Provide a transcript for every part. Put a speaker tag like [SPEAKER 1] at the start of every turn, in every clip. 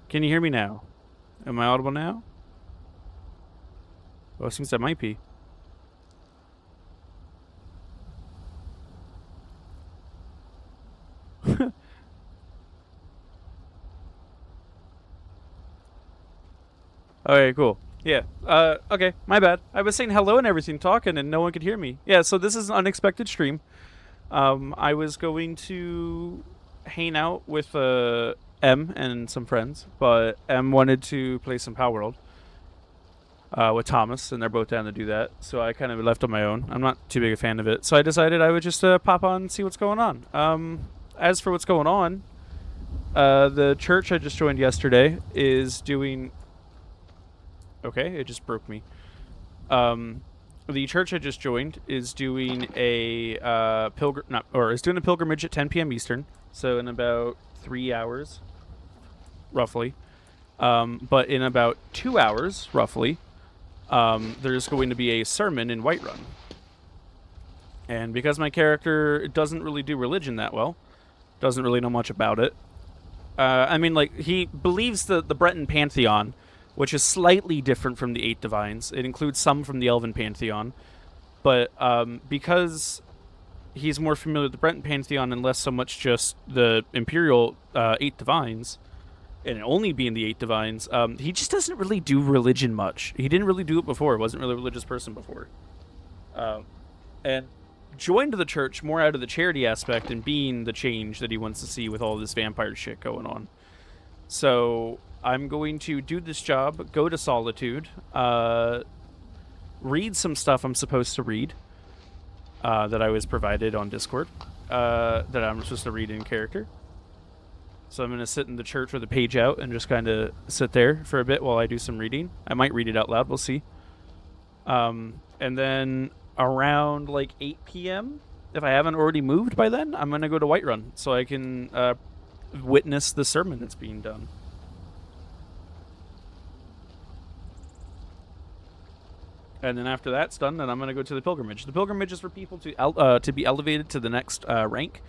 [SPEAKER 1] Can you hear me now? Am I audible now? Well, it seems I might be. Okay, cool. Yeah. Okay, my bad. I was saying hello and everything, talking, and no one could hear me. Yeah, so this is an unexpected stream. I was going to hang out with M and some friends, but M wanted to play some Power World with Thomas, and they're both down to do that. So I kind of left on my own. I'm not too big a fan of it, so I decided I would just pop on and see what's going on. As for what's going on, the church I just joined yesterday is doing. Okay, it just broke me. Um, the church I just joined is doing a is doing a pilgrimage at 10 p.m. Eastern, so in about 3 hours, roughly. But in about 2 hours, roughly, there's going to be a sermon in Whiterun. And because my character doesn't really do religion that well, doesn't really know much about it. I mean, like, he believes the Breton pantheon, which is slightly different from the Eight Divines. It includes some from the Elven pantheon, but because he's more familiar with the Breton pantheon and less so much just the Imperial Eight Divines, and it only being the Eight Divines, he just doesn't really do religion much. He didn't really do it before. Wasn't really a religious person before, and joined the church more out of the charity aspect and being the change that he wants to see with all this vampire shit going on. So I'm going to do this job, go to Solitude, read some stuff I'm supposed to read that I was provided on Discord that I'm supposed to read in character. So I'm going to sit in the church with a page out and just kind of sit there for a bit while I do some reading. I might read it out loud. We'll see. And then around like 8 p.m., if I haven't already moved by then, I'm going to go to Whiterun so I can witness the sermon that's being done. And then after that's done, then I'm going to go to the pilgrimage. The pilgrimage is for people to be elevated to the next rank,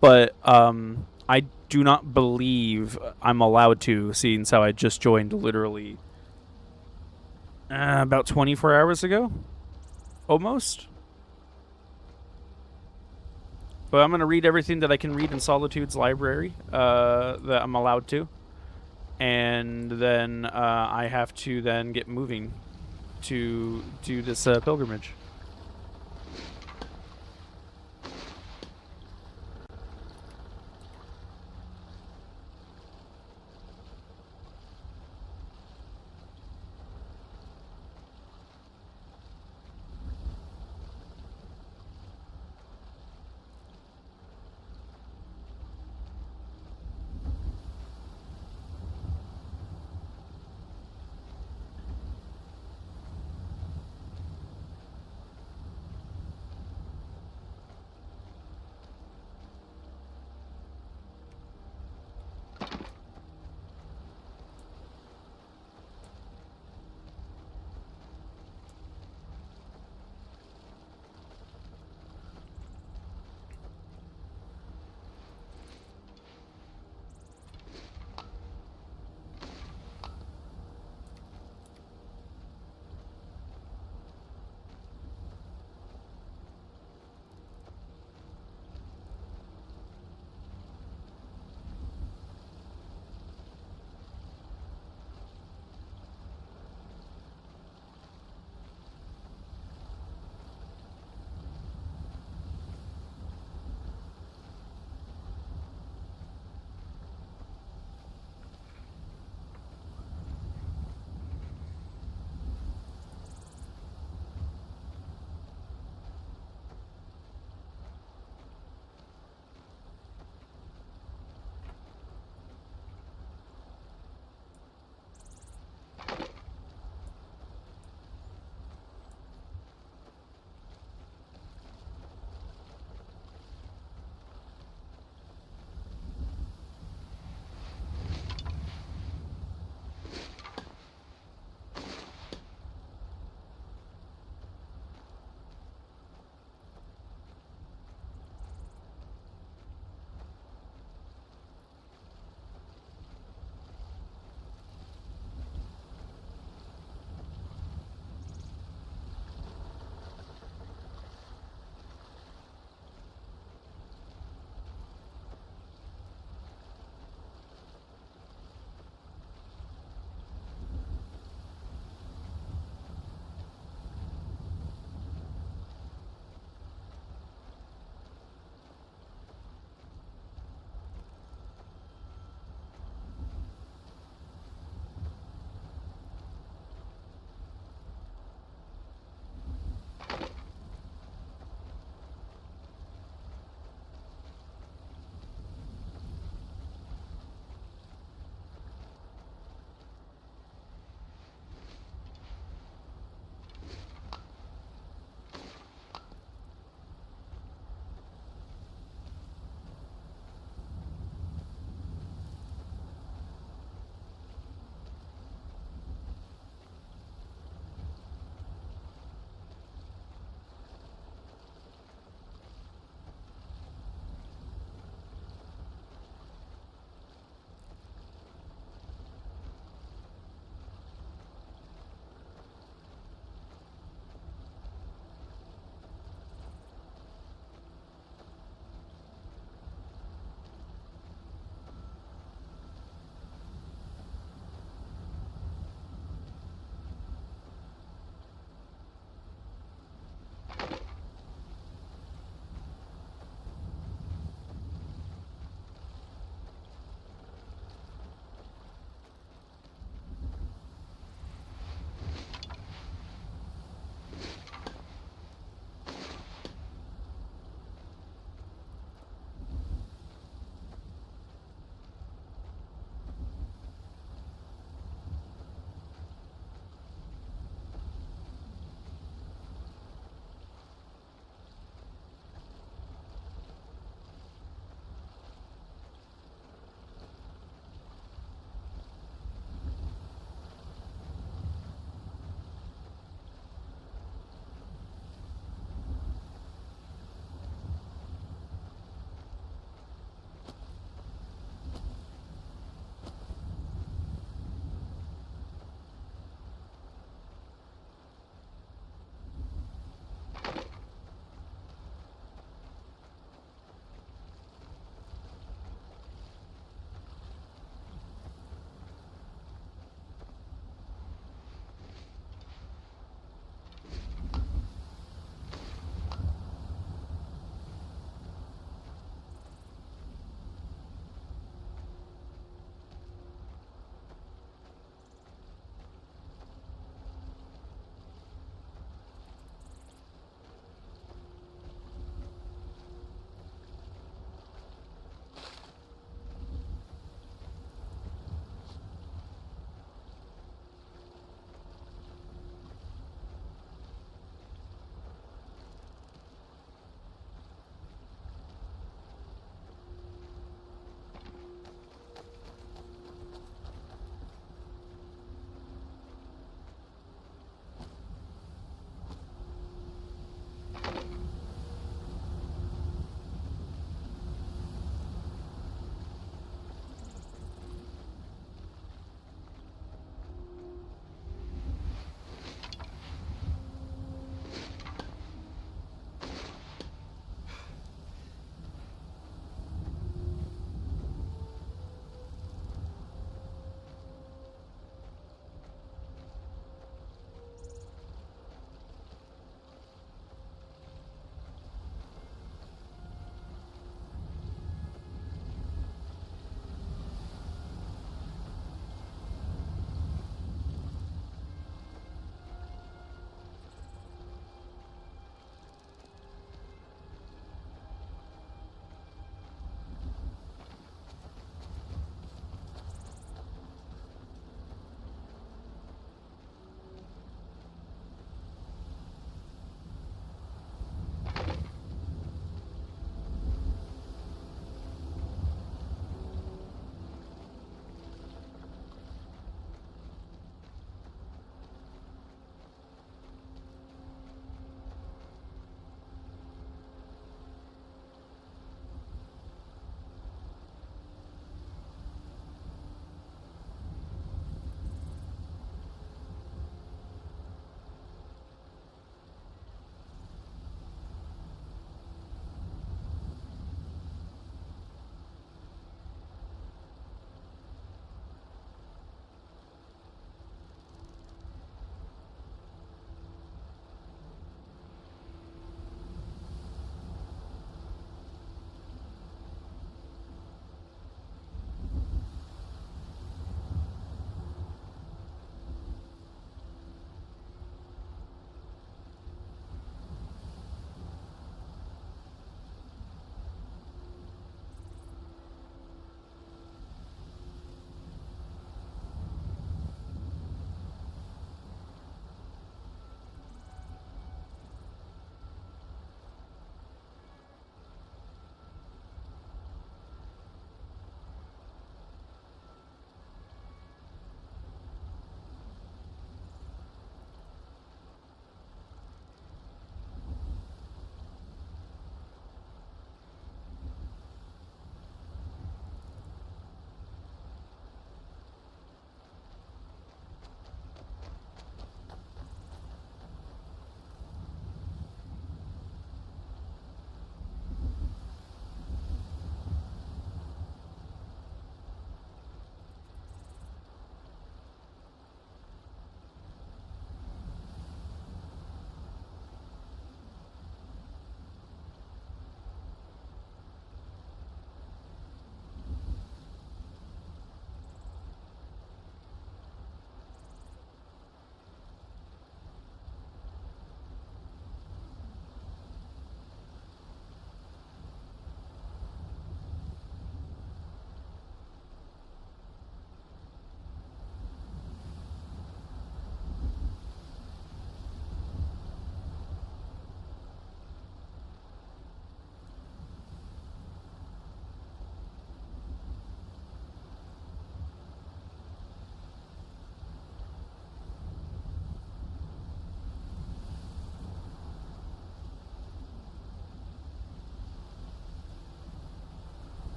[SPEAKER 1] but I do not believe I'm allowed to, seeing how I just joined literally about 24 hours ago, almost. But I'm going to read everything that I can read in Solitude's library that I'm allowed to, and then I have to then get moving to do this pilgrimage.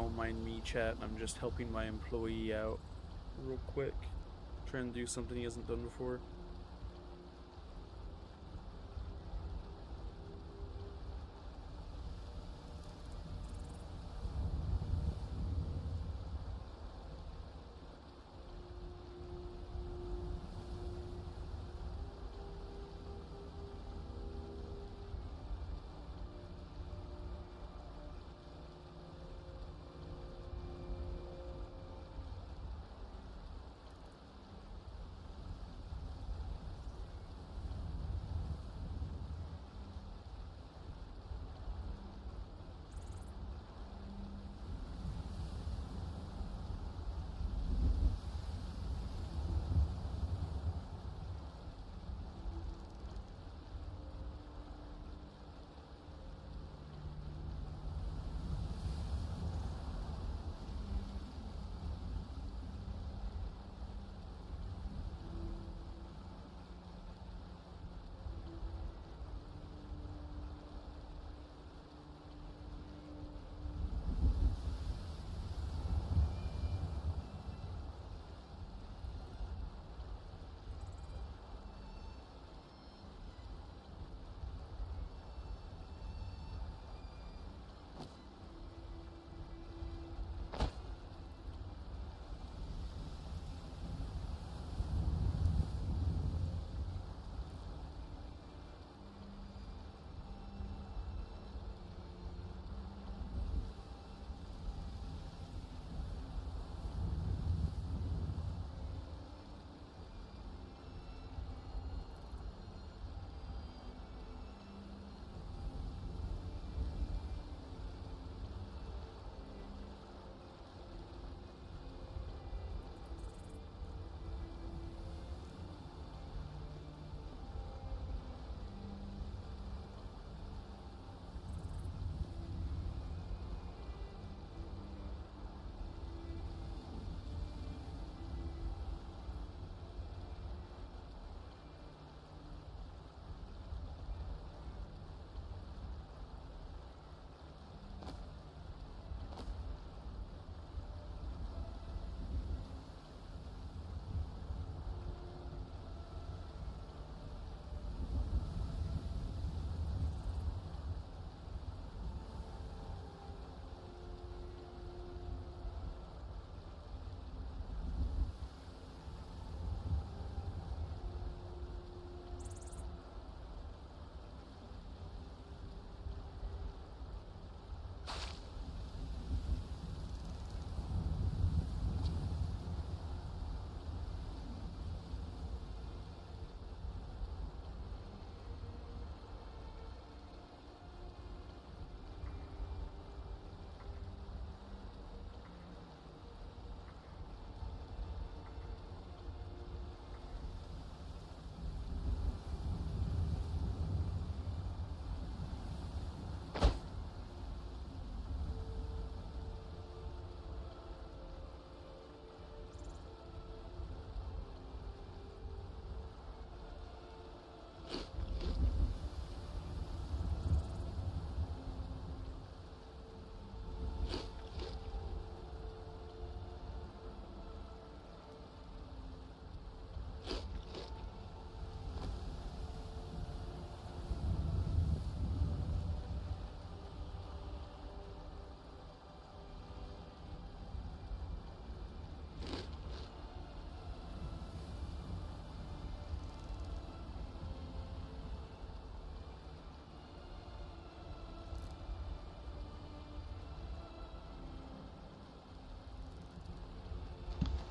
[SPEAKER 1] don't mind me, chat. I'm just helping my employee out real quick. Trying to do something he hasn't done before.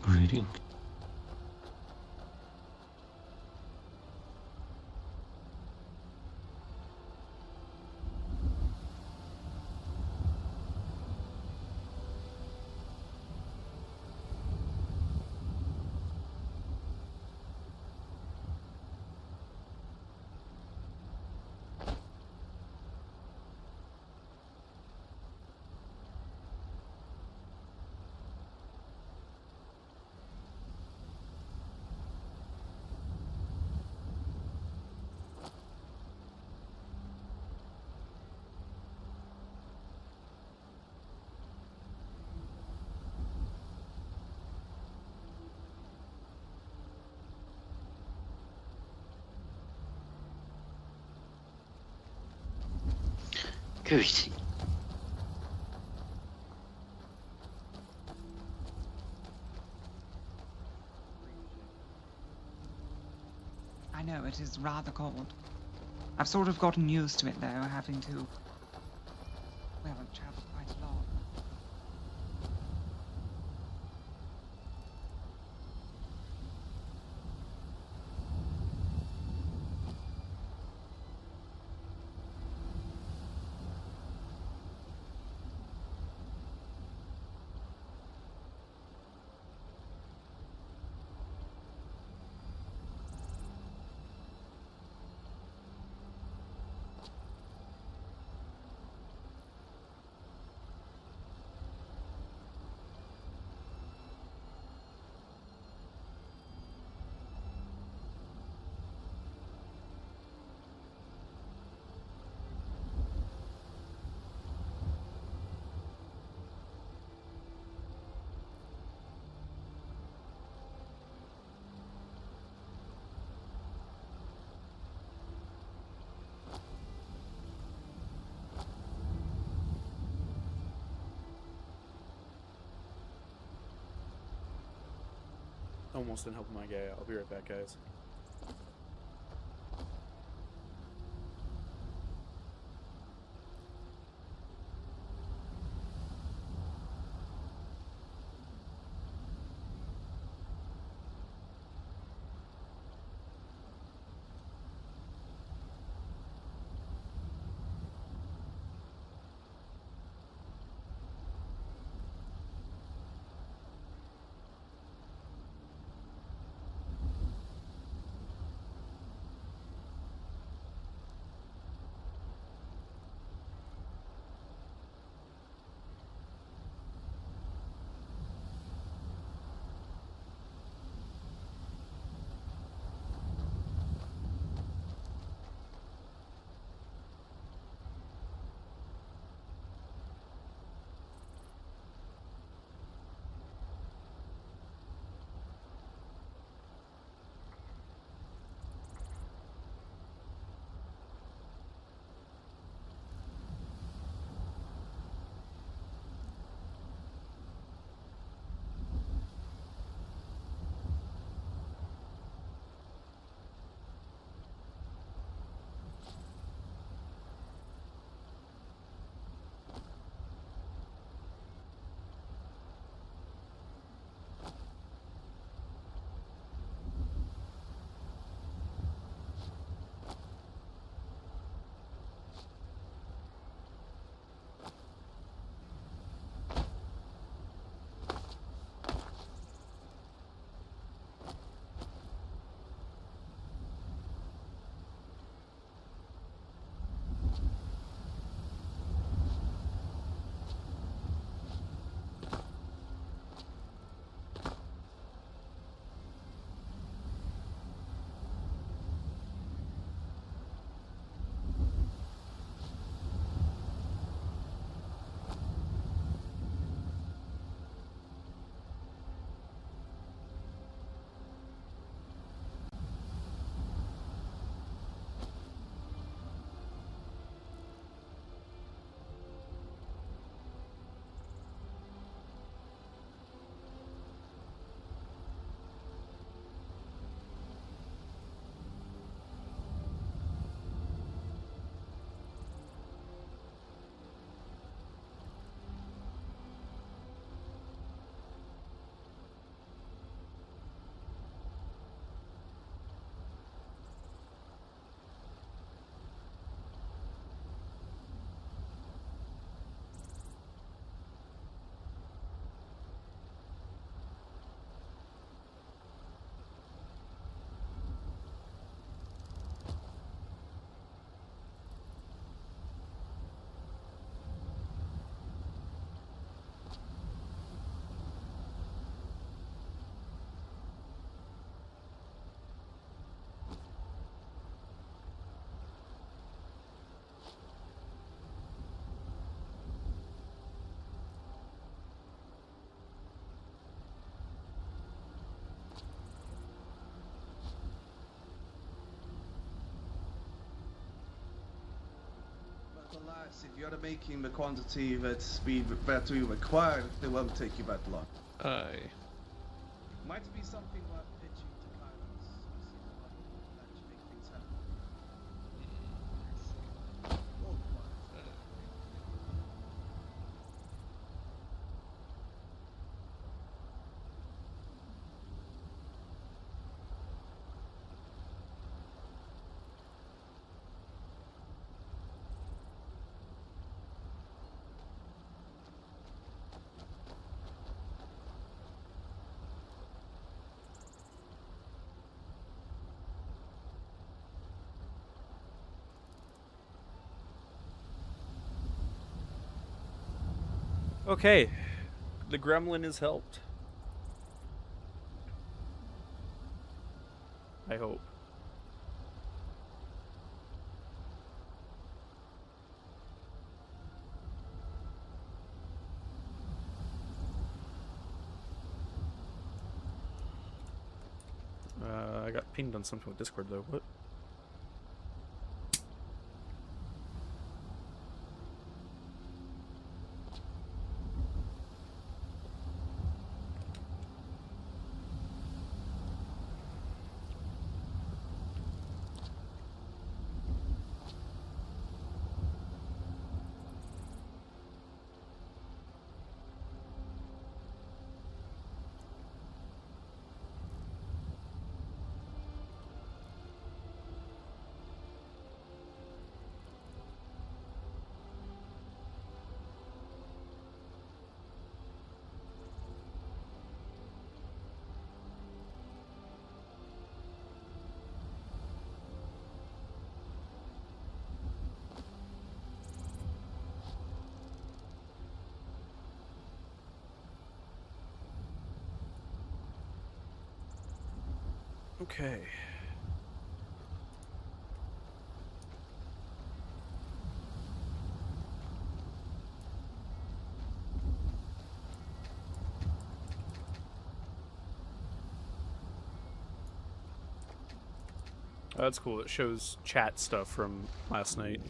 [SPEAKER 2] Greeting. Good.
[SPEAKER 3] I know, it is rather cold. I've sort of gotten used to it, though, having to, well, travel quite a lot.
[SPEAKER 1] Almost didn't help my guy. I'll be right back, guys.
[SPEAKER 4] Yes, if you're making the quantity that we require, they won't take you that long.
[SPEAKER 2] Aye.
[SPEAKER 4] Might be something worth pitching to Kairos. That should make things happen. Oh,
[SPEAKER 1] Okay, the gremlin is helped. I hope. I got pinged on something with Discord though. What? Okay. Oh, that's cool. It shows chat stuff from last night.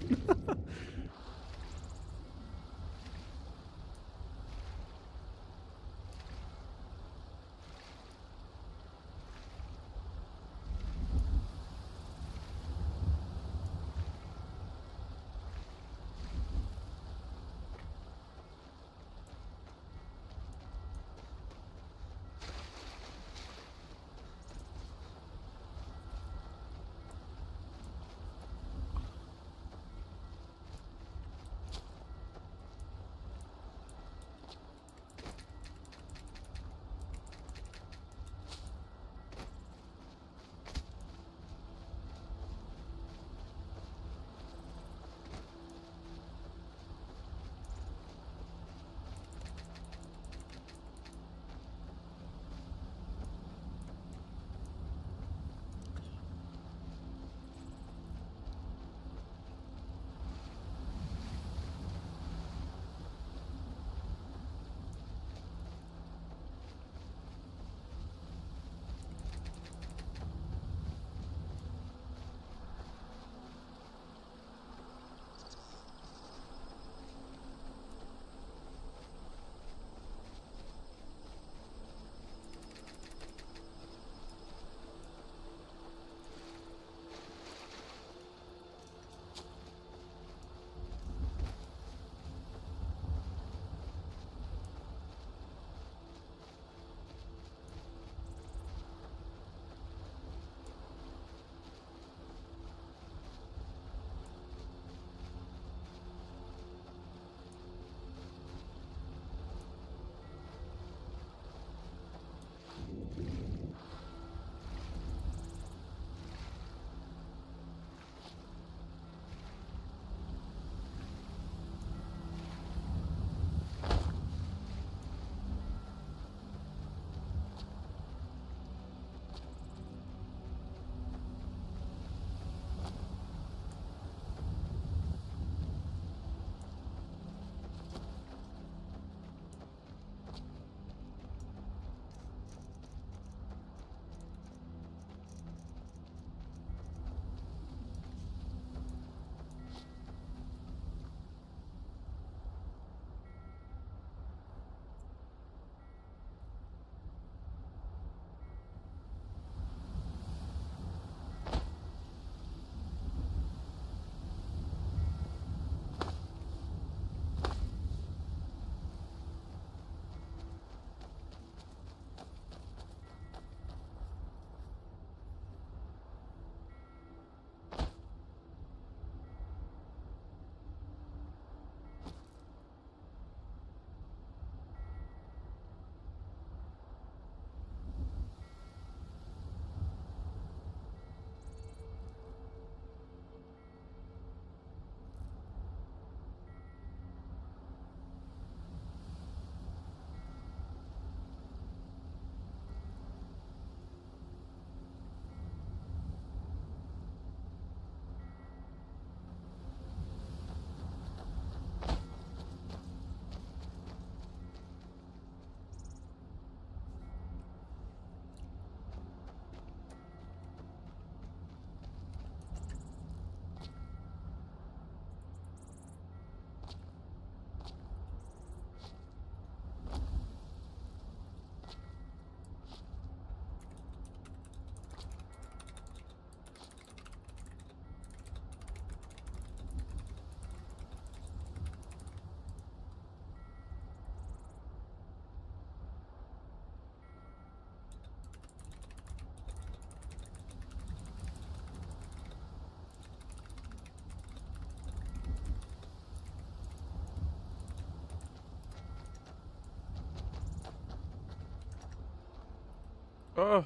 [SPEAKER 1] Oh,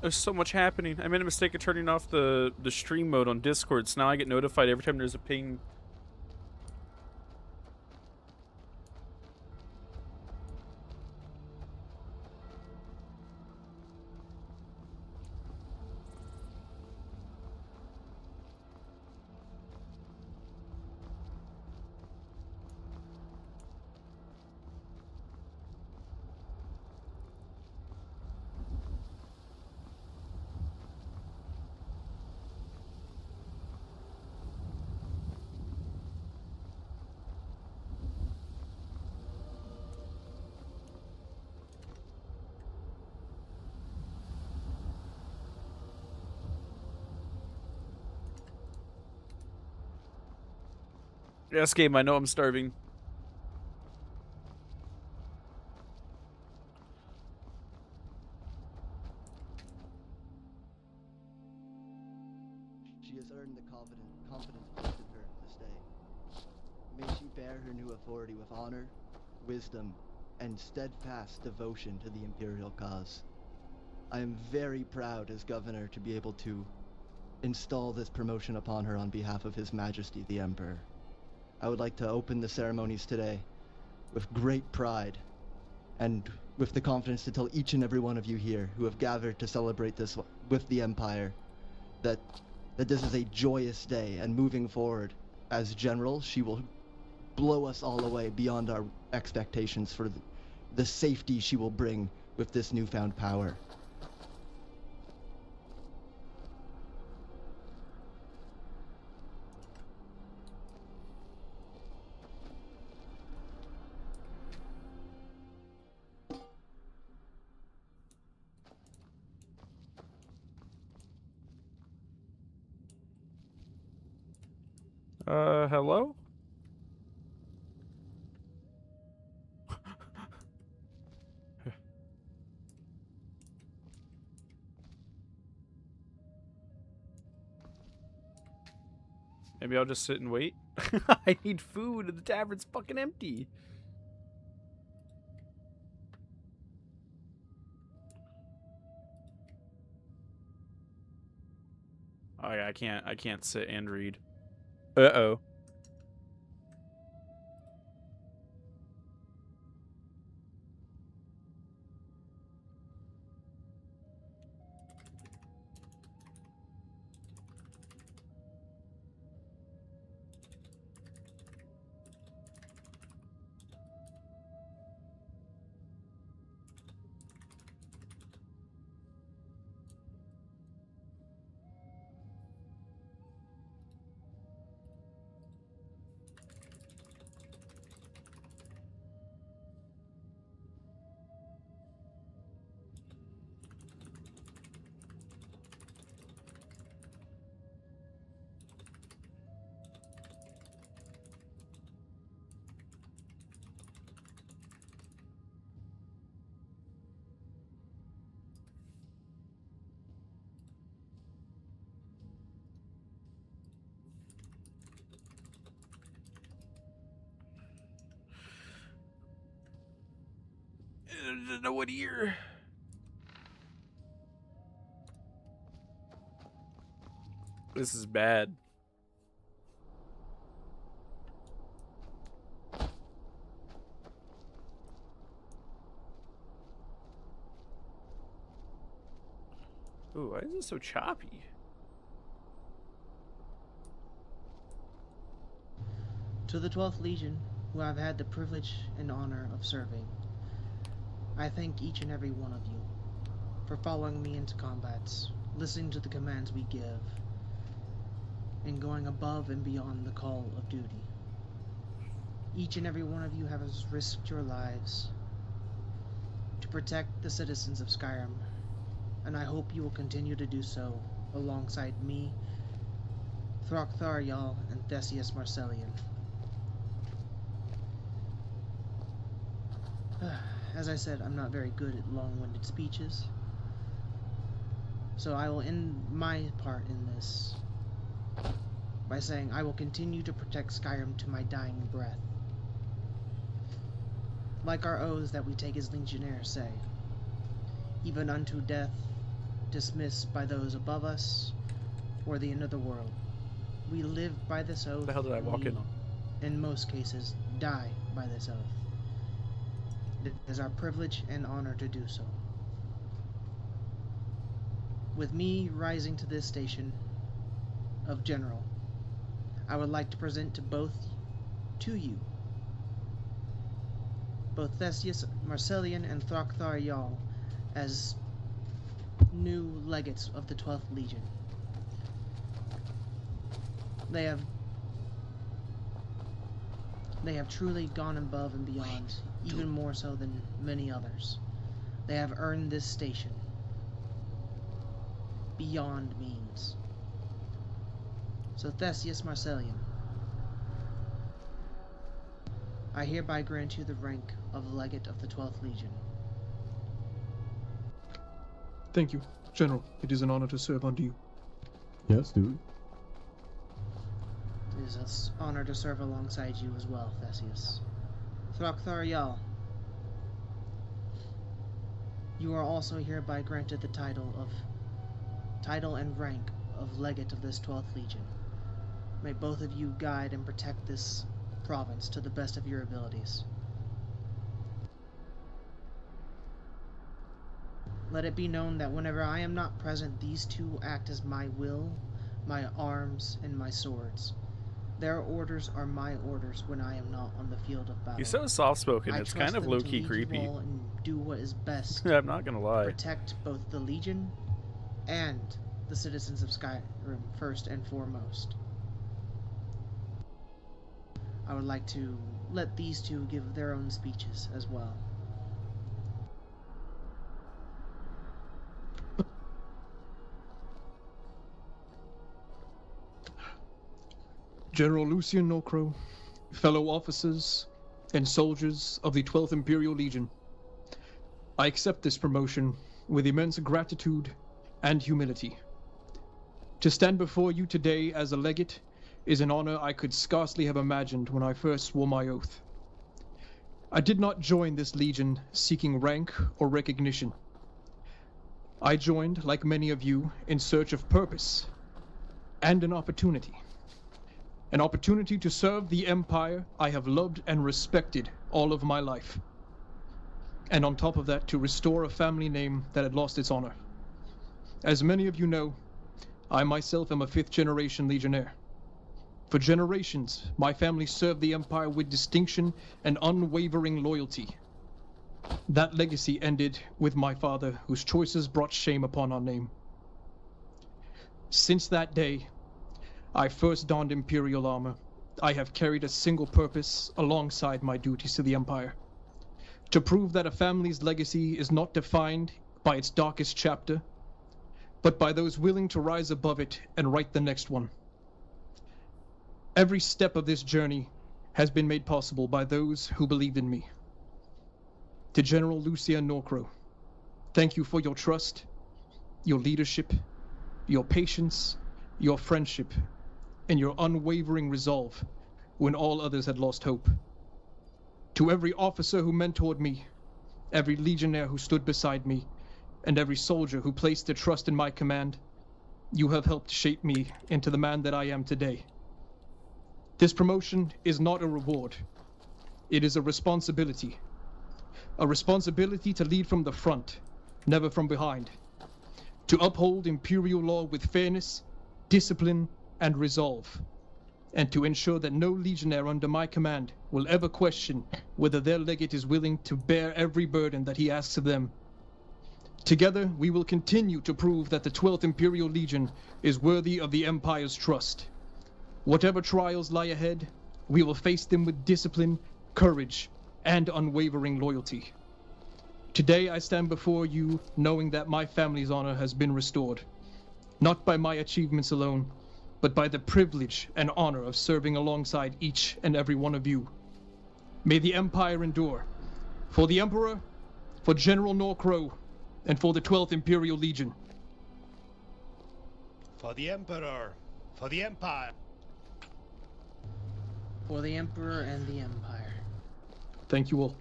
[SPEAKER 1] there's so much happening. I made a mistake of turning off the stream mode on Discord, so now I get notified every time there's a ping. Yes, game, I know I'm starving.
[SPEAKER 5] She has earned the confidence placed in her this day. May she bear her new authority with honor, wisdom, and steadfast devotion to the Imperial cause. I am very proud as governor to be able to install this promotion upon her on behalf of His Majesty the Emperor. I would like to open the ceremonies today with great pride and with the confidence to tell each and every one of you here who have gathered to celebrate this with the Empire that this is a joyous day, and moving forward as General, she will blow us all away beyond our expectations for the safety she will bring with this newfound power.
[SPEAKER 1] Hello? Maybe I'll just sit and wait. I need food and the tavern's fucking empty. Oh yeah, I can't sit and read. Uh-oh. No one here. This is bad. Ooh, why is it so choppy?
[SPEAKER 6] To the 12th Legion, who I've had the privilege and honor of serving, I thank each and every one of you for following me into combats, listening to the commands we give, and going above and beyond the call of duty. Each and every one of you has risked your lives to protect the citizens of Skyrim, and I hope you will continue to do so alongside me, Throckthar Jarl, and Theseus Marcellian. As I said, I'm not very good at long-winded speeches, so I will end my part in this by saying I will continue to protect Skyrim to my dying breath. Like our oaths that we take as Legionnaires say, even unto death, dismissed by those above us, or the end of the world. We live by this oath.
[SPEAKER 1] What the hell did I walk
[SPEAKER 6] we,
[SPEAKER 1] in on?
[SPEAKER 6] In most cases, die by this oath. It is our privilege and honor to do so. With me rising to this station of General, I would like to present to you, both Theseus Marcellian and Thrakthar Jarl as new legates of the 12th Legion. They have truly gone above and beyond, even more so than many others. They have earned this station beyond means. So Theseus Marcellian, I hereby grant you the rank of Legate of the 12th Legion.
[SPEAKER 7] Thank you, General. It is an honor to serve under you.
[SPEAKER 2] Yes, dude.
[SPEAKER 6] It is an honor to serve alongside you as well, Theseus. Thrakthar Jarl, you are also hereby granted the title and rank of Legate of this 12th Legion. May both of you guide and protect this province to the best of your abilities. Let it be known that whenever I am not present, these two act as my will, my arms, and my swords. Their orders are my orders when I am not on the field of battle.
[SPEAKER 1] He's so soft-spoken,
[SPEAKER 6] I
[SPEAKER 1] it's
[SPEAKER 6] trust
[SPEAKER 1] kind of
[SPEAKER 6] them to
[SPEAKER 1] low-key
[SPEAKER 6] lead
[SPEAKER 1] creepy.
[SPEAKER 6] you all and do what is best
[SPEAKER 1] I'm not gonna
[SPEAKER 6] to
[SPEAKER 1] lie.
[SPEAKER 6] protect both the Legion and the citizens of Skyrim first and foremost. I would like to let these two give their own speeches as well.
[SPEAKER 7] General Lucian Norcrow, fellow officers and soldiers of the 12th Imperial Legion, I accept this promotion with immense gratitude and humility. To stand before you today as a legate is an honor I could scarcely have imagined when I first swore my oath. I did not join this legion seeking rank or recognition. I joined, like many of you, in search of purpose and an opportunity. An opportunity to serve the empire I have loved and respected all of my life. And on top of that, to restore a family name that had lost its honor. As many of you know, I myself am a 5th-generation legionnaire. For generations, my family served the empire with distinction and unwavering loyalty. That legacy ended with my father, whose choices brought shame upon our name. Since that day, I first donned Imperial armor. I have carried a single purpose alongside my duties to the Empire. To prove that a family's legacy is not defined by its darkest chapter, but by those willing to rise above it and write the next one. Every step of this journey has been made possible by those who believed in me. To General Lucian Norcrow, thank you for your trust, your leadership, your patience, your friendship, and your unwavering resolve when all others had lost hope. To every officer who mentored me, every legionnaire who stood beside me, and every soldier who placed their trust in my command, you have helped shape me into the man that I am today. This promotion is not a reward. It is a responsibility. A responsibility to lead from the front, never from behind. To uphold Imperial law with fairness, discipline, and resolve, and to ensure that no legionnaire under my command will ever question whether their legate is willing to bear every burden that he asks of them. Together, we will continue to prove that the 12th Imperial Legion is worthy of the Empire's trust. Whatever trials lie ahead, we will face them with discipline, courage, and unwavering loyalty. Today, I stand before you knowing that my family's honor has been restored, not by my achievements alone, but by the privilege and honor of serving alongside each and every one of you. May the Empire endure. For the Emperor, for General Norcrow, and for the 12th Imperial Legion.
[SPEAKER 8] For the Emperor, for the Empire.
[SPEAKER 6] For the Emperor and the Empire.
[SPEAKER 7] Thank you all.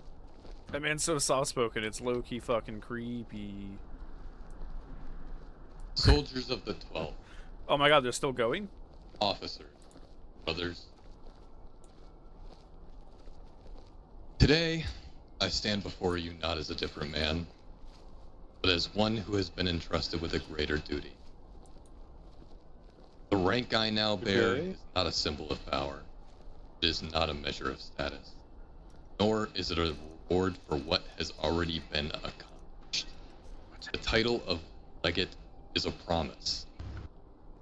[SPEAKER 1] That man's so soft-spoken, it's low-key fucking creepy.
[SPEAKER 9] Soldiers of the 12th,
[SPEAKER 1] Oh my god, they're still going?
[SPEAKER 9] officers, brothers. Today, I stand before you not as a different man, but as one who has been entrusted with a greater duty. The rank I now bear is not a symbol of power. It is not a measure of status, nor is it a reward for what has already been accomplished. The title of legate is a promise.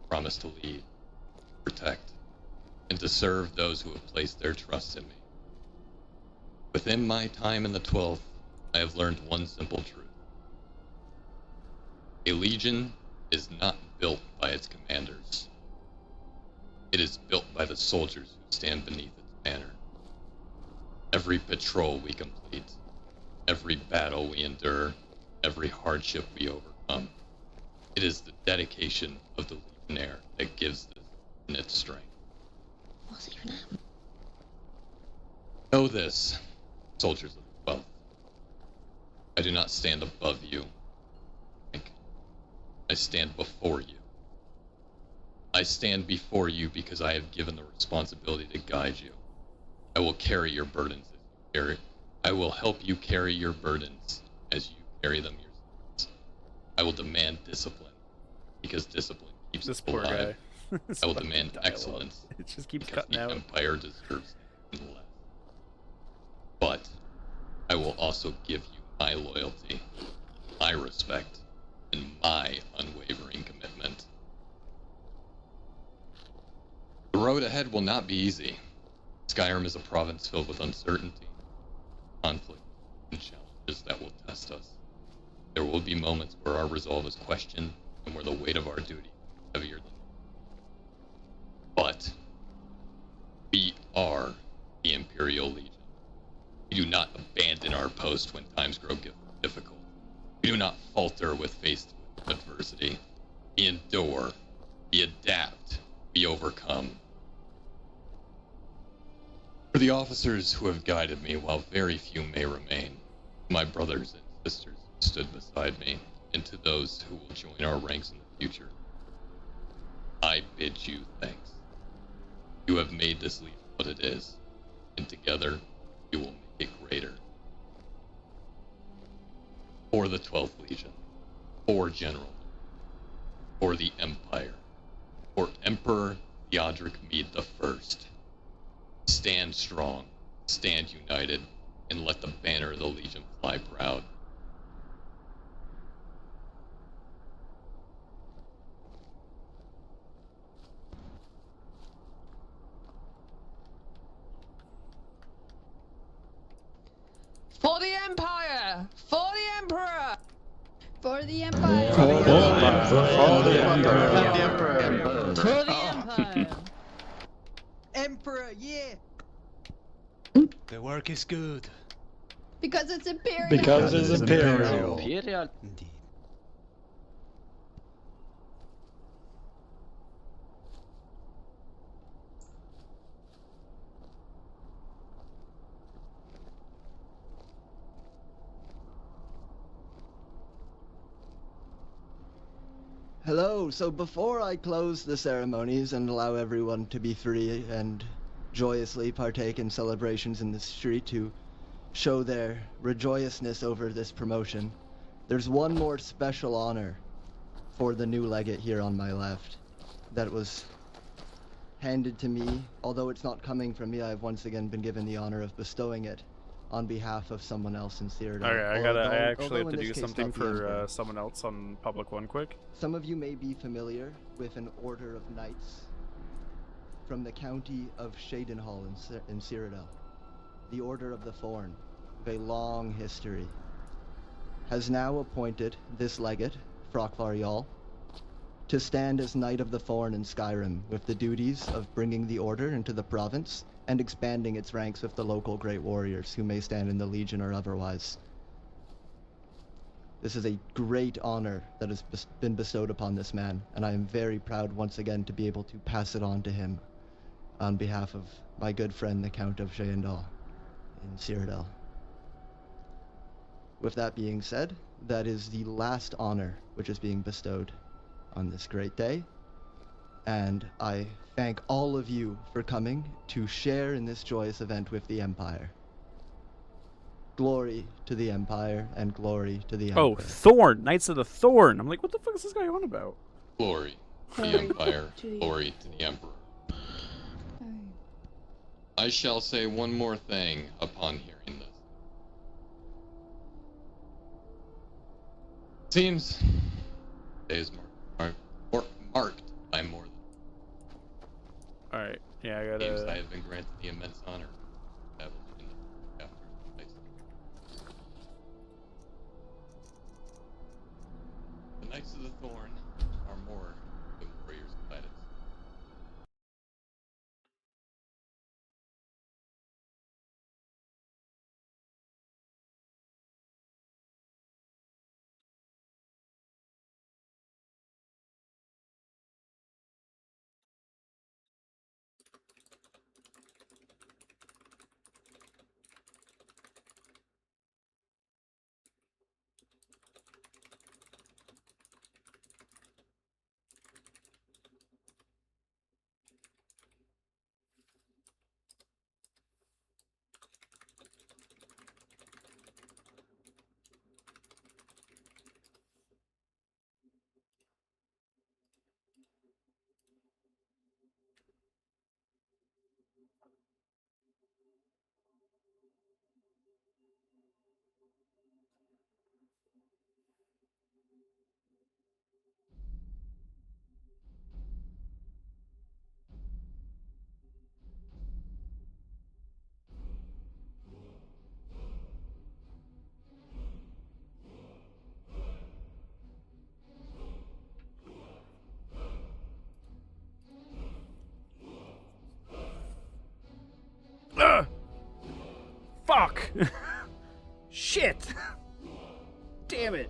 [SPEAKER 9] Promise to lead, protect, and to serve those who have placed their trust in me. Within my time in the 12th, I have learned one simple truth. A legion is not built by its commanders. It is built by the soldiers who stand beneath its banner. Every patrol we complete, every battle we endure, every hardship we overcome, it is the dedication of the legionnaire that gives this in its strength.
[SPEAKER 10] What's your name?
[SPEAKER 9] Know this, soldiers of the 12th. I do not stand above you. I stand before you. I stand before you because I have given the responsibility to guide you. I will carry your burdens as you carry. I will help you carry your burdens as you carry them yourselves. I will demand discipline because discipline keeps
[SPEAKER 1] This
[SPEAKER 9] us
[SPEAKER 1] poor
[SPEAKER 9] alive.
[SPEAKER 1] guy.
[SPEAKER 9] I will demand excellence.
[SPEAKER 1] It just keeps
[SPEAKER 9] because
[SPEAKER 1] cutting
[SPEAKER 9] the
[SPEAKER 1] out.
[SPEAKER 9] Empire deserves nothing less. But I will also give you my loyalty, my respect, and my unwavering commitment. The road ahead will not be easy. Skyrim is a province filled with uncertainty, conflict, and challenges that will test us. There will be moments where our resolve is questioned and where the weight of our duty is heavier than. But we are the Imperial Legion. We do not abandon our post when times grow difficult. We do not falter with faced with adversity. We endure. We adapt. We overcome. For the officers who have guided me while very few may remain, my brothers and sisters who stood beside me, and to those who will join our ranks in the future, I bid you thanks. You have made this legion what it is, and together we will make it greater. For the 12th Legion, for General, for the Empire, for Emperor Theodoric Mead I. Stand strong, stand united, and let the banner of the Legion fly proud.
[SPEAKER 10] For the Empire! For the Emperor!
[SPEAKER 11] For the Empire!
[SPEAKER 10] For the
[SPEAKER 5] Empire!
[SPEAKER 10] Empire!
[SPEAKER 5] Emperor, yeah!
[SPEAKER 8] The work is good.
[SPEAKER 11] Because it's Imperial!
[SPEAKER 12] Because it's Imperial.
[SPEAKER 2] Imperial.
[SPEAKER 8] Indeed.
[SPEAKER 5] Hello, so before I close the ceremonies and allow everyone to be free and joyously partake in celebrations in the street to show their rejoiciousness over this promotion, there's one more special honor for the new legate here on my left that was handed to me. Although it's not coming from me, I've once again been given the honor of bestowing it on behalf of someone else in Cyrodiil.
[SPEAKER 1] Okay, I actually have to
[SPEAKER 5] in
[SPEAKER 1] do
[SPEAKER 5] this case,
[SPEAKER 1] something
[SPEAKER 5] not the
[SPEAKER 1] for
[SPEAKER 5] Emperor.
[SPEAKER 1] someone else on public one quick.
[SPEAKER 5] Some of you may be familiar with an order of knights from the county of Shadenhall in Cyrodiil. The Order of the Thorn, with a long history, has now appointed this legate, Frokvar Jarl, to stand as Knight of the Thorn in Skyrim, with the duties of bringing the order into the province and expanding its ranks with the local great warriors who may stand in the Legion or otherwise. This is a great honor that has been bestowed upon this man, and I am very proud once again to be able to pass it on to him on behalf of my good friend, the Count of Shaendal in Cyrodiil. With that being said, that is the last honor which is being bestowed on this great day. And I thank all of you for coming to share in this joyous event with the Empire. Glory to the Empire and glory to the Emperor.
[SPEAKER 1] Oh, Thorn, Knights of the Thorn. I'm like, what the fuck is this guy on about?
[SPEAKER 9] Glory to the Empire, glory to the Emperor. I shall say one more thing upon hearing this. Seems today is marked by more than.
[SPEAKER 1] All right, yeah, I
[SPEAKER 9] Seems I
[SPEAKER 1] gotta.
[SPEAKER 9] have been granted the immense honor of establishing the chapter of the Knights. The Knights of the Thorn are more than warriors of Titus.
[SPEAKER 1] Fuck! Shit! Damn it!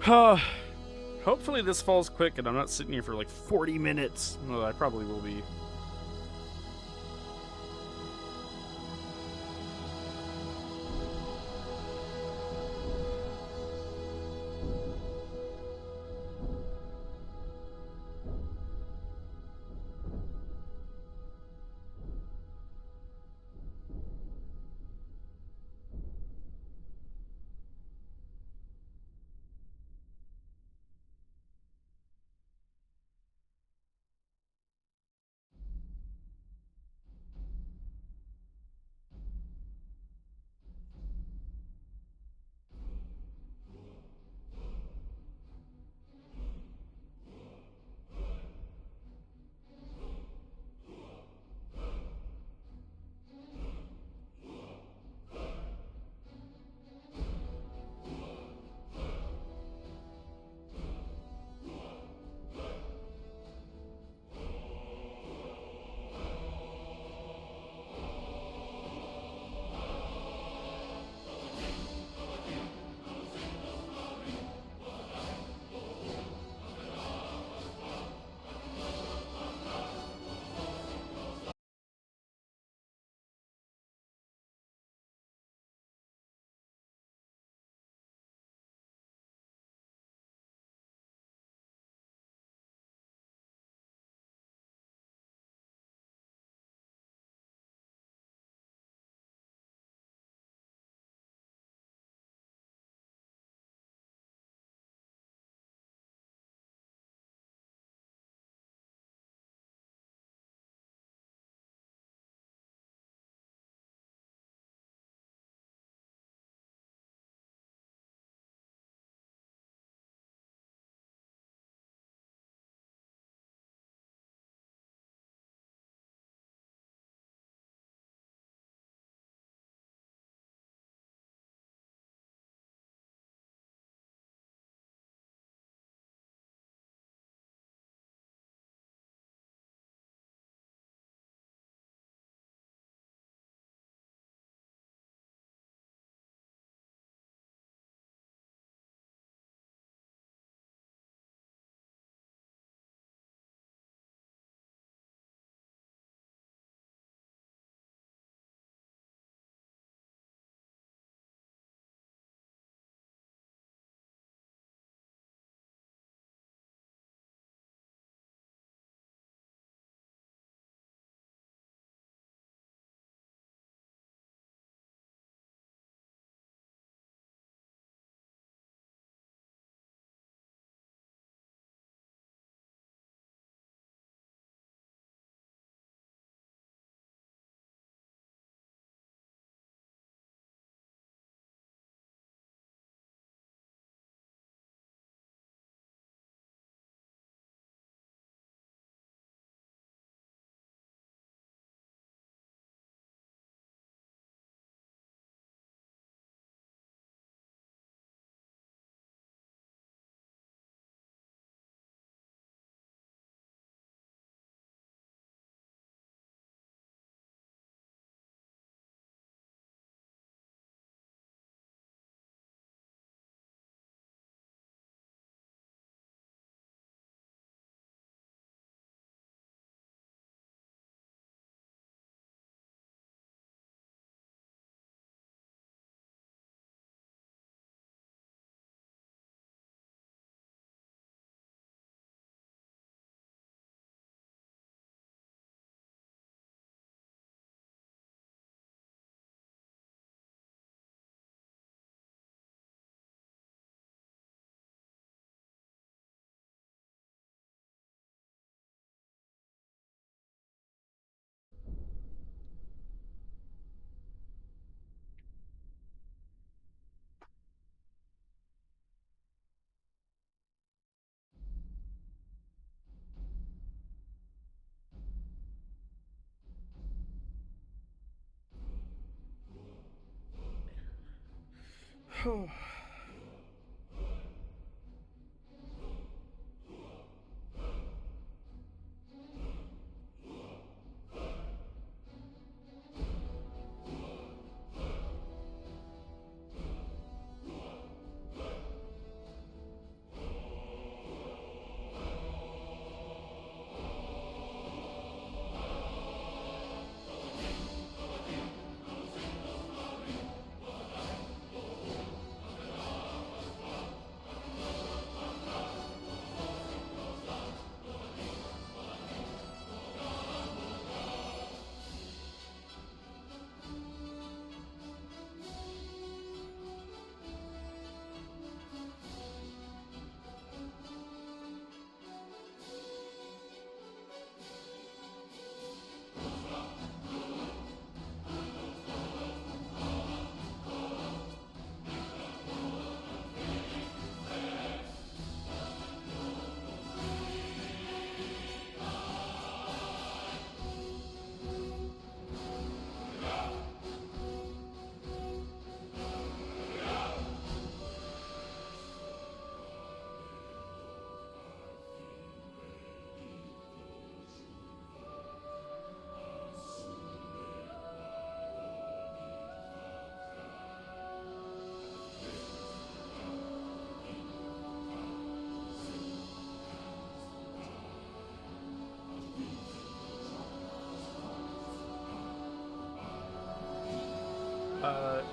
[SPEAKER 1] Hopefully this falls quick and I'm not sitting here for like 40 minutes. Well, I probably will be.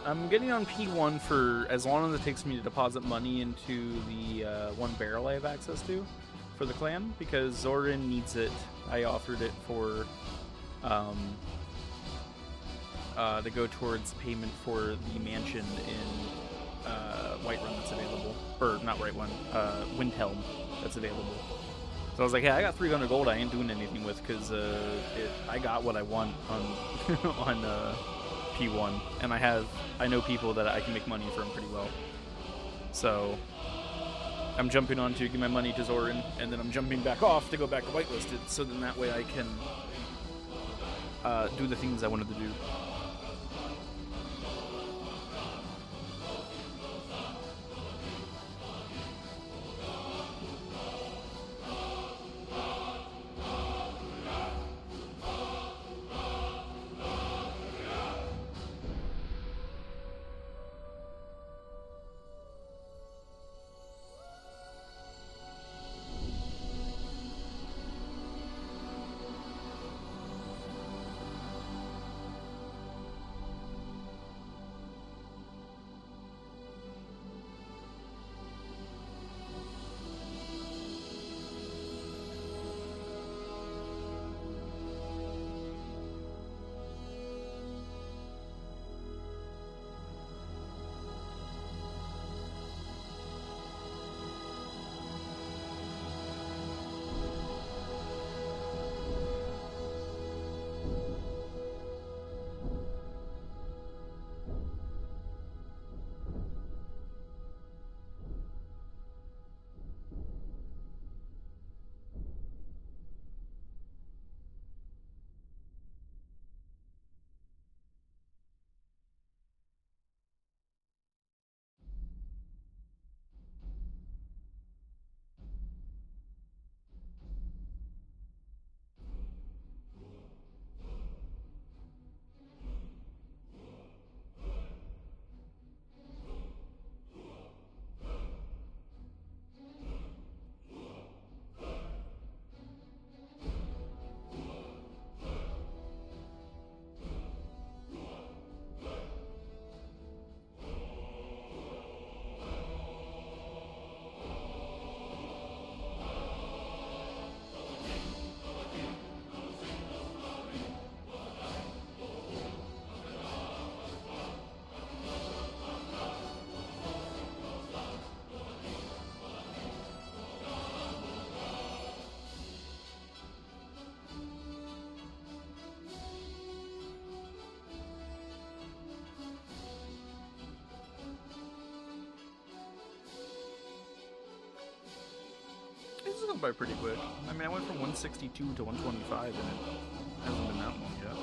[SPEAKER 1] I'm getting on P1 for as long as it takes me to deposit money into the one barrel I have access to for the clan, because Zorin needs it. I offered it for to go towards payment for the mansion in Whiterun that's available, or not Whiterun, Windhelm that's available. So I was like, hey, I got 300 gold I ain't doing anything with, because I got what I want on on P1, and I know people that I can make money from pretty well. So I'm jumping on to give my money to Zorin, and then I'm jumping back off to go back to Whitelisted, so then that way I can do the things I wanted to do. This is going by pretty quick. I mean, I went from 162 to 125, and it hasn't been that long yet.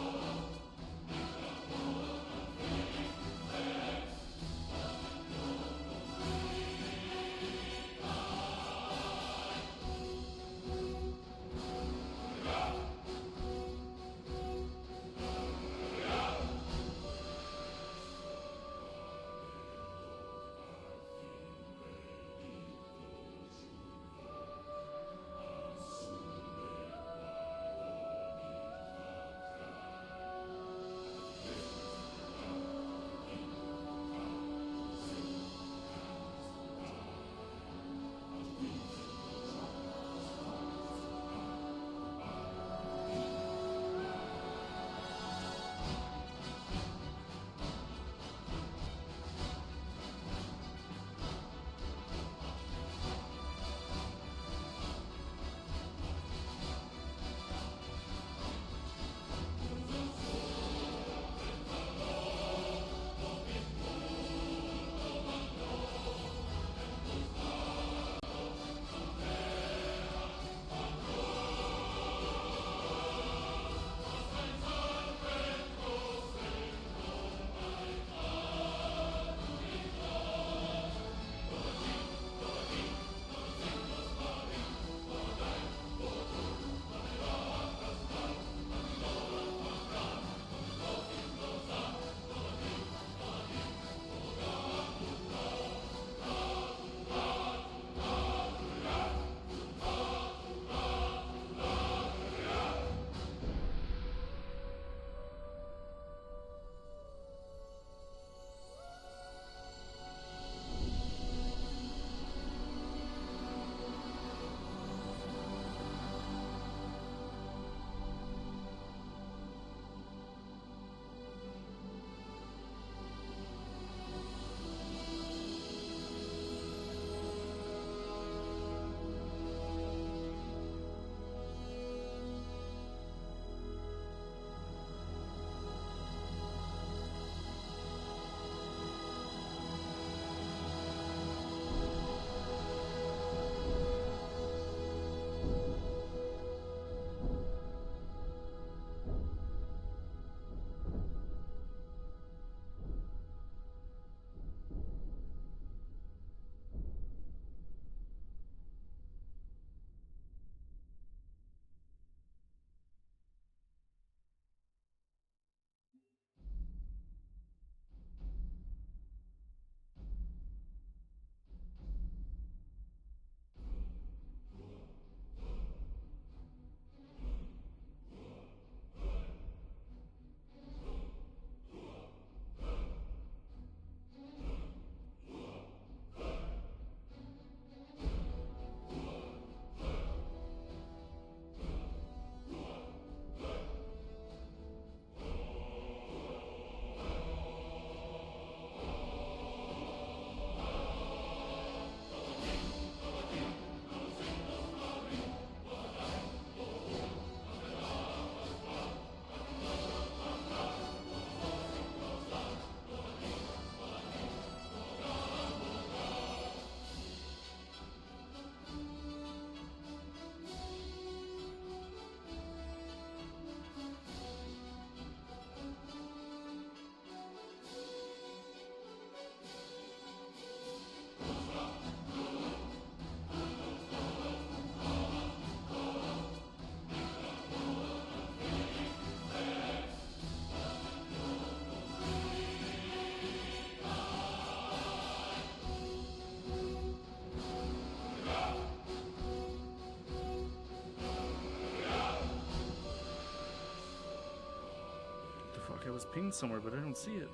[SPEAKER 1] Fuck, I was pinged somewhere, but I don't see it.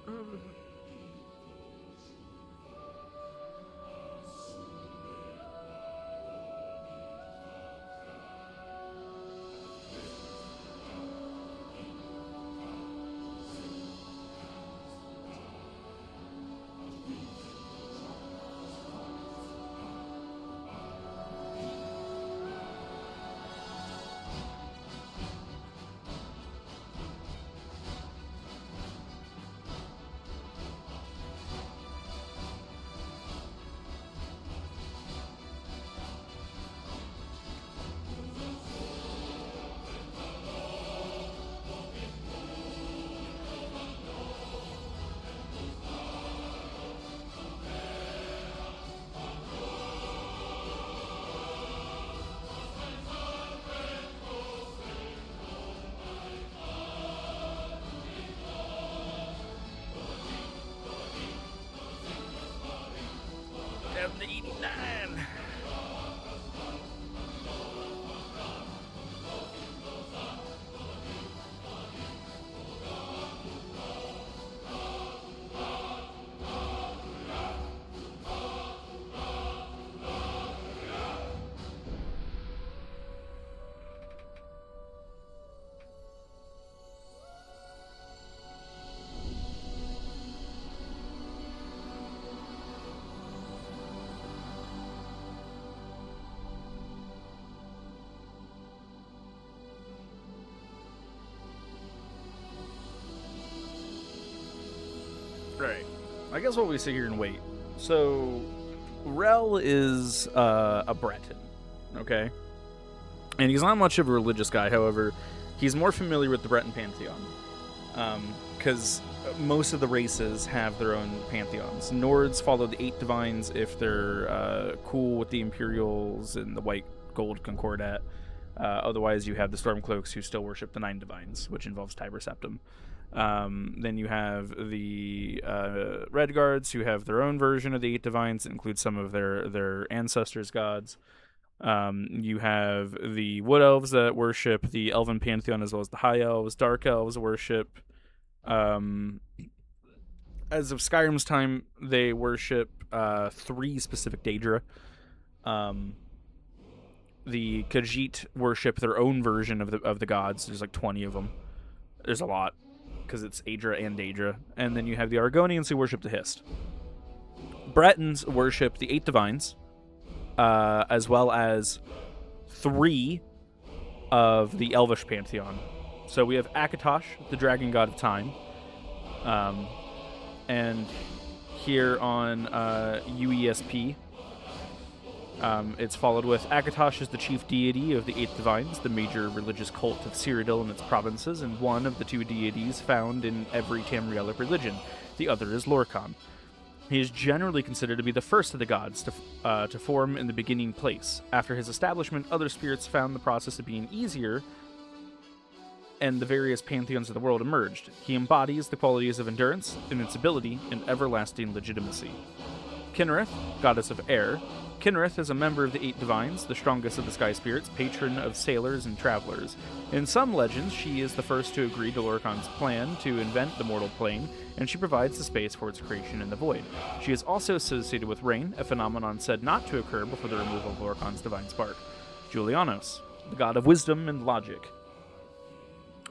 [SPEAKER 1] Down to 89. Right. I guess what we sit here and wait. So, Rell is a Breton, okay? And he's not much of a religious guy, however, he's more familiar with the Breton pantheon. Because most of the races have their own pantheons. Nords follow the 8 divines if they're cool with the Imperials and the White Gold Concordat. Otherwise, you have the Stormcloaks who still worship the 9 divines, which involves Tiber Septim. Then you have the Red Guards, who have their own version of the 8 divines, that includes some of their ancestors' gods. You have the Wood Elves that worship the Elven pantheon, as well as the High Elves. Dark Elves worship, as of Skyrim's time, they worship 3 specific Daedra. The Khajiit worship their own version of the gods. There's like 20 of them. There's a lot, because it's Aedra and Daedra. And then you have the Argonians, who worship the Hist. Bretons worship the 8 divines, as well as 3 of the Elvish pantheon. So we have Akatosh, the dragon god of time. And here on UESP, it's followed with Akatosh is the chief deity of the 8 divines, the major religious cult of Cyrodiil and its provinces, and one of the 2 deities found in every Tamrielic religion. The other is Lorkhan. He is generally considered to be the first of the gods to form in the beginning place. After his establishment, other spirits found the process of being easier, and the various pantheons of the world emerged. He embodies the qualities of endurance, invincibility, and everlasting legitimacy. Kinnereth, goddess of air. Kinnereth is a member of the 8 divines, the strongest of the sky spirits, patron of sailors and travelers. In some legends, she is the first to agree to Lorkhan's plan to invent the mortal plane, and she provides the space for its creation in the void. She is also associated with rain, a phenomenon said not to occur before the removal of Lorkhan's divine spark. Julianos, the god of wisdom and logic.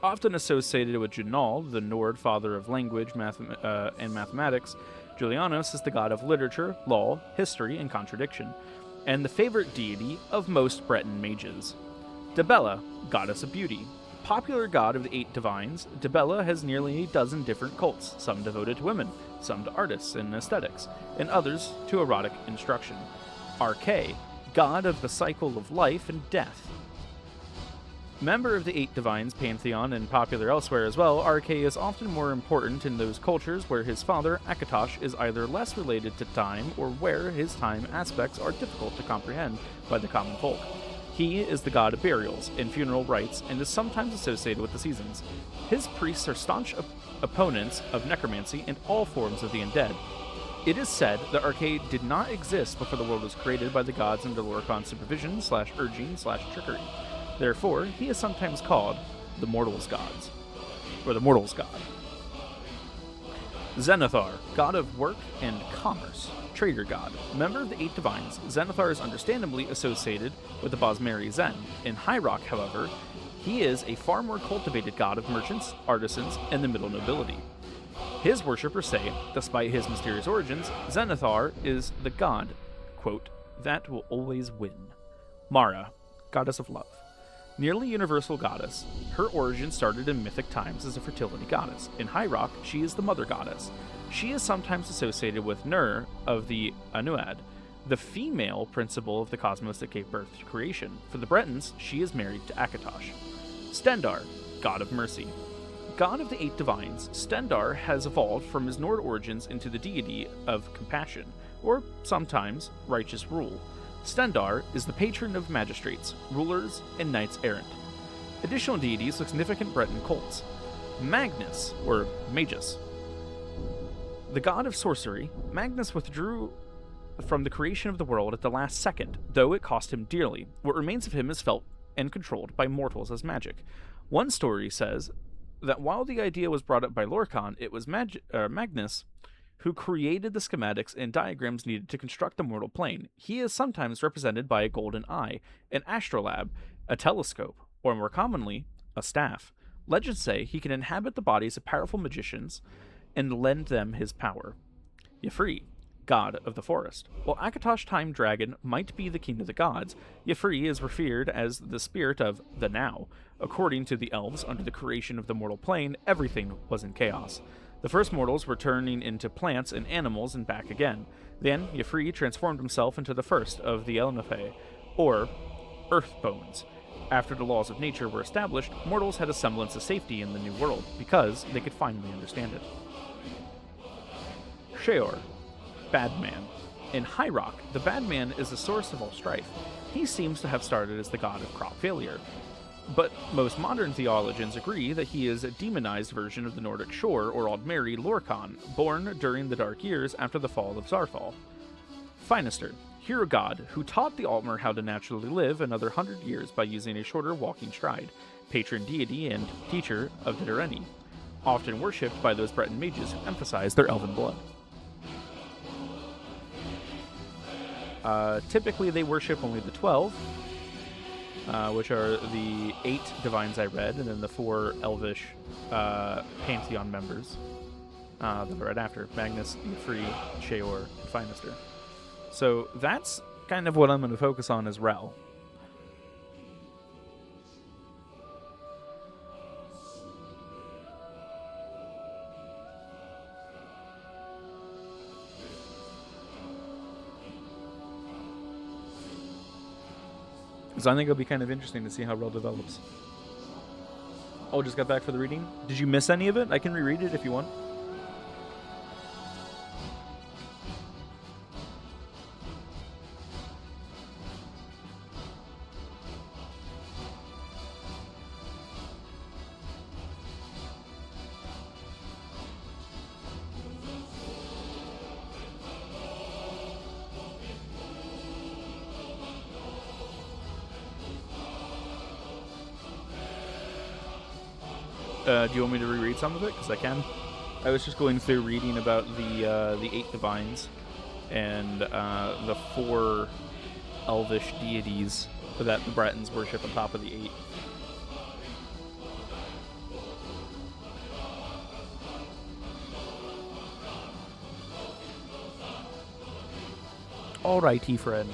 [SPEAKER 1] Often associated with Junal, the Nord father of language and mathematics, Julianos is the god of literature, law, history, and contradiction, and the favorite deity of most Breton mages. Dibella, goddess of beauty. Popular god of the 8 divines, Dibella has nearly a dozen different cults, some devoted to women, some to artists and aesthetics, and others to erotic instruction. Arche, god of the cycle of life and death. Member of the 8 divines pantheon and popular elsewhere as well, Arche is often more important in those cultures where his father, Akatosh, is either less related to time or where his time aspects are difficult to comprehend by the common folk. He is the god of burials and funeral rites and is sometimes associated with the seasons. His priests are staunch opponents of necromancy and all forms of the undead. It is said that Arche did not exist before the world was created by the gods under Lorkhan's supervision / urging / trickery. Therefore, he is sometimes called the Mortals Gods, or the Mortals God. Zenithar, god of work and commerce, trader god. Member of the 8 divines, Zenithar is understandably associated with the Bosmeri Zen. In High Rock, however, he is a far more cultivated god of merchants, artisans, and the middle nobility. His worshippers say, despite his mysterious origins, Zenithar is the god, quote, that will always win. Mara, goddess of love. Nearly universal goddess, her origin started in mythic times as a fertility goddess. In High Rock, she is the mother goddess. She is sometimes associated with Nur of the Anuad, the female principle of the cosmos that gave birth to creation. For the Bretons, she is married to Akatosh. Stendar, god of mercy. God of the 8 divines, Stendar has evolved from his Nord origins into the deity of compassion, or sometimes righteous rule. Stendar is the patron of magistrates, rulers, and knights errant. Additional deities with significant Breton cults. Magnus, or Magus. The god of sorcery, Magnus withdrew from the creation of the world at the last second, though it cost him dearly. What remains of him is felt and controlled by mortals as magic. One story says that while the idea was brought up by Lorcan, it was Magnus who created the schematics and diagrams needed to construct the mortal plane. He is sometimes represented by a golden eye, an astrolabe, a telescope, or more commonly, a staff. Legends say he can inhabit the bodies of powerful magicians and lend them his power. Y'ffre, god of the forest. While Akatosh Time Dragon might be the king of the gods, Y'ffre is revered as the spirit of the now. According to the elves, under the creation of the mortal plane, everything was in chaos. The first mortals were turning into plants and animals and back again. Then Y'ffre transformed himself into the first of the Elnafe, or earth bones. After the laws of nature were established, mortals had a semblance of safety in the new world, because they could finally understand it. Sheor, Bad Man. In High Rock, the Bad Man is the source of all strife. He seems to have started as the god of crop failure. But most modern theologians agree that he is a demonized version of the Nordic Shore or Aldmeri Lorcan, born during the Dark Years after the fall of Zarfal. Finister, hero god who taught the Altmer how to naturally live another 100 years by using a shorter walking stride, patron deity and teacher of the Direni, often worshipped by those Breton mages who emphasize their elven blood. Typically they worship only the 12, which are the 8 divines I read, and then the 4 elvish pantheon members that are right after: Magnus, Y'ffre, Sheor, and Finister. So that's kind of what I'm going to focus on as Rell. So I think it'll be kind of interesting to see how Rell develops. Oh, just got back for the reading? Did you miss any of it? I can reread it if you want. Do you want me to reread some of it? Because I can. I was just going through reading about the 8 divines and the 4 elvish deities that the Bretons worship on top of the 8. Alrighty, friend.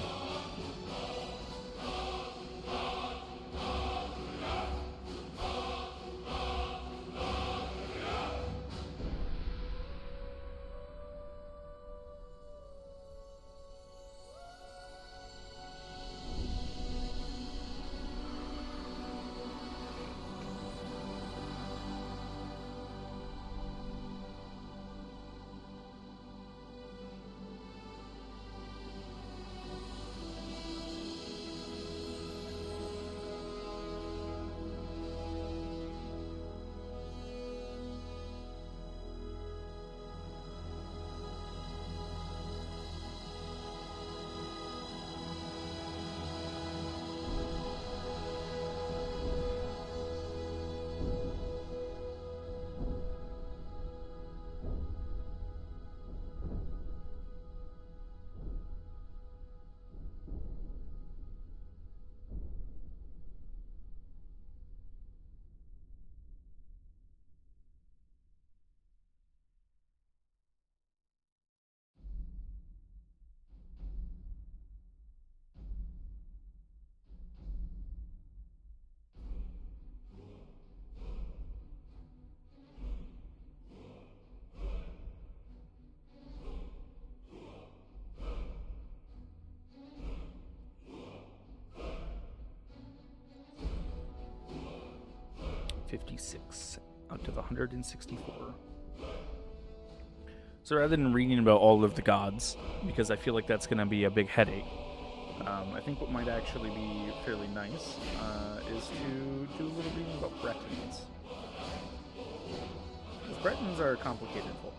[SPEAKER 1] 56 out of 164. So rather than reading about all of the gods, because I feel like that's going to be a big headache, I think what might actually be fairly nice is to do a little reading about Bretons. Because Bretons are a complicated folk.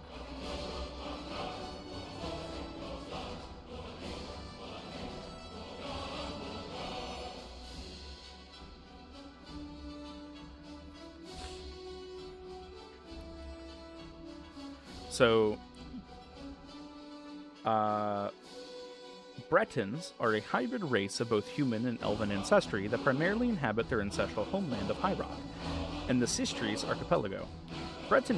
[SPEAKER 1] So, Bretons are a hybrid race of both human and elven ancestry that primarily inhabit their ancestral homeland of High Rock and the Sistries archipelago. Breton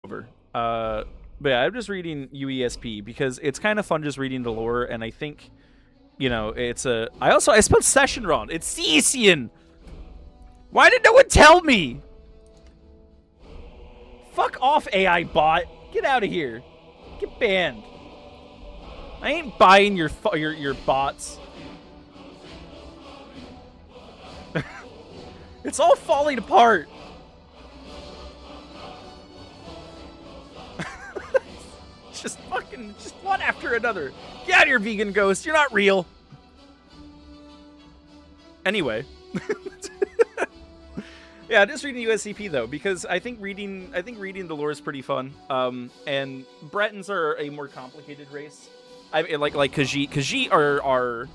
[SPEAKER 1] over. But yeah, I'm just reading UESP because it's kind of fun just reading the lore, and I think, you know, it's a. I spelled session wrong. It's Ceasian. Why did no one tell me? Fuck off, AI bot. Get out of here. Get banned. I ain't buying your bots. It's all falling apart. Just one after another. Get out of here, vegan ghost. You're not real. Anyway. Yeah, just reading USCP though, because I think reading the lore is pretty fun. And Bretons are a more complicated race. I mean, like Khajiit. Khajiit are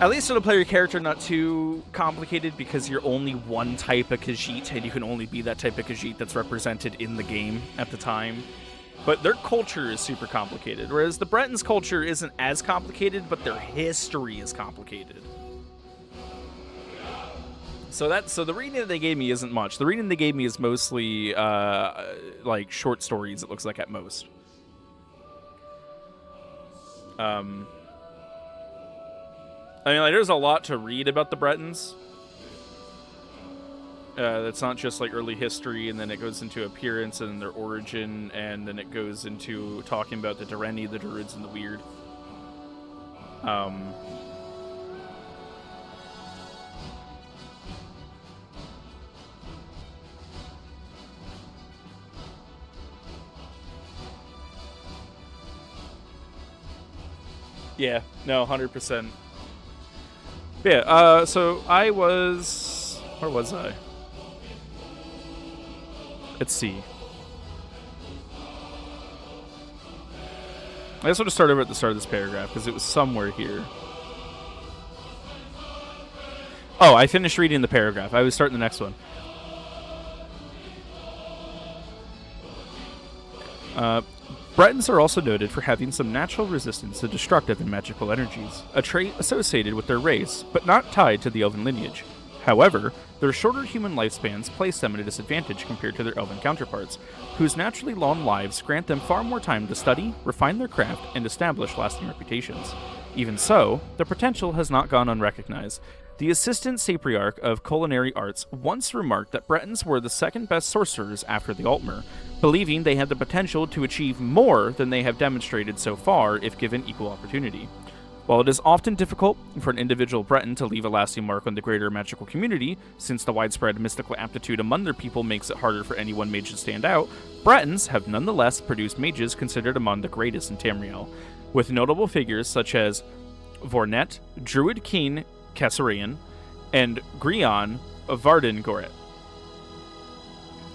[SPEAKER 1] at least for the player character not too complicated, because you're only one type of Khajiit, and you can only be that type of Khajiit that's represented in the game at the time. But their culture is super complicated, whereas the Bretons' culture isn't as complicated, but their history is complicated. So the reading that they gave me isn't much. The reading they gave me is mostly like short stories. It looks like at most. I mean, like, there's a lot to read about the Bretons. That's not just like early history, and then it goes into appearance and their origin, and then it goes into talking about the Dureni, the Druids, and the Weird. Yeah, no, 100%. Yeah, so I was... Where was I? Let's see. I just want to start over at the start of this paragraph, because it was somewhere here. Oh, I finished reading the paragraph. I was starting the next one. Bretons are also noted for having some natural resistance to destructive and magical energies, a trait associated with their race, but not tied to the elven lineage. However, their shorter human lifespans place them at a disadvantage compared to their elven counterparts, whose naturally long lives grant them far more time to study, refine their craft, and establish lasting reputations. Even so, the potential has not gone unrecognized. The assistant sapriarch of culinary arts once remarked that Bretons were the second best sorcerers after the Altmer, believing they had the potential to achieve more than they have demonstrated so far if given equal opportunity. While it is often difficult for an individual Breton to leave a lasting mark on the greater magical community, since the widespread mystical aptitude among their people makes it harder for any one mage to stand out, Bretons have nonetheless produced mages considered among the greatest in Tamriel, with notable figures such as Vornet, Druid King Kasimir, and Grion of Vardengoret.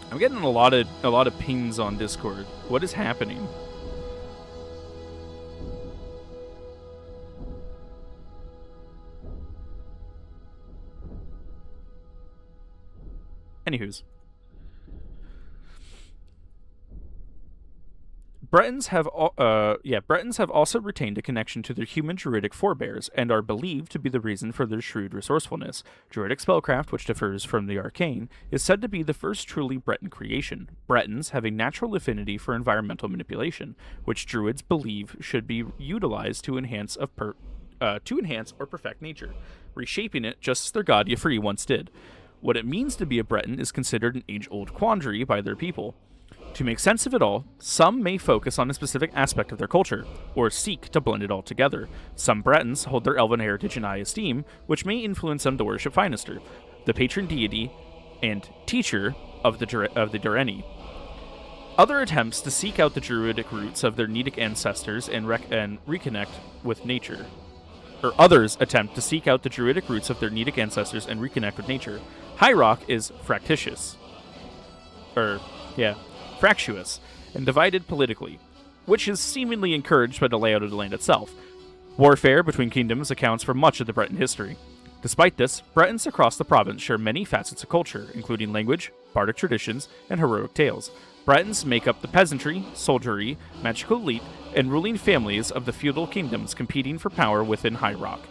[SPEAKER 1] I'm getting a lot of pings on Discord. What is happening? Anywho's. Bretons have also retained a connection to their human druidic forebears and are believed to be the reason for their shrewd resourcefulness. Druidic spellcraft, which differs from the arcane, is said to be the first truly Breton creation. Bretons have a natural affinity for environmental manipulation, which druids believe should be utilized to enhance or perfect nature, reshaping it just as their god Y'ffre once did. What it means to be a Breton is considered an age-old quandary by their people. To make sense of it all, some may focus on a specific aspect of their culture, or seek to blend it all together. Some Bretons hold their elven heritage in high esteem, which may influence them to worship Finester, the patron deity and teacher of the Dureni. Other attempts to seek out the druidic roots of their Nedic ancestors and reconnect with nature. Or others attempt to seek out the druidic roots of their Nedic ancestors and reconnect with nature. High Rock is fractious. Fractious, and divided politically, which is seemingly encouraged by the layout of the land itself. Warfare between kingdoms accounts for much of the Breton history. Despite this, Bretons across the province share many facets of culture, including language, bardic traditions, and heroic tales. Bretons make up the peasantry, soldiery, magical elite, and ruling families of the feudal kingdoms competing for power within High Rock.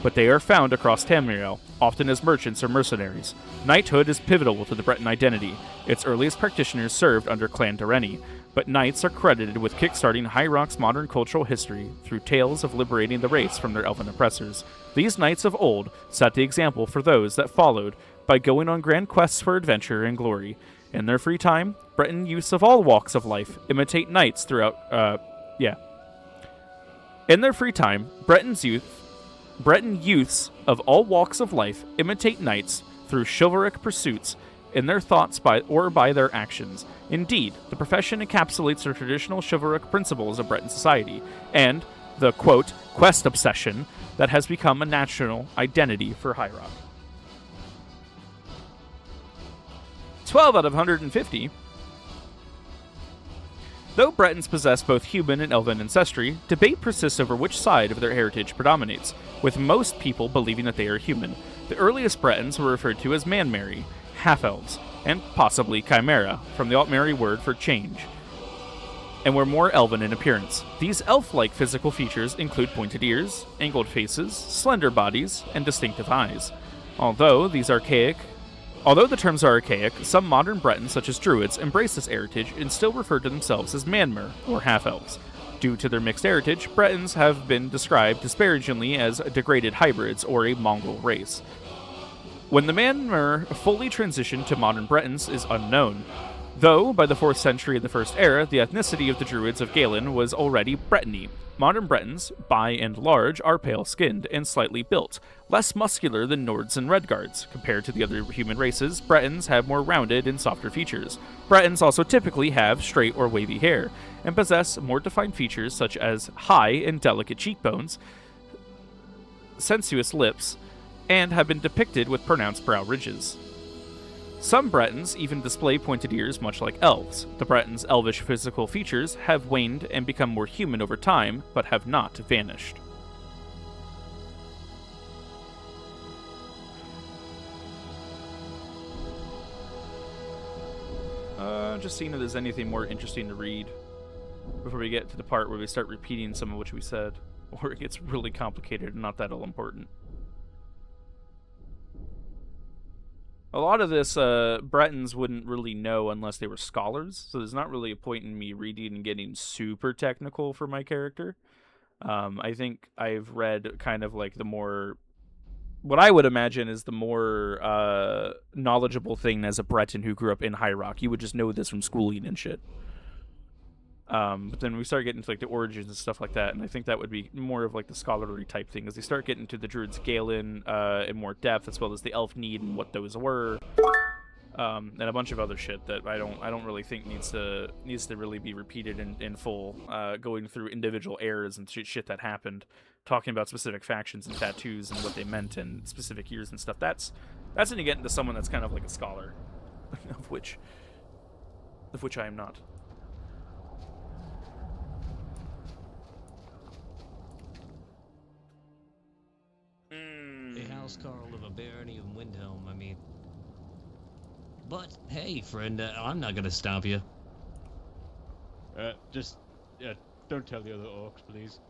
[SPEAKER 1] But they are found across Tamriel, often as merchants or mercenaries. Knighthood is pivotal to the Breton identity. Its earliest practitioners served under Clan Dureni, but knights are credited with kickstarting High Rock's modern cultural history through tales of liberating the race from their elven oppressors. These knights of old set the example for those that followed by going on grand quests for adventure and glory. In their free time, Breton youths of all walks of life imitate knights throughout... In their free time, Breton youths of all walks of life imitate knights through chivalric pursuits in their thoughts by their actions. Indeed, the profession encapsulates the traditional chivalric principles of Breton society and the, quote, quest obsession that has become a national identity for High Rock. 12 out of 150. Though Bretons possess both human and elven ancestry, debate persists over which side of their heritage predominates, with most people believing that they are human. The earliest Bretons were referred to as Manmeri, half-elves, and possibly Chimera, from the Altmeri word for change, and were more elven in appearance. These elf-like physical features include pointed ears, angled faces, slender bodies, and distinctive eyes. Although these archaic Although the terms are archaic, some modern Bretons, such as Druids, embrace this heritage and still refer to themselves as Manmer, or half-elves. Due to their mixed heritage, Bretons have been described disparagingly as degraded hybrids or a Mongol race. When the Manmer fully transitioned to modern Bretons is unknown. Though, by the 4th century of the First Era, the ethnicity of the Druids of Galen was already Brittany. Modern Bretons, by and large, are pale-skinned and slightly built, less muscular than Nords and Redguards. Compared to the other human races, Bretons have more rounded and softer features. Bretons also typically have straight or wavy hair, and possess more defined features such as high and delicate cheekbones, sensuous lips, and have been depicted with pronounced brow ridges. Some Bretons even display pointed ears much like elves. The Bretons' elvish physical features have waned and become more human over time, but have not vanished. Just seeing if there's anything more interesting to read before we get to the part where we start repeating some of what we said, or it gets really complicated and not that all important. A lot of this, Bretons wouldn't really know unless they were scholars, so there's not really a point in me reading and getting super technical for my character. I think I've read kind of like the more, what I would imagine is the more knowledgeable thing as a Breton who grew up in High Rock. You would just know this from schooling and shit. But then we start getting to like the origins and stuff like that, and I think that would be more of like the scholarly type thing, as they start getting to the Druids Galen in more depth, as well as the Elf Need and what those were, and a bunch of other shit that I don't really think needs to really be repeated in full. Going through individual eras and shit that happened, talking about specific factions and tattoos and what they meant in specific years and stuff. That's when you get into someone that's kind of like a scholar, of which I am not.
[SPEAKER 12] A housecarl of a barony of Windhelm, I mean. But, hey, friend, I'm not gonna stop you.
[SPEAKER 13] Just don't tell the other orcs, please.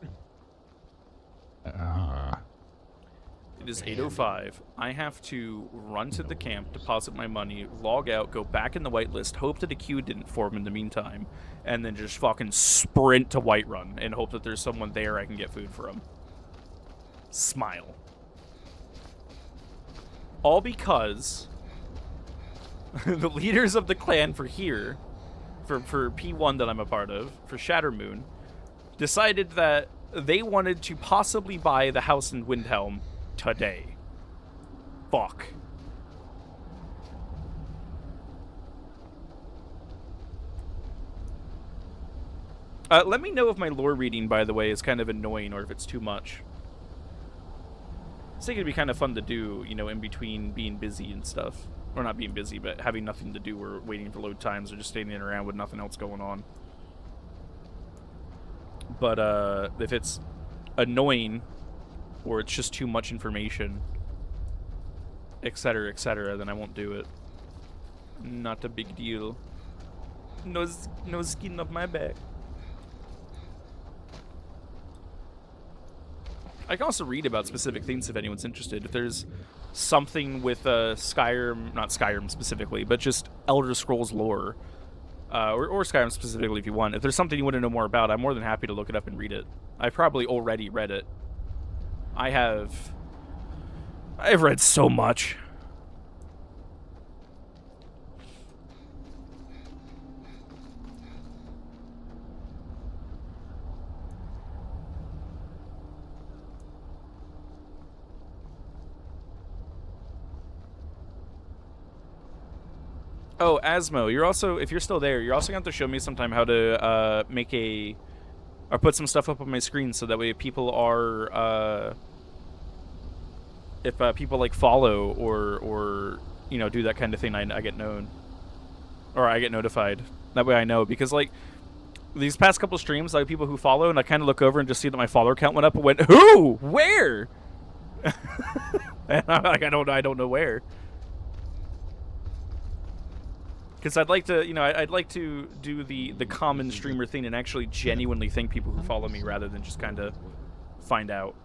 [SPEAKER 1] It is 8:05. I have to run to the camp, deposit my money, log out, go back in the whitelist, hope that a queue didn't form in the meantime, and then just fucking sprint to Whiterun and hope that there's someone there I can get food from. Smile. All because the leaders of the clan for here, for P1 that I'm a part of, for Shattermoon, decided that they wanted to possibly buy the house in Windhelm today. Fuck. Let me know if my lore reading, by the way, is kind of annoying or if it's too much. I think it'd be kind of fun to do, you know, in between being busy and stuff. Or not being busy, but having nothing to do or waiting for load times or just standing around with nothing else going on. But if it's annoying or it's just too much information, etc., then I won't do it. Not a big deal. No skin off my back. I can also read about specific things if anyone's interested. If there's something with Skyrim, not Skyrim specifically, but just Elder Scrolls lore, or Skyrim specifically if you want. If there's something you want to know more about, I'm more than happy to look it up and read it. I've probably already read it. I've read so much. Oh, Asmo, you're also, if you're still there, you're also going to have to show me sometime how to make or put some stuff up on my screen so that way if people are, if people like follow or you know, do that kind of thing, I get known. Or I get notified. That way I know, because like, these past couple streams, like people who follow, and I kind of look over and just see that my follower count went up and went, who? Where? And I'm like, I don't know where. Because I'd like to, you know, I'd like to do the common streamer thing and actually genuinely thank people who follow me rather than just kind of find out.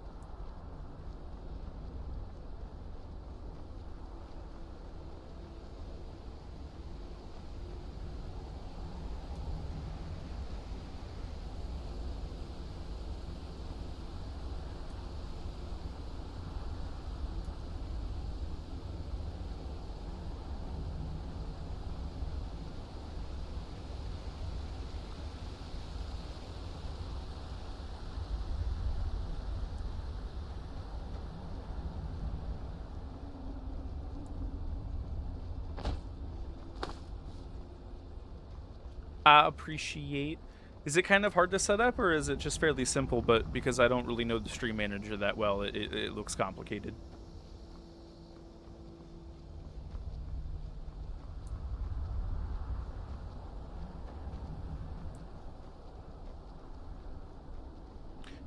[SPEAKER 1] I appreciate. Is it kind of hard to set up, or is it just fairly simple? But because I don't really know the stream manager that well, it looks complicated.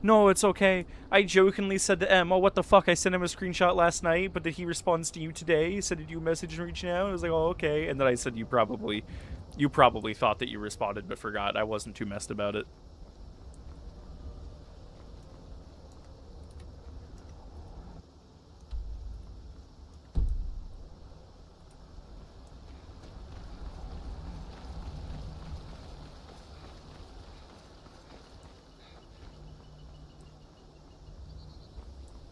[SPEAKER 1] No, it's okay. I jokingly said to M, "Oh, what the fuck? I sent him a screenshot last night, but did he respond to you today?" He said, "Did you message and reach out?" I was like, "Oh, okay." And then I said, you probably thought that you responded, but forgot. I wasn't too messed about it.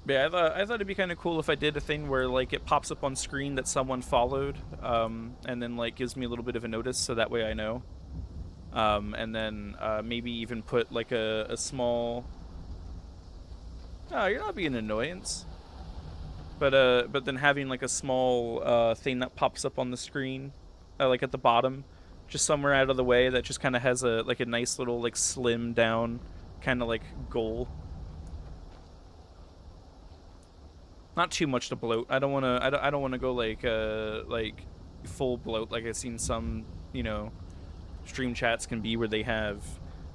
[SPEAKER 1] But yeah, I thought it'd be kind of cool if I did a thing where like it pops up on screen that someone followed, and then like gives me a little bit of a notice, so that way I know. And then maybe even put like a small. Oh, you're not being an annoyance. But then having like a small thing that pops up on the screen, like at the bottom, just somewhere out of the way, that just kind of has a nice little like slim down kind of like goal. Not too much to bloat. I don't want to. I don't want to go like full bloat like I've seen some stream chats can be, where they have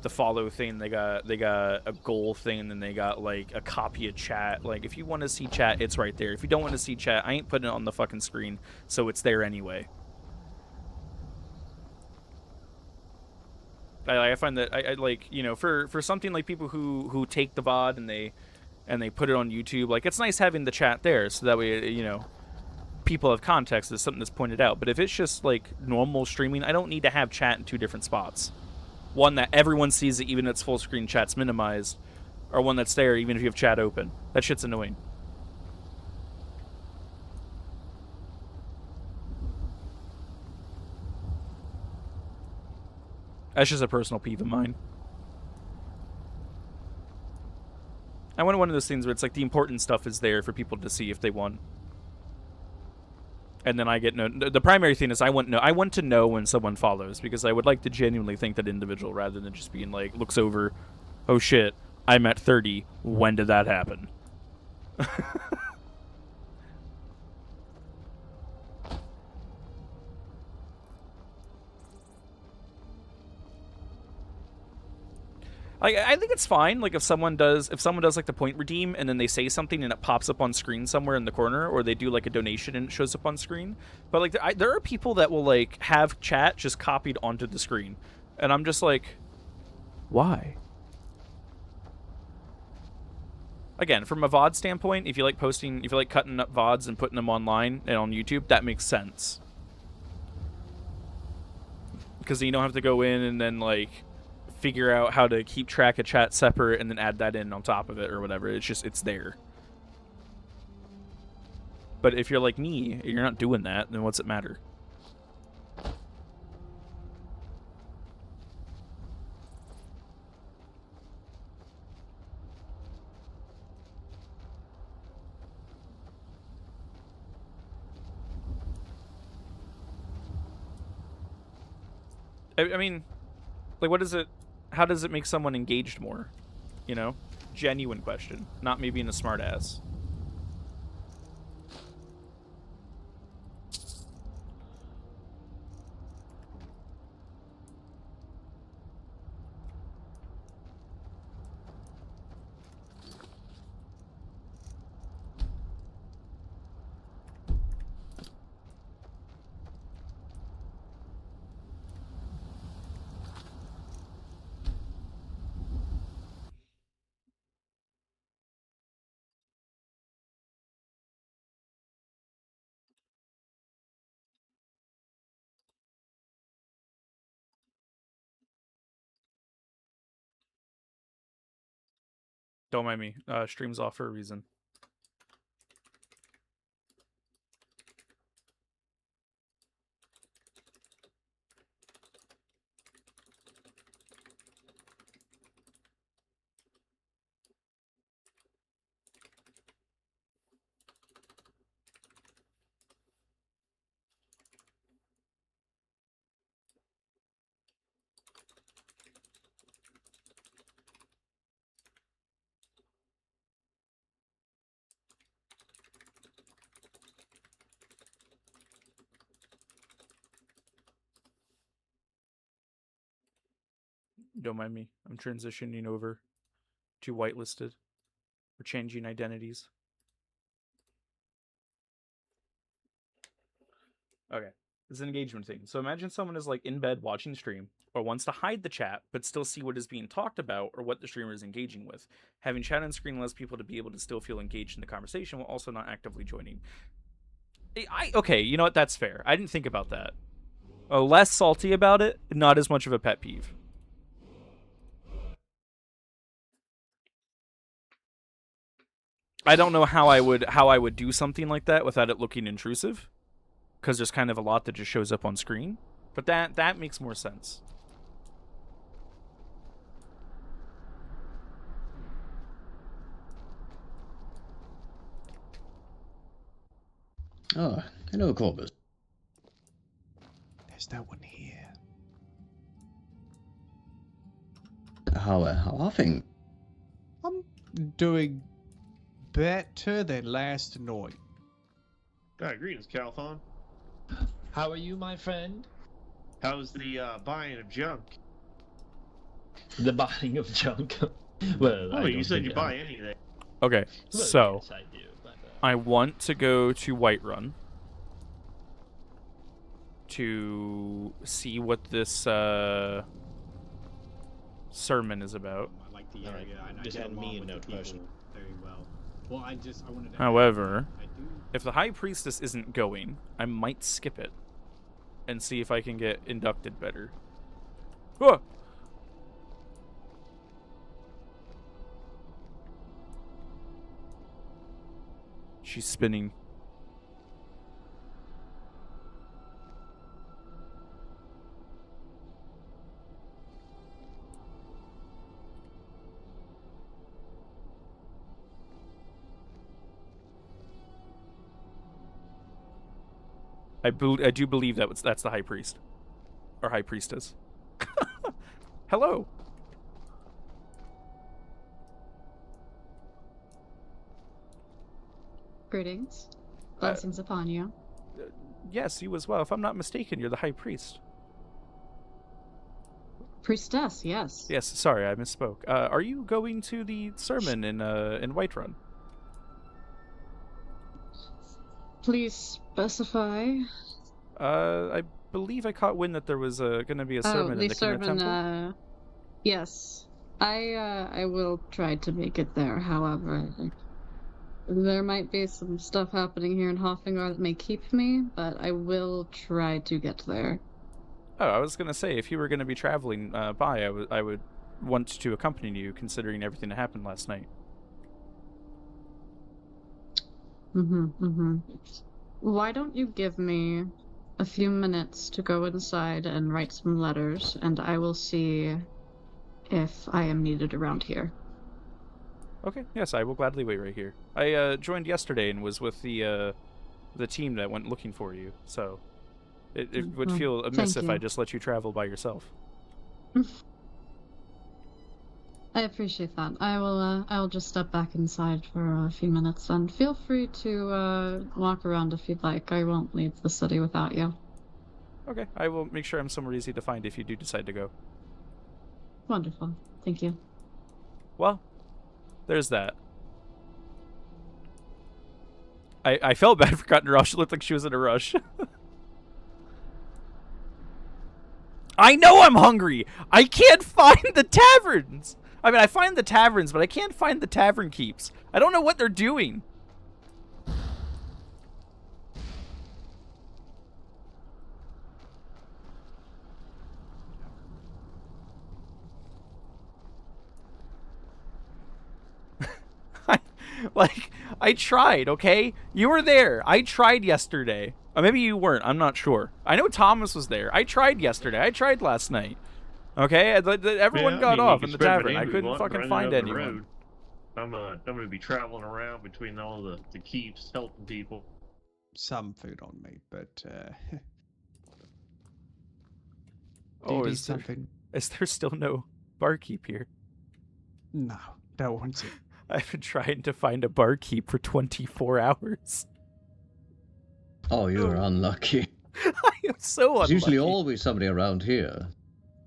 [SPEAKER 1] the follow thing, they got a goal thing, and then they got like a copy of chat. Like if you want to see chat, it's right there. If you don't want to see chat, I ain't putting it on the fucking screen, so it's there anyway. I find that I like for something like people who take the VOD and they put it on YouTube, like it's nice having the chat there, so that way people have context. There's something that's pointed out. But if it's just like normal streaming, I don't need to have chat in two different spots. One that everyone sees it, even if it's full screen chat's minimized, or one that's there even if you have chat open. That shit's annoying. That's just a personal peeve of mine. I want one of those things where it's like the important stuff is there for people to see if they want. And then I get no. The primary thing is I want to know when someone follows, because I would like to genuinely thank that individual rather than just being like, looks over, oh shit, I'm at 30. When did that happen? I think it's fine. Like if someone does like the point redeem and then they say something and it pops up on screen somewhere in the corner, or they do like a donation and it shows up on screen. But like there are people that will like have chat just copied onto the screen, and I'm just like, why? Again, from a VOD standpoint, if you like cutting up VODs and putting them online and on YouTube, that makes sense. Because you don't have to go in and then like figure out how to keep track of chat separate and then add that in on top of it or whatever. It's there. But if you're like me, you're not doing that, then what's it matter? I mean, like, what is it? How does it make someone engaged more? Genuine question, not me being a smartass. Don't mind me. Stream's off for a reason. Don't mind me. I'm transitioning over to Whitelisted. We're changing identities. Okay. This is an engagement thing. So imagine someone is like in bed watching stream or wants to hide the chat but still see what is being talked about or what the streamer is engaging with. Having chat on screen allows people to be able to still feel engaged in the conversation while also not actively joining. Okay, you know what? That's fair. I didn't think about that. Less salty about it, not as much of a pet peeve. I don't know how I would do something like that without it looking intrusive, because there's kind of a lot that just shows up on screen. But that makes more sense.
[SPEAKER 14] Oh, hello, Corbus.
[SPEAKER 8] There's no one here.
[SPEAKER 14] How are things?
[SPEAKER 8] I'm doing better than last night.
[SPEAKER 15] Greetings, Calphon.
[SPEAKER 16] How are you, my friend?
[SPEAKER 15] How's the buying of junk?
[SPEAKER 16] The buying of junk? Well,
[SPEAKER 15] Oh, you said you buy anything.
[SPEAKER 1] Okay,
[SPEAKER 16] Well,
[SPEAKER 1] so
[SPEAKER 16] yes, I do, but,
[SPEAKER 1] I want to go to Whiterun to see what this sermon is about.
[SPEAKER 13] I like the area. And
[SPEAKER 16] just
[SPEAKER 13] I get
[SPEAKER 16] send me
[SPEAKER 13] along
[SPEAKER 16] a
[SPEAKER 13] with
[SPEAKER 16] note
[SPEAKER 13] the people
[SPEAKER 16] question.
[SPEAKER 13] very well. Well, I wanted to.
[SPEAKER 1] However,
[SPEAKER 13] I do.
[SPEAKER 1] if the High Priestess isn't going, I might skip it and see if I can get inducted better. Ah! She's spinning. I do believe that's the High Priest. Or High Priestess. Hello.
[SPEAKER 17] Greetings. Blessings upon you.
[SPEAKER 1] Yes, you as well. If I'm not mistaken, you're the High Priest.
[SPEAKER 17] Priestess, yes.
[SPEAKER 1] Yes, sorry, I misspoke. Are you going to the sermon in Whiterun?
[SPEAKER 17] Please specify.
[SPEAKER 1] I believe I caught wind that there was going to be a sermon in the Kenneth Temple.
[SPEAKER 17] Yes. I will try to make it there, however. There might be some stuff happening here in Hoffingar that may keep me, but I will try to get there.
[SPEAKER 1] Oh, I was going to say, if you were going to be traveling by, I would want to accompany you, considering everything that happened last night.
[SPEAKER 17] Why don't you give me a few minutes to go inside and write some letters, and I will see if I am needed around here.
[SPEAKER 1] Okay, yes, I will gladly wait right here. I joined yesterday and was with the team that went looking for you, so it would feel amiss if I just let you travel by yourself.
[SPEAKER 17] I appreciate that. I'll just step back inside for a few minutes, and feel free to walk around if you'd like. I won't leave the city without you.
[SPEAKER 1] Okay, I will make sure I'm somewhere easy to find if you do decide to go.
[SPEAKER 17] Wonderful. Thank you.
[SPEAKER 1] Well, there's that. I felt bad for cutting her off. She looked like she was in a rush. I know I'm hungry! I can't find the taverns! I mean, I find the taverns, but I can't find the tavern keeps. I don't know what they're doing. I tried, okay? You were there. I tried yesterday. Or maybe you weren't. I'm not sure. I know Thomas was there. I tried yesterday. I tried last night. Okay? Everyone got off in the tavern. I couldn't fucking find anyone.
[SPEAKER 15] I'm gonna be traveling around between all the keeps, helping people.
[SPEAKER 8] Some food on me, but
[SPEAKER 1] Oh, is there still no barkeep here?
[SPEAKER 8] No, don't want to.
[SPEAKER 1] I've been trying to find a barkeep for 24 hours.
[SPEAKER 14] Oh, you're unlucky.
[SPEAKER 1] I am so unlucky.
[SPEAKER 14] There's usually always somebody around here.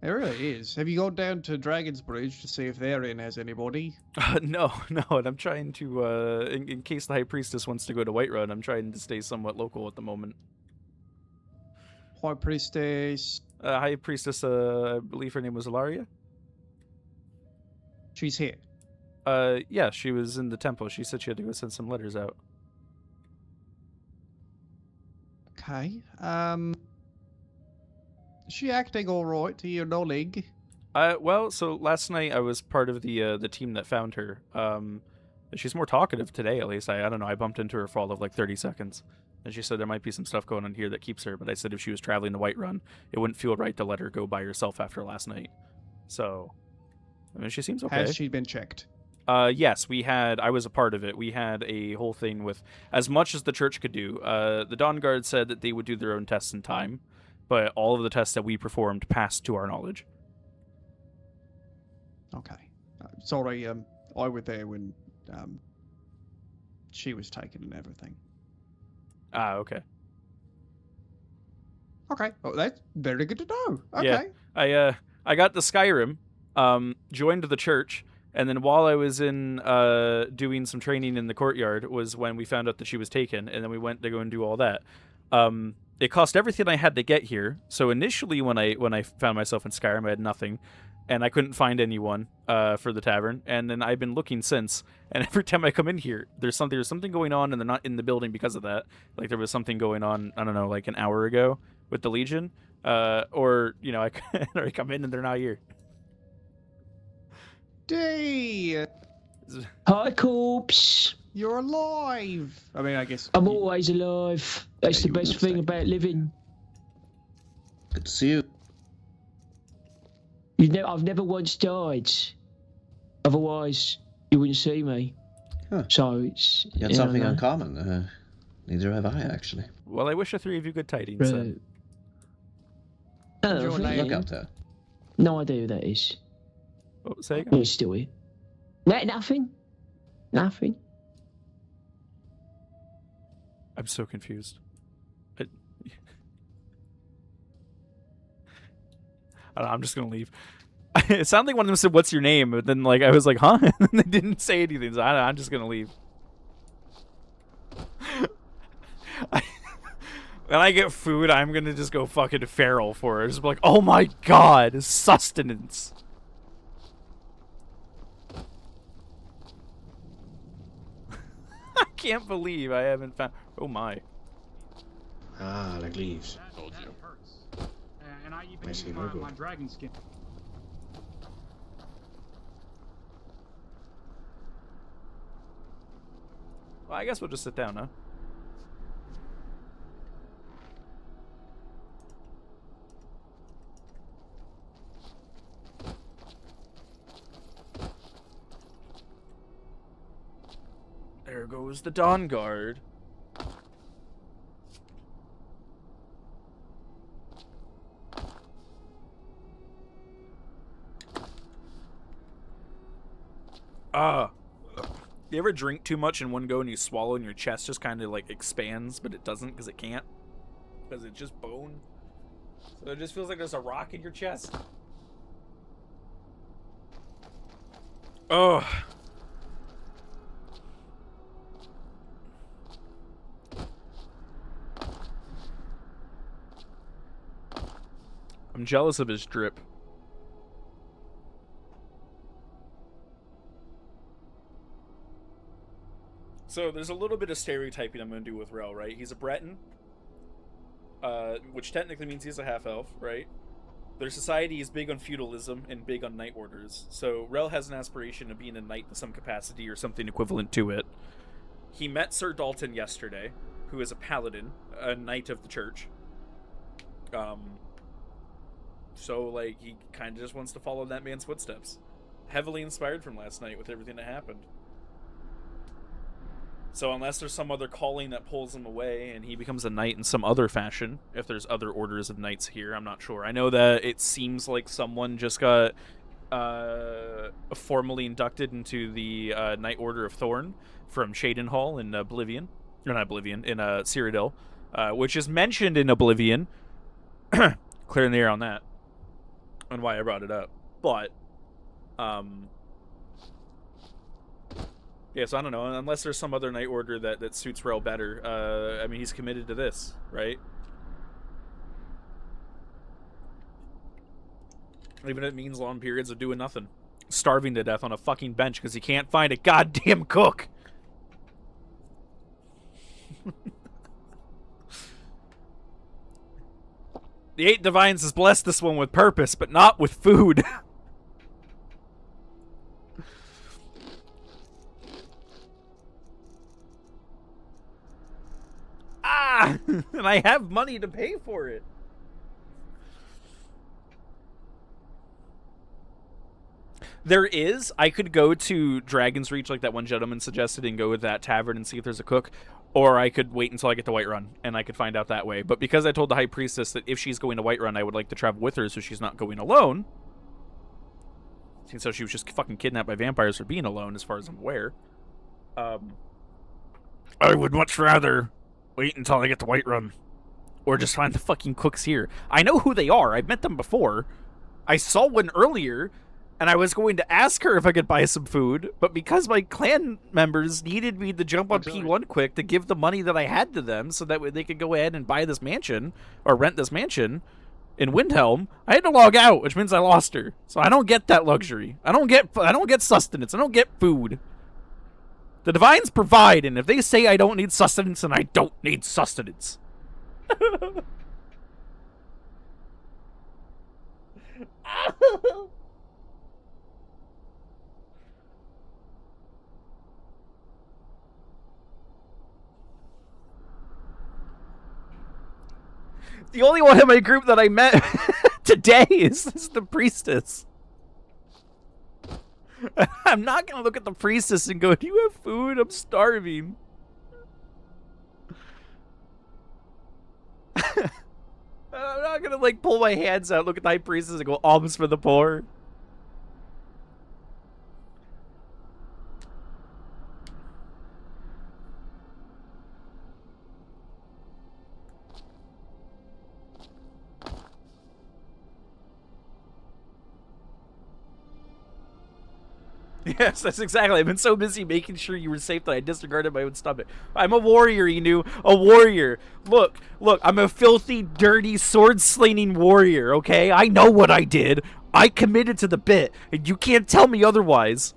[SPEAKER 8] It really is. Have you gone down to Dragon's Bridge to see if their inn has anybody?
[SPEAKER 1] No, and I'm trying to, in case the High Priestess wants to go to Whiterun, I'm trying to stay somewhat local at the moment.
[SPEAKER 8] High Priestess.
[SPEAKER 1] High Priestess, I believe her name was Ilaria?
[SPEAKER 8] She's here.
[SPEAKER 1] Yeah, she was in the temple. She said she had to go send some letters out.
[SPEAKER 8] Okay. Is she acting alright to your knowledge?
[SPEAKER 1] Well, so last night I was part of the team that found her. She's more talkative today, at least. I don't know. I bumped into her for all of like 30 seconds, and she said there might be some stuff going on here that keeps her. But I said if she was traveling to Whiterun, it wouldn't feel right to let her go by herself after last night. So, I mean, she seems okay.
[SPEAKER 8] Has she been checked?
[SPEAKER 1] Yes, I was a part of it. We had a whole thing with as much as the church could do. The Dawn Guard said that they would do their own tests in time, but all of the tests that we performed passed to our knowledge.
[SPEAKER 8] Okay. Sorry, I was there when she was taken and everything.
[SPEAKER 1] Ah, okay.
[SPEAKER 8] Okay. Oh, that's very good to know. Okay.
[SPEAKER 1] Yeah. I got the Skyrim, joined the church, and then while I was in doing some training in the courtyard was when we found out that she was taken, and then we went to go and do all that. It cost everything I had to get here. So initially, when I found myself in Skyrim, I had nothing, and I couldn't find anyone for the tavern. And then I've been looking since, and every time I come in here, there's something going on, and they're not in the building because of that. Like there was something going on, I don't know, like an hour ago with the Legion, or you know, I come in and they're not here.
[SPEAKER 8] D.
[SPEAKER 16] Hi, corpse.
[SPEAKER 8] You're alive. I mean, I guess
[SPEAKER 16] I'm always alive. That's the best thing about living.
[SPEAKER 14] Good to see you.
[SPEAKER 16] I've never once died. Otherwise, you wouldn't see me.
[SPEAKER 14] Huh.
[SPEAKER 16] So it's
[SPEAKER 14] You had something uncommon. Neither have I, actually.
[SPEAKER 1] Well, I wish the three of you good tidings.
[SPEAKER 16] Right.
[SPEAKER 1] Then.
[SPEAKER 16] Oh,
[SPEAKER 14] Look out there.
[SPEAKER 16] No idea who that is.
[SPEAKER 1] Oh, say again.
[SPEAKER 16] He's still here. Nothing. Nothing.
[SPEAKER 1] I'm so confused. I don't know, I'm just gonna leave. It sounded like one of them said, "What's your name?" But then, like, I was like, "Huh?" And then they didn't say anything. So I'm just gonna leave. When I get food, I'm gonna just go fucking feral for it. Just be like, "Oh my god, sustenance." I can't believe I haven't found. Oh my.
[SPEAKER 13] Ah, like leaves.
[SPEAKER 9] Told you.
[SPEAKER 4] Hurts. And I even
[SPEAKER 13] I see,
[SPEAKER 4] used
[SPEAKER 13] no good.
[SPEAKER 4] my dragon skin.
[SPEAKER 1] Well, I guess we'll just sit down, huh? There goes the Dawn Guard. You ever drink too much in one go and you swallow and your chest just kind of like expands, but it doesn't because it can't? Because it's just bone. So it just feels like there's a rock in your chest. Ugh. I'm jealous of his drip. So there's a little bit of stereotyping I'm going to do with Rell, right? He's a Breton, which technically means he's a half-elf, right? Their society is big on feudalism and big on knight orders. So Rell has an aspiration of being a knight in some capacity or something equivalent to it. He met Sir Dalton yesterday, who is a paladin, a knight of the church. So, like, he kind of just wants to follow that man's footsteps. Heavily inspired from last night with everything that happened. So unless there's some other calling that pulls him away and he becomes a knight in some other fashion, if there's other orders of knights here, I'm not sure. I know that it seems like someone just got formally inducted into the Knight Order of Thorn from Shadenhall in Oblivion. Or not Oblivion, in Cyrodiil, which is mentioned in Oblivion. Clearing the air on that. and why I brought it up. But, yeah, so I don't know. Unless there's some other Night Order that suits Rell better. I mean, he's committed to this, right? Even if it means long periods of doing nothing. Starving to death on a fucking bench because he can't find a goddamn cook. The 8 Divines has blessed this one with purpose, but not with food. Ah! And I have money to pay for it. There is. I could go to Dragon's Reach like that one gentleman suggested and go with that tavern and see if there's a cook. Or I could wait until I get to Whiterun and I could find out that way. But because I told the High Priestess that if she's going to Whiterun, I would like to travel with her so she's not going alone. So she was just fucking kidnapped by vampires for being alone as far as I'm aware. I would much rather wait until I get to Whiterun. Or just find the fucking cooks here. I know who they are. I've met them before. I saw one earlier. And I was going to ask her if I could buy some food, but because my clan members needed me to jump on P1 quick to give the money that I had to them so that way they could go ahead and buy this mansion, or rent this mansion in Windhelm, I had to log out, which means I lost her. So I don't get that luxury. I don't get sustenance. I don't get food. The Divines provide, and if they say I don't need sustenance, then I don't need sustenance. The only one in my group that I met today is the priestess. I'm not going to look at the priestess and go, do you have food? I'm starving. I'm not going to, like, pull my hands out, look at the high priestess and go, alms for the poor. Yes, that's exactly. I've been so busy making sure you were safe that I disregarded my own stomach. I'm a warrior, Inu. A warrior. Look, I'm a filthy, dirty, sword-slinging warrior, okay? I know what I did. I committed to the bit, and you can't tell me otherwise.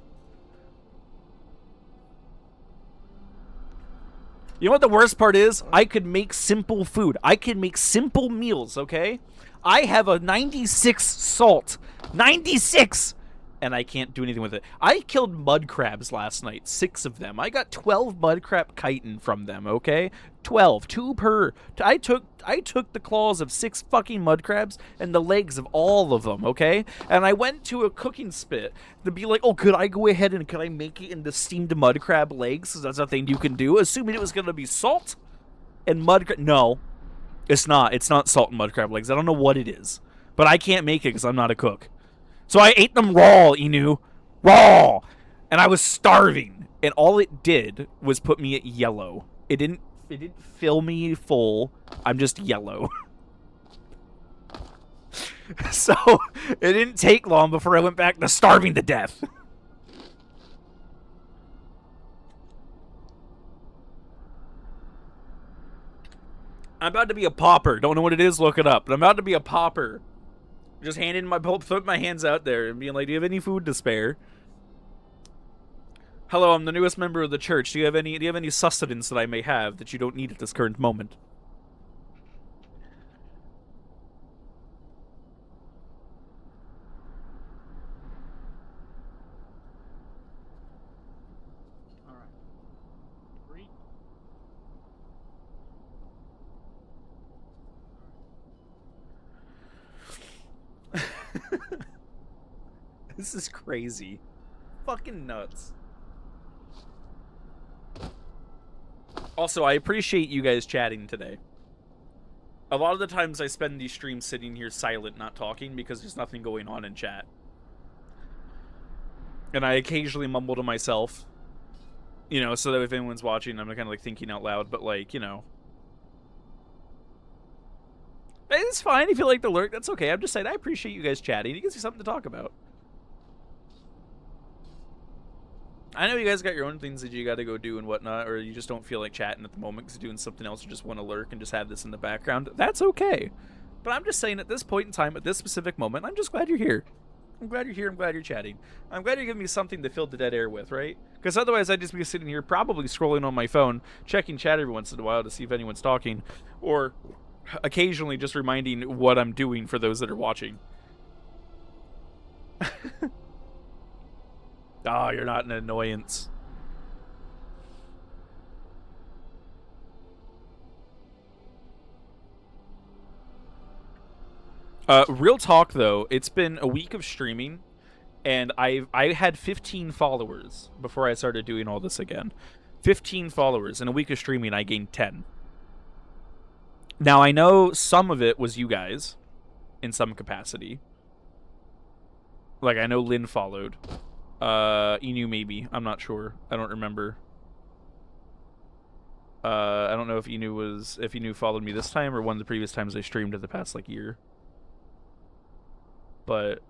[SPEAKER 1] You know what the worst part is? I could make simple food. I can make simple meals, okay? I have a 96 salt. 96! And I can't do anything with it. I killed mud crabs last night, 6 of them. I got 12 mud crab chitin from them, okay? 12, 2 per. I took the claws of 6 fucking mud crabs and the legs of all of them, okay? And I went to a cooking spit to be like, oh, could I go ahead and could I make it into steamed mud crab legs? That's a thing you can do, assuming it was going to be salt and mud crab. No, it's not. It's not salt and mud crab legs. I don't know what it is, but I can't make it because I'm not a cook. So I ate them raw, Inu. Raw! And I was starving. And all it did was put me at yellow. It didn't fill me full. I'm just yellow. So it didn't take long before I went back to starving to death. I'm about to be a pauper. Don't know what it is, look it up. But I'm about to be a pauper. Just put my hands out there and being like, do you have any food to spare? Hello, I'm the newest member of the church. Do you have any sustenance that I may have that you don't need at this current moment? This is crazy. Fucking nuts. Also, I appreciate you guys chatting today. A lot of the times I spend these streams sitting here silent, not talking, because there's nothing going on in chat. And I occasionally mumble to myself. You know, so that if anyone's watching, I'm kind of like thinking out loud, but like, you know. It's fine if you like to lurk. That's okay. I'm just saying I appreciate you guys chatting. You gives you something to talk about. I know you guys got your own things that you got to go do and whatnot, or you just don't feel like chatting at the moment because you're doing something else. You just want to lurk and just have this in the background. That's okay. But I'm just saying at this point in time, at this specific moment, I'm just glad you're here. I'm glad you're here. I'm glad you're chatting. I'm glad you're giving me something to fill the dead air with, right? Because otherwise I'd just be sitting here probably scrolling on my phone, checking chat every once in a while to see if anyone's talking, or occasionally just reminding what I'm doing for those that are watching. Oh, you're not an annoyance. Real talk though, it's been a week of streaming, and I had 15 followers before I started doing all this again. 15 followers. In a week of streaming, I gained 10. Now, I know some of it was you guys, in some capacity. Like, I know Lynn followed. Inu maybe. I'm not sure. I don't remember. I don't know if Inu followed me this time or one of the previous times I streamed in the past, like, year. But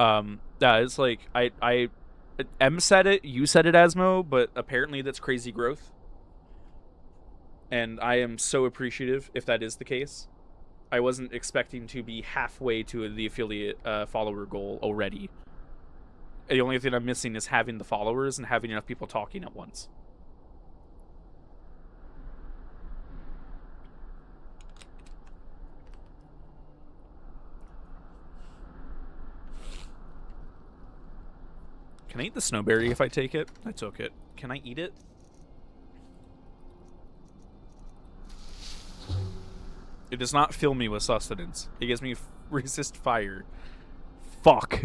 [SPEAKER 1] yeah, it's like M said it, you said it, Asmo, but apparently that's crazy growth. And I am so appreciative if that is the case. I wasn't expecting to be halfway to the affiliate follower goal already. The only thing I'm missing is having the followers and having enough people talking at once. Can I eat the snowberry if I take it? I took it. Can I eat it? It does not fill me with sustenance. It gives me resist fire. Fuck.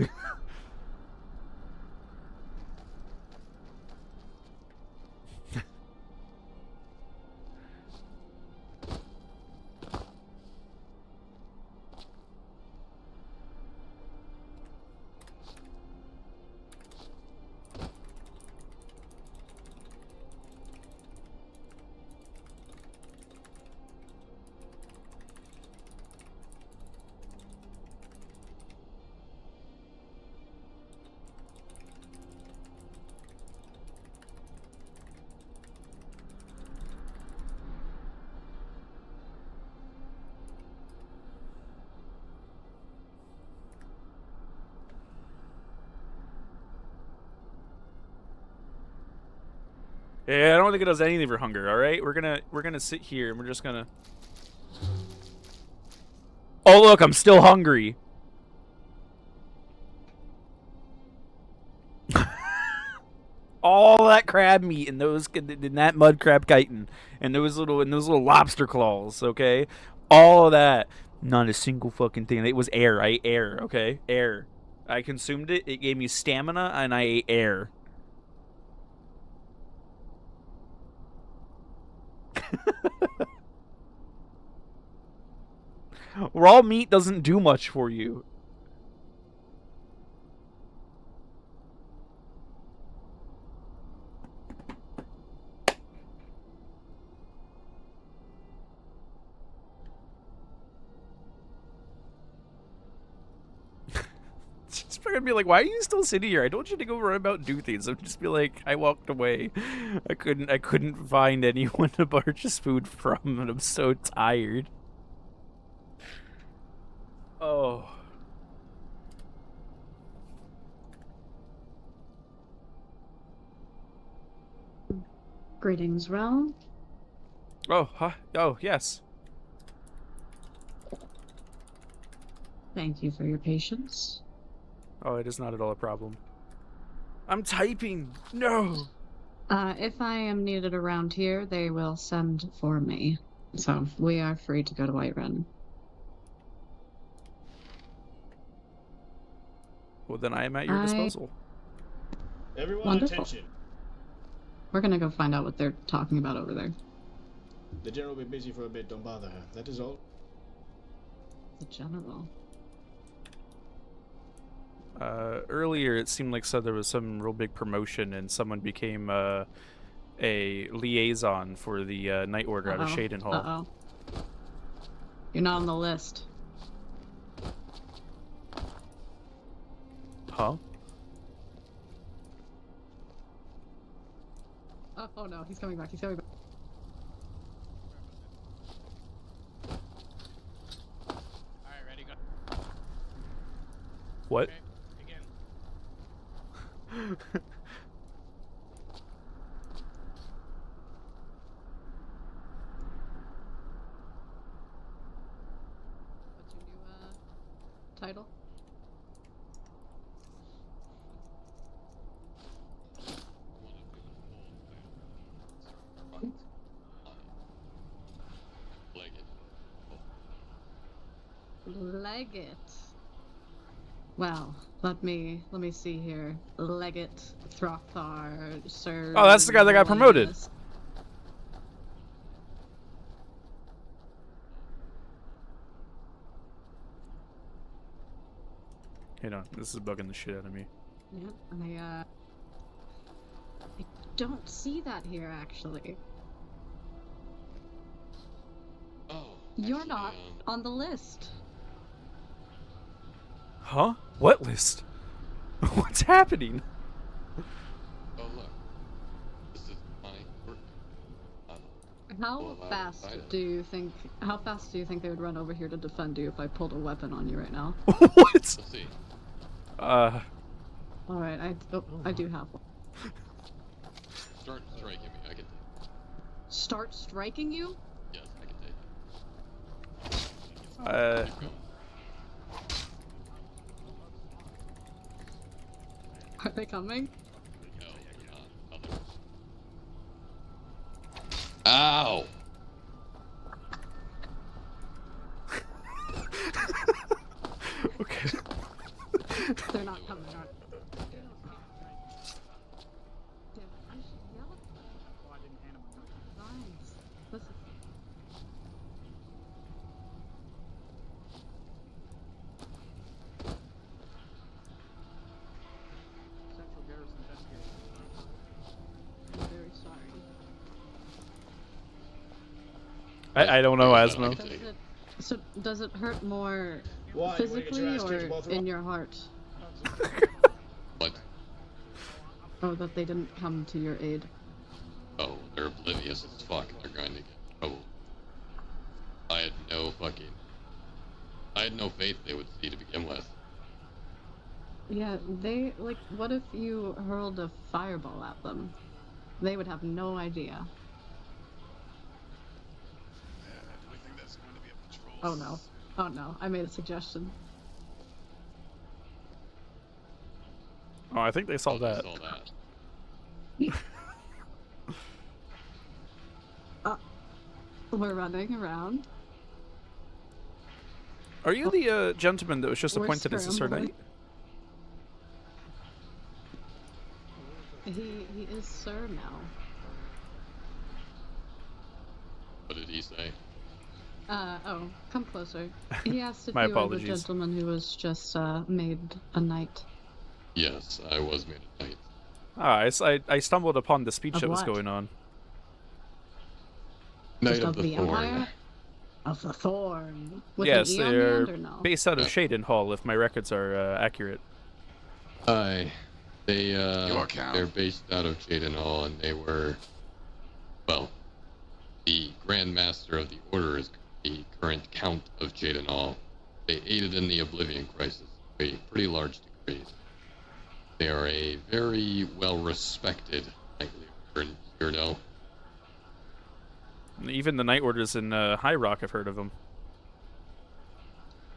[SPEAKER 1] Yeah, I don't think it does anything for hunger, alright? We're gonna sit here and we're just gonna... Oh look, I'm still hungry. All that crab meat and that mud crab chitin and those little lobster claws, okay? All of that. Not a single fucking thing. It was air. I ate air, okay? Air. I consumed it, it gave me stamina, and I ate air. Raw meat doesn't do much for you. She's gonna be like, why are you still sitting here? I told you to go run about and do things. I'd just be like, I walked away. I couldn't find anyone to purchase food from, and I'm so tired. Oh.
[SPEAKER 17] Greetings, Rell.
[SPEAKER 1] Oh, huh? Oh, yes.
[SPEAKER 17] Thank you for your patience.
[SPEAKER 1] Oh, it is not at all a problem. I'm typing. No.
[SPEAKER 17] If I am needed around here, they will send for me. So we are free to go to Whiterun.
[SPEAKER 1] Well, then I am at your disposal.
[SPEAKER 13] Everyone,
[SPEAKER 17] Wonderful.
[SPEAKER 13] attention.
[SPEAKER 17] We're gonna go find out what they're talking about over there.
[SPEAKER 13] The general will be busy for a bit. Don't bother her. That is all.
[SPEAKER 17] The general.
[SPEAKER 1] Earlier it seemed like there was some real big promotion and someone became a liaison for the Night Order out of Shaden Hall.
[SPEAKER 17] You're not on the list.
[SPEAKER 1] Huh?
[SPEAKER 17] Oh no, he's coming back. He's coming back.
[SPEAKER 18] Alright, ready, go.
[SPEAKER 1] What?
[SPEAKER 18] Okay, again.
[SPEAKER 17] What's your new title? Legate. Well, let me see here. Legate, Throthar, Sir.
[SPEAKER 1] Oh, that's the guy that got promoted. Hang on, this is bugging the shit out of me.
[SPEAKER 17] Yeah, I don't see that here actually.
[SPEAKER 9] Oh.
[SPEAKER 17] You're not on the list.
[SPEAKER 1] Huh? What list? What's happening?
[SPEAKER 9] Oh look, this is my work.
[SPEAKER 17] How fast do you think they would run over here to defend you if I pulled a weapon on you right now?
[SPEAKER 1] What?
[SPEAKER 9] Let's see.
[SPEAKER 17] All right, I do have one.
[SPEAKER 9] Start striking me. I can.
[SPEAKER 17] Start striking you?
[SPEAKER 9] Yes, I can take.
[SPEAKER 17] Are they coming?
[SPEAKER 9] No, they're not. Ow!
[SPEAKER 1] Okay.
[SPEAKER 17] They're not coming, are they?
[SPEAKER 1] I don't know, Asmo.
[SPEAKER 17] Does it hurt more
[SPEAKER 13] Why?
[SPEAKER 17] physically
[SPEAKER 13] What,
[SPEAKER 17] or
[SPEAKER 13] you both
[SPEAKER 17] in your heart?
[SPEAKER 9] What?
[SPEAKER 17] Oh, that they didn't come to your aid.
[SPEAKER 9] Oh, they're oblivious as fuck. They're going to get in trouble. I had no faith they would see to begin with.
[SPEAKER 17] Yeah, what if you hurled a fireball at them? They would have no idea. Oh no. Oh no, I made a suggestion.
[SPEAKER 1] Oh, I think they saw that.
[SPEAKER 9] Saw that.
[SPEAKER 17] We're running around.
[SPEAKER 1] Are you the gentleman that was just
[SPEAKER 17] We're
[SPEAKER 1] appointed as a Sir
[SPEAKER 17] scrambling.
[SPEAKER 1] Knight?
[SPEAKER 17] He is Sir now.
[SPEAKER 9] What did he say?
[SPEAKER 17] Come closer. He asked if
[SPEAKER 1] My
[SPEAKER 17] you were the
[SPEAKER 1] apologies.
[SPEAKER 17] gentleman who was just made a knight.
[SPEAKER 9] Yes, I was made a knight.
[SPEAKER 1] I stumbled upon the speech
[SPEAKER 17] Of
[SPEAKER 1] that was
[SPEAKER 17] what?
[SPEAKER 1] going on.
[SPEAKER 9] Knight
[SPEAKER 17] Just
[SPEAKER 9] of
[SPEAKER 17] of
[SPEAKER 9] the
[SPEAKER 17] the
[SPEAKER 9] Thorn.
[SPEAKER 17] Empire? Of the Thorn. With
[SPEAKER 1] Yes,
[SPEAKER 17] an E on the
[SPEAKER 1] they're
[SPEAKER 17] end or no?
[SPEAKER 1] based out of Shadenhall, if my records are accurate.
[SPEAKER 9] Aye. They're based out of Jadenhall, and they were, well, the Grand Master of the Order is the current Count of Jadenhall. They aided in the Oblivion Crisis to a pretty large degree. They are a very well-respected knightly order in Cyrodiil.
[SPEAKER 1] Even the Night Orders in High Rock have heard of them.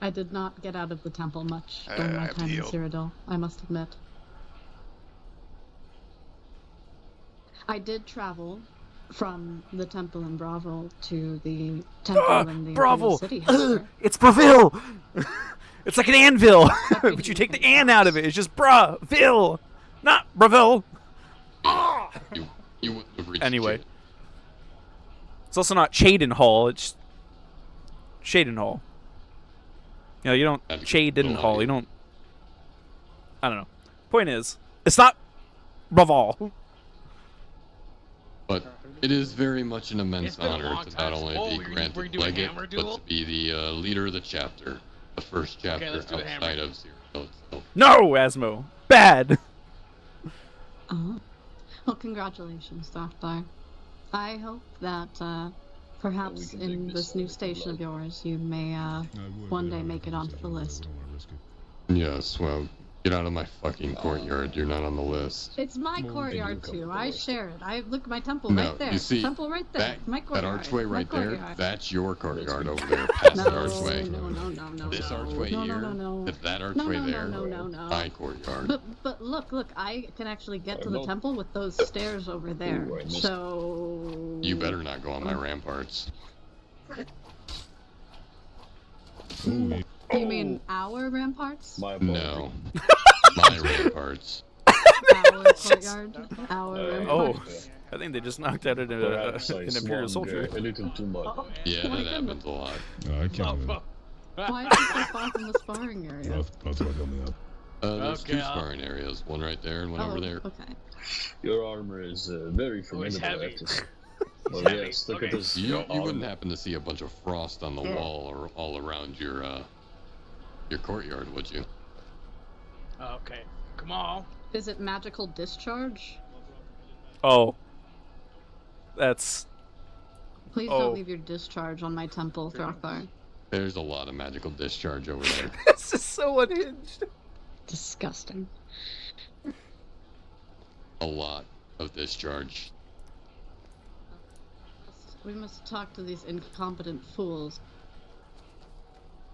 [SPEAKER 17] I did not get out of the temple much during my time in Cyrodiil, I must admit. I did travel from the temple in Bravo to the temple in the
[SPEAKER 1] Bravo!
[SPEAKER 17] Imperial City, however.
[SPEAKER 1] It's Braville! It's like an anvil! But you take the an out of it, it's just Braville! Not Braville!
[SPEAKER 9] You wouldn't have reached
[SPEAKER 1] Anyway.
[SPEAKER 9] Jaden.
[SPEAKER 1] It's also not Chadenhall, it's Shadenhall. You know, you don't Chadenhall, you don't... I don't know. Point is, it's not Bravall.
[SPEAKER 9] But it is very much an immense
[SPEAKER 18] It's been a
[SPEAKER 9] honor
[SPEAKER 18] long
[SPEAKER 9] to not
[SPEAKER 18] time.
[SPEAKER 9] only
[SPEAKER 18] Oh,
[SPEAKER 9] be
[SPEAKER 18] we're
[SPEAKER 9] granted
[SPEAKER 18] doing
[SPEAKER 9] legate,
[SPEAKER 18] hammer
[SPEAKER 9] but
[SPEAKER 18] duel?
[SPEAKER 9] to be the leader of the chapter, the first chapter
[SPEAKER 18] let's do the hammer.
[SPEAKER 9] outside of Zero itself.
[SPEAKER 1] No, Asmo. Bad.
[SPEAKER 17] Oh. Well, congratulations, Doctor. I hope that perhaps in this new station of yours, you may one day make it onto the list.
[SPEAKER 9] Yes, well, get out of my fucking courtyard. You're not on the list.
[SPEAKER 17] It's my courtyard too. I share it. I look at my temple
[SPEAKER 9] No,
[SPEAKER 17] right there.
[SPEAKER 9] you see,
[SPEAKER 17] Temple right there.
[SPEAKER 9] that,
[SPEAKER 17] My
[SPEAKER 9] that
[SPEAKER 17] courtyard.
[SPEAKER 9] archway
[SPEAKER 17] My
[SPEAKER 9] right there,
[SPEAKER 17] courtyard.
[SPEAKER 9] that's your courtyard over there, past
[SPEAKER 17] No,
[SPEAKER 9] the archway.
[SPEAKER 17] no.
[SPEAKER 9] This archway here, that archway there,
[SPEAKER 17] No.
[SPEAKER 9] my courtyard.
[SPEAKER 17] But look, I can actually get to the temple with those stairs over there. So
[SPEAKER 9] You better not go on my ramparts.
[SPEAKER 17] you mean our ramparts?
[SPEAKER 9] No. My ramparts.
[SPEAKER 17] Our courtyard? Our
[SPEAKER 1] Oh,
[SPEAKER 17] ramparts?
[SPEAKER 1] I think they just knocked out an Imperial soldier.
[SPEAKER 9] Yeah, that happens a lot.
[SPEAKER 17] Why is it so far from the sparring area?
[SPEAKER 9] There's two sparring areas, one right there and one over there.
[SPEAKER 17] Okay.
[SPEAKER 19] Your armor is very formidable.
[SPEAKER 15] heavy.
[SPEAKER 19] Well,
[SPEAKER 15] Heavy.
[SPEAKER 19] yes, look at
[SPEAKER 15] Okay.
[SPEAKER 19] this.
[SPEAKER 9] You wouldn't happen to see a bunch of frost on the wall or all around your courtyard, would you?
[SPEAKER 18] Okay. Come on.
[SPEAKER 17] Is it magical discharge?
[SPEAKER 1] Oh. That's...
[SPEAKER 17] Please don't leave your discharge on my temple, Throckbar.
[SPEAKER 9] There's a lot of magical discharge over there.
[SPEAKER 1] This is so unhinged.
[SPEAKER 17] Disgusting.
[SPEAKER 9] A lot of discharge.
[SPEAKER 17] We must talk to these incompetent fools.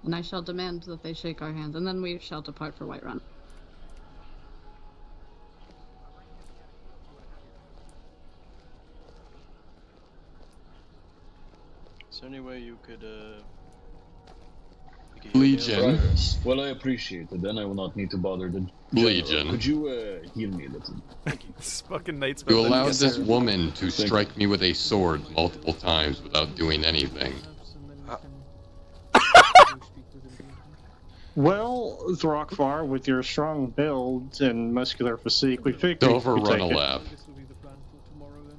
[SPEAKER 17] And I shall demand that they shake our hands, and then we shall depart for Whiterun.
[SPEAKER 20] Is there any way you could,
[SPEAKER 9] Legion.
[SPEAKER 19] Well, I appreciate it. Then I will not need to bother the
[SPEAKER 9] Legion.
[SPEAKER 19] Could you heal me a little?
[SPEAKER 1] This fucking knight's
[SPEAKER 9] You allowed this woman to strike me with a sword multiple times without doing anything.
[SPEAKER 8] Well, Throckfar, with your strong build and muscular physique, we figured
[SPEAKER 9] Don't
[SPEAKER 8] we could
[SPEAKER 9] overrun a
[SPEAKER 8] take it.
[SPEAKER 9] lab.
[SPEAKER 7] This will be the plan for tomorrow then.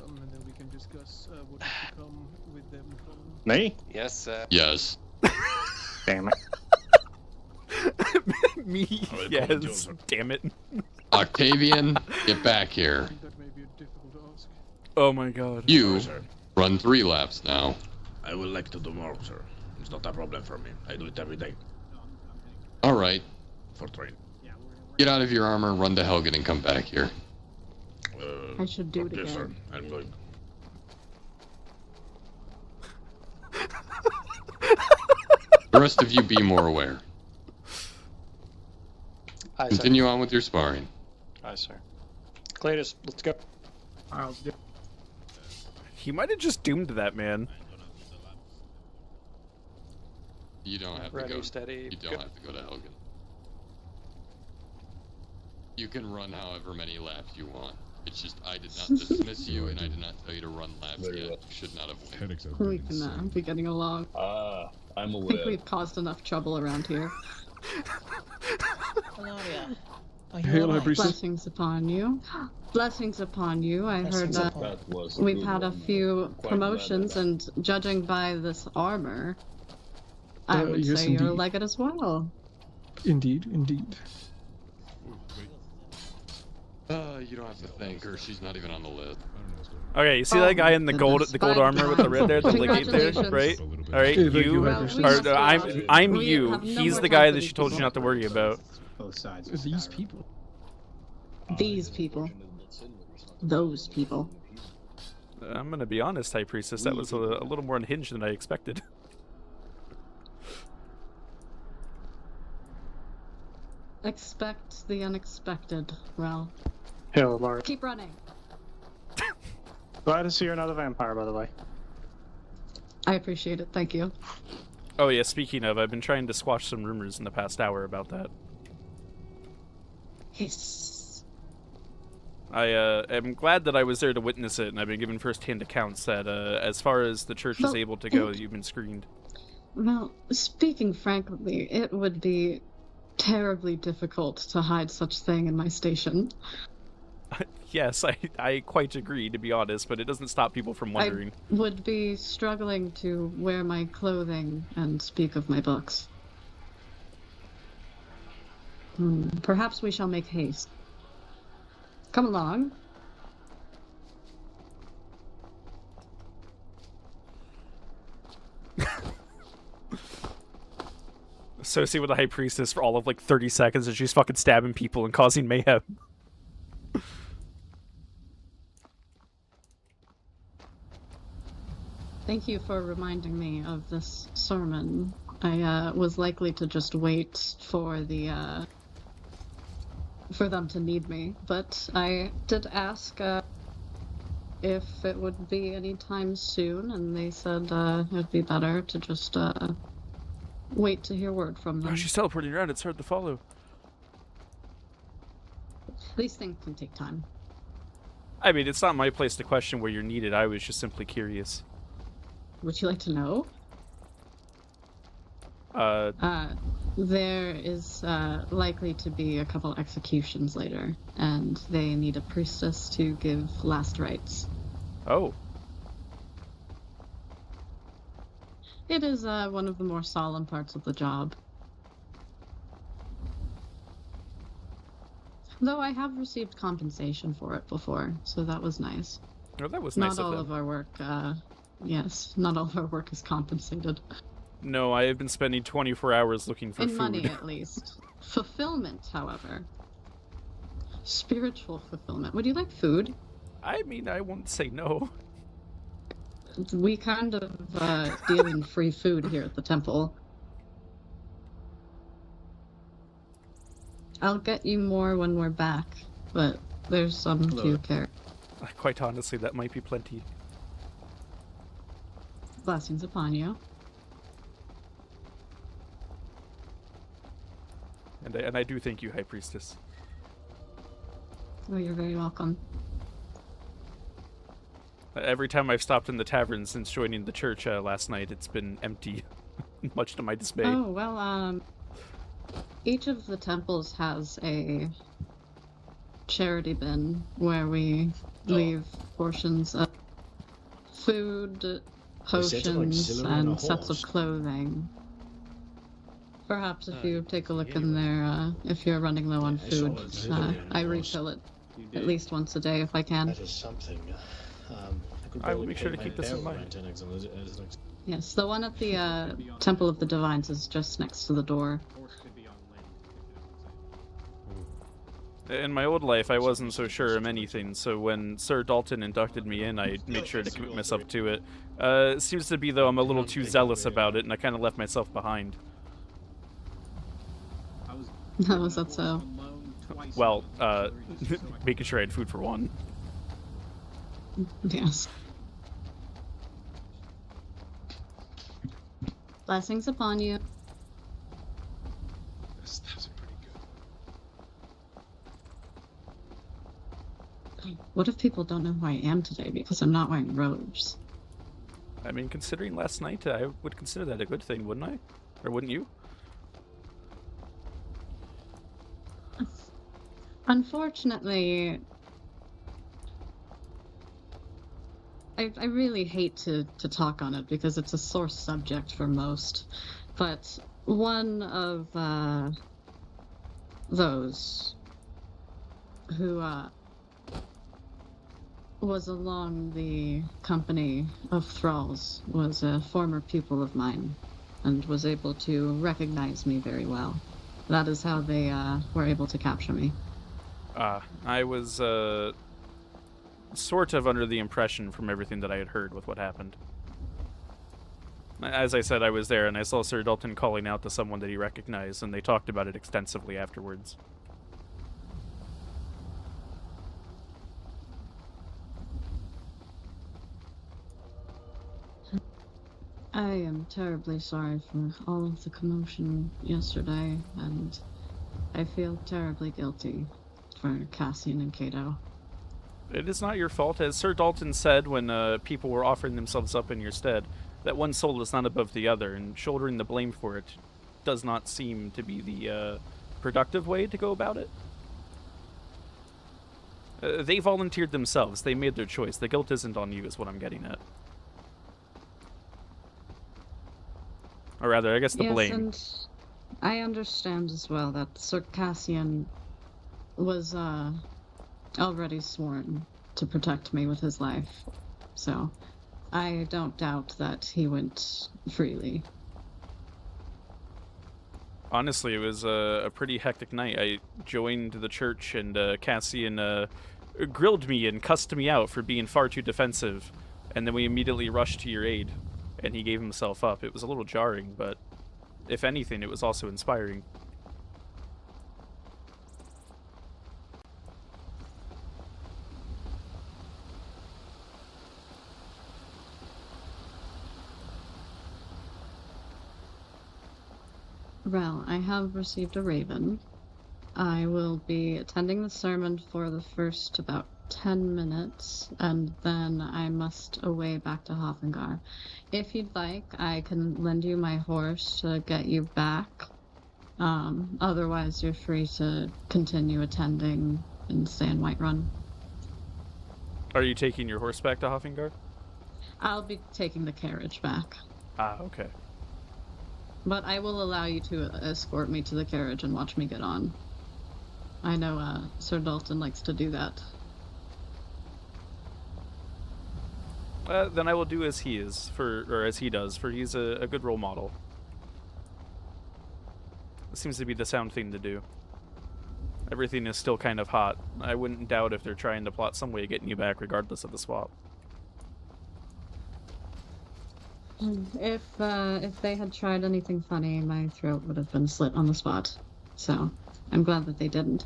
[SPEAKER 7] And then we can discuss what is to come with them from...
[SPEAKER 8] Me?
[SPEAKER 20] Yes, sir.
[SPEAKER 9] Yes.
[SPEAKER 8] Damn it.
[SPEAKER 1] Me? Yes. Damn it.
[SPEAKER 9] Octavian, get back here.
[SPEAKER 1] Oh my god.
[SPEAKER 9] You run 3 laps now.
[SPEAKER 21] I will like to do more, sir. It's not a problem for me. I do it every day.
[SPEAKER 9] Alright.
[SPEAKER 21] For train.
[SPEAKER 9] Get out of your armor, run to Helgen, and come back here.
[SPEAKER 17] I should do it
[SPEAKER 21] Yes, sir.
[SPEAKER 17] again.
[SPEAKER 21] I'm going.
[SPEAKER 9] The rest of you be more aware.
[SPEAKER 8] Aye, sir.
[SPEAKER 9] Continue on with your sparring.
[SPEAKER 8] Aye, sir. Cletus, let's go.
[SPEAKER 1] He might have just doomed that man.
[SPEAKER 9] You don't have to
[SPEAKER 8] Ready,
[SPEAKER 9] go.
[SPEAKER 8] steady,
[SPEAKER 9] You don't have to go to Helgen. You can run however many laps you want. It's just I did not dismiss you, and I did not tell you to run laps yet. You should not have waited.
[SPEAKER 17] We can be getting along.
[SPEAKER 19] I'm
[SPEAKER 17] I think
[SPEAKER 19] aware.
[SPEAKER 17] we've caused enough trouble around here.
[SPEAKER 6] Hilaria, are
[SPEAKER 7] Hail,
[SPEAKER 6] you
[SPEAKER 7] High
[SPEAKER 6] alright?
[SPEAKER 7] Priestess.
[SPEAKER 17] Blessings upon you. Blessings upon you. I heard
[SPEAKER 6] Blessings
[SPEAKER 17] that
[SPEAKER 6] upon-
[SPEAKER 19] That was
[SPEAKER 17] we've
[SPEAKER 19] good
[SPEAKER 17] had a
[SPEAKER 19] one.
[SPEAKER 17] few
[SPEAKER 19] Quite
[SPEAKER 17] promotions,
[SPEAKER 19] glad of
[SPEAKER 17] and judging by this armor, I would
[SPEAKER 7] yes,
[SPEAKER 17] say you're a
[SPEAKER 7] indeed.
[SPEAKER 17] legate as well.
[SPEAKER 7] Indeed, indeed.
[SPEAKER 9] You don't have to thank her. She's not even on the list.
[SPEAKER 1] Okay, you see that guy in the gold
[SPEAKER 17] goodness,
[SPEAKER 1] armor with the red there, the legate there,
[SPEAKER 17] Congratulations.
[SPEAKER 1] right? All right,
[SPEAKER 7] Hey, thank you,
[SPEAKER 1] you
[SPEAKER 7] High
[SPEAKER 1] are.
[SPEAKER 7] Priestess.
[SPEAKER 1] I'm
[SPEAKER 17] We
[SPEAKER 1] you.
[SPEAKER 17] have no
[SPEAKER 1] He's
[SPEAKER 17] more
[SPEAKER 1] the
[SPEAKER 17] time
[SPEAKER 1] guy
[SPEAKER 17] for
[SPEAKER 1] that
[SPEAKER 17] these
[SPEAKER 1] she told you
[SPEAKER 17] people.
[SPEAKER 1] not to worry about.
[SPEAKER 4] Both sides.
[SPEAKER 7] These people.
[SPEAKER 17] These people. Those people.
[SPEAKER 1] I'm gonna be honest, High Priestess. That was a little more unhinged than I expected.
[SPEAKER 17] Expect the unexpected, Rell.
[SPEAKER 8] Hail, Lord.
[SPEAKER 17] Keep running.
[SPEAKER 8] Glad to see you're another vampire, by the way.
[SPEAKER 17] I appreciate it. Thank you.
[SPEAKER 1] Oh yeah, speaking of, I've been trying to squash some rumors in the past hour about that.
[SPEAKER 17] Hiss.
[SPEAKER 1] I am glad that I was there to witness it, and I've been given first-hand accounts that as far as the church is
[SPEAKER 17] Well,
[SPEAKER 1] able to go, you've been screened.
[SPEAKER 17] Well, speaking frankly, it would be terribly difficult to hide such thing in my station.
[SPEAKER 1] Yes, I quite agree, to be honest, but it doesn't stop people from wondering.
[SPEAKER 17] I would be struggling to wear my clothing and speak of my books. Perhaps we shall make haste. Come along.
[SPEAKER 1] Associate with the High Priestess for all of like 30 seconds and she's fucking stabbing people and causing mayhem.
[SPEAKER 17] Thank you for reminding me of this sermon. I was likely to just wait for the for them to need me, but I did ask if it would be any time soon, and they said it'd be better to just wait to hear word from them.
[SPEAKER 1] Oh, she's teleporting around. It's hard to follow.
[SPEAKER 17] These things can take time.
[SPEAKER 1] I mean, it's not my place to question where you're needed. I was just simply curious.
[SPEAKER 17] Would you like to know? There is likely to be a couple executions later, and they need a priestess to give last rites.
[SPEAKER 1] Oh.
[SPEAKER 17] It is one of the more solemn parts of the job. Though I have received compensation for it before, so that was nice.
[SPEAKER 1] Oh, that was nice of them.
[SPEAKER 17] Not all of our work, yes, not all of our work is compensated.
[SPEAKER 1] No, I have been spending 24 hours looking for food.
[SPEAKER 17] In money, at least. Fulfillment, however. Spiritual fulfillment. Would you like food?
[SPEAKER 1] I mean, I won't say no.
[SPEAKER 17] We kind of deal in free food here at the temple. I'll get you more when we're back, but there's some few carrots.
[SPEAKER 1] Quite honestly, that might be plenty.
[SPEAKER 17] Blessings upon you.
[SPEAKER 1] And I do thank you, High Priestess.
[SPEAKER 17] Oh, you're very welcome.
[SPEAKER 1] Every time I've stopped in the tavern since joining the church last night, it's been empty, much to my dismay.
[SPEAKER 17] Oh, well, each of the temples has a charity bin where we leave portions of food, potions, and sets of clothing. Perhaps if you take a look in there, if you're running low on food, I refill it at least once a day if I can.
[SPEAKER 13] That is something.
[SPEAKER 1] I will make sure to keep this in mind.
[SPEAKER 17] Yes, the one at the Temple of the Divines is just next to the door.
[SPEAKER 1] In my old life, I wasn't so sure of anything, so when Sir Dalton inducted me in, I made sure to commit myself to it. It seems to be, though, I'm a little too zealous about it, and I kind of left myself behind.
[SPEAKER 17] How was that so?
[SPEAKER 1] Well, making sure I had food for one.
[SPEAKER 17] Yes. Blessings upon you.
[SPEAKER 21] That's pretty good.
[SPEAKER 17] What if people don't know who I am today because I'm not wearing robes?
[SPEAKER 1] I mean, considering last night, I would consider that a good thing, wouldn't I? Or wouldn't you?
[SPEAKER 17] Unfortunately, I really hate to talk on it because it's a sore subject for most, but one of those who was along the company of thralls was a former pupil of mine and was able to recognize me very well. That is how they were able to capture me.
[SPEAKER 1] I was sort of under the impression from everything that I had heard with what happened. As I said, I was there, and I saw Sir Dalton calling out to someone that he recognized, and they talked about it extensively afterwards.
[SPEAKER 17] I am terribly sorry for all of the commotion yesterday, and I feel terribly guilty for Cassian and Cato.
[SPEAKER 1] It is not your fault. As Sir Dalton said when people were offering themselves up in your stead, that one soul is not above the other, and shouldering the blame for it does not seem to be the productive way to go about it. They volunteered themselves. They made their choice. The guilt isn't on you, is what I'm getting at. Or rather, I guess the blame.
[SPEAKER 17] And I understand as well that Sir Cassian was already sworn to protect me with his life. So I don't doubt that he went freely.
[SPEAKER 1] Honestly, it was a pretty hectic night. I joined the church, and Cassian grilled me and cussed me out for being far too defensive. And then we immediately rushed to your aid, and he gave himself up. It was a little jarring, but if anything, it was also inspiring.
[SPEAKER 17] Rell, I have received a raven. I will be attending the sermon for the first about 10 minutes, and then I must away back to Hoffengar. If you'd like, I can lend you my horse to get you back. Otherwise, you're free to continue attending and stay in Whiterun.
[SPEAKER 1] Are you taking your horse back to Hoffengar?
[SPEAKER 17] I'll be taking the carriage back.
[SPEAKER 1] Ah, okay.
[SPEAKER 17] But I will allow you to escort me to the carriage and watch me get on. I know Sir Dalton likes to do that.
[SPEAKER 1] Then I will do as he is, as he does, for he's a good role model. It seems to be the sound thing to do. Everything is still kind of hot. I wouldn't doubt if they're trying to plot some way of getting you back regardless of the swap.
[SPEAKER 17] If they had tried anything funny, my throat would have been slit on the spot. So, I'm glad that they didn't.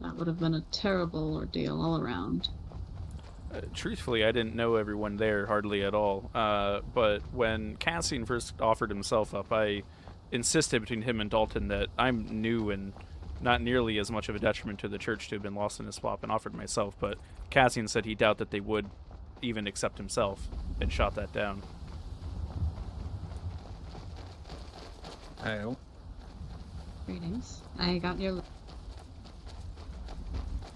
[SPEAKER 17] That would have been a terrible ordeal all around.
[SPEAKER 1] Truthfully, I didn't know everyone there hardly at all. But when Cassian first offered himself up, I insisted between him and Dalton that I'm new and not nearly as much of a detriment to the church to have been lost in a swap, and offered myself. But Cassian said he doubted that they would even accept himself, and shot that down.
[SPEAKER 8] Hello.
[SPEAKER 17] Greetings. I got your...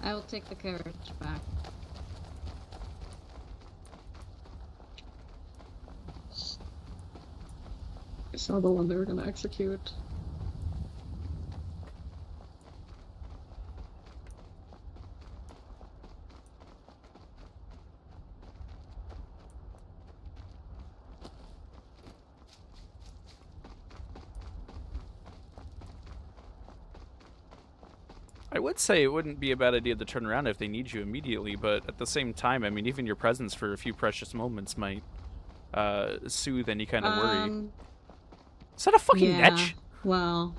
[SPEAKER 17] I will take the carriage back. I saw the one they were going to execute.
[SPEAKER 1] I would say it wouldn't be a bad idea to turn around if they need you immediately, but at the same time, I mean, even your presence for a few precious moments might soothe any kind of worry. Is that a fucking netch?
[SPEAKER 17] Well,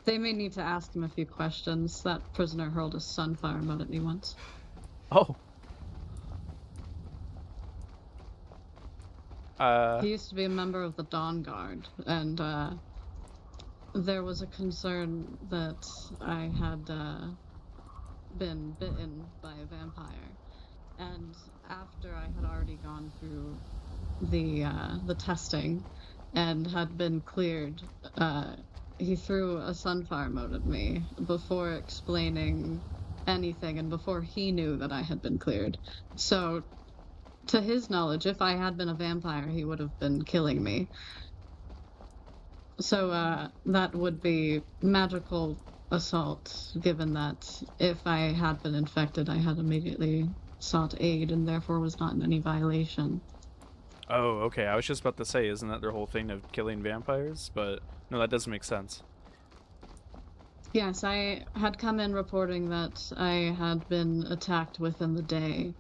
[SPEAKER 17] they may need to ask him a few questions. That prisoner hurled a sunfire mode at me once.
[SPEAKER 1] Oh.
[SPEAKER 17] He used to be a member of the Dawn Guard, and there was a concern that I had been bitten by a vampire, and after I had already gone through the testing and had been cleared, he threw a sunfire mote at me before explaining anything and before he knew that I had been cleared. So, to his knowledge, if I had been a vampire, he would have been killing me. So, that would be magical assault, given that if I had been infected, I had immediately sought aid and therefore was not in any violation.
[SPEAKER 1] Oh, okay. I was just about to say, isn't that their whole thing of killing vampires? But no, that doesn't make sense.
[SPEAKER 17] Yes, I had come in reporting that I had been attacked within the day.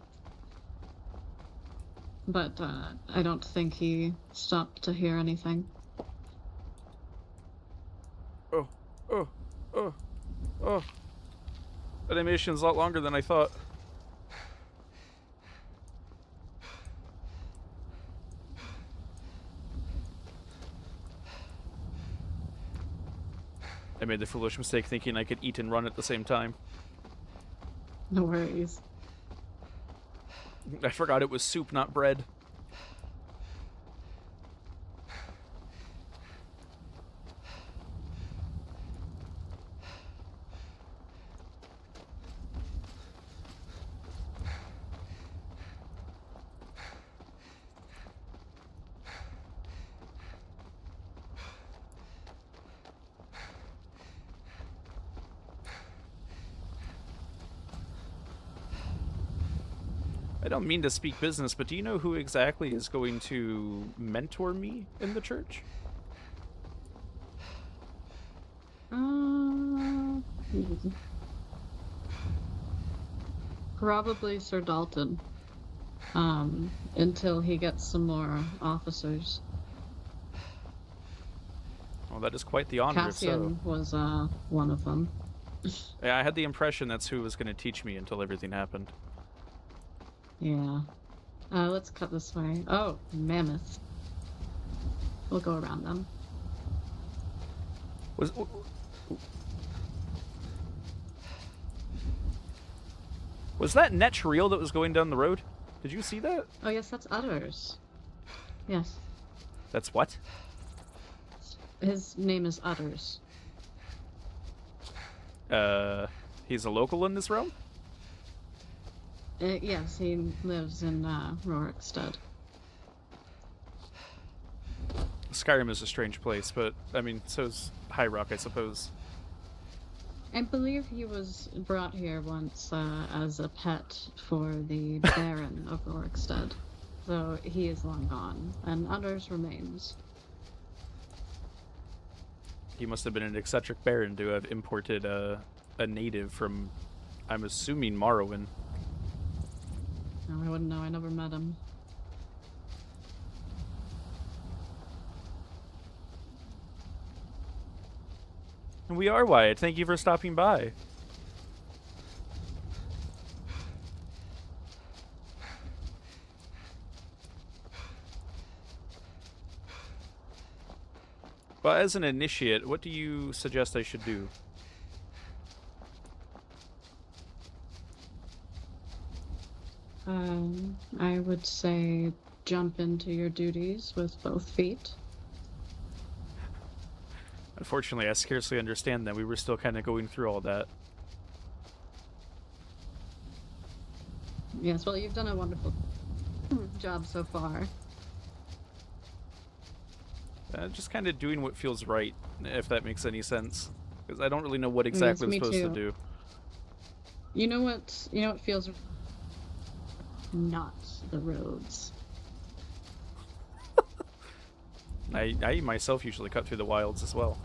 [SPEAKER 17] But I don't think he stopped to hear anything.
[SPEAKER 1] Oh. That animation's a lot longer than I thought. I made the foolish mistake thinking I could eat and run at the same time.
[SPEAKER 17] No worries.
[SPEAKER 1] I forgot it was soup, not bread. I don't mean to speak business, but do you know who exactly is going to mentor me in the church?
[SPEAKER 17] Probably Sir Dalton. Until he gets some more officers.
[SPEAKER 1] Well, that is quite the honor, if so.
[SPEAKER 17] Cassian was one of them.
[SPEAKER 1] Yeah, I had the impression that's who was going to teach me until everything happened.
[SPEAKER 17] Yeah. Let's cut this way. Oh, mammoth. We'll go around them.
[SPEAKER 1] Was that Netch real that was going down the road? Did you see that?
[SPEAKER 17] Oh yes, that's Utters. Yes.
[SPEAKER 1] That's what?
[SPEAKER 17] His name is Utters.
[SPEAKER 1] He's a local in this realm?
[SPEAKER 17] Yes, he lives in Rorikstead.
[SPEAKER 1] Skyrim is a strange place, but, I mean, so's High Rock, I suppose.
[SPEAKER 17] I believe he was brought here once as a pet for the Baron of Rorikstead, though he is long gone, and Utters remains.
[SPEAKER 1] He must have been an eccentric baron to have imported a native from, I'm assuming, Morrowind.
[SPEAKER 17] No, I wouldn't know. I never met him.
[SPEAKER 1] And we are Wyatt. Thank you for stopping by. But as an initiate, what do you suggest I should do?
[SPEAKER 17] I would say jump into your duties with both feet.
[SPEAKER 1] Unfortunately, I scarcely understand that. We were still kind of going through all that.
[SPEAKER 17] Yes, well, you've done a wonderful job so far.
[SPEAKER 1] Just kind of doing what feels right, if that makes any sense. Because I don't really know what exactly I'm supposed to do.
[SPEAKER 17] You know what? You know what feels not the roads.
[SPEAKER 1] I myself usually cut through the wilds as well.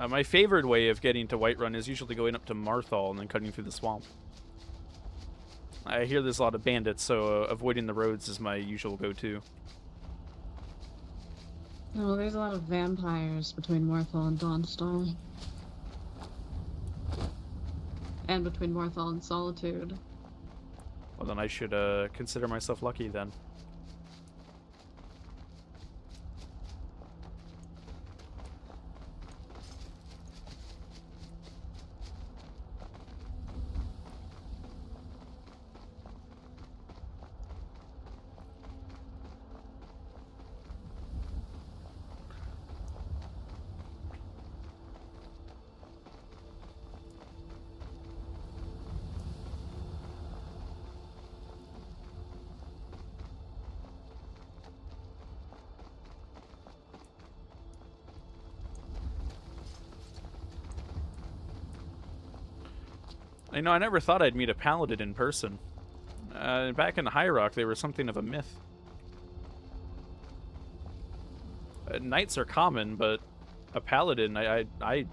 [SPEAKER 1] My favorite way of getting to Whiterun is usually going up to Marthal and then cutting through the swamp. I hear there's a lot of bandits, so avoiding the roads is my usual go-to.
[SPEAKER 17] Oh, there's a lot of vampires between Marthal and Dawnstar. And between Marthal and Solitude.
[SPEAKER 1] Well, then I should consider myself lucky then. You know, I never thought I'd meet a paladin in person. Back in High Rock, they were something of a myth. Knights are common, but a paladin, I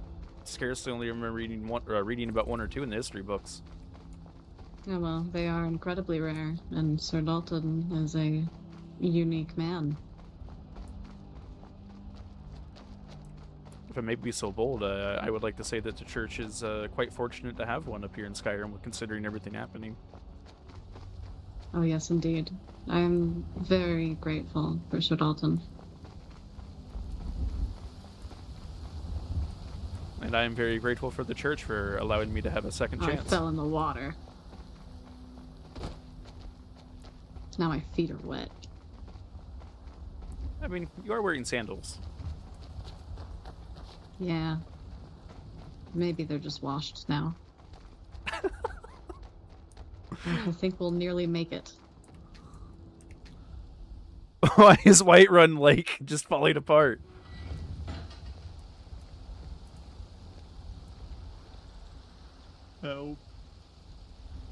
[SPEAKER 1] scarcely only remember reading about one or two in the history books.
[SPEAKER 17] Oh, well, they are incredibly rare, and Sir Dalton is a unique man.
[SPEAKER 1] If I may be so bold, I would like to say that the church is quite fortunate to have one up here in Skyrim, considering everything happening.
[SPEAKER 17] Oh, yes, indeed. I am very grateful for Sir Dalton.
[SPEAKER 1] And I am very grateful for the church for allowing me to have a second chance.
[SPEAKER 17] I fell in the water. Now my feet are wet.
[SPEAKER 1] I mean, you are wearing sandals.
[SPEAKER 17] Yeah. Maybe they're just washed now. I think we'll nearly make it.
[SPEAKER 1] Why is Whiterun Lake just falling apart?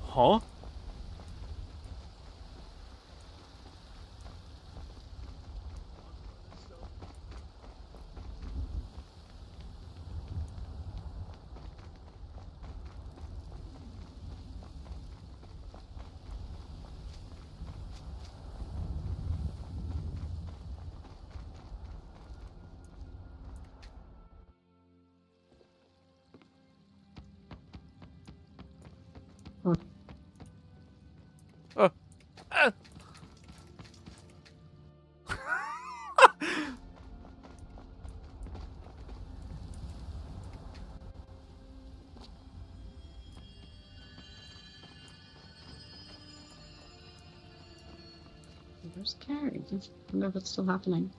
[SPEAKER 1] Huh? Oh. Ah.
[SPEAKER 17] Where's Carrie? I wonder if it's still happening.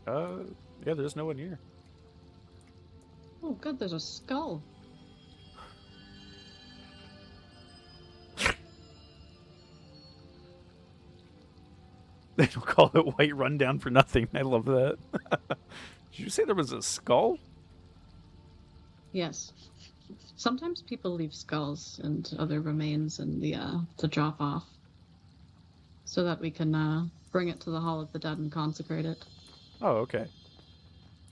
[SPEAKER 1] Yeah, there's no one here.
[SPEAKER 17] Oh, good, there's a skull.
[SPEAKER 1] They don't call it White Rundown for nothing. I love that. Did you say there was a skull?
[SPEAKER 17] Yes. Sometimes people leave skulls and other remains in the drop off, so that we can bring it to the Hall of the Dead and consecrate it.
[SPEAKER 1] Oh, okay.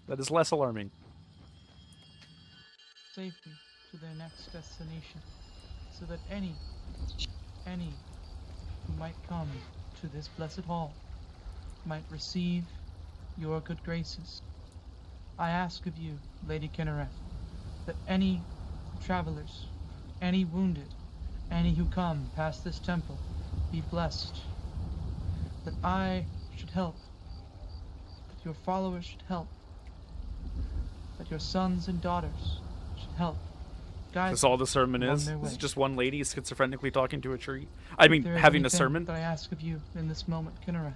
[SPEAKER 1] That is less alarming.
[SPEAKER 3] Safely to their next destination, so that any who might come to this blessed hall might receive your good graces. I ask of you, Lady Kinnereth, that any travelers, any wounded, any who come past this temple, be blessed. That I should help, that your followers should help, that your sons and daughters should help. Guide
[SPEAKER 1] That's all the sermon
[SPEAKER 3] along
[SPEAKER 1] is?
[SPEAKER 3] their
[SPEAKER 1] Is
[SPEAKER 3] way.
[SPEAKER 1] it just one lady schizophrenically talking to a tree? I mean,
[SPEAKER 3] If there is
[SPEAKER 1] having a
[SPEAKER 3] anything
[SPEAKER 1] sermon?
[SPEAKER 3] that I ask of you in this moment, Kinnereth,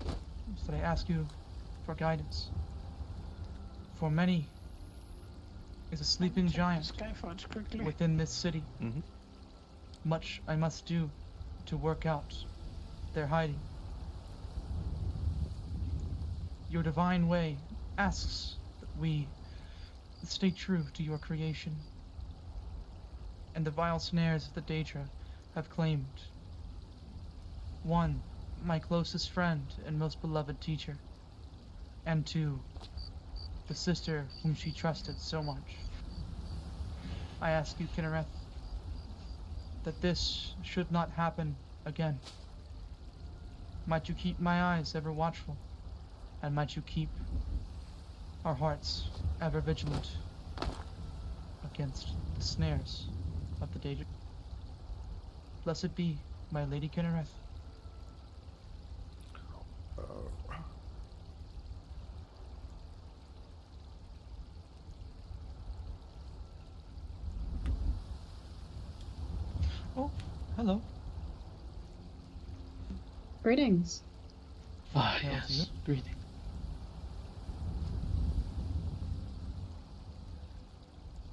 [SPEAKER 3] is that I ask you for guidance. For many is a sleeping giant within this city.
[SPEAKER 1] Mm-hmm.
[SPEAKER 3] Much I must do to work out their hiding. Your divine way asks that we stay true to your creation and the vile snares of the Daedra have claimed. One, my closest friend and most beloved teacher, and two, the sister whom she trusted so much. I ask you, Kinnereth, that this should not happen again. Might you keep my eyes ever watchful, and might you keep our hearts ever vigilant against the snares of the Daedra. Blessed be my Lady Kinnereth. Oh, hello.
[SPEAKER 17] Greetings.
[SPEAKER 21] Ah,
[SPEAKER 3] Hail to
[SPEAKER 21] yes.
[SPEAKER 3] you.
[SPEAKER 21] Greeting.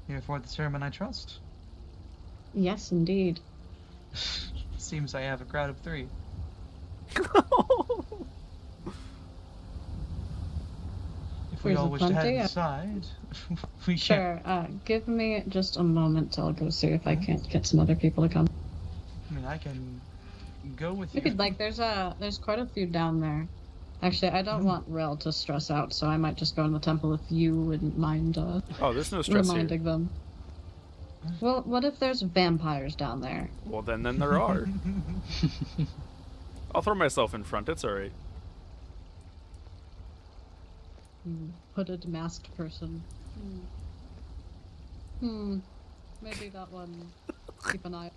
[SPEAKER 3] Here for the sermon, I trust.
[SPEAKER 17] Yes, indeed.
[SPEAKER 3] Seems I have a crowd of 3. If we
[SPEAKER 17] There's
[SPEAKER 3] all
[SPEAKER 17] a
[SPEAKER 3] wish to head
[SPEAKER 17] plenty,
[SPEAKER 3] inside, we can.
[SPEAKER 17] Sure, give me just a moment. I'll go see if I can't get some other people to come.
[SPEAKER 3] I mean, I can go with
[SPEAKER 17] If
[SPEAKER 3] you.
[SPEAKER 17] you'd like, there's quite a few down there. Actually, I don't want Rell to stress out, so I might just go in the temple if you wouldn't mind
[SPEAKER 1] Oh, there's no stress here.
[SPEAKER 17] reminding them. Well, what if there's vampires down there?
[SPEAKER 1] Well, then there are. I'll throw myself in front. It's alright.
[SPEAKER 17] Hooded, masked person. Maybe that one. Keep an eye.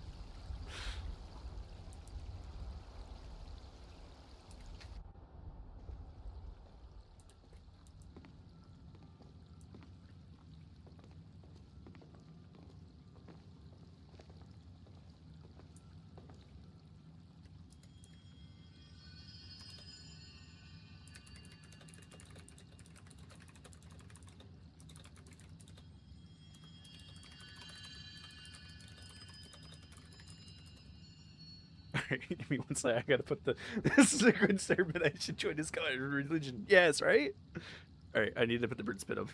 [SPEAKER 1] Alright, give me one second. I gotta put the. This is a good sermon. I should join his religion. Yes, right? Alright, I need to put the bird spit up.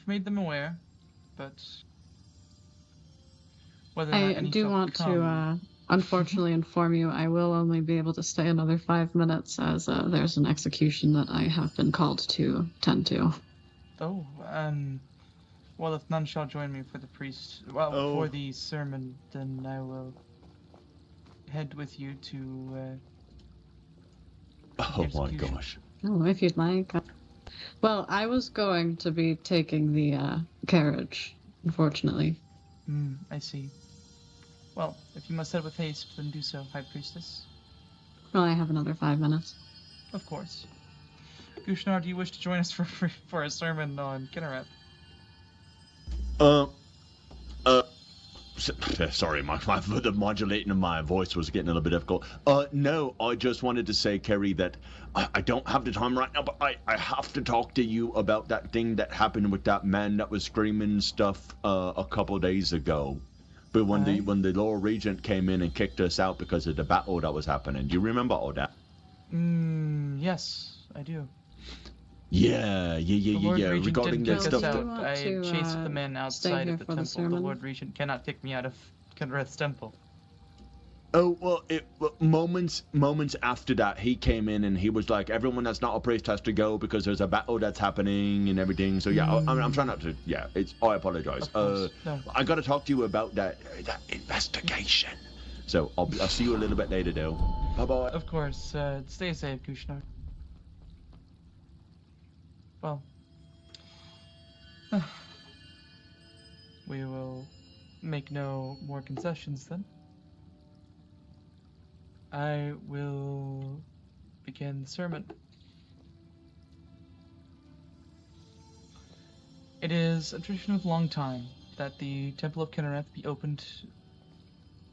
[SPEAKER 3] made them aware, but whether or not
[SPEAKER 17] I
[SPEAKER 3] any
[SPEAKER 17] do
[SPEAKER 3] shall
[SPEAKER 17] want
[SPEAKER 3] come,
[SPEAKER 17] to, unfortunately, inform you I will only be able to stay another 5 minutes as there's an execution that I have been called to tend to.
[SPEAKER 3] Oh, well, if none shall join me for the for the sermon, then I will head with you to.
[SPEAKER 10] Oh my gosh.
[SPEAKER 17] Oh, if you'd like. Well, I was going to be taking the carriage, unfortunately.
[SPEAKER 3] I see. Well, if you must head with haste, then do so, High Priestess.
[SPEAKER 17] Well, I have another 5 minutes.
[SPEAKER 3] Of course. Gushnar, do you wish to join us for a sermon on Kinneret?
[SPEAKER 10] Sorry, the modulating of my voice was getting a little bit difficult. No, I just wanted to say, Kerry, that I don't have the time right now, but I have to talk to you about that thing that happened with that man that was screaming stuff a couple days ago. But when the Lord Regent came in and kicked us out because of the battle that was happening, do you remember all that?
[SPEAKER 3] Yes, I do.
[SPEAKER 10] Yeah. Regarding that stuff.
[SPEAKER 3] I chased the man outside of the temple. The Lord Regent cannot kick me out of Kinnereth's temple.
[SPEAKER 10] Oh, well, moments after that, he came in and he was like, everyone that's not a priest has to go because there's a battle that's happening and everything. So, yeah, I'm trying not to, I apologize.
[SPEAKER 3] No.
[SPEAKER 10] I got to talk to you about that investigation. So, I'll see you a little bit later, though. Bye-bye.
[SPEAKER 3] Of course. Stay safe, Kushnar. Well, we will make no more concessions then. I will begin the sermon. It is a tradition of long time that the Temple of Kinnereth be opened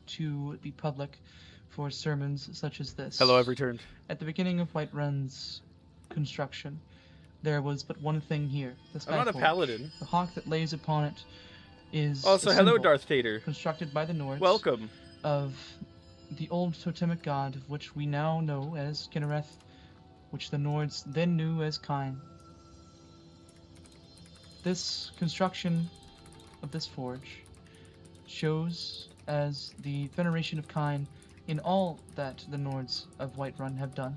[SPEAKER 3] to the public for sermons such as this.
[SPEAKER 1] Hello, I've returned.
[SPEAKER 3] At the beginning of Whiterun's construction, there was but one thing here. The
[SPEAKER 1] I'm not a
[SPEAKER 3] Skyforge.
[SPEAKER 1] paladin.
[SPEAKER 3] The hawk that lays upon it is
[SPEAKER 1] also,
[SPEAKER 3] a
[SPEAKER 1] hello,
[SPEAKER 3] symbol
[SPEAKER 1] Darth Vader.
[SPEAKER 3] constructed by the Nords.
[SPEAKER 1] Welcome.
[SPEAKER 3] Of the old totemic god of which we now know as Kinnereth, which the Nords then knew as Kine. This construction of this forge shows as the veneration of Kine in all that the Nords of Whiterun have done,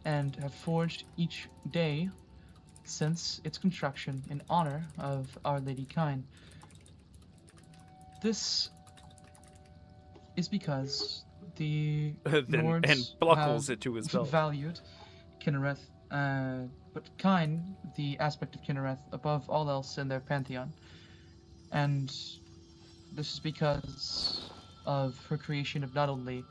[SPEAKER 3] and have forged each day since its construction in honor of Our Lady Kine. This is because the Nords
[SPEAKER 1] and buckles
[SPEAKER 3] have
[SPEAKER 1] it to his belt.
[SPEAKER 3] valued Kinnereth, but Kine, the aspect of Kinnereth, above all else in their pantheon. And this is because of her creation of not only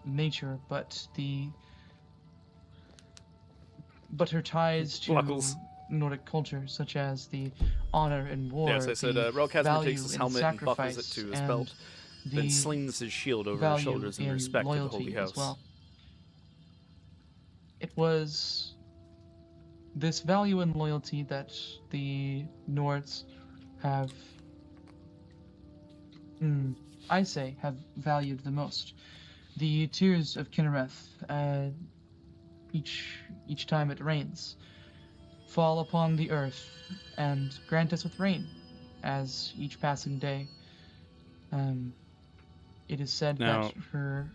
[SPEAKER 3] nature, but her ties to
[SPEAKER 1] Buckles.
[SPEAKER 3] Nordic culture, such as the honor in war.
[SPEAKER 1] Yes, I said Rell Kasimir takes his helmet and buckles it to his belt, then slings his shield over his shoulders in respect of the Holy House.
[SPEAKER 3] Well. It was this value and loyalty that the Nords have, have valued the most. The tears of Kinnereth, each time it rains, fall upon the earth and grant us with rain, as each passing day. It is said that her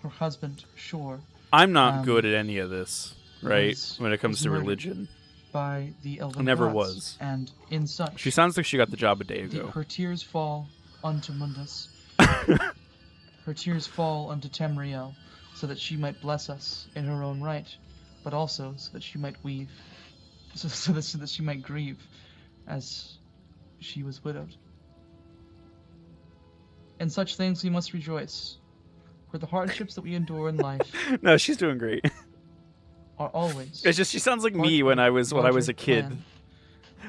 [SPEAKER 3] husband, Shore,
[SPEAKER 1] I'm not good at any of this, right? When it comes to
[SPEAKER 3] murdered
[SPEAKER 1] religion.
[SPEAKER 3] By the elven
[SPEAKER 1] Never
[SPEAKER 3] gods,
[SPEAKER 1] was.
[SPEAKER 3] And in such,
[SPEAKER 1] She sounds like she got the job a day ago.
[SPEAKER 3] her tears fall unto Mundus. Her tears fall unto Tamriel, so that she might bless us in her own right, but also so that she might so that she might grieve, as she was widowed. In such things we must rejoice, for the hardships that we endure in life.
[SPEAKER 1] No, she's doing great.
[SPEAKER 3] Are always.
[SPEAKER 1] It's just she sounds like me when I was a kid.
[SPEAKER 3] Plan.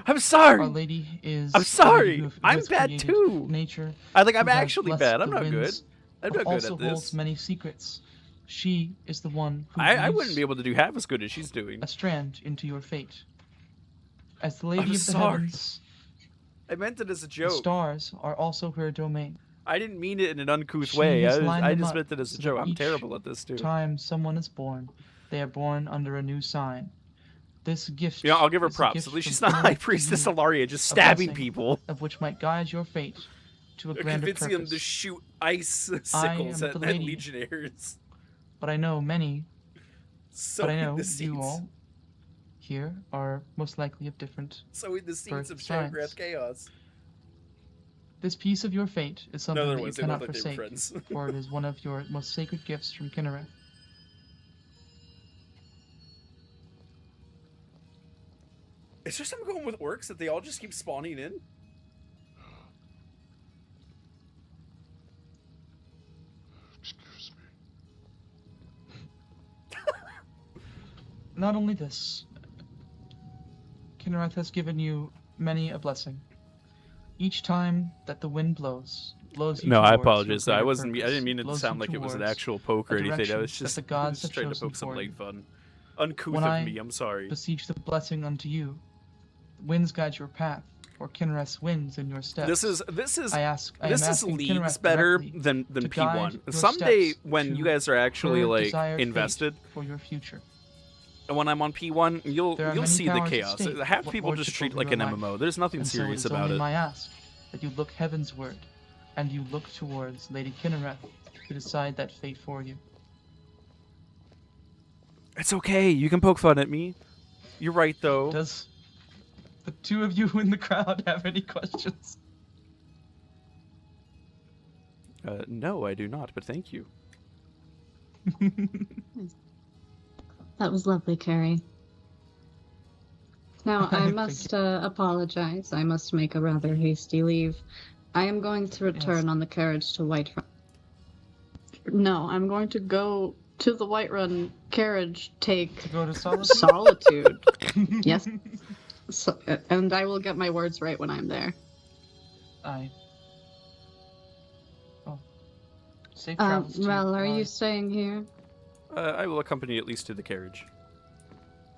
[SPEAKER 1] I'm sorry.
[SPEAKER 3] Our Lady is.
[SPEAKER 1] I'm sorry.
[SPEAKER 3] Who
[SPEAKER 1] I'm
[SPEAKER 3] has
[SPEAKER 1] bad
[SPEAKER 3] created
[SPEAKER 1] too.
[SPEAKER 3] Nature.
[SPEAKER 1] I'm
[SPEAKER 3] who has
[SPEAKER 1] actually
[SPEAKER 3] blessed
[SPEAKER 1] bad. I'm
[SPEAKER 3] the
[SPEAKER 1] not good.
[SPEAKER 3] winds,
[SPEAKER 1] I'm
[SPEAKER 3] but
[SPEAKER 1] not good
[SPEAKER 3] also
[SPEAKER 1] at this.
[SPEAKER 3] holds many secrets. She is the one who
[SPEAKER 1] I
[SPEAKER 3] weaves
[SPEAKER 1] wouldn't be able to do half as good as she's doing.
[SPEAKER 3] a strand into your fate. As the Lady
[SPEAKER 1] I'm
[SPEAKER 3] of the
[SPEAKER 1] sorry.
[SPEAKER 3] Heavens,
[SPEAKER 1] I meant it as a
[SPEAKER 3] the
[SPEAKER 1] joke.
[SPEAKER 3] stars are also her domain.
[SPEAKER 1] I didn't mean it in an uncouth
[SPEAKER 3] She
[SPEAKER 1] way.
[SPEAKER 3] has
[SPEAKER 1] I
[SPEAKER 3] lined
[SPEAKER 1] just
[SPEAKER 3] them
[SPEAKER 1] meant
[SPEAKER 3] up
[SPEAKER 1] it as a
[SPEAKER 3] so
[SPEAKER 1] joke.
[SPEAKER 3] that
[SPEAKER 1] I'm
[SPEAKER 3] each
[SPEAKER 1] terrible at this too.
[SPEAKER 3] time someone is born, they are born under a new sign. This gift.
[SPEAKER 1] Yeah, I'll give her
[SPEAKER 3] is a
[SPEAKER 1] props.
[SPEAKER 3] gift
[SPEAKER 1] At least
[SPEAKER 3] from
[SPEAKER 1] she's not
[SPEAKER 3] Kinnereth
[SPEAKER 1] High
[SPEAKER 3] to
[SPEAKER 1] Priestess
[SPEAKER 3] you,
[SPEAKER 1] Ilaria just
[SPEAKER 3] a
[SPEAKER 1] stabbing
[SPEAKER 3] blessing
[SPEAKER 1] people.
[SPEAKER 3] of which might guide your fate to a grander
[SPEAKER 1] Convincing
[SPEAKER 3] purpose.
[SPEAKER 1] them to shoot ice
[SPEAKER 3] I
[SPEAKER 1] sickles
[SPEAKER 3] am
[SPEAKER 1] at
[SPEAKER 3] the
[SPEAKER 1] that
[SPEAKER 3] lady.
[SPEAKER 1] legionnaires.
[SPEAKER 3] But I know many.
[SPEAKER 1] Sowing
[SPEAKER 3] but I know
[SPEAKER 1] the seeds.
[SPEAKER 3] you all here are most likely of different
[SPEAKER 1] Sowing the seeds
[SPEAKER 3] birth
[SPEAKER 1] of
[SPEAKER 3] signs.
[SPEAKER 1] Shangrath chaos.
[SPEAKER 3] This piece of your fate is something
[SPEAKER 1] there
[SPEAKER 3] that you
[SPEAKER 1] was. They looked
[SPEAKER 3] cannot
[SPEAKER 1] like they were
[SPEAKER 3] forsake,
[SPEAKER 1] friends.
[SPEAKER 3] for it is one of your most sacred gifts from Kinnereth.
[SPEAKER 1] Is there something going with orcs that they all just keep spawning in?
[SPEAKER 21] Excuse me.
[SPEAKER 3] Not only this, Kinnereth has given you many a blessing. Each time that the wind blows you
[SPEAKER 1] No, I
[SPEAKER 3] towards your
[SPEAKER 1] apologize. I
[SPEAKER 3] greater
[SPEAKER 1] wasn't. I
[SPEAKER 3] purpose,
[SPEAKER 1] didn't mean it to
[SPEAKER 3] blows
[SPEAKER 1] sound
[SPEAKER 3] you
[SPEAKER 1] like it was an
[SPEAKER 3] towards
[SPEAKER 1] actual poke or
[SPEAKER 3] a
[SPEAKER 1] anything. I
[SPEAKER 3] direction
[SPEAKER 1] was just,
[SPEAKER 3] that the gods
[SPEAKER 1] just
[SPEAKER 3] have
[SPEAKER 1] trying to
[SPEAKER 3] chosen
[SPEAKER 1] poke some
[SPEAKER 3] for
[SPEAKER 1] light
[SPEAKER 3] you.
[SPEAKER 1] fun. Uncouth
[SPEAKER 3] When
[SPEAKER 1] of
[SPEAKER 3] I
[SPEAKER 1] me. I'm sorry.
[SPEAKER 3] beseech the blessing unto you, the winds guide your path, or Kinnereth's winds in your steps.
[SPEAKER 1] This is
[SPEAKER 3] I am
[SPEAKER 1] this is
[SPEAKER 3] asking
[SPEAKER 1] leagues
[SPEAKER 3] Kinnereth
[SPEAKER 1] better
[SPEAKER 3] directly
[SPEAKER 1] than
[SPEAKER 3] to
[SPEAKER 1] P1.
[SPEAKER 3] guide your
[SPEAKER 1] Someday
[SPEAKER 3] steps
[SPEAKER 1] when
[SPEAKER 3] to
[SPEAKER 1] you guys are actually
[SPEAKER 3] her
[SPEAKER 1] like
[SPEAKER 3] desired fate
[SPEAKER 1] invested,
[SPEAKER 3] for your future.
[SPEAKER 1] and when I'm on P1, you'll
[SPEAKER 3] There are many
[SPEAKER 1] see the
[SPEAKER 3] powers at
[SPEAKER 1] chaos.
[SPEAKER 3] stake
[SPEAKER 1] Half
[SPEAKER 3] what
[SPEAKER 1] people just
[SPEAKER 3] lordship
[SPEAKER 1] treat it
[SPEAKER 3] over
[SPEAKER 1] like an
[SPEAKER 3] your life.
[SPEAKER 1] MMO. There's nothing
[SPEAKER 3] And so
[SPEAKER 1] serious
[SPEAKER 3] it is
[SPEAKER 1] about
[SPEAKER 3] only
[SPEAKER 1] it.
[SPEAKER 3] my ask that you look heavensward, and you look towards Lady Kinnereth to decide that fate for you.
[SPEAKER 1] It's okay. You can poke fun at me. You're right, though.
[SPEAKER 3] Does the two of you in the crowd have any questions?
[SPEAKER 1] No, I do not, but thank you.
[SPEAKER 17] That was lovely, Carrie. Now, I
[SPEAKER 3] Thank
[SPEAKER 17] must apologize. I must make a rather hasty leave. I am going to return on the carriage to Whiterun. No, I'm going to go to the Whiterun carriage, take...
[SPEAKER 3] To go to Solitude?
[SPEAKER 17] Solitude. Yes. So, and I will get my words right when I'm there.
[SPEAKER 3] Aye. Oh. Safe travels to
[SPEAKER 17] Rell, are
[SPEAKER 3] Aye.
[SPEAKER 17] you staying here?
[SPEAKER 1] I will accompany you at least to the carriage.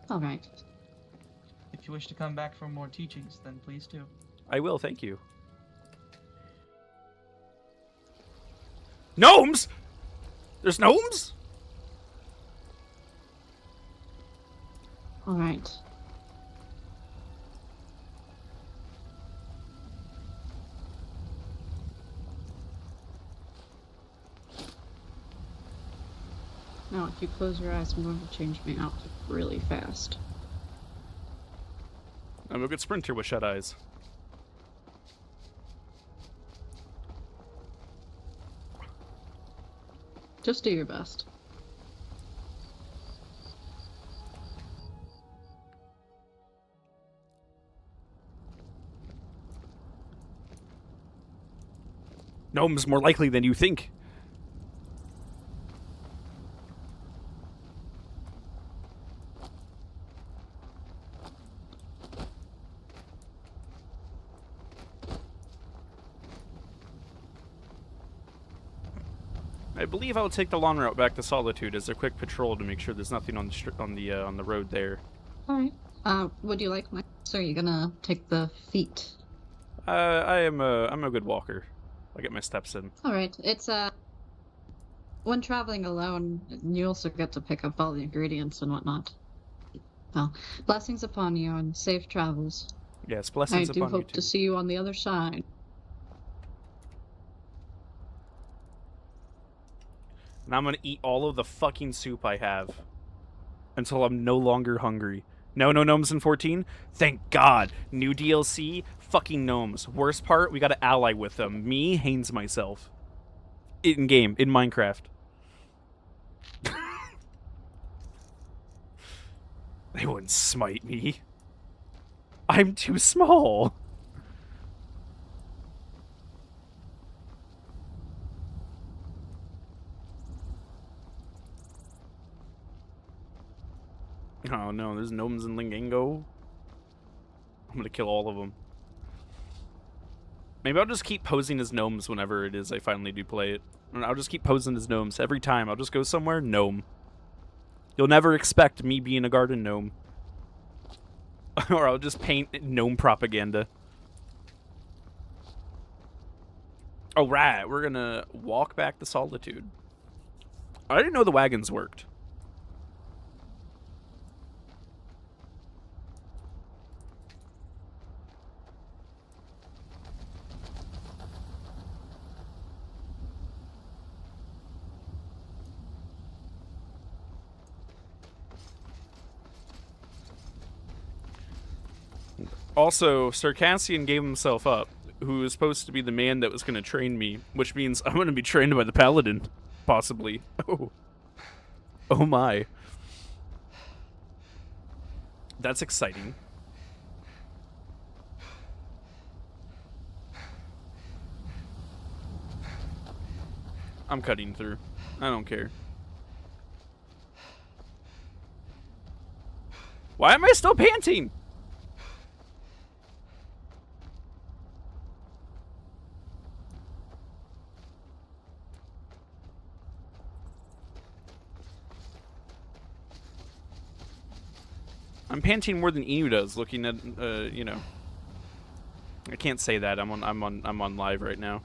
[SPEAKER 17] All right.
[SPEAKER 3] If you wish to come back for more teachings, then please do.
[SPEAKER 1] I will, thank you. Gnomes? There's gnomes?
[SPEAKER 17] All right. Now, if you close your eyes, I'm going to change my outfit really fast.
[SPEAKER 1] I'm a good sprinter with shut eyes.
[SPEAKER 17] Just do your best.
[SPEAKER 1] Gnomes more likely than you think. I believe I'll take the long route back to Solitude as a quick patrol to make sure there's nothing on the on the road there.
[SPEAKER 17] All right. Would you like my... So are you gonna take the feet?
[SPEAKER 1] I'm a good walker. I get my steps in.
[SPEAKER 17] All right. It's when traveling alone, you also get to pick up all the ingredients and whatnot. Well, blessings upon you and safe travels.
[SPEAKER 1] Yes, blessings
[SPEAKER 17] upon you. I do hope to see you on the other side.
[SPEAKER 1] And I'm gonna eat all of the fucking soup I have until I'm no longer hungry. No gnomes in 14? Thank God. New DLC, fucking gnomes. Worst part, we gotta ally with them. Me, Haynes myself. In game, in Minecraft. They wouldn't smite me. I'm too small. Oh no, there's gnomes in Lingango. I'm gonna kill all of them. Maybe I'll just keep posing as gnomes whenever it is I finally do play it. And I'll just keep posing as gnomes every time. I'll just go somewhere, gnome. You'll never expect me being a garden gnome. Or I'll just paint gnome propaganda. Oh, right. We're gonna walk back to Solitude. I didn't know the wagons worked. Also, Circassian gave himself up, who was supposed to be the man that was going to train me, which means I'm going to be trained by the paladin, possibly. Oh. Oh my. That's exciting. I'm cutting through. I don't care. Why am I still panting? I'm panting more than Inu does, looking at, you know. I can't say that. I'm on live right now.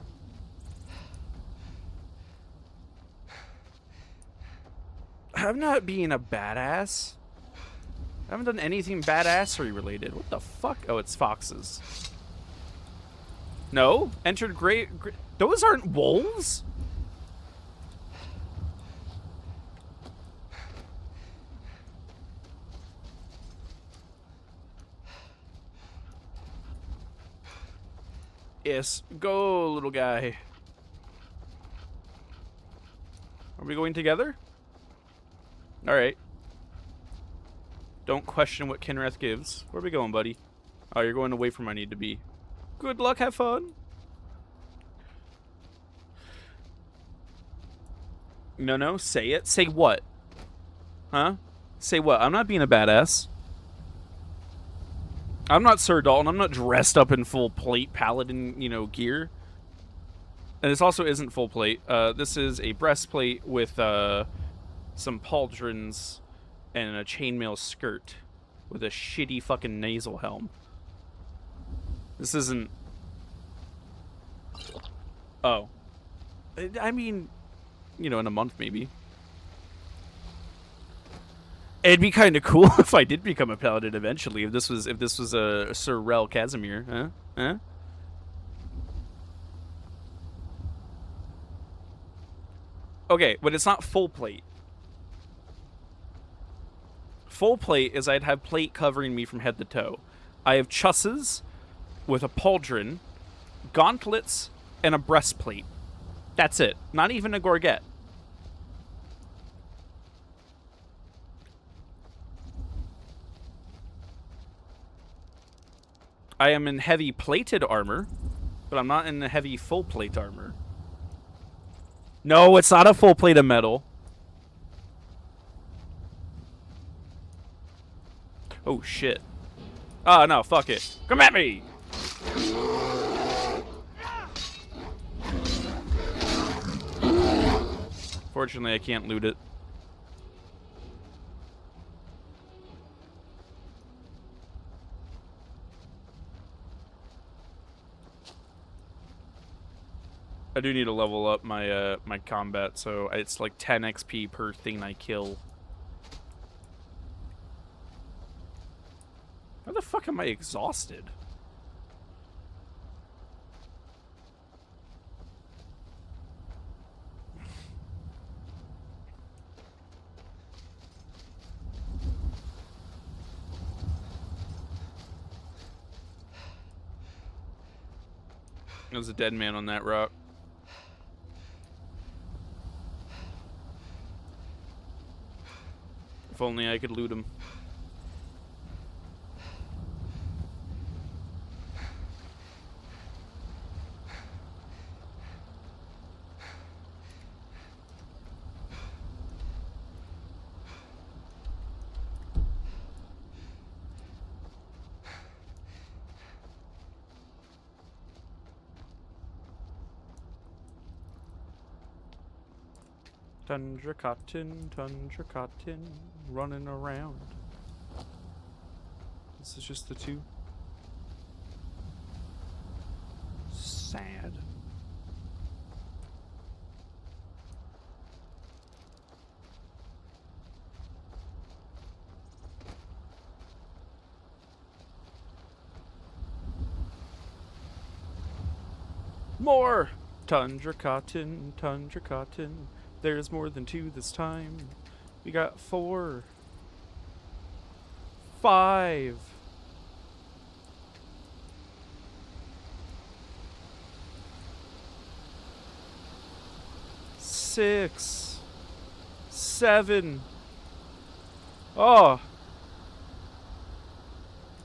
[SPEAKER 1] I'm not being a badass. I haven't done anything badassery related. What the fuck? Oh, it's foxes. No? Entered great. Those aren't wolves? Yes. Go, little guy. Are we going together? Alright. Don't question what Kinreth gives. Where are we going, buddy? Oh, you're going away from where I need to be. Good luck, have fun. No, say it. Say what? Huh? Say what? I'm not being a badass. I'm not Sir Dalton. I'm not dressed up in full plate paladin, you know, gear. And this also isn't full plate. This is a breastplate with some pauldrons and a chainmail skirt with a shitty fucking nasal helm. This isn't... Oh. I mean, you know, in a month maybe. It'd be kind of cool if I did become a paladin eventually. If this was a Sir Rell Kasimir, huh? Huh? Okay, but it's not full plate. Full plate is I'd have plate covering me from head to toe. I have chusses with a pauldron, gauntlets, and a breastplate. That's it. Not even a gorget. I am in heavy plated armor, but I'm not in the heavy full plate armor. No, it's not a full plate of metal. Oh, shit. Ah, no, fuck it. Come at me! Fortunately, I can't loot it. I do need to level up my my combat, so it's like 10 XP per thing I kill. How the fuck am I exhausted? There's a dead man on that rock. If only I could loot him. Tundra cotton, running around. This is just the two. Sad. More! Tundra cotton, there's more than two this time. We got 4, 5. 6, 7. Oh.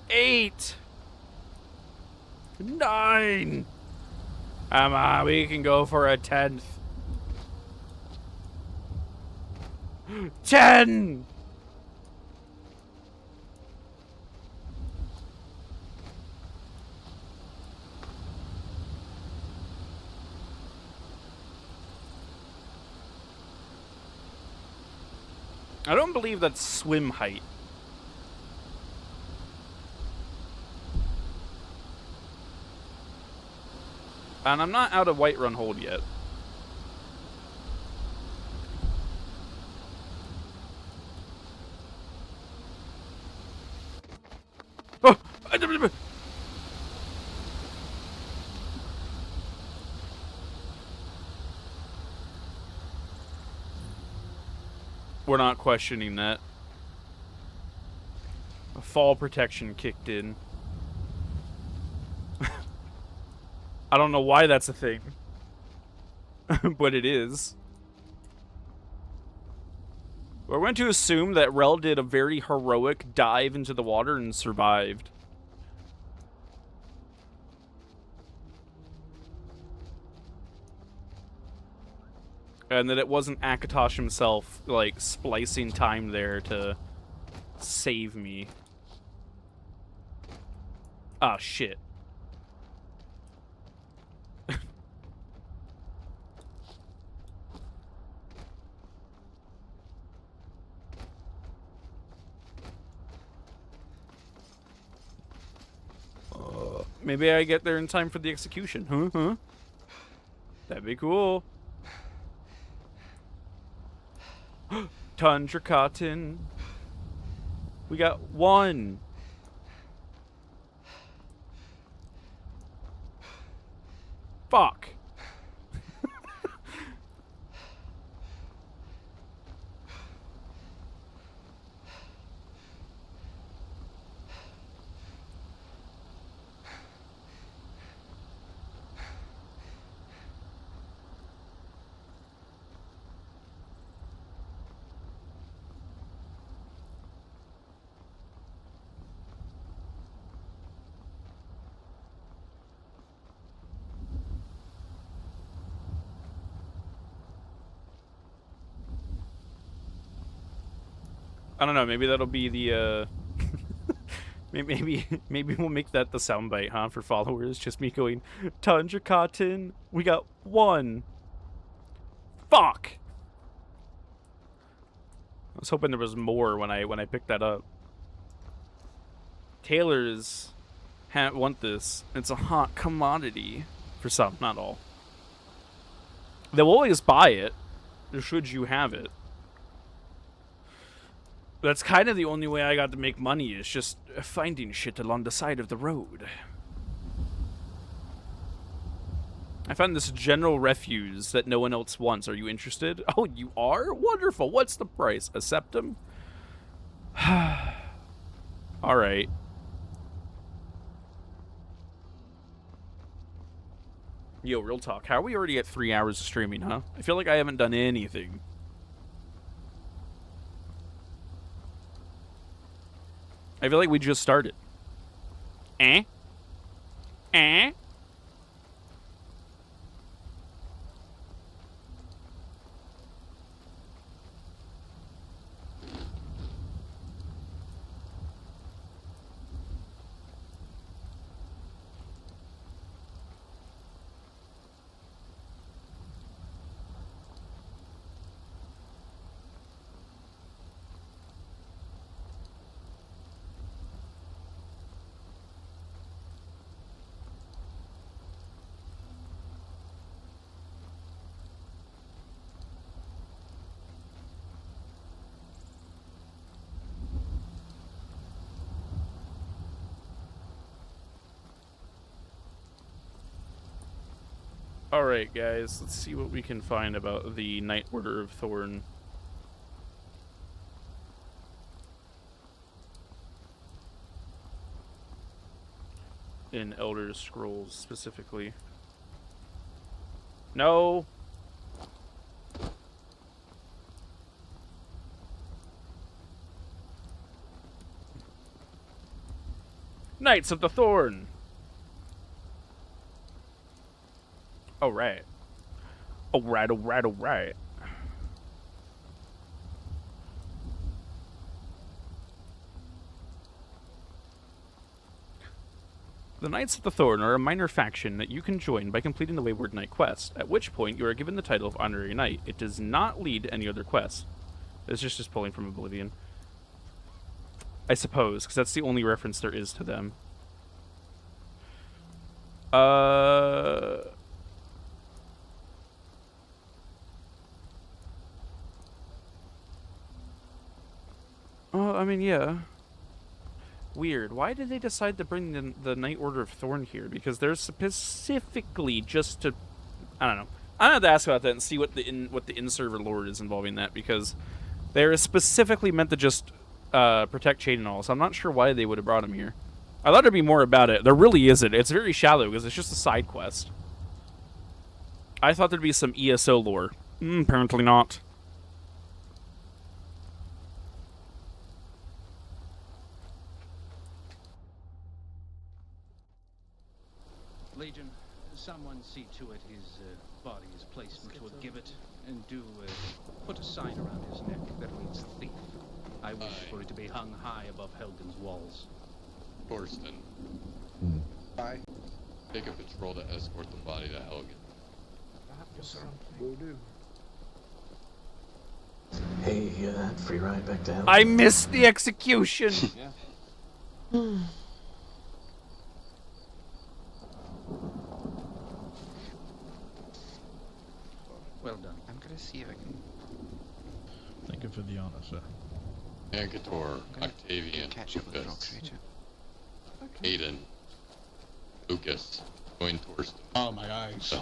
[SPEAKER 1] 8. 9. Come on, we can go for a 10th. 10. I don't believe that's swim height. And I'm not out of Whiterun Hold yet. Oh! We're not questioning that. A fall protection kicked in. I don't know why that's a thing. But it is. We're going to assume that Rell did a very heroic dive into the water and survived. And that it wasn't Akatosh himself, like, splicing time there to save me. Ah, shit. Maybe I get there in time for the execution. Huh? That'd be cool. Tundra cotton. We got 1. Fuck. I don't know, maybe that'll be the, maybe we'll make that the soundbite, huh, for followers. Just me going, Tundra cotton, we got 1. Fuck! I was hoping there was more when I picked that up. Tailors want this. It's a hot commodity. For some, not all. They'll always buy it, should you have it. That's kind of the only way I got to make money, is just finding shit along the side of the road. I found this general refuse that no one else wants. Are you interested? Oh, you are? Wonderful. What's the price? A septum? Alright. Yo, real talk. How are we already at 3 hours of streaming, huh? I feel like I haven't done anything. I feel like we just started. Eh? Alright, guys, let's see what we can find about the Night Order of Thorn. In Elder Scrolls, specifically. No! Knights of the Thorn. All right. All right, all right, all right. The Knights of the Thorn are a minor faction that you can join by completing the Wayward Knight quest, at which point you are given the title of Honorary Knight. It does not lead any other quests. It's just pulling from Oblivion. I suppose, because that's the only reference there is to them. Oh, I mean, yeah. Weird. Why did they decide to bring the Knight Order of Thorn here? Because they're specifically just to... I don't know. I'm going to have to ask about that and see what the in-server lore is involving that, because they're specifically meant to just protect Chain and all, so I'm not sure why they would have brought him here. I thought there'd be more about it. There really isn't. It's very shallow, because it's just a side quest. I thought there'd be some ESO lore. Apparently not.
[SPEAKER 11] Legion, someone see to it his body is placed into a gibbet, and do put a sign around his neck that reads thief. I wish for it to be hung high above Helgen's walls.
[SPEAKER 9] Torsten.
[SPEAKER 21] Aye.
[SPEAKER 9] Take a patrol to escort the body to Helgen.
[SPEAKER 21] Yes, sir. Will do.
[SPEAKER 2] Hey, free ride back to Helgen.
[SPEAKER 1] I missed the execution!
[SPEAKER 11] Yeah. Well done.
[SPEAKER 22] I'm gonna see if I can.
[SPEAKER 21] Thank you for the honor, sir.
[SPEAKER 9] Ankator, Octavian, Lucas, Aiden, Lucas, join Torsten.
[SPEAKER 21] Oh my eyes.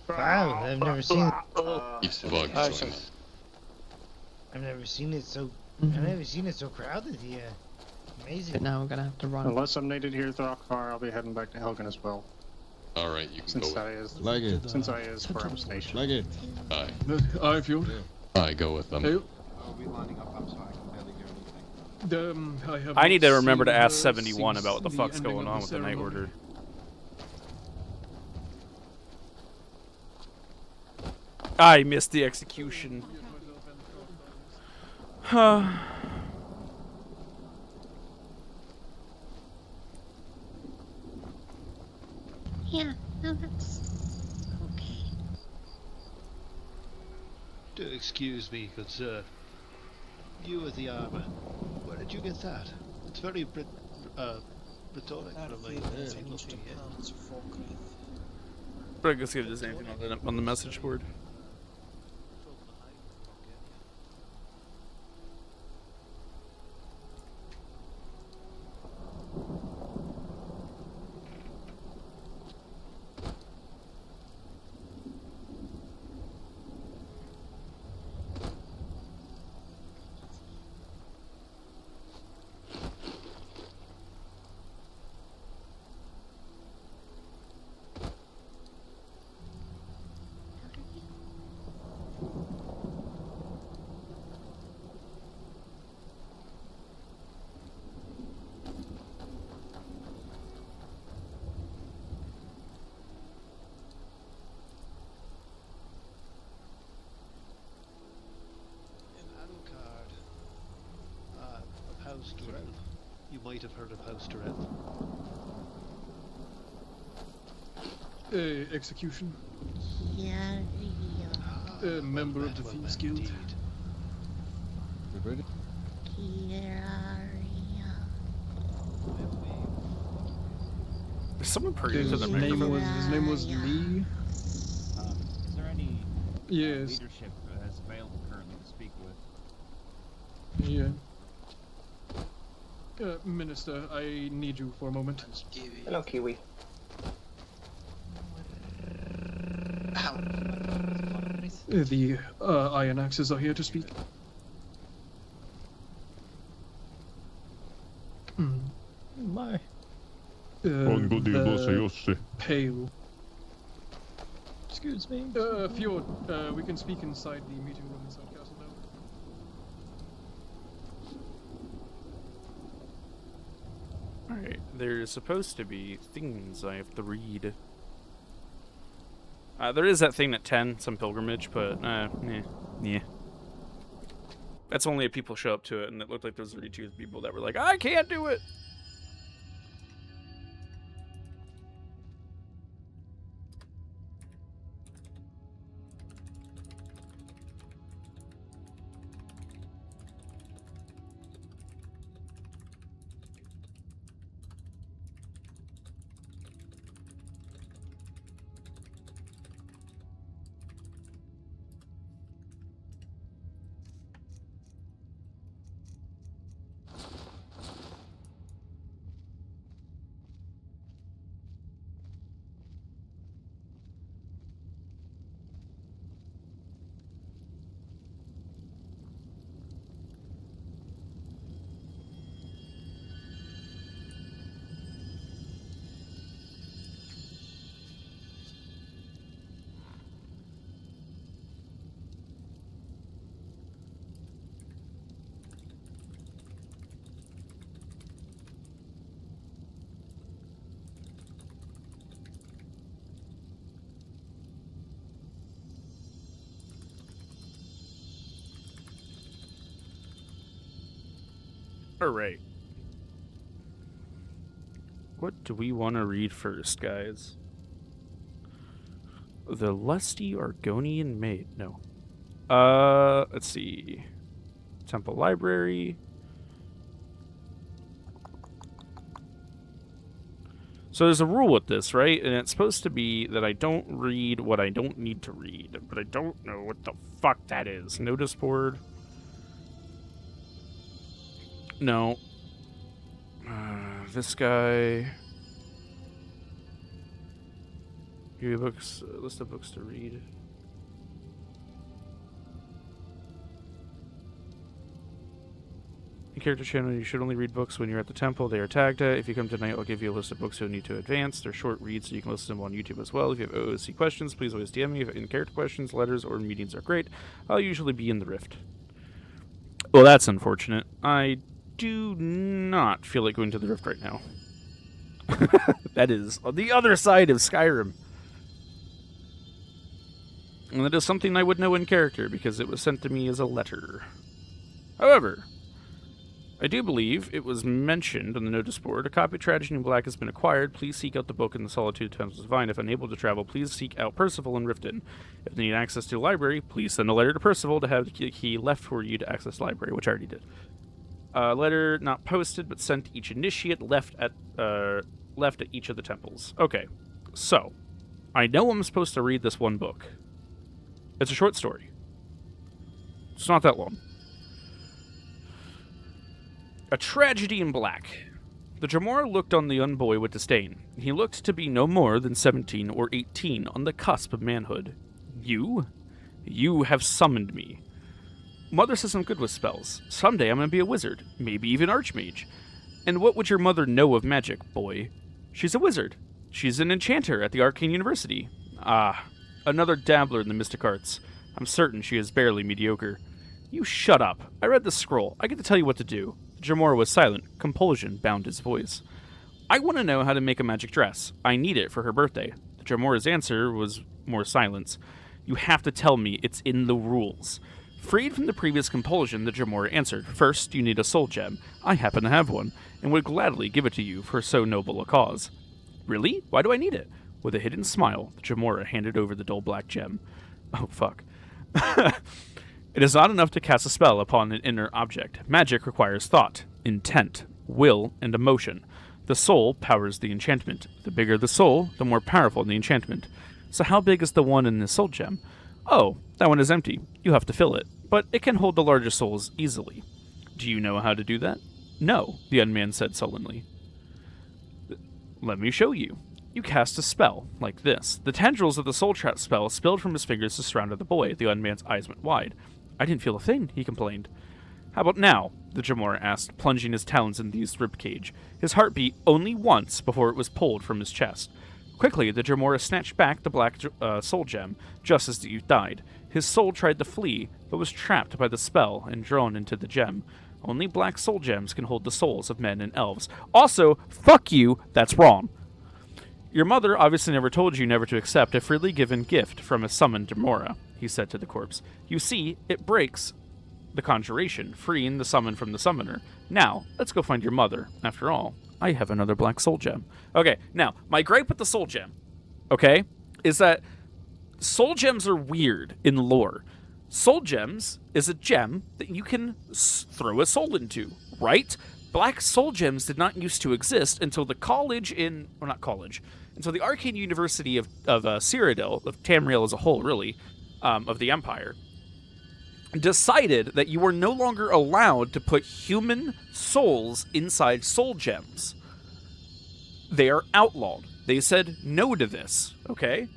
[SPEAKER 23] Wow, I've never seen it.
[SPEAKER 9] Each bug join them.
[SPEAKER 23] I've never seen it so. I've never seen it so crowded here. Amazing.
[SPEAKER 24] But now we're gonna have to run.
[SPEAKER 25] Unless I'm needed here at Throckfar, I'll be heading back to Helgen as well.
[SPEAKER 9] Alright, you can go with
[SPEAKER 25] Since I is where I'm stationed.
[SPEAKER 21] Like it.
[SPEAKER 9] Aye.
[SPEAKER 7] Aye, Fjord.
[SPEAKER 9] Aye, go with them.
[SPEAKER 21] Hey.
[SPEAKER 13] Are we lining up? I'm sorry, I can barely hear anything.
[SPEAKER 1] I need to remember to ask 71 about what the fuck's going on with the Night Order. I missed the execution.
[SPEAKER 23] Yeah, no, that's okay.
[SPEAKER 26] Do excuse me, good sir. You with the armor. Where did you get that? It's very rhetoric from me.
[SPEAKER 1] But go see if there's anything on the message board.
[SPEAKER 26] House Rell. You might have heard of House Rell.
[SPEAKER 7] Execution.
[SPEAKER 23] Yeah,
[SPEAKER 7] A member of the Thieves Guild.
[SPEAKER 21] You ready?
[SPEAKER 1] Is someone praying to
[SPEAKER 7] His
[SPEAKER 1] the
[SPEAKER 7] name
[SPEAKER 1] microphone?
[SPEAKER 7] was Lee.
[SPEAKER 27] Is there any
[SPEAKER 7] Yes.
[SPEAKER 27] leadership that's available currently to speak with?
[SPEAKER 7] Yeah. Minister, I need you for a moment.
[SPEAKER 28] Hello, Kiwi.
[SPEAKER 7] The Iron Axes are here to speak.
[SPEAKER 23] My.
[SPEAKER 7] The Pale.
[SPEAKER 23] Excuse me.
[SPEAKER 7] Fjord, we can speak inside the meeting room inside Castle now.
[SPEAKER 1] Alright, there's supposed to be things I have to read. There is that thing at 10, some pilgrimage, but, yeah. That's only if people show up to it, and it looked like there was 32 people that were like, I can't do it! Alright. What do we want to read first, guys? The Lusty Argonian Maid. No. Let's see. Temple Library. So there's a rule with this, right? And it's supposed to be that I don't read what I don't need to read. But I don't know what the fuck that is. Notice board. No. This guy. Give you books, list of books to read. In character channel, you should only read books when you're at the temple. They are tagged at. If you come tonight, I'll give you a list of books you'll need to advance. They're short reads, so you can listen to them on YouTube as well. If you have OOC questions, please always DM me. If in-character questions, letters, or meetings are great. I'll usually be in the Rift. Well, that's unfortunate. I do not feel like going to the Rift right now. That is on the other side of Skyrim. And that is something I would know in character, because it was sent to me as a letter. However, I do believe it was mentioned on the notice board. A copy of Tragedy in Black has been acquired. Please seek out the book in the Solitude of Temples Divine. If unable to travel, please seek out Percival in Riften. If they need access to the library, please send a letter to Percival to have the key left for you to access the library, which I already did. Letter not posted, but sent to each initiate left at each of the temples. Okay, so I know I'm supposed to read this one book. It's a short story. It's not that long. A Tragedy in Black. The Jamora looked on the young boy with disdain. He looked to be no more than 17 or 18, on the cusp of manhood. You? You have summoned me. Mother says I'm good with spells. Someday I'm going to be a wizard, maybe even archmage. And what would your mother know of magic, boy? She's a wizard. She's an enchanter at the Arcane University. Ah, another dabbler in the mystic arts. I'm certain she is barely mediocre. You shut up. I read the scroll. I get to tell you what to do. Jamora was silent. Compulsion bound his voice. I want to know how to make a magic dress. I need it for her birthday. Jamora's answer was more silence. You have to tell me it's in the rules. Freed from the previous compulsion, the Jamora answered. First, you need a soul gem. I happen to have one, and would gladly give it to you for so noble a cause. Really? Why do I need it? With a hidden smile, the Jamora handed over the dull black gem. Oh, fuck. It is not enough to cast a spell upon an inner object. Magic requires thought, intent, will, and emotion. The soul powers the enchantment. The bigger the soul, the more powerful the enchantment. So how big is the one in the soul gem? Oh, that one is empty. You have to fill it. But it can hold the largest souls easily. Do you know how to do that? No, the unman said sullenly. Let me show you. You cast a spell, like this. The tendrils of the soul trap spell spilled from his fingers to surround the boy. The unman's eyes went wide. I didn't feel a thing, he complained. How about now? The Jamora asked, plunging his talons into his ribcage. His heart beat only once before it was pulled from his chest. Quickly, the Jamora snatched back the black soul gem, just as the youth died. His soul tried to flee, but was trapped by the spell and drawn into the gem. Only black soul gems can hold the souls of men and elves. Also, fuck you, that's wrong. Your mother obviously never told you never to accept a freely given gift from a summoned Demora, he said to the corpse. You see, it breaks the conjuration, freeing the summon from the summoner. Now, let's go find your mother. After all, I have another black soul gem. Okay, now, my gripe with the soul gem, okay, is that soul gems are weird in lore. Soul gems is a gem that you can throw a soul into, right? Black soul gems did not used to exist until the until the Arcane University of Cyrodiil, of Tamriel as a whole, really, of the Empire, decided that you were no longer allowed to put human souls inside soul gems. They are outlawed. They said no to this, okay?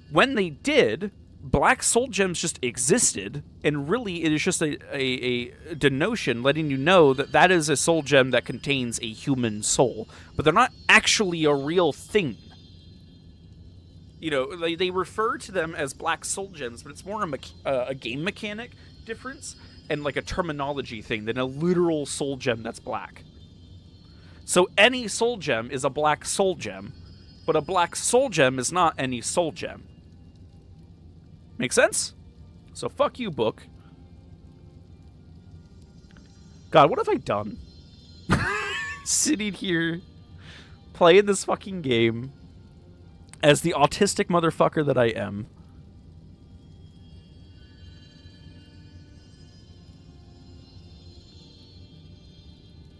[SPEAKER 1] When they did, black soul gems just existed, and really it is just a denotion letting you know that that is a soul gem that contains a human soul. But they're not actually a real thing. You know, they refer to them as black soul gems, but it's more a game mechanic difference and like a terminology thing than a literal soul gem that's black. So any soul gem is a black soul gem, but a black soul gem is not any soul gem. Make sense? So fuck you, book. God, what have I done? Sitting here, playing this fucking game as the autistic motherfucker that I am.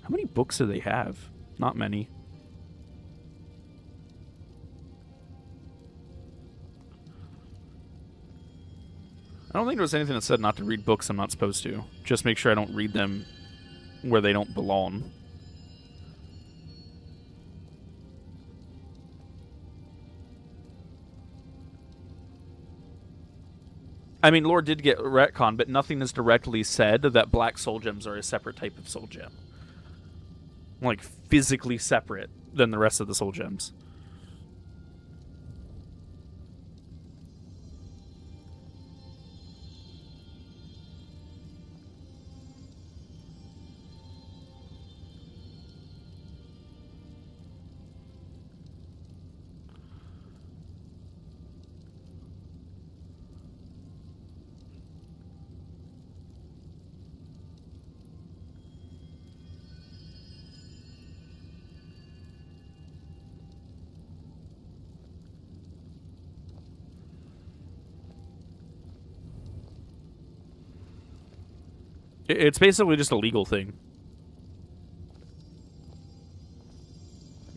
[SPEAKER 1] How many books do they have? Not many. I don't think there was anything that said not to read books I'm not supposed to. Just make sure I don't read them where they don't belong. I mean, lore did get retcon, but nothing is directly said that black soul gems are a separate type of soul gem. Like, physically separate than the rest of the soul gems. It's basically just a legal thing.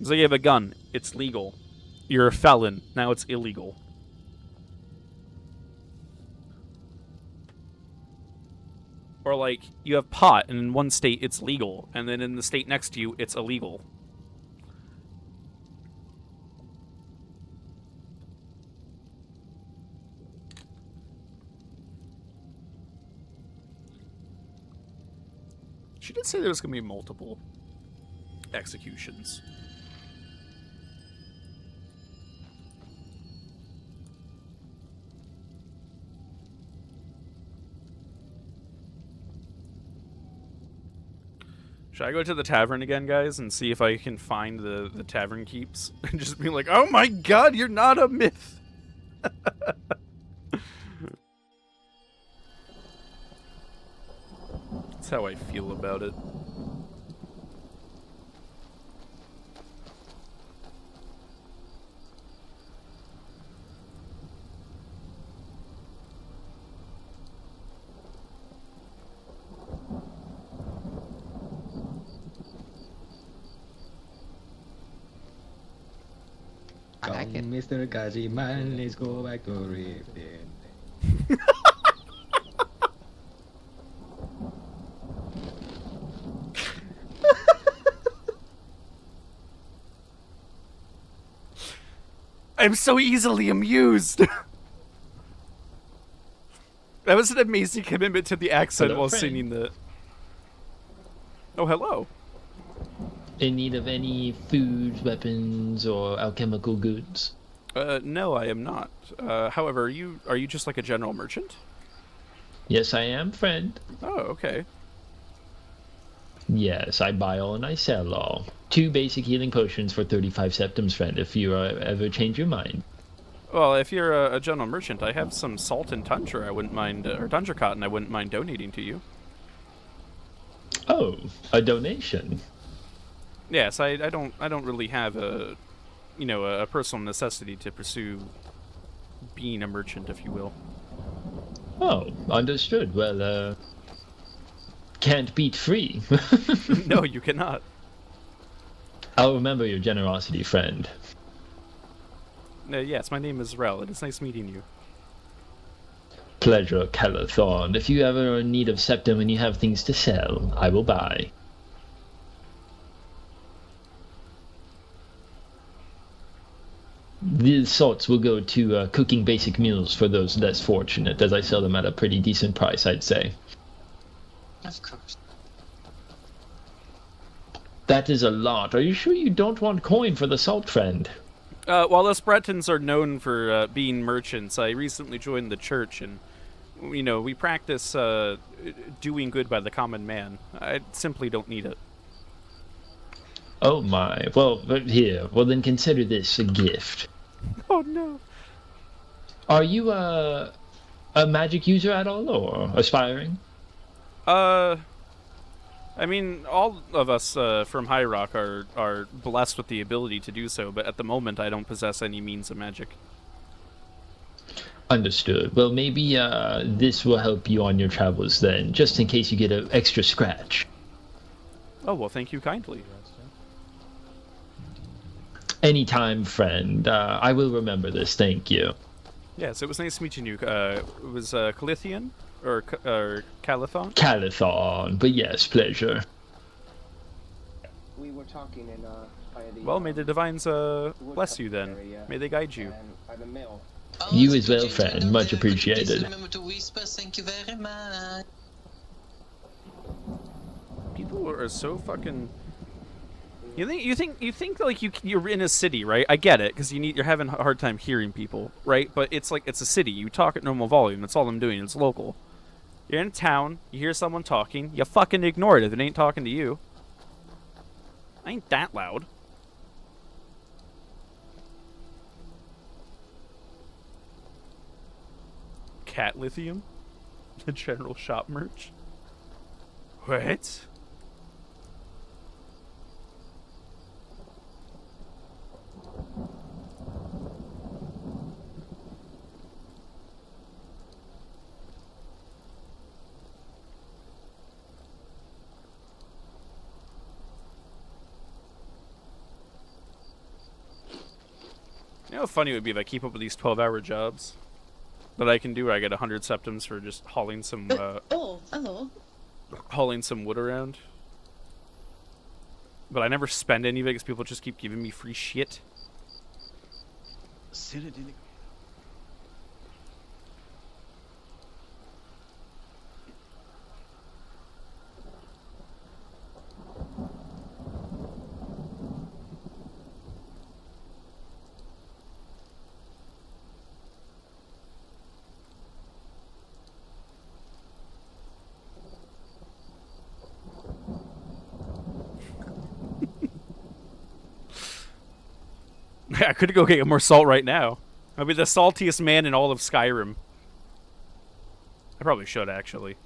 [SPEAKER 1] It's like you have a gun. It's legal. You're a felon. Now it's illegal. Or like, you have pot, and in one state it's legal, and then in the state next to you, it's illegal. She did say there was going to be multiple executions. Should I go to the tavern again, guys, and see if I can find the tavern keeps? And just be like, oh my god, you're not a myth! That's how I feel about it.
[SPEAKER 5] Come, Mr. Kasimir, let's go back to Riften.
[SPEAKER 1] I'm so easily amused. That was an amazing commitment to the accent
[SPEAKER 12] Hello,
[SPEAKER 1] while
[SPEAKER 12] friend.
[SPEAKER 1] singing the... Oh, hello.
[SPEAKER 12] In need of any food, weapons, or alchemical goods?
[SPEAKER 1] No, I am not. However, are you just like a general merchant?
[SPEAKER 12] Yes, I am, friend.
[SPEAKER 1] Oh, okay.
[SPEAKER 12] Yes, I buy all and I sell all. 2 basic healing potions for 35 septums, friend, if you ever change your mind.
[SPEAKER 1] Well, if you're a general merchant, I have some salt and tundra I wouldn't mind, or tundra cotton I wouldn't mind donating to you.
[SPEAKER 12] Oh, a donation?
[SPEAKER 1] Yes, I don't really have a personal necessity to pursue being a merchant, if you will.
[SPEAKER 12] Oh, understood. Well, can't beat free.
[SPEAKER 1] No, you cannot.
[SPEAKER 12] I'll remember your generosity, friend.
[SPEAKER 1] Yes, my name is Rell. It is nice meeting you.
[SPEAKER 12] Pleasure, Calathorn. If you ever are in need of septum and you have things to sell, I will buy. These salts will go to cooking basic meals for those less fortunate, as I sell them at a pretty decent price, I'd say.
[SPEAKER 14] Of course.
[SPEAKER 12] That is a lot. Are you sure you don't want coin for the salt, friend?
[SPEAKER 1] While us Bretons are known for being merchants, I recently joined the church, and we practice doing good by the common man. I simply don't need it.
[SPEAKER 12] Oh my. Well, here. Well, then consider this a gift.
[SPEAKER 1] Oh no.
[SPEAKER 12] Are you a magic user at all, or aspiring?
[SPEAKER 1] I mean, all of us from High Rock are blessed with the ability to do so, but at the moment I don't possess any means of magic.
[SPEAKER 12] Understood. Well, maybe this will help you on your travels then, just in case you get an extra scratch.
[SPEAKER 1] Oh, well, thank you kindly.
[SPEAKER 12] Anytime, friend. I will remember this, thank you.
[SPEAKER 1] Yes, it was nice meeting you. It was Calithian? Or Calathon?
[SPEAKER 12] Calathon, but yes, pleasure.
[SPEAKER 15] We were talking in by the,
[SPEAKER 1] well, may the divines bless you then. May they guide you.
[SPEAKER 15] By the mill.
[SPEAKER 12] You as well, friend. Much appreciated.
[SPEAKER 14] Remember to whisper. Thank you very much.
[SPEAKER 1] People are so fucking. You think like you're in a city, right? I get it, because you're having a hard time hearing people, right? But it's like it's a city. You talk at normal volume. That's all I'm doing. It's local. You're in a town. You hear someone talking. You fucking ignore it if it ain't talking to you. I ain't that loud. Cat lithium? The general shop merch? What? You know how funny it would be if I keep up with these 12-hour jobs that I can do where I get 100 septums for just hauling some
[SPEAKER 17] hello.
[SPEAKER 1] hauling some wood around. But I never spend any of it because people just keep giving me free shit. I could go get more salt right now. I'd be the saltiest man in all of Skyrim. I probably should, actually.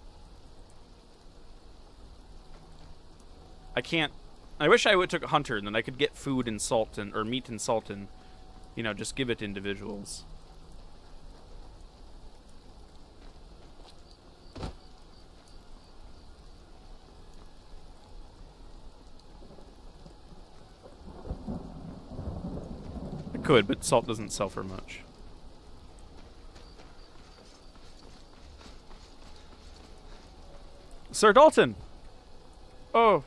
[SPEAKER 1] I can't... I wish I would took a hunter, and then I could get food and salt, or meat and salt, and, just give it to individuals. Could, but salt doesn't sell for much. Sir Dalton! Oh.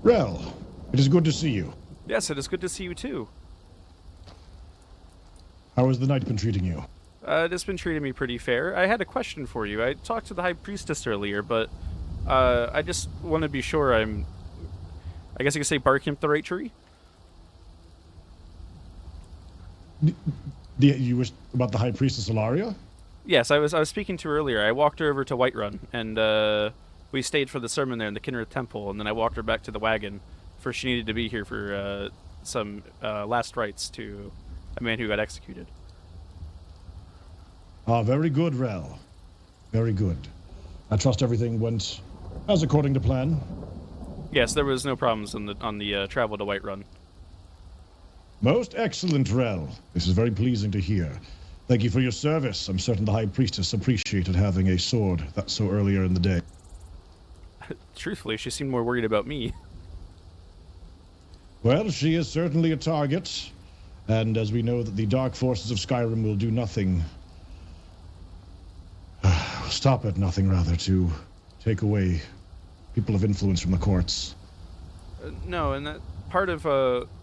[SPEAKER 16] Rell, it is good to see you.
[SPEAKER 1] Yes, it is good to see you too.
[SPEAKER 16] How has the night been treating you?
[SPEAKER 1] It has been treating me pretty fair. I had a question for you. I talked to the High Priestess earlier, but I just want to be sure I guess you could say barking up the right tree?
[SPEAKER 16] You were about the High Priestess Ilaria?
[SPEAKER 1] Yes, I was speaking to her earlier. I walked her over to Whiterun, and we stayed for the sermon there in the Kinnereth Temple, and then I walked her back to the wagon, for she needed to be here for some last rites to a man who got executed.
[SPEAKER 16] Ah, very good, Rell. Very good. I trust everything went as according to plan.
[SPEAKER 1] Yes, there was no problems on the travel to Whiterun.
[SPEAKER 16] Most excellent, Rell. This is very pleasing to hear. Thank you for your service. I'm certain the High Priestess appreciated having a sword that so earlier in the day.
[SPEAKER 1] Truthfully, she seemed more worried about me.
[SPEAKER 16] Well, she is certainly a target, and as we know that the dark forces of Skyrim will do nothing, stop at nothing rather, to take away people of influence from the courts.
[SPEAKER 1] No, and that part of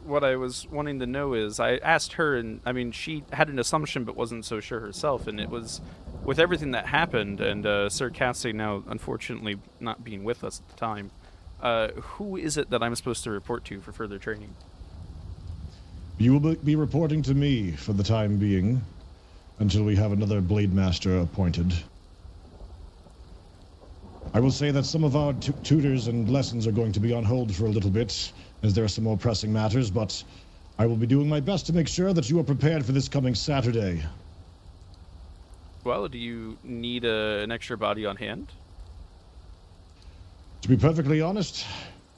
[SPEAKER 1] what I was wanting to know is I asked her, and I mean she had an assumption but wasn't so sure herself, and it was with everything that happened and Sir Cassie now unfortunately not being with us at the time. Who is it that I'm supposed to report to for further training?
[SPEAKER 16] You will be reporting to me for the time being, until we have another Blade Master appointed. I will say that some of our tutors and lessons are going to be on hold for a little bit, as there are some more pressing matters, but I will be doing my best to make sure that you are prepared for this coming Saturday.
[SPEAKER 1] Well, do you need an extra body on hand?
[SPEAKER 16] To be perfectly honest,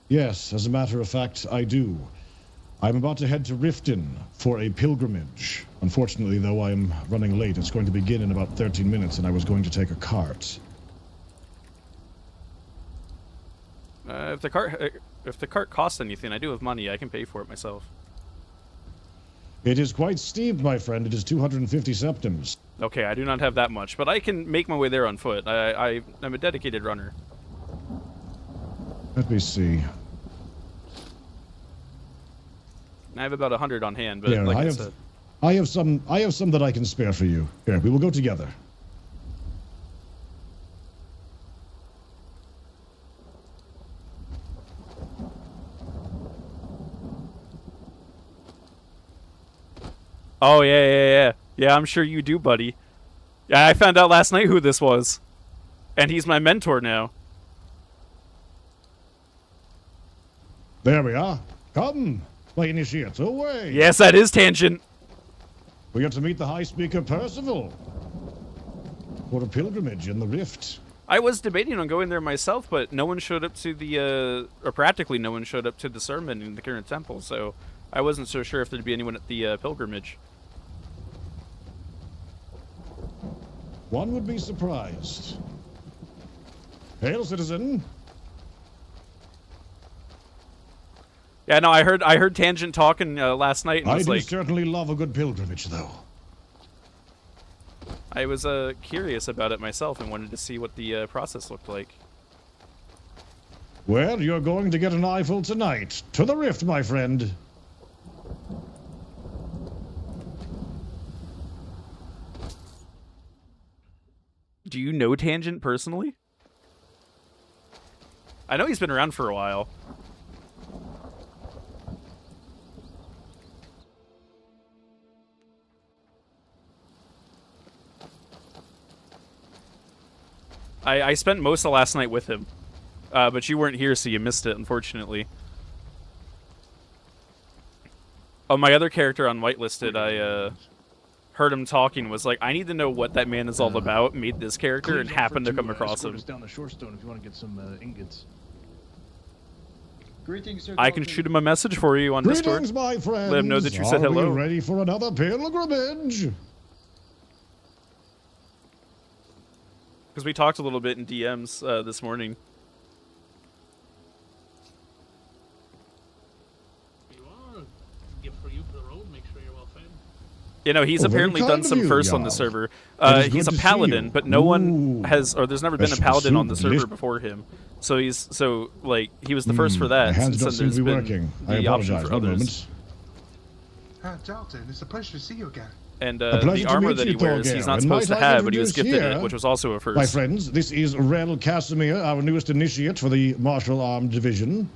[SPEAKER 16] yes, as a matter of fact, I do. I'm about to head to Riften for a pilgrimage. Unfortunately, though, I am running late. It's going to begin in about 13 minutes, and I was going to take a cart.
[SPEAKER 1] If the cart costs anything, I do have money. I can pay for it myself.
[SPEAKER 16] It is quite steep, my friend. It is 250 septims.
[SPEAKER 1] Okay, I do not have that much, but I can make my way there on foot. I'm a dedicated runner.
[SPEAKER 16] Let me see.
[SPEAKER 1] I have about 100 on hand, but
[SPEAKER 16] Here,
[SPEAKER 1] like I said,
[SPEAKER 16] I have some that I can spare for you. Here, we will go together.
[SPEAKER 1] Oh, yeah. Yeah, I'm sure you do, buddy. Yeah, I found out last night who this was. And he's my mentor now.
[SPEAKER 16] There we are. Come, my initiates, away.
[SPEAKER 1] Yes, that is Tangent.
[SPEAKER 16] We are to meet the High Speaker Percival for a pilgrimage in the Rift.
[SPEAKER 1] I was debating on going there myself, but no one showed up to the, or practically no one showed up to the sermon in the current temple, so I wasn't so sure if there'd be anyone at the pilgrimage.
[SPEAKER 16] One would be surprised. Hail, citizen.
[SPEAKER 1] Yeah, no, I heard Tangent talking last night, and
[SPEAKER 16] I
[SPEAKER 1] was
[SPEAKER 16] do
[SPEAKER 1] like,
[SPEAKER 16] certainly love a good pilgrimage, though.
[SPEAKER 1] I was curious about it myself and wanted to see what the process looked like.
[SPEAKER 16] Well, you're going to get an eyeful tonight. To the Rift, my friend.
[SPEAKER 1] Do you know Tangent personally? I know he's been around for a while. I spent most of last night with him, but you weren't here, so you missed it, unfortunately. Oh, my other character on Whitelisted, I heard him talking, was like, I need to know what that man is all about, made this character, and happened to come across him.
[SPEAKER 27] Down the shorestone if you want to get some ingots.
[SPEAKER 13] Greetings, Sir
[SPEAKER 1] I can shoot him a message for you on Discord.
[SPEAKER 16] Greetings, my friends.
[SPEAKER 1] Let him know that you said hello.
[SPEAKER 16] Are we ready for another pilgrimage?
[SPEAKER 1] Because we talked a little bit in DMs this morning. You know, he's apparently done some firsts on the server. He's a paladin, but no one has, or there's never been a paladin on the server before him. So he was the first for that.
[SPEAKER 16] My hands
[SPEAKER 1] since
[SPEAKER 16] don't
[SPEAKER 1] then
[SPEAKER 16] seem to
[SPEAKER 1] there's
[SPEAKER 16] be
[SPEAKER 1] been
[SPEAKER 16] working. I
[SPEAKER 1] the option
[SPEAKER 16] apologize.
[SPEAKER 1] for
[SPEAKER 16] One
[SPEAKER 1] others.
[SPEAKER 16] moment.
[SPEAKER 4] Dalton, it's a pleasure to see you again.
[SPEAKER 1] And
[SPEAKER 16] A pleasure
[SPEAKER 1] the
[SPEAKER 16] to
[SPEAKER 1] armor
[SPEAKER 16] meet
[SPEAKER 1] that
[SPEAKER 16] you,
[SPEAKER 1] he wears, he's
[SPEAKER 16] Thorgale.
[SPEAKER 1] not
[SPEAKER 16] And
[SPEAKER 1] supposed to
[SPEAKER 16] might I
[SPEAKER 1] have, but he was
[SPEAKER 16] introduce
[SPEAKER 1] gifted
[SPEAKER 16] here,
[SPEAKER 1] it, which was also a first.
[SPEAKER 16] My friends, this is Rell Kasimir, our newest initiate for the Martial Arm Division.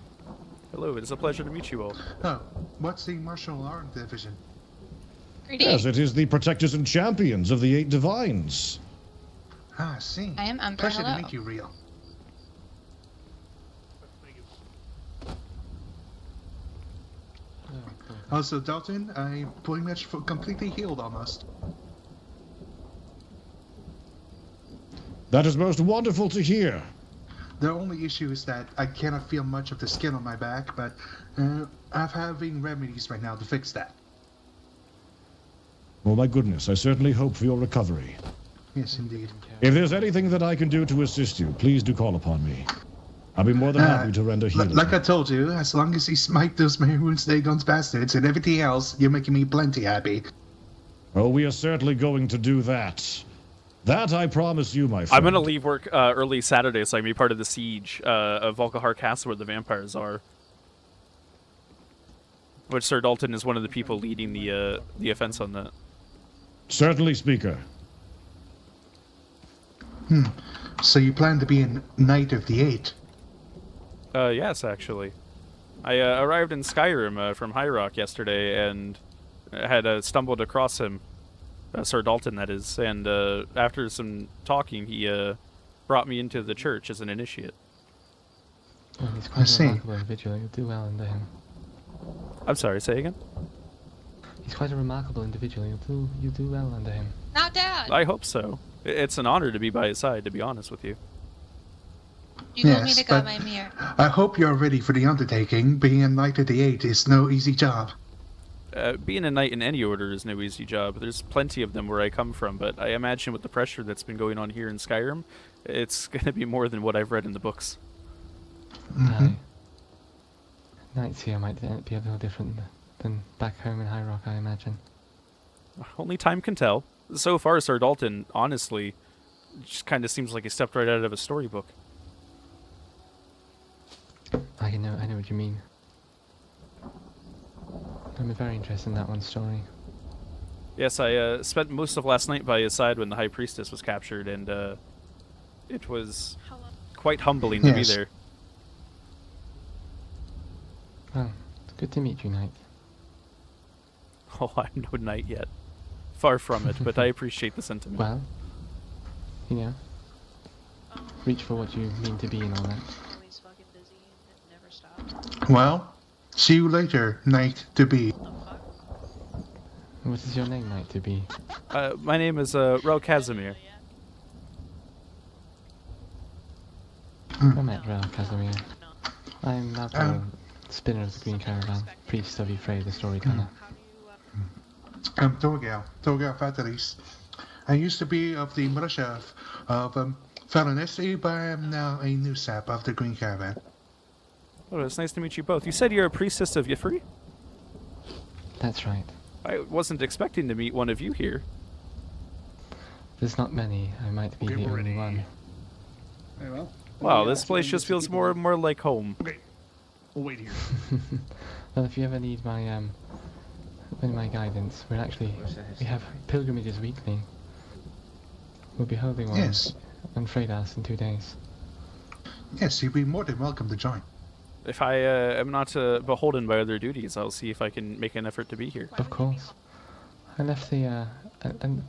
[SPEAKER 1] Hello, it is a pleasure to meet you all.
[SPEAKER 4] Oh, what's the martial art division?
[SPEAKER 16] Yes, it is the protectors and champions of the 8 divines.
[SPEAKER 4] Ah, I see.
[SPEAKER 6] I am Umber.
[SPEAKER 4] Pleasure
[SPEAKER 6] Hello.
[SPEAKER 4] to meet you, Rell. Also, Dalton, I'm pretty much completely healed almost.
[SPEAKER 16] That is most wonderful to hear.
[SPEAKER 4] The only issue is that I cannot feel much of the skin on my back, but I'm having remedies right now to fix that.
[SPEAKER 16] Oh my goodness, I certainly hope for your recovery.
[SPEAKER 4] Yes, indeed.
[SPEAKER 16] If there's anything that I can do to assist you, please do call upon me. I'll be more than happy to render healing.
[SPEAKER 4] Like I told you, as long as you smite those Maroon Dagon's bastards and everything else, you're making me plenty happy.
[SPEAKER 16] Oh, we are certainly going to do that. That I promise you, my friend.
[SPEAKER 1] I'm going to leave work early Saturday so I can be part of the siege of Volkahar Castle where the vampires are. Which Sir Dalton is one of the people leading the offense on that.
[SPEAKER 16] Certainly, Speaker.
[SPEAKER 4] So you plan to be a Knight of the Eight?
[SPEAKER 1] Yes, actually. I arrived in Skyrim from High Rock yesterday and had stumbled across him. Sir Dalton, that is. And after some talking, he brought me into the church as an initiate.
[SPEAKER 8] Oh, he's quite a remarkable individual. You'll do well under him.
[SPEAKER 1] I'm sorry, say again?
[SPEAKER 8] He's quite a remarkable individual. You'll do well under him.
[SPEAKER 6] Now, Dad!
[SPEAKER 1] I hope so. It's an honor to be by his side, to be honest with you.
[SPEAKER 6] You want me to go, my mirror?
[SPEAKER 4] I hope you're ready for the undertaking. Being a Knight of the Eight is no easy job.
[SPEAKER 1] Being a knight in any order is no easy job. There's plenty of them where I come from, but I imagine with the pressure that's been going on here in Skyrim, it's going to be more than what I've read in the books.
[SPEAKER 8] Knights here might be a little different than back home in High Rock, I imagine.
[SPEAKER 1] Only time can tell. So far, Sir Dalton, honestly, just kind of seems like he stepped right out of a storybook.
[SPEAKER 8] I know what you mean. I'm very interested in that one story.
[SPEAKER 1] Yes, I spent most of last night by his side when the High Priestess was captured, and it was quite humbling to be there.
[SPEAKER 8] Well, it's good to meet you, Knight.
[SPEAKER 1] Oh, I'm no knight yet. Far from it, but I appreciate the sentiment.
[SPEAKER 8] Well, you know, reach for what you mean to be and all that.
[SPEAKER 4] Well, see you later, Knight to be.
[SPEAKER 8] What is your name, Knight to be?
[SPEAKER 1] My name is Rell Kasimir.
[SPEAKER 8] I met Rell Kasimir. I'm Malcolm, spinner of the Green Caravan, priest of Ephraim the Storyteller.
[SPEAKER 4] I'm Torgal Fatalis. I used to be of the militia of Falanesti, but I am now a new sap of the Green Caravan.
[SPEAKER 1] Oh, it's nice to meet you both. You said you're a priestess of Y'ffre?
[SPEAKER 8] That's right.
[SPEAKER 1] I wasn't expecting to meet one of you here.
[SPEAKER 8] There's not many. I might be the only one.
[SPEAKER 27] Very well.
[SPEAKER 1] Wow, this place just feels more and more like home.
[SPEAKER 27] Okay, we'll wait here.
[SPEAKER 8] Well, if you ever need my guidance, we have pilgrimages weekly. We'll be holding one on Fredas in 2 days.
[SPEAKER 4] Yes, you'd be more than welcome to join.
[SPEAKER 1] If I am not beholden by other duties, I'll see if I can make an effort to be here.
[SPEAKER 8] Of course. I left the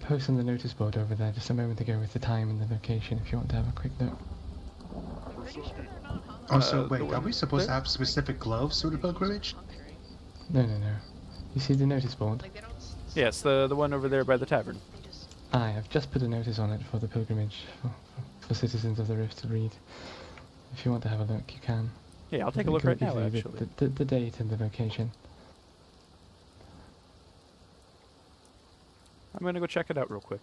[SPEAKER 8] post on the notice board over there just a moment ago with the time and the location if you want to have a quick look.
[SPEAKER 4] Also, wait, are we supposed to have specific gloves for the pilgrimage?
[SPEAKER 8] No. You see the notice board?
[SPEAKER 1] Yes, the one over there by the tavern.
[SPEAKER 8] I have just put a notice on it for the pilgrimage for citizens of the Rift to read. If you want to have a look, you can.
[SPEAKER 1] Yeah, I'll take a look right now, actually.
[SPEAKER 8] The date and the location.
[SPEAKER 1] I'm gonna go check it out real quick.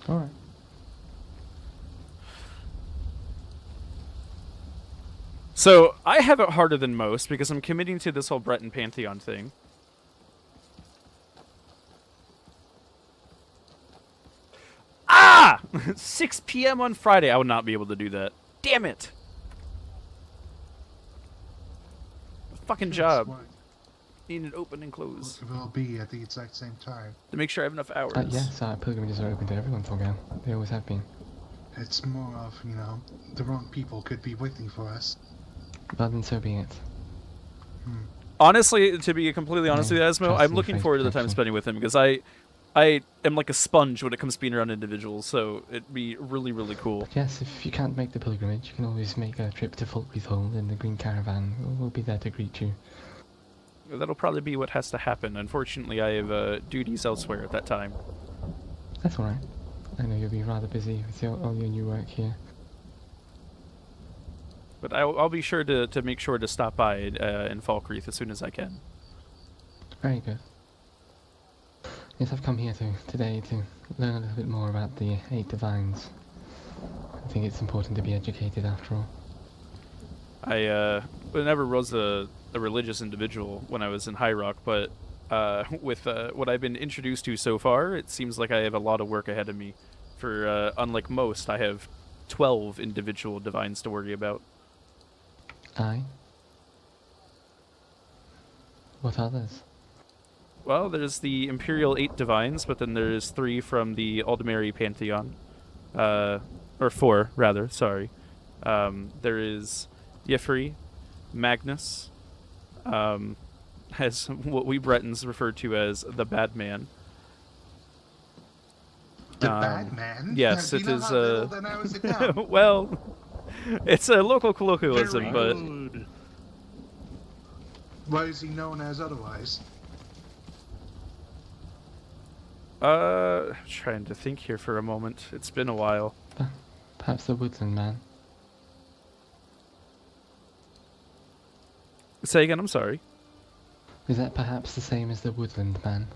[SPEAKER 8] Alright.
[SPEAKER 1] So, I have it harder than most because I'm committing to this whole Breton Pantheon thing. Ah! 6 p.m. on Friday. I would not be able to do that. Damn it! Fucking job. Need it open and close.
[SPEAKER 4] It will be at the exact same time.
[SPEAKER 1] To make sure I have enough hours.
[SPEAKER 8] Yes, pilgrimages are open to everyone, Torgal. They always have been.
[SPEAKER 4] It's more of, the wrong people could be waiting for us.
[SPEAKER 8] But then so be it.
[SPEAKER 1] Honestly, to be completely honest with you, Asmo, I'm looking forward to the time
[SPEAKER 8] protection.
[SPEAKER 1] spending with him because I am like a sponge when it comes to being around individuals, so it'd be really, really cool.
[SPEAKER 8] But yes, if you can't make the pilgrimage, you can always make a trip to Falkreath Hold in the Green Caravan. We'll be there to greet you.
[SPEAKER 1] That'll probably be what has to happen. Unfortunately, I have duties elsewhere at that time.
[SPEAKER 8] That's alright. I know you'll be rather busy with all your new work here.
[SPEAKER 1] But I'll be sure to make sure to stop by in Falkreath as soon as I can.
[SPEAKER 8] Very good. Yes, I've come here today to learn a little bit more about the 8 divines. I think it's important to be educated after all.
[SPEAKER 1] I never was a religious individual when I was in High Rock, but with what I've been introduced to so far, it seems like I have a lot of work ahead of me. For unlike most, I have 12 individual divines to worry about.
[SPEAKER 8] Aye. What others?
[SPEAKER 1] Well, there's the Imperial 8 divines, but then there's 3 from the Aldemary Pantheon. Or 4, rather, sorry. There is Yifri, Magnus, as what we Bretons refer to as the Bad Man.
[SPEAKER 4] The Bad Man?
[SPEAKER 1] Yes,
[SPEAKER 4] Do you
[SPEAKER 1] it
[SPEAKER 4] know
[SPEAKER 1] is.
[SPEAKER 4] how little that narrows it down?
[SPEAKER 1] Well, it's a local colloquialism, but
[SPEAKER 4] why is he known as otherwise?
[SPEAKER 1] Trying to think here for a moment. It's been a while.
[SPEAKER 8] Perhaps the Woodland Man.
[SPEAKER 1] Say again, I'm sorry.
[SPEAKER 8] Is that perhaps the same as the Woodland Man?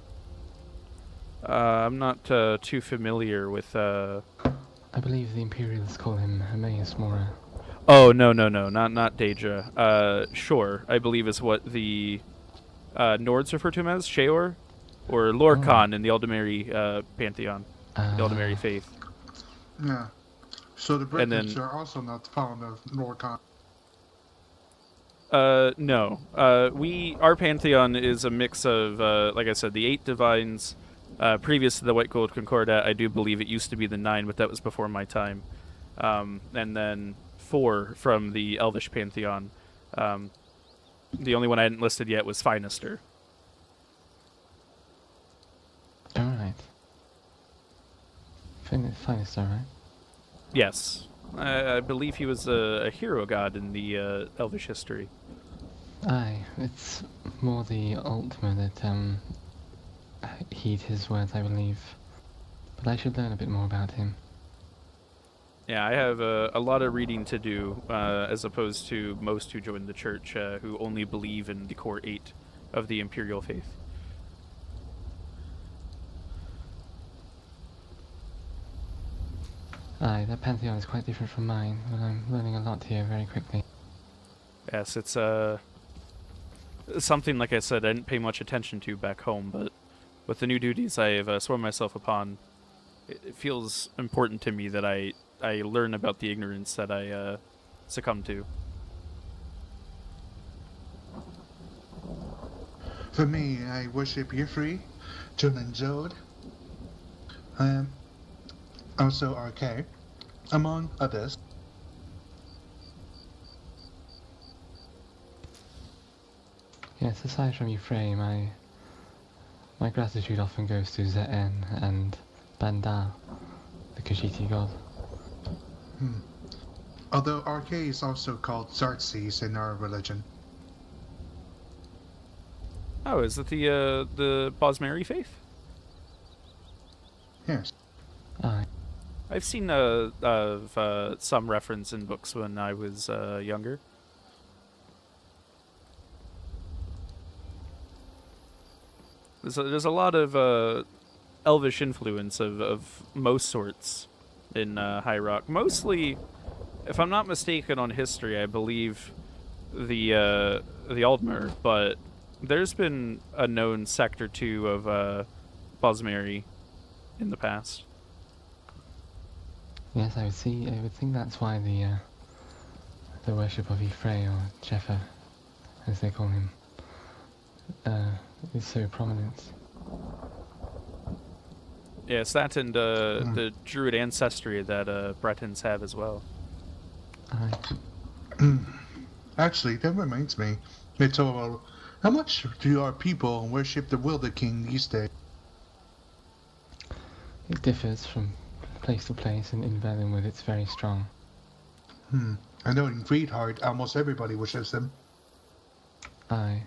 [SPEAKER 1] I'm not too familiar with.
[SPEAKER 8] I believe the Imperials call him Emmaus Mora.
[SPEAKER 1] Oh no, not Daedra. Sure, I believe is what the Nords refer to him as, Sheor, or Lorcan in the Aldemary Pantheon, the Aldemary faith.
[SPEAKER 4] Yeah. So the Britons are also not fond of Lorcan.
[SPEAKER 1] No. Our Pantheon is a mix of, like I said, the 8 divines. Previous to the White Gold Concordat, I do believe it used to be the 9, but that was before my time. And then 4 from the Elvish Pantheon. The only one I hadn't listed yet was Finester.
[SPEAKER 8] Alright. Finester, right?
[SPEAKER 1] Yes. I believe he was a hero god in the Elvish history.
[SPEAKER 8] Aye, it's more the Altmer that heed his words, I believe. But I should learn a bit more about him.
[SPEAKER 1] Yeah, I have a lot of reading to do, as opposed to most who join the church, who only believe in the core 8 of the Imperial faith.
[SPEAKER 8] Aye, that pantheon is quite different from mine, but I'm learning a lot here very quickly.
[SPEAKER 1] Yes, it's something, like I said, I didn't pay much attention to back home, but with the new duties I have sworn myself upon, it feels important to me that I learn about the ignorance that I succumb to.
[SPEAKER 4] For me, I worship Yifri, Jun and Jode, also RK, among others.
[SPEAKER 8] Yes, aside from Euphrae, my gratitude often goes to Ze'en and Bandar, the Khajiiti god.
[SPEAKER 4] Although RK is also called Xerxes in our religion.
[SPEAKER 1] Oh, is it the Bosmeri faith?
[SPEAKER 4] Yes.
[SPEAKER 8] Aye.
[SPEAKER 1] I've seen some reference in books when I was younger. There's a lot of elvish influence of most sorts in High Rock. Mostly, if I'm not mistaken on history, I believe the Aldmer, but there's been a known sect or two of Bosmeri in the past.
[SPEAKER 8] Yes, I would think that's why the worship of Euphrae, or Jeffer, as they call him, is so prominent.
[SPEAKER 1] Yes, that and the Druid ancestry that Bretons have as well.
[SPEAKER 4] Actually, that reminds me. It's all How much do our people worship the Wilder King these days?
[SPEAKER 8] It differs from place to place, and in Valenwood it's very strong.
[SPEAKER 4] I know in Greedheart almost everybody worships him.
[SPEAKER 8] Aye.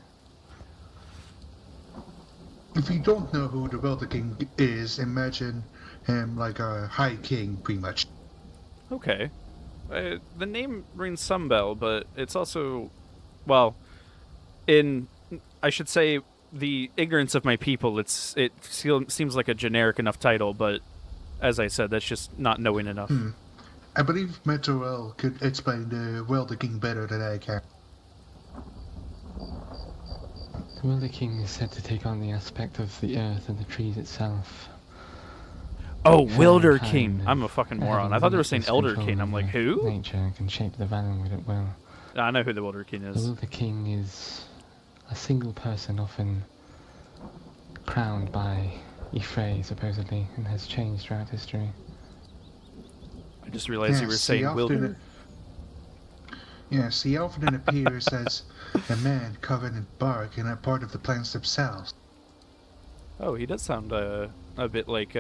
[SPEAKER 4] If you don't know who the Wilder King is, imagine him like a high king, pretty much.
[SPEAKER 1] Okay. The name rings some bell, but it's also, well, I should say, the ignorance of my people, it seems like a generic enough title, but as I said, that's just not knowing enough.
[SPEAKER 4] I believe Mentor Rell could explain the Wilder King better than I can.
[SPEAKER 8] The Wilder King is said to take on the aspect of the earth and the trees itself.
[SPEAKER 1] Oh, Wilder King! I'm a fucking moron. I thought they were saying Elder King. I'm like, who?
[SPEAKER 8] Nature can shape the Valenwood at will.
[SPEAKER 1] I know who the Wilder King is.
[SPEAKER 8] The Wilder King is a single person, often crowned by Y'ffre, supposedly, and has changed throughout history.
[SPEAKER 1] I just realized you were saying Wilder.
[SPEAKER 4] Yes, he often appears as a man covered in bark and a part of the plants themselves.
[SPEAKER 1] Oh, he does sound a bit like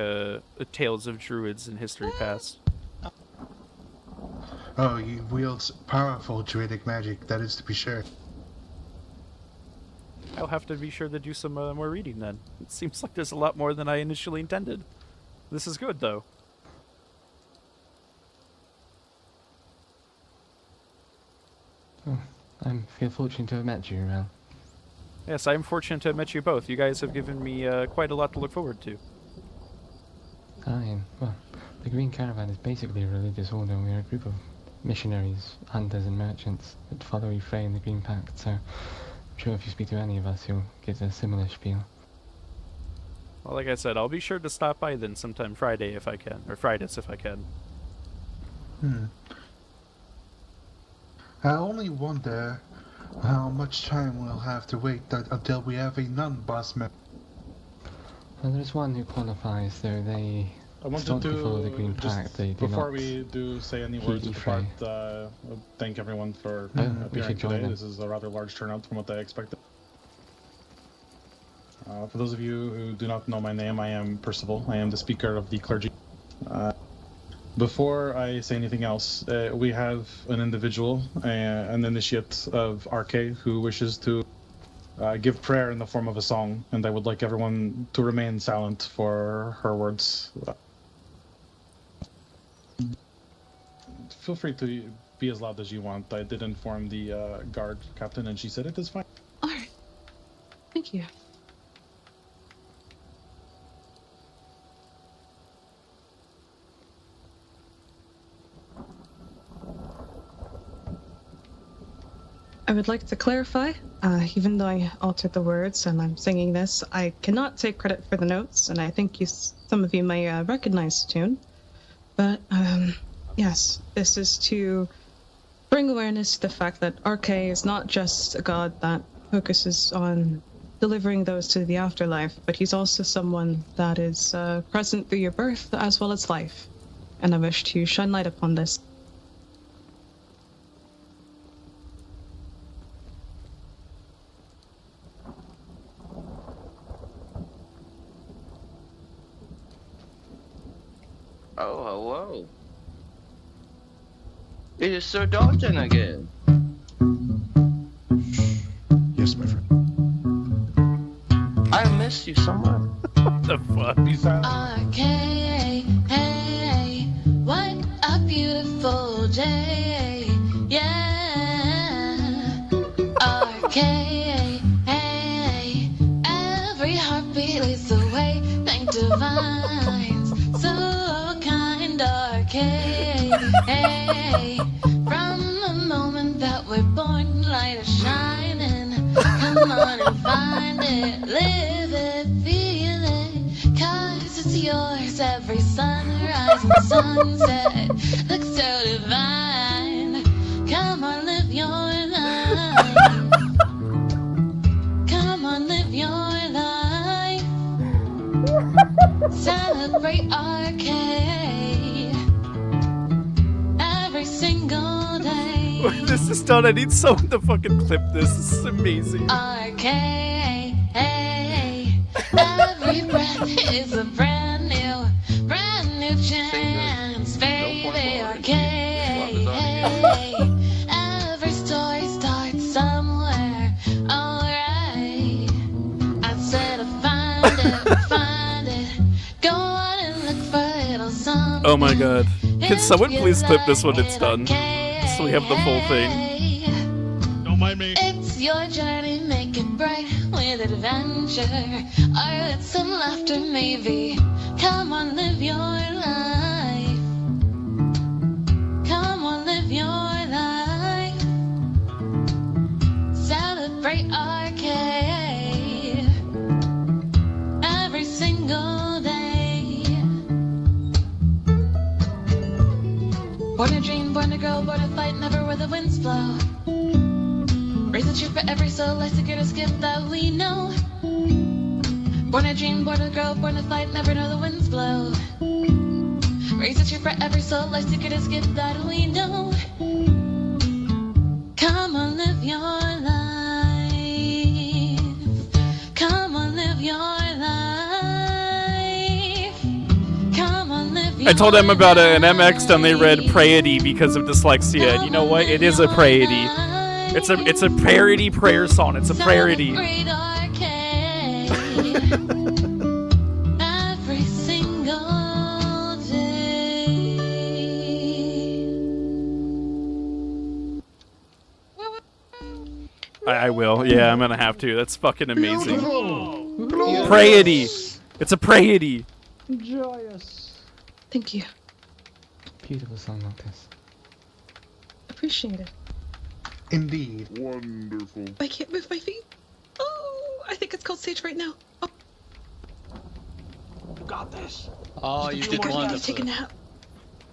[SPEAKER 1] Tales of Druids in history past.
[SPEAKER 4] Oh, he wields powerful druidic magic, that is to be sure.
[SPEAKER 1] I'll have to be sure to do some more reading then. It seems like there's a lot more than I initially intended. This is good, though.
[SPEAKER 8] Oh, I feel fortunate to have met you, Rell.
[SPEAKER 1] Yes, I'm fortunate to have met you both. You guys have given me quite a lot to look forward to.
[SPEAKER 8] Aye, well, the Green Caravan is basically a religious order. We're a group of missionaries, hunters and merchants that follow Y'ffre and the Green Pact, so I'm sure if you speak to any of us, you'll get a similar spiel.
[SPEAKER 1] Well, like I said, I'll be sure to stop by then sometime Friday if I can, or Fridays if I can.
[SPEAKER 4] I only wonder how much time we'll have to wait until we have a non-boss member.
[SPEAKER 8] Well, there's one who qualifies, though they
[SPEAKER 3] wanted to
[SPEAKER 8] follow the Green Pact. They do
[SPEAKER 3] before
[SPEAKER 8] not
[SPEAKER 3] we do say any words of part, thank everyone for appearing today. This is a rather large turnout from what I expected. For those of you who do not know my name, I am Percival. I am the speaker of the clergy. Before I say anything else, we have an individual, an initiate of RK, who wishes to give prayer in the form of a song, and I would like everyone to remain silent for her words. Feel free to be as loud as you want. I did inform the guard captain, and she said it is fine.
[SPEAKER 10] Alright. Thank you. I would like to clarify, even though I altered the words and I'm singing this, I cannot take credit for the notes, and I think some of you may recognize the tune. But, yes, this is to bring awareness to the fact that RK is not just a god that focuses on delivering those to the afterlife, but he's also someone that is present through your birth as well as life. And I wish to shine light upon this.
[SPEAKER 18] Oh, hello. It is Sir Dalton again.
[SPEAKER 16] Yes, my friend.
[SPEAKER 18] I missed you so much.
[SPEAKER 1] What the fuck?
[SPEAKER 19] Okay, hey, what a beautiful day, yeah. Okay, hey, every heartbeat leads the way, thank divines, so kind. Okay, hey, from the moment that we're born, light is shining. Come on and find it, live it, feel it, 'cause it's yours. Every sunrise and sunset looks so divine. Come on, live your life. Come on, live your life. Celebrate arcade every single day.
[SPEAKER 1] This is done. I need someone to fucking clip this. This is amazing.
[SPEAKER 19] Arcade. Every breath is a brand new chance, baby. Arcade. Every story starts somewhere. Alright. I said find it. Go on and look for a little something.
[SPEAKER 1] Oh my god. Can someone please clip this when it's done? So we have the full thing.
[SPEAKER 21] Don't mind me.
[SPEAKER 19] It's your journey, make it bright with adventure. Or it's some laughter, maybe. Come on, live your life. Come on, live your life. Celebrate arcade every single day. Born a dream, born a girl, born a fight, never where the winds blow. Raise a cheer for every soul, life's a greatest gift that we know. Born a dream, born a girl, born a fight, never know the winds blow. Raise a cheer for every soul, life's the greatest gift that we know. Come on, live your life. Come on, live your life. Come on, live your
[SPEAKER 1] I told them about an MX and they read Prayity because of dyslexia. And you know what? It is a Prayity. It's a parody prayer song. It's a parody.
[SPEAKER 19] Every single day.
[SPEAKER 1] I will. Yeah, I'm gonna have to. That's fucking amazing. Prayity. It's a Prayity.
[SPEAKER 10] Joyous. Thank you.
[SPEAKER 8] Beautiful song like this.
[SPEAKER 10] Appreciate it.
[SPEAKER 4] Indeed.
[SPEAKER 10] Wonderful. I can't move my feet. Oh, I think it's called stage right now. Oh.
[SPEAKER 27] You got this.
[SPEAKER 2] Oh, you did
[SPEAKER 10] I need to
[SPEAKER 2] wonderful.
[SPEAKER 10] take a nap.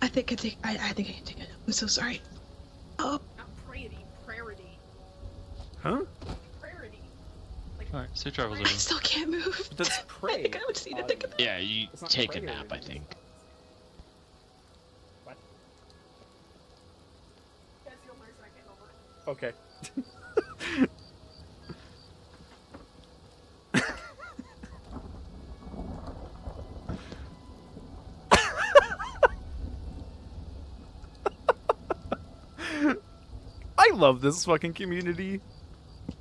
[SPEAKER 10] I think I can take a nap. I'm so sorry. Oh.
[SPEAKER 9] Not Prayity, Prarity.
[SPEAKER 1] Huh?
[SPEAKER 9] Prarity.
[SPEAKER 2] Alright, safe travels,
[SPEAKER 10] I
[SPEAKER 2] everyone.
[SPEAKER 10] still can't move.
[SPEAKER 1] That's
[SPEAKER 10] I think I would just need to take a nap.
[SPEAKER 2] Yeah, you take a nap, I think.
[SPEAKER 1] Okay. I love this fucking community.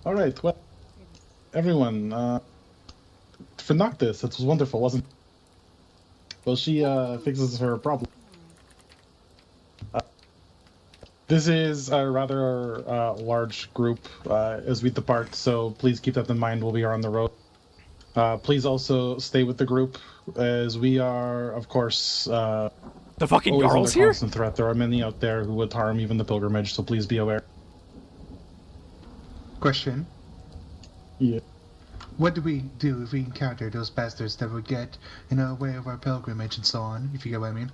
[SPEAKER 3] All right, well, everyone, for Noctis, it was wonderful, wasn't it? Well, she fixes her problem. This is a rather large group as we depart, so please keep that in mind while we are on the road. Please also stay with the group, as we are, of course,
[SPEAKER 1] the fucking
[SPEAKER 3] always
[SPEAKER 1] Jarl's
[SPEAKER 3] under
[SPEAKER 1] here?
[SPEAKER 3] constant threat. There are many out there who would harm even the pilgrimage, so please be aware.
[SPEAKER 4] Question.
[SPEAKER 3] Yeah.
[SPEAKER 4] What do we do if we encounter those bastards that would get in our way of our pilgrimage and so on, if you get what I mean?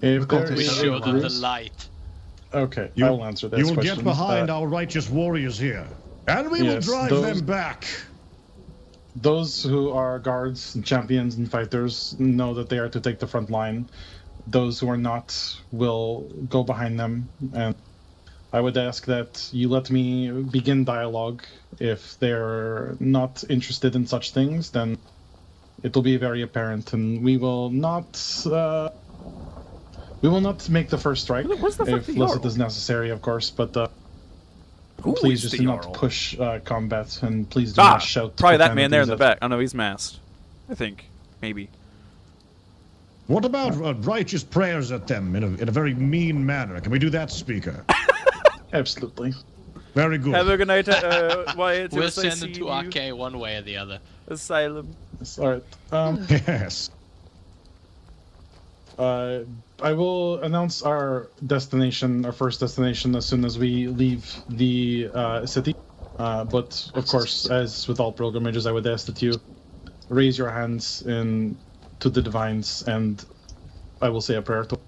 [SPEAKER 3] If there
[SPEAKER 4] We
[SPEAKER 3] is
[SPEAKER 4] show
[SPEAKER 3] a
[SPEAKER 4] them the
[SPEAKER 3] group-
[SPEAKER 2] light.
[SPEAKER 3] Okay,
[SPEAKER 16] You,
[SPEAKER 3] I'll answer this
[SPEAKER 16] you will
[SPEAKER 3] question.
[SPEAKER 16] get behind our righteous warriors here, and we will
[SPEAKER 3] yes,
[SPEAKER 16] drive
[SPEAKER 3] those-
[SPEAKER 16] them back.
[SPEAKER 3] Those who are guards and champions and fighters know that they are to take the front line. Those who are not will go behind them, and I would ask that you let me begin dialogue. If they're not interested in such things, then it will be very apparent, and we will not make the first strike
[SPEAKER 1] Where's the fuck
[SPEAKER 3] if
[SPEAKER 1] the
[SPEAKER 3] unless
[SPEAKER 1] Jarl?
[SPEAKER 3] it is necessary, of course. But
[SPEAKER 1] Who
[SPEAKER 3] please
[SPEAKER 1] is
[SPEAKER 3] just
[SPEAKER 1] the
[SPEAKER 3] do not
[SPEAKER 1] Jarl?
[SPEAKER 3] push combat, and please do not shout.
[SPEAKER 1] Probably that man there in the
[SPEAKER 3] profanities
[SPEAKER 1] back. Oh no, he's masked. I think. Maybe.
[SPEAKER 16] What about righteous prayers at them in a very mean manner? Can we do that, Speaker?
[SPEAKER 3] Absolutely.
[SPEAKER 16] Very good.
[SPEAKER 1] Have a good night, Wyatt.
[SPEAKER 2] We'll
[SPEAKER 1] As I
[SPEAKER 2] send them
[SPEAKER 1] see
[SPEAKER 2] to
[SPEAKER 1] you.
[SPEAKER 2] Arcade one way or the other.
[SPEAKER 1] Asylum.
[SPEAKER 3] Alright.
[SPEAKER 16] Yes.
[SPEAKER 3] I will announce our destination, our first destination, as soon as we leave the city. But of course, as with all pilgrimages, I would ask that you raise your hands to the divines, and I will say a prayer to.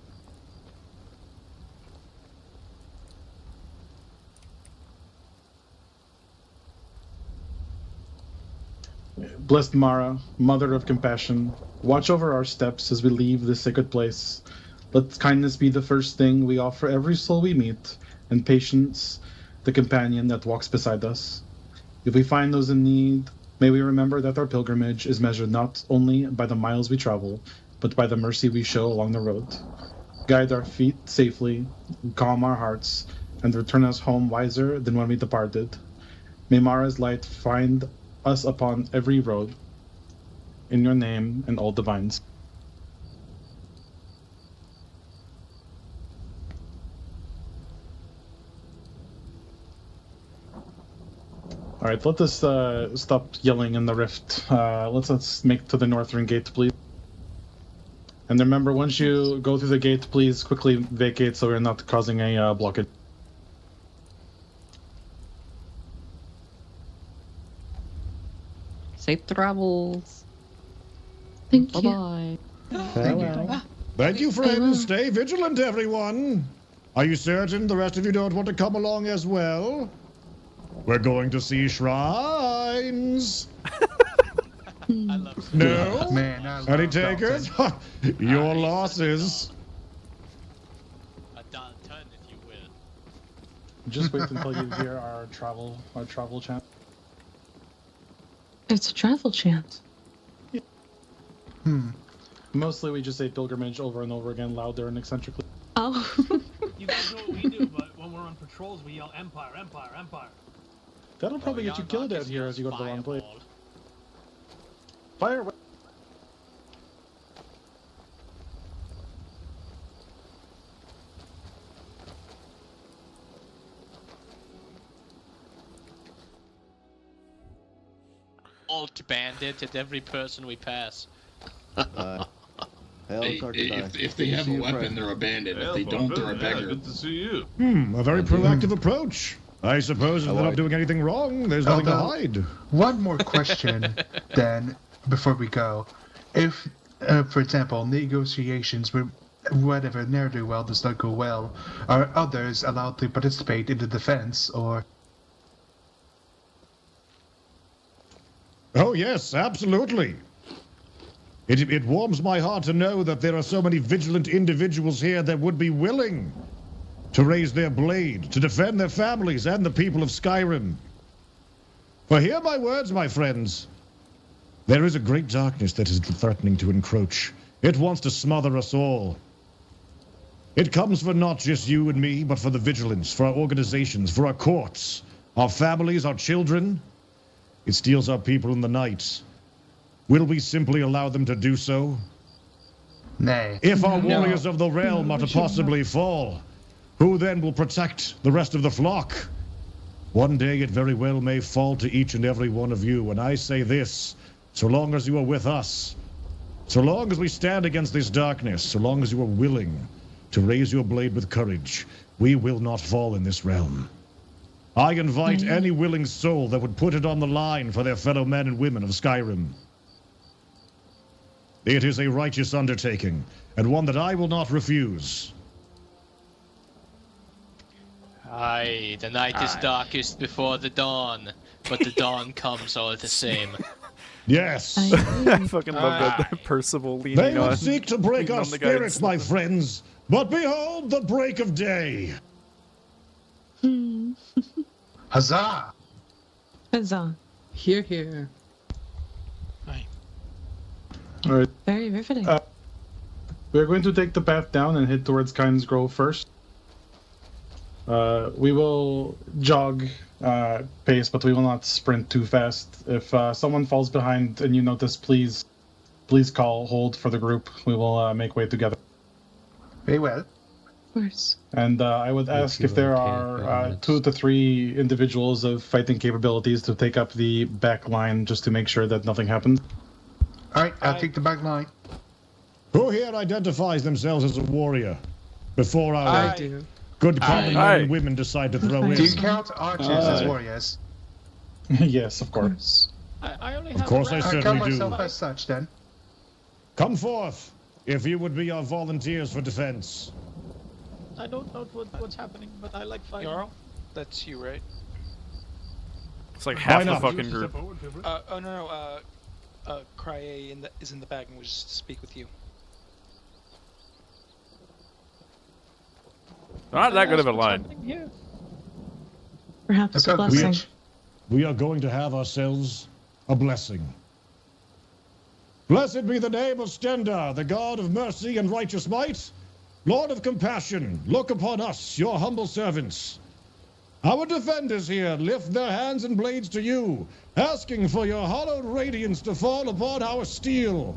[SPEAKER 3] Blessed Mara, Mother of Compassion, watch over our steps as we leave this sacred place. Let kindness be the first thing we offer every soul we meet, and Patience, the companion that walks beside us. If we find those in need, may we remember that our pilgrimage is measured not only by the miles we travel, but by the mercy we show along the road. Guide our feet safely, calm our hearts, and return us home wiser than when we departed. May Mara's light find us upon every road. In your name and all divines. Alright, let us stop yelling in the rift. Let's make to the northern gate, please. And remember, once you go through the gate, please quickly vacate so we're not causing a blockage.
[SPEAKER 11] Safe travels.
[SPEAKER 10] Thank
[SPEAKER 11] you. Bye-bye.
[SPEAKER 16] Farewell. Thank you, friends. Stay vigilant, everyone. Are you certain the rest of you don't want to come along as well? We're going to see shrines. No?
[SPEAKER 4] Man, I love
[SPEAKER 16] Any takers? Your losses.
[SPEAKER 2] A turn, if you will.
[SPEAKER 3] Just wait until you hear our travel chant.
[SPEAKER 10] It's a travel chant.
[SPEAKER 3] Mostly we just say pilgrimage over and over again, louder and eccentrically.
[SPEAKER 10] Oh.
[SPEAKER 9] You guys know what we do, but when we're on patrols, we yell Empire, Empire, Empire.
[SPEAKER 3] That'll probably get you killed out here as you go to the wrong place. Fire!
[SPEAKER 2] Alt bandit at every person we pass.
[SPEAKER 13] If they have a weapon, they're a bandit. If they don't, they're a beggar.
[SPEAKER 21] Good to see you.
[SPEAKER 16] A very proactive approach. I suppose if they're not doing anything wrong, there's nothing to hide.
[SPEAKER 4] One more question, then, before we go. If, for example, negotiations with whatever ne'er-do-well does not go well, are others allowed to participate in the defense, or...
[SPEAKER 16] Oh, yes, absolutely. It warms my heart to know that there are so many vigilant individuals here that would be willing to raise their blade, to defend their families and the people of Skyrim. For hear my words, my friends. There is a great darkness that is threatening to encroach. It wants to smother us all. It comes for not just you and me, but for the vigilance, for our organizations, for our courts, our families, our children. It steals our people in the night. Will we simply allow them to do so?
[SPEAKER 4] Nay.
[SPEAKER 16] If our warriors of the realm are to possibly fall, who then will protect the rest of the flock? One day it very well may fall to each and every one of you, and I say this, so long as you are with us, so long as we stand against this darkness, so long as you are willing to raise your blade with courage, we will not fall in this realm. I invite any willing soul that would put it on the line for their fellow men and women of Skyrim. It is a righteous undertaking, and one that I will not refuse.
[SPEAKER 2] Aye, the night is darkest before the dawn, but the dawn comes all the same.
[SPEAKER 16] Yes.
[SPEAKER 1] I fucking love that Percival leaning on.
[SPEAKER 16] They would seek to break our
[SPEAKER 1] the
[SPEAKER 16] spirits,
[SPEAKER 1] guys.
[SPEAKER 16] my friends, but behold the break of day.
[SPEAKER 4] Huzzah!
[SPEAKER 10] Huzzah.
[SPEAKER 11] Here, here.
[SPEAKER 3] Alright.
[SPEAKER 10] Very riveting.
[SPEAKER 3] We're going to take the path down and head towards Kynes Grove first. We will jog pace, but we will not sprint too fast. If someone falls behind and you notice, please call, hold for the group. We will make way together.
[SPEAKER 4] Very well.
[SPEAKER 10] Of course.
[SPEAKER 3] And I would ask if there are 2 to 3 individuals of fighting capabilities to take up the back line just to make sure that nothing happens.
[SPEAKER 4] Alright, I'll take the back line.
[SPEAKER 16] Who here identifies themselves as a warrior before our
[SPEAKER 11] I do.
[SPEAKER 16] good common men and women decide to throw in?
[SPEAKER 4] Do you count archers as warriors?
[SPEAKER 3] Yes, of course.
[SPEAKER 11] I only
[SPEAKER 16] Of course I
[SPEAKER 4] I count
[SPEAKER 16] certainly do.
[SPEAKER 4] myself as such, then.
[SPEAKER 16] Come forth, if you would be our volunteers for defense.
[SPEAKER 11] I don't know what's happening, but I like fighting.
[SPEAKER 20] Jarl, that's you, right?
[SPEAKER 1] It's like half the
[SPEAKER 16] not?
[SPEAKER 1] fucking group.
[SPEAKER 20] Oh no, Crye is in the back and was to speak with you.
[SPEAKER 1] Not that good of a line.
[SPEAKER 11] Here.
[SPEAKER 10] Perhaps a blessing.
[SPEAKER 16] We are going to have ourselves a blessing. Blessed be the name of Stendar, the god of mercy and righteous might. Lord of compassion, look upon us, your humble servants. Our defenders here lift their hands and blades to you, asking for your hallowed radiance to fall upon our steel.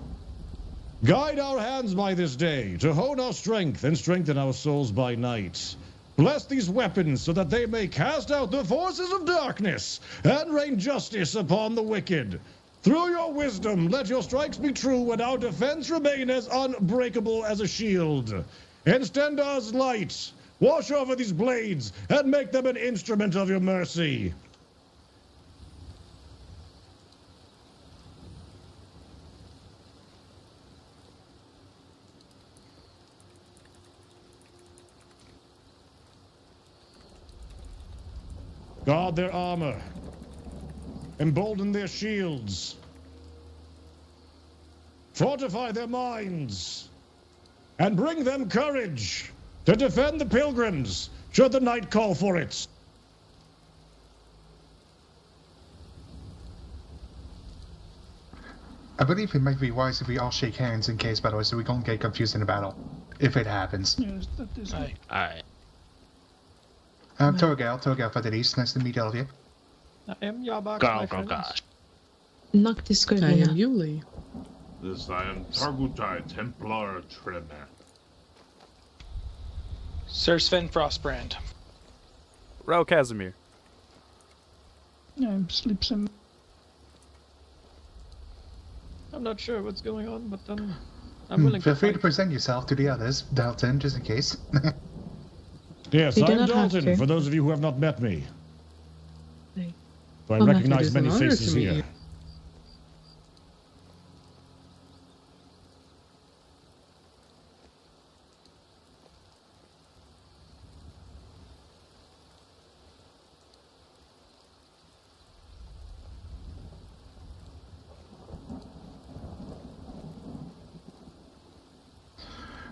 [SPEAKER 16] Guide our hands by this day, to hone our strength and strengthen our souls by night. Bless these weapons so that they may cast out the forces of darkness and rain justice upon the wicked. Through your wisdom, let your strikes be true and our defense remain as unbreakable as a shield. In Stendar's light, wash over these blades and make them an instrument of your mercy. Guard their armor. Embolden their shields. Fortify their minds. And bring them courage to defend the pilgrims should the night call for it.
[SPEAKER 4] I believe it might be wise if we all shake hands in case, by the way, so we don't get confused in the battle. If it happens.
[SPEAKER 11] Yes, that is right.
[SPEAKER 18] Alright.
[SPEAKER 4] Torgal for the east. Nice to meet all of you.
[SPEAKER 11] I am Yabak, my friends.
[SPEAKER 10] Noctis good.
[SPEAKER 5] I am Yuli.
[SPEAKER 21] This I am Targutai, Templar Tremor.
[SPEAKER 20] Sir Sven Frostbrand.
[SPEAKER 1] Rell Kasimir.
[SPEAKER 11] I'm Sleepsim. I'm not sure what's going on, but I'm willing
[SPEAKER 4] Feel
[SPEAKER 11] to
[SPEAKER 4] free
[SPEAKER 11] fight.
[SPEAKER 4] to present yourself to the others, Dalton, just in case.
[SPEAKER 16] Yes,
[SPEAKER 10] You do
[SPEAKER 16] I'm
[SPEAKER 10] not have
[SPEAKER 16] Dalton,
[SPEAKER 10] to.
[SPEAKER 16] for those of you who have not met me.
[SPEAKER 10] Hey.
[SPEAKER 16] I
[SPEAKER 10] Well,
[SPEAKER 16] recognize
[SPEAKER 5] it is
[SPEAKER 16] many
[SPEAKER 5] an honor
[SPEAKER 16] faces
[SPEAKER 5] to meet
[SPEAKER 16] here.
[SPEAKER 5] you.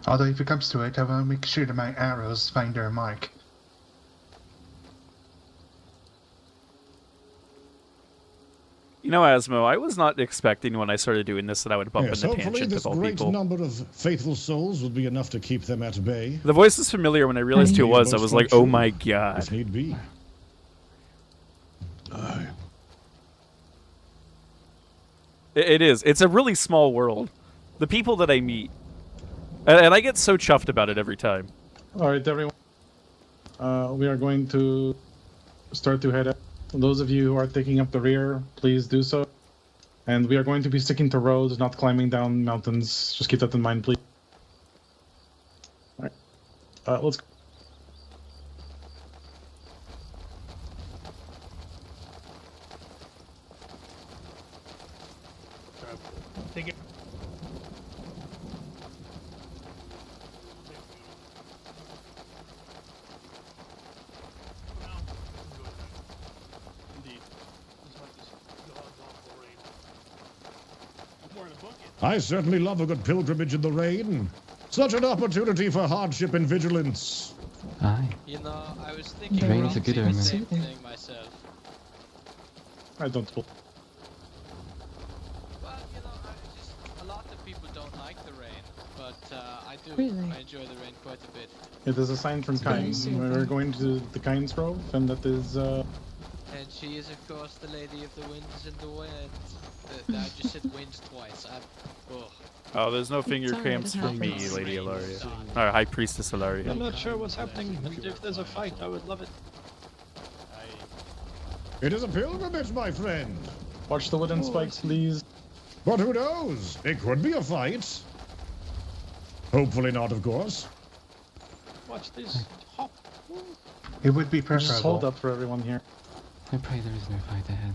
[SPEAKER 4] Although if it comes to it, I will make sure that my arrows find their mark.
[SPEAKER 1] You know, Asmo, I was not expecting when I started doing this that I would bump
[SPEAKER 16] Yes,
[SPEAKER 1] into
[SPEAKER 16] hopefully
[SPEAKER 1] Tangent
[SPEAKER 16] this
[SPEAKER 1] of all
[SPEAKER 16] great
[SPEAKER 1] people.
[SPEAKER 16] number of faithful souls will be enough to keep them at bay.
[SPEAKER 1] The voice is familiar. When I realized who it was, I was like, oh my
[SPEAKER 16] If
[SPEAKER 1] god.
[SPEAKER 16] need be.
[SPEAKER 1] It is. It's a really small world. The people that I meet. And I get so chuffed about it every time.
[SPEAKER 3] Alright, everyone. We are going to start to head out. Those of you who are taking up the rear, please do so. And we are going to be sticking to roads, not climbing down mountains. Just keep that in mind, please. Alright. Let's go.
[SPEAKER 9] Take it. Indeed. As much as the odds on the rain. More in a bucket.
[SPEAKER 16] I certainly love a good pilgrimage in the rain. Such an opportunity for hardship and vigilance.
[SPEAKER 8] Aye.
[SPEAKER 2] You know, I was thinking
[SPEAKER 8] Rain
[SPEAKER 2] around
[SPEAKER 8] is a good
[SPEAKER 2] the
[SPEAKER 8] omen.
[SPEAKER 2] same thing myself.
[SPEAKER 3] I don't.
[SPEAKER 2] Well, you know, a lot of people don't like the rain, but I do.
[SPEAKER 10] Really?
[SPEAKER 2] I enjoy the rain quite a bit.
[SPEAKER 3] It is a sign from
[SPEAKER 10] very
[SPEAKER 3] Kynes.
[SPEAKER 10] soothing.
[SPEAKER 3] We're going to the Kynes Grove, and that is,
[SPEAKER 2] And she is, of course, the lady of the winds and the wind. I just said winds twice.
[SPEAKER 1] Oh, there's no finger
[SPEAKER 10] alright,
[SPEAKER 1] cramps
[SPEAKER 10] it
[SPEAKER 1] for me,
[SPEAKER 10] happens.
[SPEAKER 1] Lady Ilaria. Or High Priestess Ilaria.
[SPEAKER 11] I'm not sure what's happening, but if there's a fight, I would love it.
[SPEAKER 16] It is a pilgrimage, my friend.
[SPEAKER 3] watch the wooden spikes, please.
[SPEAKER 16] But who knows? It could be a fight. Hopefully not, of course.
[SPEAKER 11] Watch this. Hop.
[SPEAKER 4] It would be
[SPEAKER 3] Just hold
[SPEAKER 4] preferable.
[SPEAKER 3] up for everyone here.
[SPEAKER 8] I pray there is no fight ahead.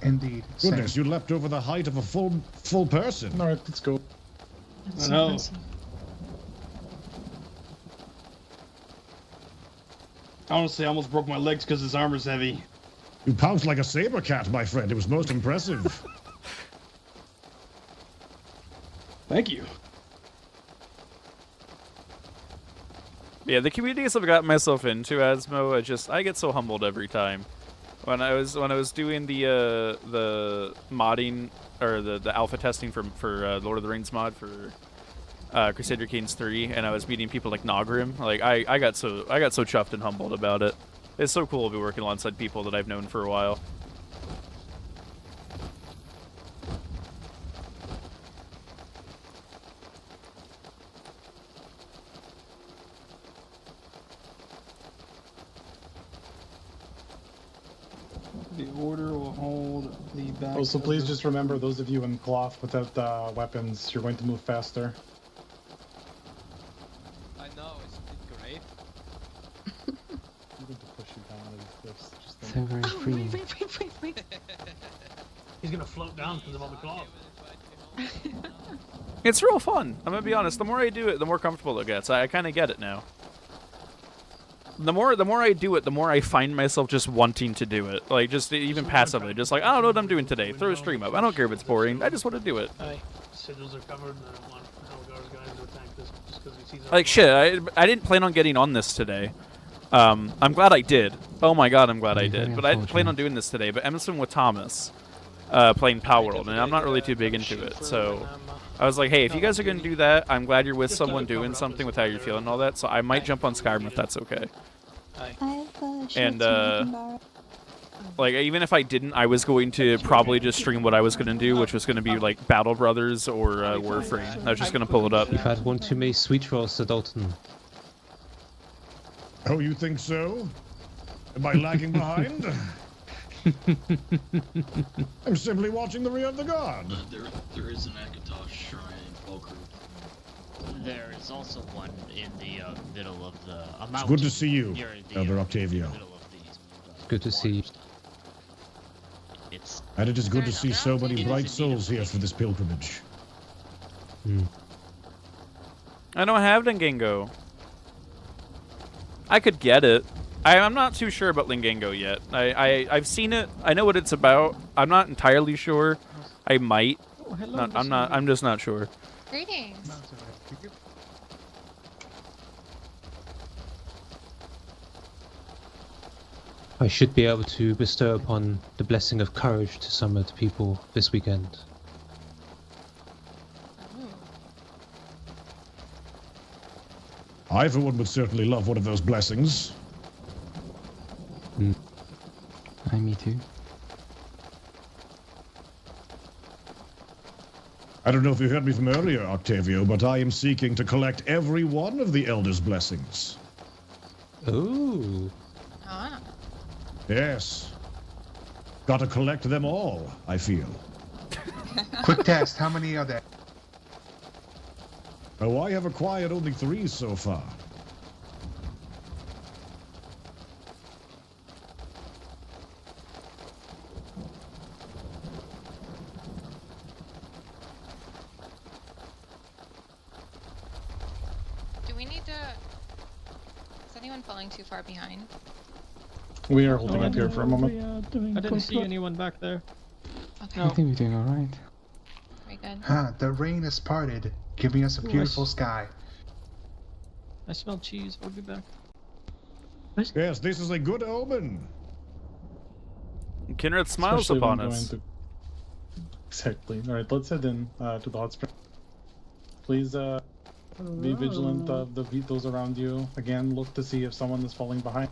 [SPEAKER 4] Indeed.
[SPEAKER 16] Goodness,
[SPEAKER 4] Same.
[SPEAKER 16] you leapt over the height of a full person.
[SPEAKER 3] Alright, let's go.
[SPEAKER 10] That's
[SPEAKER 9] I know.
[SPEAKER 10] impressive.
[SPEAKER 9] Honestly, I almost broke my legs because his armor's heavy.
[SPEAKER 16] You pounced like a saber cat, my friend. It was most impressive.
[SPEAKER 9] Thank you.
[SPEAKER 1] Yeah, the communities I've gotten myself into, Asmo, I get so humbled every time. When I was doing the modding or the alpha testing for Lord of the Rings mod for Crusader Kings 3, and I was meeting people like Nogrim, like I got so chuffed and humbled about it. It's so cool to be working alongside people that I've known for a while.
[SPEAKER 11] The order will hold the back.
[SPEAKER 3] Also, please just remember, those of you in cloth without weapons, you're going to move faster.
[SPEAKER 2] I know, it's great.
[SPEAKER 3] I'm going to push you down out of these cliffs. Just
[SPEAKER 8] So very free.
[SPEAKER 6] Wait.
[SPEAKER 9] He's gonna float down because of all the cloth.
[SPEAKER 1] It's real fun. I'm gonna be honest. The more I do it, the more comfortable it gets. I kind of get it now. The more I do it, the more I find myself just wanting to do it. Like, just even passively. Just like, I don't know what I'm doing today. Throw a stream up. I don't care if it's boring. I just want to do it.
[SPEAKER 9] Aye. Sigils are covered, and I don't want Helgar's guys to attack this just because he sees our
[SPEAKER 1] Like, shit, I didn't plan on getting on this today. I'm glad I did. Oh my god, I'm glad I did. But I didn't plan on doing this today. But Emerson with Thomas playing Power World, and I'm not really too big into it. So I was like, hey, if you guys are going to do that, I'm glad you're with someone doing something with how you're feeling and all that. So I might jump on Skyrim if that's okay. And, like, even if I didn't, I was going to probably just stream what I was going to do, which was going to be, like, Battle Brothers or Warframe. I was just going to pull it up.
[SPEAKER 5] You've had one too many sweet rolls, Sir Dalton.
[SPEAKER 16] Oh, you think so? Am I lagging behind? I'm simply watching the rear of the guard.
[SPEAKER 7] There is an Akatosh shrine in Valkyrie.
[SPEAKER 22] There is also one in the middle of the
[SPEAKER 16] It's good to see you, Elder Octavio.
[SPEAKER 5] Good to see you.
[SPEAKER 16] And it is good to see so many bright souls here for this pilgrimage.
[SPEAKER 1] I don't have Lingango. I could get it. I'm not too sure about Lingango yet. I've seen it. I know what it's about. I'm not entirely sure. I might.
[SPEAKER 11] Oh, hello,
[SPEAKER 1] I'm just not sure.
[SPEAKER 6] Greetings.
[SPEAKER 5] I should be able to bestow upon the blessing of courage to some of the people this weekend.
[SPEAKER 16] I, for one, would certainly love one of those blessings.
[SPEAKER 8] Me too.
[SPEAKER 16] I don't know if you heard me from earlier, Octavio, but I am seeking to collect every one of the Elder's blessings.
[SPEAKER 5] Ooh.
[SPEAKER 6] Ah.
[SPEAKER 16] Yes. Got to collect them all, I feel.
[SPEAKER 4] Quick test, how many are there?
[SPEAKER 16] Oh, I have acquired only 3 so far.
[SPEAKER 6] Do we need to... Is anyone falling too far behind?
[SPEAKER 3] We are holding up here for a moment.
[SPEAKER 11] I didn't see anyone back there.
[SPEAKER 6] Okay.
[SPEAKER 8] I think we're doing alright.
[SPEAKER 6] Very good.
[SPEAKER 4] The rain has parted, giving us a beautiful sky.
[SPEAKER 11] I smell cheese. I'll be back.
[SPEAKER 16] Yes, this is a good omen.
[SPEAKER 1] Kinrith smiles
[SPEAKER 3] Especially
[SPEAKER 1] upon
[SPEAKER 3] when
[SPEAKER 1] us.
[SPEAKER 3] going to- Exactly. Alright, let's head in to the hot spring. Please be vigilant of those around you. Again, look to see if someone is falling behind.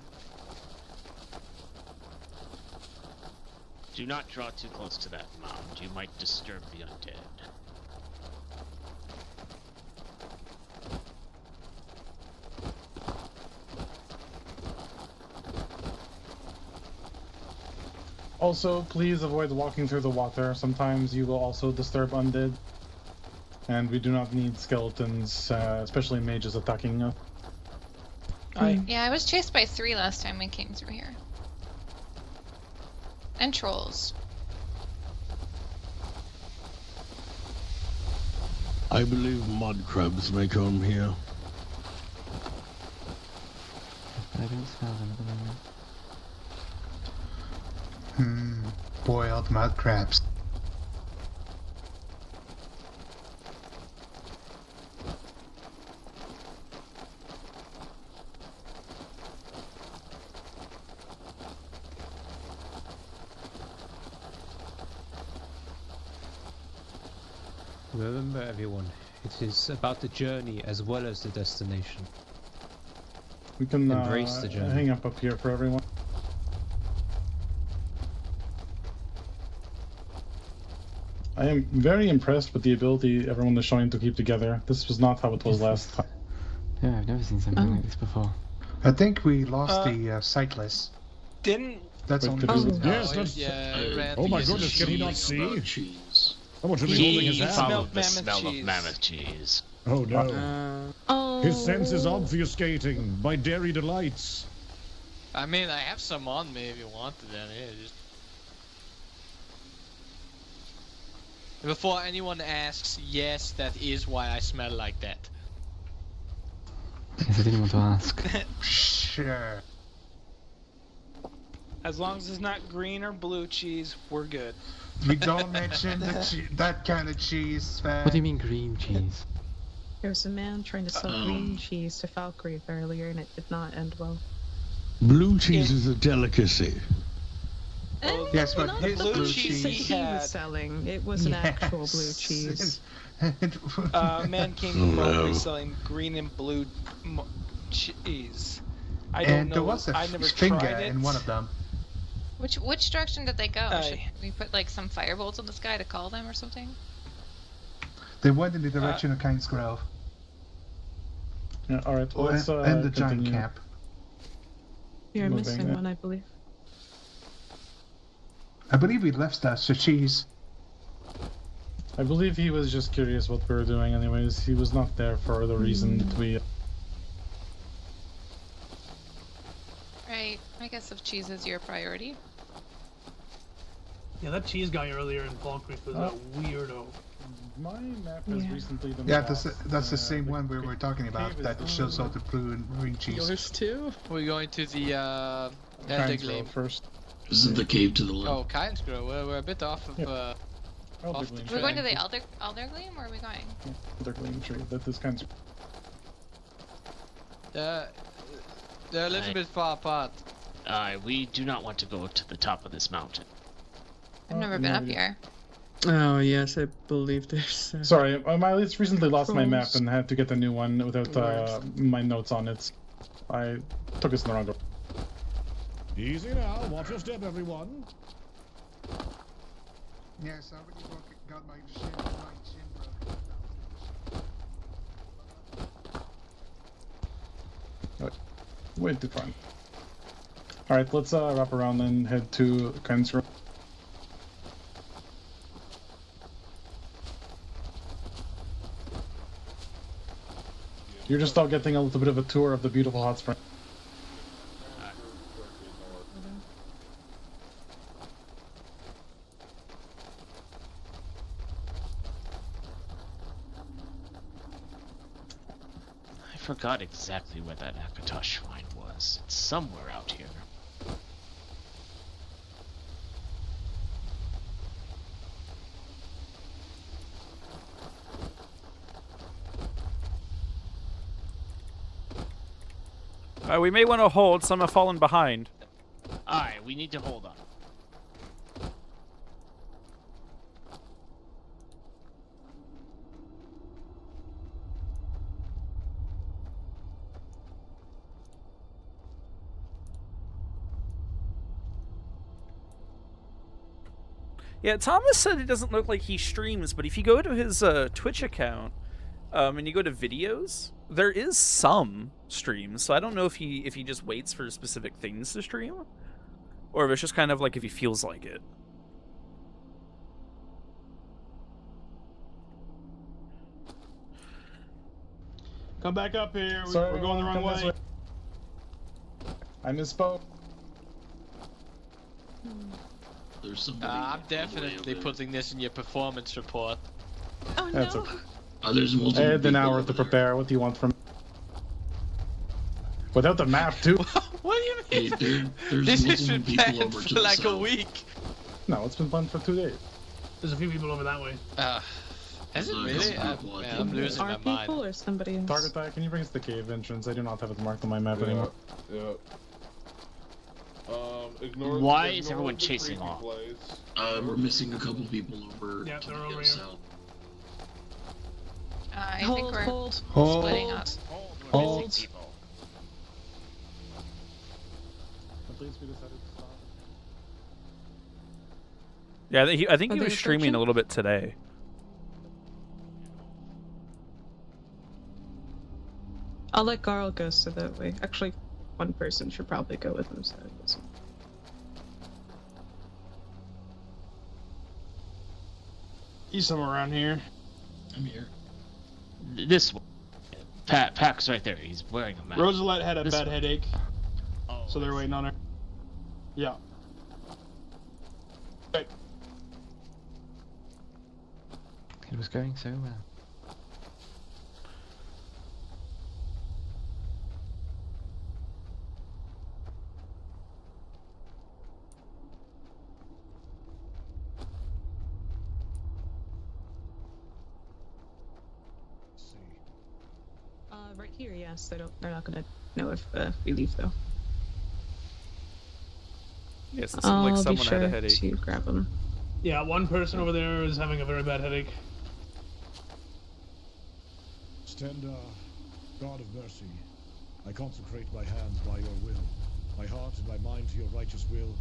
[SPEAKER 22] Do not draw too close to that mound. You might disturb the undead.
[SPEAKER 3] Also, please avoid walking through the water. Sometimes you will also disturb undead. And we do not need skeletons, especially mages, attacking us.
[SPEAKER 6] Yeah, I was chased by 3 last time we came through here. And trolls.
[SPEAKER 21] I believe mud crabs may come here.
[SPEAKER 8] I don't smell them at the moment.
[SPEAKER 4] Boiled mud crabs.
[SPEAKER 5] Remember, everyone, it is about the journey as well as the destination.
[SPEAKER 3] We can
[SPEAKER 5] Embrace the journey.
[SPEAKER 3] hang up here for everyone. I am very impressed with the ability everyone is showing to keep together. This was not how it was last time.
[SPEAKER 8] Yeah, I've never seen something like this before.
[SPEAKER 4] I think we lost the cyclist.
[SPEAKER 20] Didn't...
[SPEAKER 4] That's
[SPEAKER 3] Wait,
[SPEAKER 4] only
[SPEAKER 3] did we-
[SPEAKER 4] because
[SPEAKER 16] Yes, that's.
[SPEAKER 2] Yeah,
[SPEAKER 16] Oh my
[SPEAKER 2] Randy
[SPEAKER 16] goodness, can he not see?
[SPEAKER 7] Cheese.
[SPEAKER 16] Someone should be holding his
[SPEAKER 20] He
[SPEAKER 16] hand.
[SPEAKER 20] smelled
[SPEAKER 22] The
[SPEAKER 20] mammoth
[SPEAKER 22] smell
[SPEAKER 20] cheese.
[SPEAKER 22] of mammoth cheese.
[SPEAKER 16] Oh no.
[SPEAKER 10] Oh.
[SPEAKER 16] His sense is obfuscating by dairy delights.
[SPEAKER 2] I mean, I have some on me if you want it. Then yeah, just. Before anyone asks, yes, that is why I smell like that.
[SPEAKER 8] Yes, I didn't want to ask.
[SPEAKER 4] Sure.
[SPEAKER 20] As long as it's not green or blue cheese, we're good.
[SPEAKER 4] We don't mention that kind of cheese, man.
[SPEAKER 8] What do you mean green cheese?
[SPEAKER 10] There was a man trying to sell green cheese to Falkreath earlier, and it did not end well.
[SPEAKER 12] Blue cheese is a delicacy.
[SPEAKER 4] Yes, but
[SPEAKER 10] Not
[SPEAKER 4] his
[SPEAKER 10] the
[SPEAKER 4] blue
[SPEAKER 10] cheese that
[SPEAKER 4] cheese.
[SPEAKER 10] he was selling. It was an actual blue cheese.
[SPEAKER 20] A man came from Falkreath selling green and blue cheese. I don't
[SPEAKER 4] And
[SPEAKER 20] know.
[SPEAKER 4] there was a
[SPEAKER 20] I never
[SPEAKER 4] finger
[SPEAKER 20] tried it.
[SPEAKER 4] in one of them.
[SPEAKER 6] Which direction did they go?
[SPEAKER 20] Aye.
[SPEAKER 6] Should we put like some firebolts in the sky to call them or something?
[SPEAKER 4] They went in the direction of Kynes Grove.
[SPEAKER 3] Yeah, alright, well, let's
[SPEAKER 4] and the giant
[SPEAKER 3] continue.
[SPEAKER 4] camp.
[SPEAKER 10] You're
[SPEAKER 3] Moving,
[SPEAKER 10] missing
[SPEAKER 3] yeah.
[SPEAKER 10] one, I believe.
[SPEAKER 4] I believe we left that for cheese.
[SPEAKER 3] I believe he was just curious what we were doing anyways. He was not there for the reason that we...
[SPEAKER 6] Right. I guess if cheese is your priority.
[SPEAKER 9] Yeah, that cheese guy earlier in Falkreath was a weirdo.
[SPEAKER 3] My map has recently been
[SPEAKER 4] Yeah,
[SPEAKER 3] lost.
[SPEAKER 4] that's the same one we were talking about that shows all the blue and green cheese.
[SPEAKER 2] Yours too? We're going to the
[SPEAKER 3] Kynes
[SPEAKER 2] Eldergleam
[SPEAKER 3] first.
[SPEAKER 7] This is the cave to the left.
[SPEAKER 2] Oh, Kynes Grove. We're a bit off of off the
[SPEAKER 3] Eldergleam.
[SPEAKER 6] We're going to the Eldergleam, or are we going?
[SPEAKER 3] Eldergleam tree. That is kind of...
[SPEAKER 2] They're a little bit far apart.
[SPEAKER 22] We do not want to go to the top of this mountain.
[SPEAKER 6] I've never been up here.
[SPEAKER 14] Oh yes, I believe there's.
[SPEAKER 3] Sorry, I just recently lost my map
[SPEAKER 14] Trolls.
[SPEAKER 3] and had to get a new one without my notes on it. I took us in the wrong direction.
[SPEAKER 16] Easy now, watch your step, everyone.
[SPEAKER 4] Yeah, somebody got my shin broken.
[SPEAKER 3] Way too far. Alright, let's wrap around and head to Kynes Grove. You're just all getting a little bit of a tour of the beautiful hot spring.
[SPEAKER 22] I forgot exactly where that Akatosh shrine was. It's somewhere out here.
[SPEAKER 1] We may want to hold. Some have fallen behind.
[SPEAKER 22] Alright, we need to hold on.
[SPEAKER 1] Yeah, Thomas said it doesn't look like he streams, but if you go to his Twitch account, and you go to videos, there is some streams. So I don't know if he just waits for specific things to stream, or if it's just kind of like if he feels like it.
[SPEAKER 9] Come back up here.
[SPEAKER 3] Sorry,
[SPEAKER 9] We're going the wrong
[SPEAKER 3] come this
[SPEAKER 9] way.
[SPEAKER 3] I misspoke.
[SPEAKER 7] There's somebody.
[SPEAKER 2] I'm definitely putting this in your performance report.
[SPEAKER 6] Oh
[SPEAKER 3] That's
[SPEAKER 6] no.
[SPEAKER 3] okay.
[SPEAKER 7] There's
[SPEAKER 3] I
[SPEAKER 7] multiple
[SPEAKER 3] had an
[SPEAKER 7] people
[SPEAKER 3] hour
[SPEAKER 7] over
[SPEAKER 3] to
[SPEAKER 7] there.
[SPEAKER 3] prepare. What do you want from me? Without the map, too?
[SPEAKER 2] What do you mean?
[SPEAKER 7] Hey, there's
[SPEAKER 2] This has
[SPEAKER 7] multiple
[SPEAKER 2] been
[SPEAKER 7] people
[SPEAKER 2] planned
[SPEAKER 7] over to
[SPEAKER 2] for
[SPEAKER 7] the
[SPEAKER 2] like a
[SPEAKER 7] south.
[SPEAKER 2] week.
[SPEAKER 3] No, it's been planned for 2 days.
[SPEAKER 9] There's a few people over that way.
[SPEAKER 2] Is it
[SPEAKER 7] There's
[SPEAKER 2] really?
[SPEAKER 7] some people, I
[SPEAKER 2] Man,
[SPEAKER 7] think.
[SPEAKER 2] I'm losing
[SPEAKER 10] Our
[SPEAKER 2] my
[SPEAKER 10] people
[SPEAKER 2] mind.
[SPEAKER 10] or somebody else?
[SPEAKER 3] Target that. Can you bring us the cave entrance? I do not have it marked on my map anymore.
[SPEAKER 22] Why is everyone chasing off?
[SPEAKER 7] We're missing a couple people over
[SPEAKER 9] Yeah,
[SPEAKER 7] to
[SPEAKER 9] they're
[SPEAKER 7] the
[SPEAKER 9] over here.
[SPEAKER 7] south.
[SPEAKER 6] I think we're splitting up.
[SPEAKER 3] Hold. That leads me to decided to stop.
[SPEAKER 1] Yeah, I think
[SPEAKER 10] Are
[SPEAKER 1] he
[SPEAKER 10] they
[SPEAKER 1] was streaming
[SPEAKER 10] approaching?
[SPEAKER 1] a little bit today.
[SPEAKER 10] I'll let Garl go so that way. Actually, one person should probably go with him so it doesn't.
[SPEAKER 11] He's somewhere around here.
[SPEAKER 7] I'm here.
[SPEAKER 22] This one. Pack's right there. He's wearing a mask.
[SPEAKER 11] Rosalette had a
[SPEAKER 22] This
[SPEAKER 11] bad
[SPEAKER 22] one.
[SPEAKER 11] headache,
[SPEAKER 22] Oh,
[SPEAKER 11] so they're waiting on her. Yeah. Okay.
[SPEAKER 8] It was going so well.
[SPEAKER 10] Right here, yes. They're not gonna know if we leave though.
[SPEAKER 1] Yes, it seemed like
[SPEAKER 10] I'll be
[SPEAKER 1] someone
[SPEAKER 10] sure
[SPEAKER 1] had a headache.
[SPEAKER 10] to grab them.
[SPEAKER 11] Yeah, one person over there is having a very bad headache.
[SPEAKER 16] Stenda, God of mercy, I consecrate my hands by your will, my heart and my mind to your righteous will.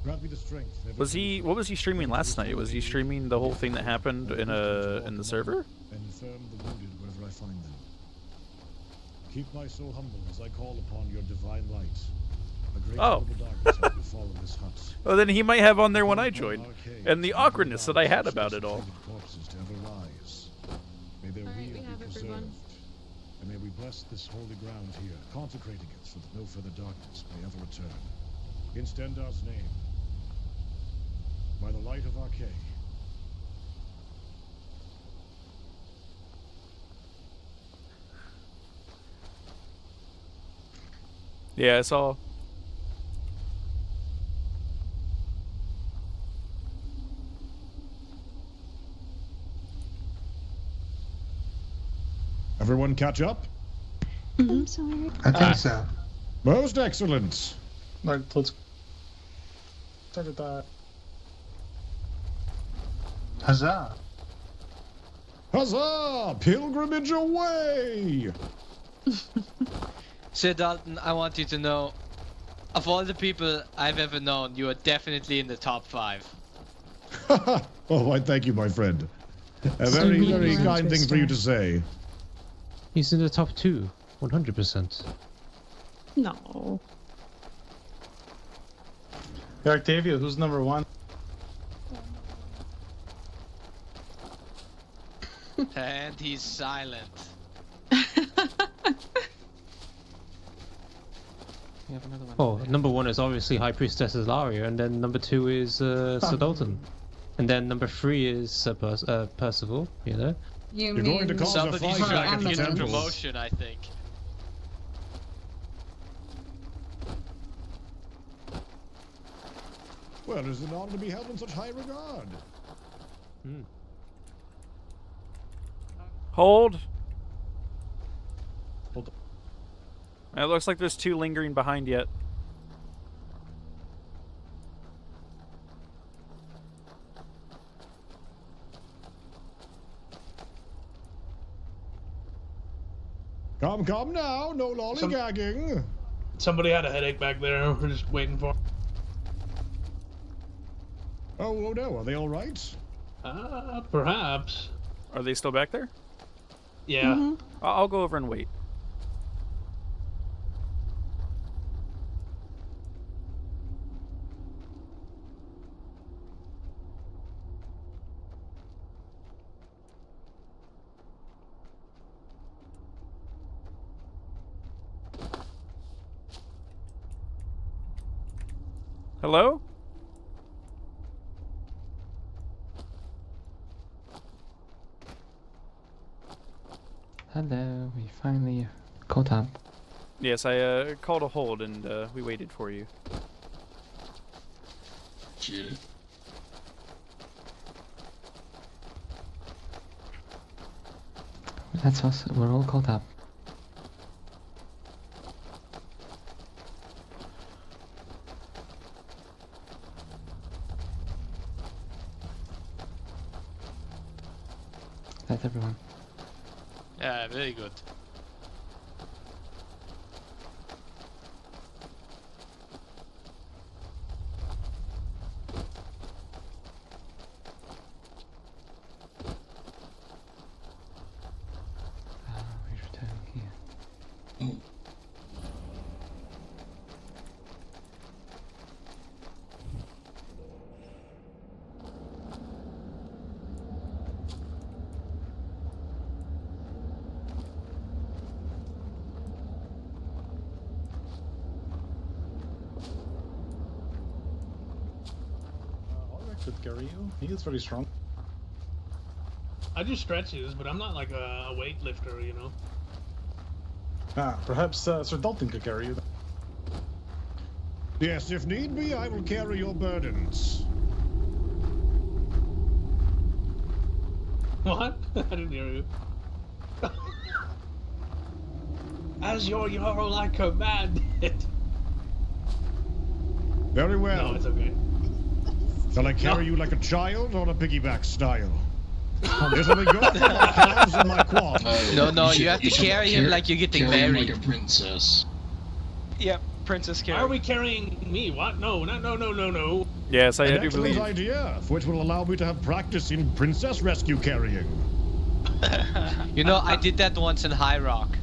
[SPEAKER 16] Grant me the strength.
[SPEAKER 1] Was he? What was he streaming last night? Was he streaming the whole thing that happened in the server?
[SPEAKER 16] And infirm the wounded wherever I find them. Keep my soul humble as I call upon your divine light. A great
[SPEAKER 1] Oh.
[SPEAKER 16] darkness has befallen this hut.
[SPEAKER 1] Well, then he might have on there when I joined, and the awkwardness that I had about it all.
[SPEAKER 16] Corpses to ever rise. May their
[SPEAKER 10] Alright,
[SPEAKER 16] weal
[SPEAKER 10] we have
[SPEAKER 16] be preserved.
[SPEAKER 10] everyone.
[SPEAKER 16] And may we bless this holy ground here, consecrating it so that no further darkness may ever return. In Stendar's name, by the light of Arcade.
[SPEAKER 1] Yeah, I saw.
[SPEAKER 16] Everyone catch up?
[SPEAKER 10] I'm sorry.
[SPEAKER 4] I think so.
[SPEAKER 16] Most excellent.
[SPEAKER 3] Alright, let's start at that.
[SPEAKER 4] Huzzah!
[SPEAKER 16] Huzzah! Pilgrimage away!
[SPEAKER 2] Sir Dalton, I want you to know, of all the people I've ever known, you are definitely in the top 5.
[SPEAKER 16] Oh, why, thank you, my friend. A very, very kind thing for you to say.
[SPEAKER 5] He's in the top 2, 100%.
[SPEAKER 10] No.
[SPEAKER 3] Hey, Octavia, who's number 1?
[SPEAKER 2] And he's silent.
[SPEAKER 8] We have another one.
[SPEAKER 5] Oh, number 1 is obviously High Priestess Ilaria, and then number 2 is Sir Dalton. And then number 3 is Percival, you know?
[SPEAKER 16] You're going to cause a
[SPEAKER 2] Somebody's
[SPEAKER 16] fight back
[SPEAKER 2] trying
[SPEAKER 16] at
[SPEAKER 2] to
[SPEAKER 16] the
[SPEAKER 2] get a
[SPEAKER 16] temples.
[SPEAKER 2] promotion, I think.
[SPEAKER 16] Well, it is an honor to be held in such high regard.
[SPEAKER 1] Hold. It looks like there's 2 lingering behind yet.
[SPEAKER 16] Come now, no lollygagging.
[SPEAKER 11] Somebody had a headache back there. We're just waiting for.
[SPEAKER 16] Oh no, are they all right?
[SPEAKER 11] Perhaps.
[SPEAKER 1] Are they still back there?
[SPEAKER 11] Yeah.
[SPEAKER 1] I'll go over and wait. Hello?
[SPEAKER 8] Hello, we finally caught up.
[SPEAKER 1] Yes, I called a hold and we waited for you.
[SPEAKER 7] Shit.
[SPEAKER 8] That's us, we're all caught up. That's everyone.
[SPEAKER 2] Yeah, very good.
[SPEAKER 8] We return here.
[SPEAKER 3] Alright, could carry you. He is very strong.
[SPEAKER 9] I do stretches, but I'm not like a weightlifter, you know.
[SPEAKER 3] Perhaps Sir Dalton could carry you.
[SPEAKER 16] Yes, if need be, I will carry your burdens.
[SPEAKER 9] What? I didn't hear you. As your Jarl, I command it.
[SPEAKER 16] Very well.
[SPEAKER 9] No, it's okay.
[SPEAKER 16] Shall I carry you like a child or a piggyback style? It'll be good for my calves and my quads.
[SPEAKER 2] No, you have to carry him like you're getting married.
[SPEAKER 7] Like a princess.
[SPEAKER 20] Yep, Princess Carrie.
[SPEAKER 9] Are we carrying me? What? No.
[SPEAKER 1] Yes, I
[SPEAKER 16] An
[SPEAKER 1] do
[SPEAKER 16] excellent
[SPEAKER 1] believe.
[SPEAKER 16] idea, which will allow me to have practice in princess rescue carrying.
[SPEAKER 2] You know, I did that once in High Rock.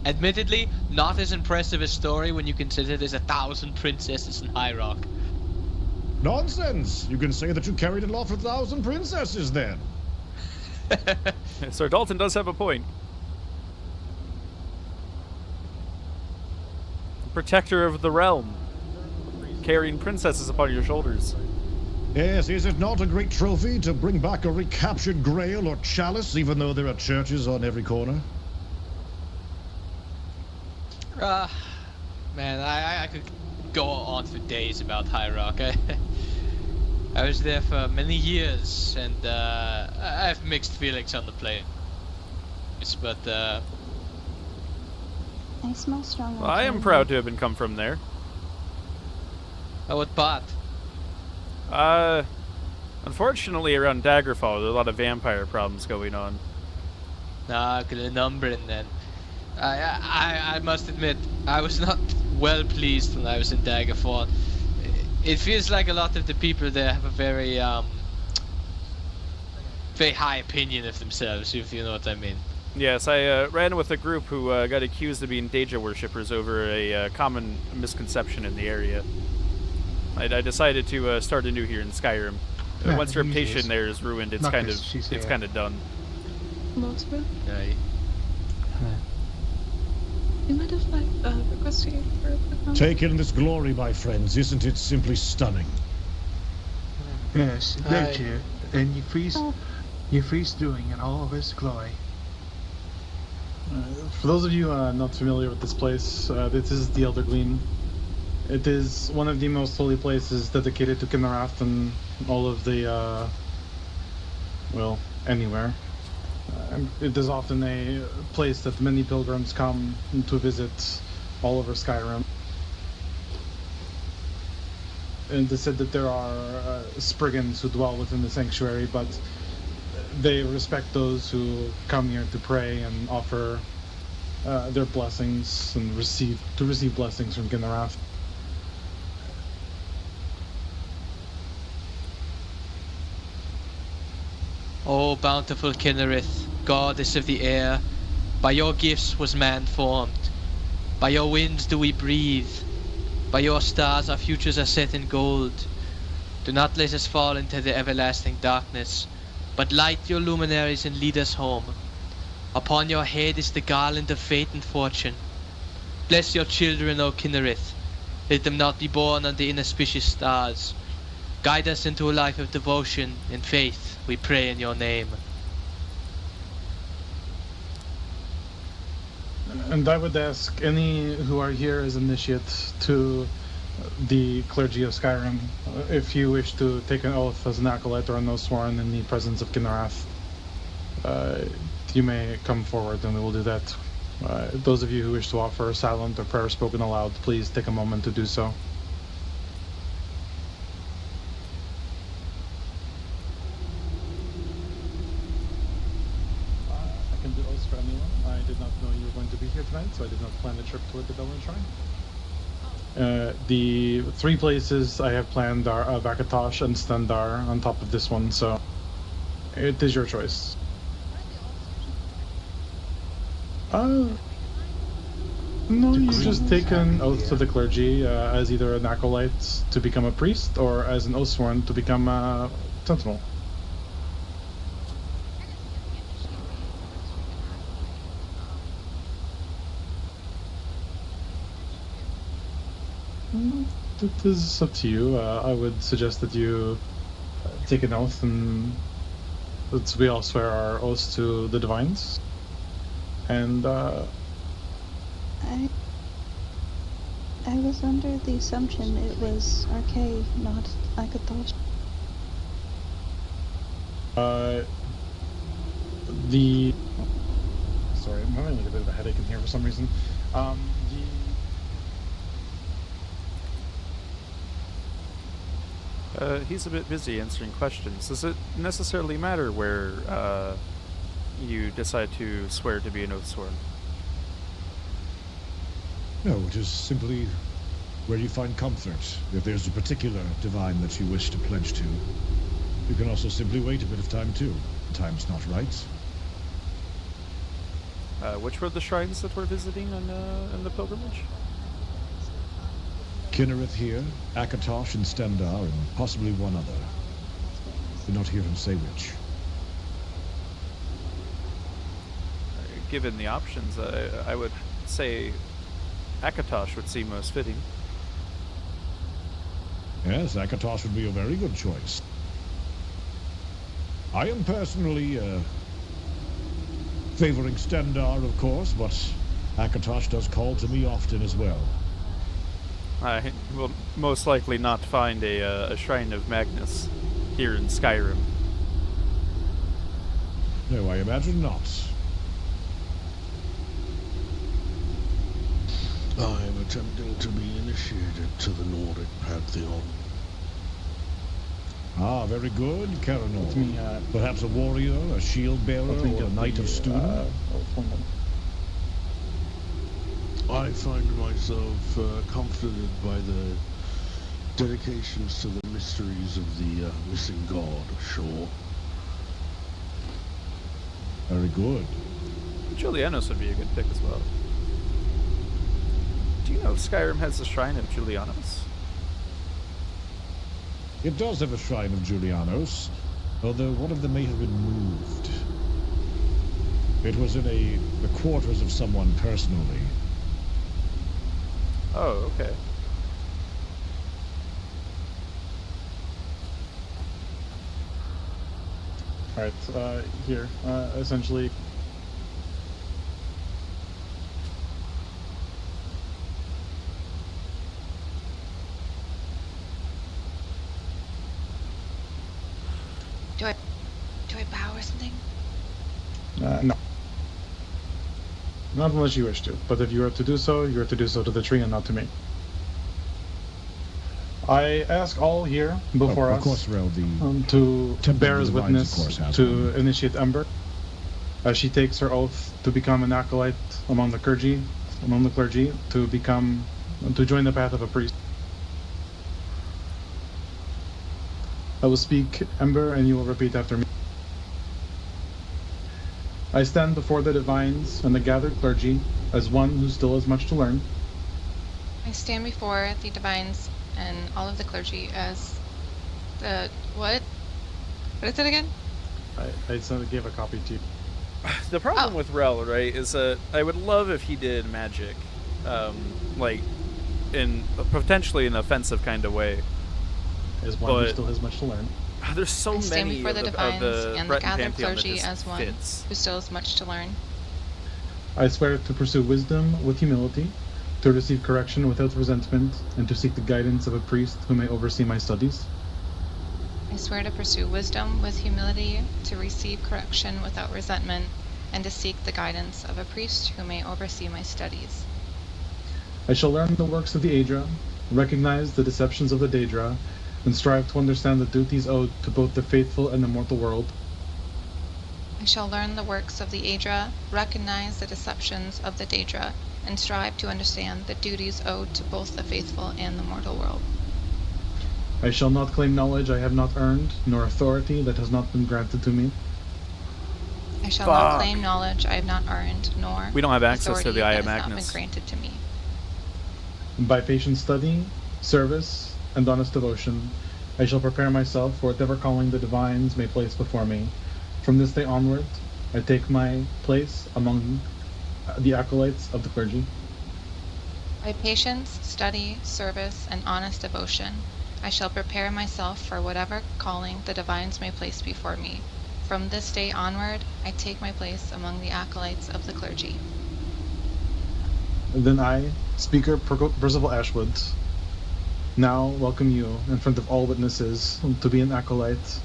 [SPEAKER 2] Admittedly, not as impressive a story when you consider there's 1,000 princesses in High Rock.
[SPEAKER 16] Nonsense! You can say that you carried aloft 1,000 princesses then.
[SPEAKER 1] Sir Dalton does have a point. Protector of the realm, carrying princesses upon your shoulders.
[SPEAKER 16] Yes, is it not a great trophy to bring back a recaptured grail or chalice, even though there are churches on every corner?
[SPEAKER 2] Man, I could go on for days about High Rock. I was there for many years, and I have mixed feelings on the place. But
[SPEAKER 15] I smell strong.
[SPEAKER 1] Well, I am proud to have come from there.
[SPEAKER 2] What part?
[SPEAKER 1] Unfortunately, around Daggerfall, there are a lot of vampire problems going on.
[SPEAKER 2] Good numbering then. I must admit, I was not well pleased when I was in Daggerfall. It feels like a lot of the people there have a very high opinion of themselves, if you know what I mean.
[SPEAKER 1] Yes, I ran with a group who got accused of being Deja worshippers over a common misconception in the area. I decided to start anew here in Skyrim.
[SPEAKER 4] Yeah,
[SPEAKER 1] Once your reputation there is ruined, it's kind of done.
[SPEAKER 10] Multiple?
[SPEAKER 2] Aye.
[SPEAKER 10] You might have requested you for a quick moment.
[SPEAKER 16] Take in this glory, my friends. Isn't it simply stunning?
[SPEAKER 4] Yes, nature, and you freeze doing in all of its glory.
[SPEAKER 3] For those of you not familiar with this place, this is the Elder Gleam. It is one of the most holy places dedicated to Kinarath and all of the, well, anywhere. It is often a place that many pilgrims come to visit all over Skyrim. And they said that there are Spriggans who dwell within the sanctuary, but they respect those who come here to pray and offer their blessings and receive blessings from Kinarath.
[SPEAKER 2] O bountiful Kinnerith, goddess of the air, by your gifts was man formed. By your winds do we breathe. By your stars our futures are set in gold. Do not let us fall into the everlasting darkness, but light your luminaries and lead us home. Upon your head is the garland of fate and fortune. Bless your children, O Kinnerith. Let them not be born under inauspicious stars. Guide us into a life of devotion and faith, we pray in your name.
[SPEAKER 3] And I would ask any who are here as initiate to the clergy of Skyrim, if you wish to take an oath as an acolyte or an oath sworn in the presence of Kinarath, you may come forward and we will do that. Those of you who wish to offer silent or prayer spoken aloud, please take a moment to do so. can do oaths for anyone. I did not know you were going to be here tonight, so I did not plan a trip toward the Belin Shrine. The 3 places I have planned are Vakatosh and Stendar on top of this one, so it is your choice. No, you just take an oath to the clergy as either an acolyte to become a priest or as an oathsworn to become a sentinel. It is up to you. I would suggest that you take an oath, and we all swear our oaths to the divines. And
[SPEAKER 15] I was under the assumption it was RK, not Akatosh.
[SPEAKER 3] Sorry, I'm having like a bit of a headache in here for some reason.
[SPEAKER 1] He's a bit busy answering questions. Does it necessarily matter where you decide to swear to be an oathsworn?
[SPEAKER 16] No, it is simply where you find comfort. If there's a particular divine that you wish to pledge to, you can also simply wait a bit of time too. The time's not right.
[SPEAKER 1] Which were the shrines that we're visiting in the pilgrimage?
[SPEAKER 16] Kinnereth here, Akatosh and Stendar, and possibly one other. Did not hear him say which.
[SPEAKER 1] Given the options, I would say Akatosh would seem most fitting.
[SPEAKER 16] Yes, Akatosh would be a very good choice. I am personally favoring Stendar, of course, but Akatosh does call to me often as well.
[SPEAKER 1] I will most likely not find a Shrine of Magnus here in Skyrim.
[SPEAKER 16] No, I imagine not.
[SPEAKER 12] I am attempting to be initiated to the Nordic Pantheon.
[SPEAKER 16] Ah, very good, Karanor. Perhaps a warrior, a shield bearer, or a knight of stone?
[SPEAKER 12] I find myself comforted by the dedications to the mysteries of the missing god ashore.
[SPEAKER 16] Very good.
[SPEAKER 1] Julianos would be a good pick as well. Do you know Skyrim has a shrine of Julianos?
[SPEAKER 16] It does have a shrine of Julianos, although one of them may have been moved. It was in the quarters of someone personally.
[SPEAKER 1] Oh, okay.
[SPEAKER 3] Alright, here, essentially...
[SPEAKER 6] Do I bow or something?
[SPEAKER 3] No. Not unless you wish to, but if you are to do so, you are to do so to the tree and not to me. I ask all here before us,
[SPEAKER 16] of course, Rell,
[SPEAKER 3] to bear as witness to initiate Ember, as she takes her oath to become an acolyte among the clergy, to join the path of a priest. I will speak Ember, and you will repeat after me. I stand before the divines and the gathered clergy as one who still has much to learn.
[SPEAKER 6] I stand before the divines and all of the clergy as the what? What is it again?
[SPEAKER 3] I gave a copy to you.
[SPEAKER 1] The problem with Rell, right, is that I would love if he did magic, like in potentially an offensive kind of way.
[SPEAKER 3] As one who still has much to learn.
[SPEAKER 1] There's so many
[SPEAKER 6] stand before the divines and the gathered clergy as one
[SPEAKER 1] fits.
[SPEAKER 6] who still has much to learn.
[SPEAKER 3] I swear to pursue wisdom with humility, to receive correction without resentment, and to seek the guidance of a priest who may oversee my studies.
[SPEAKER 6] I swear to pursue wisdom with humility, to receive correction without resentment, and to seek the guidance of a priest who may oversee my studies.
[SPEAKER 3] I shall learn the works of the Aedra, recognize the deceptions of the Daedra, and strive to understand the duties owed to both the faithful and the mortal world.
[SPEAKER 6] I I shall learn the works of the Aedra, recognize the deceptions of the Daedra, and strive to understand the duties owed to both the faithful and the mortal world.
[SPEAKER 3] I shall not claim knowledge I have not earned, nor authority that has not been granted to me.
[SPEAKER 6] I shall not claim knowledge I have not earned, nor
[SPEAKER 1] We don't have access to
[SPEAKER 6] authority
[SPEAKER 1] the Eye
[SPEAKER 6] that
[SPEAKER 1] of
[SPEAKER 6] has not been
[SPEAKER 1] Magnus.
[SPEAKER 6] granted to me.
[SPEAKER 3] By patient study, service, and honest devotion, I shall prepare myself for whatever calling the divines may place before me. From this day onward, I take my place among the acolytes of the clergy.
[SPEAKER 6] By patience, study, service, and honest devotion, I shall prepare myself for whatever calling the divines may place before me. From this day onward, I take my place among the acolytes of the clergy.
[SPEAKER 3] Then I, Speaker Percival Ashwood, now welcome you in front of all witnesses to be an acolyte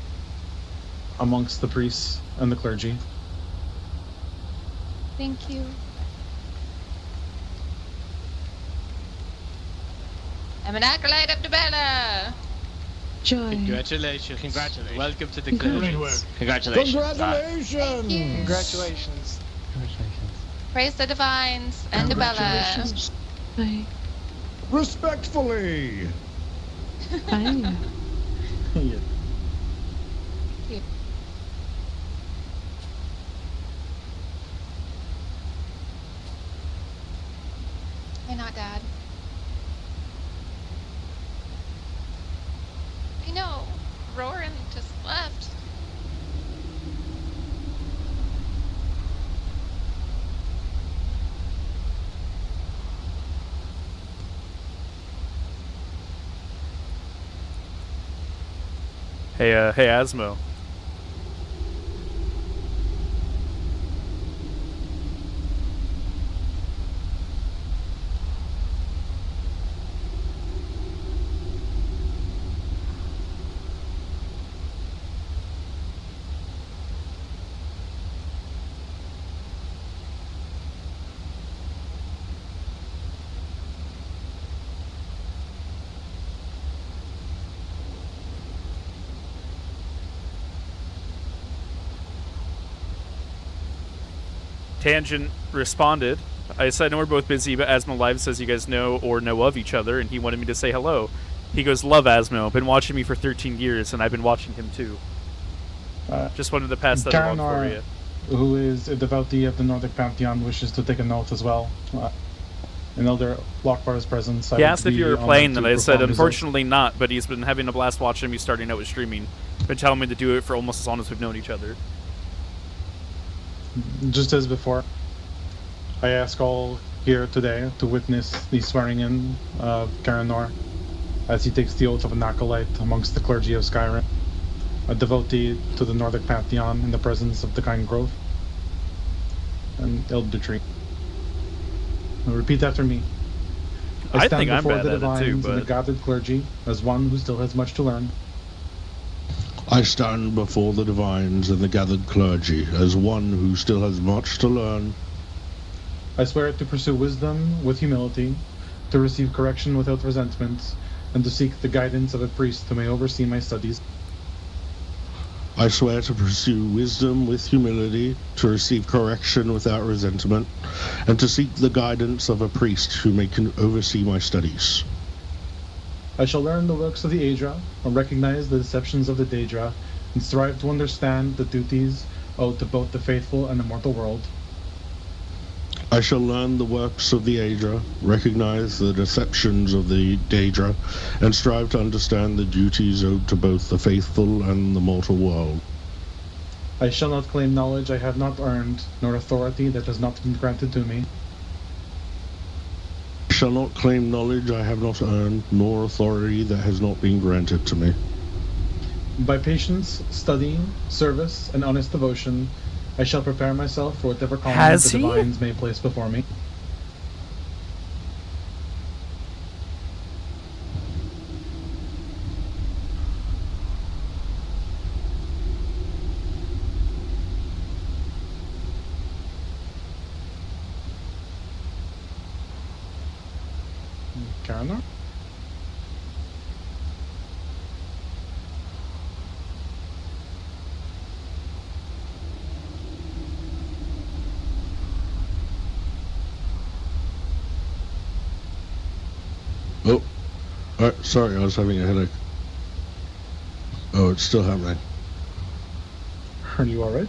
[SPEAKER 3] amongst the priests and the clergy.
[SPEAKER 6] Thank you. I'm an acolyte of Dubella!
[SPEAKER 10] Joy.
[SPEAKER 2] Congratulations.
[SPEAKER 22] Congratulations.
[SPEAKER 2] Welcome to the
[SPEAKER 10] Congratulations.
[SPEAKER 2] clergy.
[SPEAKER 22] Congratulations.
[SPEAKER 16] Congratulations!
[SPEAKER 20] Congratulations.
[SPEAKER 6] Praise the divines and Dubella.
[SPEAKER 10] Bye.
[SPEAKER 16] Respectfully!
[SPEAKER 10] Bye.
[SPEAKER 3] Yeah.
[SPEAKER 6] Why not, Dad? I know. Roran just left.
[SPEAKER 1] Hey, Asmo. Tangent responded. I said, I know we're both busy, but Asmo Live says you guys know or know of each other, and he wanted me to say hello. He goes, love Asmo. Been watching me for 13 years, and I've been watching him too. Just wanted to pass that along for you.
[SPEAKER 3] Who is a devotee of the Nordic Pantheon, wishes to take a note as well. In Elder Lockbar's presence,
[SPEAKER 1] He asked if you were playing, and I said,
[SPEAKER 3] perform his
[SPEAKER 1] unfortunately not, but he's been having a blast watching me starting out with streaming. Been telling me to do it for almost as long as we've known each other.
[SPEAKER 3] Just as before, I ask all here today to witness the swearing in of Karanor as he takes the oath of an acolyte amongst the clergy of Skyrim, a devotee to the Nordic Pantheon in the presence of the Kind Grove and Elder Tree. Repeat after me. I stand
[SPEAKER 1] think I'm
[SPEAKER 3] before
[SPEAKER 1] bad
[SPEAKER 3] the
[SPEAKER 1] at it too,
[SPEAKER 3] divines and the
[SPEAKER 1] but
[SPEAKER 3] gathered clergy as one who still has much to learn.
[SPEAKER 12] I stand before the divines and the gathered clergy as one who still has much to learn.
[SPEAKER 3] I swear to pursue wisdom with humility, to receive correction without resentment, and to seek the guidance of a priest who may oversee my studies.
[SPEAKER 12] I swear to pursue wisdom with humility, to receive correction without resentment, and to seek the guidance of a priest who may oversee my studies.
[SPEAKER 3] I shall learn the works of the Aedra, and recognize the deceptions of the Daedra, and strive to understand the duties owed to both the faithful and the mortal world.
[SPEAKER 12] I shall learn the works of the Aedra, recognize the deceptions of the Daedra, and strive to understand the duties owed to both the faithful and the mortal world.
[SPEAKER 3] I shall not claim knowledge I have not earned, nor authority that has not been granted to me.
[SPEAKER 12] I shall not claim knowledge I have not earned, nor authority that has not been granted to me.
[SPEAKER 3] By patience, study, service, and honest devotion, I shall prepare myself for whatever calling the divines may place before me. Karanor?
[SPEAKER 12] Sorry, I was having a headache. Oh, it's still happening.
[SPEAKER 3] Are you alright?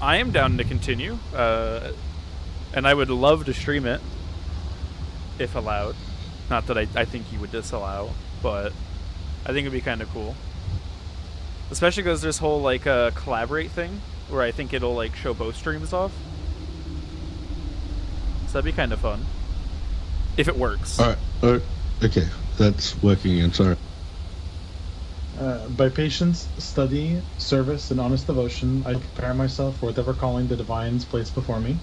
[SPEAKER 1] I am down to continue, and I would love to stream it, if allowed. Not that I think he would disallow, but I think it'd be kind of cool. Especially because there's whole, like, collaborate thing, where I think it'll, like, show both streams off. So that'd be kind of fun. If it works.
[SPEAKER 12] Alright, okay, that's working again, sorry.
[SPEAKER 3] By patience, study, service, and honest devotion, I prepare myself for whatever calling the divines place before me.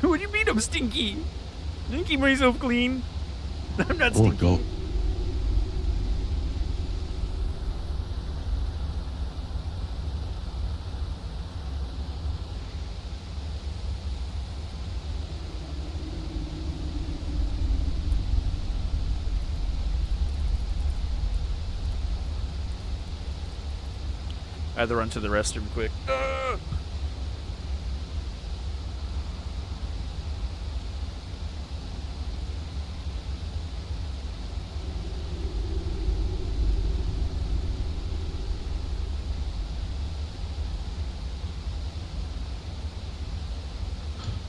[SPEAKER 1] What do you mean I'm stinky? I didn't keep myself clean. I'm not stinky.
[SPEAKER 12] Oh, God.
[SPEAKER 1] I had to run to the restroom quick.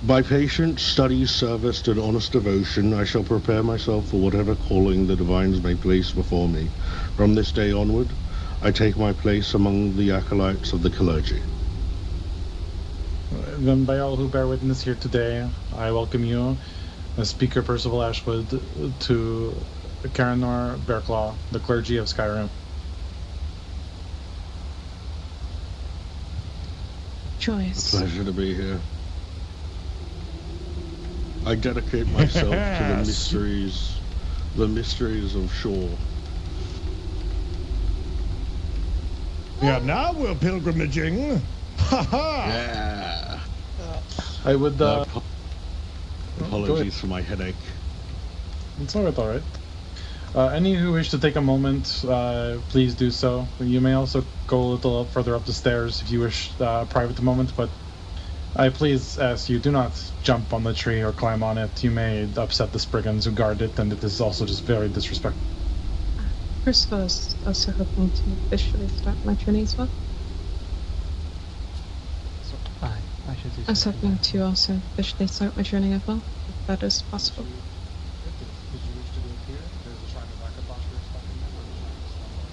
[SPEAKER 12] By patience, study, service, and honest devotion, I shall prepare myself for whatever calling the divines may place before me. From this day onward, I take my place among the acolytes of the clergy.
[SPEAKER 3] Then by all who bear witness here today, I welcome you, Speaker Percival Ashwood, to Karanor Bearclaw, the clergy of Skyrim.
[SPEAKER 10] Choice.
[SPEAKER 12] Pleasure to be here. I dedicate myself to the mysteries of Shore.
[SPEAKER 16] Yeah, now we're pilgrimaging. Ha ha!
[SPEAKER 12] Yeah.
[SPEAKER 3] I would.
[SPEAKER 12] Apologies for my headache.
[SPEAKER 3] It's alright. Any who wish to take a moment, please do so. You may also go a little further up the stairs if you wish a private moment, but I please ask you, do not jump on the tree or climb on it. You may upset the Spriggans who guard it, and it is also just very disrespectful.
[SPEAKER 10] First of all, I was also hoping to officially start my journey as well.
[SPEAKER 8] I should do
[SPEAKER 10] I was
[SPEAKER 8] something
[SPEAKER 10] hoping
[SPEAKER 8] there.
[SPEAKER 10] to also officially start my journey as well, if that is possible.
[SPEAKER 3] Did you wish to do it here? There's a shrine of Akabash you're expecting there, or the shrine of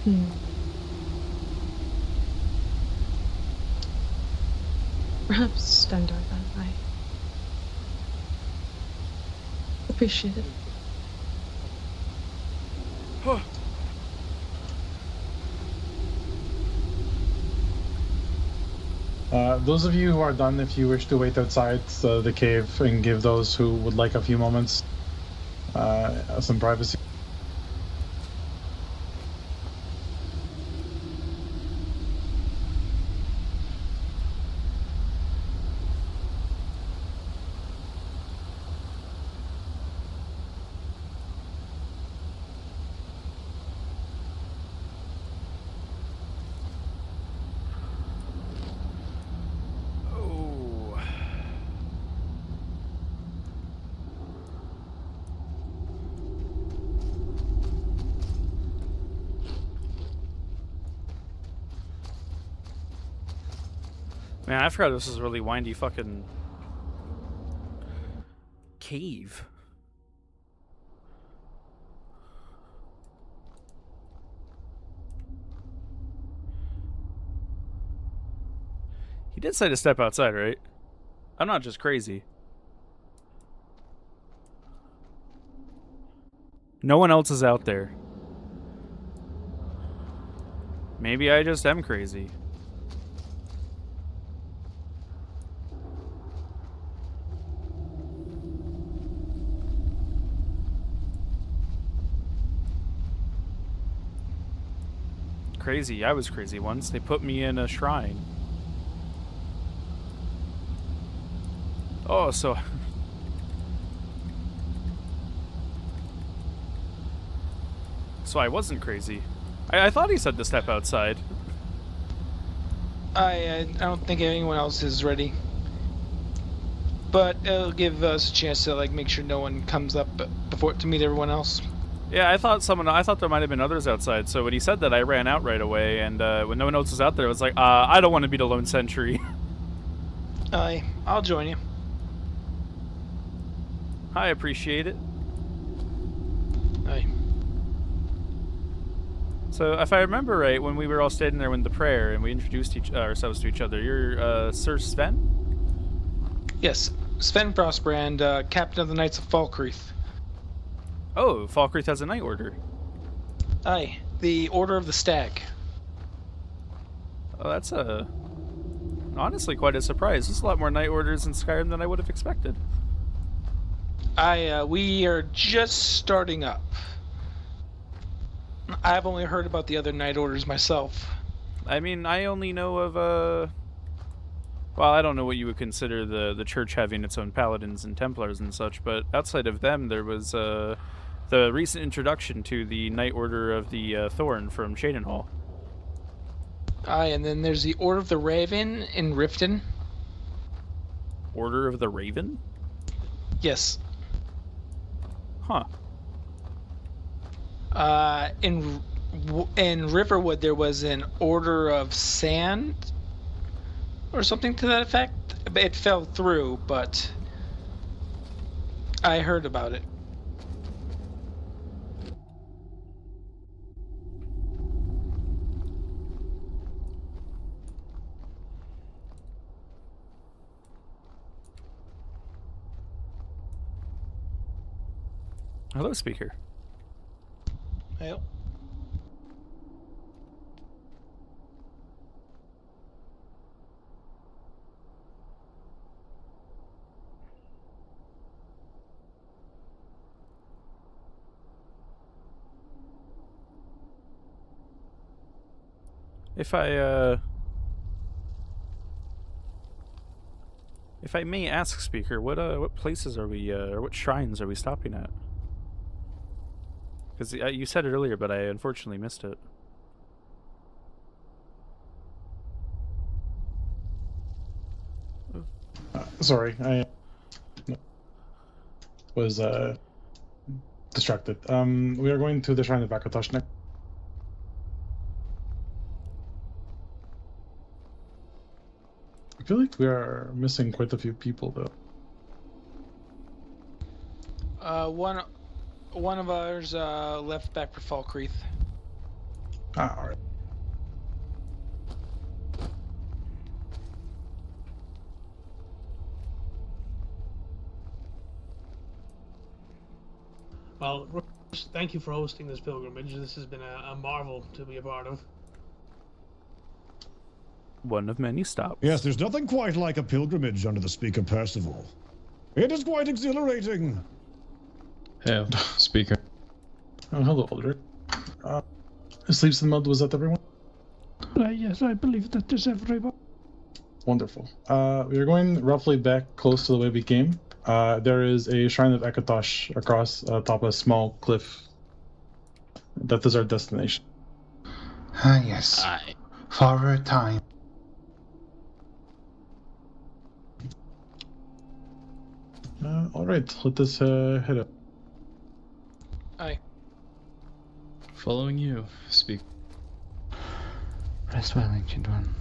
[SPEAKER 3] Slumber.
[SPEAKER 10] Perhaps Stendar then. I appreciate it.
[SPEAKER 3] Those of you who are done, if you wish to wait outside the cave and give those who would like a few moments some privacy.
[SPEAKER 1] Man, I forgot this was a really windy fucking cave. He did say to step outside, right? I'm not just crazy. No one else is out there. Maybe I just am crazy. Crazy. I was crazy once. They put me in a shrine. Oh, so... So I wasn't crazy. I thought he said to step outside.
[SPEAKER 20] I don't think anyone else is ready. But it'll give us a chance to like make sure no one comes up before to meet everyone else.
[SPEAKER 1] Yeah, I thought there might have been others outside. So when he said that, I ran out right away. And when no one else was out there, I was like, I don't want to be the lone sentry.
[SPEAKER 20] I'll join you.
[SPEAKER 1] I appreciate it.
[SPEAKER 20] Aye.
[SPEAKER 1] So if I remember right, when we were all standing there with the prayer and we introduced ourselves to each other, you're Sir Sven?
[SPEAKER 20] Yes, Sven Frostbrand, Captain of the Knights of Falkreath.
[SPEAKER 1] Oh, Falkreath has a knight order.
[SPEAKER 20] Aye, the Order of the Stag.
[SPEAKER 1] Oh, that's honestly quite a surprise. There's a lot more knight orders in Skyrim than I would have expected.
[SPEAKER 20] We are just starting up. I've only heard about the other knight orders myself.
[SPEAKER 1] I mean, I only know of well, I don't know what you would consider the church having its own paladins and templars and such, but outside of them, there was the recent introduction to the Knight Order of the Thorn from Shadenhall.
[SPEAKER 20] Aye, and then there's the Order of the Raven in Riften.
[SPEAKER 1] Order of the Raven?
[SPEAKER 20] Yes.
[SPEAKER 1] Huh.
[SPEAKER 20] In Riverwood, there was an Order of Sand, or something to that effect. It fell through, but I heard about it.
[SPEAKER 1] Hello, speaker.
[SPEAKER 20] Hey.
[SPEAKER 1] If I may ask, speaker, what places are we or what shrines are we stopping at? Because you said it earlier, but I unfortunately missed it.
[SPEAKER 3] Sorry, I was distracted. We are going to the Shrine of Akatosh next. I feel like we are missing quite a few people, though.
[SPEAKER 20] One of ours left back for Falkreath.
[SPEAKER 3] Ah, alright.
[SPEAKER 9] Well, thank you for hosting this pilgrimage. This has been a marvel to be a part of.
[SPEAKER 1] One of many stops.
[SPEAKER 16] Yes, there's nothing quite like a pilgrimage under the Speaker Percival. It is quite exhilarating.
[SPEAKER 17] Hey, speaker.
[SPEAKER 3] Oh, hello, Aldrich. Sleeps in Mud, was that everyone?
[SPEAKER 11] Yes, I believe that is everyone.
[SPEAKER 3] Wonderful. We are going roughly back close to the way we came. There is a Shrine of Akatosh across top of a small cliff. That is our destination.
[SPEAKER 4] Ah, yes.
[SPEAKER 22] Aye.
[SPEAKER 4] For a time.
[SPEAKER 3] Alright, let us head up.
[SPEAKER 20] Aye.
[SPEAKER 17] Following you, speak.
[SPEAKER 8] Rest well, Ancient One.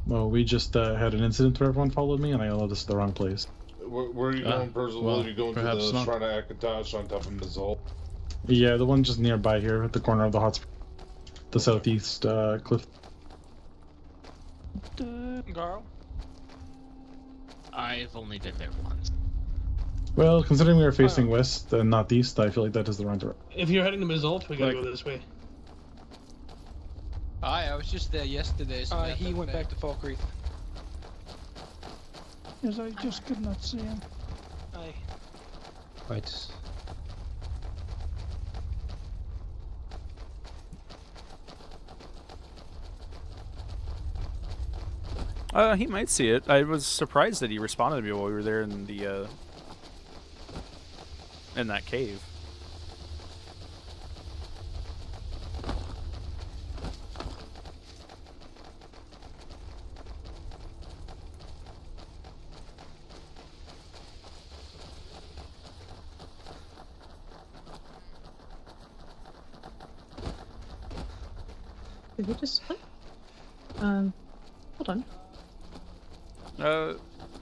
[SPEAKER 3] Well, we just had an incident where everyone followed me and I led us to the wrong place.
[SPEAKER 12] Where are you going, Percival?
[SPEAKER 17] well,
[SPEAKER 12] Are you going to
[SPEAKER 17] perhaps
[SPEAKER 12] the
[SPEAKER 17] not.
[SPEAKER 12] Shrine of Akatosh on top of Keizaal?
[SPEAKER 3] Yeah, the one just nearby here at the corner of the hot spring. The southeast cliff.
[SPEAKER 20] Garl?
[SPEAKER 22] I've only been there once.
[SPEAKER 3] Well, considering we are facing west and not east, I feel like that is the wrong direction.
[SPEAKER 9] If you're heading to Mizult, we gotta go this way.
[SPEAKER 2] Aye, I was just there yesterday. So
[SPEAKER 20] He went back to Falkreath.
[SPEAKER 11] Yes, I just could not see him.
[SPEAKER 20] Aye.
[SPEAKER 5] Right.
[SPEAKER 1] He might see it. I was surprised that he responded to me while we were there in the in that cave.
[SPEAKER 10] Did we just split? Hold on.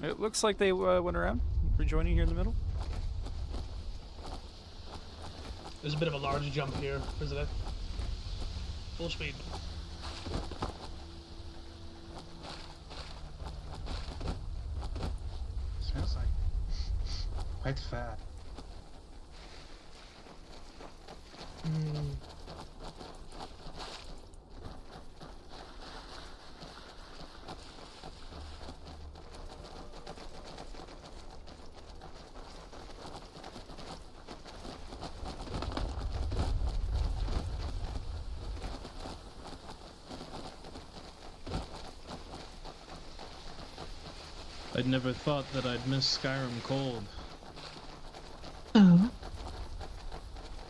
[SPEAKER 1] It looks like they went around, rejoining here in the middle.
[SPEAKER 9] There's a bit of a large jump here, isn't it? Full speed.
[SPEAKER 4] Sounds like quite fat.
[SPEAKER 17] I'd never thought that I'd miss Skyrim cold.
[SPEAKER 10] Oh.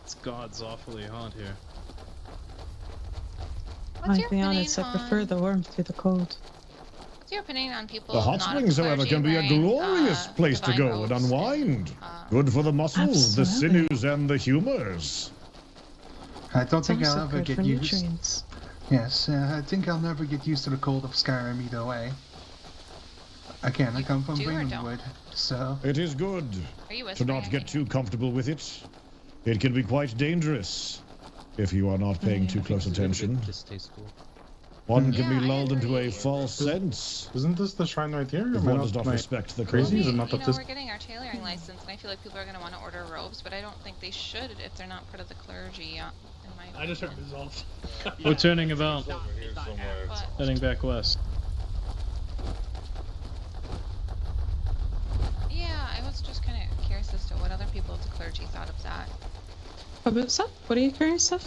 [SPEAKER 17] It's God's awfully hot here.
[SPEAKER 6] What's
[SPEAKER 10] I'll
[SPEAKER 6] your
[SPEAKER 10] be
[SPEAKER 6] opinion
[SPEAKER 10] honest, I prefer the warmth to the cold.
[SPEAKER 6] What's your opinion on people
[SPEAKER 16] The hot
[SPEAKER 6] not
[SPEAKER 16] springs,
[SPEAKER 6] of
[SPEAKER 16] however,
[SPEAKER 6] clergy
[SPEAKER 16] can be a
[SPEAKER 6] wearing,
[SPEAKER 16] glorious place to
[SPEAKER 6] divine
[SPEAKER 16] go and
[SPEAKER 6] robes
[SPEAKER 16] unwind. Good for the muscles, the
[SPEAKER 10] Absolutely.
[SPEAKER 16] sinews, and the humors.
[SPEAKER 4] I don't think
[SPEAKER 10] also
[SPEAKER 4] I'll ever
[SPEAKER 10] good
[SPEAKER 4] get
[SPEAKER 10] for
[SPEAKER 4] used.
[SPEAKER 10] nutrients.
[SPEAKER 4] Yes, I think I'll never get used to the cold of Skyrim either way. Again, I come from
[SPEAKER 6] do or don't?
[SPEAKER 4] Greenwood, so
[SPEAKER 16] It is good
[SPEAKER 6] Are you
[SPEAKER 16] to
[SPEAKER 6] whispering?
[SPEAKER 16] not get too comfortable with it. It can be quite dangerous if you are not paying too close attention.
[SPEAKER 5] Distasteful.
[SPEAKER 16] One can
[SPEAKER 6] Yeah,
[SPEAKER 16] be
[SPEAKER 6] I
[SPEAKER 16] lulled into a
[SPEAKER 6] agree.
[SPEAKER 16] false sense
[SPEAKER 3] Isn't this the shrine right here?
[SPEAKER 16] if
[SPEAKER 3] Am I
[SPEAKER 16] one does not
[SPEAKER 3] my-
[SPEAKER 16] respect the
[SPEAKER 3] crazy?
[SPEAKER 16] crazy.
[SPEAKER 3] Is it not
[SPEAKER 6] you
[SPEAKER 3] up
[SPEAKER 6] know,
[SPEAKER 3] this?
[SPEAKER 6] we're getting our tailoring license, and I feel like people are going to want to order robes, but I don't think they should if they're not part of the clergy. In my
[SPEAKER 9] I just heard
[SPEAKER 6] opinion.
[SPEAKER 9] results.
[SPEAKER 17] We're turning about,
[SPEAKER 6] But
[SPEAKER 17] heading back west.
[SPEAKER 6] yeah, I was just kind of curious as to what other people of the clergy thought of that.
[SPEAKER 10] What about stuff? What are you curious of?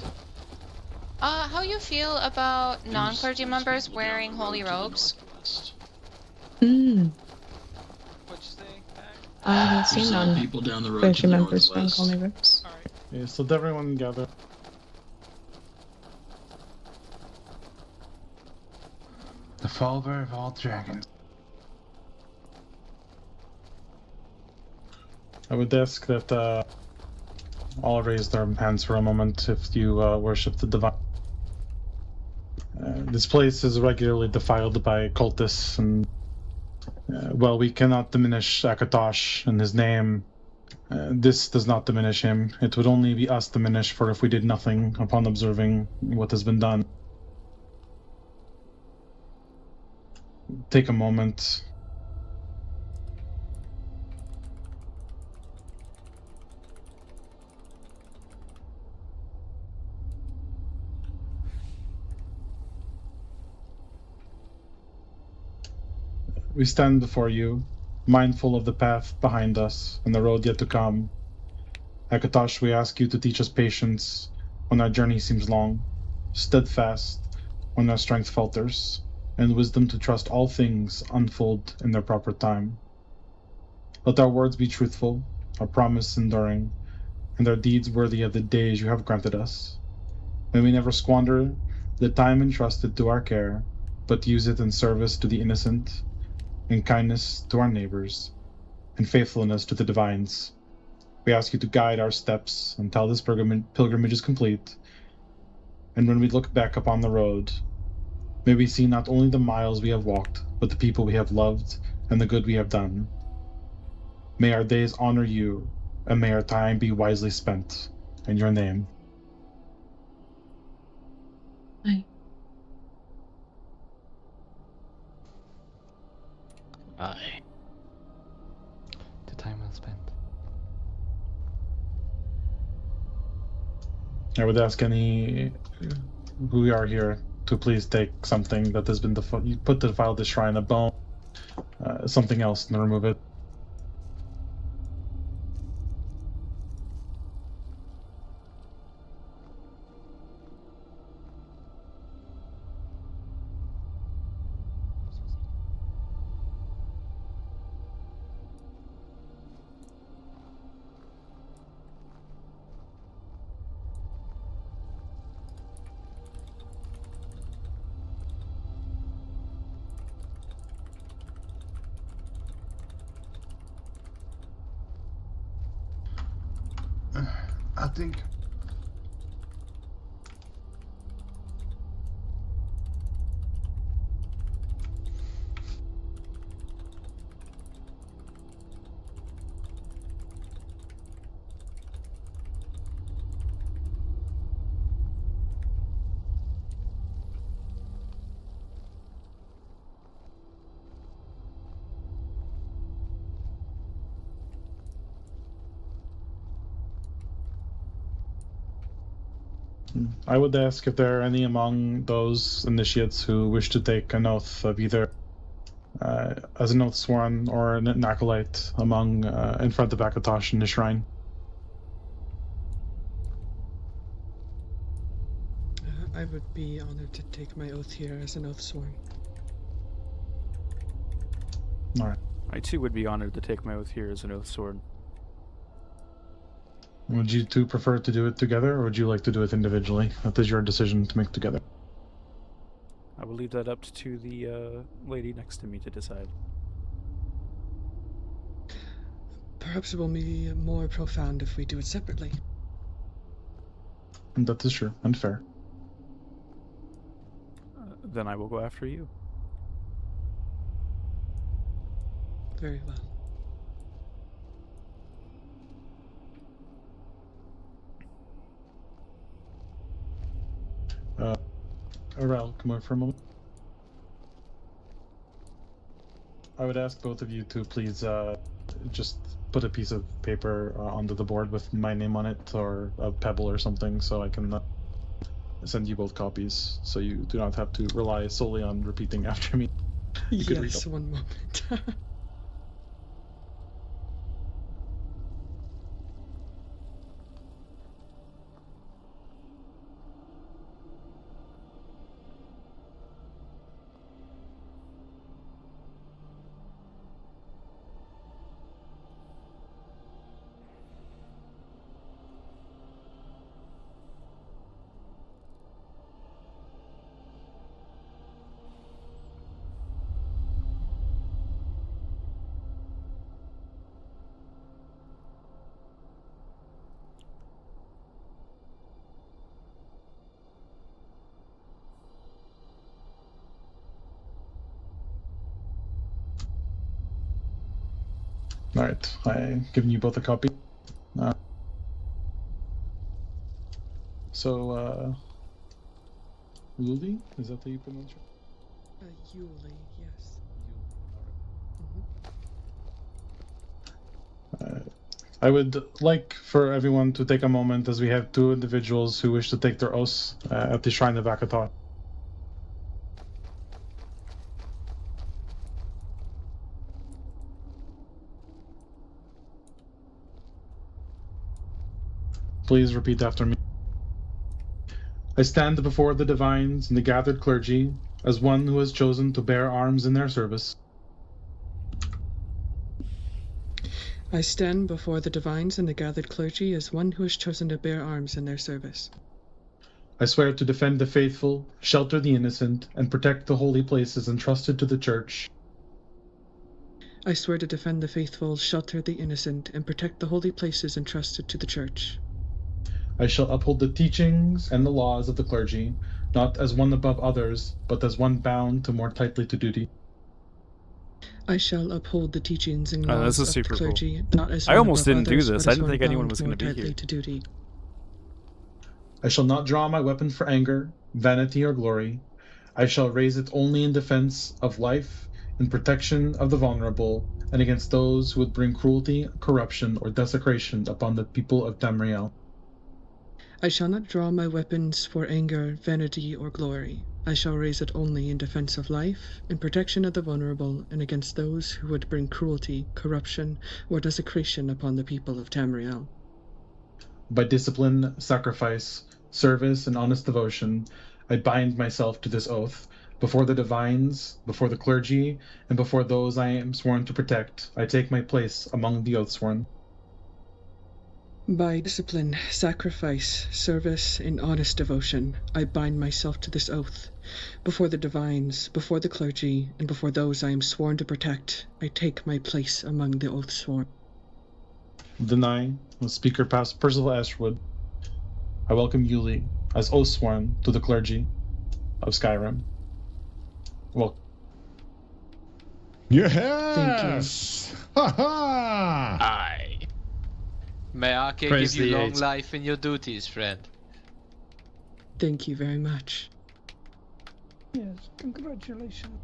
[SPEAKER 6] How you feel about non-clergy members wearing holy robes?
[SPEAKER 10] Hmm.
[SPEAKER 20] What'd you say, Pac?
[SPEAKER 10] I haven't
[SPEAKER 7] There's
[SPEAKER 10] seen
[SPEAKER 7] some
[SPEAKER 10] none.
[SPEAKER 7] people down the road
[SPEAKER 10] Clergy
[SPEAKER 7] to the
[SPEAKER 10] members wearing
[SPEAKER 7] northwest.
[SPEAKER 10] holy robes.
[SPEAKER 3] Yeah, so let everyone gather.
[SPEAKER 4] the father of all dragons.
[SPEAKER 3] I would ask that all raise their hands for a moment if you worship the divine. This place is regularly defiled by cultists, and while we cannot diminish Akatosh and his name, this does not diminish him. It would only be us diminished for if we did nothing upon observing what has been done. Take a moment. We stand before you, mindful of the path behind us and the road yet to come. Akatosh, we ask you to teach us patience when our journey seems long, steadfast when our strength falters, and wisdom to trust all things unfold in their proper time. Let our words be truthful, our promise enduring, and our deeds worthy of the days you have granted us. May we never squander the time entrusted to our care, but use it in service to the innocent, in kindness to our neighbors, and faithfulness to the divines. We ask you to guide our steps until this pilgrimage is complete, and when we look back upon the road, may we see not only the miles we have walked, but the people we have loved and the good we have done. May our days honor you, and may our time be wisely spent. In your name.
[SPEAKER 10] Aye.
[SPEAKER 18] Aye.
[SPEAKER 8] To time well spent.
[SPEAKER 3] I would ask any who are here to please take something that has been you put to defile the shrine, a bone, something else, and remove it.
[SPEAKER 4] I think
[SPEAKER 3] I would ask if there are any among those initiates who wish to take an oath of either as an oath sworn or an acolyte among in front of Akatosh in the shrine.
[SPEAKER 14] I would be honored to take my oath here as an oath sworn.
[SPEAKER 3] All right.
[SPEAKER 1] I too would be honored to take my oath here as an oath sworn.
[SPEAKER 3] Would you two prefer to do it together, or would you like to do it individually? That is your decision to make together.
[SPEAKER 1] I will leave that up to the lady next to me to decide.
[SPEAKER 14] Perhaps it will be more profound if we do it separately.
[SPEAKER 3] That is true and fair.
[SPEAKER 1] Then I will go after you.
[SPEAKER 14] Very well.
[SPEAKER 3] Rell, come over for a moment. I would ask both of you to please just put a piece of paper onto the board with my name on it, or a pebble or something, so I can send you both copies, so you do not have to rely solely on repeating after me. You could read
[SPEAKER 14] Yes,
[SPEAKER 3] them.
[SPEAKER 14] one moment.
[SPEAKER 3] Alright, I'm giving you both a copy. Luli? Is that how you pronounce it?
[SPEAKER 14] Yuli, yes.
[SPEAKER 3] I would like for everyone to take a moment, as we have two individuals who wish to take their oaths at the Shrine of Akatar. Please repeat after me. I stand before the divines and the gathered clergy as one who has chosen to bear arms in their service.
[SPEAKER 14] I stand before the divines and the gathered clergy as one who has chosen to bear arms in their service.
[SPEAKER 3] I swear to defend the faithful, shelter the innocent, and protect the holy places entrusted to the Church.
[SPEAKER 14] I swear to defend the faithful, shelter the innocent, and protect the holy places entrusted to the Church.
[SPEAKER 3] I shall uphold the teachings and the laws of the clergy, not as one above others, but as one bound to more tightly to duty.
[SPEAKER 14] I shall uphold the teachings and
[SPEAKER 1] Oh,
[SPEAKER 14] laws
[SPEAKER 1] this is
[SPEAKER 14] of the
[SPEAKER 1] super cool.
[SPEAKER 14] clergy, not as
[SPEAKER 1] I
[SPEAKER 14] one
[SPEAKER 1] almost
[SPEAKER 14] above
[SPEAKER 1] didn't do
[SPEAKER 14] others,
[SPEAKER 1] this.
[SPEAKER 14] but
[SPEAKER 1] I
[SPEAKER 14] as
[SPEAKER 1] didn't
[SPEAKER 14] one
[SPEAKER 1] think anyone
[SPEAKER 14] bound
[SPEAKER 1] was
[SPEAKER 14] more
[SPEAKER 1] going to be
[SPEAKER 14] tightly
[SPEAKER 1] here.
[SPEAKER 14] to duty.
[SPEAKER 3] I shall not draw my weapon for anger, vanity, or glory. I shall raise it only in defense of life, in protection of the vulnerable, and against those who would bring cruelty, corruption, or desecration upon the people of Tamriel.
[SPEAKER 14] I shall not draw my weapons for anger, vanity, or glory. I shall raise it only in defense of life, in protection of the vulnerable, and against those who would bring cruelty, corruption, or desecration upon the people of Tamriel.
[SPEAKER 3] By discipline, sacrifice, service, and honest devotion, I bind myself to this oath. Before the divines, before the clergy, and before those I am sworn to protect, I take my place among the oath-sworn.
[SPEAKER 14] By discipline, sacrifice, service, and honest devotion, I bind myself to this oath. Before the divines, before the clergy, and before those I am sworn to protect, I take my place among the oath sworn.
[SPEAKER 3] Deny, with Speaker Percival Ashwood, I welcome Yuli as oath sworn to the clergy of Skyrim. Well,
[SPEAKER 16] Yes! Ha ha!
[SPEAKER 2] Aye. May Arke
[SPEAKER 17] Praise
[SPEAKER 2] give you
[SPEAKER 17] the
[SPEAKER 2] long
[SPEAKER 17] eight.
[SPEAKER 2] life in your duties, friend.
[SPEAKER 14] Thank you very much.
[SPEAKER 11] Yes, congratulations.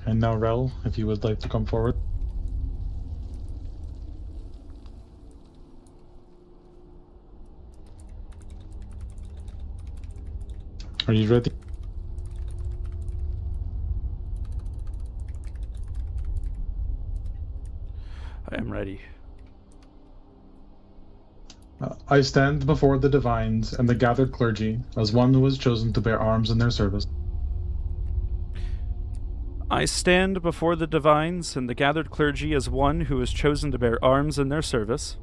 [SPEAKER 3] and now Rell, if you would like to come forward. Are you ready?
[SPEAKER 1] I am ready.
[SPEAKER 3] I stand before the divines and the gathered clergy as one who has chosen to bear arms in their service.
[SPEAKER 1] I stand before the divines and the gathered clergy as one who has chosen to bear arms in their service.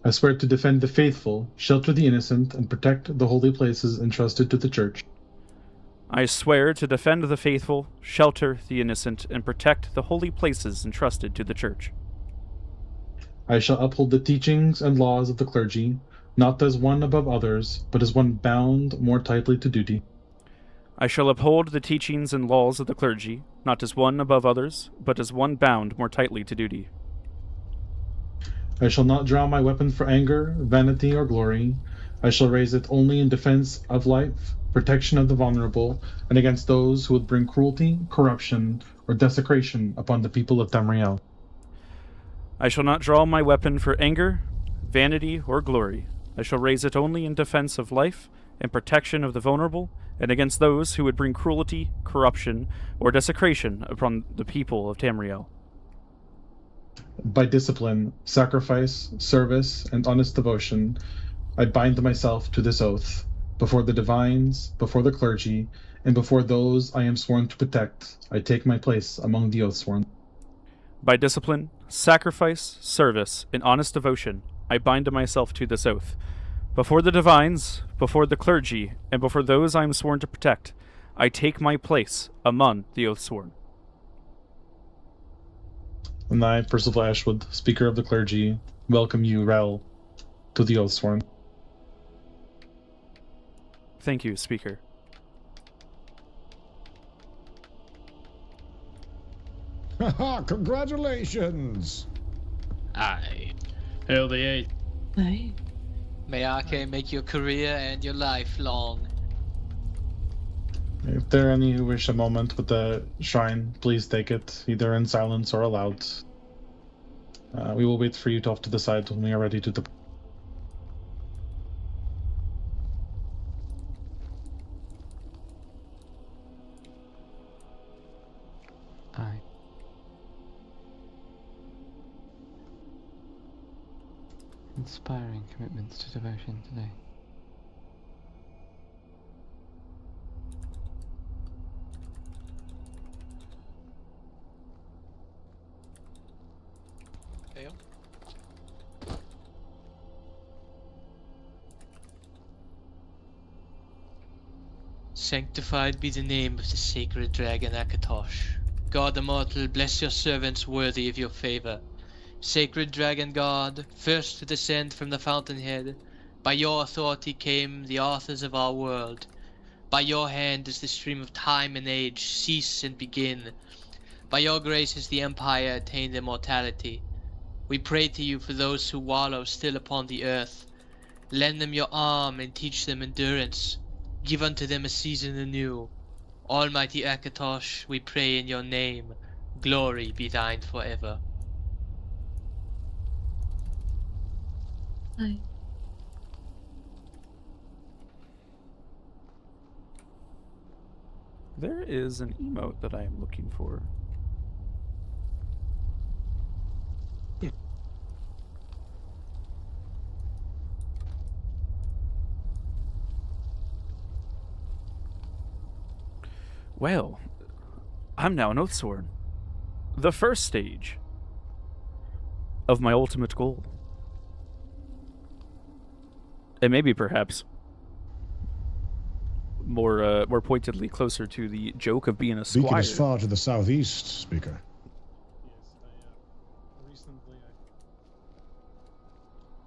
[SPEAKER 3] I swear to defend the faithful, shelter the innocent, and protect the holy places entrusted to the Church.
[SPEAKER 1] I swear to defend the faithful, shelter the innocent, and protect the holy places entrusted to the Church.
[SPEAKER 3] I shall uphold the teachings and laws of the clergy, not as one above others, but as one bound more tightly to duty.
[SPEAKER 1] I shall uphold the teachings and laws of the clergy, not as one above others, but as one bound more tightly to duty.
[SPEAKER 3] I shall not draw my weapon for anger, vanity, or glory. I shall raise it only in defense of life, protection of the vulnerable, and against those who would bring cruelty, corruption, or desecration upon the people of Tamriel.
[SPEAKER 1] I shall not draw my weapon for anger, vanity, or glory. I shall raise it only in defense of life and protection of the vulnerable, and against those who would bring cruelty, corruption, or desecration upon the people of Tamriel.
[SPEAKER 3] By discipline, sacrifice, service, and honest devotion, I bind myself to this oath, before the divines, before the clergy, and before those I am sworn to protect. I take my place among the oath-sworn.
[SPEAKER 1] By discipline, sacrifice, service, and honest devotion, I bind myself to this oath. Before the divines, before the clergy, and before those I am sworn to protect, I take my place among the oath-sworn.
[SPEAKER 3] And I, Percival Ashwood, Speaker of the Clergy, welcome you, Rell, to the oath-sworn.
[SPEAKER 1] Thank you, Speaker.
[SPEAKER 16] Haha, congratulations!
[SPEAKER 22] Aye.
[SPEAKER 17] Hail the 8th.
[SPEAKER 10] Aye.
[SPEAKER 2] May Arke make your career and your life long.
[SPEAKER 3] If there are any who wish a moment with the shrine, please take it, either in silence or aloud. We will wait for you to off to the side when we are ready to depart.
[SPEAKER 8] Aye. Inspiring commitments to devotion today.
[SPEAKER 2] Hail. Sanctified be the name of the sacred dragon Akatosh. God immortal, bless your servants worthy of your favor. Sacred dragon god, first to descend from the fountainhead, by your authority came the authors of our world. By your hand does the stream of time and age cease and begin. By your grace has the empire attained immortality. We pray to you for those who wallow still upon the earth. Lend them your arm and teach them endurance. Give unto them a season anew. Almighty Akatosh, we pray in your name. Glory be thine forever.
[SPEAKER 10] Aye.
[SPEAKER 1] There is an emote that I am looking for. Well, I'm now an Oathsworn. The first stage of my ultimate goal. And maybe perhaps more pointedly closer to the joke of being a
[SPEAKER 16] Beacon
[SPEAKER 1] squire.
[SPEAKER 16] is far to the southeast, Speaker.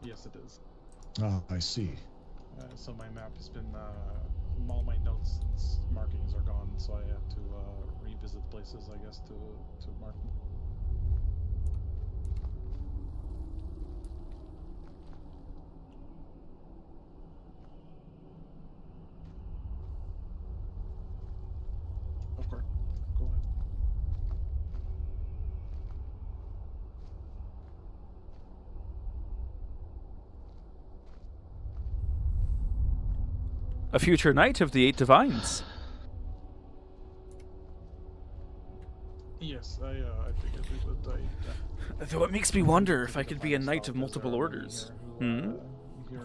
[SPEAKER 3] Yes, it is.
[SPEAKER 16] Ah, I see.
[SPEAKER 3] So my map has been, all my notes and markings are gone, so I have to revisit places, I guess, to mark them. Of course. Go ahead.
[SPEAKER 1] a future knight of the 8 divines.
[SPEAKER 3] Yes, I figured we would.
[SPEAKER 1] Though it makes me wonder if I could be a knight of multiple orders.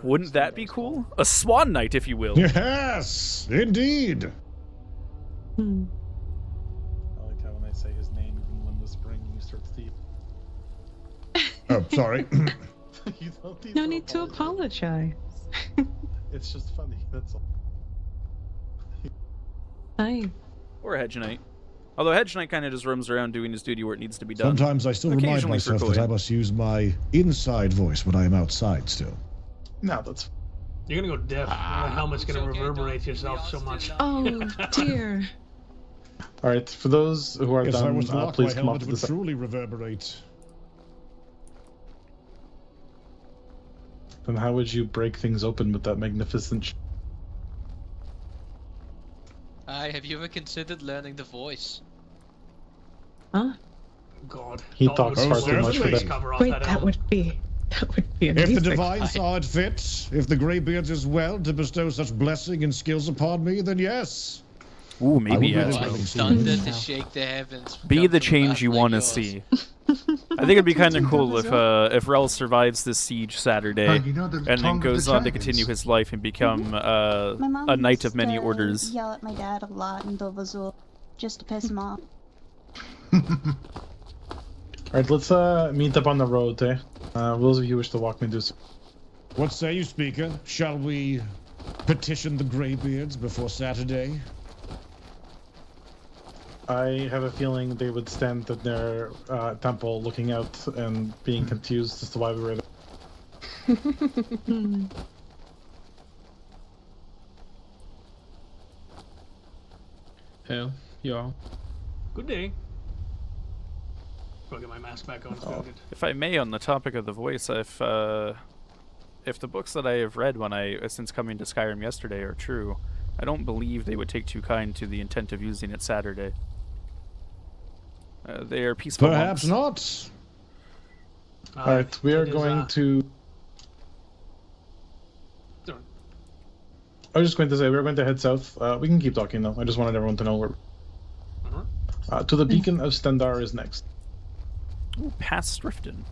[SPEAKER 1] Wouldn't that be cool? A swan knight, if you will.
[SPEAKER 16] Yes, indeed.
[SPEAKER 3] I like how when I say his name, even when whispering, you start to deep.
[SPEAKER 16] Oh, sorry.
[SPEAKER 3] You don't need
[SPEAKER 10] No
[SPEAKER 3] to
[SPEAKER 10] need to apologize.
[SPEAKER 3] It's just funny, that's all.
[SPEAKER 10] Hi.
[SPEAKER 1] Or a hedge knight. Although hedge knight kind of just roams around doing his duty where it needs to be done.
[SPEAKER 16] Sometimes I still remind
[SPEAKER 1] Occasionally for
[SPEAKER 16] myself that
[SPEAKER 1] coin.
[SPEAKER 16] I must use my inside voice when I am outside still.
[SPEAKER 3] No, that's...
[SPEAKER 9] You're gonna go deaf. Your helmet's gonna reverberate yourself so much.
[SPEAKER 10] Oh, dear.
[SPEAKER 3] Alright, for those who are
[SPEAKER 16] Yes, I
[SPEAKER 3] done,
[SPEAKER 16] was to walk,
[SPEAKER 3] please
[SPEAKER 16] my
[SPEAKER 3] come up
[SPEAKER 16] helmet
[SPEAKER 3] to the
[SPEAKER 16] would
[SPEAKER 3] side.
[SPEAKER 16] truly reverberate.
[SPEAKER 3] Then how would you break things open with that magnificent...
[SPEAKER 2] Aye, have you ever considered learning the voice?
[SPEAKER 10] Huh?
[SPEAKER 9] God.
[SPEAKER 3] He
[SPEAKER 9] Dalton
[SPEAKER 3] talks
[SPEAKER 9] would
[SPEAKER 3] far too much for
[SPEAKER 9] blow his
[SPEAKER 3] that.
[SPEAKER 9] cover off
[SPEAKER 10] Wait,
[SPEAKER 9] that
[SPEAKER 10] that
[SPEAKER 9] helmet.
[SPEAKER 10] would be
[SPEAKER 16] If
[SPEAKER 10] amazing.
[SPEAKER 16] the divine saw it fit, if the Greybeards is well to bestow such blessing and skills upon me, then yes.
[SPEAKER 1] Ooh,
[SPEAKER 16] I
[SPEAKER 1] maybe
[SPEAKER 16] would
[SPEAKER 1] yes.
[SPEAKER 16] really
[SPEAKER 2] I
[SPEAKER 16] like to see
[SPEAKER 2] thunder
[SPEAKER 16] it.
[SPEAKER 2] to shake the heavens.
[SPEAKER 1] Be
[SPEAKER 2] come
[SPEAKER 1] the
[SPEAKER 2] from a
[SPEAKER 1] change
[SPEAKER 2] mouth
[SPEAKER 1] you
[SPEAKER 2] like
[SPEAKER 1] want to
[SPEAKER 2] yours.
[SPEAKER 1] see. I think it'd be kind of cool if Rell survives this siege Saturday
[SPEAKER 4] Oh, you know the
[SPEAKER 1] and
[SPEAKER 4] tongue
[SPEAKER 1] then
[SPEAKER 4] of
[SPEAKER 1] goes
[SPEAKER 4] the
[SPEAKER 1] on to
[SPEAKER 4] dragons.
[SPEAKER 1] continue his life and become
[SPEAKER 15] My mom
[SPEAKER 1] a knight of
[SPEAKER 15] used
[SPEAKER 1] many
[SPEAKER 15] to
[SPEAKER 1] orders.
[SPEAKER 15] yell at my dad a lot in Dovazul just to piss him off.
[SPEAKER 3] Alright, let's meet up on the road, eh? Those of you who wish to walk me do so.
[SPEAKER 16] What say you, speaker? Shall we petition the Greybeards before Saturday?
[SPEAKER 3] I have a feeling they would stand at their temple looking out and being confused as to why we were there.
[SPEAKER 17] Hell, y'all.
[SPEAKER 9] Good day. Go get my mask back on. It's real good.
[SPEAKER 1] If I may, on the topic of the voice, if the books that I have read since coming to Skyrim yesterday are true, I don't believe they would take too kind to the intent of using it Saturday. They are peaceful
[SPEAKER 16] Perhaps
[SPEAKER 1] monks.
[SPEAKER 16] not.
[SPEAKER 3] Alright, we are
[SPEAKER 9] it is,
[SPEAKER 3] going to... I was just going to say, we're going to head south. We can keep talking though. I just wanted everyone to know where... to the Beacon of Stendar is next.
[SPEAKER 1] Ooh, past Strifton.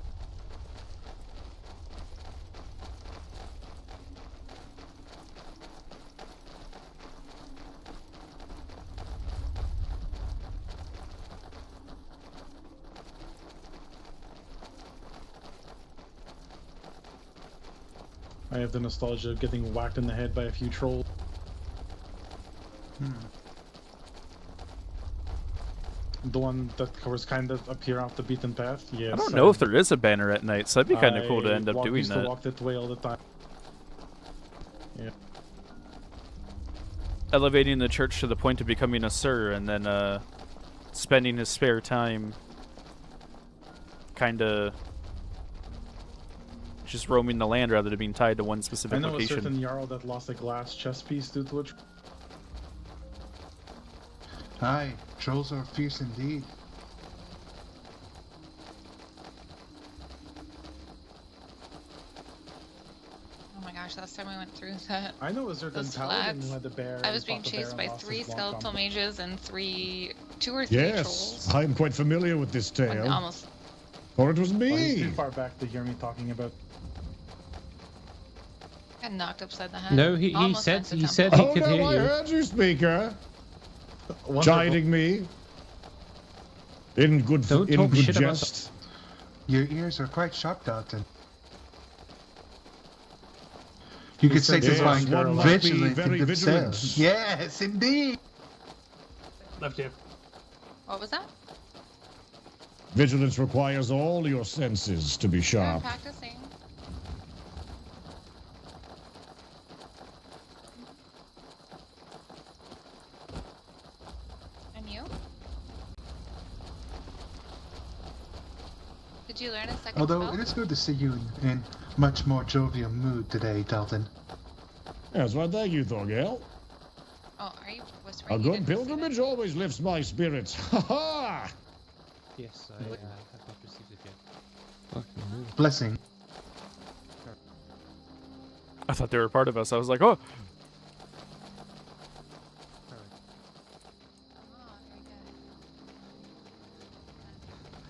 [SPEAKER 3] I have the nostalgia of getting whacked in the head by a few trolls. The one that was kind of up here off the beaten path? Yes.
[SPEAKER 1] I don't know if there is a banner at night, so that'd be kind of cool to end up doing
[SPEAKER 3] used to
[SPEAKER 1] that.
[SPEAKER 3] walk that way all the time. Yeah.
[SPEAKER 1] Elevating the church to the point of becoming a sir, and then spending his spare time kind of just roaming the land rather than being tied to one specific
[SPEAKER 3] I know
[SPEAKER 1] location.
[SPEAKER 3] a certain Jarl that lost a glass chess piece due to it.
[SPEAKER 4] Aye, trolls are fierce indeed.
[SPEAKER 6] Oh my gosh, last time I went through that.
[SPEAKER 3] I know a certain
[SPEAKER 6] those
[SPEAKER 3] paladin
[SPEAKER 6] flats,
[SPEAKER 3] who had a bear.
[SPEAKER 6] I
[SPEAKER 3] and
[SPEAKER 6] was being
[SPEAKER 3] fought the bear
[SPEAKER 6] chased
[SPEAKER 3] and
[SPEAKER 6] by
[SPEAKER 3] lost
[SPEAKER 6] 3
[SPEAKER 3] his long
[SPEAKER 6] skeletal
[SPEAKER 3] combat.
[SPEAKER 6] mages and 2 or 3
[SPEAKER 16] Yes,
[SPEAKER 6] trolls.
[SPEAKER 16] I am quite familiar with this tale.
[SPEAKER 6] Almost.
[SPEAKER 16] For it was
[SPEAKER 3] Oh, he's too
[SPEAKER 16] me.
[SPEAKER 3] far back to hear me talking about.
[SPEAKER 6] Got knocked upside the head.
[SPEAKER 5] No, he
[SPEAKER 6] Almost
[SPEAKER 5] said
[SPEAKER 6] went to
[SPEAKER 5] he
[SPEAKER 6] temple.
[SPEAKER 5] said he
[SPEAKER 16] Oh
[SPEAKER 5] could
[SPEAKER 16] no,
[SPEAKER 5] hear
[SPEAKER 16] I
[SPEAKER 5] you.
[SPEAKER 16] heard you, speaker.
[SPEAKER 3] Wonderful.
[SPEAKER 16] Chiding me. In good
[SPEAKER 5] Don't
[SPEAKER 16] in
[SPEAKER 5] talk
[SPEAKER 16] good
[SPEAKER 5] shit about
[SPEAKER 16] jest.
[SPEAKER 4] Your ears are quite sharp, Dalton. You could say
[SPEAKER 3] said
[SPEAKER 4] this
[SPEAKER 3] yes,
[SPEAKER 4] by
[SPEAKER 3] one must
[SPEAKER 16] be
[SPEAKER 4] vigilant
[SPEAKER 16] very
[SPEAKER 4] in
[SPEAKER 16] vigilant.
[SPEAKER 4] themselves. Yes, indeed.
[SPEAKER 9] Left ear.
[SPEAKER 6] What was that?
[SPEAKER 16] Vigilance requires all your senses to be
[SPEAKER 6] I'm
[SPEAKER 16] sharp.
[SPEAKER 6] practicing. And you? Did you learn a second
[SPEAKER 4] Although
[SPEAKER 6] spell?
[SPEAKER 4] it is good to see you in much more jovial mood today, Dalton.
[SPEAKER 16] Yes, well, thank you, Thorgel.
[SPEAKER 6] Oh, are you whispering?
[SPEAKER 16] A
[SPEAKER 6] You
[SPEAKER 16] good
[SPEAKER 6] didn't see
[SPEAKER 16] pilgrimage always lifts my spirits. Ha ha!
[SPEAKER 5] Yes, I have not received it yet.
[SPEAKER 4] Blessing.
[SPEAKER 1] I thought they were part of us. I was like, oh,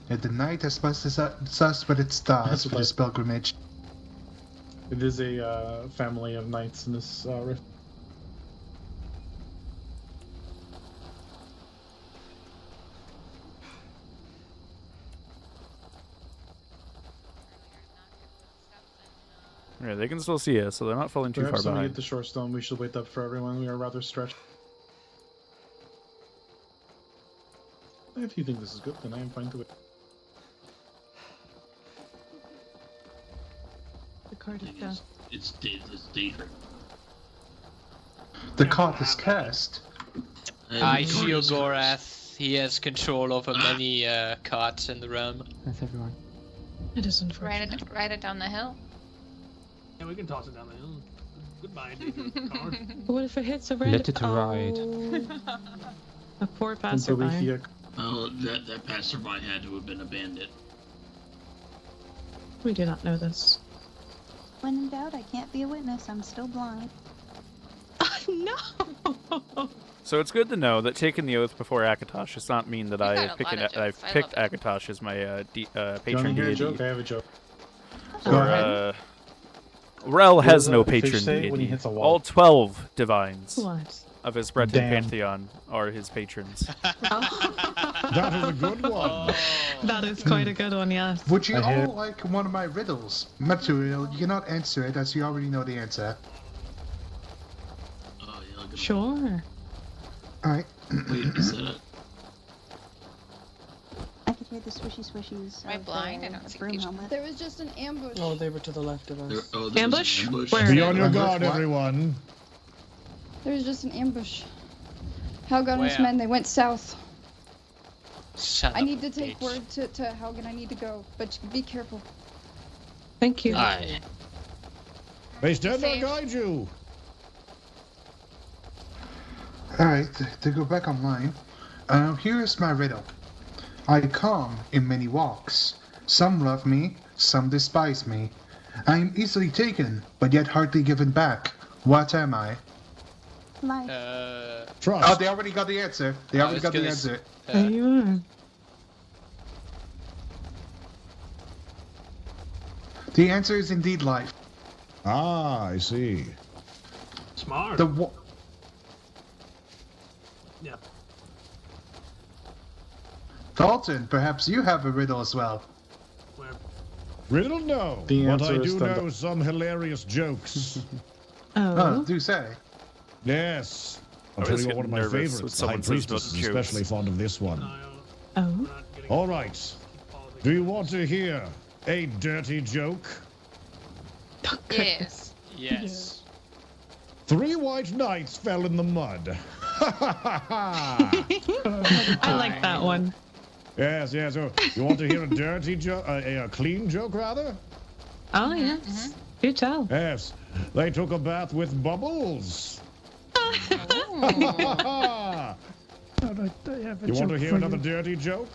[SPEAKER 4] The night as much as sus with its stars
[SPEAKER 3] That's
[SPEAKER 4] for
[SPEAKER 3] what
[SPEAKER 4] this pilgrimage.
[SPEAKER 3] It is a family of knights in this rift.
[SPEAKER 1] Yeah, they can still see us, so they're not falling too
[SPEAKER 3] Perhaps
[SPEAKER 1] far
[SPEAKER 3] when we
[SPEAKER 1] behind.
[SPEAKER 3] get to Shorestone, we should wait up for everyone. We are rather stretched. If you think this is good, then I am fine to wait.
[SPEAKER 10] The card is death.
[SPEAKER 7] It's Daedra.
[SPEAKER 4] The card is cast.
[SPEAKER 2] I shield Gorath. He has control over many cards in the realm.
[SPEAKER 8] That's everyone.
[SPEAKER 10] It is unfortunate.
[SPEAKER 6] Ride it down the hill.
[SPEAKER 9] Yeah, we can toss it down the hill. Goodbye, Daedra. Card.
[SPEAKER 10] What if it hits a random?
[SPEAKER 5] Let it ride.
[SPEAKER 10] A poor passerby.
[SPEAKER 7] Oh, that passerby had to have been a bandit.
[SPEAKER 10] We do not know this.
[SPEAKER 15] When in doubt, I can't be a witness. I'm still blind.
[SPEAKER 10] No!
[SPEAKER 1] So it's good to know that taking the oath before Akatosh does not mean that I've picked Akatosh as my patron
[SPEAKER 3] hear a
[SPEAKER 1] deity.
[SPEAKER 3] joke? I have a joke.
[SPEAKER 1] Or, Rell has no patron
[SPEAKER 3] fish say when he
[SPEAKER 1] deity.
[SPEAKER 3] hits a wall?
[SPEAKER 1] All 12 divines
[SPEAKER 10] What?
[SPEAKER 1] of his Breton
[SPEAKER 3] Damn.
[SPEAKER 1] pantheon are his patrons.
[SPEAKER 16] That is a good one.
[SPEAKER 10] That is quite a good one, yes.
[SPEAKER 4] Would you
[SPEAKER 3] I hear-
[SPEAKER 4] all like one of my riddles? Material, you cannot answer it as you already know the answer.
[SPEAKER 7] Oh, yeah, look at
[SPEAKER 10] Sure.
[SPEAKER 4] Alright.
[SPEAKER 7] Wait, is that it?
[SPEAKER 15] I could hear the swishy swishies.
[SPEAKER 6] Am I
[SPEAKER 15] of
[SPEAKER 6] blind? I
[SPEAKER 15] the
[SPEAKER 6] don't see
[SPEAKER 15] broom
[SPEAKER 6] each-
[SPEAKER 15] helmet.
[SPEAKER 13] There was just an ambush.
[SPEAKER 14] Oh, they were to the left of us.
[SPEAKER 7] There was an
[SPEAKER 10] Ambush?
[SPEAKER 7] ambush.
[SPEAKER 10] Where?
[SPEAKER 16] Be on your
[SPEAKER 4] Ambush
[SPEAKER 16] guard,
[SPEAKER 4] what?
[SPEAKER 16] everyone.
[SPEAKER 13] There was just an ambush. Haugen and his
[SPEAKER 2] Where?
[SPEAKER 13] men, they went south.
[SPEAKER 2] Shut
[SPEAKER 13] I
[SPEAKER 2] up,
[SPEAKER 13] need to take
[SPEAKER 2] bitch.
[SPEAKER 13] word to Haugen. I need to go, but be careful.
[SPEAKER 10] Thank you.
[SPEAKER 18] Aye.
[SPEAKER 16] May Stendar
[SPEAKER 6] Save.
[SPEAKER 16] guide you.
[SPEAKER 4] Alright, to go back online. Here is my riddle. I come in many walks. Some love me, some despise me. I am easily taken, but yet hardly given back. What am I?
[SPEAKER 15] Life.
[SPEAKER 16] Trust.
[SPEAKER 4] Oh, they already got the answer. They
[SPEAKER 2] I
[SPEAKER 4] already
[SPEAKER 2] was
[SPEAKER 4] got the
[SPEAKER 2] gonna
[SPEAKER 4] answer.
[SPEAKER 10] There you are.
[SPEAKER 4] The answer is indeed life.
[SPEAKER 16] Ah, I see.
[SPEAKER 9] Smart.
[SPEAKER 4] The
[SPEAKER 9] Yeah.
[SPEAKER 4] Dalton, perhaps you have a riddle as well.
[SPEAKER 9] Where?
[SPEAKER 16] Riddle no,
[SPEAKER 3] The
[SPEAKER 16] but I
[SPEAKER 3] answer is
[SPEAKER 16] do
[SPEAKER 3] Stendar.
[SPEAKER 16] know some hilarious jokes.
[SPEAKER 10] Oh.
[SPEAKER 4] Do say.
[SPEAKER 16] Yes. I'll
[SPEAKER 1] I
[SPEAKER 16] tell
[SPEAKER 1] always
[SPEAKER 16] you
[SPEAKER 1] get
[SPEAKER 16] one of my
[SPEAKER 1] nervous when
[SPEAKER 16] favorites. The High
[SPEAKER 1] someone says
[SPEAKER 16] Priestess
[SPEAKER 1] about
[SPEAKER 16] is
[SPEAKER 1] jokes.
[SPEAKER 16] especially fond of this one.
[SPEAKER 10] Oh.
[SPEAKER 9] Not getting
[SPEAKER 16] All right. Do you want to hear a dirty joke?
[SPEAKER 6] Yes.
[SPEAKER 2] Yes.
[SPEAKER 16] 3 white knights fell in the mud.
[SPEAKER 10] I like that one.
[SPEAKER 16] Yes, yes. So you want to hear a dirty joke, a clean joke rather?
[SPEAKER 10] Oh, yes. Do tell.
[SPEAKER 16] Yes. They took a bath with bubbles. You want to hear another dirty joke?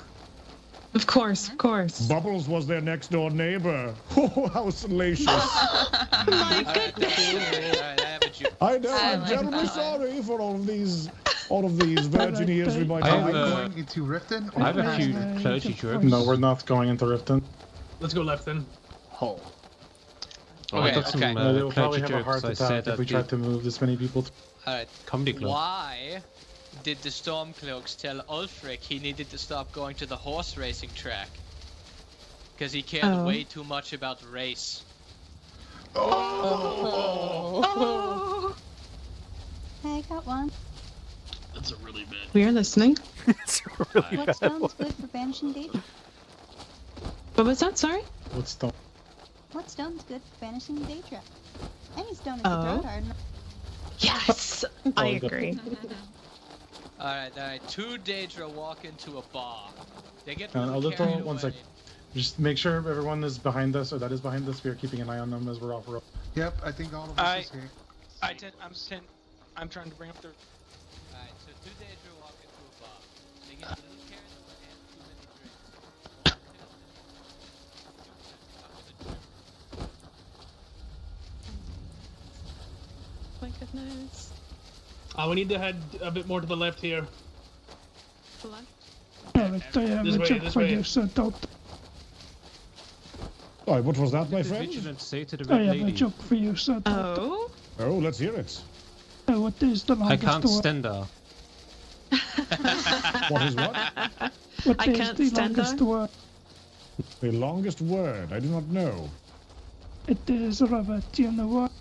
[SPEAKER 10] Of course, of course.
[SPEAKER 16] Bubbles was their next door neighbor. Oh, how salacious.
[SPEAKER 10] My goodness.
[SPEAKER 2] Alright, I have a joke.
[SPEAKER 16] I know,
[SPEAKER 6] I
[SPEAKER 16] I'm
[SPEAKER 6] like
[SPEAKER 16] terribly
[SPEAKER 6] that
[SPEAKER 16] sorry for all of these virgin years we might
[SPEAKER 5] I
[SPEAKER 4] Are
[SPEAKER 5] have
[SPEAKER 4] we
[SPEAKER 16] have.
[SPEAKER 4] going into Riften?
[SPEAKER 5] I have a few clergy jokes.
[SPEAKER 3] No, we're not going into Riften.
[SPEAKER 9] Let's go left then.
[SPEAKER 18] Oh.
[SPEAKER 5] I
[SPEAKER 2] Okay,
[SPEAKER 5] got some
[SPEAKER 2] okay.
[SPEAKER 3] They will probably
[SPEAKER 5] clergy
[SPEAKER 3] have a heart
[SPEAKER 5] jokes. I
[SPEAKER 3] attack
[SPEAKER 5] said
[SPEAKER 3] if we
[SPEAKER 5] at
[SPEAKER 3] try
[SPEAKER 5] the
[SPEAKER 3] to move this many people.
[SPEAKER 2] Alright.
[SPEAKER 5] comedy club.
[SPEAKER 2] Why did the Stormcloaks tell Ulfric he needed to stop going to the horse racing track? Because he cared
[SPEAKER 10] Oh.
[SPEAKER 2] way too much about race.
[SPEAKER 10] Oh.
[SPEAKER 15] I got one.
[SPEAKER 7] That's a really bad.
[SPEAKER 10] We are listening.
[SPEAKER 1] It's a really
[SPEAKER 15] What
[SPEAKER 1] bad
[SPEAKER 15] stone's
[SPEAKER 1] one.
[SPEAKER 15] good for banishing Daedra?
[SPEAKER 10] What was that? Sorry?
[SPEAKER 3] Let's stop.
[SPEAKER 15] What stone's good for banishing Daedra? Any stone is
[SPEAKER 10] Oh.
[SPEAKER 15] a throat hard.
[SPEAKER 10] Yes. I agree.
[SPEAKER 2] Alright. 2 Daedra walk into a bar. They get
[SPEAKER 3] A
[SPEAKER 2] really
[SPEAKER 3] little,
[SPEAKER 2] carried
[SPEAKER 3] one
[SPEAKER 2] away.
[SPEAKER 3] sec. Just make sure everyone is behind us, or that is behind us. We are keeping an eye on them as we're off road.
[SPEAKER 4] Yep, I think all of us is here.
[SPEAKER 20] I'm trying to bring up the.
[SPEAKER 2] Alright, so 2 Daedra walk into a bar. They get a little carried away and too many drinks.
[SPEAKER 10] My goodness.
[SPEAKER 9] We need to head a bit more to the left here.
[SPEAKER 10] The left?
[SPEAKER 9] Alright, I have
[SPEAKER 7] This
[SPEAKER 9] a
[SPEAKER 7] way,
[SPEAKER 9] joke
[SPEAKER 7] this
[SPEAKER 9] for
[SPEAKER 7] way.
[SPEAKER 9] you, Sir Dalton.
[SPEAKER 16] Oh, what was that, my
[SPEAKER 5] What did
[SPEAKER 16] friend?
[SPEAKER 5] Vigilant say to the
[SPEAKER 9] I
[SPEAKER 5] red
[SPEAKER 9] have a
[SPEAKER 5] lady?
[SPEAKER 9] joke for you, Sir Dalton.
[SPEAKER 10] Oh?
[SPEAKER 16] Oh, let's hear it.
[SPEAKER 9] What is the
[SPEAKER 5] I
[SPEAKER 9] longest
[SPEAKER 5] can't
[SPEAKER 9] word?
[SPEAKER 5] stand her.
[SPEAKER 16] What is what?
[SPEAKER 9] What
[SPEAKER 10] I
[SPEAKER 9] is
[SPEAKER 10] can't
[SPEAKER 9] the
[SPEAKER 10] stand
[SPEAKER 9] longest
[SPEAKER 10] her.
[SPEAKER 9] word?
[SPEAKER 16] The longest word? I do not know.
[SPEAKER 9] It is Robert, you know what?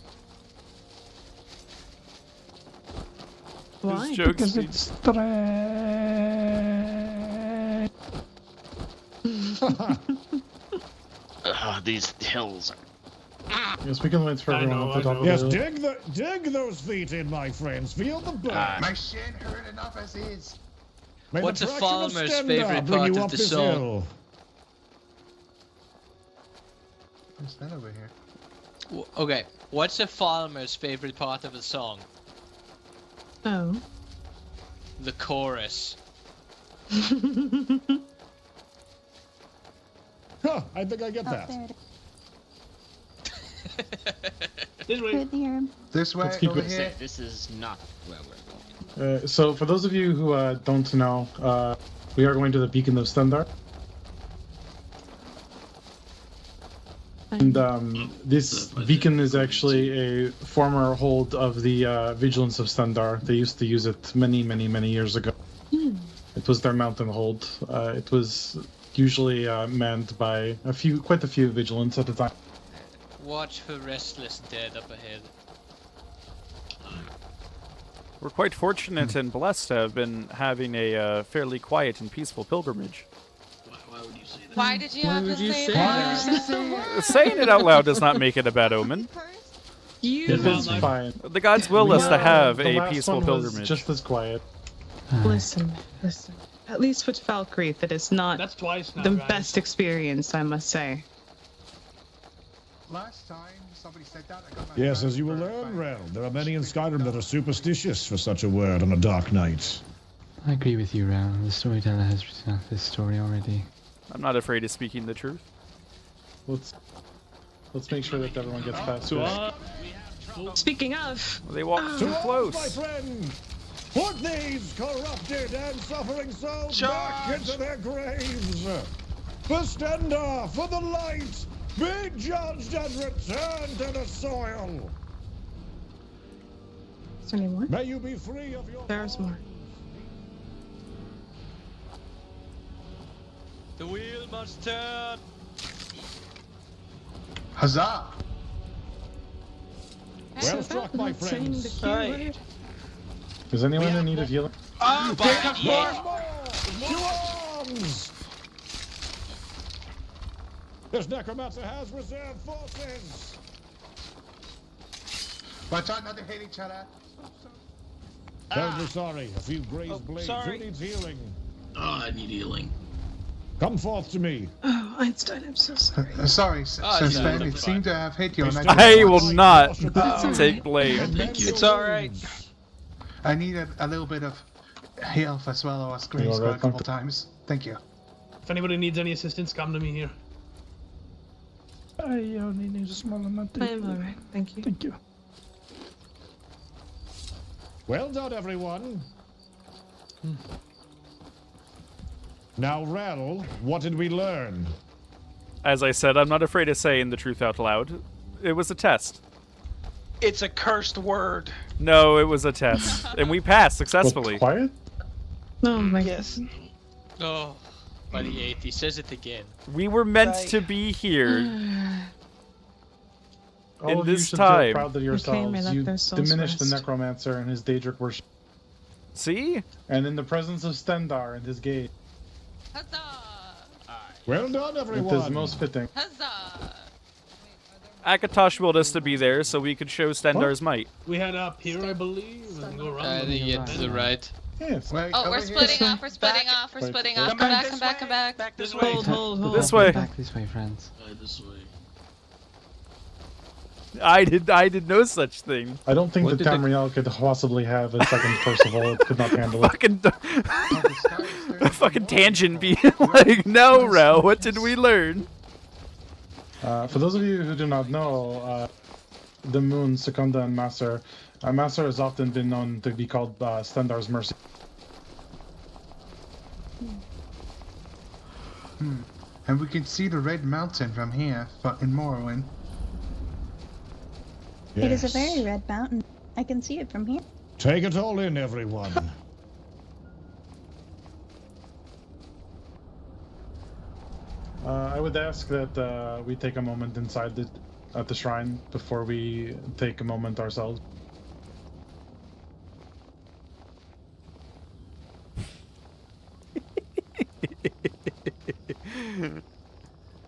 [SPEAKER 10] Why?
[SPEAKER 1] His joke
[SPEAKER 9] Because
[SPEAKER 1] speed.
[SPEAKER 9] it's straight.
[SPEAKER 22] These hills.
[SPEAKER 3] Yes, we can wait for
[SPEAKER 7] I
[SPEAKER 3] everyone
[SPEAKER 7] know,
[SPEAKER 3] at the
[SPEAKER 7] I
[SPEAKER 3] top
[SPEAKER 7] know.
[SPEAKER 3] of the
[SPEAKER 16] Yes,
[SPEAKER 3] hill.
[SPEAKER 16] dig those feet in, my friends. Feel the burn.
[SPEAKER 4] My shin hurt enough as is.
[SPEAKER 16] May the
[SPEAKER 2] What's a
[SPEAKER 16] traction of
[SPEAKER 2] farmer's
[SPEAKER 16] Stendar
[SPEAKER 2] favourite
[SPEAKER 16] bring
[SPEAKER 2] part
[SPEAKER 16] you
[SPEAKER 2] of
[SPEAKER 16] up
[SPEAKER 2] the
[SPEAKER 16] this
[SPEAKER 2] song?
[SPEAKER 16] hill.
[SPEAKER 4] What's that over here?
[SPEAKER 2] Okay, what's a farmer's favorite part of a song?
[SPEAKER 10] Oh.
[SPEAKER 2] The chorus.
[SPEAKER 16] Huh, I think I get
[SPEAKER 15] Oh,
[SPEAKER 16] that.
[SPEAKER 15] there it
[SPEAKER 7] This
[SPEAKER 15] is.
[SPEAKER 7] way.
[SPEAKER 15] Couldn't hear him.
[SPEAKER 4] This way,
[SPEAKER 3] Let's keep
[SPEAKER 4] over
[SPEAKER 3] it-
[SPEAKER 4] here.
[SPEAKER 22] This is not where we're going.
[SPEAKER 3] So, for those of you who don't know, we are going to the Beacon of Stendar. And this beacon is actually a former hold of the Vigilance of Stendar. They used to use it many, many, many years ago. It was their mountain hold. It was usually manned by quite a few Vigilants at the time.
[SPEAKER 2] Watch for restless dead up ahead.
[SPEAKER 1] We're quite fortunate and blessed to have been having a fairly quiet and peaceful pilgrimage.
[SPEAKER 7] Why would you say that?
[SPEAKER 6] Why did you have to say
[SPEAKER 4] Why
[SPEAKER 6] that?
[SPEAKER 4] did you say that?
[SPEAKER 1] Saying it out loud does not make it a bad omen.
[SPEAKER 10] You.
[SPEAKER 3] It is fine.
[SPEAKER 1] The gods will us to have
[SPEAKER 3] The
[SPEAKER 1] a
[SPEAKER 3] last
[SPEAKER 1] peaceful
[SPEAKER 3] one was
[SPEAKER 1] pilgrimage.
[SPEAKER 3] just as quiet.
[SPEAKER 10] Listen. At least with Valkyrie, that is not
[SPEAKER 7] That's twice now,
[SPEAKER 10] the
[SPEAKER 7] guys.
[SPEAKER 10] best experience, I must say.
[SPEAKER 4] Last time somebody said that, I got my
[SPEAKER 16] Yes,
[SPEAKER 4] throat
[SPEAKER 16] as you will
[SPEAKER 4] burned
[SPEAKER 16] learn,
[SPEAKER 4] by-
[SPEAKER 16] Rell, there are many in Skyrim that are superstitious for such a word on a dark night.
[SPEAKER 8] I agree with you, Rell. The storyteller has written out this story already.
[SPEAKER 1] I'm not afraid of speaking the truth.
[SPEAKER 3] Let's make sure that everyone gets past
[SPEAKER 7] So,
[SPEAKER 3] this.
[SPEAKER 10] Speaking of,
[SPEAKER 1] They walk too
[SPEAKER 16] To arms,
[SPEAKER 1] close.
[SPEAKER 16] my friend! Put these corrupted and suffering souls back into their graves! For Stendar, for the light! Be judged and return to the soil!
[SPEAKER 10] is there any more?
[SPEAKER 16] May you be free of your...
[SPEAKER 10] There's more.
[SPEAKER 2] The wheel must turn.
[SPEAKER 4] Huzzah!
[SPEAKER 16] Well struck, my
[SPEAKER 10] Not saying the
[SPEAKER 16] friends.
[SPEAKER 10] key word.
[SPEAKER 3] Is anyone in need of healing?
[SPEAKER 2] Ah,
[SPEAKER 16] To arms! This necromancer has reserve forces!
[SPEAKER 4] Watch out, not to hit each other.
[SPEAKER 16] Terribly sorry, a few grazed blades.
[SPEAKER 20] sorry.
[SPEAKER 16] Who needs healing?
[SPEAKER 7] I need healing.
[SPEAKER 16] Come forth to me.
[SPEAKER 10] Oh, Einstein, I'm so sorry.
[SPEAKER 4] Sorry,
[SPEAKER 2] Ah,
[SPEAKER 4] Sir
[SPEAKER 2] it's
[SPEAKER 4] Sven,
[SPEAKER 2] fine.
[SPEAKER 4] it seemed to have hit you. And
[SPEAKER 1] I will not
[SPEAKER 10] alright.
[SPEAKER 1] take blame.
[SPEAKER 20] It's alright.
[SPEAKER 4] I needed a little bit of health as well. I was
[SPEAKER 3] You
[SPEAKER 4] grazed
[SPEAKER 3] alright,
[SPEAKER 4] a couple
[SPEAKER 3] Doctor?
[SPEAKER 4] times. Thank you.
[SPEAKER 7] If anybody needs any assistance, come to me here.
[SPEAKER 9] I only need a small amount of
[SPEAKER 10] I am alright, thank you.
[SPEAKER 9] Thank you.
[SPEAKER 16] Well done, everyone. Now, Rell, what did we learn?
[SPEAKER 1] As I said, I'm not afraid of saying the truth out loud. It was a test.
[SPEAKER 20] It's a cursed word.
[SPEAKER 1] No, it was a test. And we passed successfully.
[SPEAKER 3] What, quiet?
[SPEAKER 10] Oh my
[SPEAKER 20] Yes.
[SPEAKER 2] Oh, by the 8th, he says it again.
[SPEAKER 1] We were meant
[SPEAKER 20] Right.
[SPEAKER 1] to be here.
[SPEAKER 3] All
[SPEAKER 1] In
[SPEAKER 3] of you
[SPEAKER 1] this
[SPEAKER 3] should
[SPEAKER 1] time.
[SPEAKER 3] feel proud of yourselves.
[SPEAKER 10] let
[SPEAKER 3] You
[SPEAKER 10] their souls
[SPEAKER 3] diminished the
[SPEAKER 10] rest.
[SPEAKER 3] necromancer and his Daedric worship.
[SPEAKER 1] See?
[SPEAKER 3] And in the presence of Stendar and his gate,
[SPEAKER 6] Huzzah!
[SPEAKER 16] Well done,
[SPEAKER 3] it
[SPEAKER 16] everyone.
[SPEAKER 3] is most fitting.
[SPEAKER 6] Huzzah!
[SPEAKER 1] Akatosh willed us to be there so we could show Stendar's might.
[SPEAKER 7] We head up here, I believe, and go around.
[SPEAKER 2] I think it's to the right.
[SPEAKER 3] Yes.
[SPEAKER 4] Wait,
[SPEAKER 6] Oh,
[SPEAKER 4] over
[SPEAKER 6] we're
[SPEAKER 4] here.
[SPEAKER 6] splitting off, we're splitting off, we're
[SPEAKER 3] Wait,
[SPEAKER 6] splitting
[SPEAKER 3] wait.
[SPEAKER 6] off. Come back, come back, come back.
[SPEAKER 20] Back this way.
[SPEAKER 10] Hold, hold, hold.
[SPEAKER 1] This way.
[SPEAKER 8] Back this way, friends.
[SPEAKER 7] This way.
[SPEAKER 1] I did no such thing.
[SPEAKER 3] I don't think
[SPEAKER 5] What
[SPEAKER 3] that
[SPEAKER 5] did the-
[SPEAKER 3] Tamriel could possibly have a second Percival. It could not handle it.
[SPEAKER 1] Fucking
[SPEAKER 4] Oh, the sky is turning
[SPEAKER 1] fucking
[SPEAKER 4] blue.
[SPEAKER 1] tangent be like, no, Rell, what did we learn?
[SPEAKER 3] For those of you who do not know, the moon, Secunda, and Maser. Maser has often been known to be called Stendar's Mercy.
[SPEAKER 4] And we can see the Red Mountain from here in Morrowind.
[SPEAKER 15] It is a very red mountain. I can see it from here.
[SPEAKER 16] Take it all in, everyone.
[SPEAKER 3] I would ask that we take a moment inside at the shrine before we take a moment ourselves.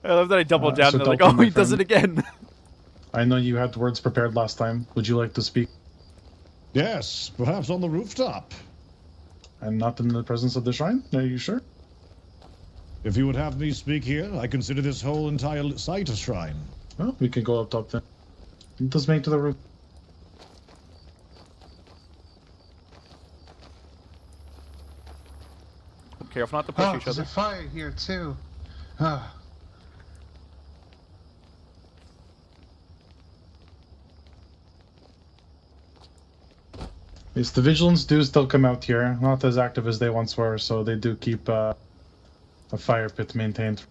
[SPEAKER 1] I love that I doubled down
[SPEAKER 3] so
[SPEAKER 1] and like,
[SPEAKER 3] Dalton,
[SPEAKER 1] oh,
[SPEAKER 3] my
[SPEAKER 1] he does it
[SPEAKER 3] friend.
[SPEAKER 1] again.
[SPEAKER 3] I know you had words prepared last time. Would you like to speak?
[SPEAKER 16] Yes, perhaps on the rooftop.
[SPEAKER 3] And not in the presence of the shrine? Are you sure?
[SPEAKER 16] If you would have me speak here, I consider this whole entire site a shrine.
[SPEAKER 3] Well, we can go up top then. Let's make to the roof.
[SPEAKER 1] Careful not to push each
[SPEAKER 4] There's
[SPEAKER 1] other.
[SPEAKER 4] a fire here too. Ah.
[SPEAKER 3] Yes, the vigilants do still come out here, not as active as they once were, so they do keep a fire pit maintained.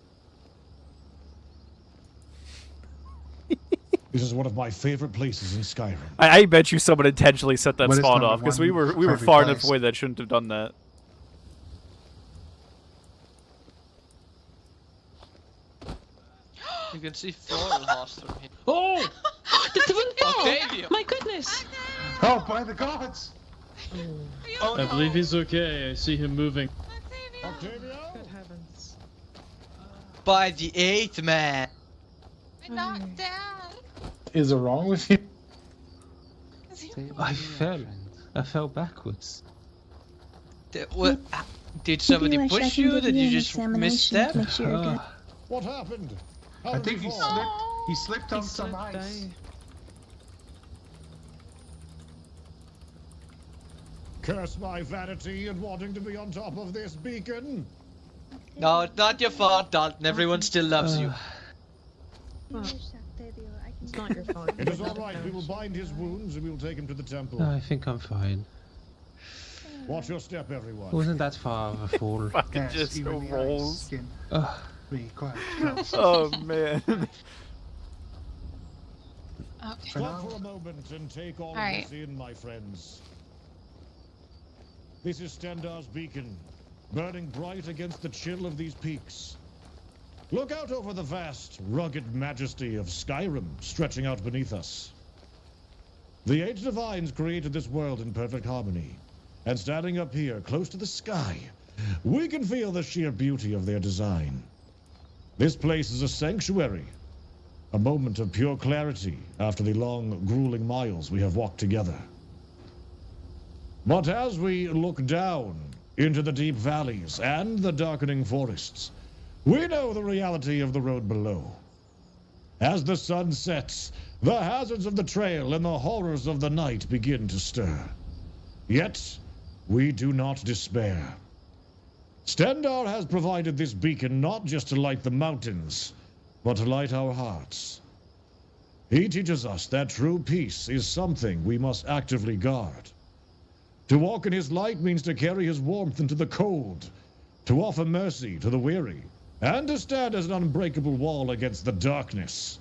[SPEAKER 16] This is one of my favorite places in Skyrim.
[SPEAKER 1] I bet you someone intentionally set that
[SPEAKER 4] What is
[SPEAKER 1] spawn
[SPEAKER 4] number
[SPEAKER 1] off because
[SPEAKER 4] one
[SPEAKER 1] we were
[SPEAKER 4] favorite
[SPEAKER 1] far enough
[SPEAKER 4] place?
[SPEAKER 1] away that shouldn't have done that.
[SPEAKER 2] You can see Floral Horse from here.
[SPEAKER 20] Oh!
[SPEAKER 10] The window!
[SPEAKER 2] Octavia!
[SPEAKER 10] My goodness!
[SPEAKER 4] Oh, by the gods!
[SPEAKER 10] Oh,
[SPEAKER 17] I believe he's okay. I see him moving.
[SPEAKER 14] Good heavens.
[SPEAKER 2] By the 8th man!
[SPEAKER 6] I'm not dead.
[SPEAKER 3] Is it wrong with you?
[SPEAKER 5] I fell backwards.
[SPEAKER 2] Did somebody
[SPEAKER 15] Maybe I
[SPEAKER 2] push
[SPEAKER 15] can
[SPEAKER 2] you?
[SPEAKER 15] give
[SPEAKER 2] Did you
[SPEAKER 15] an
[SPEAKER 2] just
[SPEAKER 15] examination
[SPEAKER 2] misstep?
[SPEAKER 15] to make sure you're good.
[SPEAKER 16] What happened? How
[SPEAKER 4] I
[SPEAKER 16] did
[SPEAKER 4] think
[SPEAKER 16] you
[SPEAKER 4] he
[SPEAKER 16] fall?
[SPEAKER 4] slipped. He slipped on
[SPEAKER 14] He
[SPEAKER 4] some
[SPEAKER 14] slipped,
[SPEAKER 4] ice.
[SPEAKER 16] Curse my vanity and wanting to be on top of this beacon.
[SPEAKER 2] No, it's not your fault, Dalton. Everyone still loves you.
[SPEAKER 10] It's not your fault.
[SPEAKER 16] It is all right. We will bind his wounds and we will take him to the temple.
[SPEAKER 5] No, I think I'm fine.
[SPEAKER 16] Watch your step, everyone.
[SPEAKER 5] It wasn't that far of a fall.
[SPEAKER 1] Fucking
[SPEAKER 4] Yes,
[SPEAKER 1] just
[SPEAKER 4] even the ice
[SPEAKER 1] rolls.
[SPEAKER 4] skin.
[SPEAKER 5] Ugh.
[SPEAKER 4] Be quiet.
[SPEAKER 1] Oh man.
[SPEAKER 6] Okay.
[SPEAKER 16] Stop for a moment and take all
[SPEAKER 6] Alright.
[SPEAKER 16] this in, my friends. This is Stendar's beacon, burning bright against the chill of these peaks. Look out over the vast, rugged majesty of Skyrim stretching out beneath us. The 8 divines created this world in perfect harmony, and standing up here, close to the sky, we can feel the sheer beauty of their design. This place is a sanctuary, a moment of pure clarity after the long, grueling miles we have walked together. But as we look down into the deep valleys and the darkening forests, we know the reality of the road below. As the sun sets, the hazards of the trail and the horrors of the night begin to stir. Yet, we do not despair. Stendar has provided this beacon not just to light the mountains, but to light our hearts. He teaches us that true peace is something we must actively guard. To walk in his light means to carry his warmth into the cold, to offer mercy to the weary, and to stand as an unbreakable wall against the darkness.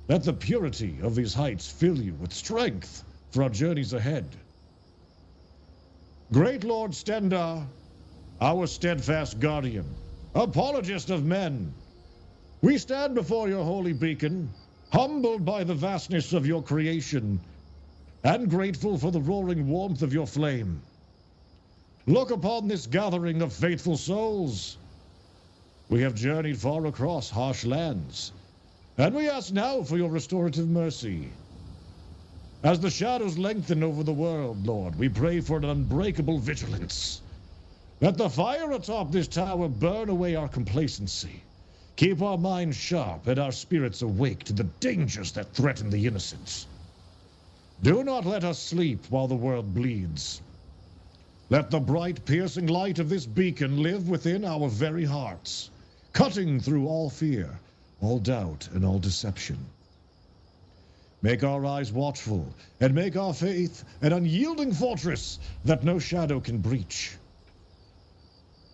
[SPEAKER 16] Let the purity of these heights fill you with strength for our journeys ahead. Great Lord Stendar, our steadfast guardian, apologist of men, we stand before your holy beacon, humbled by the vastness of your creation, and grateful for the roaring warmth of your flame. Look upon this gathering of faithful souls. We have journeyed far across harsh lands, and we ask now for your restorative mercy. As the shadows lengthen over the world, Lord, we pray for an unbreakable vigilance. Let the fire atop this tower burn away our complacency. Keep our minds sharp and our spirits awake to the dangers that threaten the innocents. Do not let us sleep while the world bleeds. Let the bright, piercing light of this beacon live within our very hearts, cutting through all fear, all doubt, and all deception. Make our eyes watchful, and make our faith an unyielding fortress that no shadow can breach.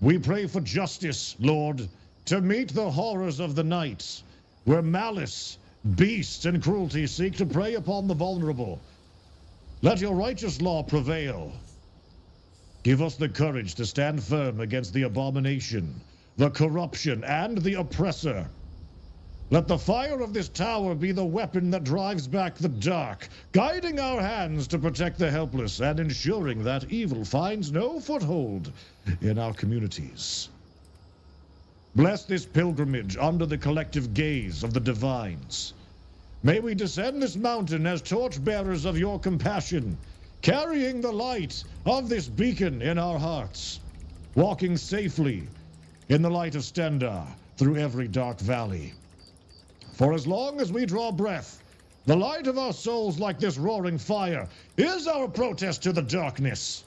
[SPEAKER 16] We pray for justice, Lord, to meet the horrors of the night, where malice, beast, and cruelty seek to prey upon the vulnerable. Let your righteous law prevail. Give us the courage to stand firm against the abomination, the corruption, and the oppressor. Let the fire of this tower be the weapon that drives back the dark, guiding our hands to protect the helpless and ensuring that evil finds no foothold in our communities. Bless this pilgrimage under the collective gaze of the divines. May we descend this mountain as torchbearers of your compassion, carrying the light of this beacon in our hearts, walking safely in the light of Stendar through every dark valley. For as long as we draw breath, the light of our souls like this roaring fire is our protest to the darkness,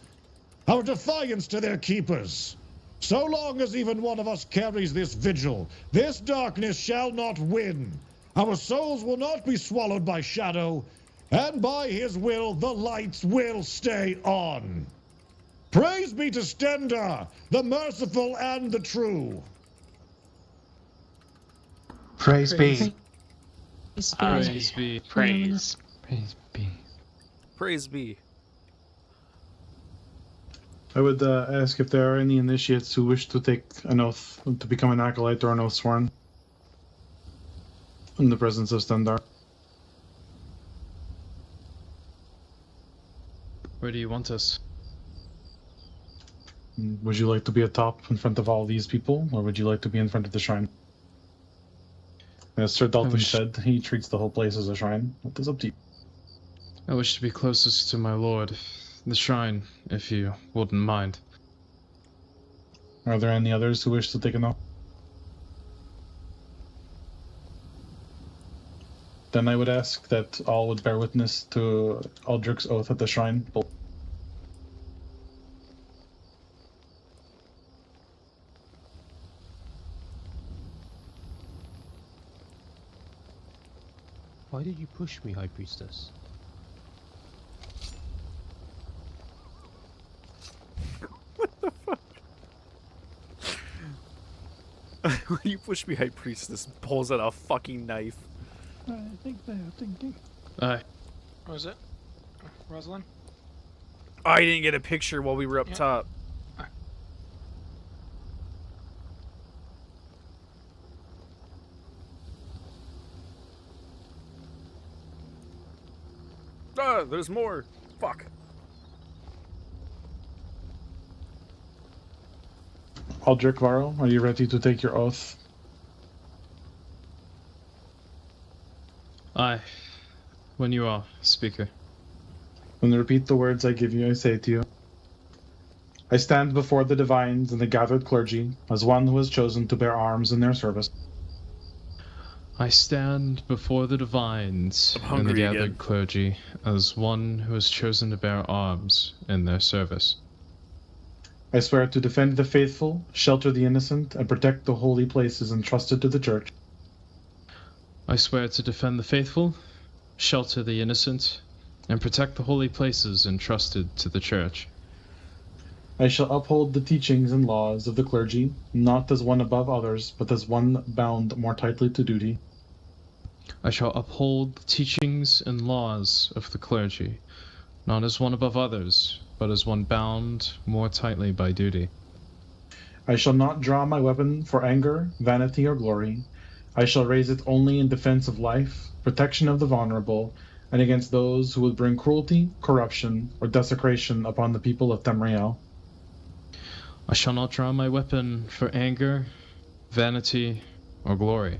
[SPEAKER 16] our defiance to their keepers. So long as even one of us carries this vigil, this darkness shall not win. Our souls will not be swallowed by shadow, and by his will the lights will stay on. Praise be to Stendar, the merciful and the true.
[SPEAKER 4] Praise be.
[SPEAKER 22] Praise be. Praise.
[SPEAKER 8] Praise be.
[SPEAKER 1] Praise be.
[SPEAKER 3] I would ask if there are any initiates who wish to take an oath to become an acolyte or an oath sworn in the presence of Stendar.
[SPEAKER 17] Where do you want us?
[SPEAKER 3] Would you like to be atop in front of all these people, or would you like to be in front of the shrine? As Sir Dalton said, he treats the whole place as a shrine. It is up to you.
[SPEAKER 17] I wish to be closest to my lord, the shrine, if you wouldn't mind.
[SPEAKER 3] Are there any others who wish to take an oath? Then I would ask that all would bear witness to Aldrich's oath at the shrine.
[SPEAKER 5] Why did you push me, High Priestess?
[SPEAKER 1] When you push me, High Priestess pulls out a fucking knife.
[SPEAKER 11] I think they're thinking.
[SPEAKER 17] Aye.
[SPEAKER 20] What was it? Rosalind?
[SPEAKER 1] I didn't get a picture while we were up top. Ah, there's more. Fuck.
[SPEAKER 3] Aldrich Varro, are you ready to take your oath?
[SPEAKER 17] Aye. When you are, speaker.
[SPEAKER 3] When you repeat the words I give you, I say to you, I stand before the divines and the gathered clergy as one who has chosen to bear arms in their service.
[SPEAKER 17] I stand before the divines and the gathered clergy as one who has chosen to bear arms in their service.
[SPEAKER 3] I swear to defend the faithful, shelter the innocent, and protect the holy places entrusted to the Church.
[SPEAKER 17] I swear to defend the faithful, shelter the innocent, and protect the holy places entrusted to the Church.
[SPEAKER 3] I shall uphold the teachings and laws of the clergy, not as one above others, but as one bound more tightly to duty.
[SPEAKER 17] I shall uphold the teachings and laws of the clergy, not as one above others, but as one bound more tightly by duty.
[SPEAKER 3] I shall not draw my weapon for anger, vanity, or glory. I shall raise it only in defense of life, protection of the vulnerable, and against those who would bring cruelty, corruption, or desecration upon the people of Tamriel.
[SPEAKER 17] I shall not draw my weapon for anger, vanity, or glory.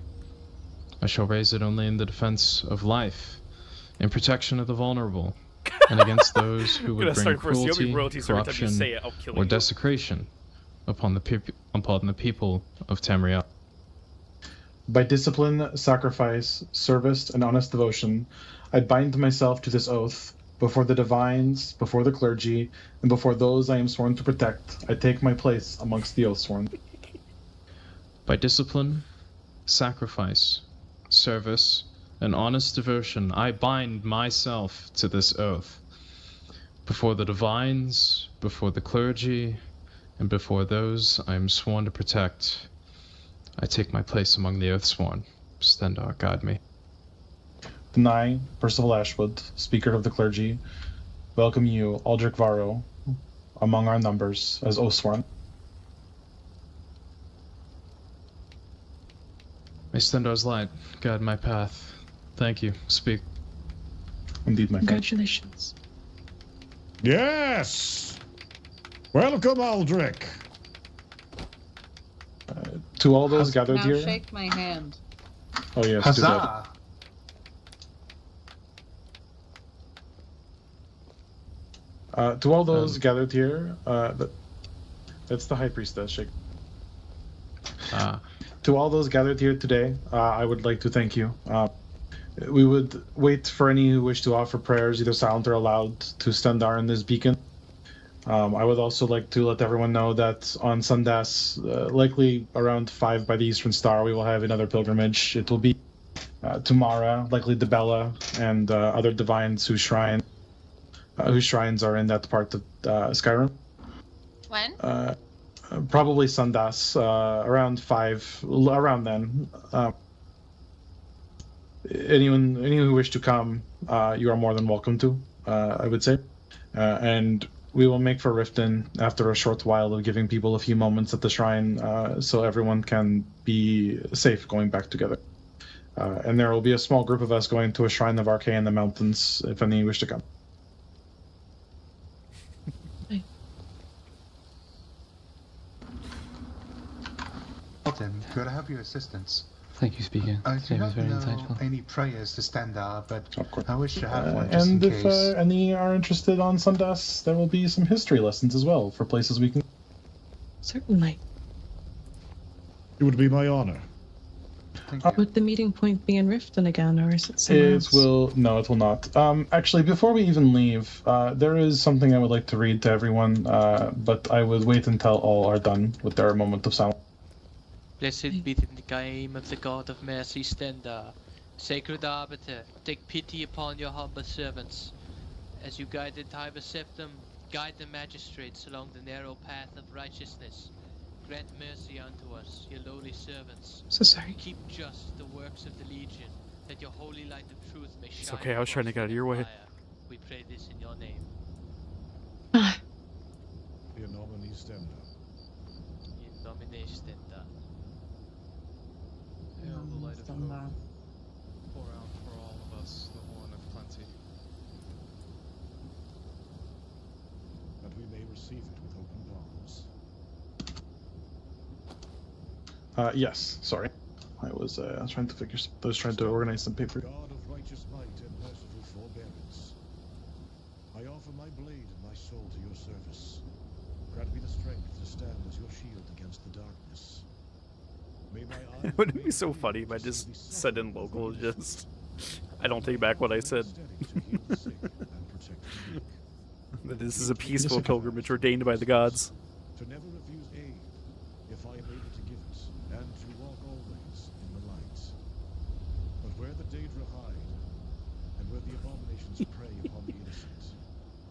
[SPEAKER 17] I shall raise it only in the defense of life, in protection of the vulnerable, and against those who would bring cruelty, corruption, or desecration upon the people of Tamriel.
[SPEAKER 3] By discipline, sacrifice, service, and honest devotion, I bind myself to this oath. Before the divines, before the clergy, and before those I am sworn to protect, I take my place amongst the oath-sworn.
[SPEAKER 17] By discipline, sacrifice, service, and honest devotion, I bind myself to this oath. Before the divines, before the clergy, and before those I am sworn to protect, I take my place among the Earthsworn. Stendar, guide me.
[SPEAKER 3] I, Percival Ashwood, Speaker of the Clergy, welcome you, Aldrich Varro, among our numbers as Oathsworn.
[SPEAKER 17] May Stendar's light guide my path. Thank you. Speak.
[SPEAKER 3] Indeed, my friend.
[SPEAKER 10] Congratulations.
[SPEAKER 16] Yes! Welcome, Aldrich.
[SPEAKER 3] To all those gathered
[SPEAKER 11] now
[SPEAKER 3] here.
[SPEAKER 11] shake my hand.
[SPEAKER 3] Oh yes, do that. To all those gathered here, that's the High Priestess. Shake. To all those gathered here today, I would like to thank you. We would wait for any who wish to offer prayers, either silent or loud, to Stendar and this beacon. I would also like to let everyone know that on Sundas, likely around 5 by the Eastern Star, we will have another pilgrimage. It will be to Mara, likely to Bella, and other divines whose shrines are in that part of Skyrim.
[SPEAKER 6] When?
[SPEAKER 3] Probably Sundas, around 5, around then. Anyone who wish to come, you are more than welcome to, I would say. And we will make for Riften after a short while of giving people a few moments at the shrine, so everyone can be safe going back together. And there will be a small group of us going to a shrine of Arcane in the mountains, if any wish to come.
[SPEAKER 4] Dalton, could I have your assistance?
[SPEAKER 8] Thank you, Speaker.
[SPEAKER 4] I do
[SPEAKER 8] Today was
[SPEAKER 4] not
[SPEAKER 8] very
[SPEAKER 4] know
[SPEAKER 8] insightful.
[SPEAKER 4] any prayers to Stendar, but I wish to have one just
[SPEAKER 3] And
[SPEAKER 4] in
[SPEAKER 3] if
[SPEAKER 4] case.
[SPEAKER 3] any are interested on Sundas, there will be some history lessons as well for places we can.
[SPEAKER 10] Certainly.
[SPEAKER 16] It would be my honor.
[SPEAKER 10] Would the meeting point be in Riften again, or is it somewhere else?
[SPEAKER 3] No, it will not. Actually, before we even leave, there is something I would like to read to everyone, but I would wait until all are done with their moment of silence.
[SPEAKER 2] Blessed be the name of the God of mercy, Stendar. Sacred Arbiter, take pity upon your humble servants. As you guided Tiber Septim, guide the magistrates along the narrow path of righteousness. Grant mercy unto us, your lowly servants.
[SPEAKER 10] So sorry.
[SPEAKER 2] Keep just the works of the Legion, that your holy light of truth may shine.
[SPEAKER 1] It's okay, I was trying to get out of your way.
[SPEAKER 2] We pray this in your name.
[SPEAKER 16] In nomine Stendar.
[SPEAKER 2] In nomine Stendar.
[SPEAKER 17] Hail the light of hope. Pour out for all of us the horn of plenty.
[SPEAKER 16] That we may receive it with open palms.
[SPEAKER 3] Yes, sorry. I was trying to figure. I was trying to organize some paper.
[SPEAKER 16] God of righteous might and merciful forbearance, I offer my blade and my soul to your service. Grant me the strength to stand as your shield against the darkness. May my eyes
[SPEAKER 1] Wouldn't it be so funny if I just said in local, just... I don't take back what I said. That this is a peaceful pilgrimage ordained by the gods.
[SPEAKER 16] To never refuse aid, if I am able to give it, and to walk always in the light. But where the Daedra hide, and where the abominations prey upon the innocent,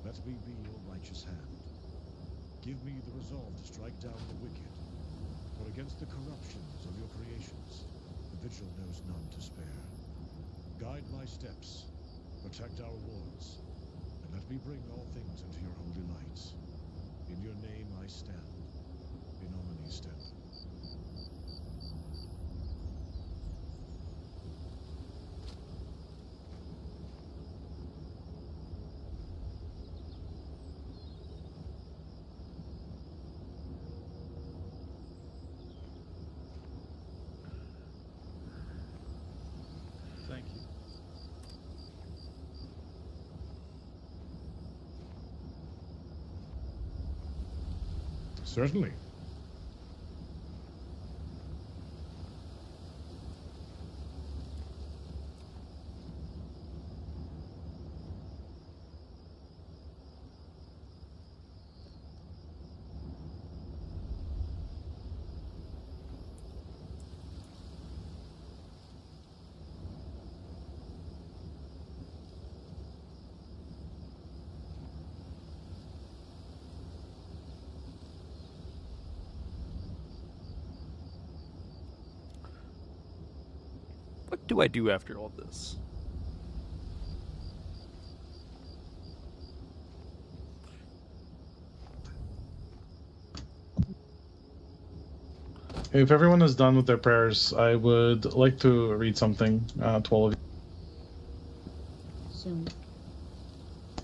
[SPEAKER 16] let me be your righteous hand. Give me the resolve to strike down the wicked, for against the corruptions of your creations, the vigil knows none to spare. Guide my steps, protect our wards, and let me bring all things into your holy light. In your name I stand. In nomine Stendar.
[SPEAKER 3] Thank you.
[SPEAKER 16] Certainly.
[SPEAKER 1] do I do after all this?
[SPEAKER 3] If everyone is done with their prayers, I would like to read something to all of you.
[SPEAKER 13] Soon.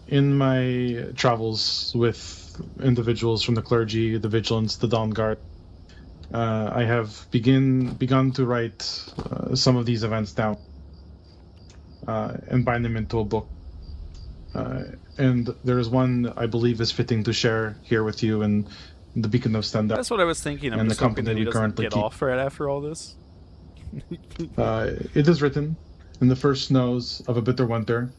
[SPEAKER 3] In my travels with individuals from the clergy, the vigilance, the dawn guard, I have begun to write some of these events down and bind them into a book. And there is one I believe is fitting to share here with you and the Beacon of Stendar.
[SPEAKER 1] That's what I was thinking. I'm
[SPEAKER 3] and
[SPEAKER 1] just
[SPEAKER 3] the
[SPEAKER 1] hoping that
[SPEAKER 3] company
[SPEAKER 1] he
[SPEAKER 3] we
[SPEAKER 1] doesn't
[SPEAKER 3] currently
[SPEAKER 1] get
[SPEAKER 3] keep.
[SPEAKER 1] off right after all this.
[SPEAKER 3] It is written, in the first snows of a bitter winter,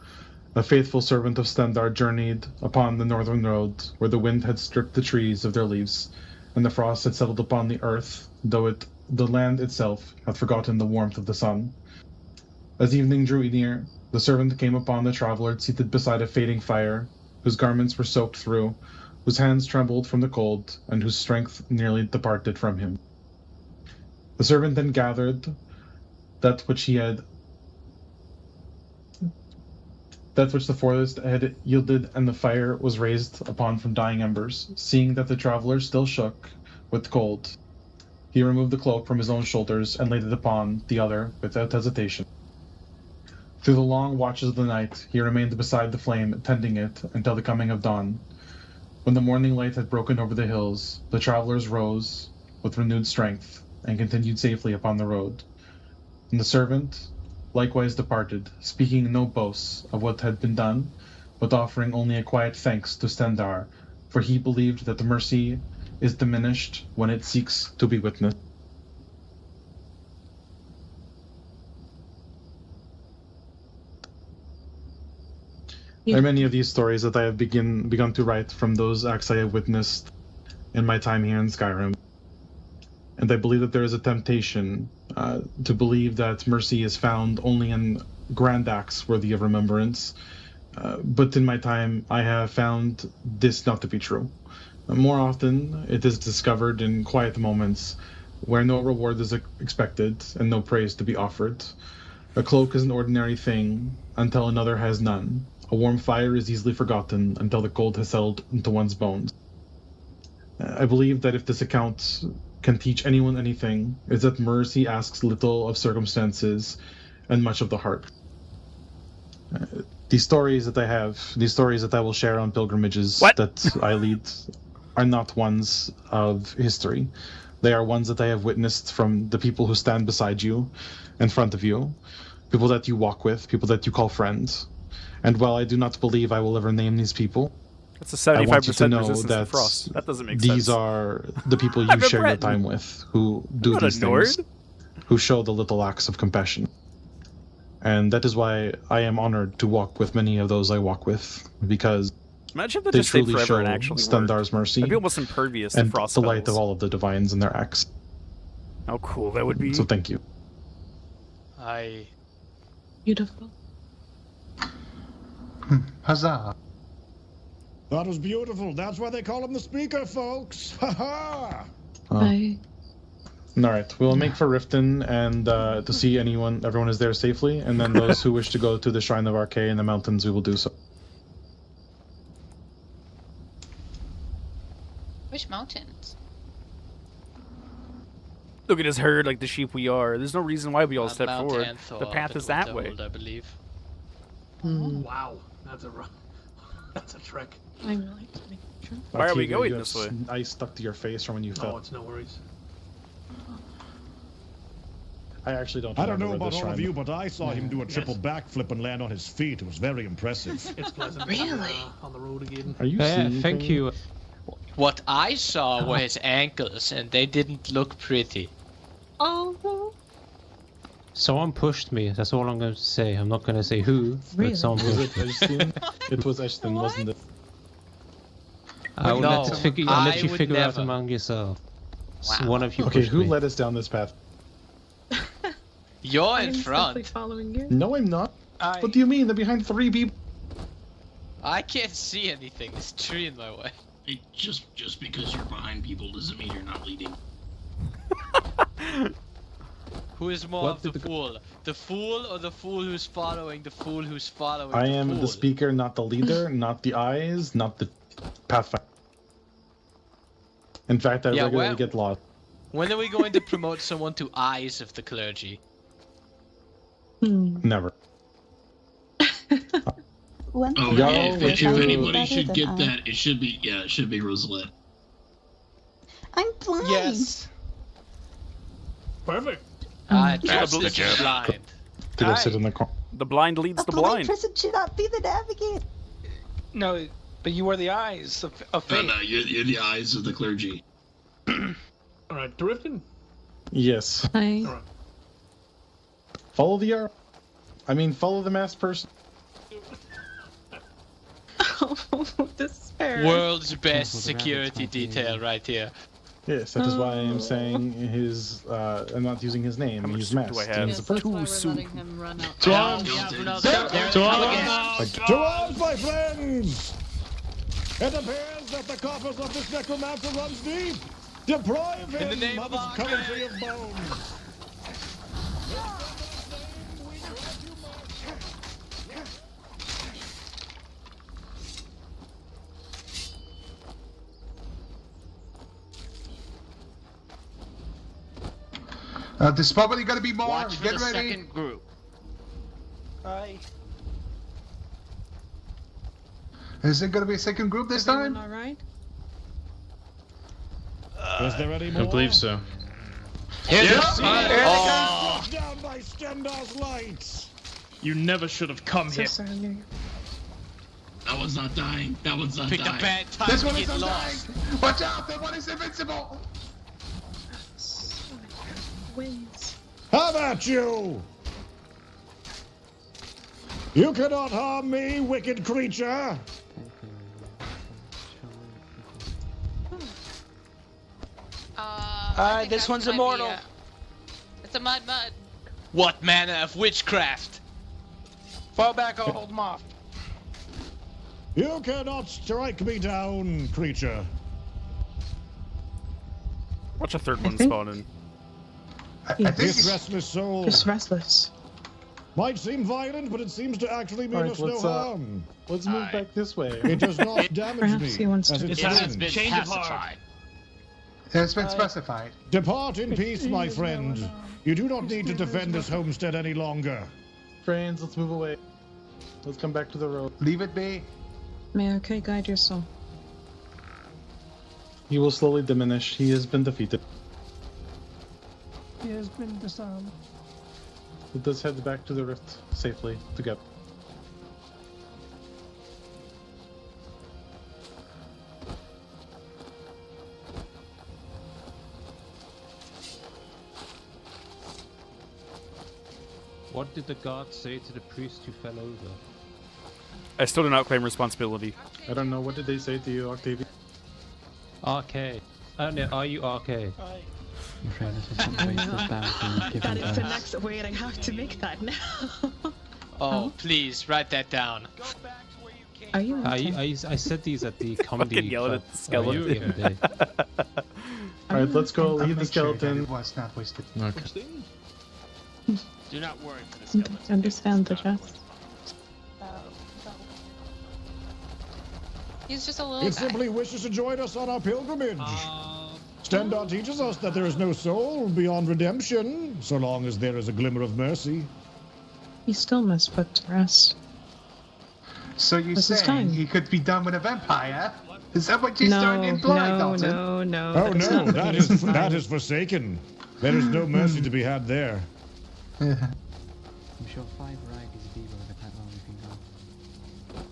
[SPEAKER 3] a faithful servant of Stendar journeyed upon the northern road, where the wind had stripped the trees of their leaves, and the frost had settled upon the earth, though the land itself had forgotten the warmth of the sun. As evening drew near, the servant came upon the traveler seated beside a fading fire, whose garments were soaked through, whose hands trembled from the cold, and whose strength nearly departed from him. The servant then gathered that which the forest had yielded, and the fire was raised upon from dying embers. Seeing that the traveler still shook with cold, he removed the cloak from his own shoulders and laid it upon the other without hesitation. Through the long watches of the night, he remained beside the flame, tending it until the coming of dawn. When the morning light had broken over the hills, the travelers rose with renewed strength and continued safely upon the road. And the servant likewise departed, speaking no boasts of what had been done, but offering only a quiet thanks to Stendar, for he believed that the mercy is diminished when it seeks to be witnessed. There are many of these stories that I have begun to write from those acts I have witnessed in my time here in Skyrim. And I believe that there is a temptation to believe that mercy is found only in grand acts worthy of remembrance. But in my time, I have found this not to be true. More often, it is discovered in quiet moments where no reward is expected and no praise to be offered. A cloak is an ordinary thing until another has none. A warm fire is easily forgotten until the cold has settled into one's bones. I believe that if this account can teach anyone anything, is that mercy asks little of circumstances and much of the heart. These stories that I will share on pilgrimages that I lead, are not ones of history. They are ones that I have witnessed from the people who stand beside you, in front of you, people that you walk with, people that you call friends. And while I do not believe I will ever name these people,
[SPEAKER 1] That's a 75%
[SPEAKER 3] I want you to know
[SPEAKER 1] resistance to
[SPEAKER 3] that
[SPEAKER 1] frost. That doesn't make sense.
[SPEAKER 3] these are the people you
[SPEAKER 1] I'm a
[SPEAKER 3] share your
[SPEAKER 1] Breton.
[SPEAKER 3] time with, who do
[SPEAKER 1] not a
[SPEAKER 3] these things,
[SPEAKER 1] Nord.
[SPEAKER 3] who show the little acts of compassion. And that is why I am honored to walk with many of those I walk with, because
[SPEAKER 1] Imagine if that
[SPEAKER 3] they
[SPEAKER 1] just stayed
[SPEAKER 3] truly
[SPEAKER 1] forever
[SPEAKER 3] show
[SPEAKER 1] and actually
[SPEAKER 3] Stendar's mercy
[SPEAKER 1] I'd be almost impervious to
[SPEAKER 3] and
[SPEAKER 1] frost
[SPEAKER 3] the light
[SPEAKER 1] spells.
[SPEAKER 3] of all of the divines and their acts.
[SPEAKER 1] How cool that would be.
[SPEAKER 3] So thank you.
[SPEAKER 10] Beautiful.
[SPEAKER 4] Huzzah.
[SPEAKER 16] That was beautiful. That's why they call him the speaker, folks. Ha ha!
[SPEAKER 10] Bye.
[SPEAKER 3] Alright, we'll make for Riften and to see everyone is there safely, and then those who wish to go to the Shrine of Arkay in the mountains, we will do so.
[SPEAKER 6] Which mountains?
[SPEAKER 1] Look at his herd like the sheep we are. There's no reason why we all step
[SPEAKER 2] Mount
[SPEAKER 1] forward.
[SPEAKER 2] Anthor,
[SPEAKER 1] The path
[SPEAKER 2] but
[SPEAKER 1] is that
[SPEAKER 2] we're
[SPEAKER 1] way.
[SPEAKER 2] doubled, I believe.
[SPEAKER 7] Wow, that's a trek.
[SPEAKER 10] I would like to make sure.
[SPEAKER 1] Why are we
[SPEAKER 3] Akiva,
[SPEAKER 1] going
[SPEAKER 3] you
[SPEAKER 1] this
[SPEAKER 3] have
[SPEAKER 1] way?
[SPEAKER 3] ice stuck to your face from when you
[SPEAKER 7] No,
[SPEAKER 3] fell.
[SPEAKER 7] it's no worries.
[SPEAKER 3] I actually don't
[SPEAKER 16] I don't know
[SPEAKER 3] remember
[SPEAKER 16] about
[SPEAKER 3] the
[SPEAKER 16] all of
[SPEAKER 3] shrine.
[SPEAKER 16] you, but I saw him do a triple backflip and land on his feet. It was very impressive.
[SPEAKER 7] It's pleasant.
[SPEAKER 10] Really?
[SPEAKER 7] On the road again.
[SPEAKER 3] Are you
[SPEAKER 5] Yeah,
[SPEAKER 3] seeing
[SPEAKER 5] thank
[SPEAKER 3] things?
[SPEAKER 5] you.
[SPEAKER 2] What I saw were his ankles, and they didn't look pretty.
[SPEAKER 10] Oh,
[SPEAKER 5] Someone pushed me. That's all I'm going to say. I'm not going to say who,
[SPEAKER 10] Really?
[SPEAKER 5] but someone
[SPEAKER 3] Was
[SPEAKER 5] pushed
[SPEAKER 3] it
[SPEAKER 5] me.
[SPEAKER 3] Ashton? It was Ashton, wasn't it?
[SPEAKER 5] I will
[SPEAKER 2] No,
[SPEAKER 5] let you
[SPEAKER 2] I
[SPEAKER 5] figure
[SPEAKER 2] would
[SPEAKER 5] out
[SPEAKER 2] never.
[SPEAKER 5] among yourself.
[SPEAKER 2] Wow.
[SPEAKER 5] One of you
[SPEAKER 3] Okay,
[SPEAKER 5] pushed
[SPEAKER 3] who
[SPEAKER 5] me.
[SPEAKER 3] led us down this path?
[SPEAKER 2] You're in
[SPEAKER 10] I'm simply
[SPEAKER 2] front.
[SPEAKER 10] following you.
[SPEAKER 3] No, I'm not. What do you mean? They're behind 3 people.
[SPEAKER 2] I can't see anything. There's a tree in my way.
[SPEAKER 7] Hey, just because you're behind people doesn't mean you're not leading.
[SPEAKER 2] Who is more
[SPEAKER 3] What
[SPEAKER 2] of the
[SPEAKER 3] did the-
[SPEAKER 2] fool? The fool or the fool who's following the fool who's following
[SPEAKER 3] I
[SPEAKER 2] the
[SPEAKER 3] am
[SPEAKER 2] fool?
[SPEAKER 3] the speaker, not the leader, not the eyes, not the pathfinder. In fact, I
[SPEAKER 2] Yeah,
[SPEAKER 3] regularly
[SPEAKER 2] well-
[SPEAKER 3] get lost.
[SPEAKER 2] When are we going to promote someone to eyes of the clergy?
[SPEAKER 3] Never.
[SPEAKER 15] One
[SPEAKER 7] Oh,
[SPEAKER 15] thing
[SPEAKER 3] Y'all,
[SPEAKER 15] I
[SPEAKER 7] if,
[SPEAKER 3] would
[SPEAKER 7] if
[SPEAKER 3] you-
[SPEAKER 7] anybody
[SPEAKER 15] better
[SPEAKER 7] should
[SPEAKER 15] than
[SPEAKER 7] get
[SPEAKER 15] I.
[SPEAKER 7] that, it should be Rosette.
[SPEAKER 15] I'm blind.
[SPEAKER 20] Yes.
[SPEAKER 9] Perfect.
[SPEAKER 2] Trust is blind.
[SPEAKER 3] To go sit in the corner.
[SPEAKER 1] The blind leads
[SPEAKER 15] A
[SPEAKER 1] the
[SPEAKER 15] blind
[SPEAKER 1] blind.
[SPEAKER 15] person should not be the navigator.
[SPEAKER 20] No, but you are the eyes of
[SPEAKER 7] No,
[SPEAKER 20] faith.
[SPEAKER 7] no, you're the eyes of the clergy.
[SPEAKER 9] All right, Drifting.
[SPEAKER 3] Yes.
[SPEAKER 10] Hi.
[SPEAKER 9] All right.
[SPEAKER 3] Follow the arrow. I mean, follow the masked person.
[SPEAKER 10] Oh, despair.
[SPEAKER 2] World's best security detail right here.
[SPEAKER 3] Yes, that is why I am saying his. I'm not using his name. He's
[SPEAKER 1] soup
[SPEAKER 3] masked.
[SPEAKER 1] do I have?
[SPEAKER 3] He's a person.
[SPEAKER 1] Two soup.
[SPEAKER 11] him run out.
[SPEAKER 16] To arms!
[SPEAKER 2] There's
[SPEAKER 16] To
[SPEAKER 2] arms!
[SPEAKER 16] To arms, my friends! It appears that the coffers of this necromancer runs deep. Deprive
[SPEAKER 2] In the
[SPEAKER 16] him
[SPEAKER 2] name
[SPEAKER 16] of
[SPEAKER 2] of
[SPEAKER 16] his
[SPEAKER 2] Arcane.
[SPEAKER 16] currency of bones.
[SPEAKER 4] There's probably gonna be more.
[SPEAKER 22] Watch for
[SPEAKER 4] Get
[SPEAKER 22] the
[SPEAKER 4] ready.
[SPEAKER 22] second group.
[SPEAKER 20] Aye.
[SPEAKER 4] Is it gonna be a second group this
[SPEAKER 10] Everyone
[SPEAKER 4] time?
[SPEAKER 10] all right?
[SPEAKER 16] Is there any more?
[SPEAKER 17] I believe so.
[SPEAKER 2] Yes!
[SPEAKER 16] Struck down by Stendar's lights.
[SPEAKER 9] You never should have come
[SPEAKER 10] So
[SPEAKER 9] here.
[SPEAKER 10] sorry.
[SPEAKER 7] That one's not dying. That one's not
[SPEAKER 2] Picked a
[SPEAKER 7] dying.
[SPEAKER 2] bad time
[SPEAKER 4] This
[SPEAKER 2] to
[SPEAKER 4] one is
[SPEAKER 2] get
[SPEAKER 4] not
[SPEAKER 2] lost.
[SPEAKER 4] dying. Watch out! That one is invincible.
[SPEAKER 10] Ways.
[SPEAKER 16] How about you? You cannot harm me, wicked creature.
[SPEAKER 6] I think
[SPEAKER 20] this
[SPEAKER 6] that
[SPEAKER 20] one's
[SPEAKER 6] might be,
[SPEAKER 20] immortal.
[SPEAKER 6] It's a mud.
[SPEAKER 2] What manner of witchcraft?
[SPEAKER 20] Fall back, I'll hold him off.
[SPEAKER 16] You cannot strike me down, creature.
[SPEAKER 1] Watch a third one
[SPEAKER 10] think-
[SPEAKER 1] spawn in.
[SPEAKER 4] I think
[SPEAKER 16] This restless soul
[SPEAKER 10] Just restless.
[SPEAKER 16] might seem violent, but it seems to actually mean
[SPEAKER 3] Alright,
[SPEAKER 16] us no
[SPEAKER 3] let's,
[SPEAKER 16] harm.
[SPEAKER 3] Let's move back this way.
[SPEAKER 16] It does not damage
[SPEAKER 10] Perhaps he
[SPEAKER 16] me,
[SPEAKER 10] wants
[SPEAKER 16] as
[SPEAKER 10] to-
[SPEAKER 16] it
[SPEAKER 9] It has
[SPEAKER 16] stands.
[SPEAKER 9] been
[SPEAKER 22] Change of heart.
[SPEAKER 9] pacified.
[SPEAKER 4] it's been specified.
[SPEAKER 16] Depart in peace, my friend. You do not need to defend this homestead any longer.
[SPEAKER 3] Friends, let's move away. Let's come back to the road.
[SPEAKER 4] Leave it be.
[SPEAKER 10] May okay guide your soul.
[SPEAKER 3] He will slowly diminish. He has been defeated.
[SPEAKER 11] He has been disarmed.
[SPEAKER 3] Let us head back to the rift safely together.
[SPEAKER 5] What did the guard say to the priest who fell over?
[SPEAKER 1] I still do not claim responsibility.
[SPEAKER 3] I don't know. What did they say to you, Octavia?
[SPEAKER 5] RK. Are you RK?
[SPEAKER 8] I'm afraid this was not wasted bounty given
[SPEAKER 10] That is the
[SPEAKER 8] to us.
[SPEAKER 10] next. Wait, I have to make that now.
[SPEAKER 2] Oh, please write that down.
[SPEAKER 10] Are you? Okay?
[SPEAKER 5] I said these at the comedy
[SPEAKER 1] Fucking yelling
[SPEAKER 5] club
[SPEAKER 1] at the skeleton.
[SPEAKER 5] the other day.
[SPEAKER 3] Alright, let's go.
[SPEAKER 4] I'll
[SPEAKER 3] Leave the
[SPEAKER 4] make sure that
[SPEAKER 3] skeleton.
[SPEAKER 4] it was not wasted.
[SPEAKER 17] Okay.
[SPEAKER 22] Do not worry for the skeleton.
[SPEAKER 10] Understand the jest.
[SPEAKER 6] He's just a little
[SPEAKER 16] It
[SPEAKER 6] guy.
[SPEAKER 16] simply wishes to join us on our pilgrimage. Stendar teaches us that there is no soul beyond redemption, so long as there is a glimmer of mercy.
[SPEAKER 10] He still must put to rest.
[SPEAKER 4] So you
[SPEAKER 10] This is
[SPEAKER 4] saying
[SPEAKER 10] time.
[SPEAKER 4] he could be done with a vampire? Is that what you're
[SPEAKER 10] No,
[SPEAKER 4] starting to imply,
[SPEAKER 10] no,
[SPEAKER 4] Dalton?
[SPEAKER 10] no.
[SPEAKER 16] Oh
[SPEAKER 10] that's
[SPEAKER 16] no,
[SPEAKER 10] not
[SPEAKER 16] that
[SPEAKER 10] what
[SPEAKER 16] is
[SPEAKER 10] he's
[SPEAKER 16] that is forsaken. There is no mercy to be had there.
[SPEAKER 8] I'm sure 5 varieties of evil are quite well we can go.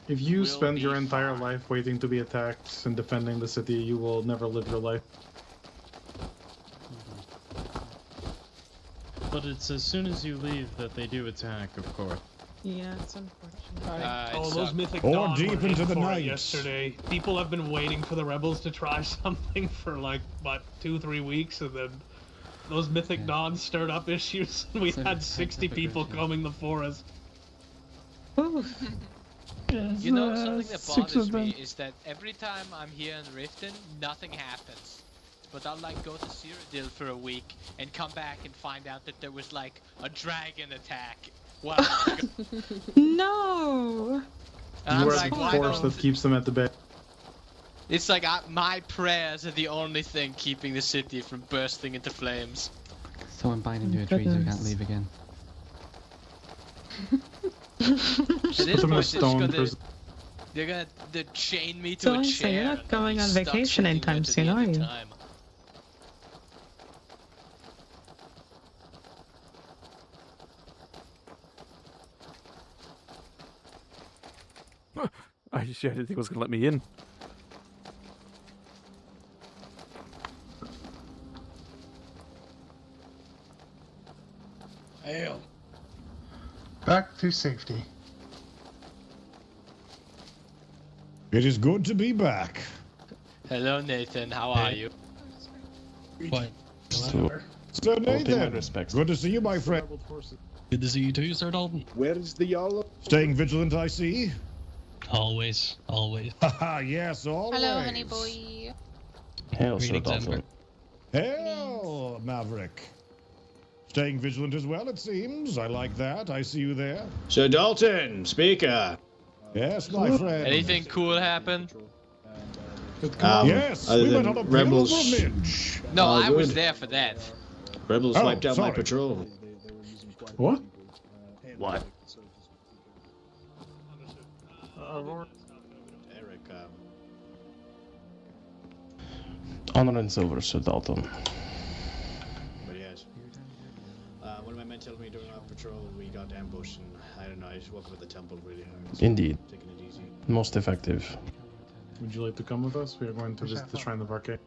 [SPEAKER 3] If you
[SPEAKER 22] Will
[SPEAKER 3] spend
[SPEAKER 22] be
[SPEAKER 3] your entire
[SPEAKER 22] fine.
[SPEAKER 3] life waiting to be attacked and defending the city, you will never live your life.
[SPEAKER 17] But it's as soon as you leave that they do attack, of course.
[SPEAKER 10] Yeah, it's unfortunate.
[SPEAKER 9] Oh, those mythic
[SPEAKER 16] Or
[SPEAKER 9] dawn
[SPEAKER 16] deep
[SPEAKER 9] were
[SPEAKER 16] into
[SPEAKER 9] in
[SPEAKER 16] the
[SPEAKER 9] for it
[SPEAKER 16] night.
[SPEAKER 9] yesterday. People have been waiting for the rebels to try something for like what 2-3 weeks, and then those mythic dawns stirred up issues. We
[SPEAKER 8] So
[SPEAKER 9] had
[SPEAKER 8] it's
[SPEAKER 9] 60
[SPEAKER 8] type of
[SPEAKER 9] people
[SPEAKER 8] aggression.
[SPEAKER 9] combing the forest.
[SPEAKER 10] Oof.
[SPEAKER 2] You know, something that bothers me is that every time I'm here in Riften, nothing happens. But I'll like go to Cyrodiil for a week and come back and find out that there was like a dragon attack. Wow.
[SPEAKER 10] No!
[SPEAKER 2] I'm
[SPEAKER 3] You are
[SPEAKER 2] like,
[SPEAKER 3] the
[SPEAKER 2] why
[SPEAKER 3] force
[SPEAKER 2] don't...
[SPEAKER 3] that keeps them at the bay.
[SPEAKER 2] It's like my prayers are the only thing keeping the city from bursting into flames.
[SPEAKER 8] Someone bind him to a tree so he can't leave again.
[SPEAKER 3] Just put them in a stone prison.
[SPEAKER 2] They're gonna chain me to
[SPEAKER 10] So
[SPEAKER 2] a
[SPEAKER 10] I
[SPEAKER 2] chair.
[SPEAKER 10] say, you're not
[SPEAKER 2] and
[SPEAKER 10] going
[SPEAKER 2] be
[SPEAKER 10] on
[SPEAKER 2] stuck
[SPEAKER 10] vacation
[SPEAKER 2] sitting
[SPEAKER 10] anytime
[SPEAKER 2] there to
[SPEAKER 10] soon,
[SPEAKER 2] the
[SPEAKER 10] are
[SPEAKER 2] end of
[SPEAKER 10] you?
[SPEAKER 2] time.
[SPEAKER 1] I didn't think it was gonna let me in.
[SPEAKER 4] Hail. Back to safety.
[SPEAKER 16] It is good to be back.
[SPEAKER 2] Hello, Nathan. How are you?
[SPEAKER 19] Fine.
[SPEAKER 16] So Nathan, good to see you, my friend.
[SPEAKER 19] Good to see you too, Sir Dalton.
[SPEAKER 16] Where is the Jarl? Staying vigilant, I see.
[SPEAKER 19] Always, always.
[SPEAKER 16] Haha, yes, always.
[SPEAKER 6] Hello, honey boy.
[SPEAKER 16] Hail,
[SPEAKER 19] Sir Dalton.
[SPEAKER 16] Hail, Maverick. Staying vigilant as well, it seems. I like that. I see you there.
[SPEAKER 21] Sir Dalton, speaker.
[SPEAKER 16] Yes, my friend.
[SPEAKER 2] Anything cool happen?
[SPEAKER 16] Yes,
[SPEAKER 21] other
[SPEAKER 16] we went
[SPEAKER 21] than
[SPEAKER 16] on a
[SPEAKER 21] rebels.
[SPEAKER 16] pilgrimage.
[SPEAKER 2] No,
[SPEAKER 21] Oh,
[SPEAKER 2] I was
[SPEAKER 21] good.
[SPEAKER 2] there for that.
[SPEAKER 21] Rebels
[SPEAKER 16] Oh,
[SPEAKER 21] wiped out my
[SPEAKER 16] sorry.
[SPEAKER 21] patrol.
[SPEAKER 3] What?
[SPEAKER 21] What?
[SPEAKER 19] Eric, Honor and silver, Sir Dalton.
[SPEAKER 21] But yes. One of my men told me during our patrol we got ambushed, and I don't know, I just woke up at the temple really hard. So
[SPEAKER 19] Indeed.
[SPEAKER 21] Taking it easy.
[SPEAKER 19] Most effective.
[SPEAKER 3] Would you like to come with us? We are going to visit the Shrine of Arcade.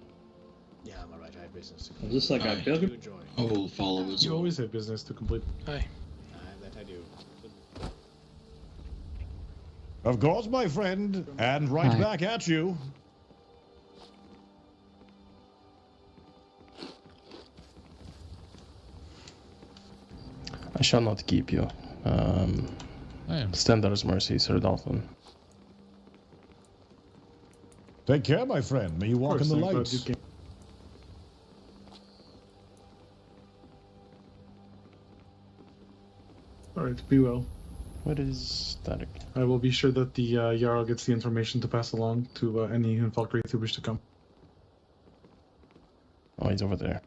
[SPEAKER 21] Yeah, I'm alright, I have business to
[SPEAKER 7] Is this like a pilgrim? I will follow as
[SPEAKER 3] You
[SPEAKER 7] well.
[SPEAKER 3] always have business to complete.
[SPEAKER 2] Hi.
[SPEAKER 21] That I do.
[SPEAKER 16] Of course, my friend, and right
[SPEAKER 8] Hi.
[SPEAKER 16] back at you.
[SPEAKER 19] I shall not keep you. Stand at his mercy, Sir Dalton.
[SPEAKER 16] Take care, my friend. May you walk in the light.
[SPEAKER 3] Alright, be well.
[SPEAKER 19] What is that?
[SPEAKER 3] I will be sure that the Jarl gets the information to pass along to any Infiltrates who wish to come.
[SPEAKER 19] Oh, he's over there.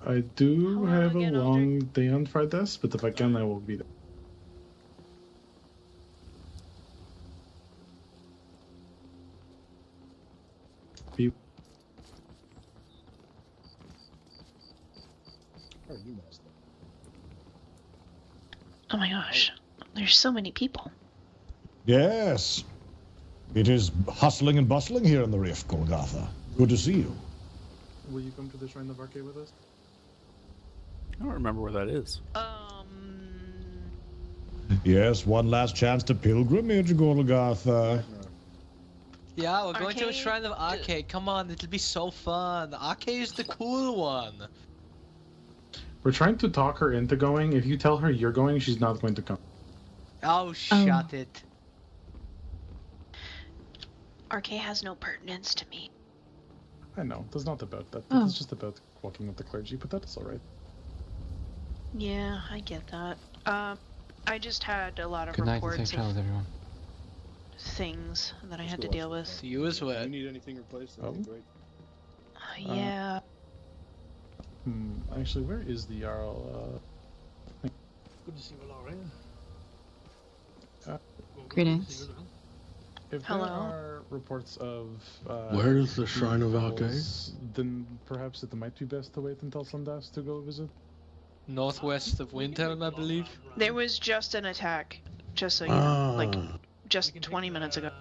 [SPEAKER 3] I do have a long day on Friday, but if I can, I will be there. Be
[SPEAKER 23] Oh my gosh, there's so many people.
[SPEAKER 16] Yes. It is hustling and bustling here in the Rift, Golgotha. Good to see you.
[SPEAKER 3] Will you come to the Shrine of Arcade with us?
[SPEAKER 1] I don't remember where that is.
[SPEAKER 16] Yes, one last chance to pilgrimage, Golgotha.
[SPEAKER 2] Yeah, we're going to a
[SPEAKER 23] Arcade?
[SPEAKER 2] Shrine of Arcade. Come on, it'll be so fun. Arcade is the cool one.
[SPEAKER 3] We're trying to talk her into going. If you tell her you're going, she's not going to come.
[SPEAKER 2] Oh, shut it.
[SPEAKER 23] RK has no pertinence to me.
[SPEAKER 3] I know, it's not about that.
[SPEAKER 23] Oh.
[SPEAKER 3] It's just about walking with the clergy, but that's alright.
[SPEAKER 23] Yeah, I get that. I just had a lot of
[SPEAKER 8] Good night and
[SPEAKER 23] reports
[SPEAKER 8] safe travels, everyone.
[SPEAKER 23] things that I had to deal with.
[SPEAKER 2] You as well.
[SPEAKER 21] If you need anything replaced, that'd be great.
[SPEAKER 23] Yeah.
[SPEAKER 3] Actually, where is the Jarl?
[SPEAKER 9] Good to see you, Lauren.
[SPEAKER 10] Greetings.
[SPEAKER 3] If
[SPEAKER 23] Hello.
[SPEAKER 3] there are reports of
[SPEAKER 12] Where is the Shrine of Arcade?
[SPEAKER 3] rebels, then perhaps it might be best to wait until sundown to go visit.
[SPEAKER 2] Northwest of Windhelm, I believe.
[SPEAKER 23] There was just an attack, just so you know, like
[SPEAKER 12] Ah.
[SPEAKER 23] just 20 minutes ago.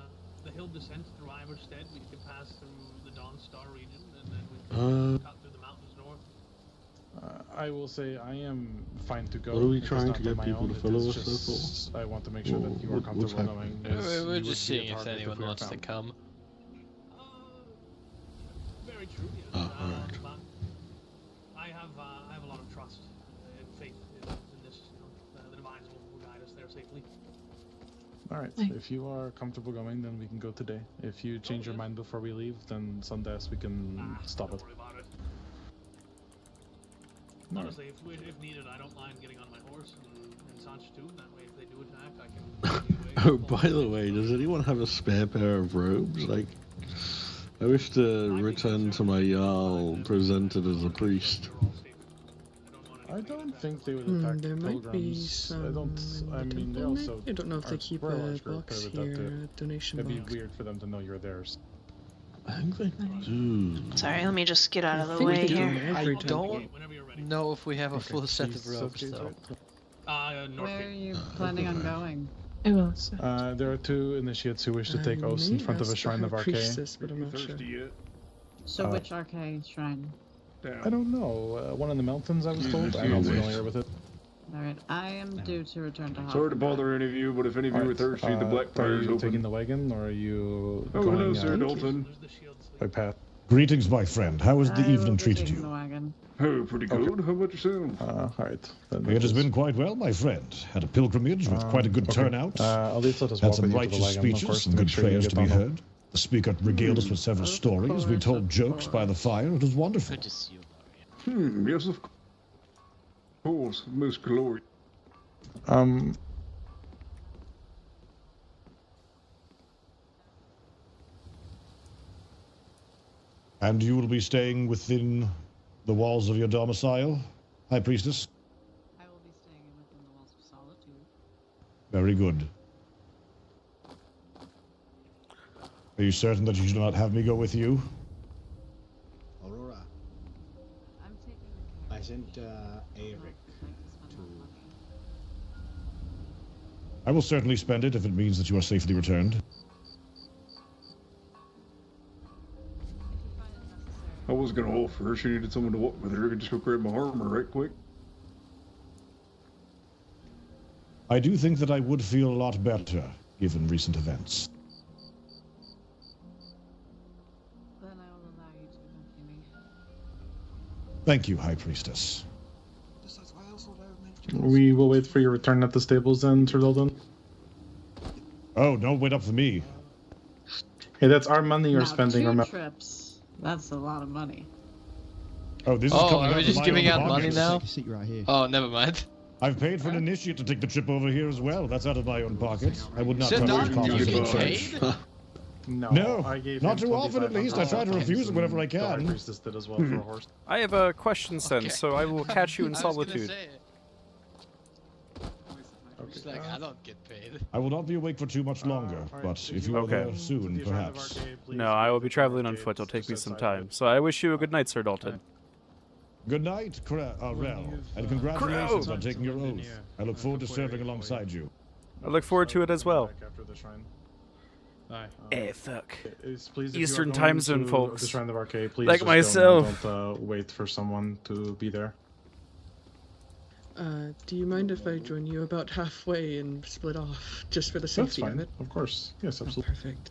[SPEAKER 9] The hill descent through Iverstead, we can pass through the Dawn Star region, and then we can cut through the mountains north.
[SPEAKER 3] I will say I am fine to go.
[SPEAKER 12] What are we
[SPEAKER 3] It is
[SPEAKER 12] trying
[SPEAKER 3] not
[SPEAKER 12] to
[SPEAKER 3] on
[SPEAKER 12] get
[SPEAKER 3] my
[SPEAKER 12] people
[SPEAKER 3] own,
[SPEAKER 12] to
[SPEAKER 3] it
[SPEAKER 12] follow
[SPEAKER 3] is
[SPEAKER 12] us,
[SPEAKER 3] just- I want to make sure that you are
[SPEAKER 12] What's
[SPEAKER 3] comfortable
[SPEAKER 12] happening?
[SPEAKER 3] knowing. as
[SPEAKER 2] We're
[SPEAKER 3] you would
[SPEAKER 2] just
[SPEAKER 3] be a
[SPEAKER 2] seeing if
[SPEAKER 3] target
[SPEAKER 2] anyone
[SPEAKER 3] we were
[SPEAKER 2] wants to
[SPEAKER 3] found.
[SPEAKER 2] come.
[SPEAKER 9] Very true, yes.
[SPEAKER 12] Ah, alright.
[SPEAKER 9] But I have a lot of trust and faith
[SPEAKER 3] Alright, if you are comfortable going, then we can go today. If you change your mind before we leave, then Sundays we can stop it.
[SPEAKER 9] Don't worry about it. Honestly, if needed, I don't mind getting on my horse and such too. That way, if they do attack, I can.
[SPEAKER 12] Oh, by the way, does anyone have a spare pair of robes? Like, I wish to return to my Jarl presented as a priest.
[SPEAKER 3] I don't think they would attack
[SPEAKER 13] There might be
[SPEAKER 3] pilgrims.
[SPEAKER 13] some.
[SPEAKER 3] I mean, they
[SPEAKER 13] temple,
[SPEAKER 3] also.
[SPEAKER 13] maybe? I don't know if they keep a box here, a donation
[SPEAKER 3] It'd be
[SPEAKER 13] box.
[SPEAKER 3] weird for them to know you're theirs.
[SPEAKER 12] I think they do.
[SPEAKER 23] Sorry, let me just get out of the
[SPEAKER 13] think
[SPEAKER 23] way
[SPEAKER 13] we do
[SPEAKER 23] here.
[SPEAKER 2] I don't know if we have a full set of
[SPEAKER 3] She's
[SPEAKER 2] robes
[SPEAKER 3] okay,
[SPEAKER 2] though.
[SPEAKER 11] Where are you planning on going?
[SPEAKER 10] I will.
[SPEAKER 3] There are 2 initiates who wish to take oaths in front of a shrine of Arcane.
[SPEAKER 13] But I'm not sure.
[SPEAKER 11] So which arcane shrine?
[SPEAKER 3] I don't know. One in the mountains, I was told. I'm not familiar with it.
[SPEAKER 11] Alright, I am due to return to
[SPEAKER 14] Sorry to bother any of you, but if any of you are thirsty, the black
[SPEAKER 3] Are
[SPEAKER 14] fire's
[SPEAKER 3] you
[SPEAKER 14] open.
[SPEAKER 3] taking the wagon, or are you
[SPEAKER 14] Oh,
[SPEAKER 3] going
[SPEAKER 14] hello, Sir Dalton.
[SPEAKER 3] by path?
[SPEAKER 16] Greetings, my friend. How has the evening treated
[SPEAKER 11] The
[SPEAKER 16] you?
[SPEAKER 11] wagon.
[SPEAKER 14] Oh, pretty good. How about yourself?
[SPEAKER 3] Alright.
[SPEAKER 16] It has been quite well, my friend. Had a pilgrimage with quite a good turnout.
[SPEAKER 3] At least let us
[SPEAKER 16] Had
[SPEAKER 3] walk
[SPEAKER 16] some
[SPEAKER 3] with you to the
[SPEAKER 16] righteous
[SPEAKER 3] wagon, of
[SPEAKER 16] speeches,
[SPEAKER 3] course,
[SPEAKER 16] some
[SPEAKER 3] to
[SPEAKER 16] good
[SPEAKER 3] make sure you
[SPEAKER 16] prayers
[SPEAKER 3] get
[SPEAKER 16] to be
[SPEAKER 3] on them.
[SPEAKER 16] heard. The speaker regaled us with several stories. We told jokes by the fire. It was wonderful.
[SPEAKER 22] Good to see you.
[SPEAKER 14] Yes, of course. Most glorious.
[SPEAKER 16] And you will be staying within the walls of your domicile, High Priestess?
[SPEAKER 11] I will be staying within the walls of Solitude.
[SPEAKER 16] Very good. Are you certain that you do not have me go with you?
[SPEAKER 21] Aurora.
[SPEAKER 11] I'm taking
[SPEAKER 21] I sent Eric to.
[SPEAKER 16] I will certainly spend it if it means that you are safely returned.
[SPEAKER 14] I was gonna offer her. She needed someone to walk with her. I could just go grab my armor right quick.
[SPEAKER 16] I do think that I would feel a lot better, given recent events.
[SPEAKER 11] Then I will allow you to accompany me.
[SPEAKER 16] Thank you, High Priestess.
[SPEAKER 3] We will wait for your return at the stables then, Sir Dalton.
[SPEAKER 16] Oh, don't wait up for me.
[SPEAKER 3] Hey, that's our money you're
[SPEAKER 11] Now,
[SPEAKER 3] spending,
[SPEAKER 11] 2
[SPEAKER 3] remember?
[SPEAKER 11] trips. That's a lot of money.
[SPEAKER 16] Oh, this is
[SPEAKER 2] Oh,
[SPEAKER 16] coming
[SPEAKER 2] are
[SPEAKER 16] out
[SPEAKER 2] we
[SPEAKER 16] of
[SPEAKER 2] just
[SPEAKER 16] my
[SPEAKER 2] giving
[SPEAKER 16] own
[SPEAKER 2] out money
[SPEAKER 16] pockets.
[SPEAKER 2] now?
[SPEAKER 18] Take a seat right here.
[SPEAKER 2] Oh, never mind.
[SPEAKER 16] I've paid for an initiate to take the trip over here as well. That's out of my own pocket. I would not
[SPEAKER 2] Sir
[SPEAKER 16] touch the
[SPEAKER 2] Dalton,
[SPEAKER 16] coffers
[SPEAKER 2] you
[SPEAKER 16] of the
[SPEAKER 2] get
[SPEAKER 16] church.
[SPEAKER 2] paid?
[SPEAKER 3] No, I gave
[SPEAKER 16] not
[SPEAKER 3] him
[SPEAKER 16] too often at least. I try to
[SPEAKER 3] $2,500
[SPEAKER 16] refuse it whenever I
[SPEAKER 3] and the High
[SPEAKER 16] can.
[SPEAKER 3] Priestess did as well for a horse.
[SPEAKER 1] I have a question, Sen, so I will catch you in
[SPEAKER 2] I was gonna
[SPEAKER 1] solitude.
[SPEAKER 2] say it. It's like, I don't get paid.
[SPEAKER 16] I will not be awake for too much longer, but if you are
[SPEAKER 1] Okay.
[SPEAKER 16] there soon, perhaps.
[SPEAKER 1] No, I will be traveling on foot. It'll take me some time. So I wish you a good night, Sir Dalton.
[SPEAKER 16] Good night, Rell, and congratulations on taking your oath. I look forward to serving alongside you.
[SPEAKER 1] I look forward to it as well.
[SPEAKER 3] After the shrine.
[SPEAKER 1] Fuck.
[SPEAKER 3] Please, if you are
[SPEAKER 1] Eastern
[SPEAKER 3] going
[SPEAKER 1] time zone,
[SPEAKER 3] to
[SPEAKER 1] folks.
[SPEAKER 3] The shrine of Arcade, please
[SPEAKER 1] Like
[SPEAKER 3] just
[SPEAKER 1] myself.
[SPEAKER 3] Don't wait for someone to be there.
[SPEAKER 13] Do you mind if I join you about halfway and split off, just for the
[SPEAKER 3] That's
[SPEAKER 13] safety
[SPEAKER 3] fine,
[SPEAKER 13] of it?
[SPEAKER 3] of course. Yes, absolutely.
[SPEAKER 13] Perfect.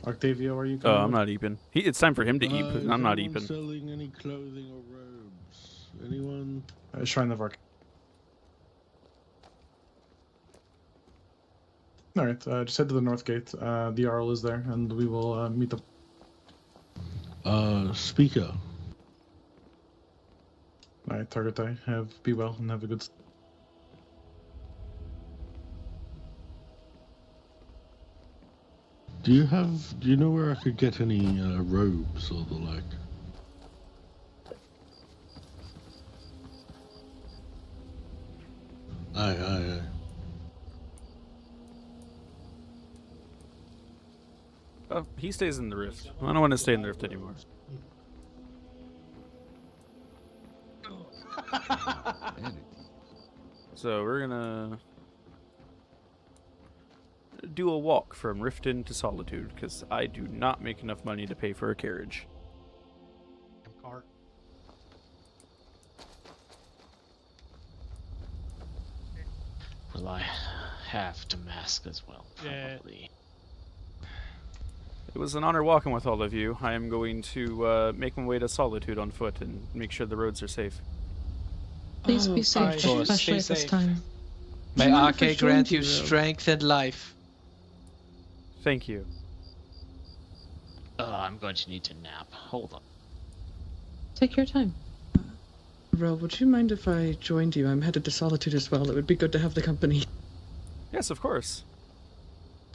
[SPEAKER 3] Octavio, are you
[SPEAKER 1] Oh,
[SPEAKER 3] coming?
[SPEAKER 1] I'm not eeping. It's time for him to eep. I'm not
[SPEAKER 12] Anyone
[SPEAKER 1] eeping.
[SPEAKER 12] selling any clothing or robes? Anyone?
[SPEAKER 3] Shrine of Arcade. Alright, just head to the north gate. The Jarl is there, and we will meet up.
[SPEAKER 12] Speaker.
[SPEAKER 3] Alright, Targetai, be well and have a good.
[SPEAKER 12] Do you know where I could get any robes or the like? Aye.
[SPEAKER 1] Oh, he stays in the rift. I don't want to stay in the rift anymore. So we're gonna do a walk from Riften to Solitude, because I do not make enough money to pay for a carriage.
[SPEAKER 9] Cart.
[SPEAKER 22] Will I have to mask as well? Probably.
[SPEAKER 1] It was an honor walking with all of you. I am going to make my way to Solitude on foot and make sure the roads are safe.
[SPEAKER 10] Please be safe,
[SPEAKER 2] Of course.
[SPEAKER 10] especially at this time.
[SPEAKER 2] May
[SPEAKER 13] Do you mind if I
[SPEAKER 2] Arke
[SPEAKER 13] join
[SPEAKER 2] grant you
[SPEAKER 13] you, Rell?
[SPEAKER 2] strength and life.
[SPEAKER 1] Thank you.
[SPEAKER 22] I'm going to need to nap. Hold on.
[SPEAKER 10] Take your time.
[SPEAKER 13] Rell, would you mind if I joined you? I'm headed to Solitude as well. It would be good to have the company.
[SPEAKER 1] Yes, of course.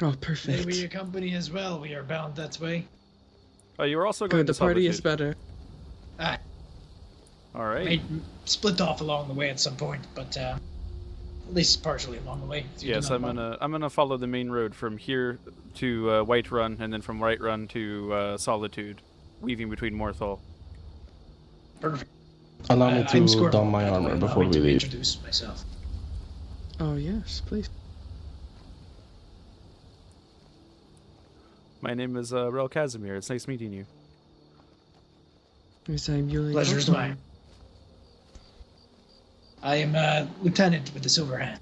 [SPEAKER 13] Oh, perfect.
[SPEAKER 11] May we accompany as well? We are bound that way.
[SPEAKER 1] Oh, you were also going
[SPEAKER 13] Good,
[SPEAKER 1] to
[SPEAKER 13] the party
[SPEAKER 1] Solitude.
[SPEAKER 13] is better.
[SPEAKER 1] All right.
[SPEAKER 11] May split off along the way at some point, but at least partially along the way. So
[SPEAKER 1] Yes, I'm gonna follow the main road from here to White Run, and then from White Run to Solitude, weaving between Morthal.
[SPEAKER 11] Perfect.
[SPEAKER 19] Allow me
[SPEAKER 11] I'm
[SPEAKER 19] to
[SPEAKER 11] Squirrel,
[SPEAKER 19] don my
[SPEAKER 11] by the way.
[SPEAKER 19] armor
[SPEAKER 11] Allow
[SPEAKER 19] before
[SPEAKER 11] me
[SPEAKER 19] we
[SPEAKER 11] to
[SPEAKER 19] leave.
[SPEAKER 11] Introduce myself.
[SPEAKER 13] Oh, yes, please.
[SPEAKER 1] My name is Rell Kasimir. It's nice meeting you.
[SPEAKER 13] Yes, I'm Yuli.
[SPEAKER 11] Pleasure is mine. I am Lieutenant with the Silver Hand.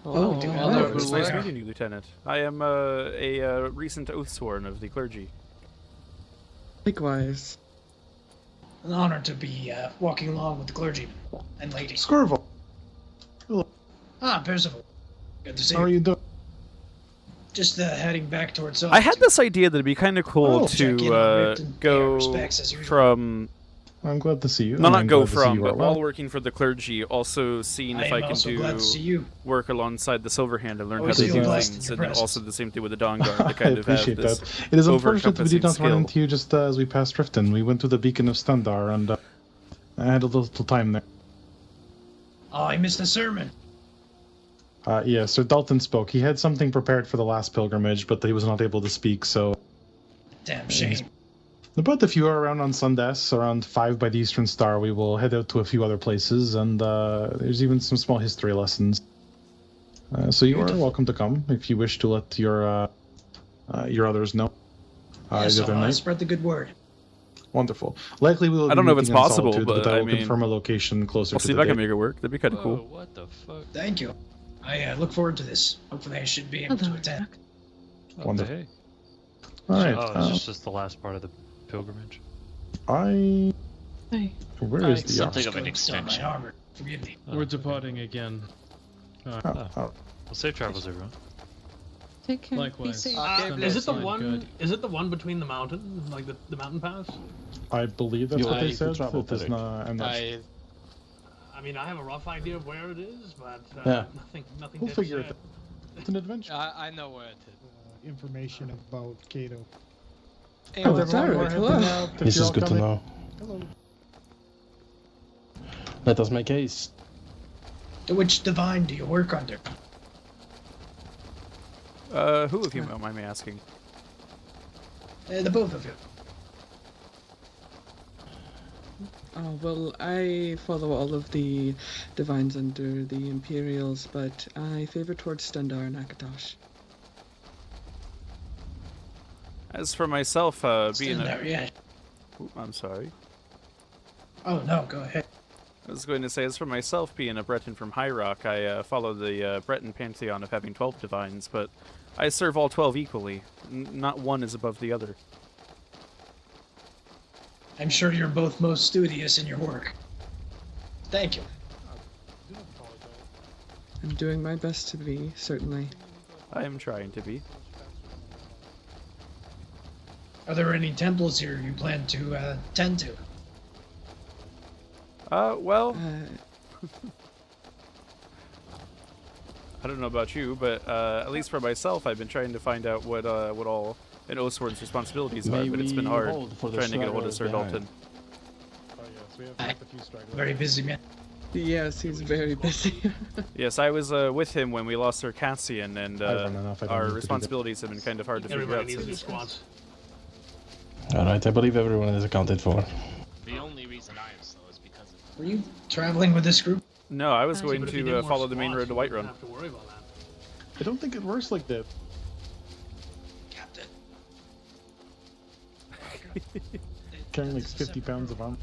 [SPEAKER 13] Oh,
[SPEAKER 1] Hello, it's nice meeting you, Lieutenant. I am a recent Oathsworn of the clergy.
[SPEAKER 13] Likewise.
[SPEAKER 11] An honor to be walking along with the clergyman and lady.
[SPEAKER 3] Squirrel.
[SPEAKER 11] Ah, Percival. Good to see you.
[SPEAKER 3] How are you doing?
[SPEAKER 11] Just heading back towards.
[SPEAKER 1] I had this idea that it'd be kind of cool
[SPEAKER 11] check in on
[SPEAKER 1] to
[SPEAKER 11] Ripton, pay
[SPEAKER 1] go
[SPEAKER 11] our respects as usual.
[SPEAKER 1] from.
[SPEAKER 3] I'm glad to see you.
[SPEAKER 1] No,
[SPEAKER 3] and
[SPEAKER 1] not
[SPEAKER 3] I'm
[SPEAKER 1] go
[SPEAKER 3] glad to see
[SPEAKER 1] from,
[SPEAKER 3] you
[SPEAKER 1] but
[SPEAKER 3] are well.
[SPEAKER 1] while working for the clergy, also seeing if
[SPEAKER 11] I
[SPEAKER 1] I
[SPEAKER 11] am
[SPEAKER 1] can
[SPEAKER 11] also glad to see
[SPEAKER 1] do
[SPEAKER 11] you.
[SPEAKER 1] work alongside the Silver Hand and learn how
[SPEAKER 11] Always
[SPEAKER 1] to
[SPEAKER 11] feel
[SPEAKER 1] do
[SPEAKER 11] blessed in
[SPEAKER 1] things,
[SPEAKER 11] your
[SPEAKER 1] and then
[SPEAKER 11] presence.
[SPEAKER 1] also the same thing with the Dawn Guard to
[SPEAKER 3] I
[SPEAKER 1] kind of have
[SPEAKER 3] appreciate
[SPEAKER 1] this
[SPEAKER 3] that. It is unfortunate we did not run
[SPEAKER 1] over-encompassing
[SPEAKER 3] into you just as we passed Riften. We went to the Beacon of Stundar, and I had a little time there.
[SPEAKER 11] Oh, I missed the sermon.
[SPEAKER 3] Yeah, Sir Dalton spoke. He had something prepared for the last pilgrimage, but he was not able to speak, so...
[SPEAKER 11] Damn shame.
[SPEAKER 3] But if you are around on Sundays, around 5 by the Eastern Star, we will head out to a few other places, and there's even some small history lessons. So you are welcome to come, if you wish to let your others know.
[SPEAKER 11] Yes,
[SPEAKER 3] the other
[SPEAKER 11] I'll
[SPEAKER 3] night.
[SPEAKER 11] spread the good word.
[SPEAKER 3] Wonderful. Likely we will
[SPEAKER 1] I don't
[SPEAKER 3] be
[SPEAKER 1] know if it's
[SPEAKER 3] meeting in
[SPEAKER 1] possible,
[SPEAKER 3] Solitude,
[SPEAKER 1] but
[SPEAKER 3] I
[SPEAKER 1] I
[SPEAKER 3] will
[SPEAKER 1] mean,
[SPEAKER 3] confirm a location closer
[SPEAKER 1] I'll
[SPEAKER 3] to
[SPEAKER 1] see
[SPEAKER 3] the
[SPEAKER 1] if I can
[SPEAKER 3] date.
[SPEAKER 1] make it work. That'd be kind of cool.
[SPEAKER 22] What the fuck?
[SPEAKER 11] Thank you. I look forward to this. Hopefully I should be able to attend.
[SPEAKER 3] Wonderful.
[SPEAKER 22] Hey.
[SPEAKER 3] All right.
[SPEAKER 15] Oh, it's just the last part of the pilgrimage.
[SPEAKER 1] Hey.
[SPEAKER 3] Where is the
[SPEAKER 22] Something of
[SPEAKER 11] Still
[SPEAKER 22] an
[SPEAKER 11] my
[SPEAKER 22] extension.
[SPEAKER 11] armor. Forgive me.
[SPEAKER 17] We're departing again.
[SPEAKER 15] Well, safe travels, everyone.
[SPEAKER 10] Take care. Be
[SPEAKER 17] Likewise.
[SPEAKER 10] safe.
[SPEAKER 9] Is it the
[SPEAKER 17] Fine,
[SPEAKER 9] one?
[SPEAKER 17] good.
[SPEAKER 9] Is it the one between the mountain, like the mountain pass?
[SPEAKER 3] I believe that's what they said.
[SPEAKER 19] travel
[SPEAKER 3] It is
[SPEAKER 19] better.
[SPEAKER 3] not, I'm not
[SPEAKER 2] I
[SPEAKER 9] I mean, I have a rough idea of where it is, but
[SPEAKER 19] Yeah.
[SPEAKER 9] nothing.
[SPEAKER 3] We'll
[SPEAKER 9] dead
[SPEAKER 3] figure
[SPEAKER 9] set.
[SPEAKER 3] it out. It's an adventure.
[SPEAKER 2] I know where it is.
[SPEAKER 18] Information about Cato.
[SPEAKER 13] Oh, it's alright. Hello.
[SPEAKER 19] This is good to know.
[SPEAKER 3] Hello.
[SPEAKER 19] Let us make haste.
[SPEAKER 11] Which divine do you work under?
[SPEAKER 1] Who, if you don't mind me asking?
[SPEAKER 11] The both of you.
[SPEAKER 13] Oh, well, I follow all of the divines under the Imperials, but I favor towards Stundar and Akatosh.
[SPEAKER 1] As for myself, being
[SPEAKER 11] Stundar, yeah.
[SPEAKER 1] Ooh, I'm sorry.
[SPEAKER 11] Oh no, go ahead.
[SPEAKER 1] I was going to say, as for myself, being a Breton from High Rock, I follow the Breton pantheon of having 12 divines, but I serve all 12 equally. Not one is above the other.
[SPEAKER 11] I'm sure you're both most studious in your work. Thank you.
[SPEAKER 13] I'm doing my best to be, certainly.
[SPEAKER 1] I am trying to be.
[SPEAKER 11] Are there any temples here you plan to tend to?
[SPEAKER 1] Well... I don't know about you, but at least for myself, I've been trying to find out what all an Oathsworn's responsibilities are, but it's been hard trying to get a hold of Sir Dalton.
[SPEAKER 3] Oh, yes, we have quite a few stragglers.
[SPEAKER 11] Very busy man.
[SPEAKER 13] Yes, he's very busy.
[SPEAKER 1] Yes, I was with him when we lost Sir Cassian, and
[SPEAKER 3] I've run enough, I don't
[SPEAKER 1] our
[SPEAKER 3] need to do
[SPEAKER 1] responsibilities have been kind of hard to figure
[SPEAKER 9] Everybody
[SPEAKER 1] out.
[SPEAKER 9] needs
[SPEAKER 1] since-
[SPEAKER 9] response.
[SPEAKER 19] Alright, I believe everyone is accounted for.
[SPEAKER 22] The only reason I am slow is because of
[SPEAKER 11] Were you traveling with this group?
[SPEAKER 1] No, I was going
[SPEAKER 9] But if you
[SPEAKER 1] to
[SPEAKER 9] did more
[SPEAKER 1] follow the main
[SPEAKER 9] squats,
[SPEAKER 1] road to
[SPEAKER 9] you wouldn't
[SPEAKER 1] Whiterun.
[SPEAKER 9] have to worry about that.
[SPEAKER 3] I don't think it works like that.
[SPEAKER 11] Captain.
[SPEAKER 3] Carrying like 50 pounds of armor.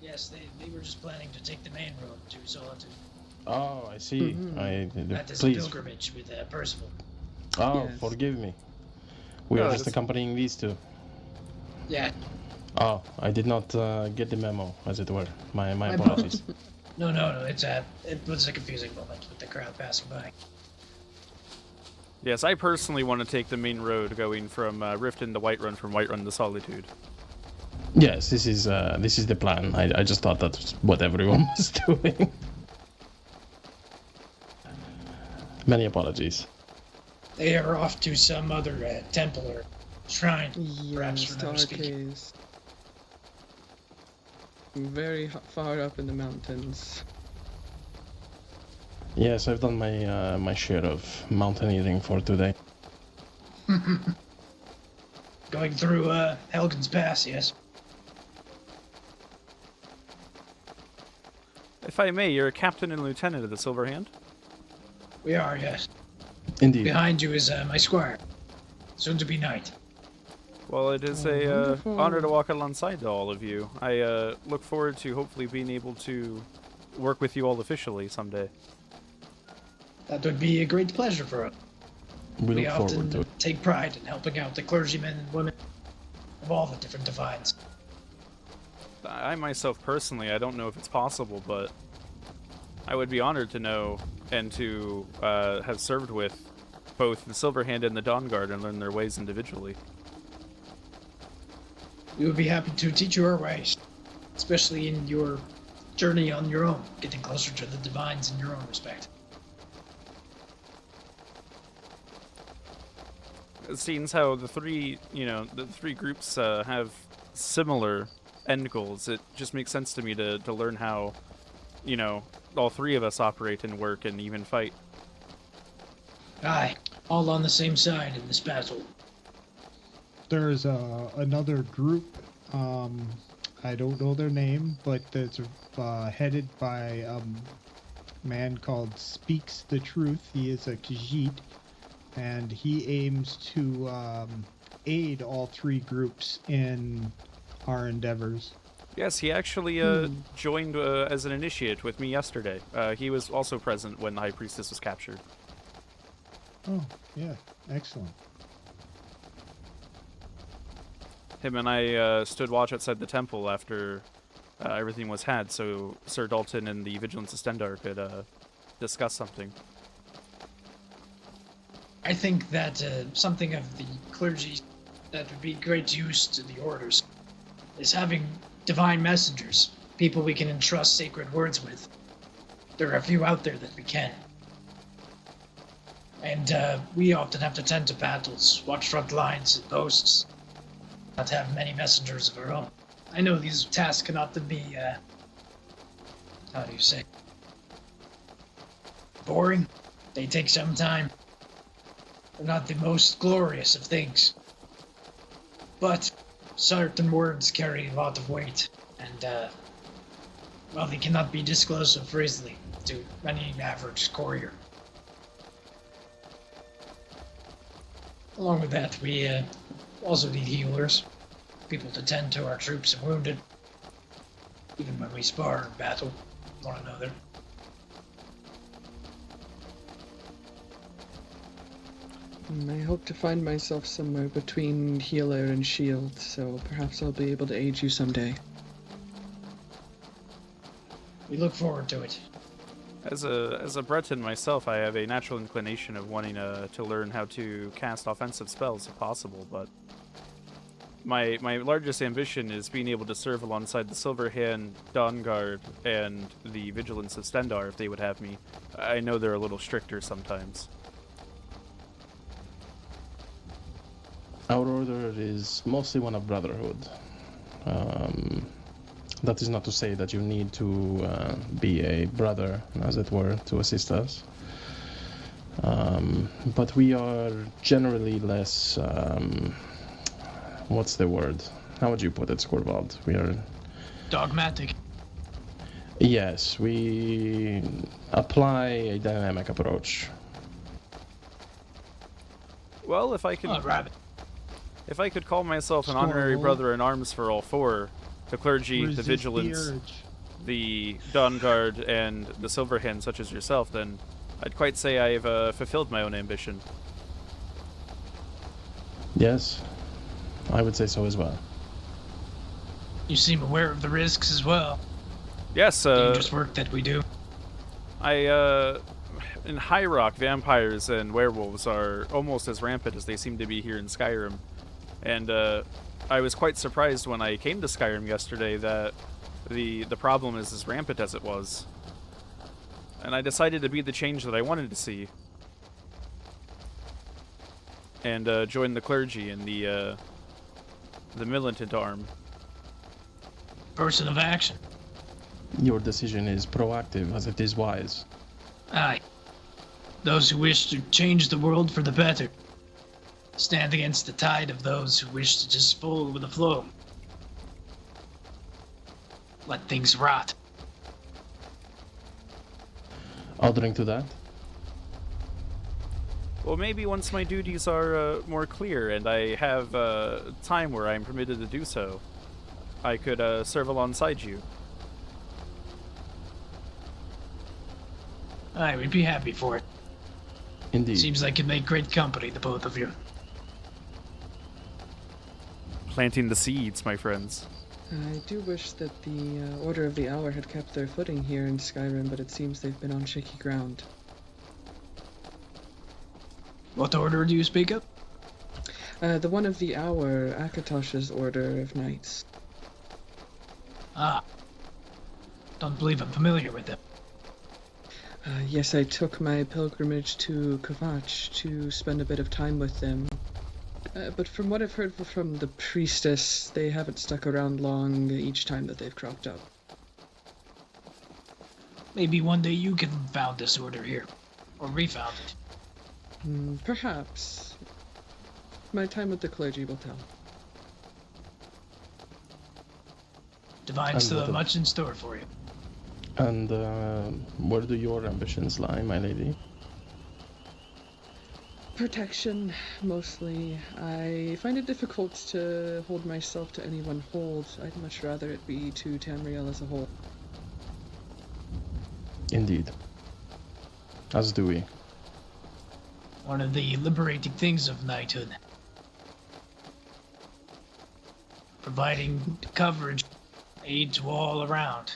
[SPEAKER 11] Yes, they were just planning to take the main road to Solitude.
[SPEAKER 19] Oh, I see.
[SPEAKER 11] That is a
[SPEAKER 19] Please.
[SPEAKER 11] pilgrimage with Percival.
[SPEAKER 19] Oh,
[SPEAKER 13] Yes.
[SPEAKER 19] forgive me. We
[SPEAKER 1] No,
[SPEAKER 19] are just
[SPEAKER 1] that's-
[SPEAKER 19] accompanying these two.
[SPEAKER 11] Yeah.
[SPEAKER 19] Oh, I did not get the memo, as it were. My apologies.
[SPEAKER 11] No. It was a confusing moment with the crowd passing by.
[SPEAKER 1] Yes, I personally want to take the main road going from Riften to Whiterun, from Whiterun to Solitude.
[SPEAKER 19] Yes, this is the plan. I just thought that's what everyone was doing. Many apologies.
[SPEAKER 11] They are off to some other temple or shrine, perhaps for no speaking.
[SPEAKER 13] Stargaze. Very far up in the mountains.
[SPEAKER 19] Yes, I've done my share of mountaineering for today.
[SPEAKER 11] Going through Helgen's Pass, yes.
[SPEAKER 1] If I may, you're a captain and lieutenant of the Silver Hand?
[SPEAKER 11] We are, yes.
[SPEAKER 19] Indeed.
[SPEAKER 11] Behind you is my squire, soon to be knight.
[SPEAKER 1] Well, it is a honor to walk alongside all of you. I look forward to hopefully being able to work with you all officially someday.
[SPEAKER 11] That would be a great pleasure for us.
[SPEAKER 19] We look forward
[SPEAKER 11] often
[SPEAKER 19] to it.
[SPEAKER 11] take pride in helping out the clergymen and women of all the different divines.
[SPEAKER 1] I myself personally, I don't know if it's possible, but I would be honored to know and to have served with both the Silver Hand and the Dawn Guard and learn their ways individually.
[SPEAKER 11] We would be happy to teach you our ways, especially in your journey on your own, getting closer to the divines in your own respect.
[SPEAKER 1] It seems how the three groups have similar end goals. It just makes sense to me to learn how, all three of us operate and work and even fight.
[SPEAKER 11] Aye, all on the same side in this battle.
[SPEAKER 18] There's another group, I don't know their name, but it's headed by a man called Speaks the Truth. He is a Khajiit, and he aims to aid all three groups in our endeavors.
[SPEAKER 1] Yes, he actually joined as an initiate with me yesterday. He was also present when the High Priestess was captured.
[SPEAKER 18] Oh, yeah, excellent.
[SPEAKER 1] Him and I stood watch outside the temple after everything was had, so Sir Dalton and the Vigilance of Stendar could discuss something.
[SPEAKER 11] I think that something of the clergy that would be great use to the orders is having divine messengers, people we can entrust sacred words with. There are a few out there that we can. And we often have to tend to battles, watch front lines and posts, not have many messengers of our own. I know these tasks cannot be, how do you say, boring. They take some time. They're not the most glorious of things. But certain words carry a lot of weight, and, well, they cannot be disclosed so easily to any average courier. Along with that, we also need healers, people to tend to our troops and wounded, even when we spar and battle one another.
[SPEAKER 13] I hope to find myself somewhere between healer and shield, so perhaps I'll be able to aid you someday.
[SPEAKER 11] We look forward to it.
[SPEAKER 1] As a Breton myself, I have a natural inclination of wanting to learn how to cast offensive spells if possible, but my largest ambition is being able to serve alongside the Silver Hand, Dawn Guard, and the Vigilance of Stendar if they would have me. I know they're a little stricter sometimes.
[SPEAKER 19] Our order is mostly one of brotherhood. That is not to say that you need to be a brother, as it were, to assist us. But we are generally less... what's the word? How would you put it, Skorvald? We are...
[SPEAKER 11] Dogmatic.
[SPEAKER 19] Yes, we apply a dynamic approach.
[SPEAKER 1] Well, if I could...
[SPEAKER 11] rabbit.
[SPEAKER 1] If I could call myself an honorary brother in arms for all four, the clergy,
[SPEAKER 18] Resist
[SPEAKER 1] the vigilance, the Dawn Guard, and the Silver Hand, such as yourself, then I'd quite say I've fulfilled my own ambition.
[SPEAKER 19] Yes, I would say so as well.
[SPEAKER 11] You seem aware of the risks as well.
[SPEAKER 1] Yes,
[SPEAKER 11] dangerous work that we do.
[SPEAKER 1] I in High Rock, vampires and werewolves are almost as rampant as they seem to be here in Skyrim. And I was quite surprised when I came to Skyrim yesterday that the problem is as rampant as it was. And I decided to be the change that I wanted to see. And join the clergy and the militant arm.
[SPEAKER 11] Person of action.
[SPEAKER 19] Your decision is proactive as it is wise.
[SPEAKER 11] Aye. Those who wish to change the world for the better stand against the tide of those who wish to just follow with the flow. Let things rot.
[SPEAKER 19] Ordering to that?
[SPEAKER 1] Well, maybe once my duties are more clear and I have time where I'm permitted to do so, I could serve alongside you.
[SPEAKER 11] Aye, we'd be happy for it.
[SPEAKER 19] Indeed.
[SPEAKER 11] Seems like it'd make great company, the both of you.
[SPEAKER 1] Planting the seeds, my friends.
[SPEAKER 13] I do wish that the Order of the Hour had kept their footing here in Skyrim, but it seems they've been on shaky ground.
[SPEAKER 11] What order do you speak of?
[SPEAKER 13] The one of the Hour, Akatosh's Order of Knights.
[SPEAKER 11] Ah. Don't believe I'm familiar with them.
[SPEAKER 13] Yes, I took my pilgrimage to Kavach to spend a bit of time with them. But from what I've heard from the priestess, they haven't stuck around long each time that they've cropped up.
[SPEAKER 11] Maybe one day you can found this order here. Or refound it.
[SPEAKER 13] Perhaps. My time with the clergy will tell.
[SPEAKER 11] Divine still have much in store for you.
[SPEAKER 19] And where do your ambitions lie, my lady?
[SPEAKER 13] Protection, mostly. I find it difficult to hold myself to any one hold. I'd much rather it be to Tamriel as a whole.
[SPEAKER 19] Indeed. As do we.
[SPEAKER 11] One of the liberating things of knighthood. Providing coverage, aid to all around.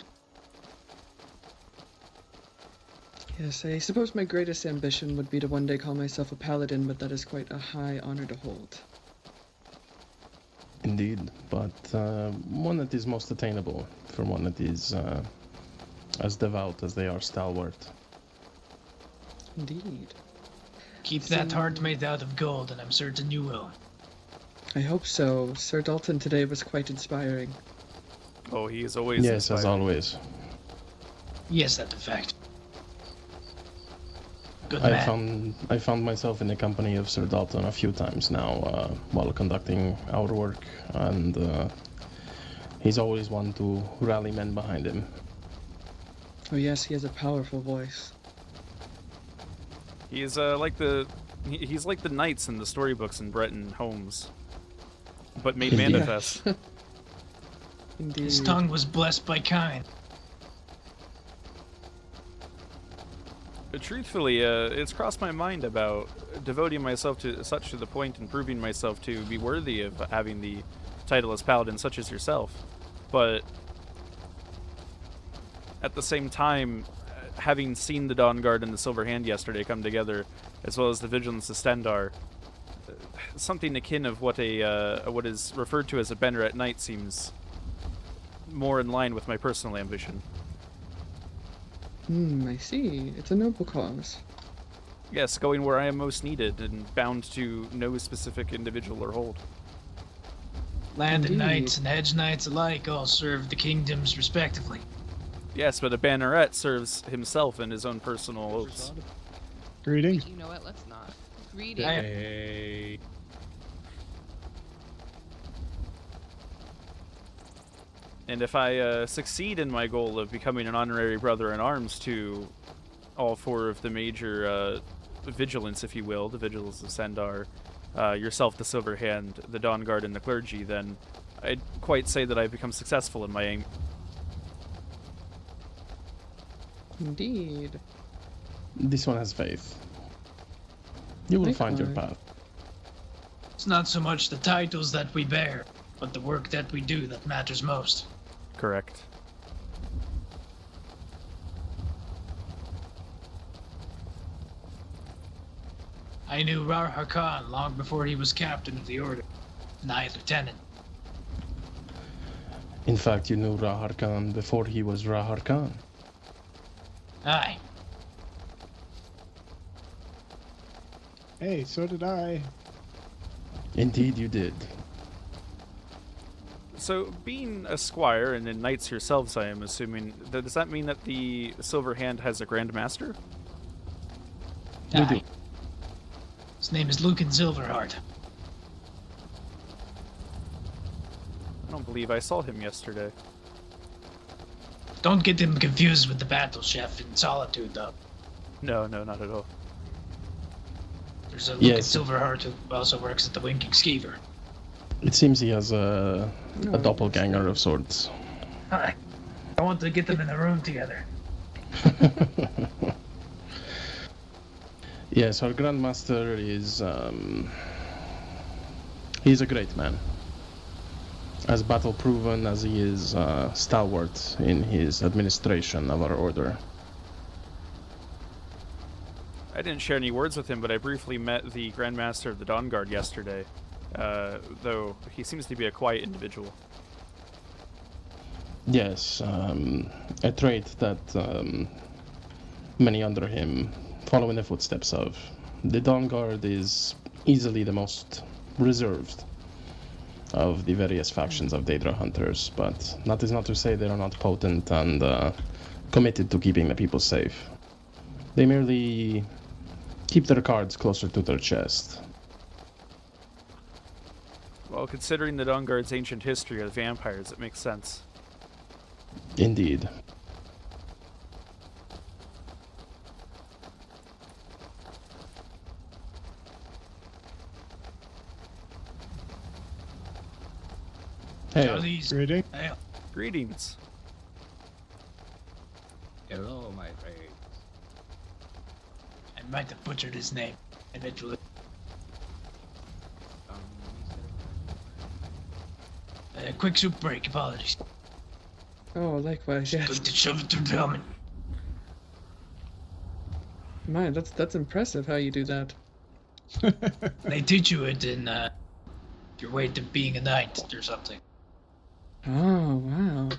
[SPEAKER 13] Yes, I suppose my greatest ambition would be to one day call myself a paladin, but that is quite a high honor to hold.
[SPEAKER 19] Indeed, but one that is most attainable, for one that is as devout as they are stalwart.
[SPEAKER 13] Indeed.
[SPEAKER 11] Keep that heart made out of gold, and I'm certain you will.
[SPEAKER 13] I hope so. Sir Dalton today was quite inspiring.
[SPEAKER 1] Oh, he is always
[SPEAKER 19] Yes,
[SPEAKER 1] inspiring.
[SPEAKER 19] as always.
[SPEAKER 11] Yes, that's a fact. Good
[SPEAKER 19] I
[SPEAKER 11] man.
[SPEAKER 19] found myself in the company of Sir Dalton a few times now while conducting our work, and he's always one to rally men behind him.
[SPEAKER 13] Oh yes, he has a powerful voice.
[SPEAKER 1] He's like the he's like the knights in the storybooks in Breton Holmes, but made manifest.
[SPEAKER 13] Indeed.
[SPEAKER 11] His tongue was blessed by kind.
[SPEAKER 1] But truthfully, it's crossed my mind about devoting myself to such to the point and proving myself to be worthy of having the title as paladin, such as yourself. But at the same time, having seen the Dawn Guard and the Silver Hand yesterday come together, as well as the Vigilance of Stendar, something akin of what what is referred to as a Banneret Knight seems more in line with my personal ambition.
[SPEAKER 13] I see. It's a noble cause.
[SPEAKER 1] Yes, going where I am most needed and bound to no specific individual or hold.
[SPEAKER 11] Landed
[SPEAKER 13] Indeed.
[SPEAKER 11] knights and hedge knights alike all serve the kingdoms respectively.
[SPEAKER 1] Yes, but a banneret serves himself and his own personal oaths.
[SPEAKER 18] Greetings.
[SPEAKER 4] You know what? Let's not. Greetings.
[SPEAKER 18] Hey.
[SPEAKER 1] And if I succeed in my goal of becoming an honorary brother in arms to all four of the major vigilance, if you will, the Vigilance of Sendar, yourself, the Silver Hand, the Dawn Guard, and the clergy, then I'd quite say that I've become successful in my aim.
[SPEAKER 13] Indeed.
[SPEAKER 19] This one has faith. You will find your path.
[SPEAKER 11] It's not so much the titles that we bear, but the work that we do that matters most.
[SPEAKER 1] Correct.
[SPEAKER 11] I knew Rar Harkan long before he was captain of the Order, and I lieutenant.
[SPEAKER 19] In fact, you knew Rahar Khan before he was Rahar Khan.
[SPEAKER 11] Aye.
[SPEAKER 18] Hey, so did I.
[SPEAKER 19] Indeed you did.
[SPEAKER 1] So, being a squire and in knights yourselves, I am assuming, does that mean that the Silver Hand has a Grand Master?
[SPEAKER 19] We do.
[SPEAKER 11] His name is Lucan Silverheart.
[SPEAKER 1] I don't believe I saw him yesterday.
[SPEAKER 11] Don't get him confused with the battle chef in Solitude, though.
[SPEAKER 1] No, not at all.
[SPEAKER 11] There's a Lucan
[SPEAKER 19] Yes.
[SPEAKER 11] Silverheart who also works at the Winking Skeever.
[SPEAKER 19] It seems he has a doppelganger of sorts.
[SPEAKER 11] Hi. I want to get them in a room together.
[SPEAKER 19] Yes, our Grandmaster is... he's a great man. As battle-proven as he is stalwart in his administration of our order.
[SPEAKER 1] I didn't share any words with him, but I briefly met the Grand Master of the Dawn Guard yesterday. Though he seems to be a quiet individual.
[SPEAKER 19] Yes, a trait that many under him follow in the footsteps of. The Dawn Guard is easily the most reserved of the various factions of Daedra hunters, but that is not to say they are not potent and committed to keeping the people safe. They merely keep their cards closer to their chest.
[SPEAKER 1] Well, considering the Dawn Guard's ancient history of vampires, it makes sense.
[SPEAKER 19] Indeed. Hey.
[SPEAKER 1] Greetings.
[SPEAKER 5] Hello, my friend.
[SPEAKER 11] I might have butchered his name eventually. Quick soup break, apologies.
[SPEAKER 13] Oh, likewise, yes.
[SPEAKER 11] Going to shove it through the helmet.
[SPEAKER 13] Man, that's impressive how you do that.
[SPEAKER 11] They teach you it in your way to being a knight or something.
[SPEAKER 13] Oh, wow.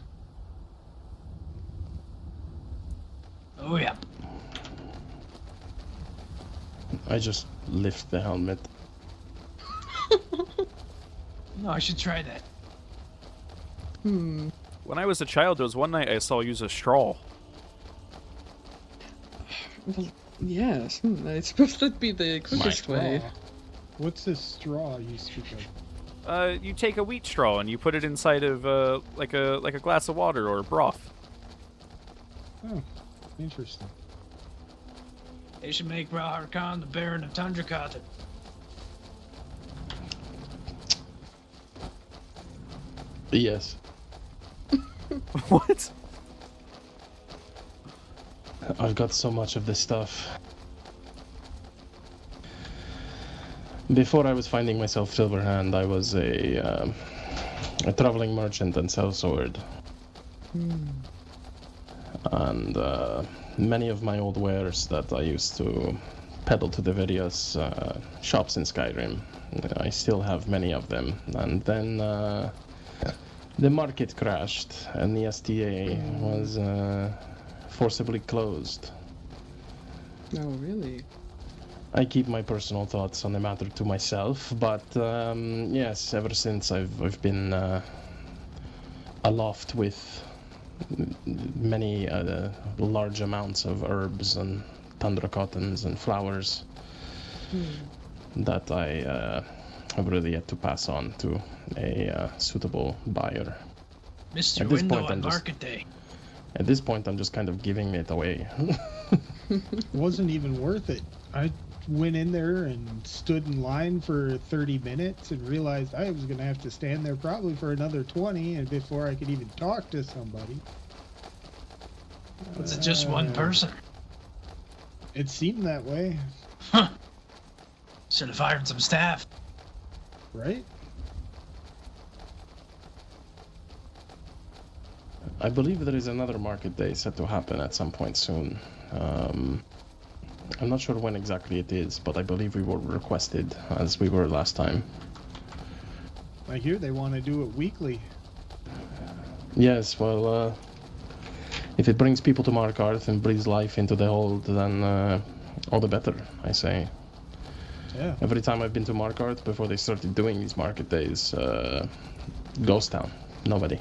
[SPEAKER 11] Oh, yeah.
[SPEAKER 19] I just lift the helmet.
[SPEAKER 11] No, I should try that.
[SPEAKER 13] Hmm.
[SPEAKER 1] When I was a child, there was one night I saw you use a straw.
[SPEAKER 13] Well, yes. I suppose that'd be the quickest way.
[SPEAKER 18] What's this straw you speak of?
[SPEAKER 1] You take a wheat straw and you put it inside of like a glass of water or broth.
[SPEAKER 18] Oh, interesting.
[SPEAKER 11] They should make Rahar Khan the Baron of Tundrakatan.
[SPEAKER 19] Yes.
[SPEAKER 1] What?
[SPEAKER 19] I've got so much of this stuff. Before I was finding myself Silverhand, I was a traveling merchant and sellsword. And many of my old wares that I used to peddle to the various shops in Skyrim, I still have many of them. And then the market crashed and the STA was forcibly closed.
[SPEAKER 13] Oh, really?
[SPEAKER 19] I keep my personal thoughts on the matter to myself, but yes, ever since I've been aloft with many large amounts of herbs and tundra cottons and flowers that I have really yet to pass on to a suitable buyer.
[SPEAKER 11] Mr. Window on market day.
[SPEAKER 19] At this point, I'm just kind of giving it away.
[SPEAKER 18] It wasn't even worth it. I went in there and stood in line for 30 minutes and realized I was going to have to stand there probably for another 20 and before I could even talk to somebody.
[SPEAKER 11] Was it just one person?
[SPEAKER 18] It seemed that way.
[SPEAKER 11] Huh. Should have hired some staff.
[SPEAKER 18] Right?
[SPEAKER 19] I believe there is another market day set to happen at some point soon. I'm not sure when exactly it is, but I believe we were requested as we were last time.
[SPEAKER 18] I hear they want to do it weekly.
[SPEAKER 19] Yes, well, if it brings people to Markarth and breathes life into the hold, then all the better, I say.
[SPEAKER 18] Yeah.
[SPEAKER 19] Every time I've been to Markarth before they started doing these market days, ghost town, nobody.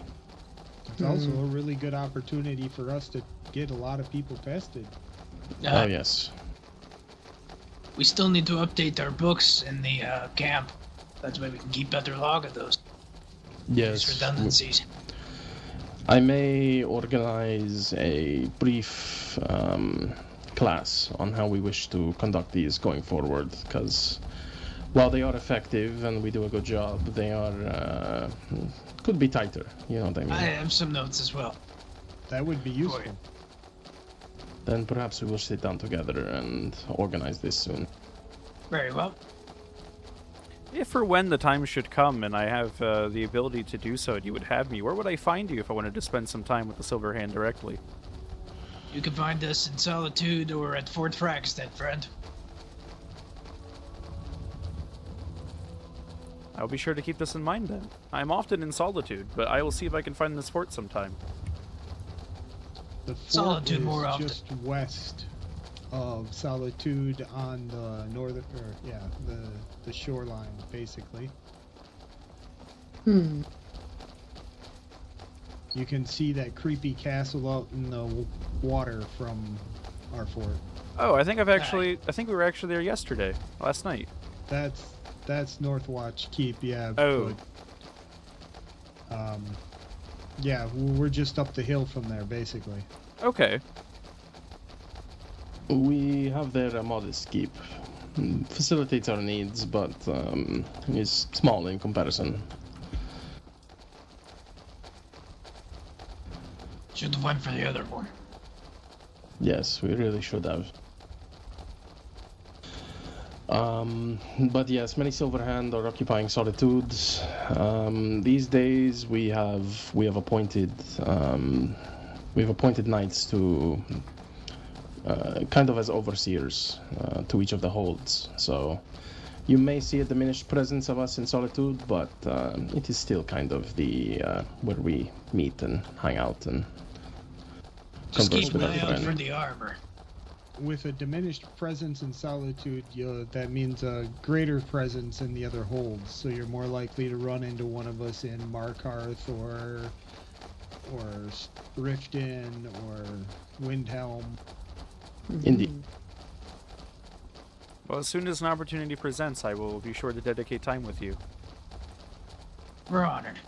[SPEAKER 18] It's also a really good opportunity for us to get a lot of people tested.
[SPEAKER 19] Oh, yes.
[SPEAKER 11] We still need to update our books in the camp. That's why we can keep better log of those.
[SPEAKER 19] Yes.
[SPEAKER 11] These redundancies.
[SPEAKER 19] I may organize a brief class on how we wish to conduct these going forward, because while they are effective and we do a good job, they are could be tighter, you know what I mean?
[SPEAKER 11] I have some notes as well.
[SPEAKER 18] That would be useful.
[SPEAKER 19] Then perhaps we will sit down together and organize this soon.
[SPEAKER 11] Very well.
[SPEAKER 1] If or when the time should come and I have the ability to do so and you would have me, where would I find you if I wanted to spend some time with the Silver Hand directly?
[SPEAKER 11] You can find us in Solitude or at Fort Fragstead, friend.
[SPEAKER 1] I'll be sure to keep this in mind then. I'm often in Solitude, but I will see if I can find this fort sometime.
[SPEAKER 18] The fort
[SPEAKER 11] Solitude
[SPEAKER 18] is
[SPEAKER 11] more often.
[SPEAKER 18] just west of Solitude on the northern, the shoreline, basically.
[SPEAKER 13] Hmm.
[SPEAKER 18] You can see that creepy castle out in the water from our fort.
[SPEAKER 1] Oh, I think I think we were actually there yesterday, last night.
[SPEAKER 18] That's Northwatch Keep, yeah.
[SPEAKER 1] Oh.
[SPEAKER 18] But, yeah, we're just up the hill from there, basically.
[SPEAKER 1] Okay.
[SPEAKER 19] We have there a modest keep. Facilitates our needs, but is small in comparison.
[SPEAKER 11] Should have went for the other one.
[SPEAKER 19] Yes, we really should have. But yes, many Silverhand are occupying Solitude. These days we have appointed knights to kind of as overseers to each of the holds. So you may see a diminished presence of us in Solitude, but it is still kind of the where we meet and hang out and
[SPEAKER 11] just
[SPEAKER 19] converse
[SPEAKER 11] keep
[SPEAKER 19] with
[SPEAKER 11] an eye out
[SPEAKER 19] everyone.
[SPEAKER 11] for the armor.
[SPEAKER 18] With a diminished presence in Solitude, that means a greater presence in the other holds. So you're more likely to run into one of us in Markarth or Riften or Windhelm.
[SPEAKER 19] Indeed.
[SPEAKER 1] Well, as soon as an opportunity presents, I will be sure to dedicate time with you.
[SPEAKER 11] We're honored.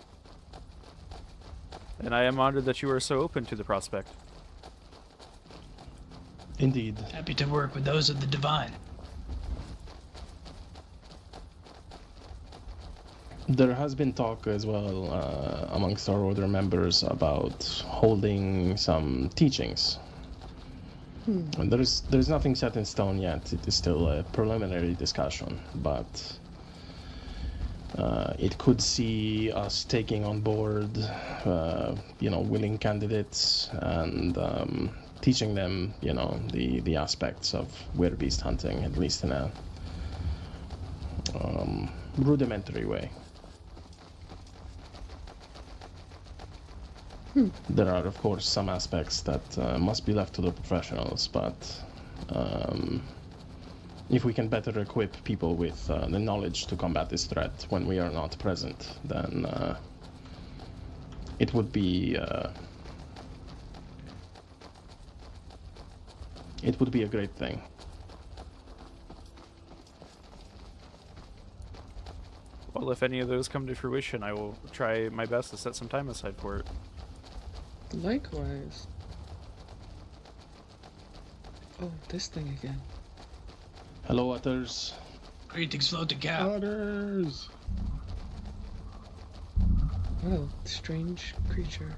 [SPEAKER 1] And I am honored that you are so open to the prospect.
[SPEAKER 19] Indeed.
[SPEAKER 11] Happy to work with those of the divine.
[SPEAKER 19] There has been talk as well amongst our order members about holding some teachings. And there's nothing set in stone yet. It is still a preliminary discussion, but it could see us taking on board, willing candidates and teaching them, the aspects of werebeast hunting, at least in a rudimentary way. There are, of course, some aspects that must be left to the professionals, but if we can better equip people with the knowledge to combat this threat when we are not present, then it would be a great thing.
[SPEAKER 1] Well, if any of those come to fruition, I will try my best to set some time aside for it.
[SPEAKER 13] Likewise. Oh, this thing again.
[SPEAKER 19] Hello, otters.
[SPEAKER 11] Greetings, floating cow.
[SPEAKER 18] Otters!
[SPEAKER 13] Well, strange creature.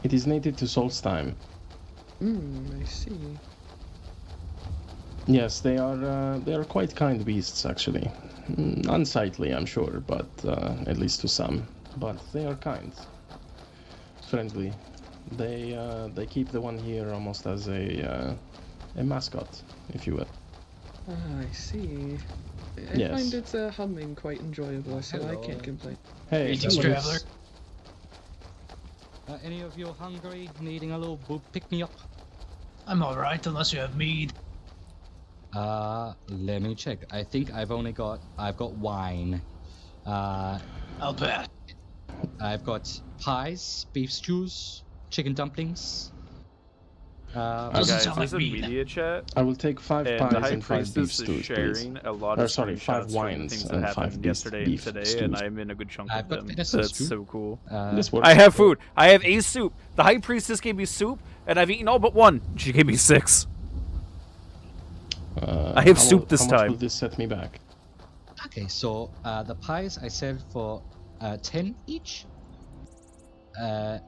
[SPEAKER 19] It is native to Solstheim.
[SPEAKER 13] I see.
[SPEAKER 19] Yes, they are quite kind beasts, actually. Unsightly, I'm sure, but at least to some. But they are kind. Friendly. They keep the one here almost as a a mascot, if you will.
[SPEAKER 13] Ah, I see. I
[SPEAKER 19] Yes.
[SPEAKER 13] find its humming quite enjoyable, so I can't complain.
[SPEAKER 19] Hey,
[SPEAKER 11] Greetings, traveler.
[SPEAKER 5] Any of you hungry? Needing a little pick me up?
[SPEAKER 11] I'm alright, unless you have mead.
[SPEAKER 5] Let me check. I think I've got wine.
[SPEAKER 11] I'll pass.
[SPEAKER 5] I've got pies, beef stews, chicken dumplings.
[SPEAKER 1] Guys, there's a media chat.
[SPEAKER 19] I will take 5
[SPEAKER 1] and
[SPEAKER 19] pies
[SPEAKER 1] the High
[SPEAKER 19] and 5 beef
[SPEAKER 1] Priestess
[SPEAKER 19] stews,
[SPEAKER 1] is sharing
[SPEAKER 19] please.
[SPEAKER 1] a lot
[SPEAKER 19] Or
[SPEAKER 1] of
[SPEAKER 19] sorry, 5
[SPEAKER 1] screenshots from
[SPEAKER 19] wines
[SPEAKER 1] things
[SPEAKER 19] and
[SPEAKER 1] that
[SPEAKER 19] 5
[SPEAKER 1] happened
[SPEAKER 19] beef,
[SPEAKER 1] yesterday and
[SPEAKER 19] beef
[SPEAKER 1] today,
[SPEAKER 19] stews.
[SPEAKER 1] and I'm in a good chunk
[SPEAKER 5] I've
[SPEAKER 1] of
[SPEAKER 5] got
[SPEAKER 1] them.
[SPEAKER 5] Pegasus
[SPEAKER 1] That's
[SPEAKER 5] too.
[SPEAKER 1] so cool.
[SPEAKER 19] This works.
[SPEAKER 1] I have food. I have a soup. The High Priestess gave me soup, and I've eaten all but one. She gave me 6. I have soup this
[SPEAKER 19] how much
[SPEAKER 1] time.
[SPEAKER 19] will this set me back?
[SPEAKER 5] Okay, so the pies I said for 10 each, and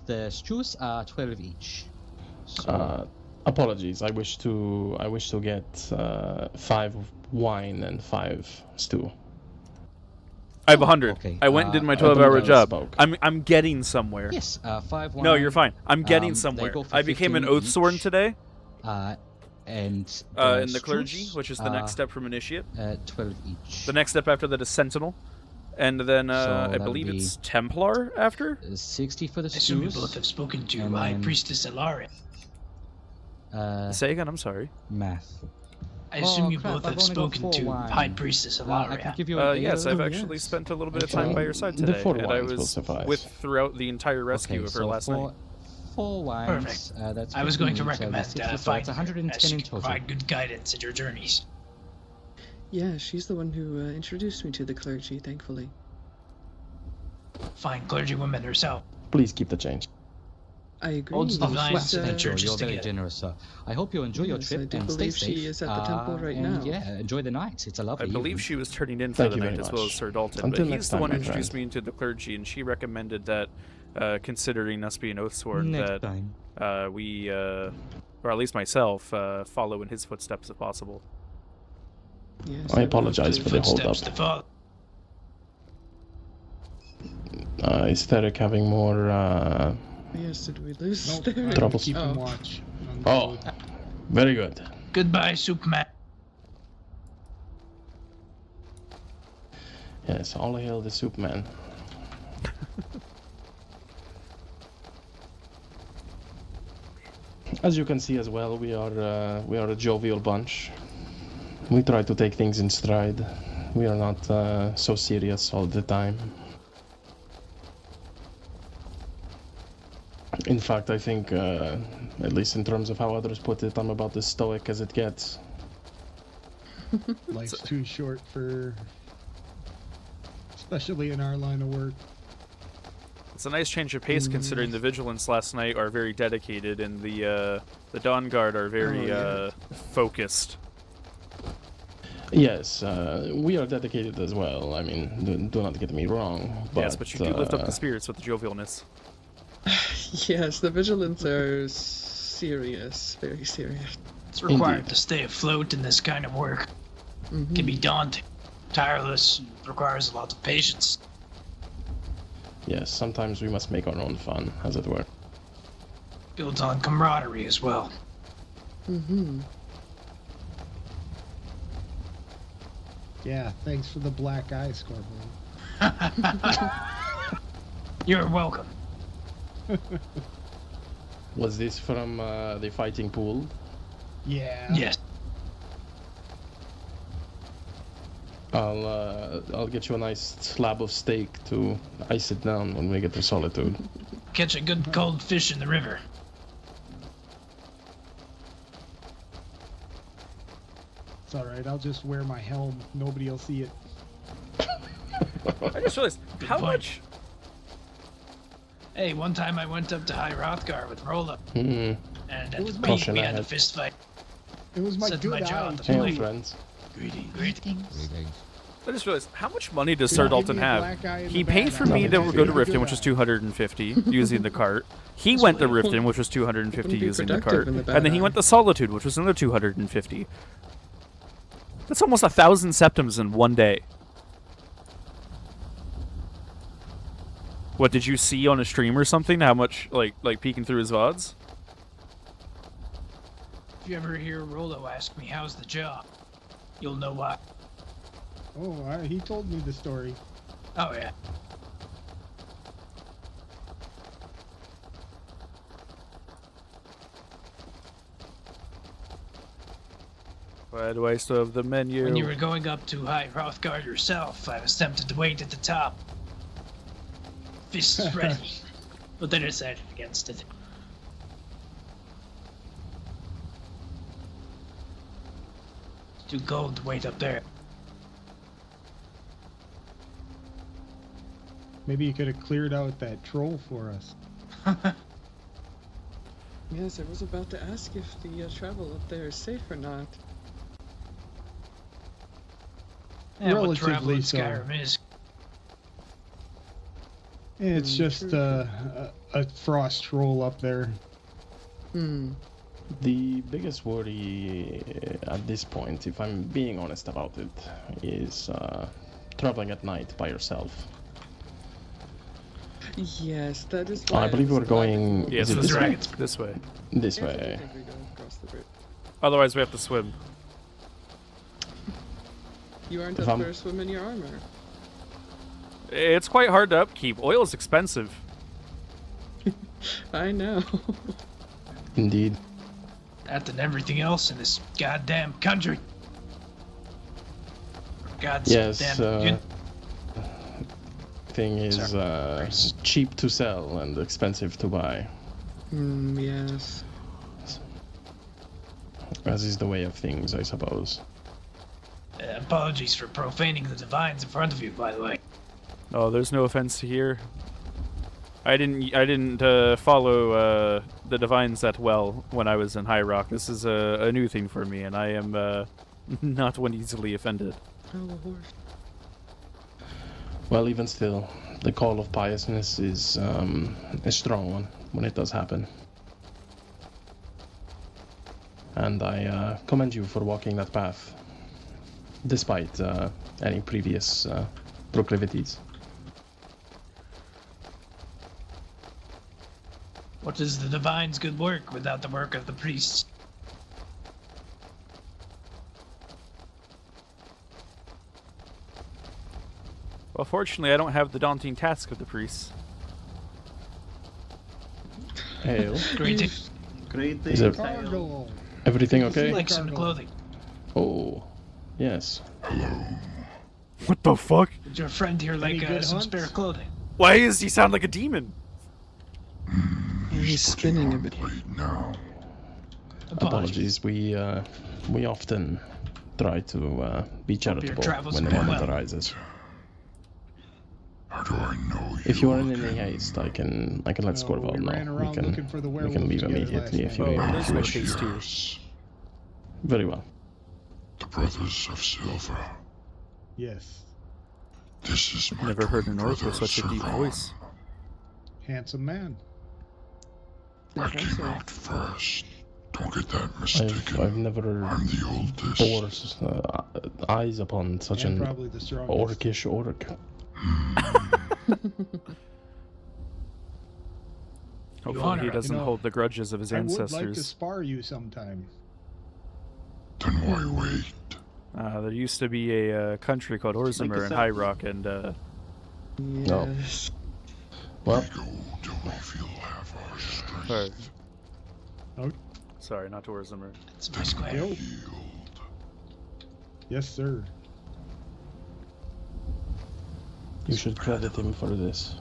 [SPEAKER 5] the stews are 12 each. So,
[SPEAKER 19] Apologies. I wish to get 5 wine and 5 stew.
[SPEAKER 1] I have 100.
[SPEAKER 5] okay,
[SPEAKER 1] I went and did my
[SPEAKER 19] I believe
[SPEAKER 1] 12-hour
[SPEAKER 19] I
[SPEAKER 1] job.
[SPEAKER 19] misspoke.
[SPEAKER 1] I'm getting somewhere.
[SPEAKER 5] yes, 5 wine.
[SPEAKER 1] No, you're fine. I'm getting
[SPEAKER 5] they
[SPEAKER 1] somewhere.
[SPEAKER 5] go for
[SPEAKER 1] I became an
[SPEAKER 5] 15
[SPEAKER 1] Oathsworn
[SPEAKER 5] each.
[SPEAKER 1] today.
[SPEAKER 5] And
[SPEAKER 1] In the clergy,
[SPEAKER 5] stews
[SPEAKER 1] which is the next
[SPEAKER 5] are,
[SPEAKER 1] step from initiate.
[SPEAKER 5] 12 each.
[SPEAKER 1] The next step after that is sentinel, and then I
[SPEAKER 5] that'll
[SPEAKER 1] believe
[SPEAKER 5] be
[SPEAKER 1] it's Templar after.
[SPEAKER 5] 60 for the
[SPEAKER 11] I assume you
[SPEAKER 5] stews.
[SPEAKER 11] both have spoken to
[SPEAKER 5] and
[SPEAKER 11] High
[SPEAKER 5] then,
[SPEAKER 11] Priestess Ilaria.
[SPEAKER 1] Say again. I'm sorry.
[SPEAKER 5] Math.
[SPEAKER 11] I assume
[SPEAKER 5] Oh,
[SPEAKER 11] you
[SPEAKER 5] crap,
[SPEAKER 11] both
[SPEAKER 5] I've
[SPEAKER 11] have
[SPEAKER 5] only got
[SPEAKER 11] spoken
[SPEAKER 5] 4
[SPEAKER 11] to
[SPEAKER 5] wine.
[SPEAKER 11] High Priestess
[SPEAKER 5] I
[SPEAKER 11] Ilaria.
[SPEAKER 5] can give you an
[SPEAKER 1] Yes,
[SPEAKER 5] ale.
[SPEAKER 1] I've actually spent a little bit of
[SPEAKER 19] Okay.
[SPEAKER 1] time by your side
[SPEAKER 19] The
[SPEAKER 1] today,
[SPEAKER 19] 4
[SPEAKER 1] and I
[SPEAKER 19] wines will
[SPEAKER 1] was
[SPEAKER 19] suffice.
[SPEAKER 1] with throughout the entire rescue
[SPEAKER 5] Okay,
[SPEAKER 1] of her
[SPEAKER 5] so
[SPEAKER 1] last night.
[SPEAKER 5] 4 wines.
[SPEAKER 11] Perfect.
[SPEAKER 5] That's
[SPEAKER 11] I was going to
[SPEAKER 5] 15 each,
[SPEAKER 11] recommend
[SPEAKER 5] 60, so that's
[SPEAKER 11] finding her,
[SPEAKER 5] 110
[SPEAKER 11] as she
[SPEAKER 5] in
[SPEAKER 11] can
[SPEAKER 5] total.
[SPEAKER 11] provide good guidance in your journeys.
[SPEAKER 13] Yeah, she's the one who introduced me to the clergy, thankfully.
[SPEAKER 11] Fine clergywoman herself.
[SPEAKER 19] Please keep the change.
[SPEAKER 13] I agree.
[SPEAKER 11] Holds the
[SPEAKER 13] She's,
[SPEAKER 11] lines of the
[SPEAKER 5] Thank you.
[SPEAKER 11] churches
[SPEAKER 5] You're very
[SPEAKER 11] together.
[SPEAKER 5] generous, sir. I hope you enjoy your
[SPEAKER 13] Yes,
[SPEAKER 5] trip
[SPEAKER 13] I do
[SPEAKER 5] and stay
[SPEAKER 13] believe
[SPEAKER 5] safe.
[SPEAKER 13] she is at the temple right
[SPEAKER 5] and
[SPEAKER 13] now.
[SPEAKER 5] Yeah, enjoy the night. It's a lovely
[SPEAKER 1] I believe
[SPEAKER 5] evening.
[SPEAKER 1] she was turning in for
[SPEAKER 19] Thank
[SPEAKER 1] the
[SPEAKER 19] you
[SPEAKER 1] night
[SPEAKER 19] very
[SPEAKER 1] as well as
[SPEAKER 19] much.
[SPEAKER 1] Sir Dalton,
[SPEAKER 19] Until
[SPEAKER 1] but
[SPEAKER 19] next
[SPEAKER 1] he's the
[SPEAKER 19] time,
[SPEAKER 1] one who
[SPEAKER 19] my
[SPEAKER 1] introduced
[SPEAKER 19] friend.
[SPEAKER 1] me into the clergy, and she recommended that, considering us being Oathsworn,
[SPEAKER 5] Next
[SPEAKER 1] that
[SPEAKER 5] time.
[SPEAKER 1] we, or at least myself, follow in his footsteps if possible.
[SPEAKER 13] Yes,
[SPEAKER 19] I apologize for the hold up.
[SPEAKER 11] Footsteps to follow.
[SPEAKER 19] Is Theric having more
[SPEAKER 13] Yes, did we lose
[SPEAKER 18] Nope,
[SPEAKER 13] there?
[SPEAKER 18] I'm
[SPEAKER 19] Troubles.
[SPEAKER 18] keeping
[SPEAKER 13] Oh.
[SPEAKER 18] watch. on the
[SPEAKER 19] Oh,
[SPEAKER 18] road.
[SPEAKER 19] very good.
[SPEAKER 11] Goodbye, Superman.
[SPEAKER 19] Yes, all hail the soup man. As you can see as well, we are a jovial bunch. We try to take things in stride. We are not so serious all the time. In fact, I think, at least in terms of how others put it, I'm about as stoic as it gets.
[SPEAKER 18] Life's too short for, especially in our line of work.
[SPEAKER 1] It's a nice change of pace considering the Vigilants last night are very dedicated and the Dawn Guard are very focused.
[SPEAKER 19] Yes, we are dedicated as well. I mean, do not get me wrong. But,
[SPEAKER 1] Yes, but you do lift up the spirits with the jovialness.
[SPEAKER 13] Yes, the vigilants are serious, very serious.
[SPEAKER 11] It's required to stay afloat in this kind of work.
[SPEAKER 13] Mm-hmm.
[SPEAKER 11] Can be daunting, tireless, requires a lot of patience.
[SPEAKER 19] Yes, sometimes we must make our own fun, as it were.
[SPEAKER 11] Builds on camaraderie as well.
[SPEAKER 13] Mm-hmm.
[SPEAKER 18] Yeah, thanks for the black eye, Scorpion.
[SPEAKER 11] You're welcome.
[SPEAKER 19] Was this from the fighting pool?
[SPEAKER 18] Yeah.
[SPEAKER 11] Yes.
[SPEAKER 19] I'll get you a nice slab of steak to ice it down when we get to Solitude.
[SPEAKER 11] Catch a good cold fish in the river.
[SPEAKER 18] It's alright, I'll just wear my helm. Nobody will see it.
[SPEAKER 1] I just realized, how much...
[SPEAKER 11] Hey, one time I went up to High Rothgar with Rolla, and at the
[SPEAKER 18] my-
[SPEAKER 11] peak we had a fist fight.
[SPEAKER 18] It was my
[SPEAKER 11] Set
[SPEAKER 18] good
[SPEAKER 11] my jaw
[SPEAKER 18] eye.
[SPEAKER 11] on the
[SPEAKER 19] Hail,
[SPEAKER 11] plate.
[SPEAKER 19] friends.
[SPEAKER 11] Greetings.
[SPEAKER 1] I just realized, how much money does
[SPEAKER 18] Yeah,
[SPEAKER 1] Sir
[SPEAKER 18] give
[SPEAKER 1] Dalton
[SPEAKER 18] me a
[SPEAKER 1] have?
[SPEAKER 18] black eye and
[SPEAKER 1] He
[SPEAKER 18] a
[SPEAKER 1] paid
[SPEAKER 18] bad
[SPEAKER 1] for
[SPEAKER 18] eye.
[SPEAKER 1] me to
[SPEAKER 19] Nothing
[SPEAKER 1] go to
[SPEAKER 19] to
[SPEAKER 1] Riften,
[SPEAKER 18] do.
[SPEAKER 1] which was 250, using the cart. He went to Riften, which was 250,
[SPEAKER 13] Wouldn't be
[SPEAKER 1] using the
[SPEAKER 13] productive
[SPEAKER 1] cart.
[SPEAKER 13] in the bad
[SPEAKER 1] And then he
[SPEAKER 13] eye.
[SPEAKER 1] went to Solitude, which was another 250. That's almost 1,000 septims in one day. What, did you see on a stream or something? How much, like peeking through his VODs?
[SPEAKER 11] If you ever hear Rolo ask me how's the job, you'll know why.
[SPEAKER 18] Oh, he told me the story.
[SPEAKER 11] Oh yeah.
[SPEAKER 1] Why do I still have the menu?
[SPEAKER 11] When you were going up to High Hrothgar yourself, I was tempted to wait at the top. Fists ready. But then I decided against it. It's too cold to wait up there.
[SPEAKER 18] Maybe you could have cleared out that troll for us.
[SPEAKER 13] Yes, I was about to ask if the travel up there is safe or not.
[SPEAKER 11] Yeah, what travel in
[SPEAKER 18] Relatively so.
[SPEAKER 11] Skyrim is.
[SPEAKER 18] It's just a frost troll up there.
[SPEAKER 19] The biggest worry at this point, if I'm being honest about it, is traveling at night by yourself.
[SPEAKER 13] Yes, that is.
[SPEAKER 19] I believe we're going.
[SPEAKER 1] Yes,
[SPEAKER 19] is it
[SPEAKER 1] this
[SPEAKER 19] this
[SPEAKER 1] way.
[SPEAKER 19] way?
[SPEAKER 1] This way.
[SPEAKER 19] This
[SPEAKER 13] Yes, I
[SPEAKER 19] way.
[SPEAKER 13] think we go across the bridge.
[SPEAKER 1] Otherwise, we have to swim.
[SPEAKER 13] You aren't
[SPEAKER 19] If
[SPEAKER 13] up
[SPEAKER 19] I'm-
[SPEAKER 13] there swim in your armor.
[SPEAKER 1] It's quite hard to upkeep. Oil is expensive.
[SPEAKER 13] I know.
[SPEAKER 19] Indeed.
[SPEAKER 11] That than everything else in this goddamn country. God's
[SPEAKER 19] Yes.
[SPEAKER 11] damn union.
[SPEAKER 19] Thing is cheap to sell and expensive to buy,
[SPEAKER 13] Yes.
[SPEAKER 19] as is the way of things, I suppose.
[SPEAKER 11] Apologies for profaning the divines in front of you, by the way.
[SPEAKER 1] Oh, there's no offense here. I didn't follow the divines that well when I was in High Rock. This is a new thing for me, and I am not one easily offended.
[SPEAKER 13] Oh, a horse.
[SPEAKER 19] Well, even still, the call of piousness is a strong one when it does happen. And I commend you for walking that path, despite any previous proclivities.
[SPEAKER 11] What is the divine's good work without the work of the priests?
[SPEAKER 1] Well, fortunately, I don't have the daunting task of the priests.
[SPEAKER 19] Hail.
[SPEAKER 11] Greeting.
[SPEAKER 19] Is it everything okay?
[SPEAKER 11] Like some clothing.
[SPEAKER 19] Oh, yes.
[SPEAKER 1] What the fuck?
[SPEAKER 11] Would your friend here like some spare clothing?
[SPEAKER 1] Why does he sound like a demon?
[SPEAKER 13] He's spinning a bit.
[SPEAKER 19] Apologies. We often try to be charitable
[SPEAKER 11] travels
[SPEAKER 19] when the
[SPEAKER 11] go
[SPEAKER 19] moment
[SPEAKER 11] well.
[SPEAKER 19] arises. If you are in any haste, I can let Skorval know. We can leave immediately if you
[SPEAKER 1] there's no
[SPEAKER 19] wish.
[SPEAKER 1] haste here.
[SPEAKER 19] Very well.
[SPEAKER 6] The Brothers of Silver.
[SPEAKER 18] Yes.
[SPEAKER 6] This is my
[SPEAKER 1] Never heard an
[SPEAKER 6] twin
[SPEAKER 1] orc with
[SPEAKER 6] brother,
[SPEAKER 1] such a deep
[SPEAKER 6] Silver.
[SPEAKER 1] voice.
[SPEAKER 18] Handsome man.
[SPEAKER 6] I came out first. Don't get that mistaken.
[SPEAKER 19] I've never
[SPEAKER 6] I'm the oldest.
[SPEAKER 19] bore eyes upon such
[SPEAKER 18] And
[SPEAKER 19] an
[SPEAKER 18] probably the strongest.
[SPEAKER 19] orcish orc.
[SPEAKER 1] Hopefully he doesn't hold the grudges of his
[SPEAKER 18] I would
[SPEAKER 1] ancestors.
[SPEAKER 18] like to spar you sometime.
[SPEAKER 6] Then why wait?
[SPEAKER 1] There used to be a country called Orzamer in High Rock, and
[SPEAKER 13] Yes.
[SPEAKER 19] Well,
[SPEAKER 6] Till we feel half our strength.
[SPEAKER 1] sorry.
[SPEAKER 18] Oh.
[SPEAKER 1] Sorry, not to Orzamer.
[SPEAKER 11] It's my square.
[SPEAKER 18] Yo. Yes, sir.
[SPEAKER 19] you should credit him for this.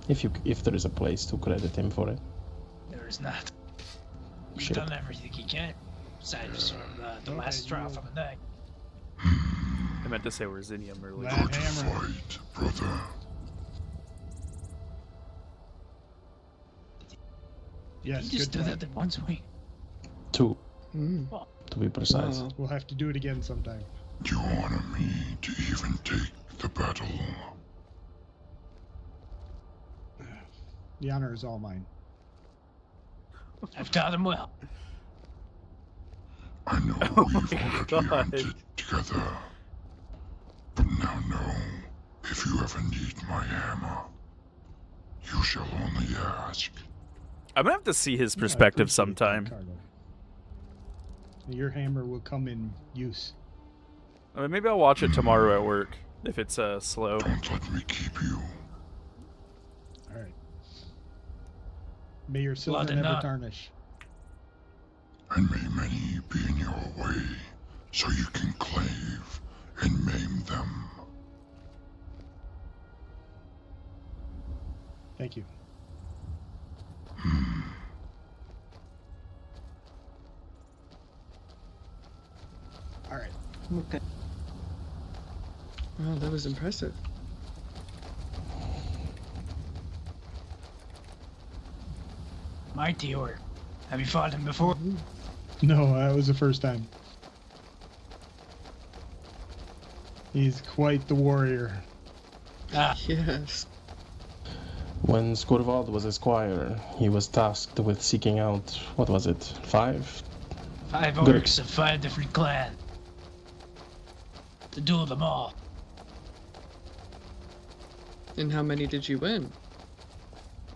[SPEAKER 19] If there is a place to credit him for it.
[SPEAKER 11] There is not. He's
[SPEAKER 19] Shit.
[SPEAKER 11] done everything he can. Besides sort of the last straw from the neck.
[SPEAKER 1] I meant to say Orzinium earlier.
[SPEAKER 18] Lad hammer.
[SPEAKER 6] Fight, brother.
[SPEAKER 18] Yes,
[SPEAKER 11] He just
[SPEAKER 18] good
[SPEAKER 11] did
[SPEAKER 18] plan.
[SPEAKER 11] that in once a week.
[SPEAKER 19] 2,
[SPEAKER 13] Mm.
[SPEAKER 19] to be precise.
[SPEAKER 13] Wow.
[SPEAKER 18] We'll have to do it again sometime.
[SPEAKER 6] You wanted me to even take the battle.
[SPEAKER 18] The honor is all mine.
[SPEAKER 11] I've taught him well.
[SPEAKER 6] I know
[SPEAKER 1] Oh
[SPEAKER 6] we've
[SPEAKER 1] my
[SPEAKER 6] already
[SPEAKER 1] God.
[SPEAKER 6] hunted together. But now know, if you ever need my hammer, you shall only ask.
[SPEAKER 1] I'm gonna have to see his
[SPEAKER 18] Yeah, I
[SPEAKER 1] perspective
[SPEAKER 18] appreciate that,
[SPEAKER 1] sometime.
[SPEAKER 18] Carlo. Your hammer will come in use.
[SPEAKER 1] I mean, maybe I'll watch it tomorrow at work if it's slow.
[SPEAKER 6] Don't let me keep you.
[SPEAKER 18] All right. May your silver
[SPEAKER 11] Blood
[SPEAKER 18] never
[SPEAKER 11] enough.
[SPEAKER 18] tarnish.
[SPEAKER 6] And may many be in your way, so you can clave and maim them.
[SPEAKER 18] Thank you. All right.
[SPEAKER 10] Okay.
[SPEAKER 13] Wow, that was impressive.
[SPEAKER 11] Mighty orc. Have you fought him before?
[SPEAKER 18] No, that was the first time. He's quite the warrior.
[SPEAKER 11] Ah.
[SPEAKER 13] Yes.
[SPEAKER 19] When Skorvald was a squire, he was tasked with seeking out, what was it, 5?
[SPEAKER 11] 5
[SPEAKER 19] Good.
[SPEAKER 11] orcs of 5 different clans. To duel them all.
[SPEAKER 13] And how many did you win?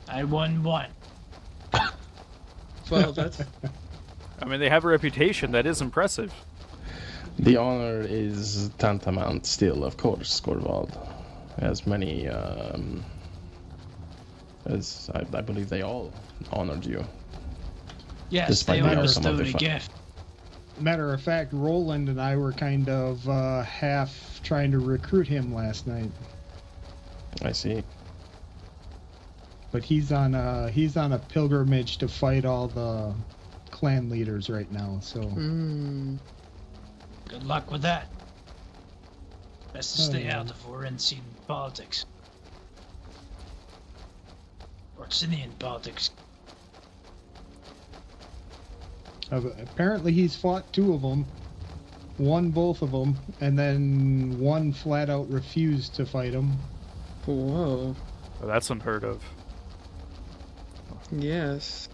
[SPEAKER 11] I won 1.
[SPEAKER 13] Well, that's...
[SPEAKER 1] I mean, they have a reputation. That is impressive.
[SPEAKER 19] The honor is tantamount still, of course, Skorvald. As many, as I believe they all honored you.
[SPEAKER 11] Yes,
[SPEAKER 19] Despite
[SPEAKER 11] they
[SPEAKER 19] the
[SPEAKER 11] all
[SPEAKER 19] outcome of
[SPEAKER 11] bestowed
[SPEAKER 19] the
[SPEAKER 11] a
[SPEAKER 19] fight.
[SPEAKER 11] gift.
[SPEAKER 18] Matter of fact, Roland and I were kind of half trying to recruit him last night.
[SPEAKER 19] I see.
[SPEAKER 18] But he's on a pilgrimage to fight all the clan leaders right now. So
[SPEAKER 13] Mm.
[SPEAKER 11] Good luck with that. Best to stay
[SPEAKER 18] Oh.
[SPEAKER 11] out of Orensian politics. Orsinian politics.
[SPEAKER 18] apparently he's fought 2 of them, won both of them, and then one flat out refused to fight him.
[SPEAKER 13] Whoa.
[SPEAKER 1] Oh, that's unheard of.
[SPEAKER 13] Yes.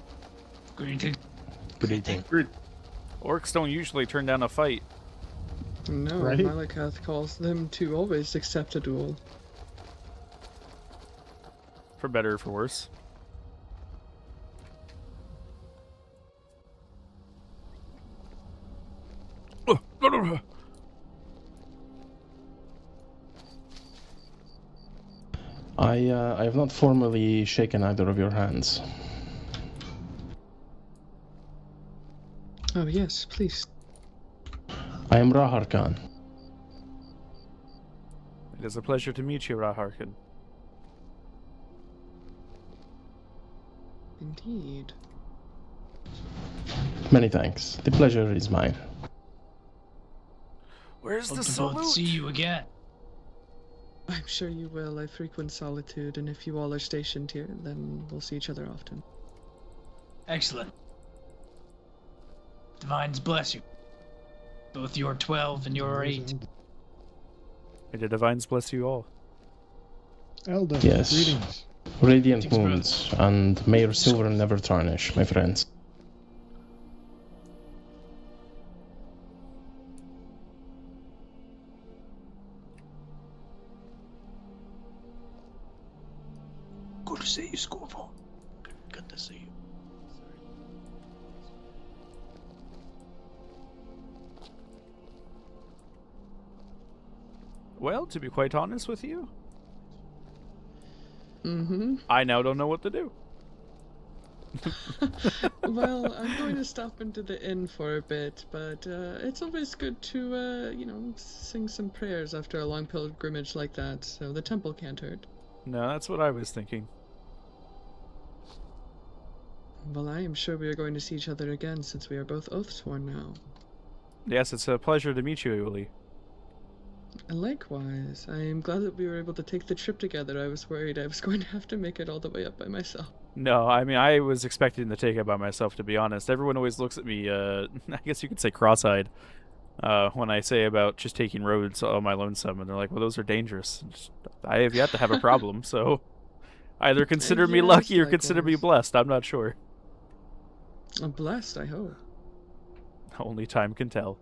[SPEAKER 11] Greeting.
[SPEAKER 19] Good evening.
[SPEAKER 1] Orcs don't usually turn down a fight.
[SPEAKER 13] No,
[SPEAKER 18] Right?
[SPEAKER 13] Malakath calls them to always accept a duel.
[SPEAKER 1] For better or for worse.
[SPEAKER 19] I have not formally shaken either of your hands.
[SPEAKER 13] Oh, yes, please.
[SPEAKER 19] I am Rahar Khan.
[SPEAKER 1] It is a pleasure to meet you, Raharkin.
[SPEAKER 13] Indeed.
[SPEAKER 19] Many thanks. The pleasure is mine.
[SPEAKER 1] Where's
[SPEAKER 11] Hope
[SPEAKER 1] the
[SPEAKER 11] to both
[SPEAKER 1] salute?
[SPEAKER 11] see you again.
[SPEAKER 13] I'm sure you will. I frequent Solitude, and if you all are stationed here, then we'll see each other often.
[SPEAKER 11] Excellent. Divines bless you. Both your 12 and your 8.
[SPEAKER 1] May the divines bless you all.
[SPEAKER 18] Elda,
[SPEAKER 19] Yes.
[SPEAKER 18] greetings.
[SPEAKER 19] Radiant moons, and may your silver never tarnish, my friends.
[SPEAKER 11] Good to see you, Scorval. Good to see you.
[SPEAKER 1] Well, to be quite honest with you,
[SPEAKER 13] Mm-hmm.
[SPEAKER 1] I now don't know what to do.
[SPEAKER 13] Well, I'm going to stop into the inn for a bit, but it's always good to, sing some prayers after a long pilgrimage like that, so the temple can't hurt.
[SPEAKER 1] No, that's what I was thinking.
[SPEAKER 13] Well, I am sure we are going to see each other again since we are both oath-sworn now.
[SPEAKER 1] Yes, it's a pleasure to meet you, Uli.
[SPEAKER 13] Likewise, I am glad that we were able to take the trip together. I was worried I was going to have to make it all the way up by myself.
[SPEAKER 1] No, I mean, I was expecting to take it by myself, to be honest. Everyone always looks at me, I guess you could say cross-eyed, when I say about just taking roads on my lonesome, and they're like, well, those are dangerous. I have yet to have a problem, so either consider me
[SPEAKER 13] Yes,
[SPEAKER 1] lucky or consider me
[SPEAKER 13] likewise.
[SPEAKER 1] blessed. I'm not sure.
[SPEAKER 13] I'm blessed, I hope.
[SPEAKER 1] Only time can tell.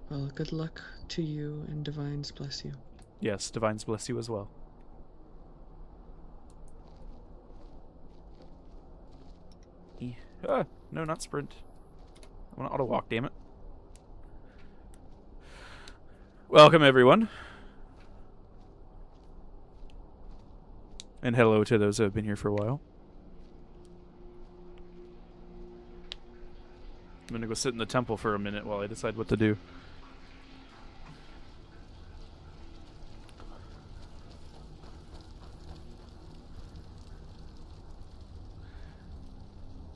[SPEAKER 13] Well, good luck to you, and divines bless you.
[SPEAKER 1] Yes, divines bless you as well. No, not sprint. I want to auto walk, damn it. Welcome, everyone. And hello to those who have been here for a while. I'm gonna go sit in the temple for a minute while I decide what to do.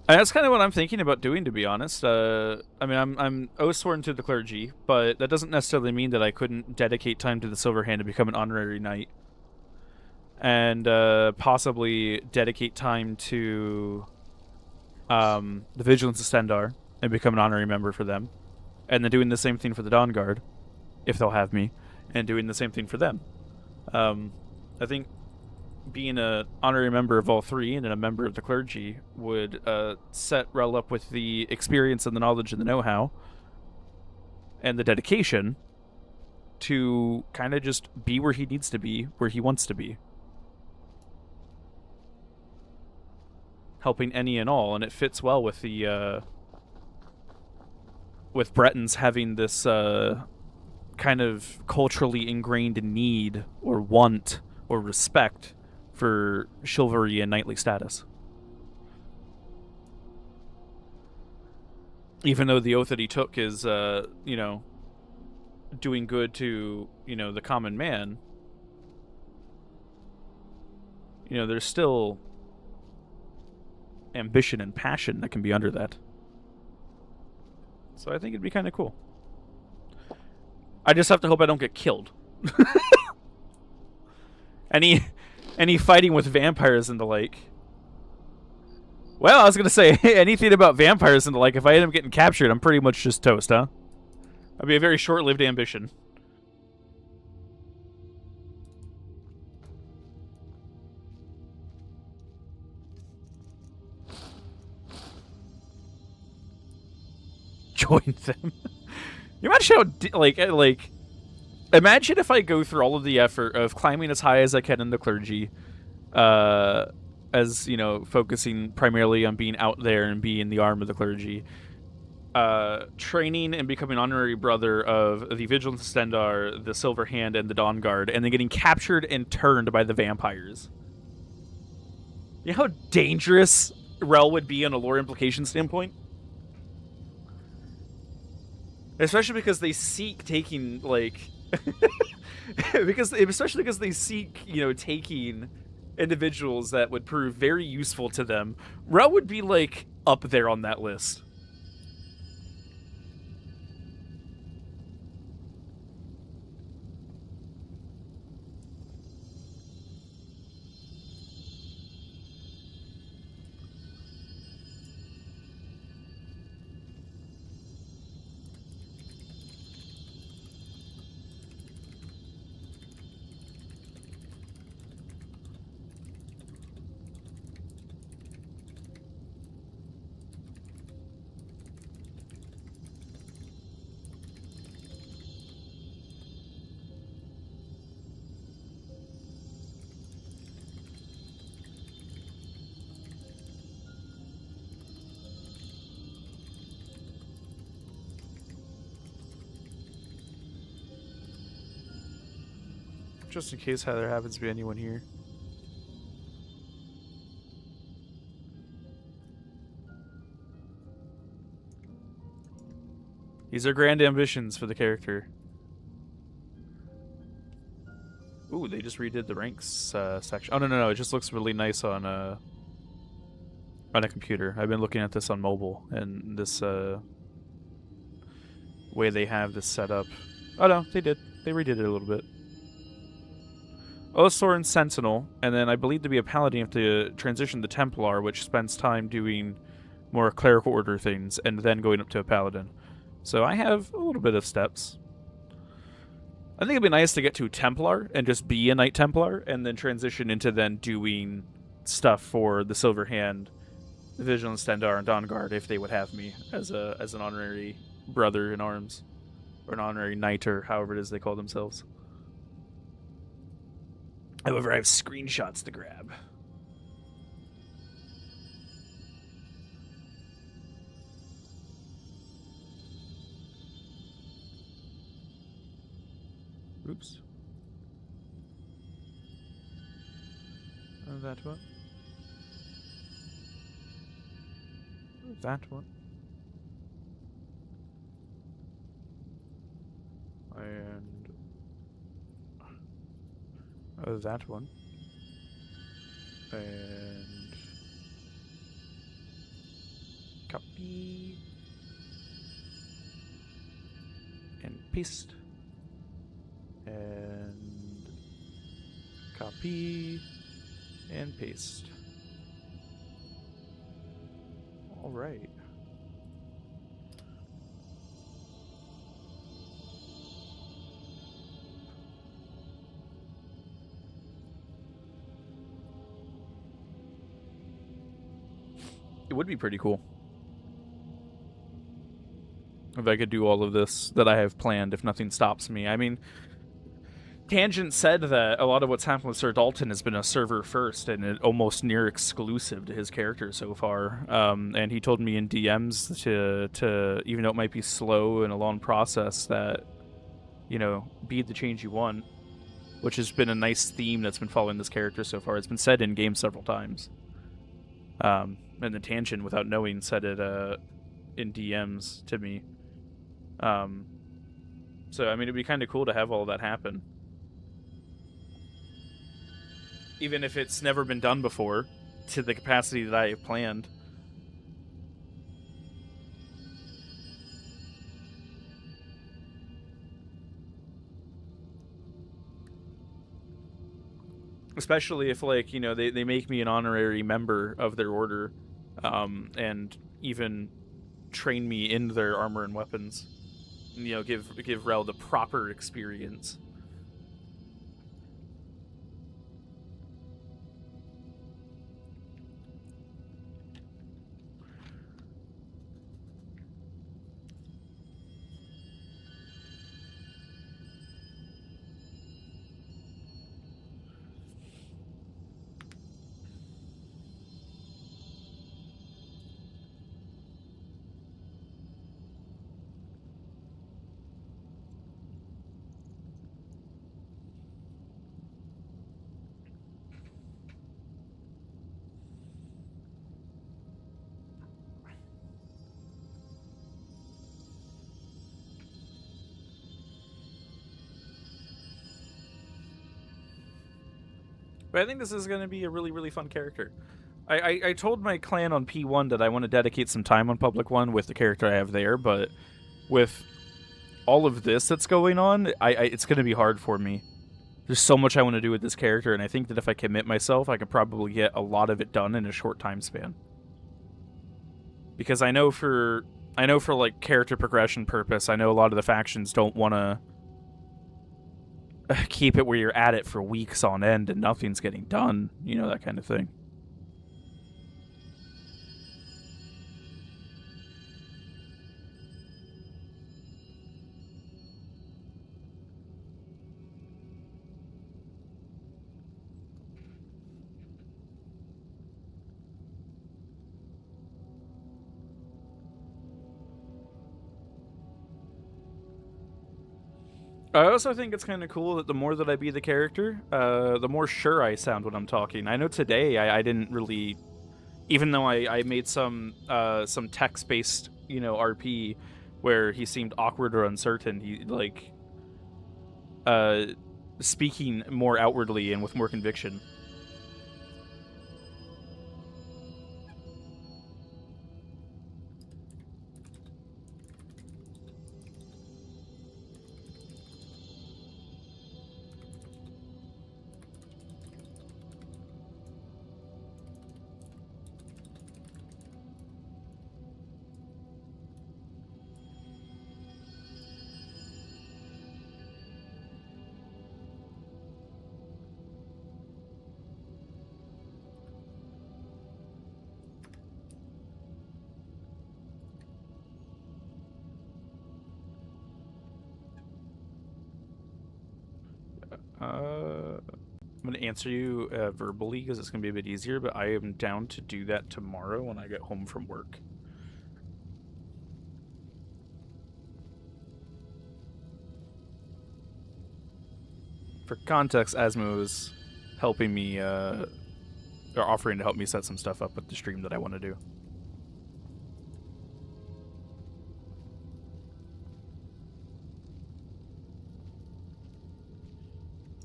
[SPEAKER 1] And that's kind of what I'm thinking about doing, to be honest. I mean, I'm oath sworn to the clergy, but that doesn't necessarily mean that I couldn't dedicate time to the Silver Hand and become an honorary knight. And possibly dedicate time to the Vigilance of Stendar and become an honorary member for them. And then doing the same thing for the Dawn Guard, if they'll have me, and doing the same thing for them. I think being an honorary member of all three and then a member of the clergy would set Rell up with the experience and the knowledge and the know-how and the dedication to kind of just be where he needs to be, where he wants to be. Helping any and all, and it fits well with the with Bretons having this kind of culturally ingrained need or want or respect for chivalry and knightly status. Even though the oath that he took is, you know, doing good to, you know, the common man, you know, there's still ambition and passion that can be under that. So I think it'd be kind of cool. I just have to hope I don't get killed. Any fighting with vampires and the like. Well, I was gonna say, anything about vampires and the like, if I end up getting captured, I'm pretty much just toast, huh? That'd be a very short-lived ambition. Join them. You imagine how, like, imagine if I go through all of the effort of climbing as high as I can in the clergy, as, you know, focusing primarily on being out there and being the arm of the clergy, training and becoming honorary brother of the Vigilance of Stendar, the Silver Hand, and the Dawn Guard, and then getting captured and turned by the vampires. You know how dangerous Rell would be on a lore implication standpoint? Especially because they seek taking, like... especially because they seek, you know, taking individuals that would prove very useful to them. Rell would be, like, up there on that list. Just in case there happens to be anyone here. These are grand ambitions for the character. Ooh, they just redid the ranks section. Oh, no, it just looks really nice on a computer. I've been looking at this on mobile, and this way they have this set up. Oh, no, they did. They redid it a little bit. Oathsworn Sentinel, and then I believe to be a Paladin, you have to transition to Templar, which spends time doing more clerical order things, and then going up to a Paladin. So I have a little bit of steps. I think it'd be nice to get to Templar and just be a Knight Templar, and then transition into then doing stuff for the Silver Hand, the Vigilance Stendar, and Dawn Guard if they would have me as an honorary brother in arms, or an honorary knight, or however it is they call themselves. However, I have screenshots to grab. Oops. That one. That one. And that one. And copy and paste and copy and paste. All right. It would be pretty cool if I could do all of this that I have planned if nothing stops me. I mean, Tangent said that a lot of what's happened with Sir Dalton has been a server first and it almost near exclusive to his character so far. And he told me in DMs to even though it might be slow and a long process, that, you know, be the change you want, which has been a nice theme that's been following this character so far. It's been said in game several times. And the Tangent, without knowing, said it in DMs to me. So, I mean, it'd be kind of cool to have all that happen. Even if it's never been done before, to the capacity that I have planned. Especially if, like, you know, they make me an honorary member of their order, and even train me in their armor and weapons. And, you know, give Rell the proper experience. But I think this is going to be a really, really fun character. I told my clan on P1 that I want to dedicate some time on Public 1 with the character I have there, but with all of this that's going on, it's going to be hard for me. There's so much I want to do with this character, and I think that if I commit myself, I could probably get a lot of it done in a short time span. Because I know for like character progression purpose, I know a lot of the factions don't want to keep it where you're at it for weeks on end and nothing's getting done, you know, that kind of thing. I also think it's kind of cool that the more that I be the character, the more sure I sound when I'm talking. I know today I didn't really, even though I made some text-based, you know, RP where he seemed awkward or uncertain. He like speaking more outwardly and with more conviction. I'm going to answer you verbally because it's going to be a bit easier, but I am down to do that tomorrow when I get home from work. for context, Asmo is helping me, or offering to help me set some stuff up with the stream that I want to do.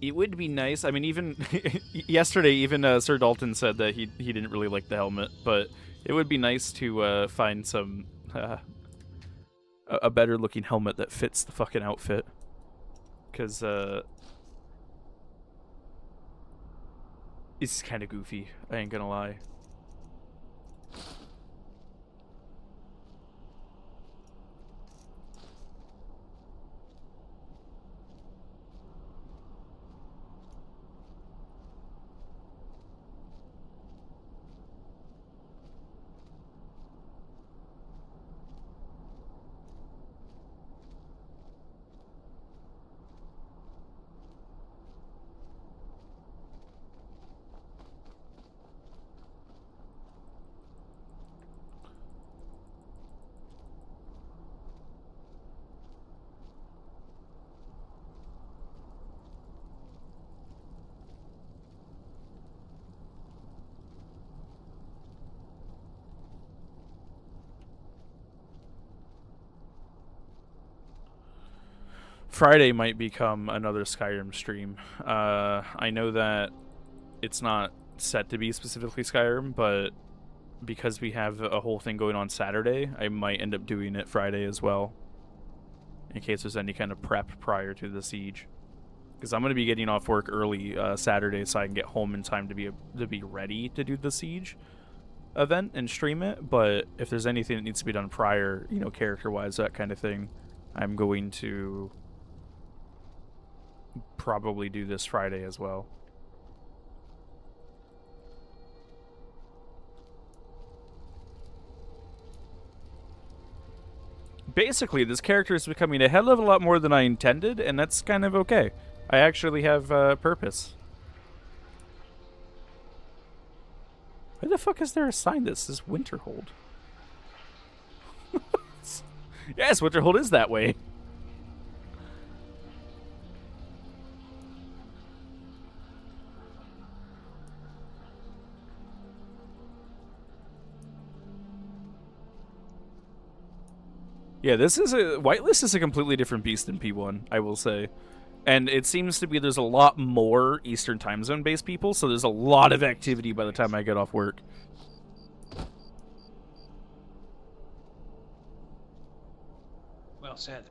[SPEAKER 1] It would be nice. I mean, even yesterday, even Sir Dalton said that he didn't really like the helmet, but it would be nice to find some a better looking helmet that fits the fucking outfit. Because it's kind of goofy. I ain't gonna lie. Friday might become another Skyrim stream. I know that it's not set to be specifically Skyrim, but because we have a whole thing going on Saturday, I might end up doing it Friday as well, in case there's any kind of prep prior to the siege. Because I'm going to be getting off work early Saturday, so I can get home in time to be ready to do the siege event and stream it. But if there's anything that needs to be done prior, you know, character-wise, that kind of thing, I'm going to probably do this Friday as well. Basically, this character is becoming a hell of a lot more than I intended, and that's kind of okay. I actually have purpose. Where the fuck is there a sign that says Winterhold? Yes, Winterhold is that way. Yeah, this is Whitelist is a completely different beast than P1, I will say. And it seems to be there's a lot more Eastern time zone based people, so there's a lot of activity by the time I get off work.
[SPEAKER 11] Well said.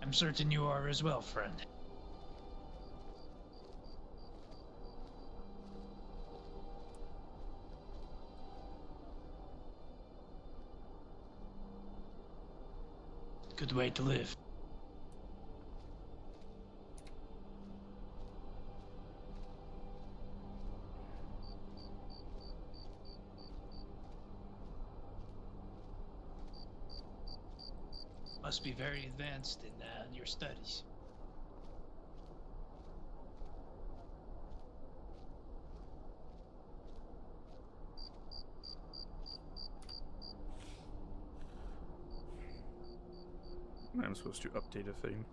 [SPEAKER 11] I'm certain you are as well, friend. Good way to live. Must be very advanced in your studies.
[SPEAKER 1] I'm supposed to update a thing.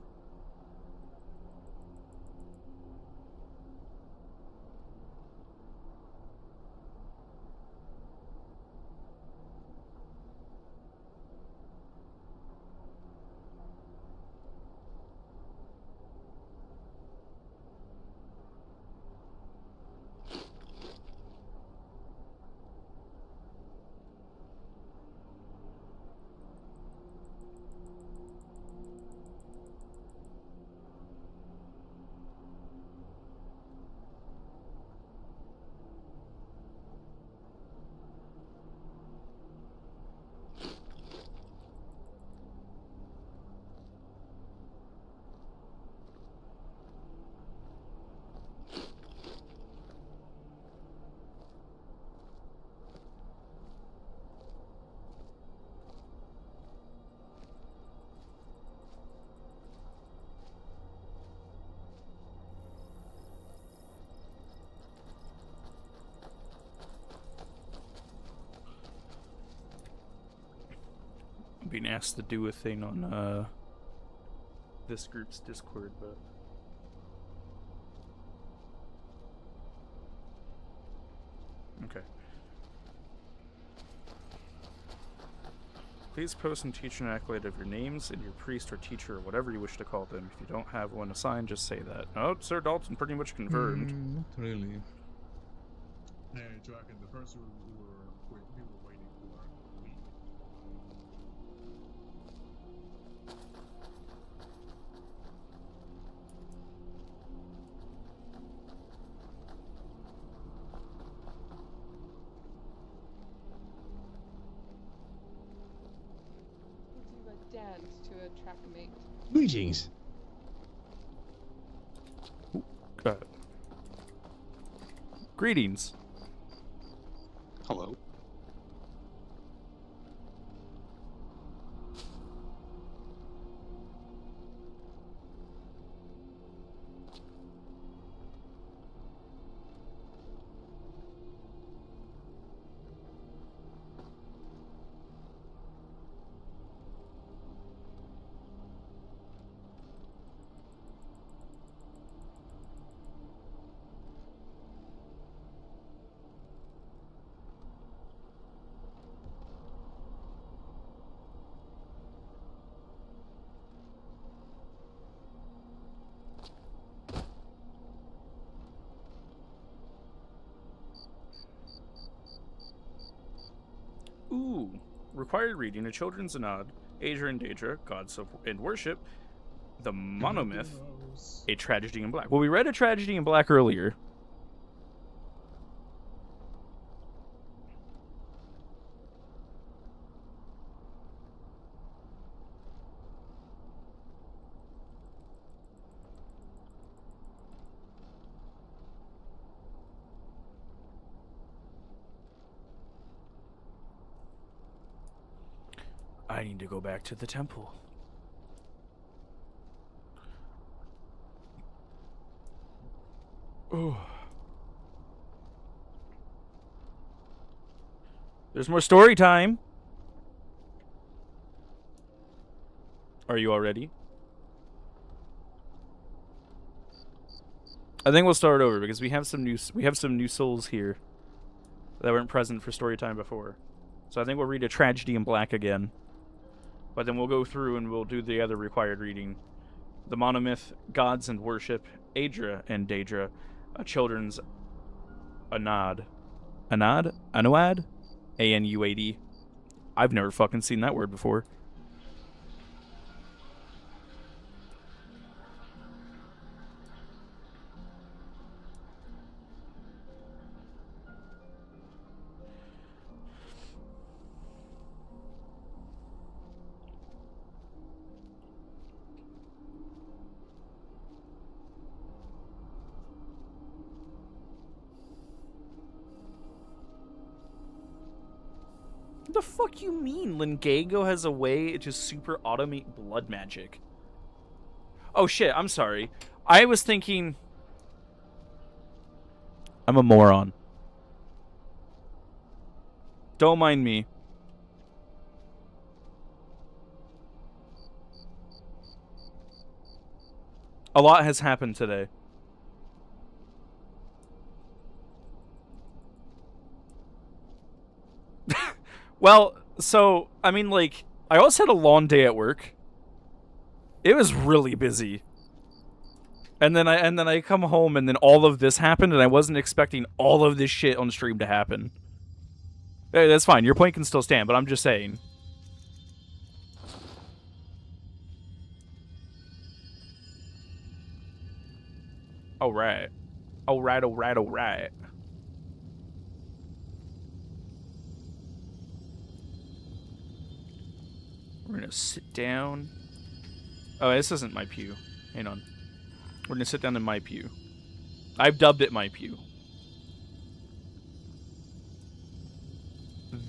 [SPEAKER 1] Being asked to do a thing on this group's Discord, but okay. Please post and teach an accolade of your names and your priest or teacher or whatever you wish to call them. If you don't have one assigned, just say that. Oh, Sir Dalton pretty much confirmed.
[SPEAKER 7] Not really.
[SPEAKER 14] Yeah, Jack, and the person we were waiting for.
[SPEAKER 4] We'll do a dance to attract a mate.
[SPEAKER 7] Greetings.
[SPEAKER 1] Greetings.
[SPEAKER 8] Hello.
[SPEAKER 1] Ooh. Required reading: A Children's Anod, Aedra and Daedra, Gods of and Worship, The Monomyth, A Tragedy in Black. Well, we read A Tragedy in Black earlier. I need to go back to the temple. Oh. There's more story time. Are you all ready? I think we'll start over because we have some new souls here that weren't present for story time before. So I think we'll read A Tragedy in Black again. But then we'll go through and we'll do the other required reading. The Monomyth, Gods and Worship, Aedra and Daedra, A Children's Anod. Anod? Anuad? A-N-U-A-D. I've never fucking seen that word before. What the fuck you mean? Lingago has a way to super automate blood magic. Oh shit, I'm sorry. I was thinking... I'm a moron. Don't mind me. A lot has happened today. Well, so, I mean, like, I also had a long day at work. It was really busy. And then I come home and then all of this happened and I wasn't expecting all of this shit on stream to happen. Hey, that's fine. Your point can still stand, but I'm just saying. Alright. Alright, alright, alright. We're gonna sit down. Oh, this isn't my pew. Hang on. We're gonna sit down in my pew. I've dubbed it my pew.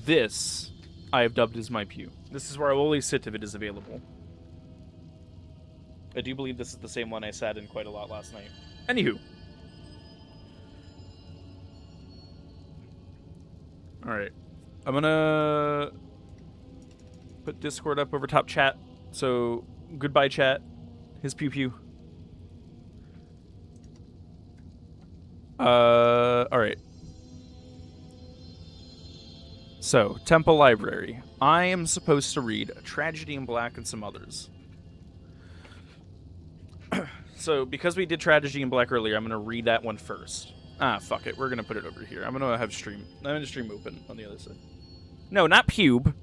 [SPEAKER 1] This, I have dubbed as my pew. This is where I will always sit if it is available. I do believe this is the same one I sat in quite a lot last night. Anywho. Alright. I'm gonna put Discord up over top chat. So, goodbye chat. his pew pew. Alright. So, Temple Library. I am supposed to read Tragedy in Black and some others. So, because we did Tragedy in Black earlier, I'm going to read that one first. Ah, fuck it. We're going to put it over here. I'm going to stream open on the other side. No, not pube.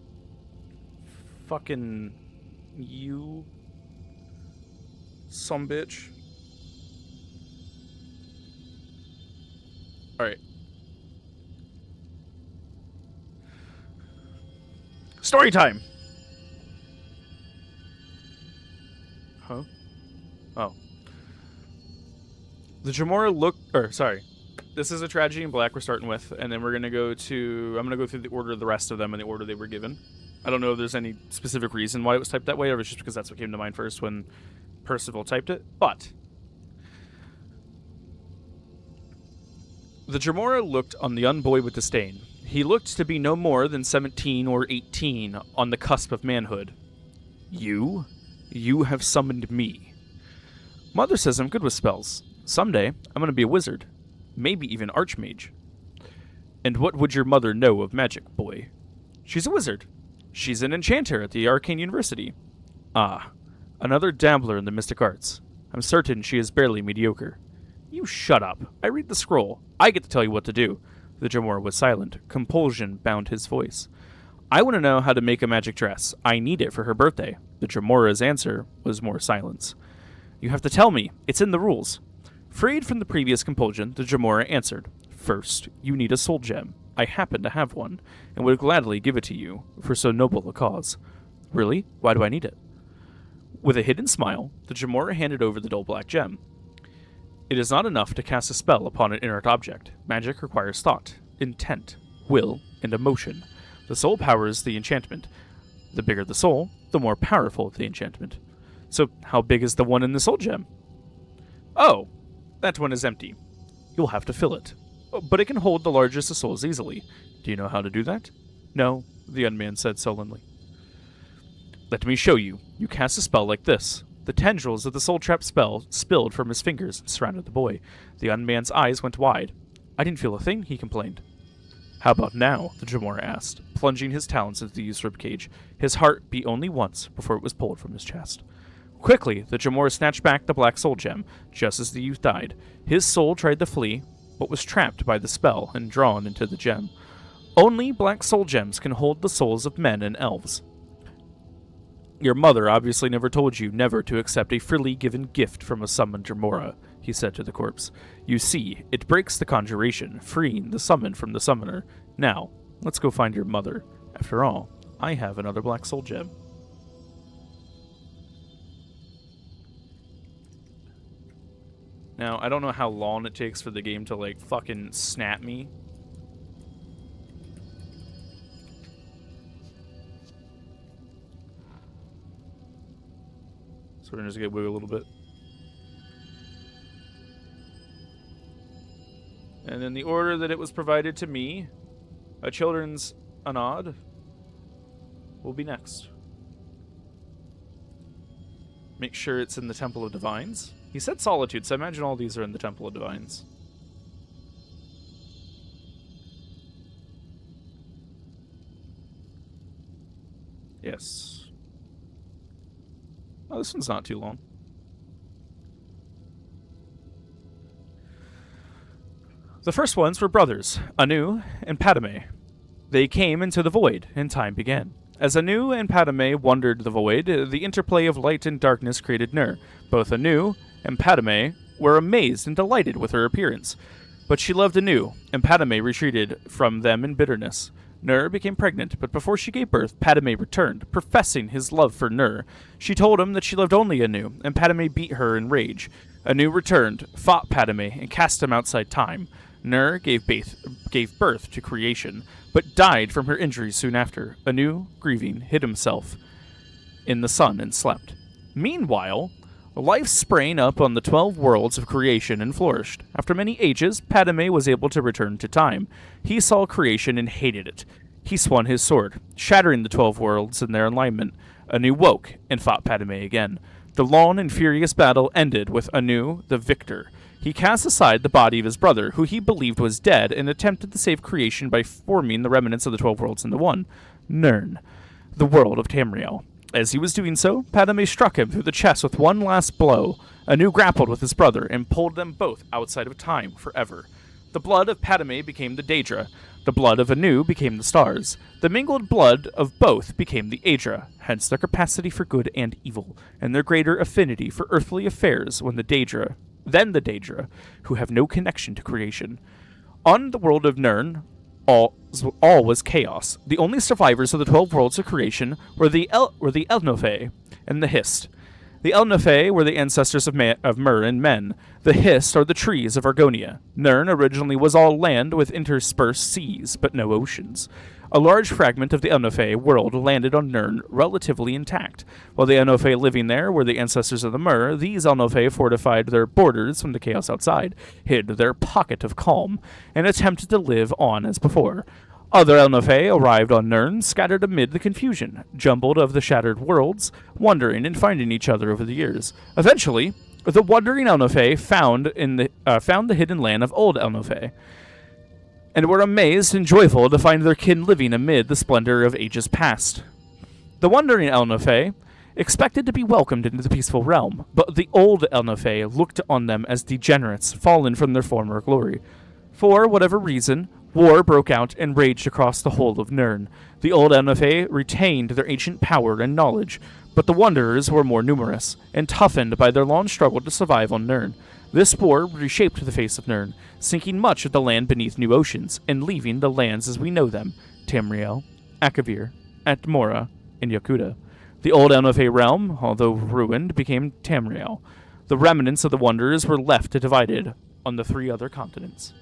[SPEAKER 1] Fucking you. Some bitch. Alright. Story time! Huh? Oh. The Jamora sorry. This is a Tragedy in Black we're starting with, and then we're gonna go to... I'm gonna go through the order of the rest of them in the order they were given. I don't know if there's any specific reason why it was typed that way, or if it's just because that's what came to mind first when Percival typed it, but... The Jamora looked on the young boy with disdain. He looked to be no more than 17 or 18, on the cusp of manhood. You have summoned me. Mother says I'm good with spells. Someday, I'm going to be a wizard. Maybe even archmage. And what would your mother know of magic, boy? She's a wizard. She's an enchanter at the Arcane University. Ah, another dabbler in the mystic arts. I'm certain she is barely mediocre. You shut up. I read the scroll. I get to tell you what to do. The Jamora was silent. Compulsion bound his voice. I want to know how to make a magic dress. I need it for her birthday. The Jamora's answer was more silence. You have to tell me. It's in the rules. Freed from the previous compulsion, the Jamora answered. First, you need a soul gem. I happen to have one, and would gladly give it to you for so noble a cause. Really? Why do I need it? With a hidden smile, the Jamora handed over the dull black gem. It is not enough to cast a spell upon an inert object. Magic requires thought, intent, will, and emotion. The soul powers the enchantment. The bigger the soul, the more powerful the enchantment. So, how big is the one in the soul gem? Oh, that one is empty. You'll have to fill it. But it can hold the largest of souls easily. Do you know how to do that? No, the unman said sullenly. Let me show you. You cast a spell like this. The tendrils of the soul trap spell spilled from his fingers and surrounded the boy. The unman's eyes went wide. I didn't feel a thing, he complained. How about now? The Jamora asked, plunging his talons into the youth's ribcage. His heart beat only once before it was pulled from his chest. Quickly, the Jamora snatched back the black soul gem, just as the youth died. His soul tried to flee, but was trapped by the spell and drawn into the gem. Only black soul gems can hold the souls of men and elves. Your mother obviously never told you never to accept a freely given gift from a summoned Jamora, he said to the corpse. You see, it breaks the conjuration, freeing the summon from the summoner. Now, let's go find your mother. After all, I have another black soul gem. Now, I don't know how long it takes for the game to, like, fucking snap me. So we're just gonna wiggle a little bit. And in the order that it was provided to me, a children's Anod will be next. Make sure it's in the Temple of Divines. He said Solitude, so I imagine all these are in the Temple of Divines. Yes. Oh, this one's not too long. The first ones were brothers, Anu and Padme. They came into the void, and time began. As Anu and Padme wandered the void, the interplay of light and darkness created Nur. Both Anu and Padme were amazed and delighted with her appearance. But she loved Anu, and Padme retreated from them in bitterness. Nur became pregnant, but before she gave birth, Padme returned, professing his love for Nur. She told him that she loved only Anu, and Padme beat her in rage. Anu returned, fought Padme, and cast him outside time. Nur gave birth to creation, but died from her injuries soon after. Anu, grieving, hid himself in the sun and slept. Meanwhile, life sprang up on the 12 worlds of creation and flourished. After many ages, Padme was able to return to time. He saw creation and hated it. He swung his sword, shattering the 12 worlds in their alignment. Anu woke and fought Padme again. The long and furious battle ended with Anu, the victor. He cast aside the body of his brother, who he believed was dead, and attempted to save creation by forming the remnants of the 12 worlds into one, Nirn, the world of Tamriel. As he was doing so, Padme struck him through the chest with one last blow. Anu grappled with his brother and pulled them both outside of time forever. The blood of Padme became the Daedra. The blood of Anu became the stars. The mingled blood of both became the Aedra, hence their capacity for good and evil, and their greater affinity for earthly affairs when the Daedra, who have no connection to creation. On the world of Nirn, all was chaos. The only survivors of the 12 worlds of creation were the Elnophe and the Hist. The Elnophe were the ancestors of Mer and men. The Hist are the trees of Argonia. Nirn originally was all land with interspersed seas, but no oceans. A large fragment of the Elnophe world landed on Nirn relatively intact. While the Elnophe living there were the ancestors of the Mer, these Elnophe fortified their borders from the chaos outside, hid their pocket of calm, and attempted to live on as before. Other Elnophe arrived on Nirn, scattered amid the confusion, jumbled of the shattered worlds, wandering and finding each other over the years. Eventually, the wandering Elnophe found the hidden land of Old Elnophe, and were amazed and joyful to find their kin living amid the splendor of ages past. The wandering Elnophe expected to be welcomed into the peaceful realm, but the old Elnophe looked on them as degenerates fallen from their former glory. For whatever reason, war broke out and raged across the whole of Nirn. The old Elnophe retained their ancient power and knowledge, but the Wanderers were more numerous, and toughened by their long struggle to survive on Nirn. This war reshaped the face of Nirn, sinking much of the land beneath new oceans, and leaving the lands as we know them, Tamriel, Akavir, Atmora, and Yakuta. The old Elnophe realm, although ruined, became Tamriel. The remnants of the Wanderers were left divided on the 3 other continents.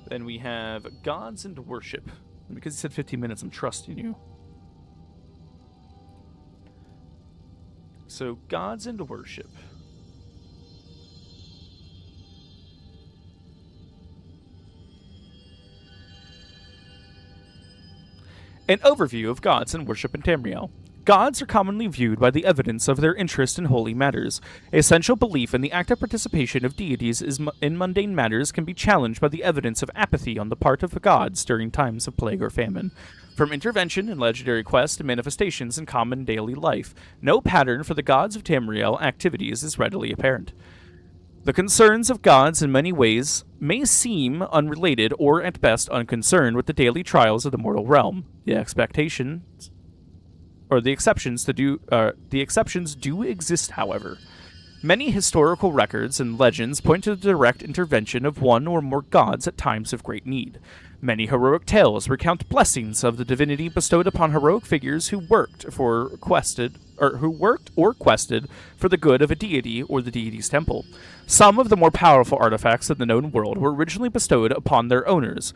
[SPEAKER 1] Then we have Gods and Worship. And because you said 15 minutes, I'm trusting you. So, Gods and Worship. An overview of gods and worship in Tamriel. Gods are commonly viewed by the evidence of their interest in holy matters. Essential belief in the active participation of deities in mundane matters can be challenged by the evidence of apathy on the part of the gods during times of plague or famine. From intervention in legendary quests to manifestations in common daily life, no pattern for the gods of Tamriel activities is readily apparent. The concerns of gods in many ways may seem unrelated or at best unconcerned with the daily trials of the mortal realm. The exceptions do exist, however. Many historical records and legends point to the direct intervention of one or more gods at times of great need. Many heroic tales recount blessings of the divinity bestowed upon heroic figures who worked or quested for the good of a deity or the deity's temple. Some of the more powerful artifacts in the known world were originally bestowed upon their owners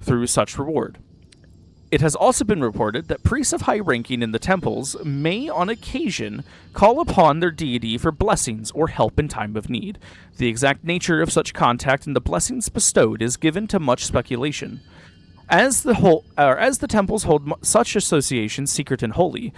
[SPEAKER 1] through such reward. It has also been reported that priests of high ranking in the temples may, on occasion, call upon their deity for blessings or help in time of need. The exact nature of such contact and the blessings bestowed is given to much speculation. As the temples hold such associations secret and holy,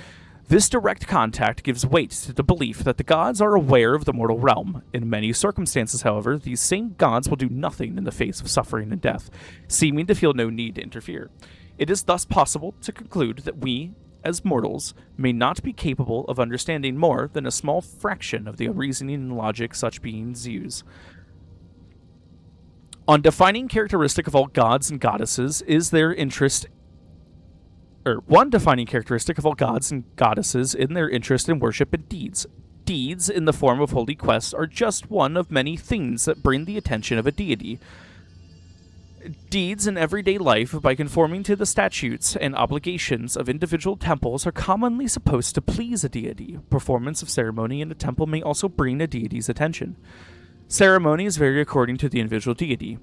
[SPEAKER 1] this direct contact gives weight to the belief that the gods are aware of the mortal realm. In many circumstances, however, these same gods will do nothing in the face of suffering and death, seeming to feel no need to interfere. It is thus possible to conclude that we, as mortals, may not be capable of understanding more than a small fraction of the reasoning and logic such beings use. One defining characteristic of all gods and goddesses is their interest in worship and deeds. Deeds in the form of holy quests are just one of many things that bring the attention of a deity. Deeds in everyday life, by conforming to the statutes and obligations of individual temples, are commonly supposed to please a deity. Performance of ceremony in a temple may also bring a deity's attention. Ceremonies vary according to the individual deity.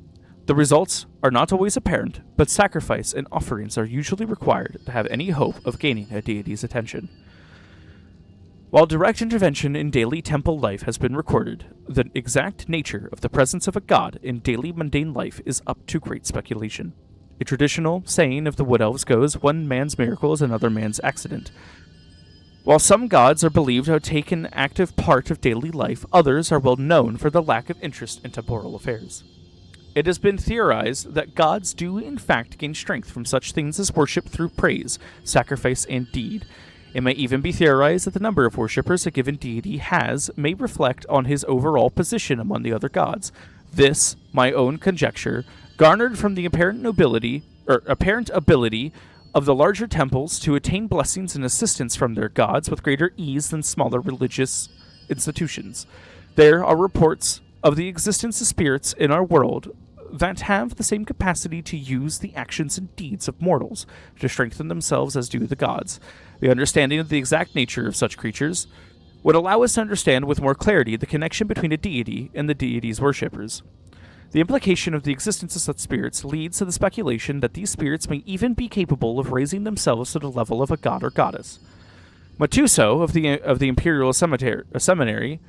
[SPEAKER 1] The results are not always apparent, but sacrifice and offerings are usually required to have any hope of gaining a deity's attention. While direct intervention in daily temple life has been recorded, the exact nature of the presence of a god in daily mundane life is up to great speculation. A traditional saying of the Wood Elves goes, "One man's miracle is another man's accident." While some gods are believed to have taken active part of daily life, others are well known for their lack of interest in temporal affairs. It has been theorized that gods do in fact gain strength from such things as worship through praise, sacrifice, and deed. It may even be theorized that the number of worshippers a given deity has may reflect on his overall position among the other gods. This, my own conjecture, garnered from the apparent ability of the larger temples to attain blessings and assistance from their gods with greater ease than smaller religious institutions. There are reports of the existence of spirits in our world that have the same capacity to use the actions and deeds of mortals to strengthen themselves as do the gods. The understanding of the exact nature of such creatures would allow us to understand with more clarity the connection between a deity and the deity's worshippers. The implication of the existence of such spirits leads to the speculation that these spirits may even be capable of raising themselves to the level of a god or goddess. Matuso of the Imperial Seminary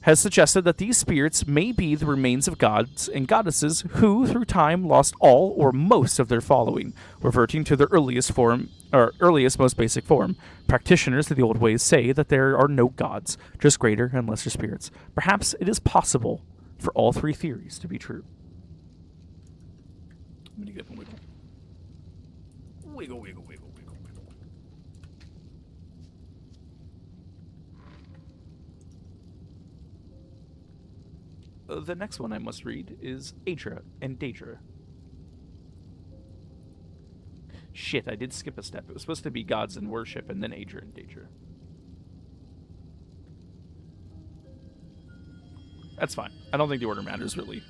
[SPEAKER 1] has suggested that these spirits may be the remains of gods and goddesses who, through time, lost all or most of their following, reverting to their earliest, most basic form. Practitioners of the old ways say that there are no gods, just greater and lesser spirits. Perhaps it is possible for all three theories to be true. I'm gonna get up and wiggle. Wiggle, wiggle, wiggle, wiggle, wiggle. The next one I must read is Aedra and Daedra. Shit, I did skip a step. It was supposed to be gods and worship, and then Aedra and Daedra. That's fine. I don't think the order matters, really.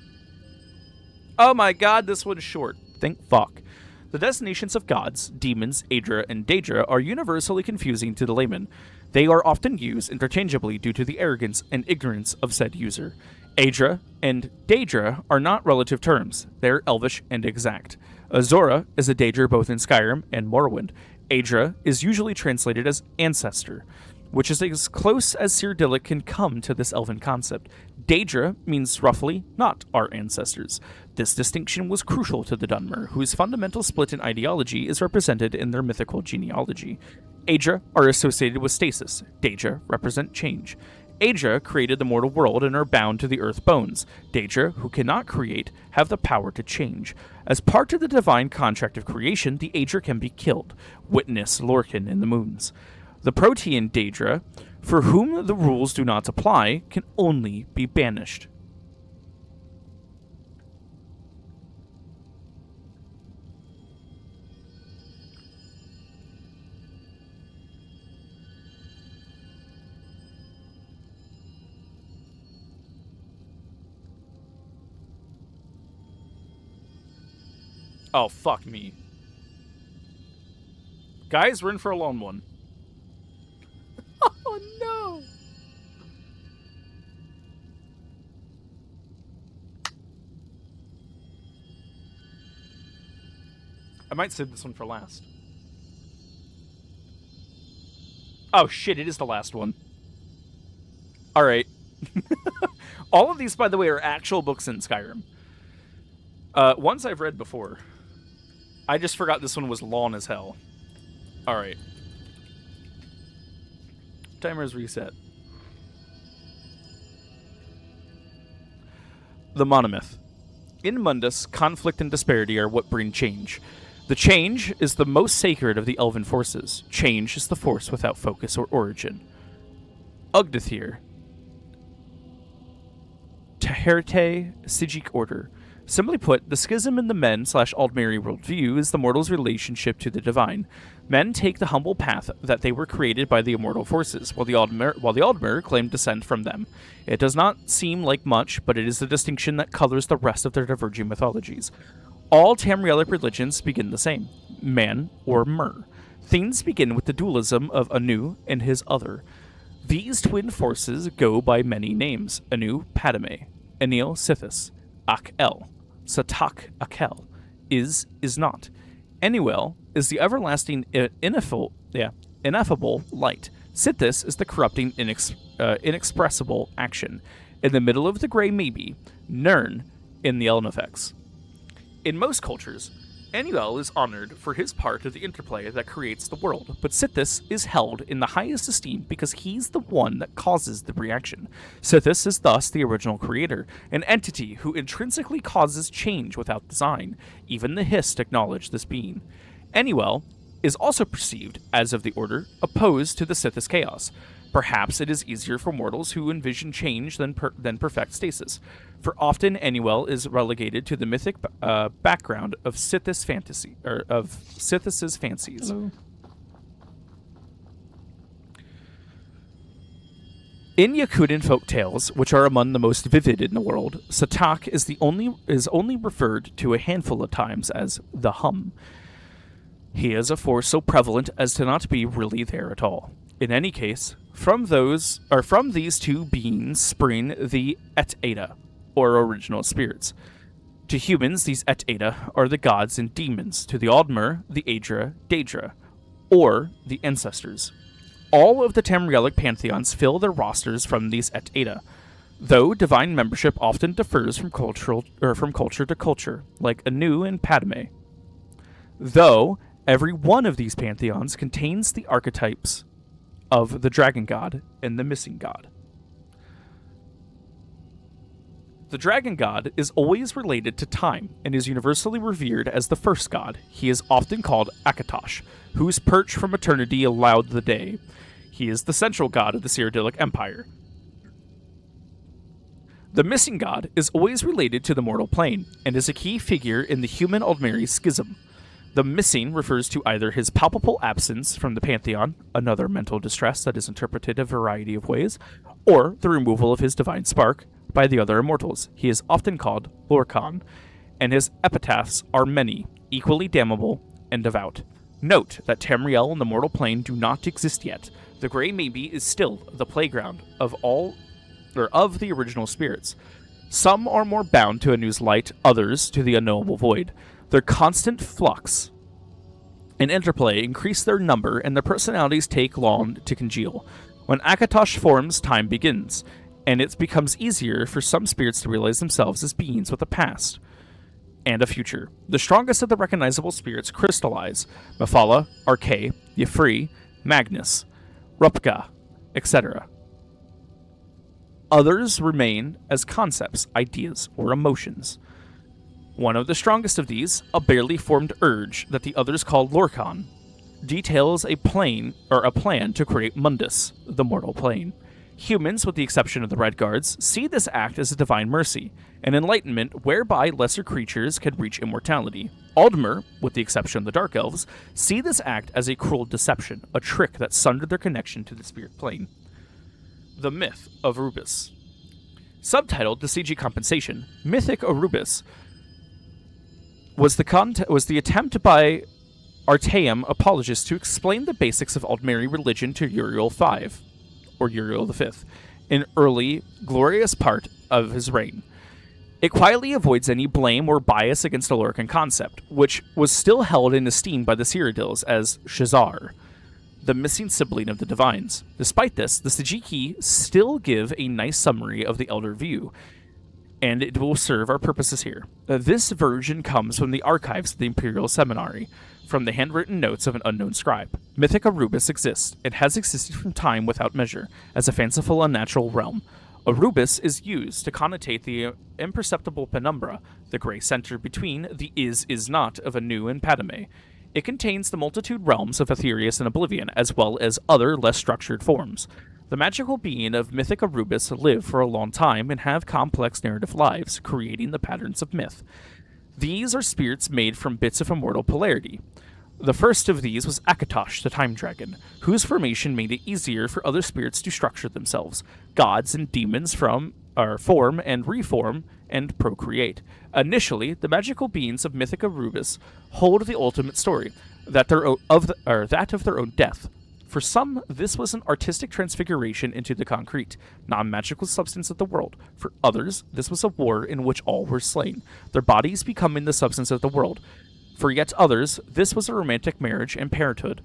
[SPEAKER 1] Oh my god, this one's short. Thank fuck. The designations of gods, demons, Aedra, and Daedra are universally confusing to the layman. They are often used interchangeably due to the arrogance and ignorance of said user. Aedra and Daedra are not relative terms. They're elvish and exact. Azora is a Daedra both in Skyrim and Morrowind. Aedra is usually translated as ancestor, which is as close as Cyrodiilic can come to this elven concept. Daedra means roughly not our ancestors. This distinction was crucial to the Dunmer, whose fundamental split in ideology is represented in their mythical genealogy. Aedra are associated with stasis. Daedra represent change. Aedra created the mortal world and are bound to the earth bones. Daedra, who cannot create, have the power to change. As part of the divine contract of creation, the Aedra can be killed. Witness Lorcan in the Moons. The Protean Daedra, for whom the rules do not apply, can only be banished. Oh, fuck me. Guys, we're in for a long one. Oh, no! I might save this one for last. Oh, shit, it is the last one. Alright. All of these, by the way, are actual books in Skyrim. Ones I've read before. I just forgot this one was long as hell. Alright. Timer is reset. The monomyth. In Mundus, conflict and disparity are what bring change. The change is the most sacred of the elven forces. Change is the force without focus or origin. Ugdithir. Teherte Sijic order. Simply put, the schism in the men/Aldmeri worldview is the mortal's relationship to the divine. Men take the humble path that they were created by the immortal forces, while the Aldmer claim descent from them. It does not seem like much, but it is the distinction that colors the rest of their diverging mythologies. All Tamrielic religions begin the same, man or mer. Things begin with the dualism of Anu and his other. These twin forces go by many names: Anu, Padme; Enil, Sithis; Ak-El; Satak, Akel; is not. Enuel is the everlasting ineffable light. Sithis is the corrupting inexpressible action. In the middle of the gray maybe, Nirn in the Elnifex. In most cultures, Annuel is honored for his part of the interplay that creates the world, but Sithis is held in the highest esteem because he's the one that causes the reaction. Sithis is thus the original creator, an entity who intrinsically causes change without design. Even the Hist acknowledge this being. Annuel is also perceived, as of the Order, opposed to the Sithis chaos. Perhaps it is easier for mortals who envision change than perfect stasis, for often Annuel is relegated to the mythic background of Sithis fantasy, or of Sithis's fancies.
[SPEAKER 17] Hello.
[SPEAKER 1] In Yakutan folk tales, which are among the most vivid in the world, Satak is only referred to a handful of times as the Hum. He is a force so prevalent as to not be really there at all. In any case, from these two beings spring the Et Ada, or original spirits. To humans, these Et Ada are the gods and demons. To the Aldmer, the Adra, Daedra, or the ancestors. All of the Tamrielic pantheons fill their rosters from these Et Ada, though divine membership often differs from culture to culture, like Anu and Padme. Though every one of these pantheons contains the archetypes of the dragon god and the missing god. The dragon god is always related to time and is universally revered as the first god. He is often called Akatosh, whose perch from eternity allowed the day. He is the central god of the Cyrodiilic Empire. The missing god is always related to the mortal plane and is a key figure in the human Aldmeri schism. The missing refers to either his palpable absence from the pantheon, another mental distress that is interpreted a variety of ways, or the removal of his divine spark by the other immortals. He is often called Lorcan, and his epitaphs are many, equally damnable and devout. Note that Tamriel and the mortal plane do not exist yet. The Grey Maybe is still the playground of the original spirits. Some are more bound to Anu's light, others to the unknowable void. Their constant flux and interplay increase their number, and their personalities take long to congeal. When Akatosh forms, time begins, and it becomes easier for some spirits to realize themselves as beings with a past and a future. The strongest of the recognizable spirits crystallize: Mephala, Arkay, Yefri, Magnus, Rupka, etc. Others remain as concepts, ideas, or emotions. One of the strongest of these, a barely formed urge that the others call Lorcan, details a plan to create Mundus, the mortal plane. Humans, with the exception of the Red Guards, see this act as a divine mercy, an enlightenment whereby lesser creatures can reach immortality. Aldmer, with the exception of the Dark Elves, see this act as a cruel deception, a trick that sundered their connection to the spirit plane. The Myth of Arubis. Subtitled The CG Compensation, Mythic Arubis was the attempt by Artaeum apologists to explain the basics of Aldmeri religion to Uriel V, or Uriel V, an early, glorious part of his reign. It quietly avoids any blame or bias against the Lorcan concept, which was still held in esteem by the Cyrodiils as Shazar, the missing sibling of the Divines. Despite this, the Sajiki still give a nice summary of the Elder view, and it will serve our purposes here. This version comes from the archives of the Imperial Seminary, from the handwritten notes of an unknown scribe. Mythic Arubis exists, and has existed from time without measure, as a fanciful unnatural realm. Arubis is used to connotate the imperceptible penumbra, the gray center between the is-not of Anu and Padme. It contains the multitude realms of Aetherius and Oblivion, as well as other less structured forms. The magical being of mythic Arubis live for a long time and have complex narrative lives, creating the patterns of myth. These are spirits made from bits of immortal polarity. The first of these was Akatosh, the Time Dragon, whose formation made it easier for other spirits to structure themselves. Gods and demons form and reform and procreate. Initially, the magical beings of mythic Arubis hold the ultimate story, that of their own death. For some, this was an artistic transfiguration into the concrete, non-magical substance of the world. For others, this was a war in which all were slain, their bodies becoming the substance of the world. For yet others, this was a romantic marriage and parenthood,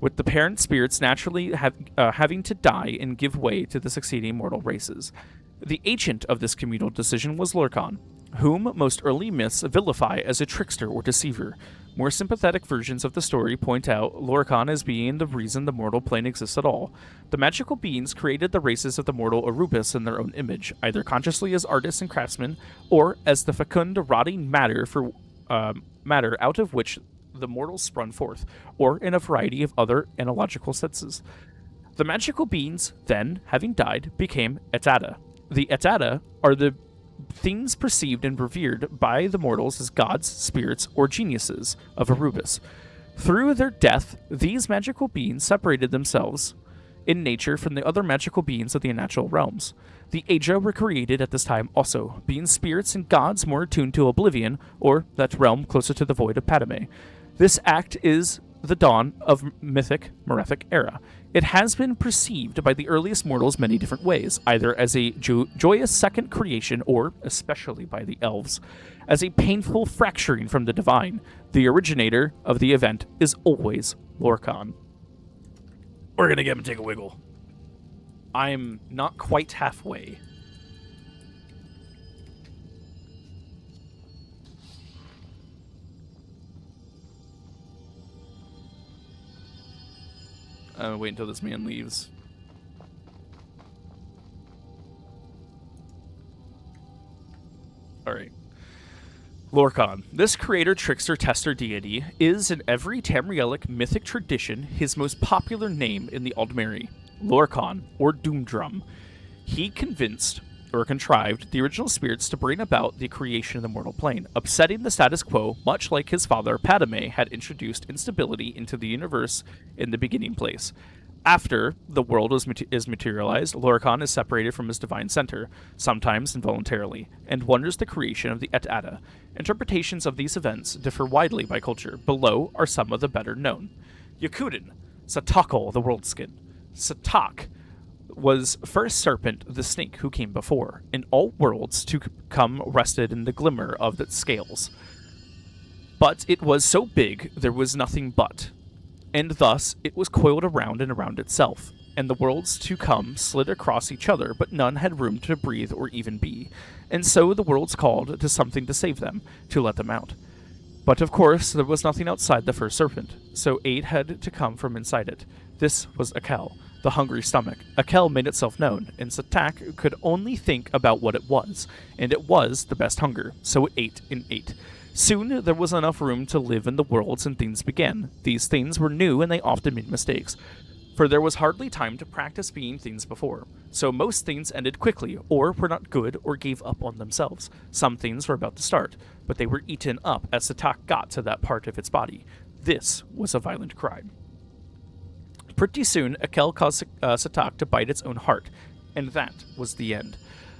[SPEAKER 1] with the parent spirits naturally having to die and give way to the succeeding mortal races. The agent of this communal decision was Lorcan, whom most early myths vilify as a trickster or deceiver. More sympathetic versions of the story point out Lorcan as being the reason the mortal plane exists at all. The magical beings created the races of the mortal Arubis in their own image, either consciously as artists and craftsmen, or as the fecund, rotting matter out of which the mortals sprung forth, or in a variety of other analogical senses. The magical beings, then, having died, became Etata. The Etata are the things perceived and revered by the mortals as gods, spirits, or geniuses of Arubis. Through their death, these magical beings separated themselves in nature from the other magical beings of the unnatural realms. The Aja were created at this time also, being spirits and gods more attuned to oblivion, or that realm closer to the void of Padme. This act is the dawn of mythic Merethic era. It has been perceived by the earliest mortals many different ways, either as a joyous second creation or, especially by the elves, as a painful fracturing from the divine. The originator of the event is always Lorcan. We're gonna get him to take a wiggle. I'm not quite halfway. Wait until this man leaves. Alright. Lorcan. This creator, trickster, tester deity is, in every Tamrielic mythic tradition, his most popular name in the Aldmeri. Lorcan, or Doomdrum. He convinced, or contrived, the original spirits to bring about the creation of the mortal plane, upsetting the status quo, much like his father Padme had introduced instability into the universe in the beginning place. After the world is materialized, Lorcan is separated from his divine center, sometimes involuntarily, and wonders the creation of the Etata. Interpretations of these events differ widely by culture. Below are some of the better known. Yakudin, Satakal the World Skin. Satak was first serpent, the snake who came before, in all worlds to come rested in the glimmer of the scales. But it was so big there was nothing but, and thus it was coiled around and around itself, and the worlds to come slid across each other, but none had room to breathe or even be, and so the worlds called to something to save them, to let them out. But of course there was nothing outside the first serpent, so aid had to come from inside it. This was Akel, the hungry stomach. Akel made itself known, and Satak could only think about what it was, and it was the best hunger, so it ate and ate. Soon there was enough room to live in the worlds, and things began. These things were new, and they often made mistakes, for there was hardly time to practice being things before. So most things ended quickly, or were not good, or gave up on themselves. Some things were about to start, but they were eaten up as Satak got to that part of its body. This was a violent crime. Pretty soon, Akel caused Satak to bite its own heart, and that was the end.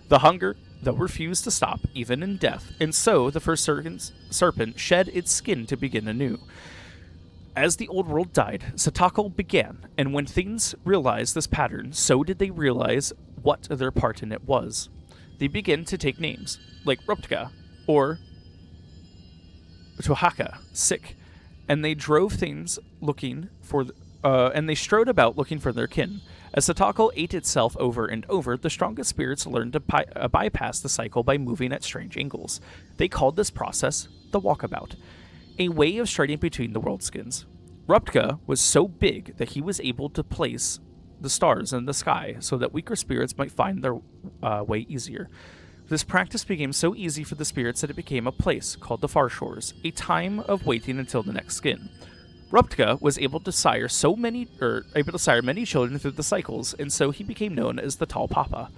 [SPEAKER 1] The hunger, though, refused to stop, even in death, and so the first serpent shed its skin to begin anew. As the old world died, Satakal began, and when things realized this pattern, so did they realize what their part in it was. They began to take names, like Ruptka, or Tohaka, sick, and they drove things looking for and they strode about looking for their kin. As Satakal ate itself over and over, the strongest spirits learned to bypass the cycle by moving at strange angles. They called this process the walkabout, a way of striding between the world skins. Ruptka was so big that he was able to place the stars in the sky so that weaker spirits might find their way easier. This practice became so easy for the spirits that it became a place called the Far Shores, a time of waiting until the next skin. Ruptka was able to sire many children through the cycles, and so he became known as the Tall Papa.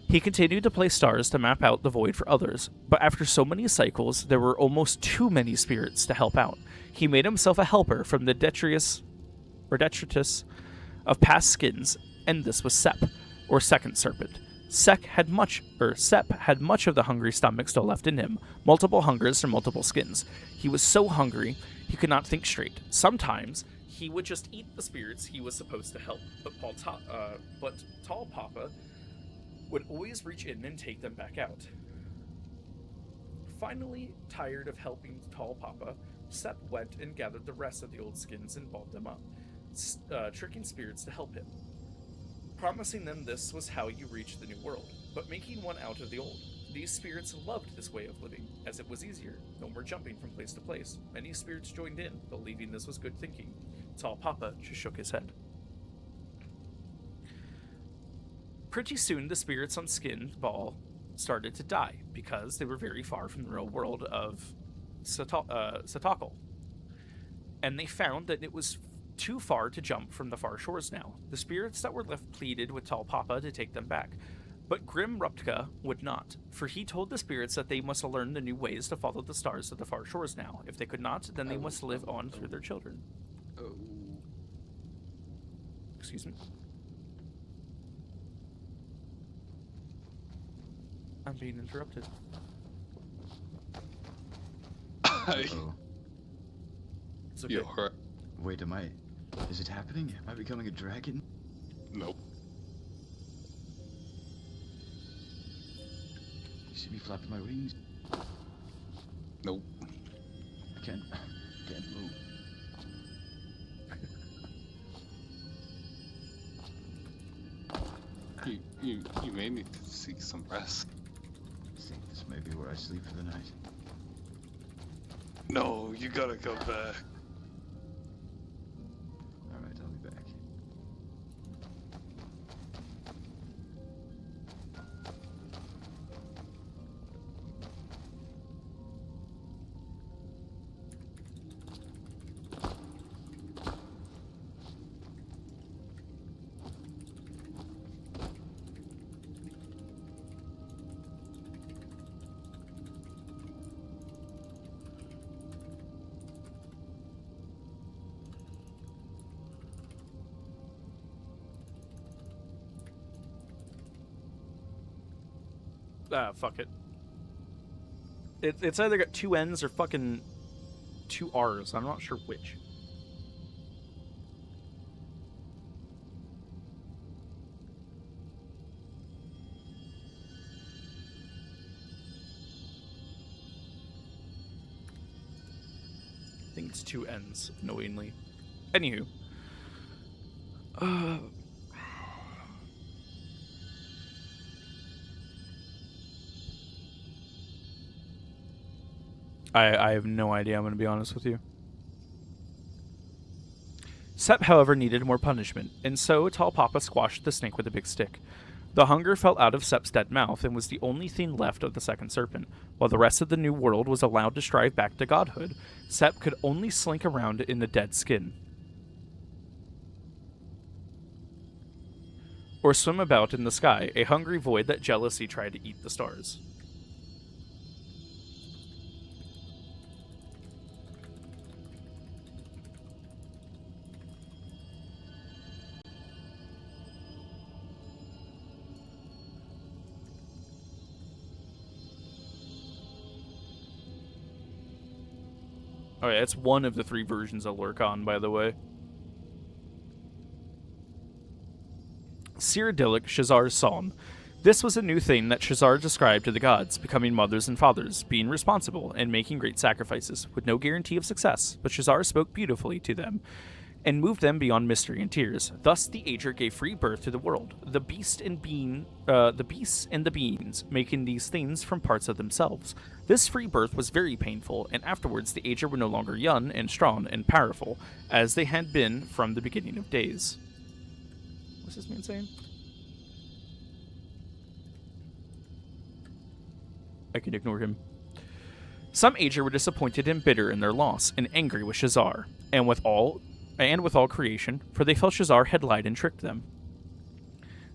[SPEAKER 1] He continued to place stars to map out the void for others, but after so many cycles, there were almost too many spirits to help out. He made himself a helper from the detritus of past skins, and this was Sep, or Second Serpent. Sep had much of the hungry stomach still left in him, multiple hungers from multiple skins. He was so hungry, he could not think straight. Sometimes, he would just eat the spirits he was supposed to help, but Tall Papa would always reach in and take them back out. Finally, tired of helping Tall Papa, Sep went and gathered the rest of the old skins and balled them up, tricking spirits to help him, promising them this was how you reached the new world, but making one out of the old. These spirits loved this way of living, as it was easier. No more jumping from place to place. Many spirits joined in, believing this was good thinking. Tall Papa just shook his head. Pretty soon, the spirits on Skin Ball started to die, because they were very far from the real world of Satokal. And they found that it was too far to jump from the far shores now. The spirits that were left pleaded with Tall Papa to take them back. But Grim Ruptka would not, for he told the spirits that they must learn the new ways to follow the stars of the far shores now. If they could not, then they must live on through their children. Excuse me? I'm being interrupted.
[SPEAKER 8] Uh-oh.
[SPEAKER 1] It's okay.
[SPEAKER 8] Wait, is it happening? Am I becoming a dragon? Nope. You see me flapping my wings? Nope. I can't move. You may need to seek some rest. I think this may be where I sleep for the night. No, you gotta come back. Alright, I'll be back.
[SPEAKER 1] Fuck it. It's either got two N's or fucking two R's. I'm not sure which. I think it's two N's, annoyingly. Anywho. I have no idea, I'm going to be honest with you. Sep, however, needed more punishment, and so Tall Papa squashed the snake with a big stick. The hunger fell out of Sep's dead mouth and was the only thing left of the second serpent. While the rest of the new world was allowed to strive back to godhood, Sep could only slink around in the dead skin. Or swim about in the sky, a hungry void that jealously tried to eat the stars. Oh yeah, it's one of the three versions of Lurkon, by the way. Cyrodiilic Shazar's Psalm. This was a new thing that Shazar described to the gods, becoming mothers and fathers, being responsible, and making great sacrifices, with no guarantee of success, but Shazar spoke beautifully to them, and moved them beyond mystery and tears. Thus the Aegir gave free birth to the world, the beasts and the beings, making these things from parts of themselves. This free birth was very painful, and afterwards the Aegir were no longer young and strong and powerful, as they had been from the beginning of days. What's this man saying? I can ignore him. Some Aegir were disappointed and bitter in their loss, and angry with Shazar, and with all creation, for they felt Shazar had lied and tricked them.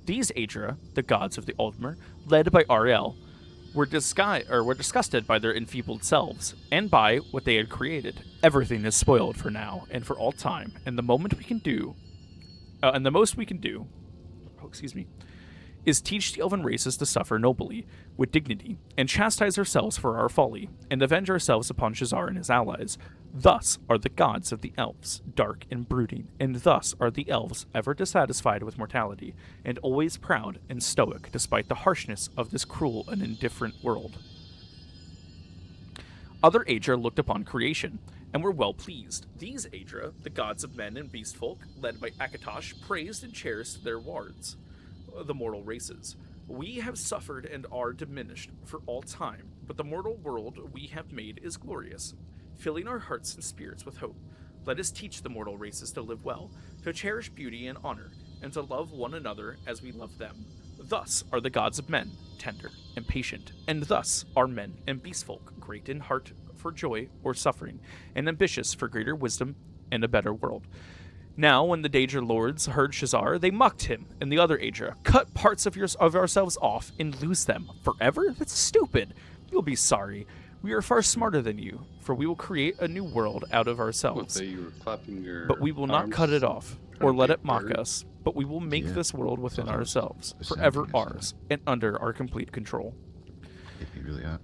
[SPEAKER 1] These Aegir, the gods of the Aldmer, led by Rell, were disgusted by their enfeebled selves, and by what they had created. Everything is spoiled for now, and for all time, and the most we can do, is teach the elven races to suffer nobly, with dignity, and chastise ourselves for our folly, and avenge ourselves upon Shazar and his allies. Thus are the gods of the elves, dark and brooding, and thus are the elves ever dissatisfied with mortality, and always proud and stoic despite the harshness of this cruel and indifferent world. Other Aegir looked upon creation, and were well pleased. These Aegir, the gods of men and beast folk, led by Akatosh, praised and cherished their wards, the mortal races. We have suffered and are diminished for all time, but the mortal world we have made is glorious, filling our hearts and spirits with hope. Let us teach the mortal races to live well, to cherish beauty and honor, and to love one another as we love them. Thus are the gods of men, tender and patient, and thus are men and beast folk, great in heart for joy or suffering, and ambitious for greater wisdom and a better world. Now, when the Daedra lords heard Shazar, they mocked him and the other Aedra, cut parts of ourselves off and lose them forever? That's stupid. You'll be sorry. We are far smarter than you, for we will create a new world out of ourselves.
[SPEAKER 7] So you were clapping your
[SPEAKER 1] But we will not
[SPEAKER 7] arms
[SPEAKER 1] cut it off,
[SPEAKER 7] trying
[SPEAKER 1] or
[SPEAKER 7] to
[SPEAKER 1] let
[SPEAKER 7] be a
[SPEAKER 1] it mock
[SPEAKER 7] bird?
[SPEAKER 1] us, but we will make
[SPEAKER 8] Yeah.
[SPEAKER 1] this world within
[SPEAKER 8] Thought I was
[SPEAKER 1] ourselves,
[SPEAKER 8] the
[SPEAKER 1] forever
[SPEAKER 8] same thing I said.
[SPEAKER 1] ours, and under our complete control.
[SPEAKER 8] You really are.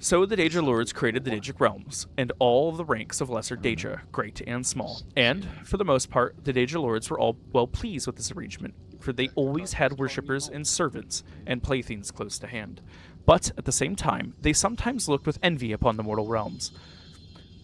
[SPEAKER 1] So the Daedra lords created the Daedric realms, and all the ranks of lesser Daedra, great and small. And, for the most part, the Daedra lords were all well pleased with this arrangement, for they always had worshippers and servants and playthings close to hand. But, at the same time, they sometimes looked with envy upon the mortal realms.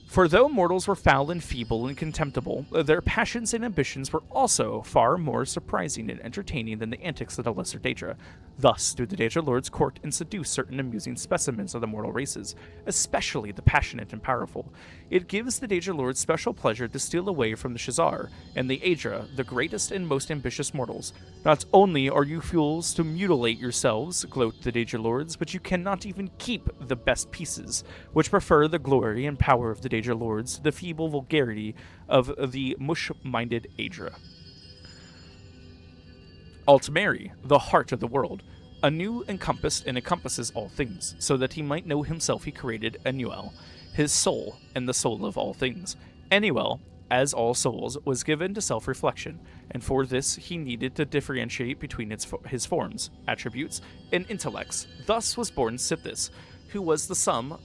[SPEAKER 1] For though mortals were foul and feeble and contemptible, their passions and ambitions were also far more surprising and entertaining than the antics of the lesser Daedra. Thus do the Daedra lords court and seduce certain amusing specimens of the mortal races, especially the passionate and powerful. It gives the Daedra lords special pleasure to steal away from the Shazar and the Aedra, the greatest and most ambitious mortals. Not only are you fools to mutilate yourselves, gloat the Daedra lords, but you cannot even keep the best pieces, which prefer the glory and power of the Daedra lords to the feeble vulgarity of the mush-minded Aedra. Altmeri, the heart of the world, anew encompassed and encompasses all things, so that he might know himself he created Anuel, his soul, and the soul of all things. Anuel, as all souls, was given to self-reflection, and for this he needed to differentiate between his forms, attributes, and intellects. Thus was born Sithis, who was the sum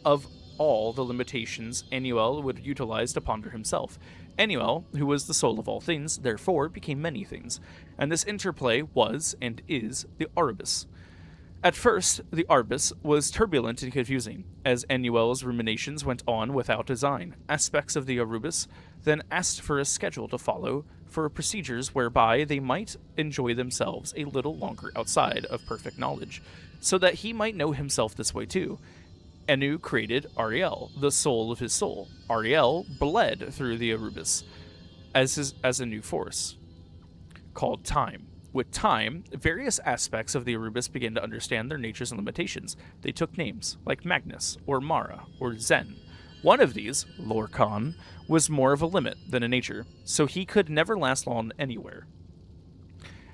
[SPEAKER 1] of all the limitations Anuel would utilize to ponder himself. Anuel, who was the soul of all things, therefore became many things, and this interplay was, and is, the Arubis. At first, the Arbus was turbulent and confusing, as Anuel's ruminations went on without design. Aspects of the Arubis then asked for a schedule to follow for procedures whereby they might enjoy themselves a little longer outside of perfect knowledge, so that he might know himself this way too. Anu created Ariel, the soul of his soul. Ariel bled through the Arubis as a new force, called time. With time, various aspects of the Arubis began to understand their natures and limitations. They took names, like Magnus, or Mara, or Zen. One of these, Lorcan, was more of a limit than a nature, so he could never last long anywhere.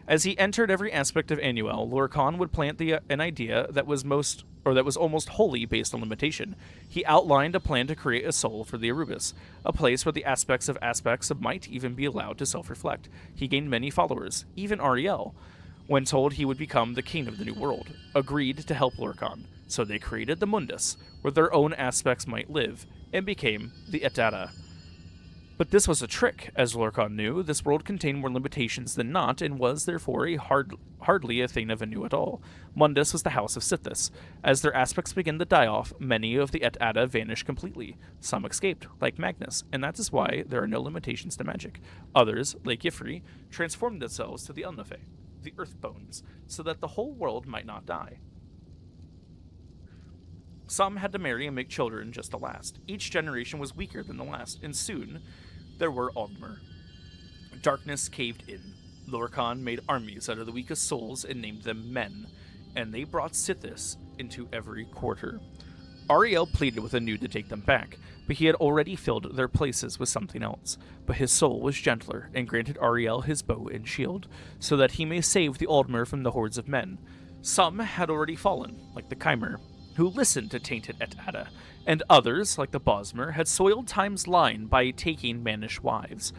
[SPEAKER 1] As he entered every aspect of Anuel, Lorcan would plant an idea that was almost wholly based on limitation. He outlined a plan to create a soul for the Arubis, a place where the aspects might even be allowed to self-reflect. He gained many followers, even Ariel, when told he would become the king of the new world, agreed to help Lorcan. So they created the Mundus, where their own aspects might live, and became the Etata. But this was a trick, as Lorcan knew. This world contained more limitations than not, and was therefore hardly a thing of Anu at all. Mundus was the house of Sithis. As their aspects began to die off, many of the Etata vanished completely. Some escaped, like Magnus, and that is why there are no limitations to magic. Others, like Y'ffre, transformed themselves to the Elnafe, the Earth Bones, so that the whole world might not die. Some had to marry and make children just to last. Each generation was weaker than the last, and soon there were Aldmer. Darkness caved in. Lorcan made armies out of the weakest souls and named them men, and they brought Sithis into every quarter. Ariel pleaded with Anu to take them back, but he had already filled their places with something else. But his soul was gentler, and granted Ariel his bow and shield, so that he may save the Aldmer from the hordes of men. Some had already fallen, like the Chimer, who listened to tainted Etata, and others, like the Bosmer, had soiled time's line by taking mannish wives.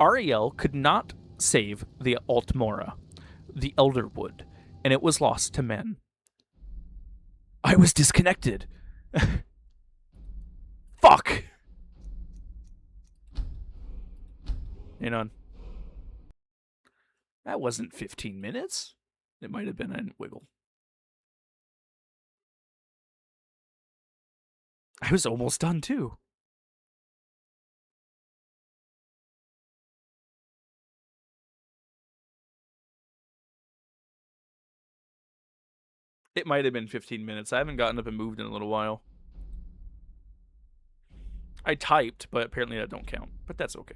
[SPEAKER 1] Ariel could not save the Altmora, the Elderwood, and it was lost to men. I was disconnected. Fuck! Hang on. That wasn't 15 minutes. It might have been a wiggle. I was almost done too. It might have been 15 minutes. I haven't gotten up and moved in a little while. I typed, but apparently that don't count. But that's okay.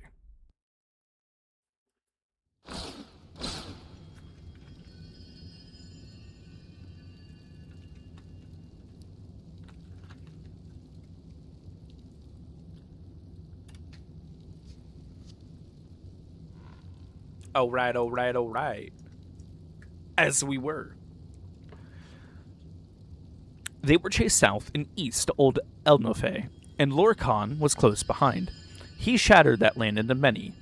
[SPEAKER 1] All right, all right, all right. As we were. They were chased south and east to Old Elnofe, and Lorcan was close behind. He shattered that land into many.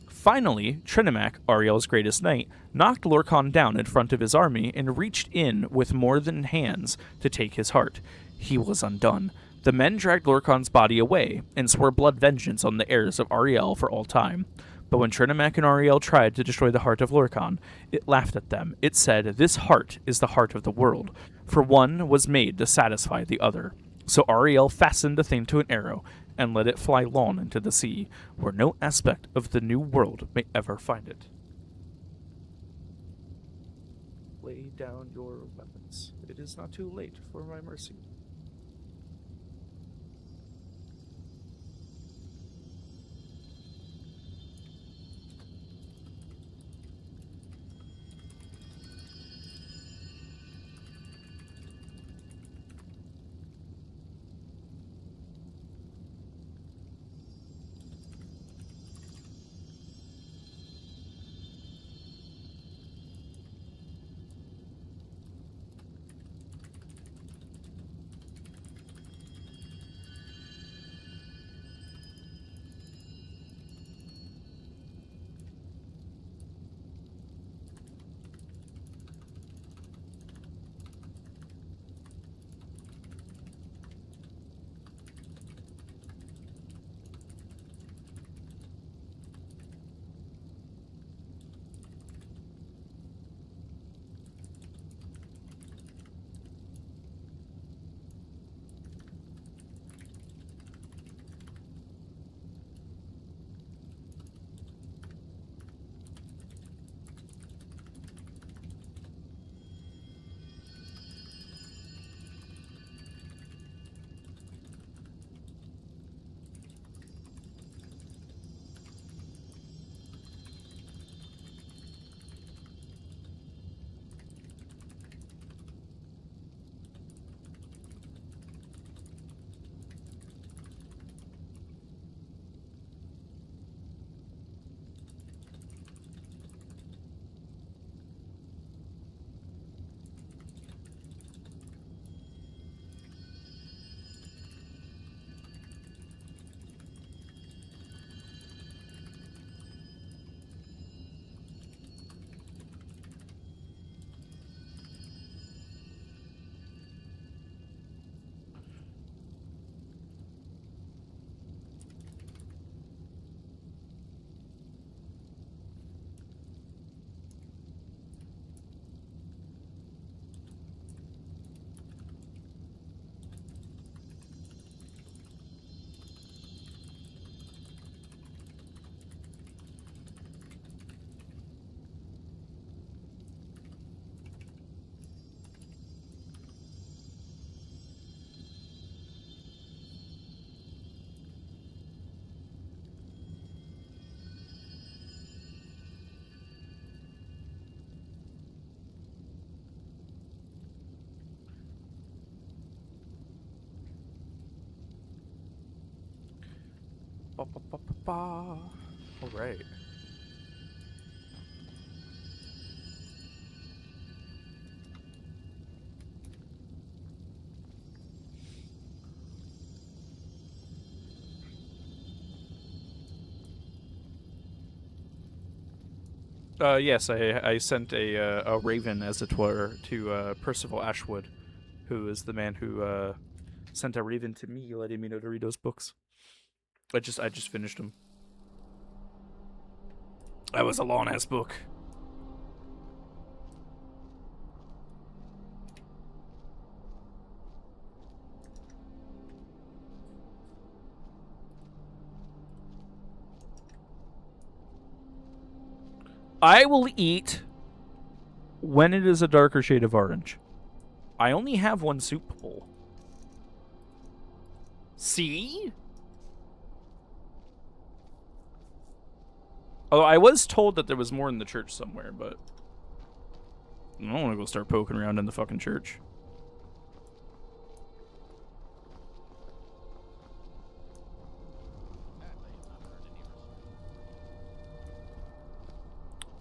[SPEAKER 1] Finally, Trinimac, Ariel's greatest knight, knocked Lorcan down in front of his army and reached in with more than hands to take his heart. He was undone. The men dragged Lorcan's body away and swore blood vengeance on the heirs of Ariel for all time. But when Trinimac and Ariel tried to destroy the heart of Lorcan, it laughed at them. It said, "This heart is the heart of the world, for one was made to satisfy the other." So Ariel fastened the thing to an arrow and let it fly long into the sea, where no aspect of the new world may ever find it. Lay down your weapons. It is not too late for my mercy. All right. Yes, I sent a raven, as it were, to Percival Ashwood, who is the man who sent a raven to me, letting me know to read those books. I just finished them. That was a long ass book. I will eat when it is a darker shade of orange. I only have one soup bowl. See? Although I was told that there was more in the church somewhere, but I don't want to go start poking around in the fucking church.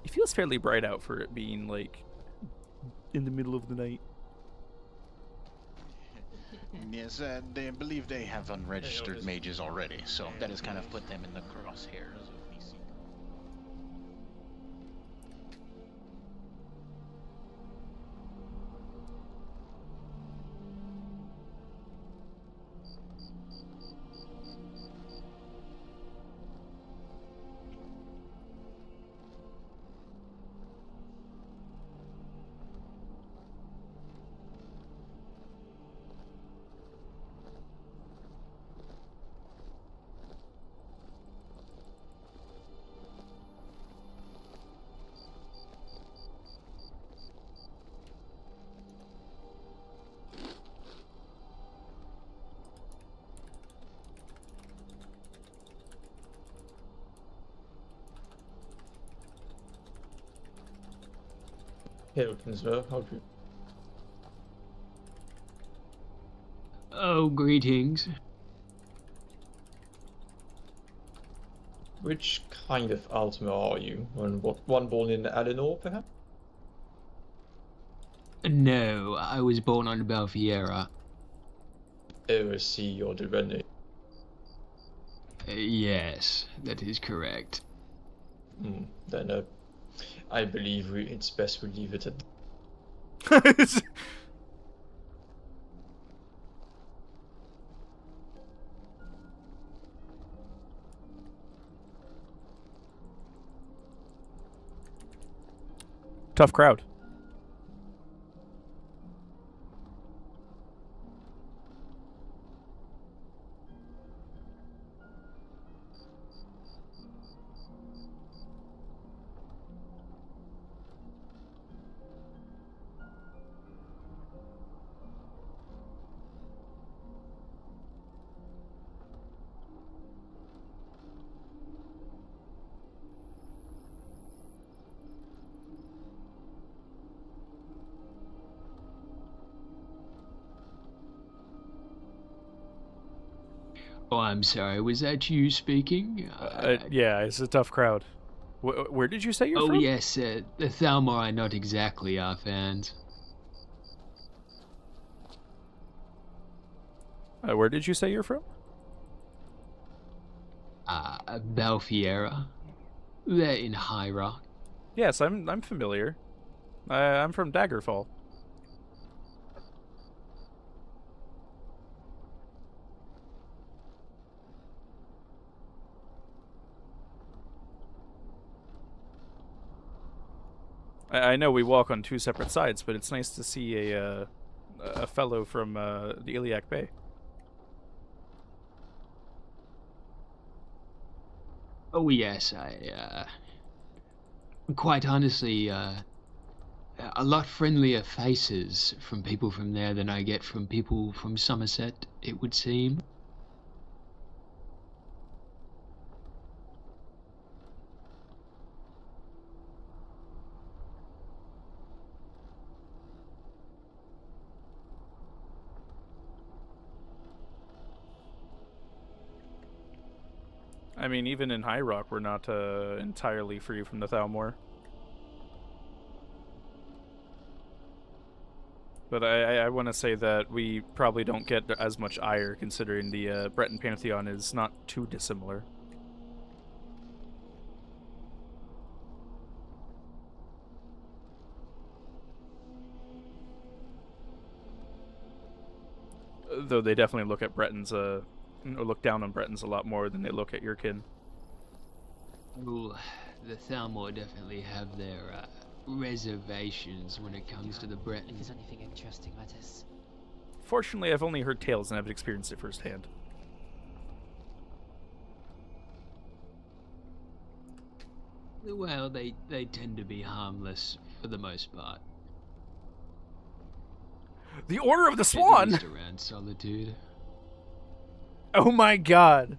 [SPEAKER 1] It feels fairly bright out for it being, like, in the middle of the night.
[SPEAKER 7] Yes, they believe they have unregistered mages already, so that has kind of put them in the crosshairs of BC.
[SPEAKER 20] Hello, Kinsler. How do you?
[SPEAKER 23] Oh, greetings.
[SPEAKER 20] Which kind of Altmer are you? And what one born in Adenor, perhaps?
[SPEAKER 23] No, I was born on Belfiera.
[SPEAKER 20] Oh, I see. You're the renegade.
[SPEAKER 23] Yes, that is correct.
[SPEAKER 20] Then I believe it's best we leave it at.
[SPEAKER 1] Tough crowd.
[SPEAKER 23] Oh, I'm sorry, was that you speaking?
[SPEAKER 1] Yeah, it's a tough crowd. Where did you say you're from?
[SPEAKER 23] Oh, yes, the Thalmor are not exactly our fans.
[SPEAKER 1] Where did you say you're from?
[SPEAKER 23] Belfiera. They're in High Rock.
[SPEAKER 1] Yes, I'm familiar. I'm from Daggerfall. I know we walk on two separate sides, but it's nice to see a fellow from the Iliac Bay.
[SPEAKER 23] Oh, yes, quite honestly, a lot friendlier faces from people from there than I get from people from Somerset, it would seem.
[SPEAKER 1] I mean, even in High Rock, we're not entirely free from the Thalmor. But I want to say that we probably don't get as much ire, considering the Breton Pantheon is not too dissimilar. Though they definitely look at Bretons, or look down on Bretons a lot more than they look at your kin.
[SPEAKER 23] Ooh, the Thalmor definitely have their reservations when it comes to the Bretons.
[SPEAKER 24] If there's anything interesting, let us.
[SPEAKER 1] Fortunately, I've only heard tales and haven't experienced it firsthand.
[SPEAKER 23] Well, they tend to be harmless for the most part.
[SPEAKER 1] The Order of the
[SPEAKER 23] At
[SPEAKER 1] Swan.
[SPEAKER 23] least around Solitude.
[SPEAKER 1] Oh my god.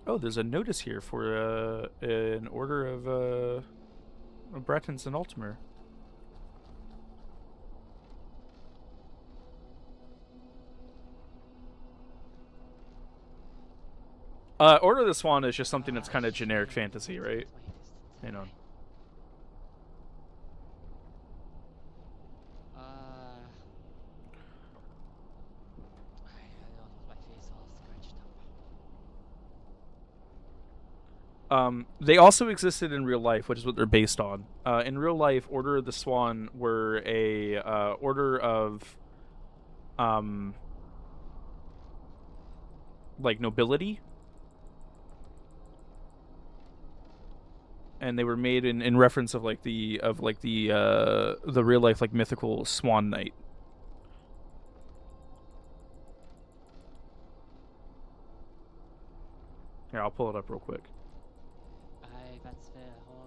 [SPEAKER 1] Oh, there's a notice here for an order of Bretons and Altimer. Order of the Swan is just something that's kind of generic fantasy, right? Hang on. They also existed in real life, which is what they're based on. In real life, Order of the Swan were a order of like nobility, and they were made in reference of the real life like mythical Swan Knight. Here, I'll pull it up real quick.
[SPEAKER 24] That's fair. Hold on.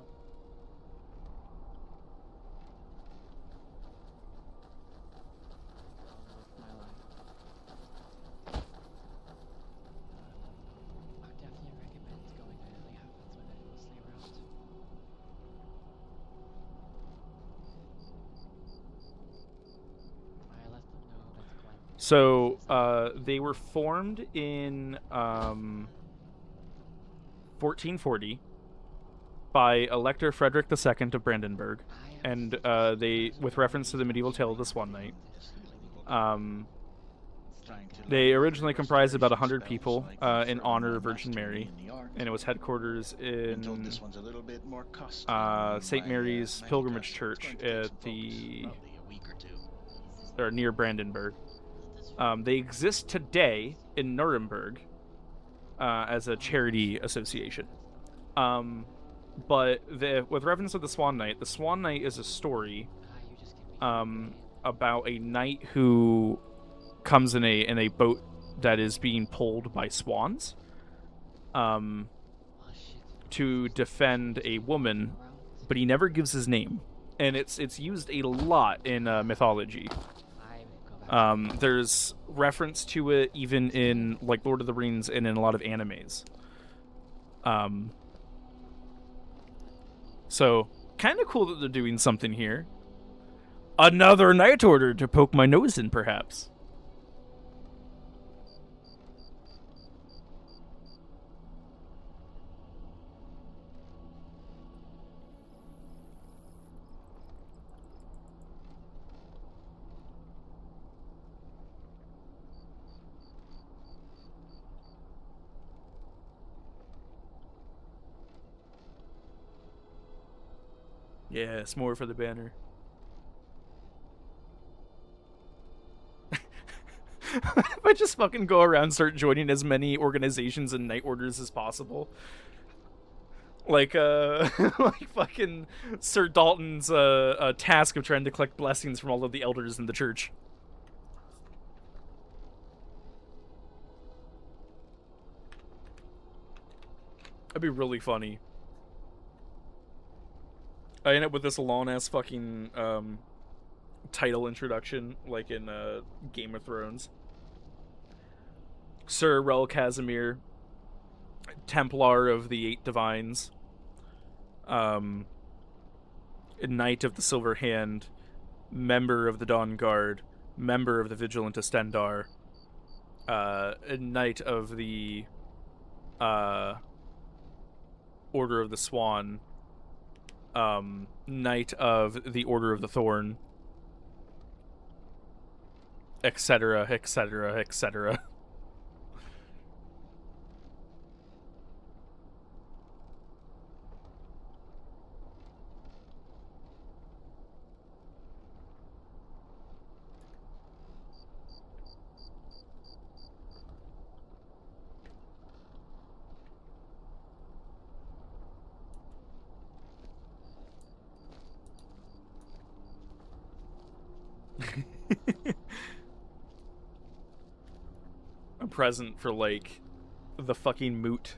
[SPEAKER 24] I definitely recommend going early hours when they're mostly around. I let them know that Gwen.
[SPEAKER 1] So they were formed in 1440 by Elector Frederick II of Brandenburg, and they, with reference to the medieval tale of the Swan Knight. They originally comprised about 100 people in honor of Virgin Mary, and it was headquarters in St. Mary's Pilgrimage Church at near Brandenburg. They exist today in Nuremberg as a charity association. But with reference to the Swan Knight is a story about a knight who comes in a boat that is being pulled by swans to defend a woman, but he never gives his name, and it's used a lot in mythology. There's reference to it even in like Lord of the Rings and in a lot of animes. So kind of cool that they're doing something here. Another Knight Order to poke my nose in, perhaps. Yes, more for the banner. If I just fucking go around and start joining as many organizations and Knight Orders as possible. Like, like fucking Sir Dalton's task of trying to collect blessings from all of the elders in the church. That'd be really funny. I end up with this long-ass fucking title introduction, like in Game of Thrones. Sir Rell Kasimir, Templar of the Eight Divines, Knight of the Silver Hand, member of the Dawn Guard, member of the Vigilant Estendar, Knight of the Order of the Swan, Knight of the Order of the Thorn, etc., etc., etc. a present for like the fucking moot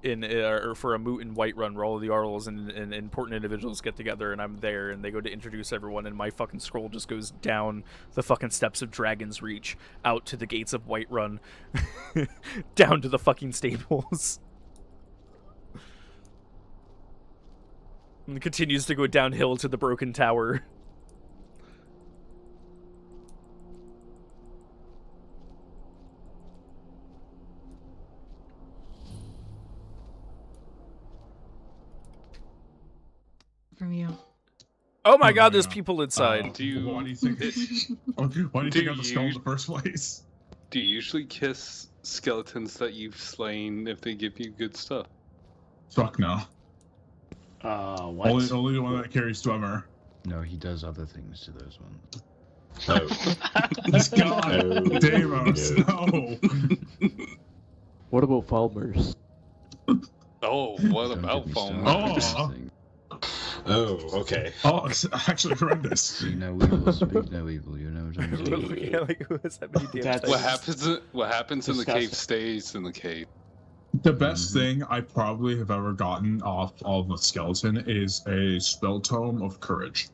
[SPEAKER 1] in or for a moot in Whiterun where all of the Arls and important individuals get together, and I'm there, and they go to introduce everyone, and my fucking scroll just goes down the fucking steps of Dragon's Reach, out to the gates of Whiterun, down to the fucking stables. And it continues to go downhill to the broken tower.
[SPEAKER 10] From you.
[SPEAKER 1] Oh my god, there's people inside.
[SPEAKER 12] Why do you
[SPEAKER 3] Why
[SPEAKER 12] think
[SPEAKER 3] do you think I have the skull in the first place?
[SPEAKER 12] Do you usually kiss skeletons that you've slain if they give you good stuff?
[SPEAKER 3] Fuck no.
[SPEAKER 15] What?
[SPEAKER 3] Only the one that carries Dwemer.
[SPEAKER 8] No, he does other things to those ones.
[SPEAKER 3] God, Deimos, no.
[SPEAKER 15] What about Falmers?
[SPEAKER 12] Oh, what about Falmers?
[SPEAKER 3] Oh, okay. Oh, it's actually horrendous.
[SPEAKER 8] Speak no evil, speak no evil, you know what I'm saying?
[SPEAKER 1] Yeah, like, who has that many damn
[SPEAKER 12] What happens in the cave stays in the cave.
[SPEAKER 3] The best thing I probably have ever gotten off of a skeleton is a spell tome of courage.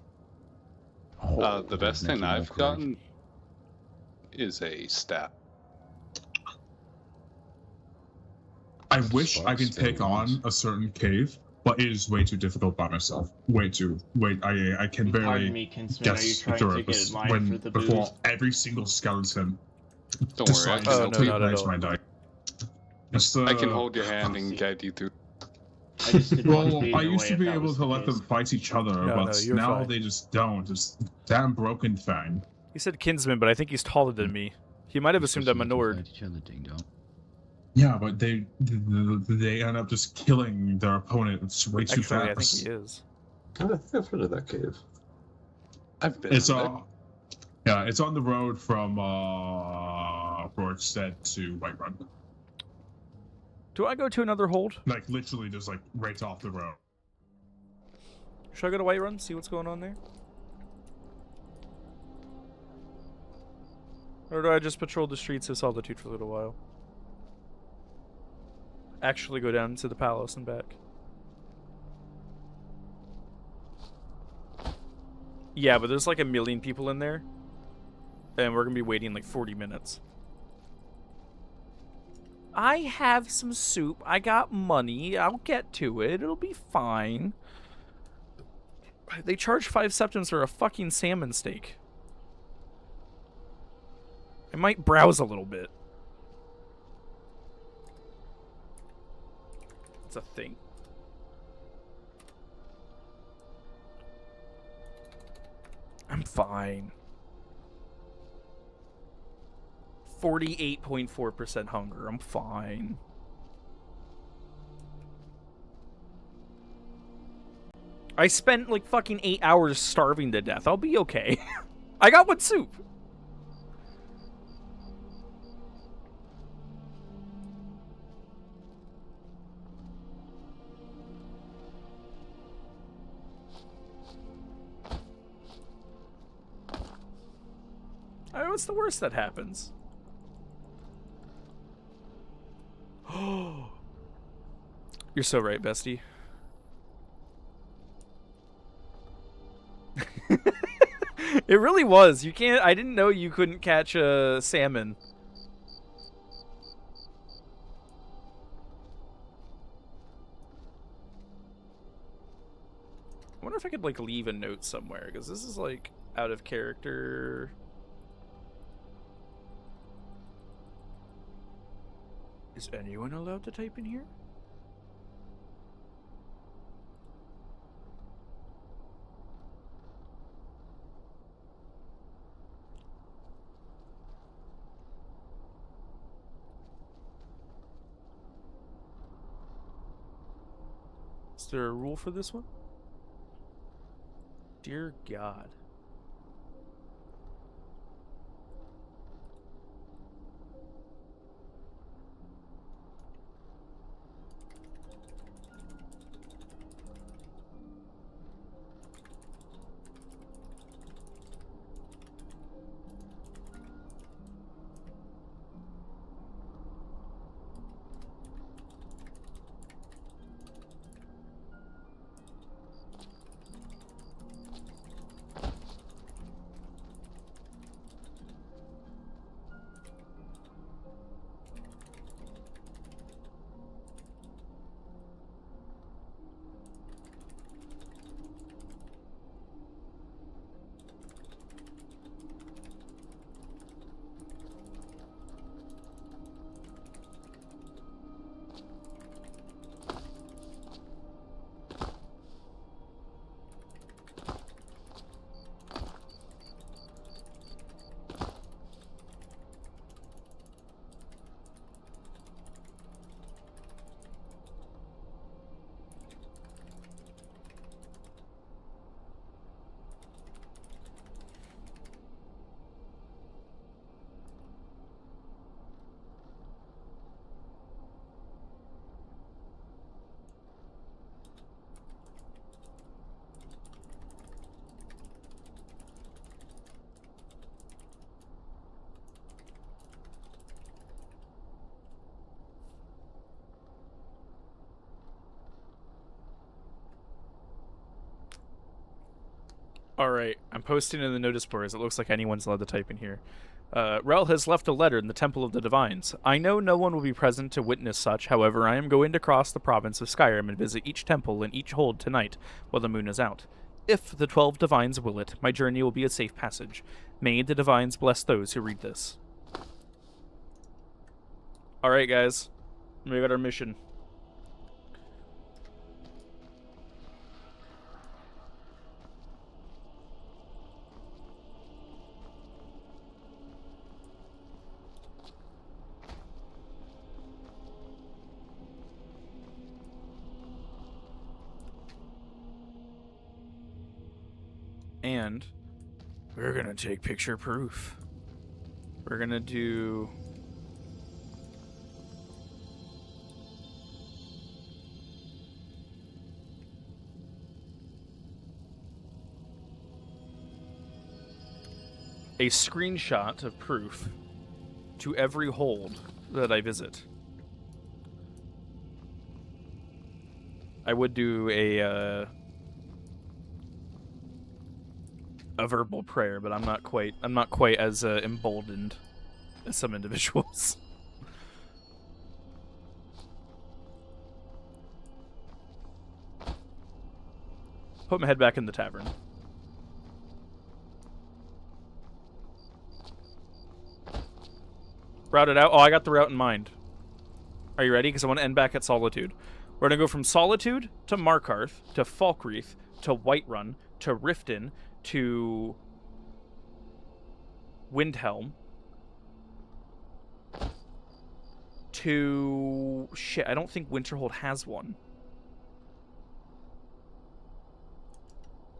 [SPEAKER 12] The best thing I've gotten is a staff.
[SPEAKER 3] I wish I could take on a certain cave, but it is way too difficult by myself. Way too. I can barely
[SPEAKER 16] Pardon me, Kinsman, are you trying to get in line for the
[SPEAKER 3] before
[SPEAKER 16] booze?
[SPEAKER 3] every single skeleton
[SPEAKER 12] Don't worry, I
[SPEAKER 3] decides
[SPEAKER 12] can
[SPEAKER 3] to
[SPEAKER 12] help
[SPEAKER 3] take
[SPEAKER 12] you.
[SPEAKER 3] my die.
[SPEAKER 12] I can hold your hand and guide you through.
[SPEAKER 3] Well, I used to be able to let them fight each other,
[SPEAKER 1] No,
[SPEAKER 3] but
[SPEAKER 1] you're
[SPEAKER 3] now
[SPEAKER 1] fine.
[SPEAKER 3] they just don't. It's damn broken thing.
[SPEAKER 1] He said kinsman, but I think he's taller than me. He might have assumed I'm a Nord.
[SPEAKER 3] Yeah, but they end up just killing their opponent. It's way too
[SPEAKER 1] Actually, I think
[SPEAKER 3] fast.
[SPEAKER 1] he is.
[SPEAKER 12] I think I've heard of that cave. I've been.
[SPEAKER 3] It's yeah, it's on the road from Rorstead to Whiterun.
[SPEAKER 1] Do I go to another hold?
[SPEAKER 3] Like literally, just like right off the road.
[SPEAKER 1] Should I go to Whiterun, see what's going on there? Or do I just patrol the streets of Solitude for a little while? Actually go down to the palace and back. Yeah, but there's like a million people in there. And we're gonna be waiting like 40 minutes. I have some soup. I got money. I'll get to it. It'll be fine. They charge 5 septims for a fucking salmon steak. I might browse a little bit. It's a thing. I'm fine. 48.4% hunger. I'm fine. I spent like fucking 8 hours starving to death. I'll be okay. I got one soup. What's the worst that happens? You're so right, bestie. It really was. You can't. I didn't know you couldn't catch a salmon. I wonder if I could like leave a note somewhere, because this is like out of character. Is anyone allowed to type in here? Is there a rule for this one? Dear God. Alright, I'm posting in the notice boards. It looks like anyone's allowed to type in here. Rell has left a letter in the Temple of the Divines. I know no one will be present to witness such, however, I am going to cross the province of Skyrim and visit each temple and each hold tonight while the moon is out. If the 12 Divines will it, my journey will be a safe passage. May the Divines bless those who read this. Alright, guys. We got our mission. And we're gonna take picture proof. We're gonna do... a screenshot of proof to every hold that I visit. I would do a verbal prayer, but I'm not quite as emboldened as some individuals. Put my head back in the tavern. Route it out. Oh, I got the route in mind. Are you ready? Because I want to end back at Solitude. We're going to go from Solitude to Markarth to Falkreath to Whiterun to Riften to Windhelm to... Shit, I don't think Winterhold has one.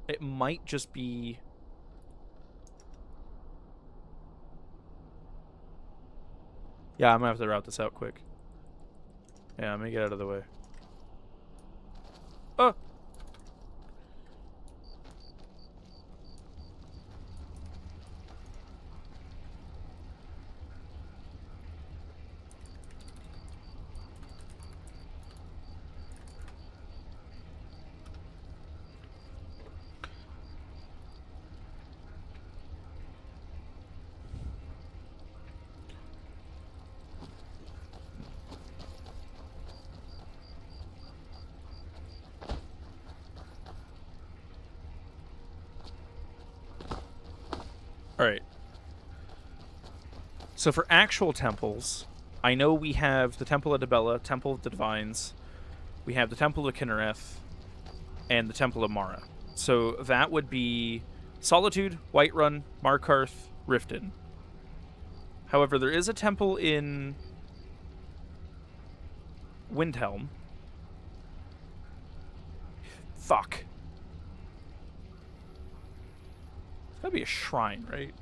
[SPEAKER 1] It might just be... Yeah, I'm gonna have to route this out quick. Yeah, let me get out of the way. Oh! Alright. So for actual temples, I know we have the Temple of Dibella, Temple of the Divines, we have the Temple of Kinnereth, and the Temple of Mara. So that would be Solitude, Whiterun, Markarth, Riften. However, there is a temple in Windhelm. Fuck. It's gotta be a shrine, right?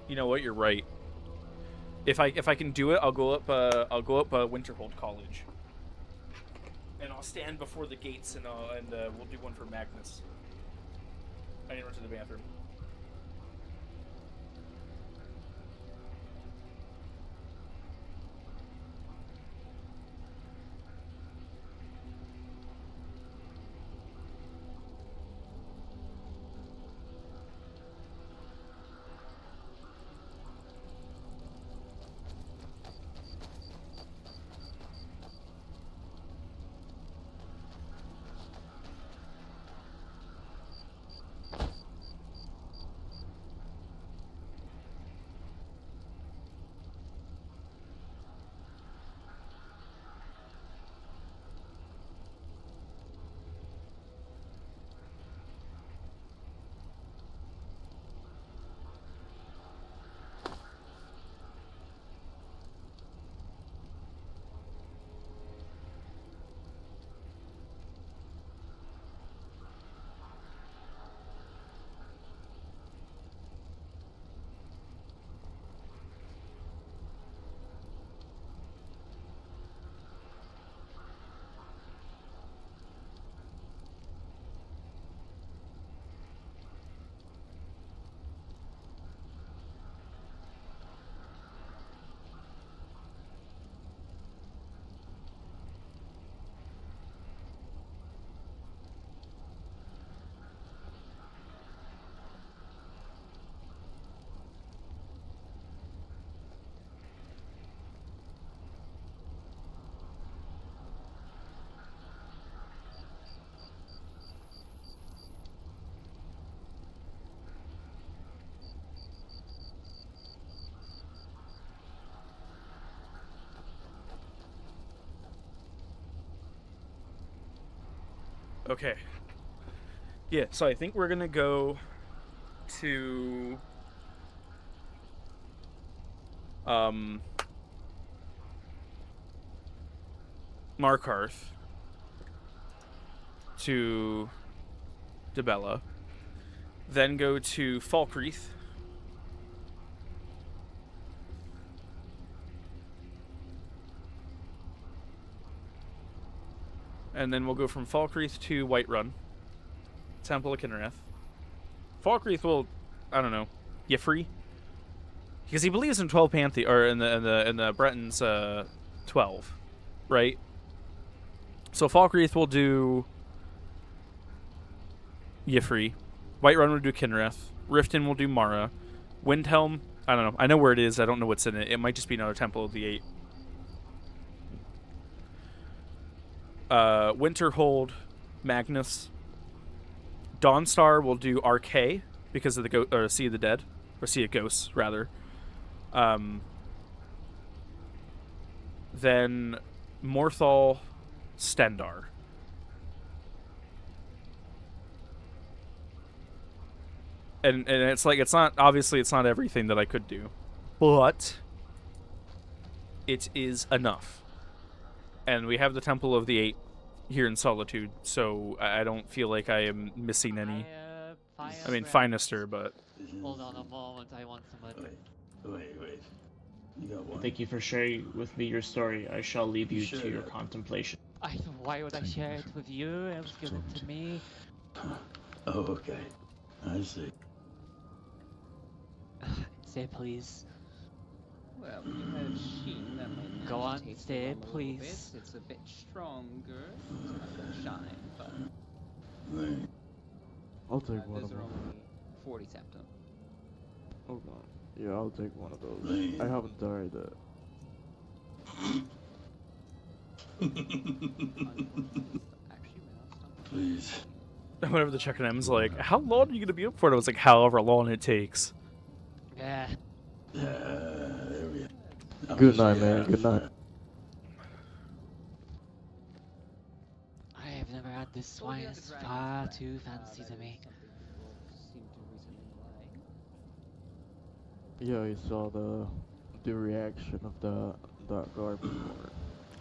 [SPEAKER 1] You know what? You're right. If I can do it, I'll go up Winterhold College, and I'll stand before the gates, and we'll do one for Magnus. I need to run to the bathroom. Okay. Yeah, so I think we're gonna go to Markarth to Debella, then go to Falkreath, and then we'll go from Falkreath to Whiterun, Temple of Kinrath. Falkreath will, I don't know, Yifri, because he believes in 12 Pantheon, or in the Bretons 12, right? So Falkreath will do Yifri, Whiterun will do Kinrath, Riften will do Mara, Windhelm, I don't know. I know where it is. I don't know what's in it. It might just be another Temple of the Eight. Winterhold, Magnus. Dawnstar will do RK because of the Sea of the Dead, or Sea of Ghosts rather. Then Morthal, Stendar. And it's like, it's not, obviously it's not everything that I could do, but it is enough. And we have the Temple of the Eight here in Solitude, so I don't feel like I am missing any. I mean, Finester, but...
[SPEAKER 24] Hold on a moment, I want some...
[SPEAKER 16] Wait. You got one. Thank you for sharing with me your story. I shall leave you to your contemplation.
[SPEAKER 24] Why would I share it with you? It was given to me.
[SPEAKER 16] Oh, okay. I see.
[SPEAKER 24] Say please.
[SPEAKER 2] Well, you had a sheen that might
[SPEAKER 24] go on,
[SPEAKER 2] taste
[SPEAKER 24] say
[SPEAKER 2] a
[SPEAKER 24] please.
[SPEAKER 2] It's a bit stronger. It's not gonna shine, but
[SPEAKER 15] I'll take one
[SPEAKER 2] those
[SPEAKER 15] of
[SPEAKER 2] are
[SPEAKER 15] them.
[SPEAKER 2] only 40 septum.
[SPEAKER 15] Hold on. Yeah, I'll take one of those. I haven't died
[SPEAKER 16] Please.
[SPEAKER 1] Whenever the check-in is like, how long are you going to be up for? And I was like, however long it takes.
[SPEAKER 24] Yeah.
[SPEAKER 16] There we go.
[SPEAKER 15] Good night, man. Good night.
[SPEAKER 24] I have never had this wine. It's far too fancy to me.
[SPEAKER 15] Yeah, I saw the reaction of that guard before.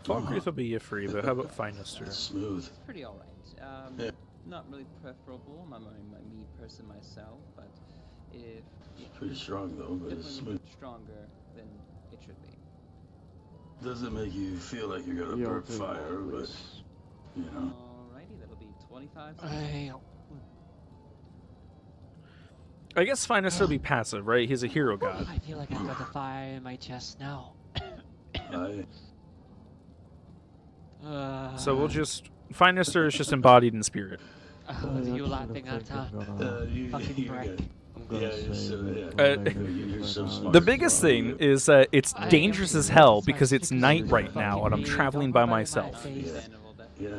[SPEAKER 1] Falkreath will be you free, but how about Finester?
[SPEAKER 16] Smooth.
[SPEAKER 2] Pretty alright. Not really preferable. I'm me person myself, but if
[SPEAKER 16] it's pretty strong though, but it's smooth.
[SPEAKER 2] Stronger than it should be.
[SPEAKER 16] Doesn't make you feel like you're gonna burn fire, but you know.
[SPEAKER 2] Alrighty, that'll be 25.
[SPEAKER 1] I guess Finester will be passive, right? He's a hero god.
[SPEAKER 24] I feel like I've got a fire in my chest now.
[SPEAKER 1] So we'll just... Finester is just embodied in spirit.
[SPEAKER 24] Oh, you laughing at fucking brick.
[SPEAKER 1] The biggest thing is that it's dangerous as hell because it's night right now and I'm traveling by myself.
[SPEAKER 16] Yeah, I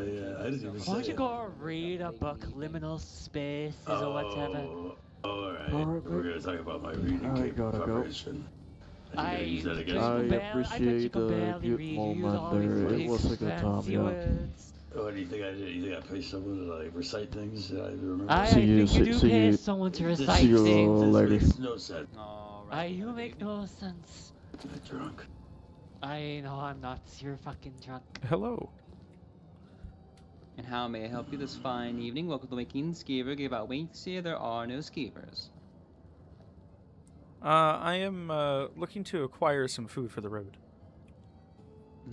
[SPEAKER 16] didn't even say.
[SPEAKER 24] Why don't you go read a book, Liminal Spaces or whatever?
[SPEAKER 16] Alright, we're gonna talk about my reading preparation.
[SPEAKER 24] I
[SPEAKER 15] appreciate the good moment there. It was a good time, yeah.
[SPEAKER 16] What do you think I did? You think I paid someone to like recite things that I remember?
[SPEAKER 24] I think you do pay someone to recite things.
[SPEAKER 15] Later.
[SPEAKER 16] Makes no sense.
[SPEAKER 24] You make no sense.
[SPEAKER 16] I'm drunk.
[SPEAKER 24] I know I'm not. You're fucking drunk.
[SPEAKER 1] Hello.
[SPEAKER 2] And how may I help you this fine evening? Welcome to Waking Skeever. Give out winks here. There are no skeevers.
[SPEAKER 1] I am looking to acquire some food for the road.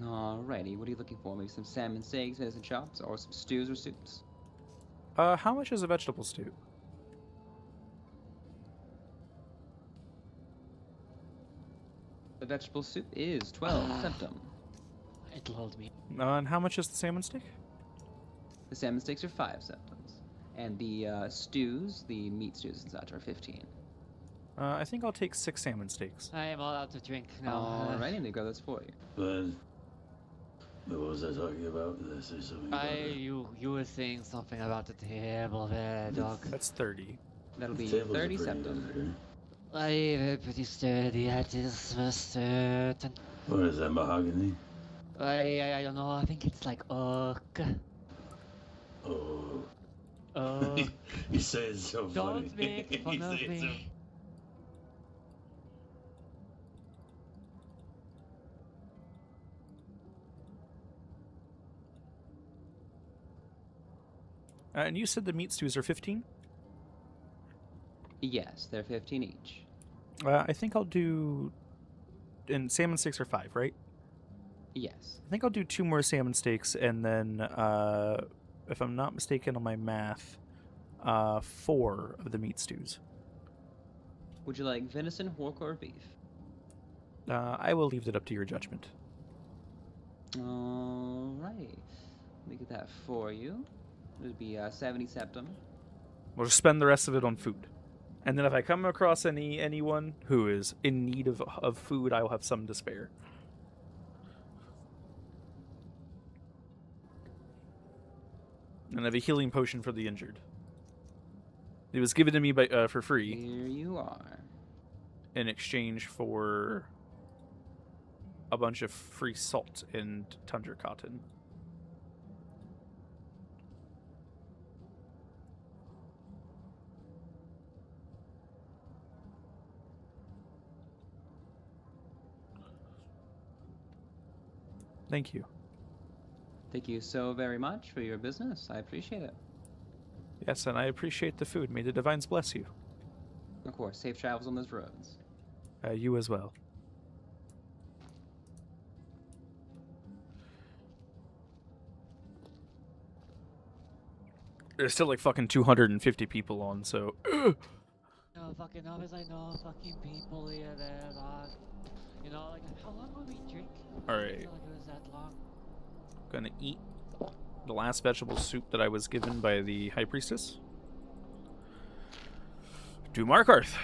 [SPEAKER 2] Alrighty, what are you looking for? Maybe some salmon steaks, venison chops, or some stews or soups?
[SPEAKER 1] How much is a vegetable stew?
[SPEAKER 2] The vegetable soup is 12 septum.
[SPEAKER 24] It lulled me.
[SPEAKER 1] And how much is the salmon steak?
[SPEAKER 2] The salmon steaks are 5 septums. And the stews, the meat stews and such, are 15.
[SPEAKER 1] I think I'll take 6 salmon steaks.
[SPEAKER 24] I am all out to drink now.
[SPEAKER 2] Alright, let me grab those for you.
[SPEAKER 16] But what was I talking about? Did I say something about it?
[SPEAKER 24] You were saying something about the table there, dog.
[SPEAKER 1] That's 30.
[SPEAKER 2] That'll be 30 septum.
[SPEAKER 24] I'm pretty sturdy, that is for certain.
[SPEAKER 16] What is that, mahogany?
[SPEAKER 24] I don't know, I think it's like oak.
[SPEAKER 5] Oh. He says so funny.
[SPEAKER 24] Don't make fun of me.
[SPEAKER 1] And you said the meat stews are 15?
[SPEAKER 2] Yes, they're 15 each.
[SPEAKER 1] I think I'll do... And salmon steaks are 5, right?
[SPEAKER 2] Yes.
[SPEAKER 1] I think I'll do 2 more salmon steaks, and then, if I'm not mistaken on my math, 4 of the meat stews.
[SPEAKER 2] Would you like venison, pork, or beef?
[SPEAKER 1] I will leave it up to your judgment.
[SPEAKER 2] All right. Let me get that for you. It would be 70 septum.
[SPEAKER 1] We'll just spend the rest of it on food. And then if I come across anyone who is in need of food, I will have some to spare. And I have a healing potion for the injured. It was given to me for free.
[SPEAKER 2] Here you are.
[SPEAKER 1] In exchange for a bunch of free salt and tundra cotton. Thank you.
[SPEAKER 2] Thank you so very much for your business. I appreciate it.
[SPEAKER 1] Yes, and I appreciate the food. May the divines bless you.
[SPEAKER 2] Of course, safe travels on those roads.
[SPEAKER 1] You as well. There's still like fucking 250 people on, so...
[SPEAKER 24] No fucking obvious, I know fucking people here there, dog. You know, like, how long will we drink?
[SPEAKER 1] Alright.
[SPEAKER 24] I feel like it was that long.
[SPEAKER 1] Gonna eat the last vegetable soup that I was given by the High Priestess. To Markarth.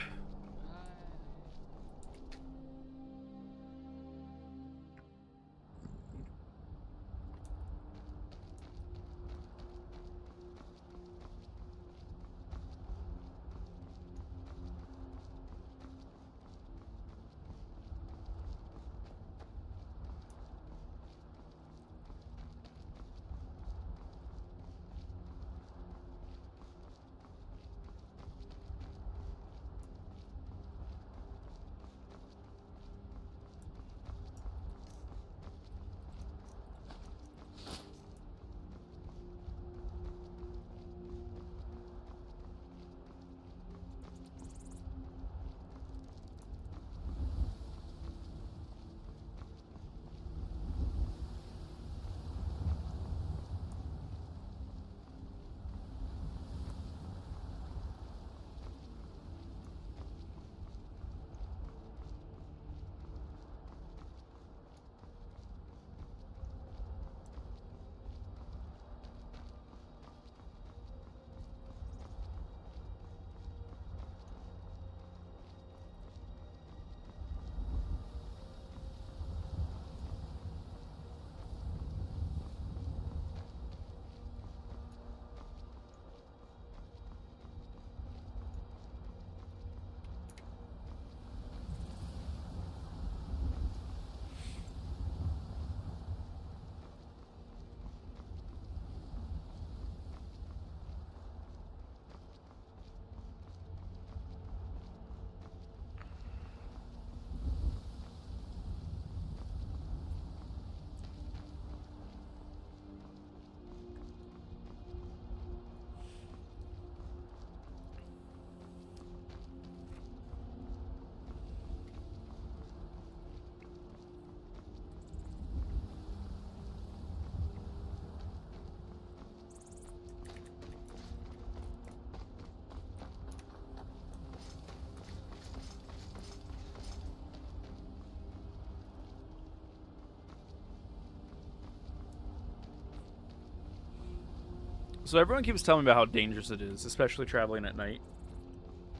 [SPEAKER 1] So everyone keeps telling me about how dangerous it is, especially traveling at night.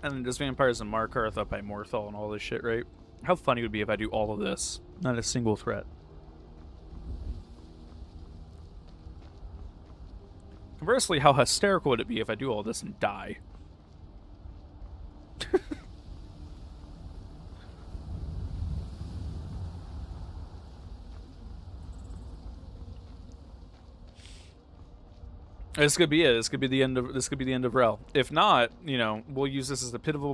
[SPEAKER 1] And then there's vampires in Markarth up by Morthal and all this shit, right? How funny it would be if I do all of this, not a single threat. Conversely, how hysterical would it be if I do all this and die? This could be it. This could be the end of Rell. If not, we'll use this as a pivotal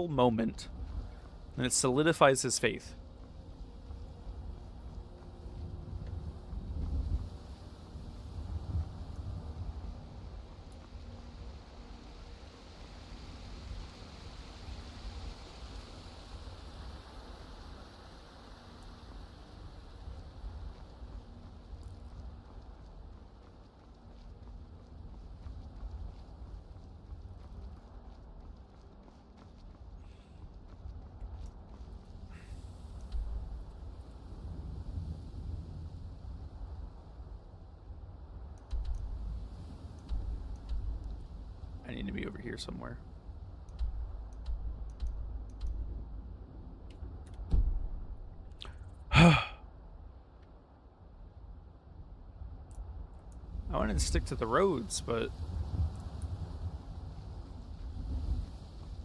[SPEAKER 1] moment, and it solidifies his faith. I need to be over here somewhere. I wanted to stick to the roads, but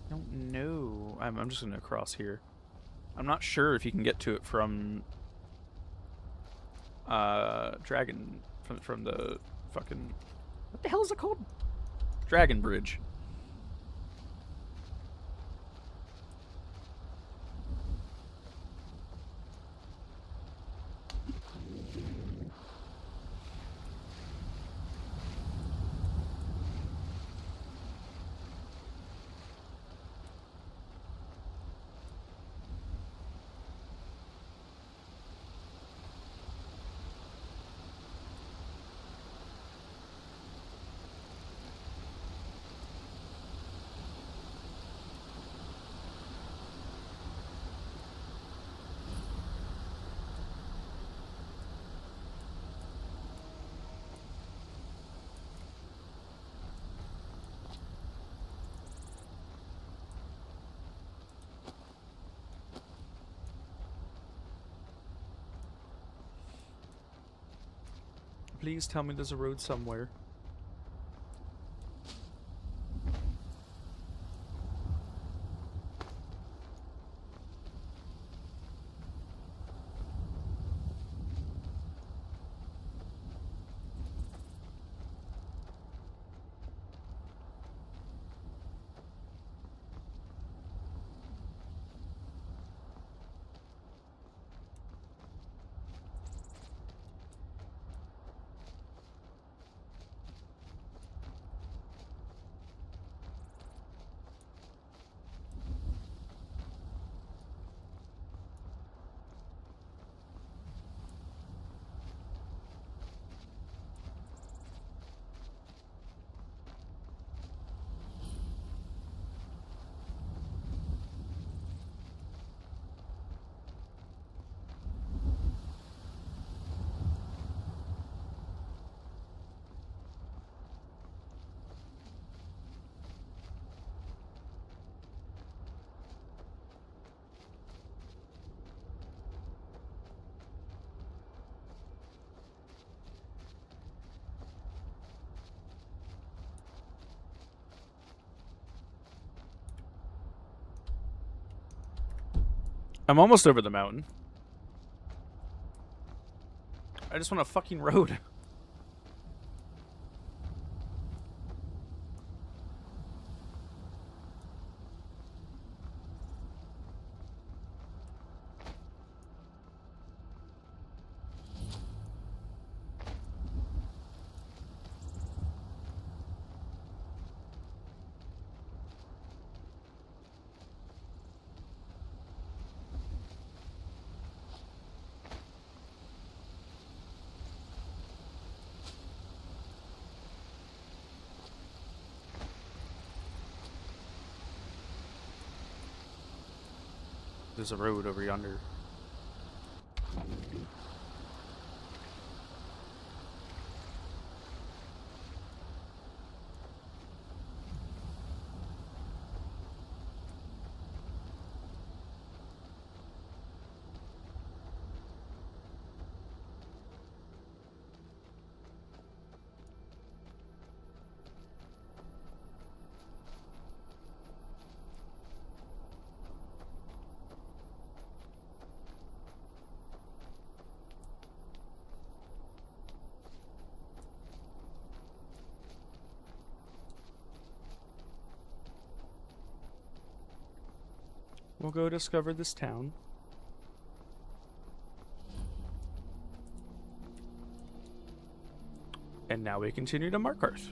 [SPEAKER 1] I don't know. I'm just gonna cross here. I'm not sure if you can get to it from Dragon from the fucking, what the hell is it called? Dragon Bridge. Please tell me there's a road somewhere. I'm almost over the mountain. I just want a fucking road. There's a road over yonder. We'll go discover this town. And now we continue to Markarth.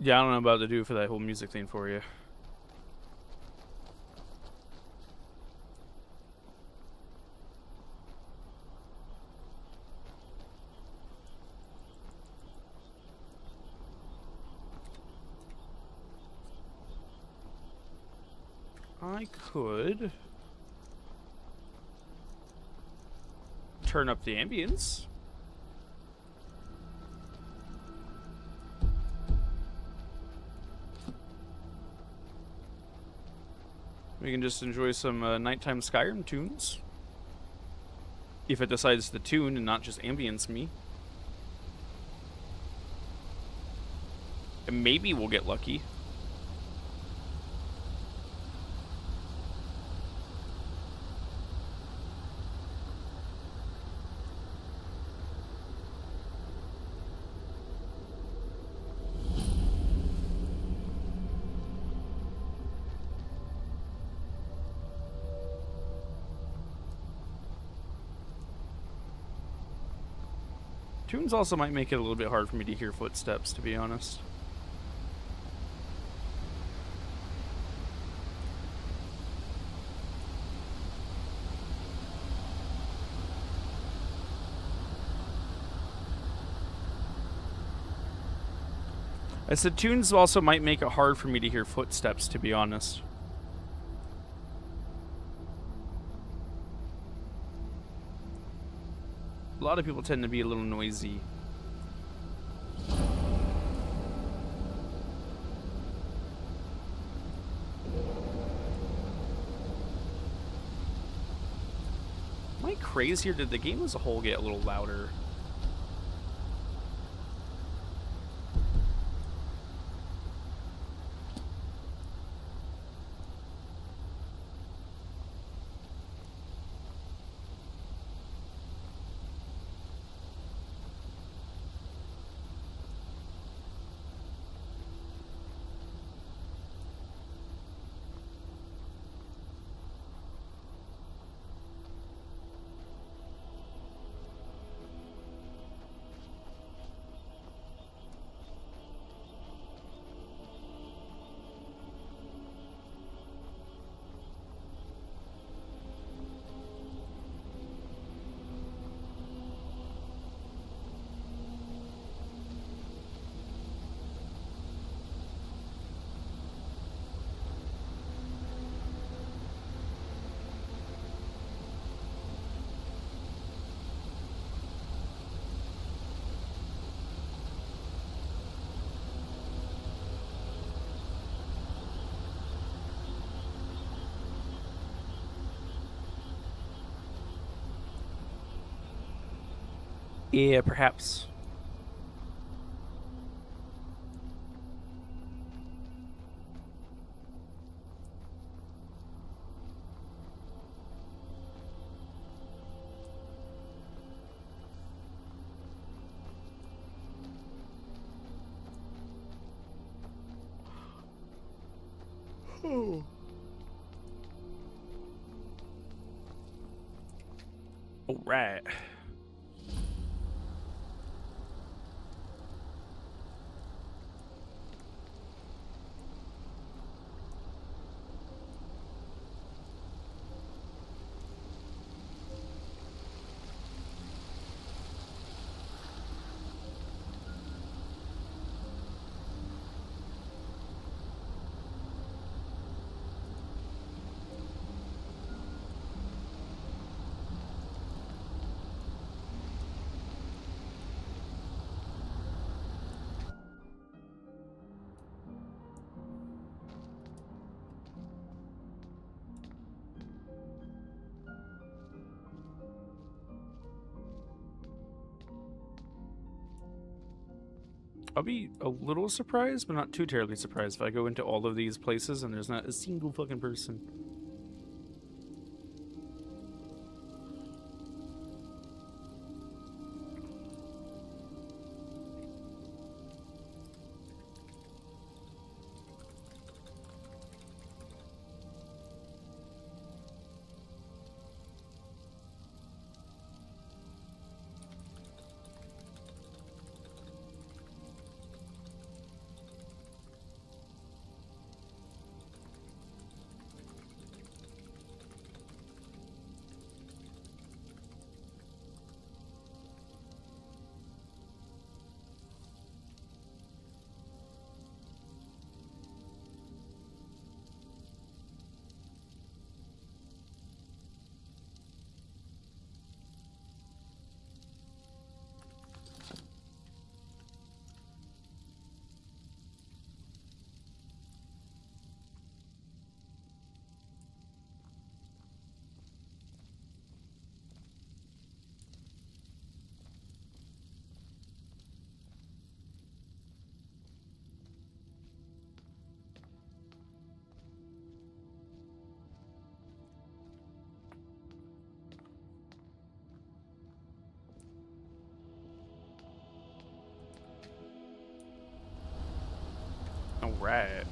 [SPEAKER 1] Yeah, I don't know about to do for that whole music thing for you. I could turn up the ambience. We can just enjoy some nighttime Skyrim tunes. If it decides to tune and not just ambience me. And maybe we'll get lucky. Tunes also might make it a little bit hard for me to hear footsteps, to be honest. I said tunes also might make it hard for me to hear footsteps, to be honest. A lot of people tend to be a little noisy. Am I crazy, or did the game as a whole get a little louder? Yeah, perhaps. Oh. All right. I'll be a little surprised, but not too terribly surprised if I go into all of these places and there's not a single fucking person. All right.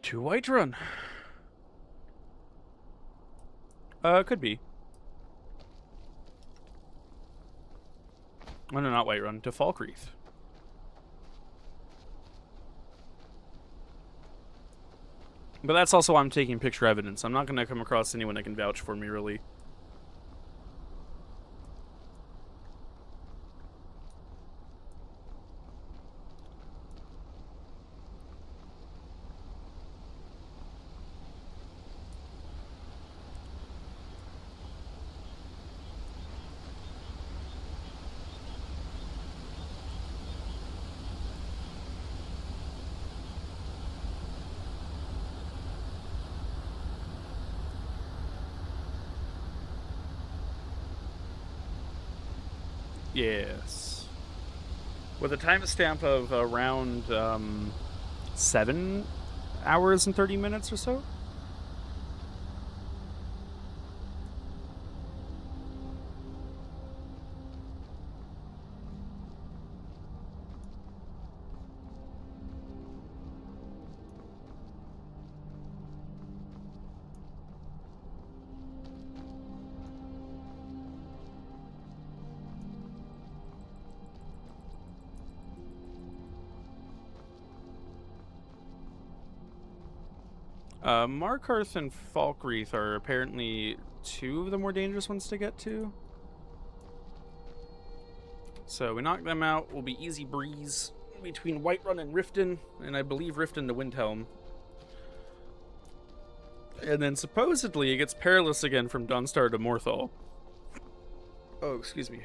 [SPEAKER 1] To Whiterun. Could be. Oh, no, not Whiterun. To Falkreath. But that's also why I'm taking picture evidence. I'm not going to come across anyone that can vouch for me, really. Yes. With a timestamp of around 7 hours and 30 minutes or so? Markarth and Falkreath are apparently two of the more dangerous ones to get to. So we knock them out. Will be easy breeze between Whiterun and Riften, and I believe Riften to Windhelm. And then supposedly it gets perilous again from Dawnstar to Morthal. Oh, excuse me.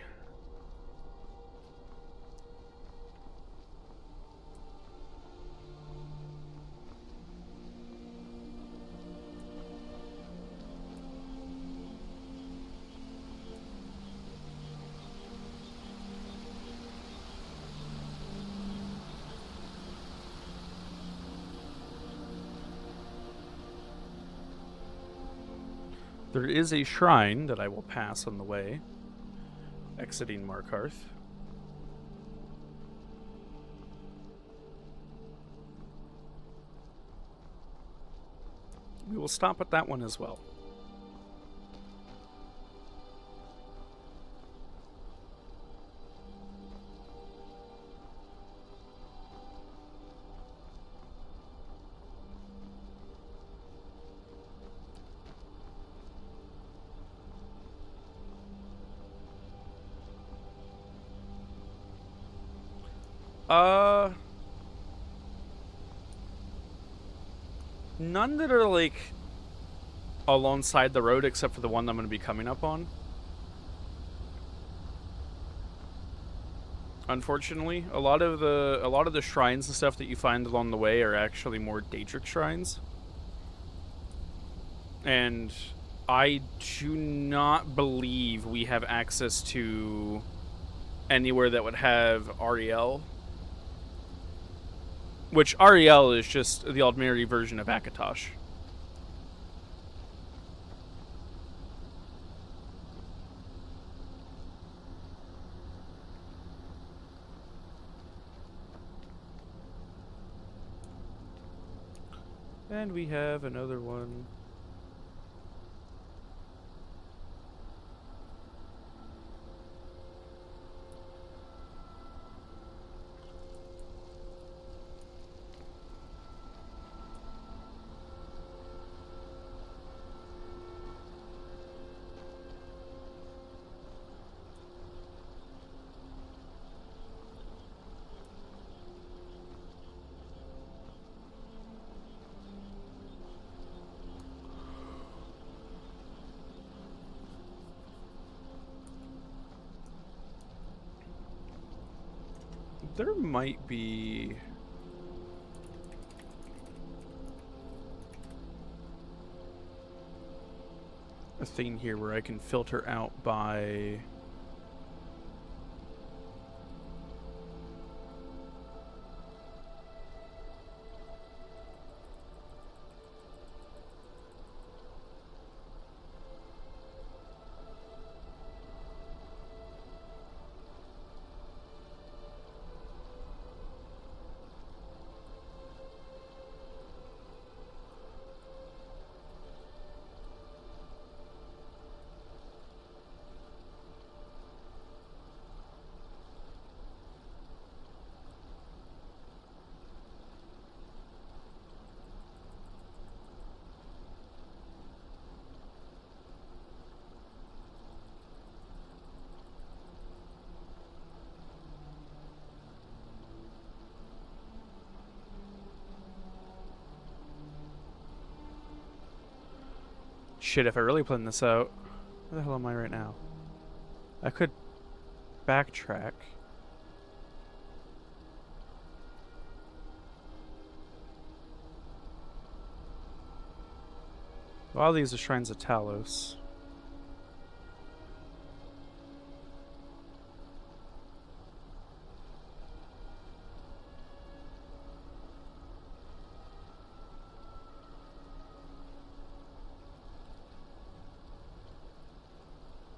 [SPEAKER 1] There is a shrine that I will pass on the way, exiting Markarth. We will stop at that one as well. none that are like alongside the road except for the one I'm going to be coming up on. Unfortunately, a lot of the shrines and stuff that you find along the way are actually more Daedric shrines. And I do not believe we have access to anywhere that would have Ariel. Which Ariel is just the Aldmeri version of Akatosh. And we have another one. There might be a thing here where I can filter out by shit, if I really plan this out, where the hell am I right now? I could backtrack. A lot of these are shrines of Talos.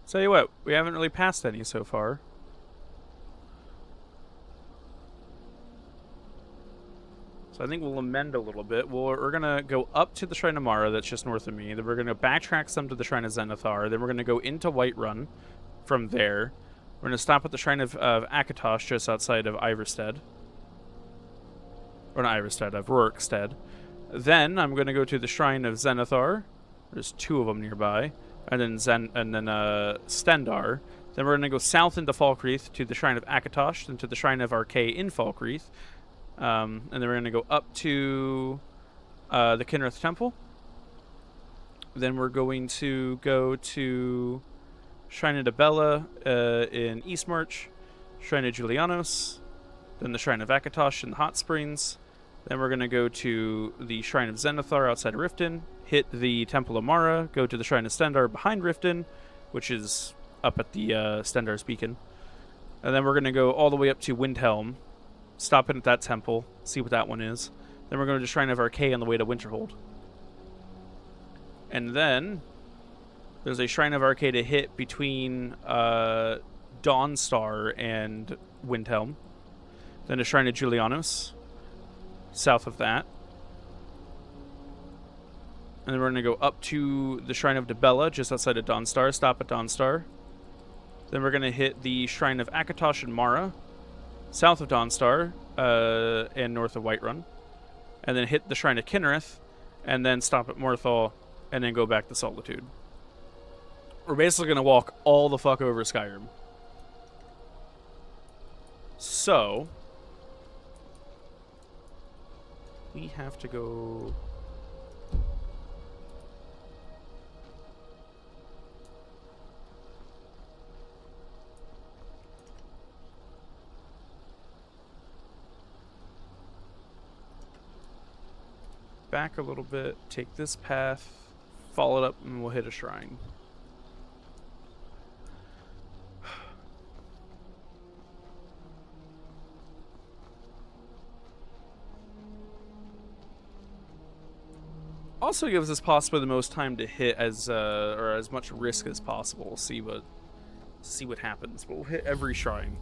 [SPEAKER 1] Tell you what, we haven't really passed any so far. So I think we'll amend a little bit. We're going to go up to the Shrine of Mara, that's just north of me. Then we're going to backtrack some to the Shrine of Zenithar. Then we're going to go into Whiterun from there. We're going to stop at the Shrine of Akatosh, just outside of Iverstead. Or not Iverstead, of Rorikstead. Then I'm going to go to the Shrine of Zenithar. There's two of them nearby. And then Stendar. Then we're going to go south into Falkreath to the Shrine of Akatosh, then to the Shrine of Arkay in Falkreath. And then we're going to go up to the Kinrith Temple. Then we're going to go to Shrine of Debella in Eastmarch, Shrine of Julianos, then the Shrine of Akatosh in the Hot Springs. Then we're going to go to the Shrine of Zenithar outside of Riften, hit the Temple of Mara, go to the Shrine of Stendar behind Riften, which is up at the Stendar's Beacon. And then we're going to go all the way up to Windhelm, stop in at that temple, see what that one is. Then we're going to the Shrine of Arkay on the way to Winterhold. And then there's a Shrine of Arkay to hit between Dawnstar and Windhelm. Then a Shrine of Julianos, south of that. And then we're going to go up to the Shrine of Debella, just outside of Dawnstar, stop at Dawnstar. Then we're going to hit the Shrine of Akatosh and Mara, south of Dawnstar, and north of Whiterun. And then hit the Shrine of Kinrith, and then stop at Morthal, and then go back to Solitude. We're basically going to walk all the fuck over Skyrim. So we have to go back a little bit, take this path, follow it up, and we'll hit a shrine. Also gives us possibly the most time to hit or as much risk as possible. We'll see what happens. But we'll hit every shrine.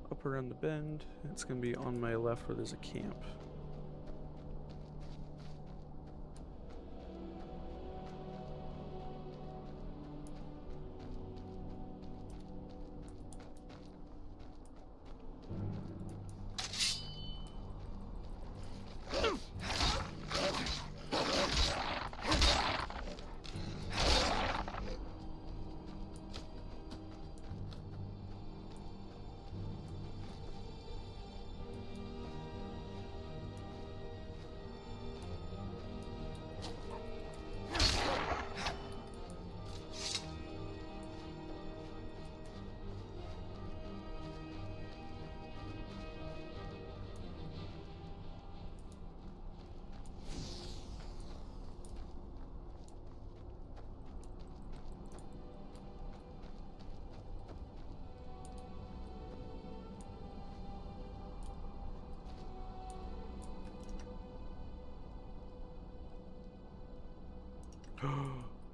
[SPEAKER 1] Up around the bend. It's going to be on my left where there's a camp.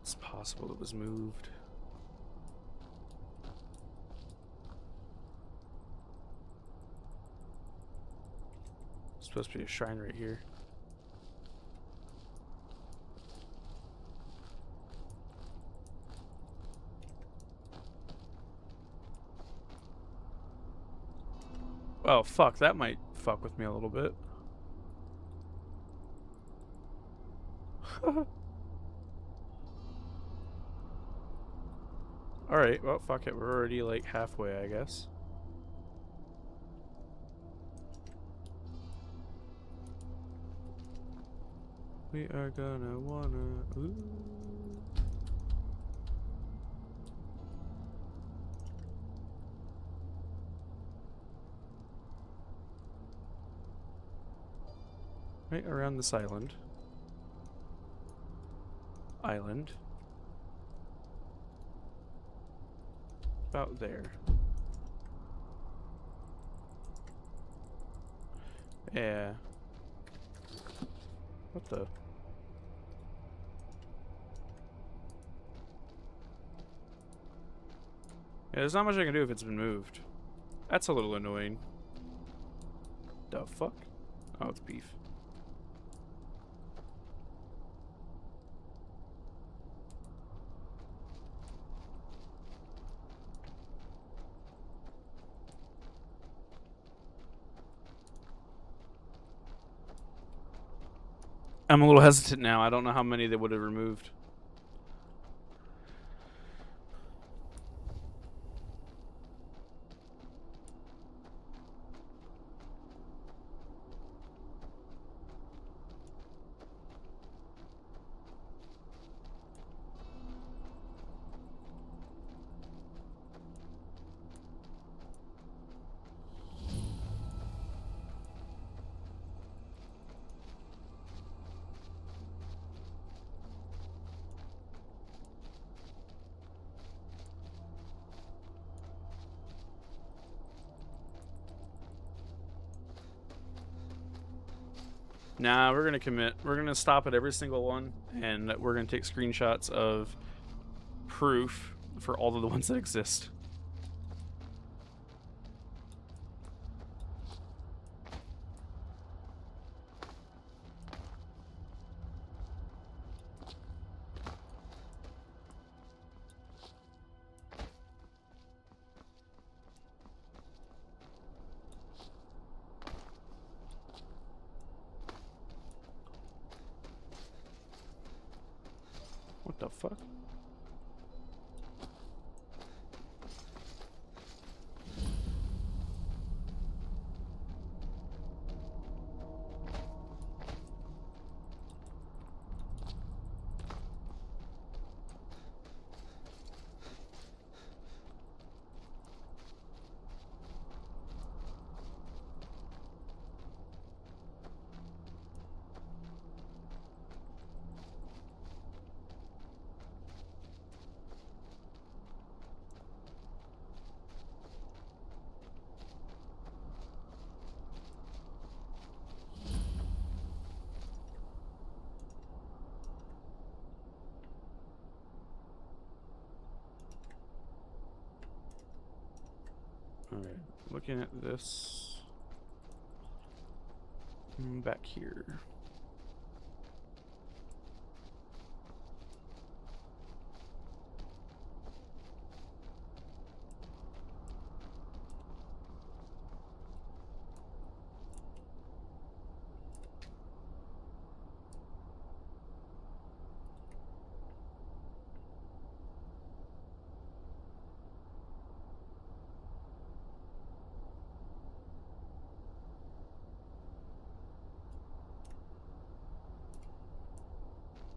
[SPEAKER 1] It's possible it was moved. There's supposed to be a shrine right here. Oh, fuck. That might fuck with me a little bit. Alright, well, fuck it. We're already, like, halfway, I guess. We are gonna wanna... Ooh. Right around this island. About there. Yeah. What the? Yeah, there's not much I can do if it's been moved. That's a little annoying. The fuck? Oh, it's beef. I'm a little hesitant now. I don't know how many they would have removed. Nah, we're gonna commit. We're gonna stop at every single one, and we're gonna take screenshots of proof for all of the ones that exist. the fuck? Alright, looking at this. Back here.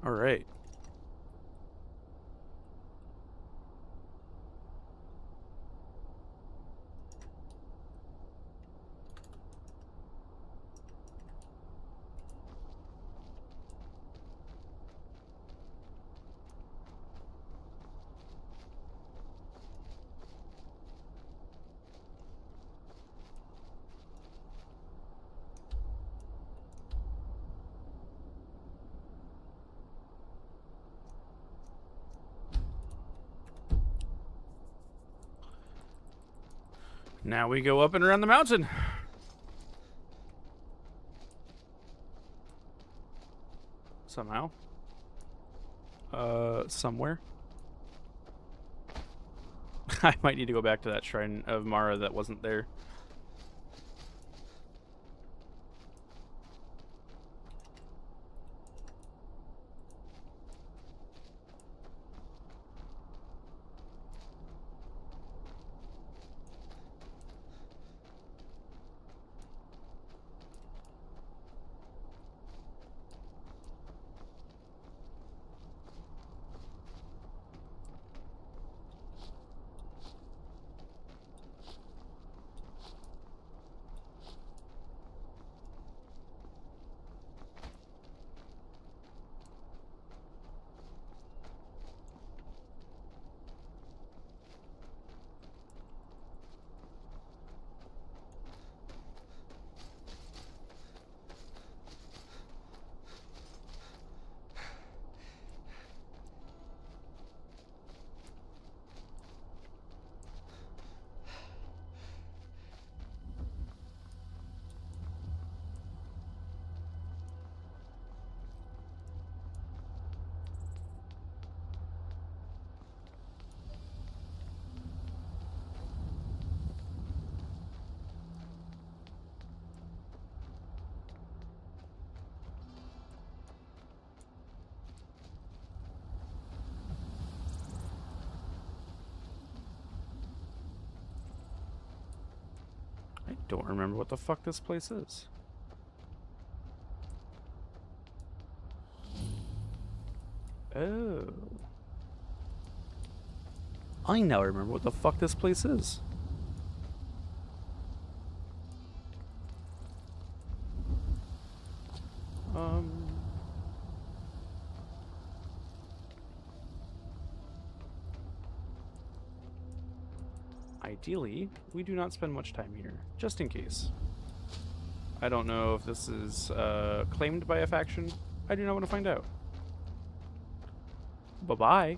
[SPEAKER 1] All right. Now we go up and around the mountain. Somehow. Somewhere. I might need to go back to that shrine of Mara that wasn't there. I don't remember what the fuck this place is. Oh. I now remember what the fuck this place is. Ideally, we do not spend much time here, just in case. I don't know if this is claimed by a faction. I do not want to find out. Bye-bye.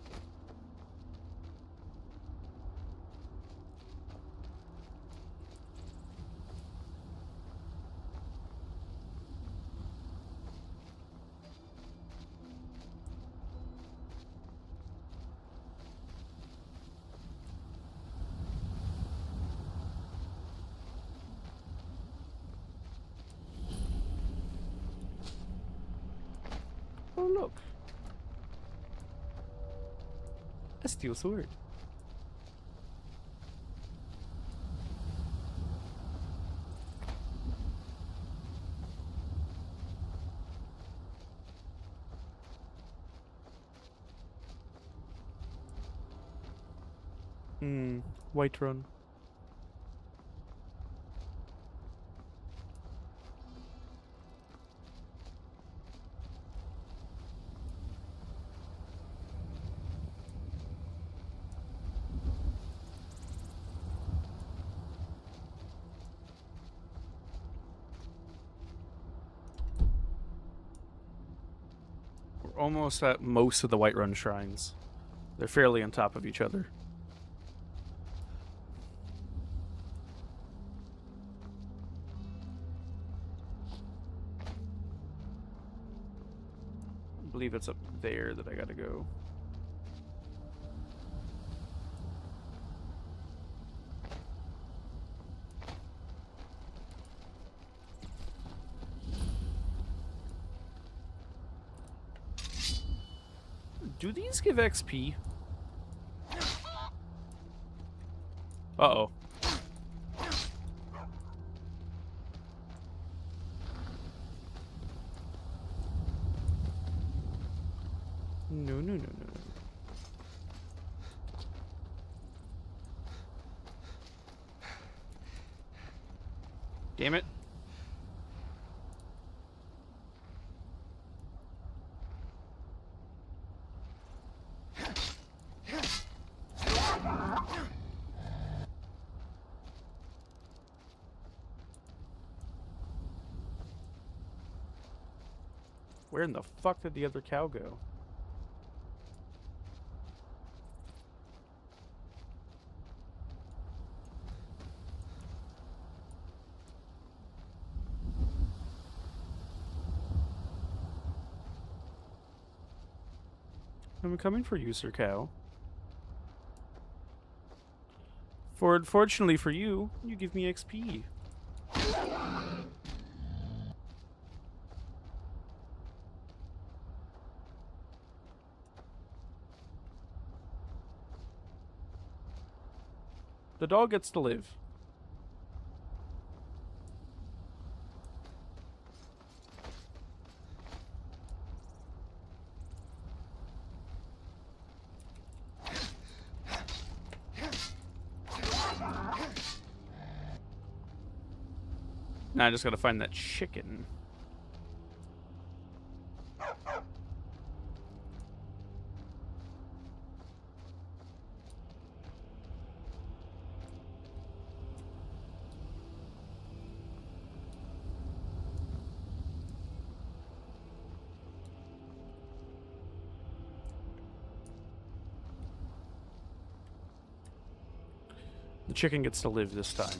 [SPEAKER 1] Oh, look. A steel sword. Whiterun. We're almost at most of the Whiterun shrines. They're fairly on top of each other. I believe it's up there that I gotta go. Do these give XP? Uh-oh. No, no, no, no. Damn it. Where in the fuck did the other cow go? I'm coming for you, Sir Cow. Fortunately for you, you give me XP. The dog gets to live. Now I just gotta find that chicken. The chicken gets to live this time.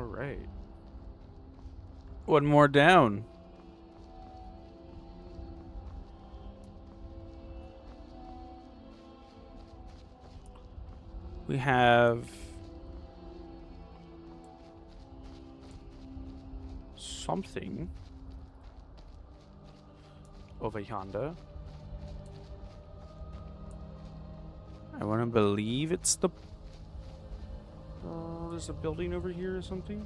[SPEAKER 1] All right. One more down. We have something over yonder. I want to believe it's the... there's a building over here or something.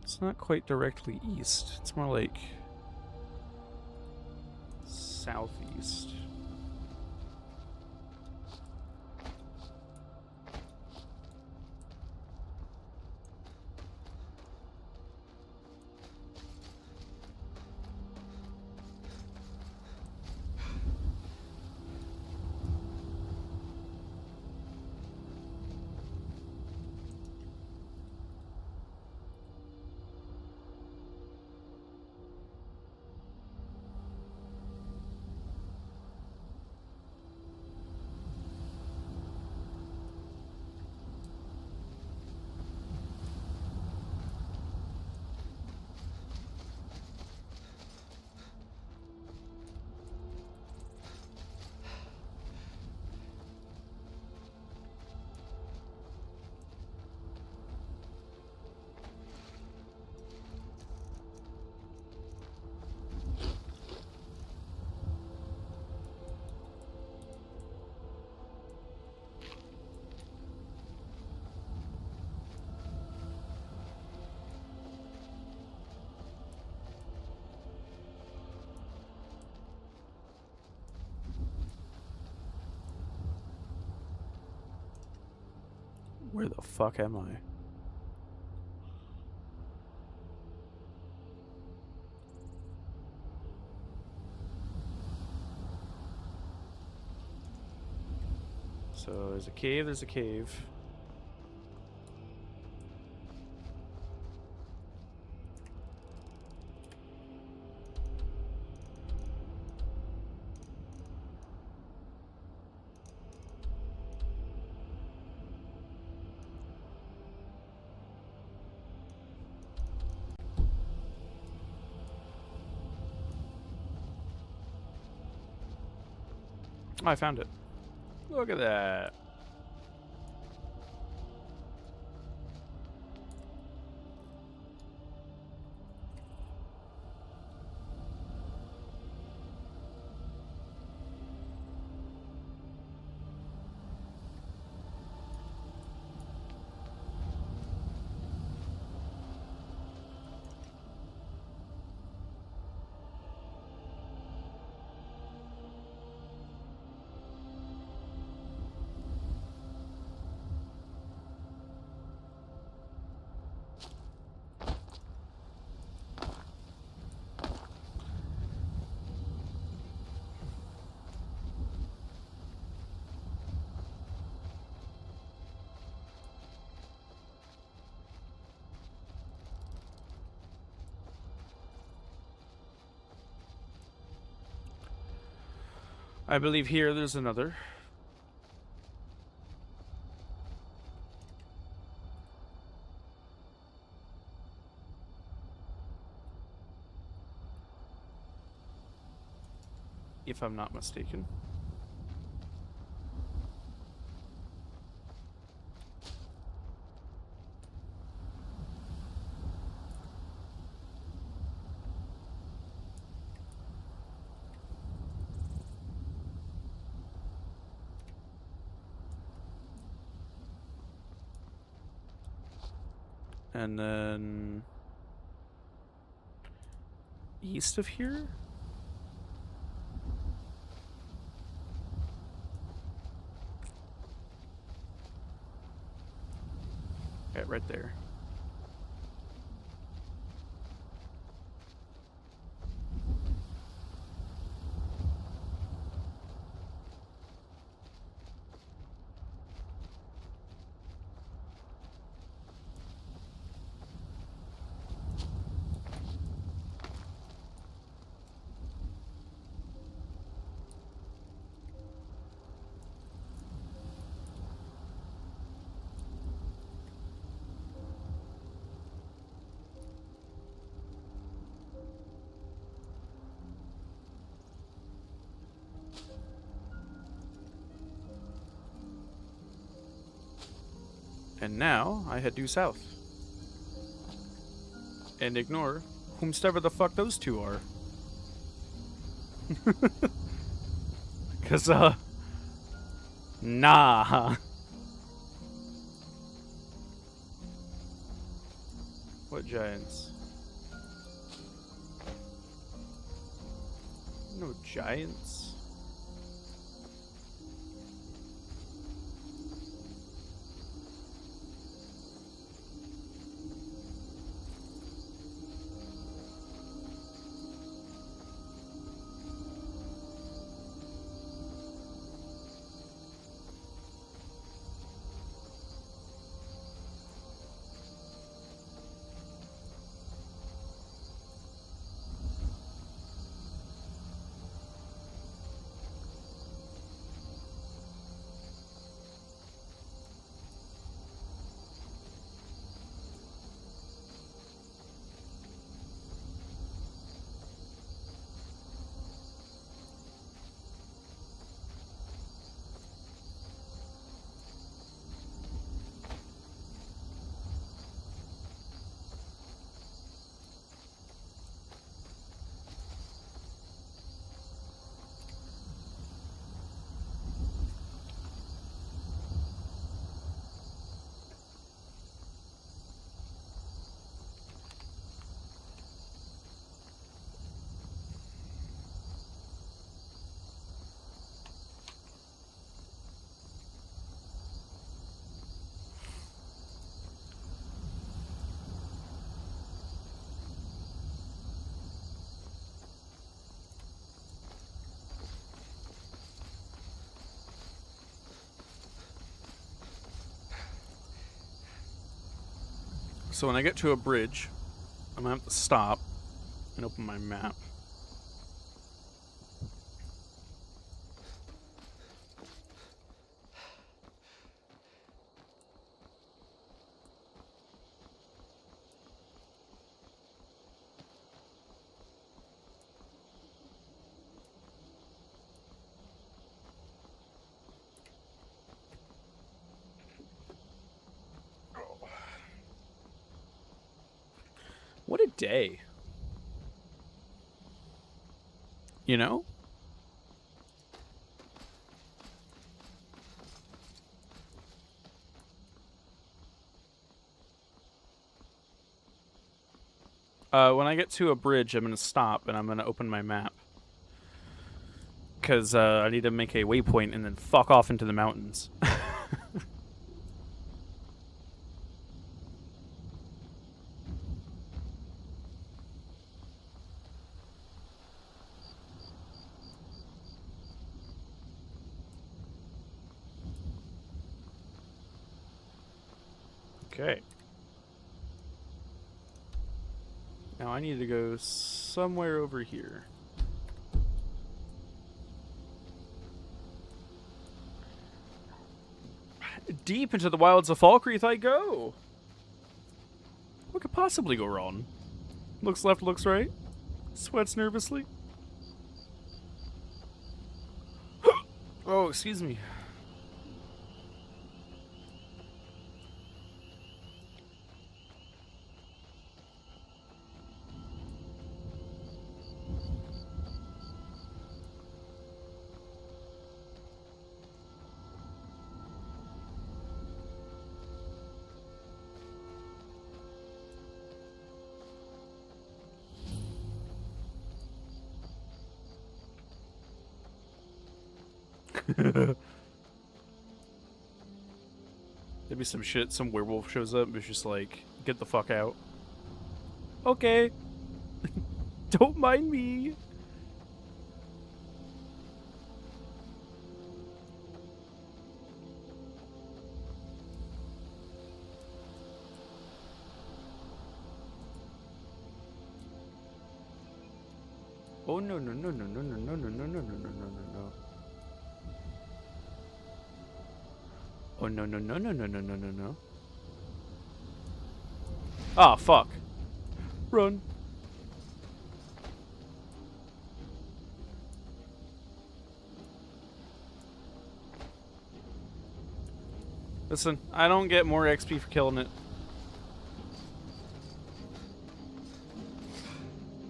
[SPEAKER 1] It's not quite directly east. It's more like southeast. Where the fuck am I? So there's a cave, there's a cave. Oh, I found it. Look at that. I believe here there's another. If I'm not mistaken. And then east of here? Okay, right there. And now I head due south. And ignore whomstever the fuck those two are. Cause, nah. What giants? No giants. So when I get to a bridge, I'm gonna have to stop and open my map. What a day. You know? When I get to a bridge, I'm going to stop and I'm going to open my map. Because I need to make a waypoint and then fuck off into the mountains. Okay. Now I need to go somewhere over here. Deep into the wilds of Falkreath I go. What could possibly go wrong? Looks left, looks right. Sweats nervously. Oh, excuse me. There'd be some shit, some werewolf shows up and it's just like, get the fuck out. Okay. Don't mind me. Oh no no no no no no no no no no no no no no. Oh no no no no no no no no no. Ah, fuck. Run. Listen, I don't get more XP for killing it.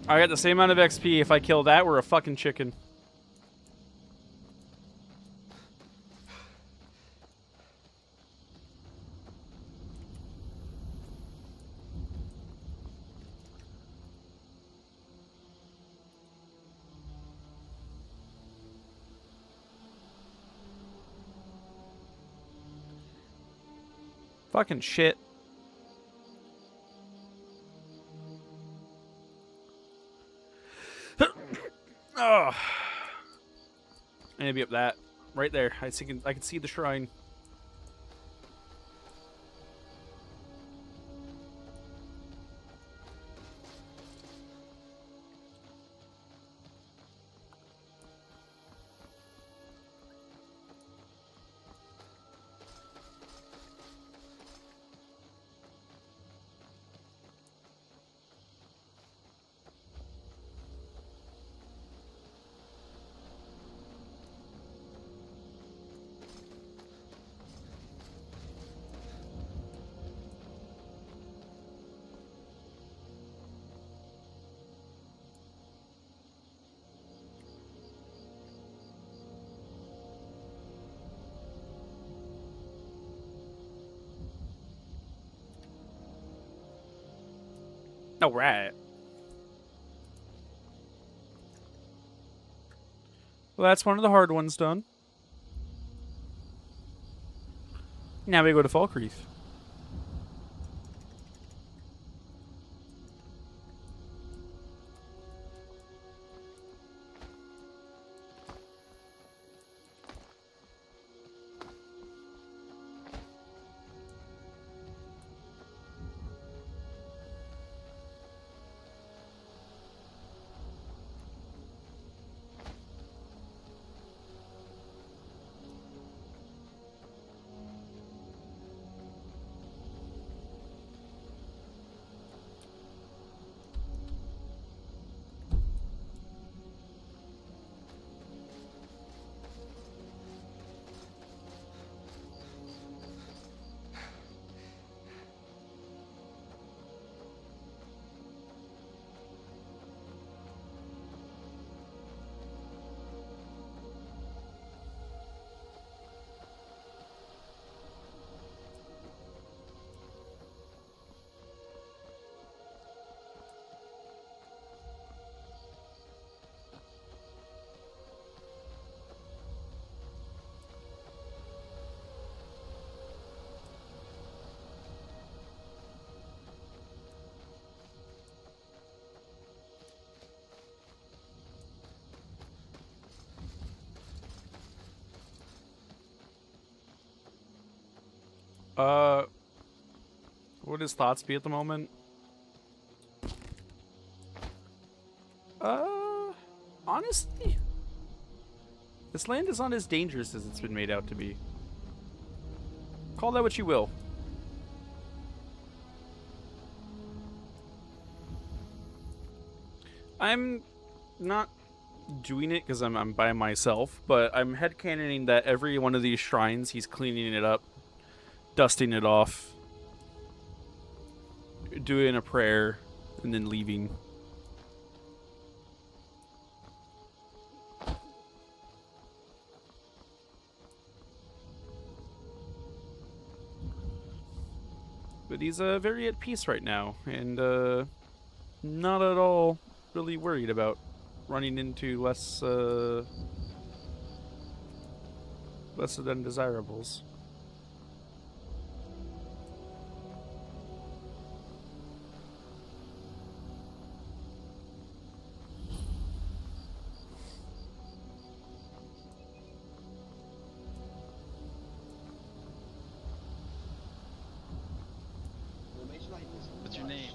[SPEAKER 1] I got the same amount of XP if I kill that or a fucking chicken. Fucking shit. Oh. I need to be up that. Right there. I can see the shrine. All right. Well, that's one of the hard ones done. Now we go to Falkreath. What would his thoughts be at the moment? Honestly, this land is not as dangerous as it's been made out to be. Call that what you will. I'm not doing it because I'm by myself, but I'm headcanoning that every one of these shrines, he's cleaning it up, dusting it off, doing a prayer, and then leaving. But he's very at peace right now, and not at all really worried about running into less than desirables.
[SPEAKER 8] What's your name?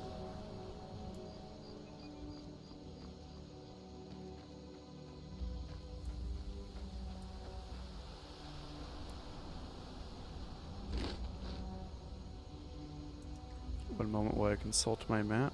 [SPEAKER 1] One moment while I consult my map.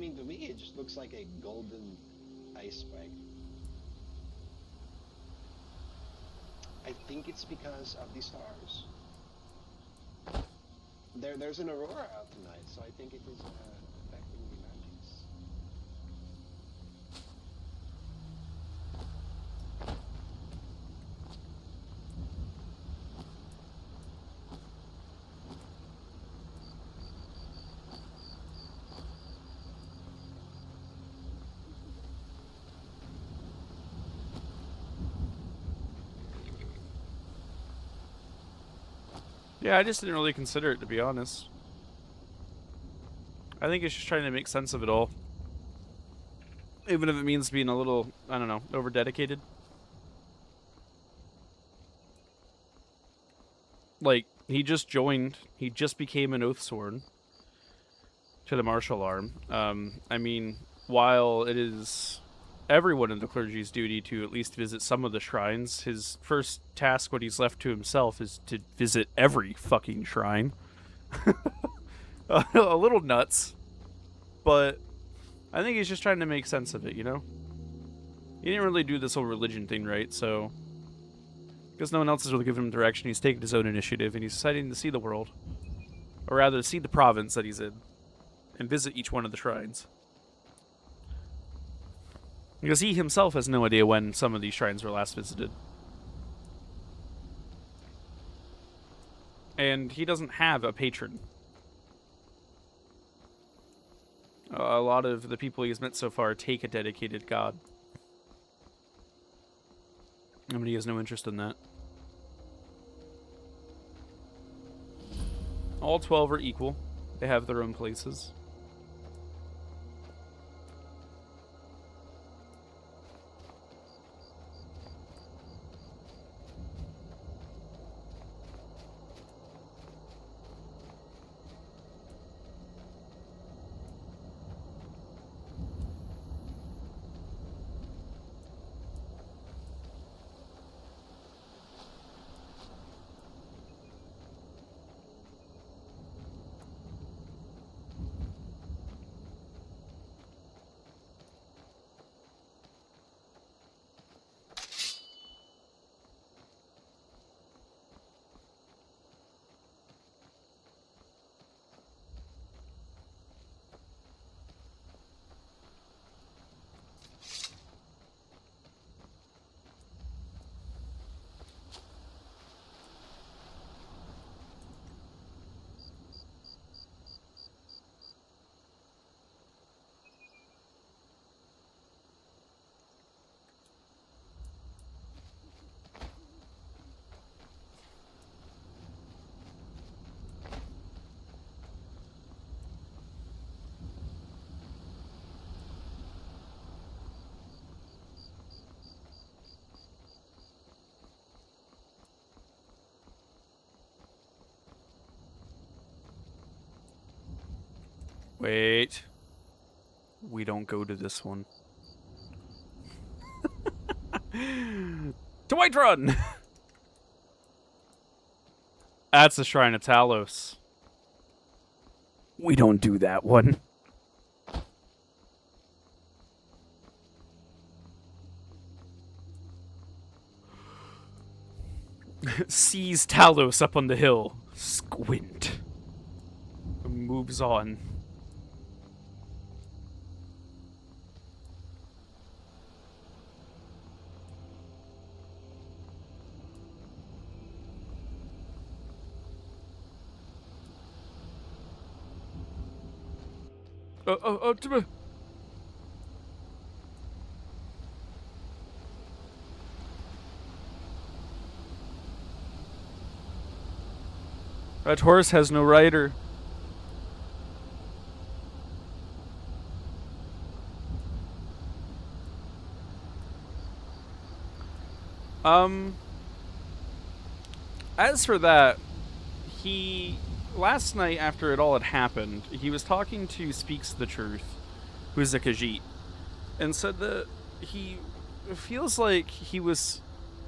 [SPEAKER 6] mean, to me, it just looks like a golden ice spike. I think it's because of the stars. There's an aurora out tonight, so I think it is affecting the magics.
[SPEAKER 1] Yeah, I just didn't really consider it, to be honest. I think it's just trying to make sense of it all. Even if it means being a little, I don't know, over-dedicated. Like, he just joined, he just became an Oathsworn to the martial arm. I mean, while it is everyone in the clergy's duty to at least visit some of the shrines, his first task when he's left to himself is to visit every fucking shrine. A little nuts, but I think he's just trying to make sense of it, you know? He didn't really do this whole religion thing right, so because no one else has really given him direction, he's taken his own initiative, and he's deciding to see the world. Or rather, see the province that he's in, and visit each one of the shrines. Because he himself has no idea when some of these shrines were last visited. And he doesn't have a patron. A lot of the people he's met so far take a dedicated god. I mean, he has no interest in that. All 12 are equal. They have their own places. Wait. We don't go to this one. To Whiterun! That's the Shrine of Talos. We don't do that one. Sees Talos up on the hill. Squint. Moves on. That horse has no rider. As for that, last night after it all had happened, he was talking to Speaks the Truth, who's a Khajiit, and said that he feels like he was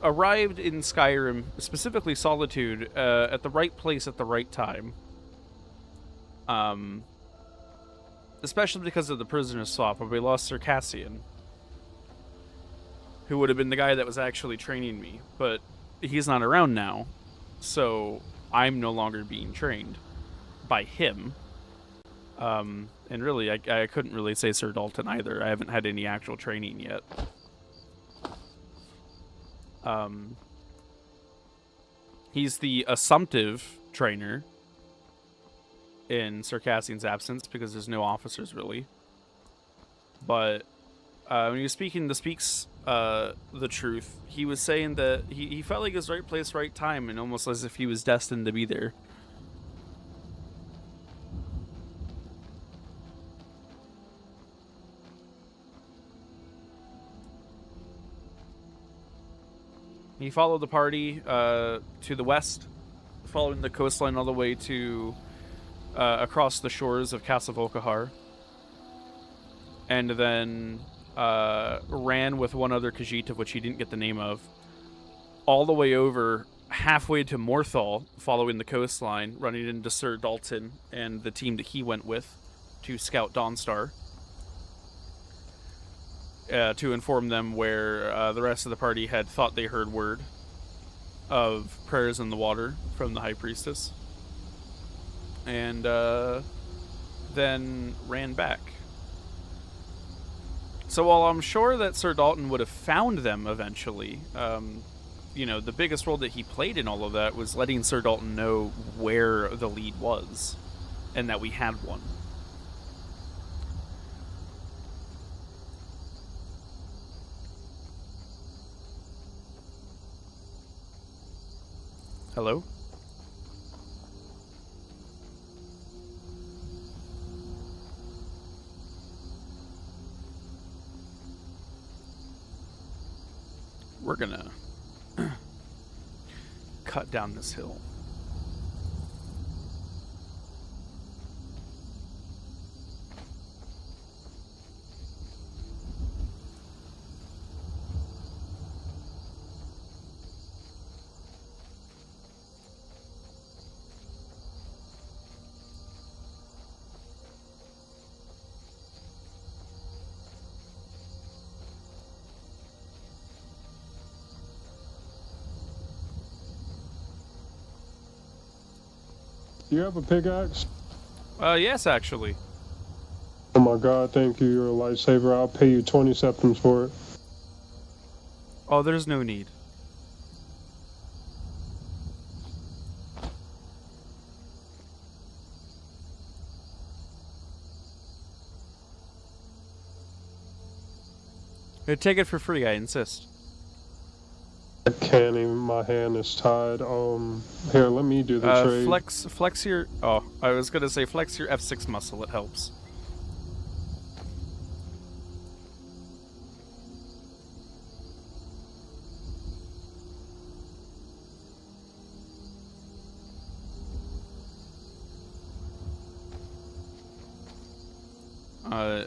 [SPEAKER 1] arrived in Skyrim, specifically Solitude, at the right place at the right time. especially because of the prisoner swap where we lost Sir Cassian, who would have been the guy that was actually training me, but he's not around now, so I'm no longer being trained by him. And really, I couldn't really say Sir Dalton either. I haven't had any actual training yet. He's the assumptive trainer in Sir Cassian's absence because there's no officers really. But when he was speaking the truth, he was saying that he felt like it was right place, right time, and almost as if he was destined to be there. He followed the party to the west, following the coastline all the way to across the shores of Castle Volkahar, and then ran with one other Khajiit, of which he didn't get the name of, all the way over halfway to Morthal, following the coastline, running into Sir Dalton and the team that he went with to scout Dawnstar. To inform them where the rest of the party had thought they heard word of prayers in the water from the High Priestess. And then ran back. So while I'm sure that Sir Dalton would have found them eventually, you know, the biggest role that he played in all of that was letting Sir Dalton know where the lead was and that we had one. Hello? We're gonna cut down this hill.
[SPEAKER 9] You have a pickaxe?
[SPEAKER 1] Yes, actually.
[SPEAKER 9] Oh my god, thank you, you're a lifesaver. I'll pay you 20 septims for it.
[SPEAKER 1] Oh, there's no need. Here, take it for free, I insist.
[SPEAKER 9] I can't even, my hand is tied. Here, let me do the trade.
[SPEAKER 1] Flex your, oh, I was gonna say flex your F6 muscle, it helps.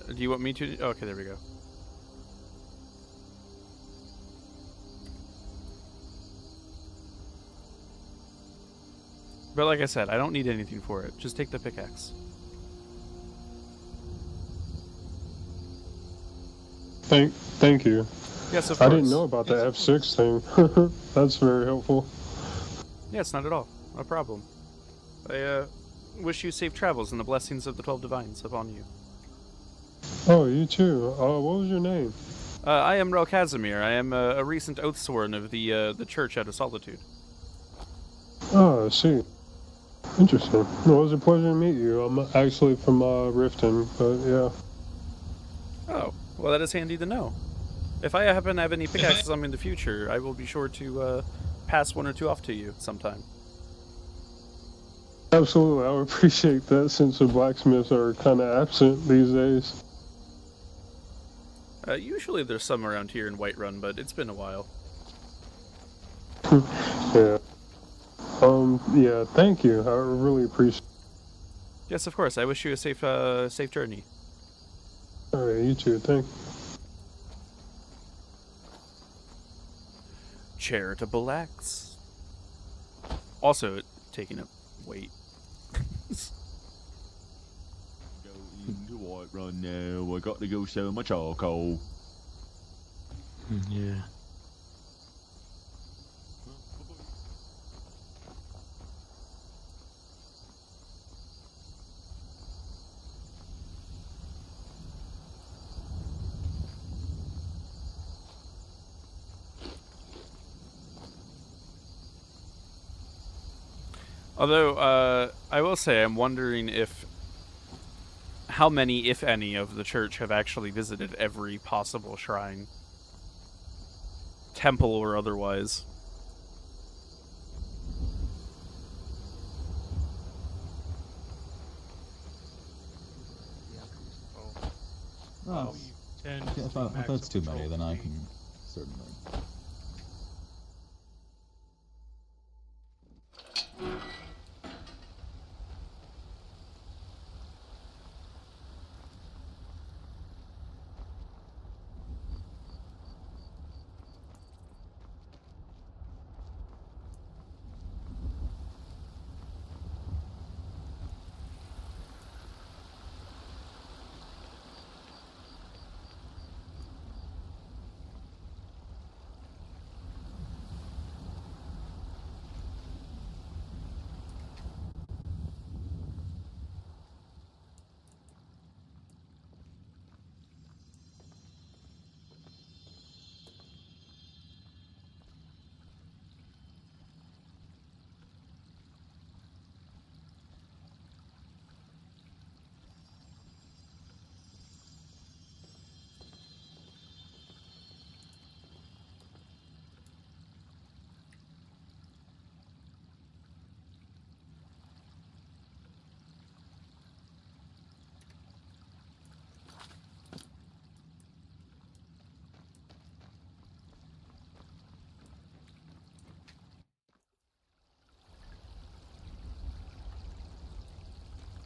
[SPEAKER 1] Do you want me to, okay, there we go. But like I said, I don't need anything for it. Just take the pickaxe.
[SPEAKER 9] Thank you.
[SPEAKER 1] Yes, of course.
[SPEAKER 9] I didn't know about the F6 thing. That's very helpful.
[SPEAKER 1] Yes, not at all. No problem. I wish you safe travels and the blessings of the 12 Divines upon you.
[SPEAKER 9] Oh, you too. What was your name?
[SPEAKER 1] I am Rell Kasimir. I am a recent oathsworn of the Church out of Solitude.
[SPEAKER 9] Oh, I see. Interesting. Well, it was a pleasure to meet you. I'm actually from Riften, but yeah.
[SPEAKER 1] Oh, well, that is handy to know. If I happen to have any pickaxes on me in the future, I will be sure to pass one or two off to you sometime.
[SPEAKER 9] Absolutely, I would appreciate that since the blacksmiths are kind of absent these days.
[SPEAKER 1] Usually there's some around here in Whiterun, but it's been a while.
[SPEAKER 9] Yeah. Yeah, thank you. I really appreciate it.
[SPEAKER 1] Yes, of course. I wish you a safe journey.
[SPEAKER 9] Alright, you too. Thank you.
[SPEAKER 1] Charitable acts. Also, taking up weight.
[SPEAKER 14] Go into
[SPEAKER 18] run now. I got to go sell my charcoal.
[SPEAKER 15] Yeah.
[SPEAKER 1] Although, I will say, I'm wondering how many, if any, of the church have actually visited every possible shrine, temple or otherwise.
[SPEAKER 8] Well, if that's too many, then I can certainly.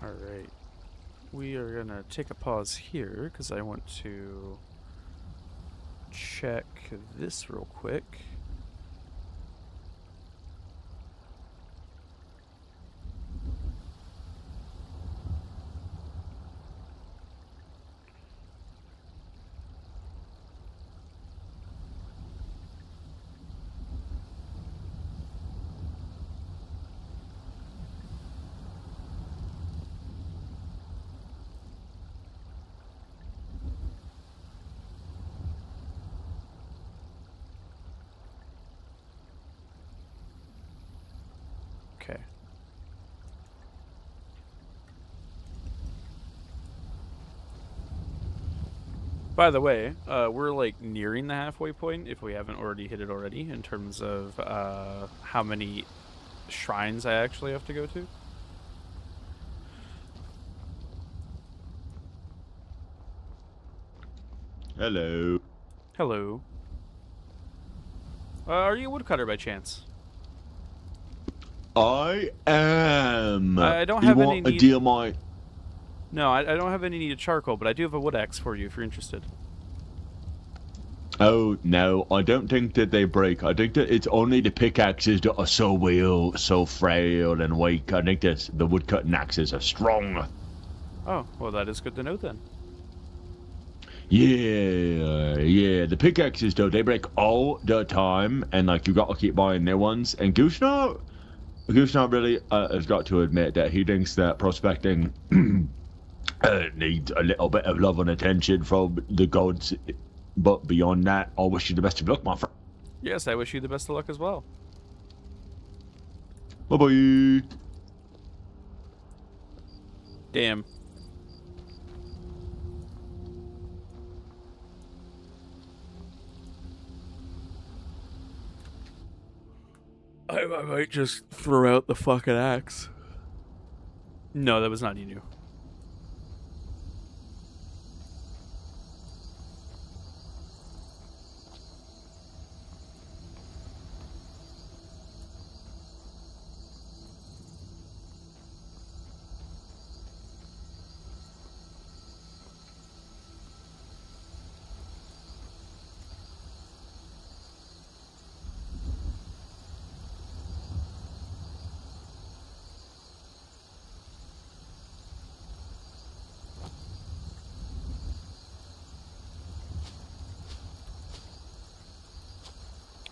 [SPEAKER 1] Alright. We are gonna take a pause here, because I want to check this real quick. Okay. By the way, we're like nearing the halfway point, if we haven't already hit it already, in terms of how many shrines I actually have to go to.
[SPEAKER 18] Hello.
[SPEAKER 1] Hello. Are you a woodcutter by chance?
[SPEAKER 18] I am.
[SPEAKER 1] I don't
[SPEAKER 18] you
[SPEAKER 1] have
[SPEAKER 18] want
[SPEAKER 1] any
[SPEAKER 18] a
[SPEAKER 1] need...
[SPEAKER 18] deal, my?
[SPEAKER 1] No, I don't have any need of charcoal, but I do have a wood axe for you if you're interested.
[SPEAKER 18] Oh no, I don't think that they break. I think that it's only the pickaxes that are so frail and weak. I think that the woodcutting axes are strong.
[SPEAKER 1] Oh, well, that is good to know then.
[SPEAKER 18] Yeah. The pickaxes though, they break all the time, and like you got to keep buying new ones. And Goosenot really has got to admit that he thinks that prospecting needs a little bit of love and attention from the gods. But beyond that, I wish you the best of luck, my friend.
[SPEAKER 1] Yes, I wish you the best of luck as well.
[SPEAKER 18] Bye-bye.
[SPEAKER 1] Damn. I might just throw out the fucking axe. No, that was not you.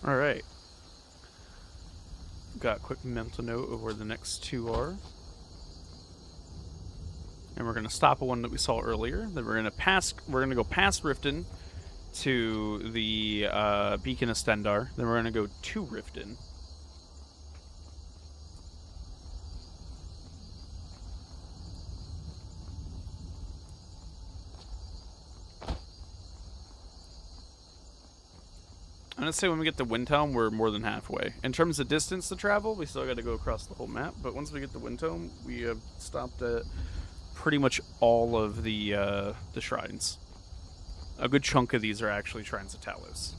[SPEAKER 1] All right. Got a quick mental note of where the next two are. And we're gonna stop at one that we saw earlier. Then we're gonna go past Riften to the Beacon of Stendar. Then we're gonna go to Riften. I'm gonna say when we get to Windhelm, we're more than halfway. In terms of distance to travel, we still got to go across the whole map. But once we get to Windhelm, we have stopped at pretty much all of the shrines. A good chunk of these are actually shrines of Talos.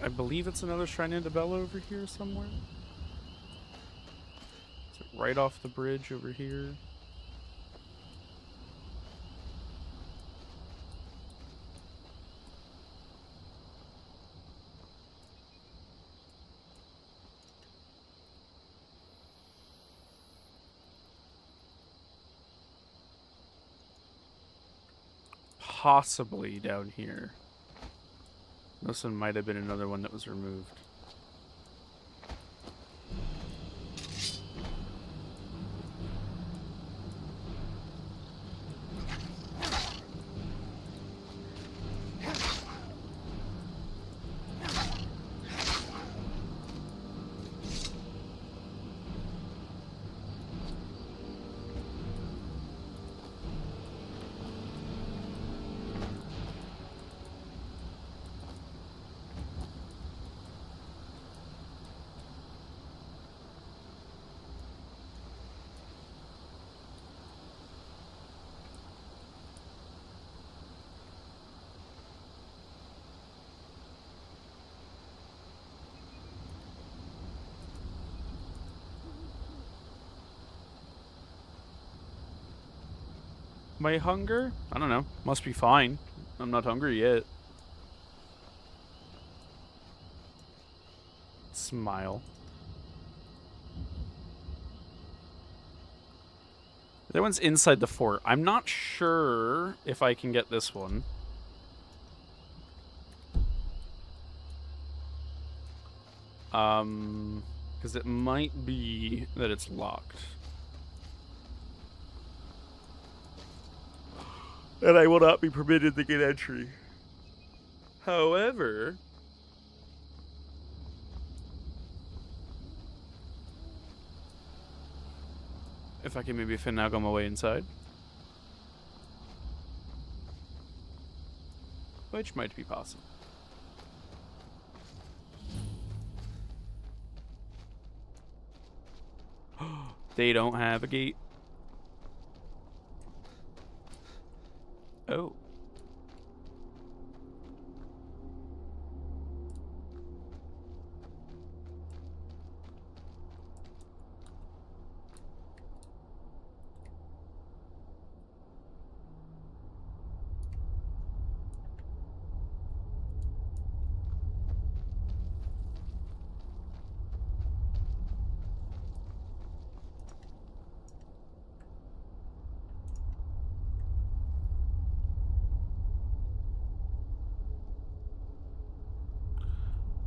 [SPEAKER 1] I believe it's another Shrine into Bella over here somewhere. Is it right off the bridge over here? Possibly down here. This one might have been another one that was removed. My hunger? I don't know. Must be fine. I'm not hungry yet. Smile. That one's inside the fort. I'm not sure if I can get this one. Because it might be that it's locked. And I will not be permitted to get entry. However, if I can maybe finagle my way inside, which might be possible. They don't have a gate. Oh.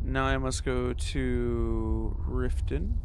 [SPEAKER 1] Now I must go to Riften.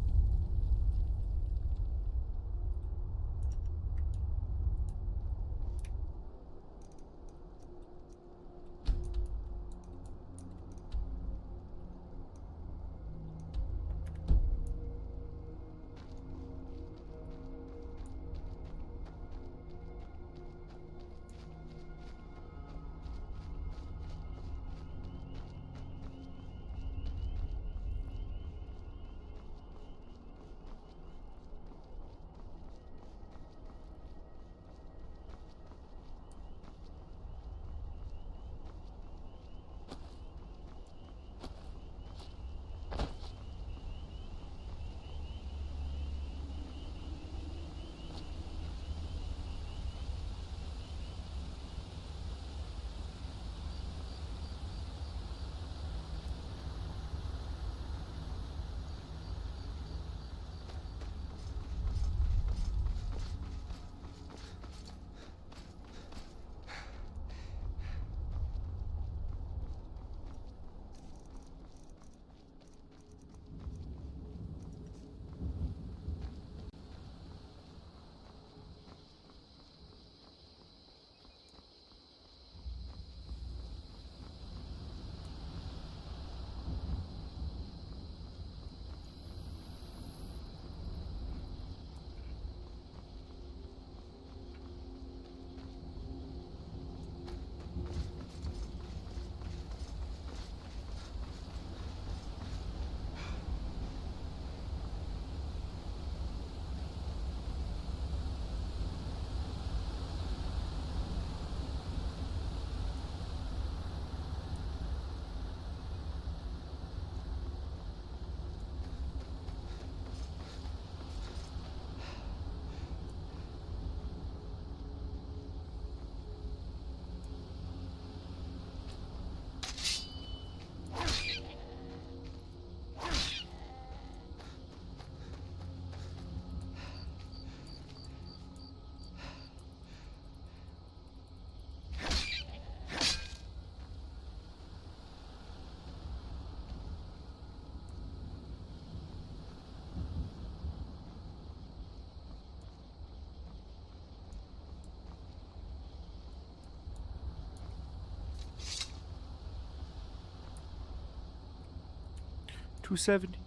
[SPEAKER 1] 270.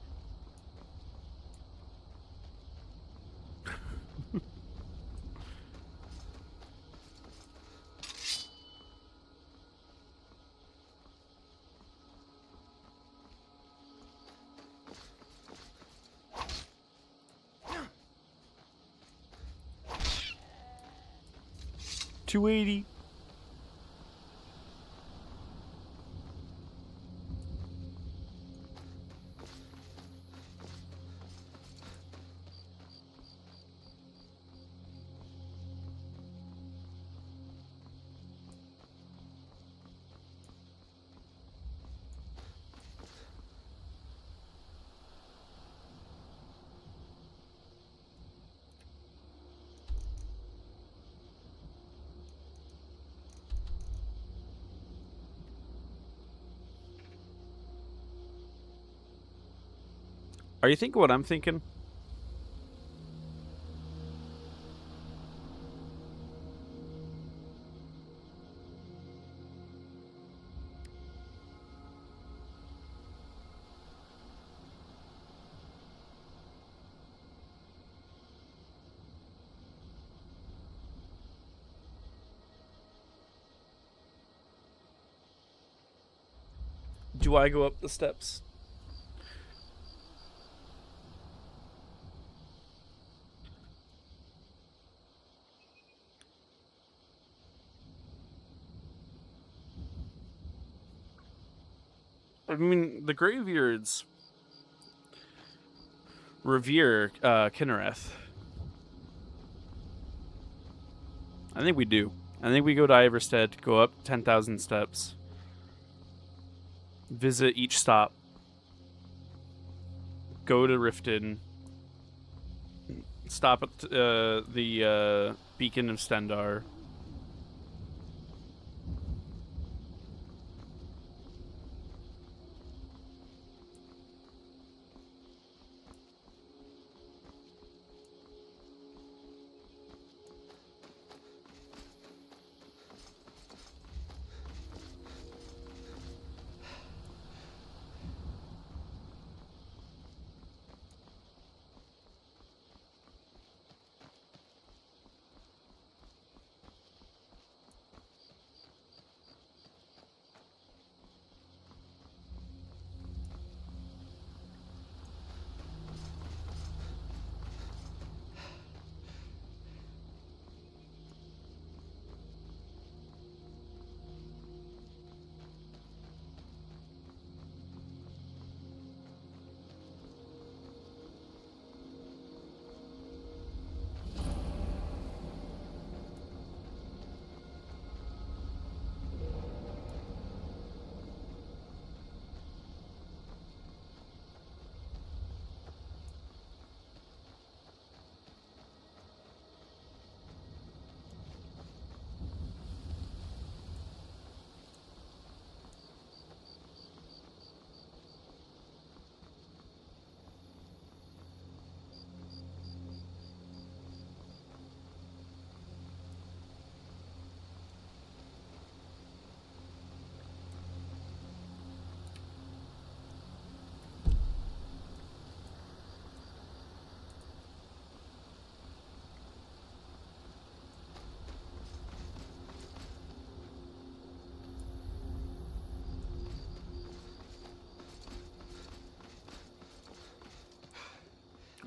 [SPEAKER 1] $280. Are you thinking what I'm thinking? Do I go up the steps? I mean, the Graveyards revere Kinnereth. I think we do. I think we go to Iverstead, go up 10,000 steps, visit each stop, go to Riften, stop at the Beacon of Stendar.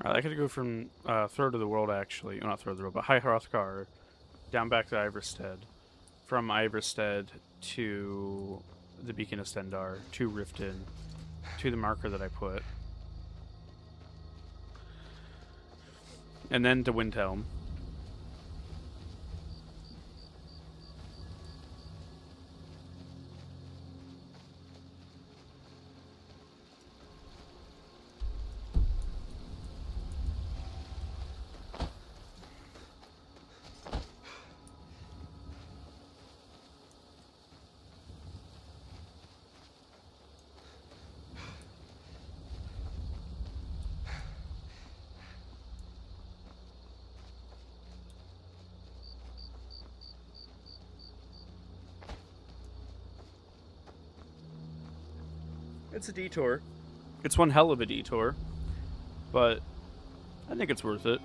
[SPEAKER 1] I could go from Throat of the World, actually. Well, not Throat of the World, but High Hrothgar, down back to Iverstead. From Iverstead to the Beacon of Stendar, to Riften, to the marker that I put. And then to Windhelm. It's a detour. It's one hell of a detour, but I think it's worth it.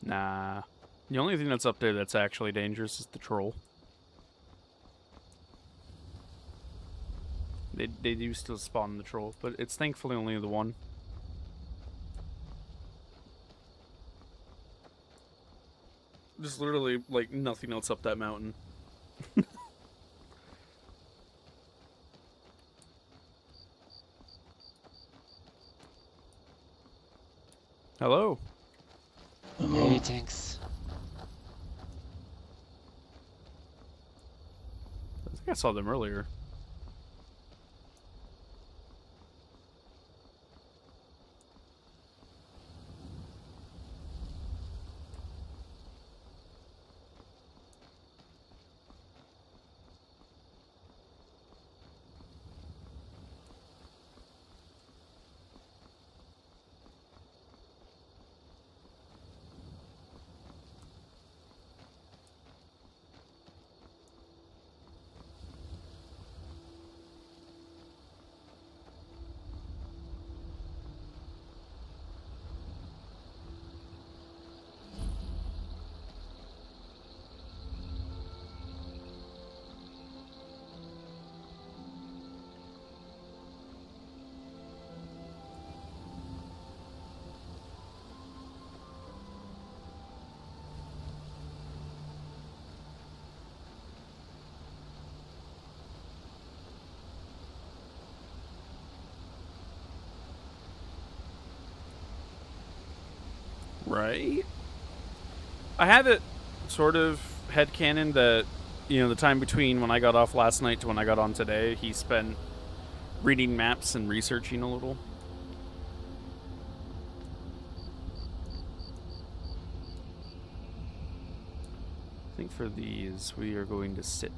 [SPEAKER 1] Nah. The only thing that's up there that's actually dangerous is the troll. They do still spawn the troll, but it's thankfully only the one. There's literally, like, nothing else up that mountain. Hello.
[SPEAKER 24] Greetings.
[SPEAKER 1] I think I saw them earlier. Right? I have it sort of headcanon that, you know, the time between when I got off last night to when I got on today, he spent reading maps and researching a little. I think for these, we are going to sit.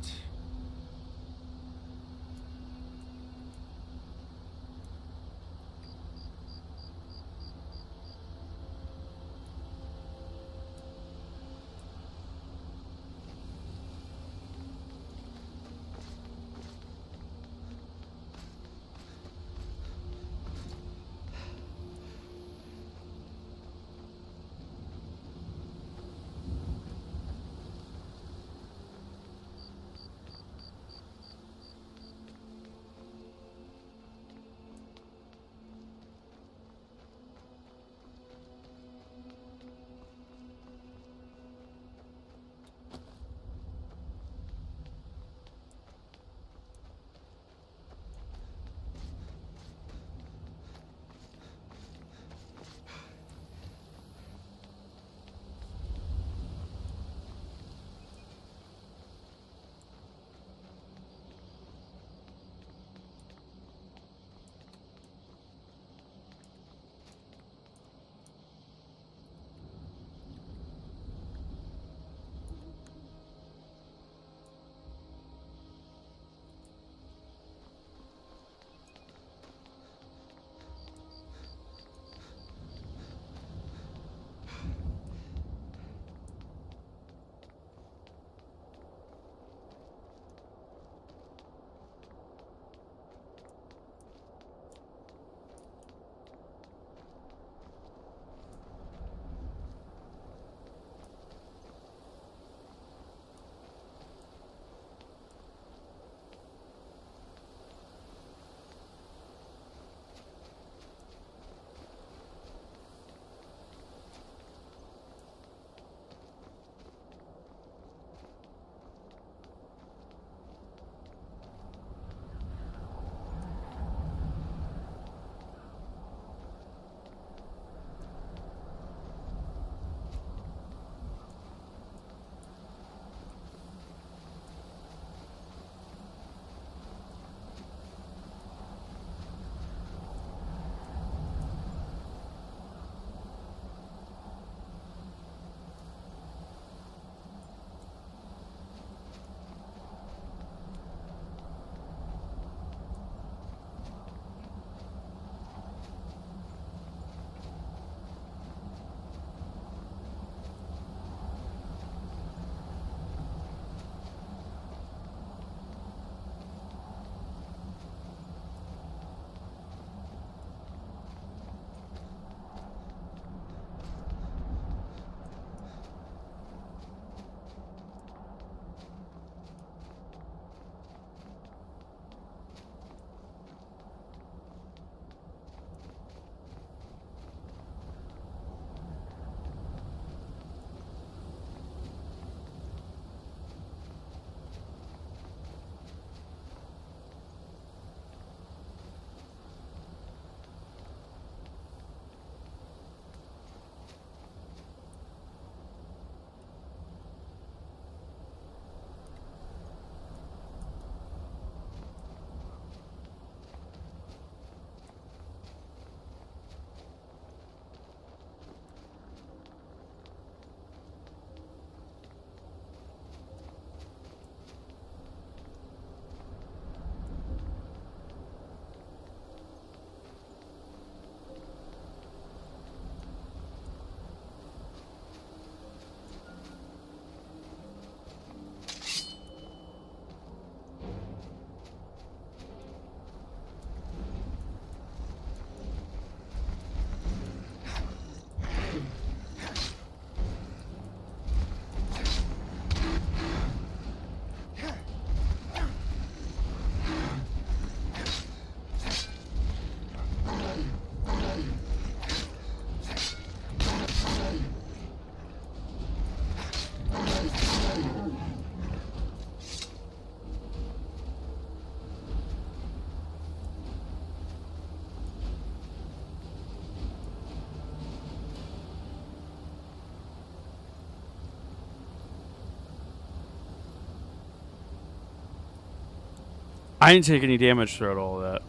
[SPEAKER 1] I didn't take any damage throughout all of that.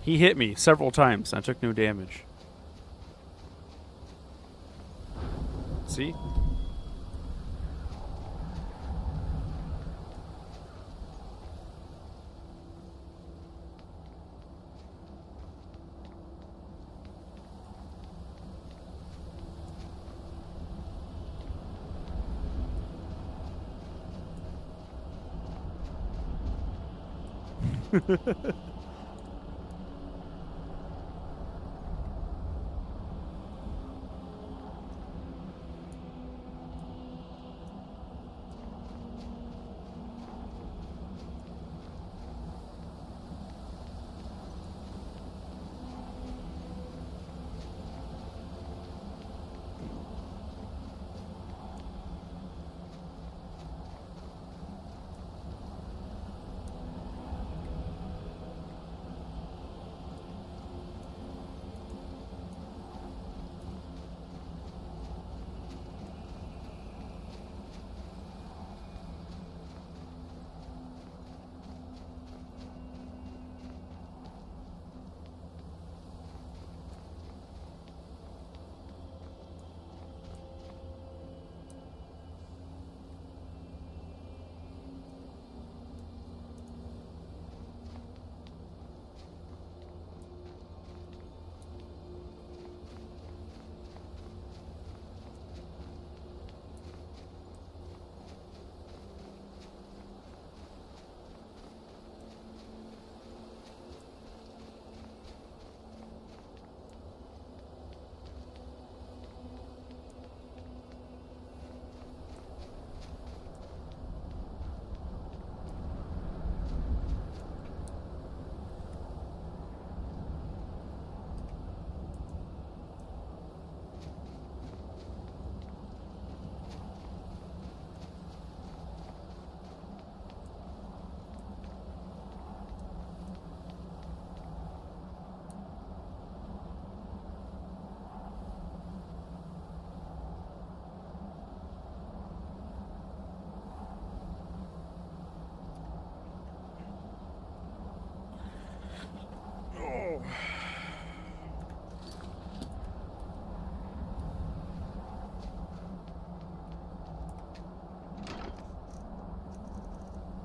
[SPEAKER 1] He hit me several times. I took no damage. See?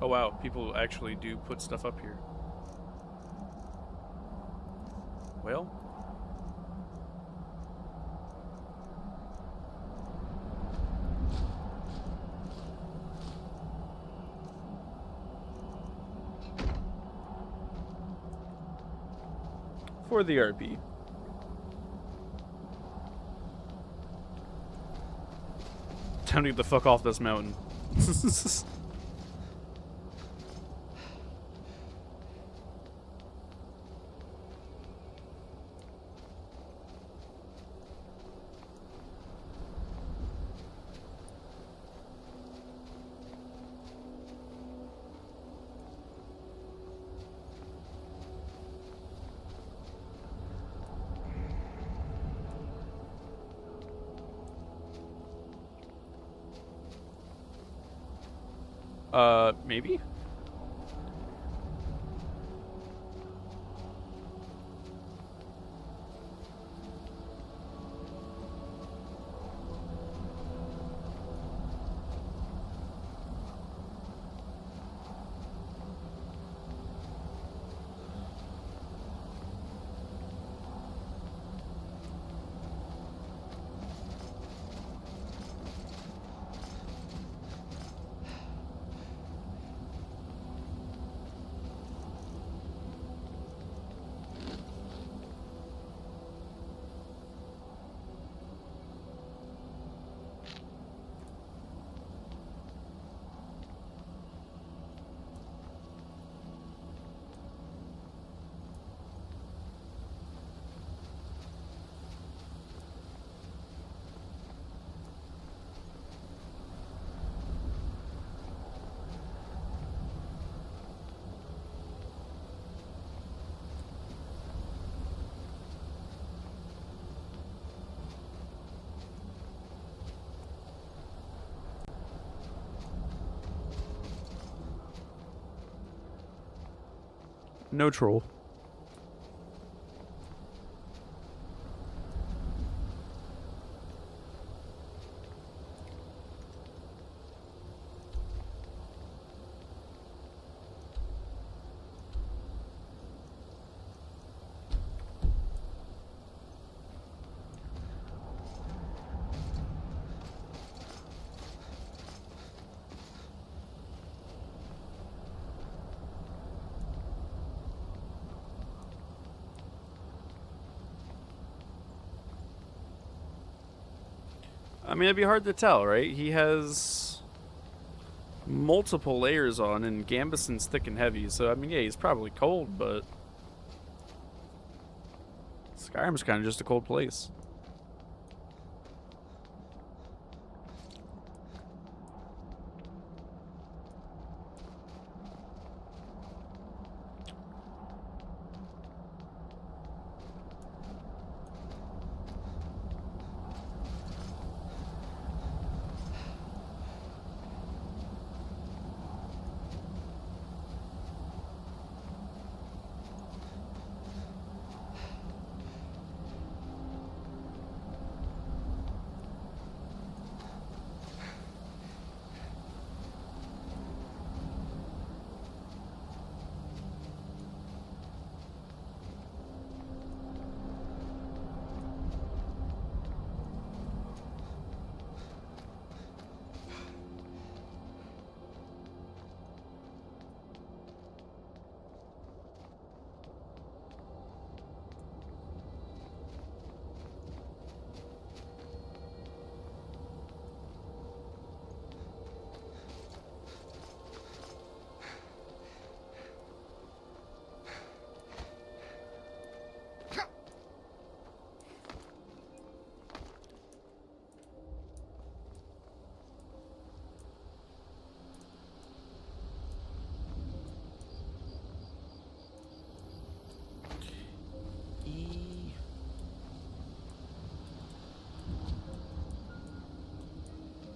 [SPEAKER 1] Oh wow, people actually do put stuff up here. Well. For the RP. Time to get the fuck off this mountain. Maybe? No troll. I mean, it'd be hard to tell, right? He has multiple layers on, and Gambeson's thick and heavy, so I mean, yeah, he's probably cold, but Skyrim's kind of just a cold place.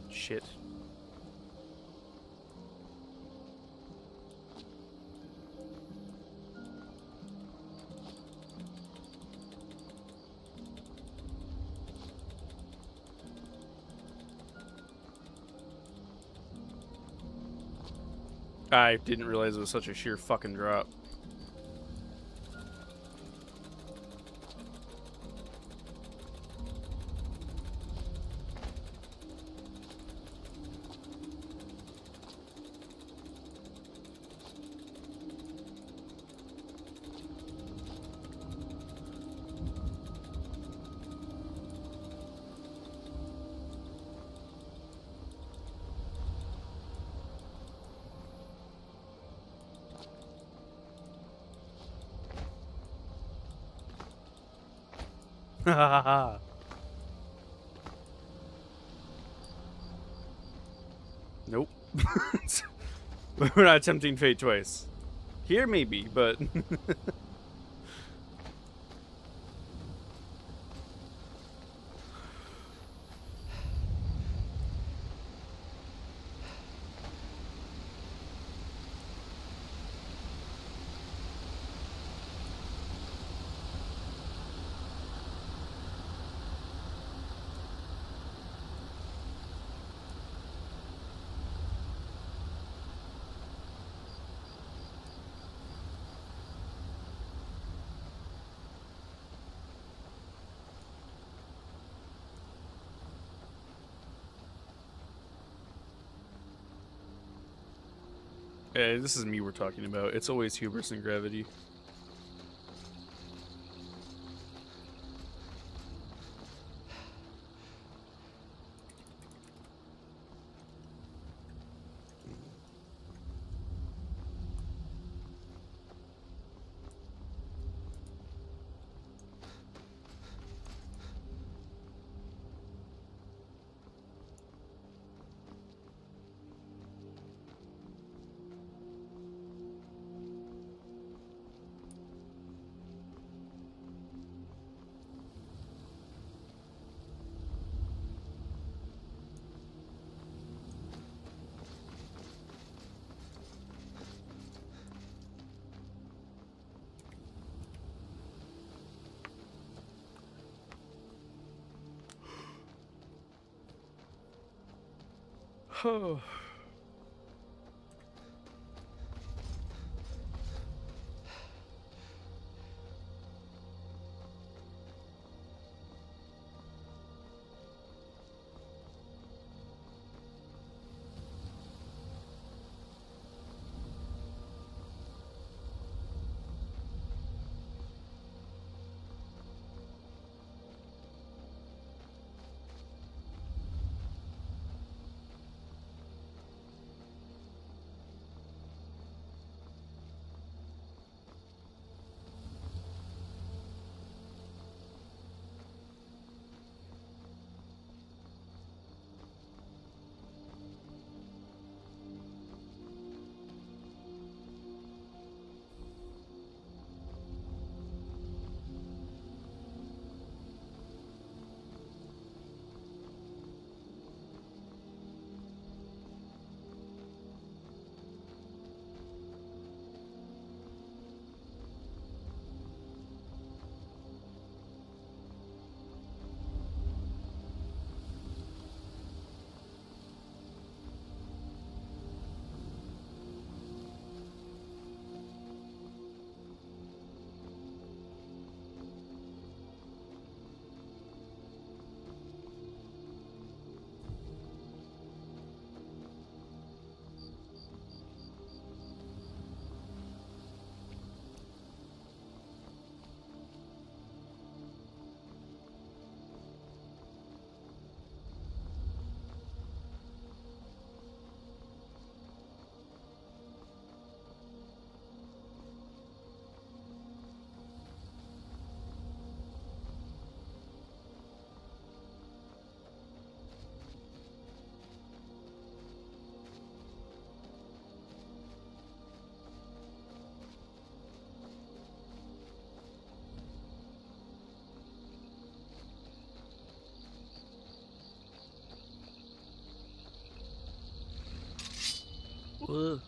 [SPEAKER 1] Shit. I didn't realize it was such a sheer fucking drop. Nope. We're not attempting fate twice. Here maybe, but yeah, this is me we're talking about. It's always hubris and gravity. Oh. Ugh.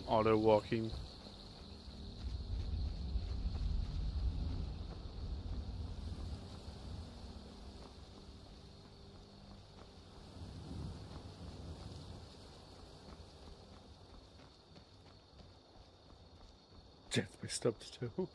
[SPEAKER 1] Auto walking. Death by stubbed toe.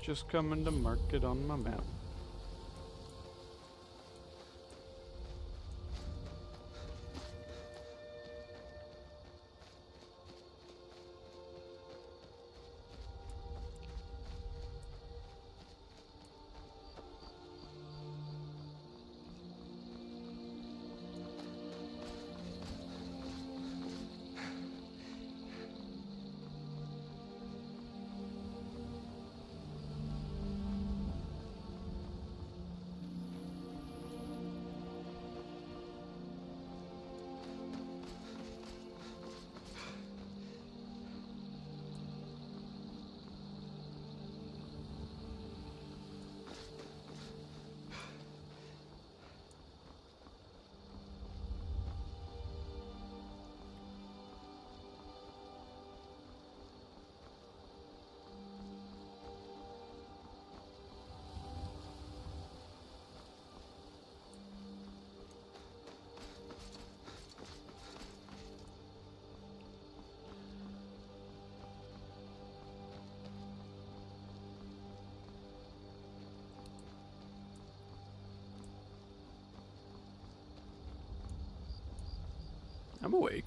[SPEAKER 1] Just coming to mark it on my map. I'm awake.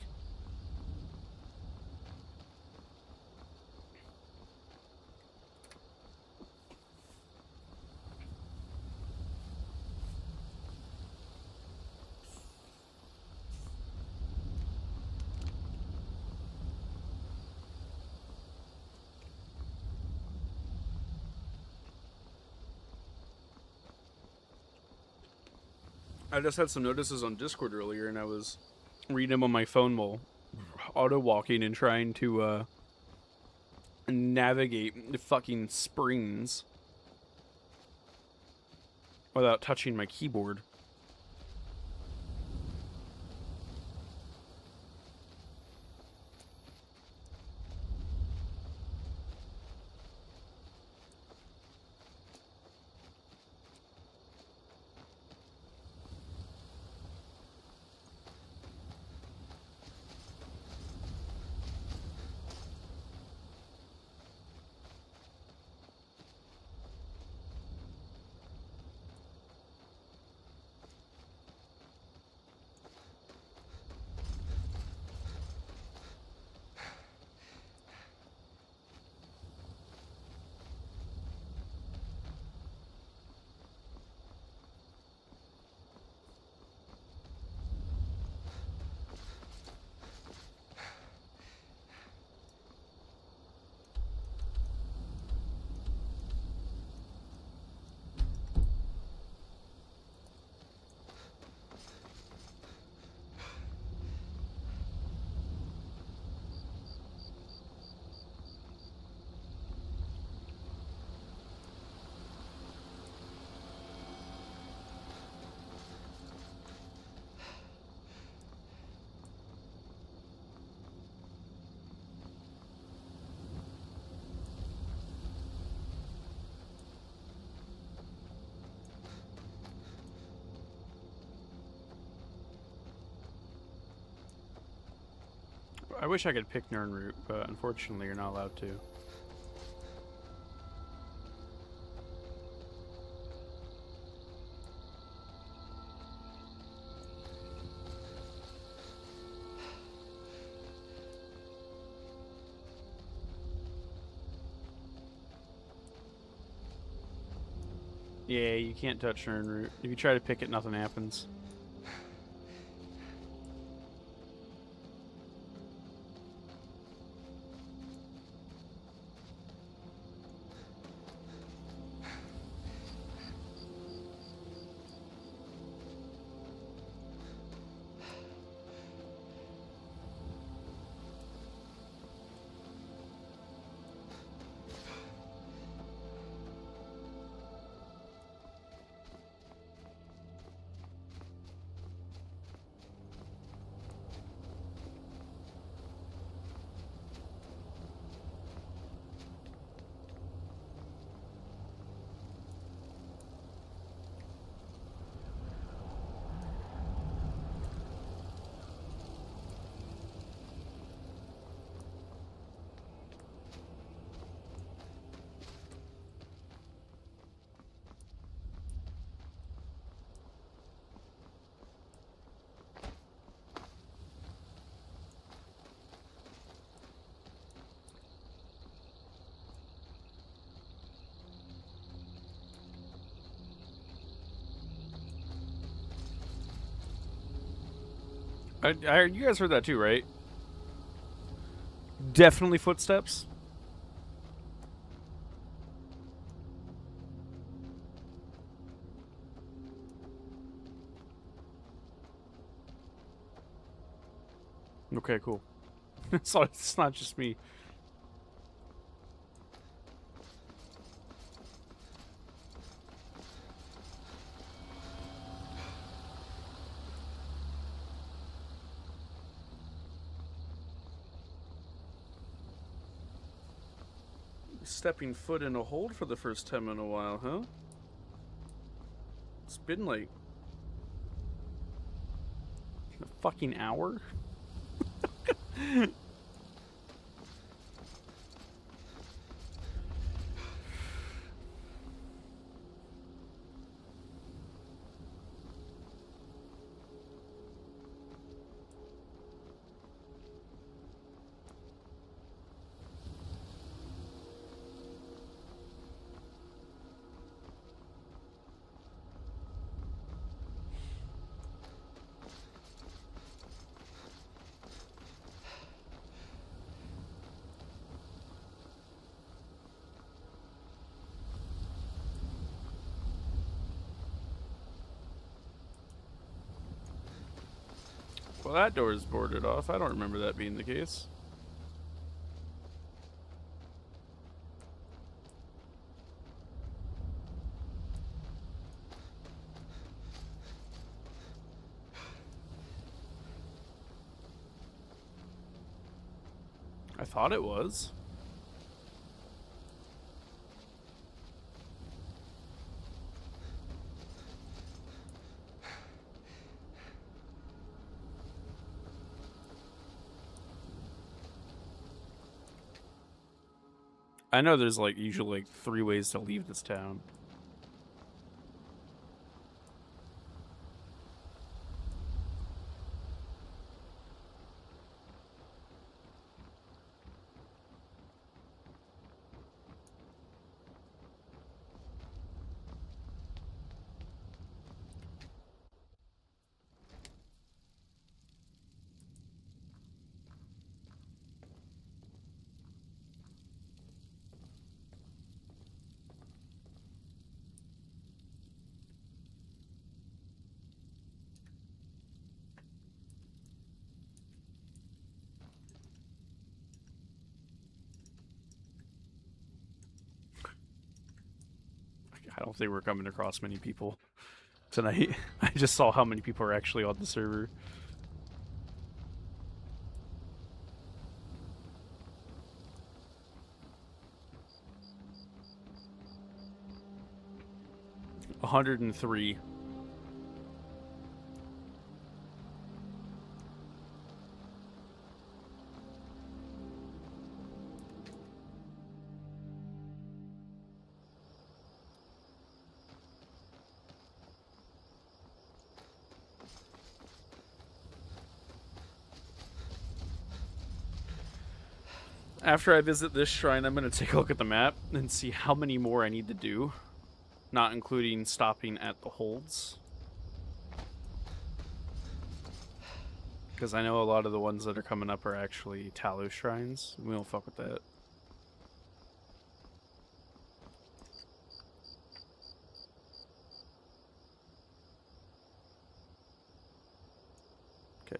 [SPEAKER 1] I just had some notices on Discord earlier, and I was reading them on my phone while auto-walking and trying to navigate the fucking springs without touching my keyboard. I wish I could pick Nernroot, but unfortunately you're not allowed to. Yeah, you can't touch Nernroot. If you try to pick it, nothing happens. You guys heard that too, right? Definitely footsteps. Okay, cool. So it's not just me. Stepping foot in a hold for the first time in a while, huh? It's been like a fucking hour. Well, that door is boarded off. I don't remember that being the case. I thought it was. I know there's like usually like 3 ways to leave this town. I don't think we're coming across many people tonight. I just saw how many people are actually on the server. $103. After I visit this shrine, I'm going to take a look at the map and see how many more I need to do, not including stopping at the holds. Because I know a lot of the ones that are coming up are actually Talos shrines. We don't fuck with that. Okay.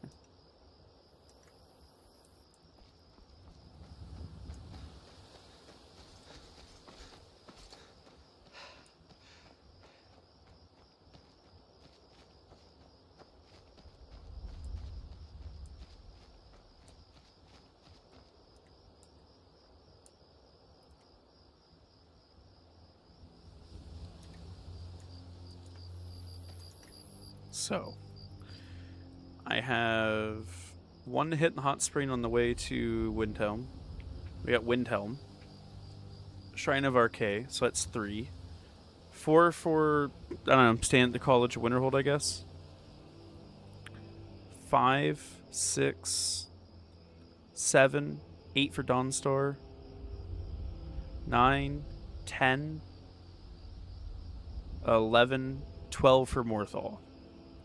[SPEAKER 1] So, I have 1 hit in Hot Spring on the way to Windhelm. We got Windhelm. Shrine of Archay, so that's 3. 4 for, I don't know, staying at the College of Winterhold, I guess. 5, 6, 7, 8 for Dawnstar. 9, 10, 11, 12 for Morthal.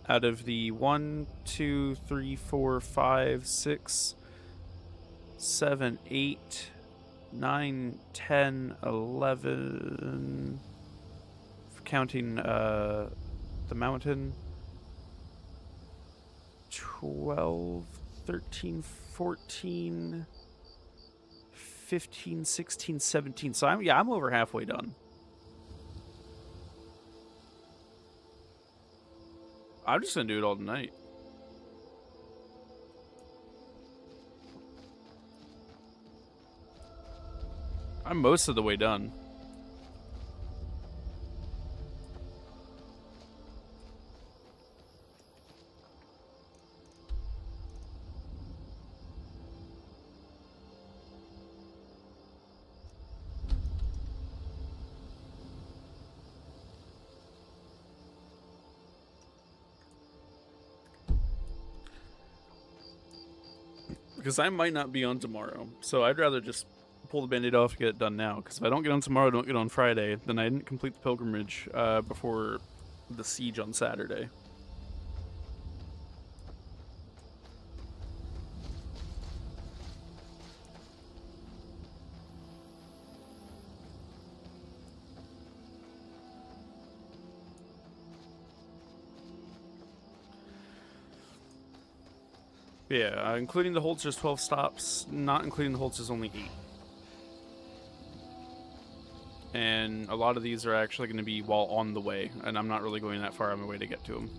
[SPEAKER 1] Out of the 1, 2, 3, 4, 5, 6, 7, 8, 9, 10, 11, counting the mountain, 12, 13, 14, 15, 16, 17. So I'm over halfway done. I'm just gonna do it all tonight. I'm most of the way done. Because I might not be on tomorrow, so I'd rather just pull the band-aid off and get it done now. Because if I don't get on tomorrow, I don't get on Friday, then I didn't complete the pilgrimage before the siege on Saturday. Yeah, including the holds, there's 12 stops. Not including the holds, there's only 8. And a lot of these are actually going to be while on the way, and I'm not really going that far on my way to get to them.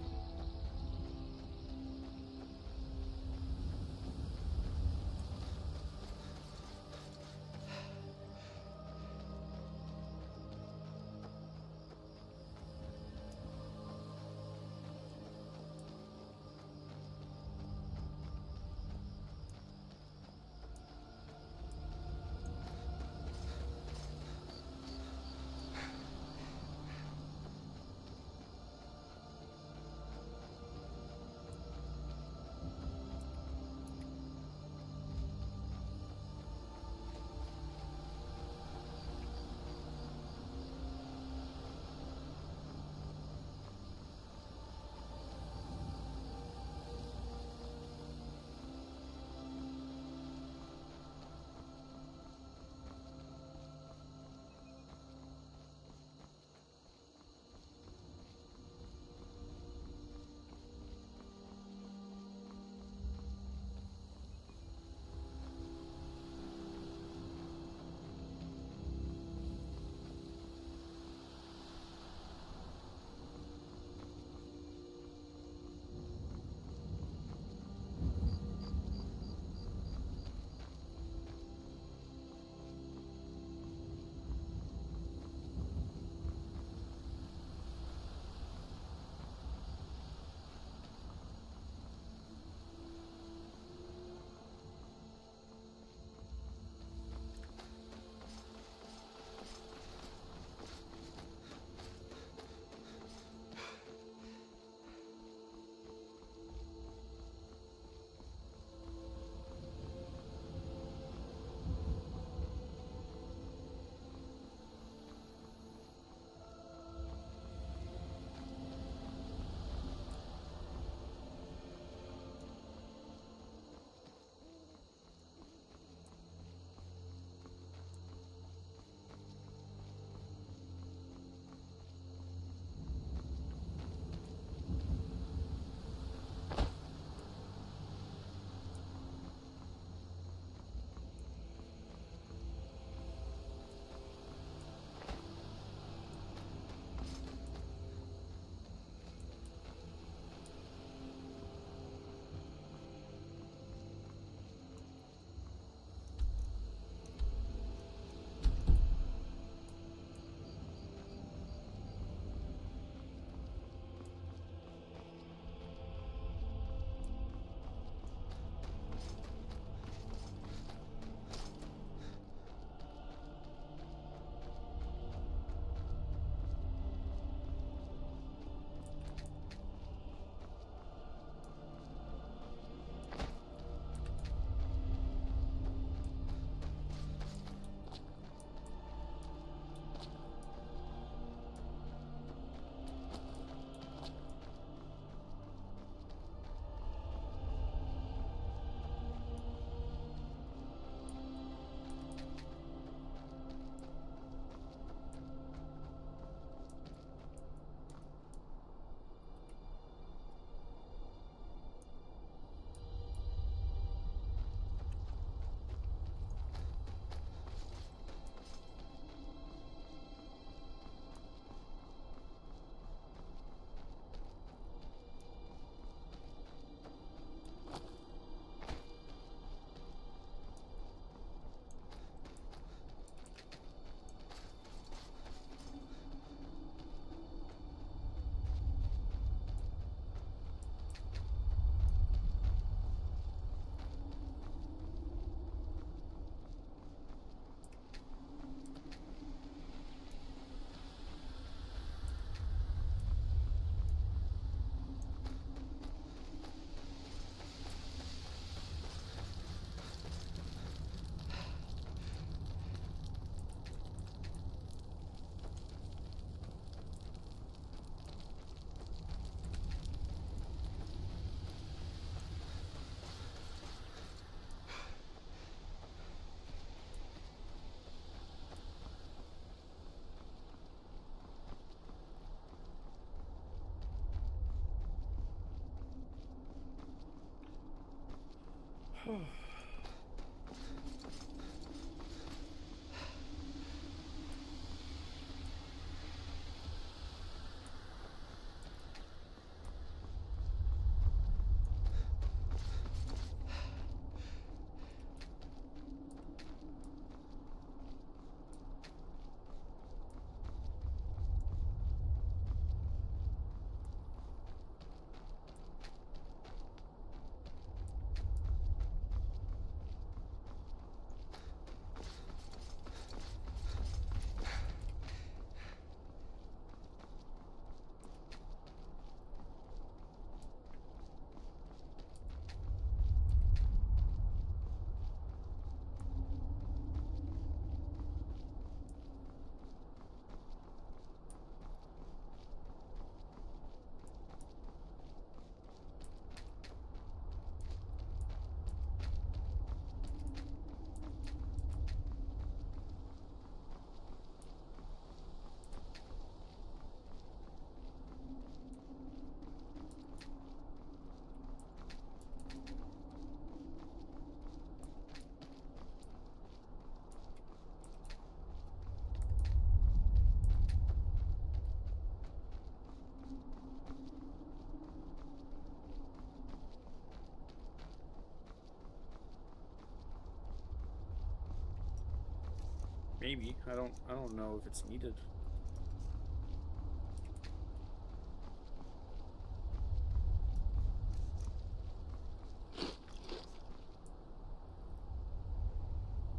[SPEAKER 1] Maybe. I don't know if it's needed.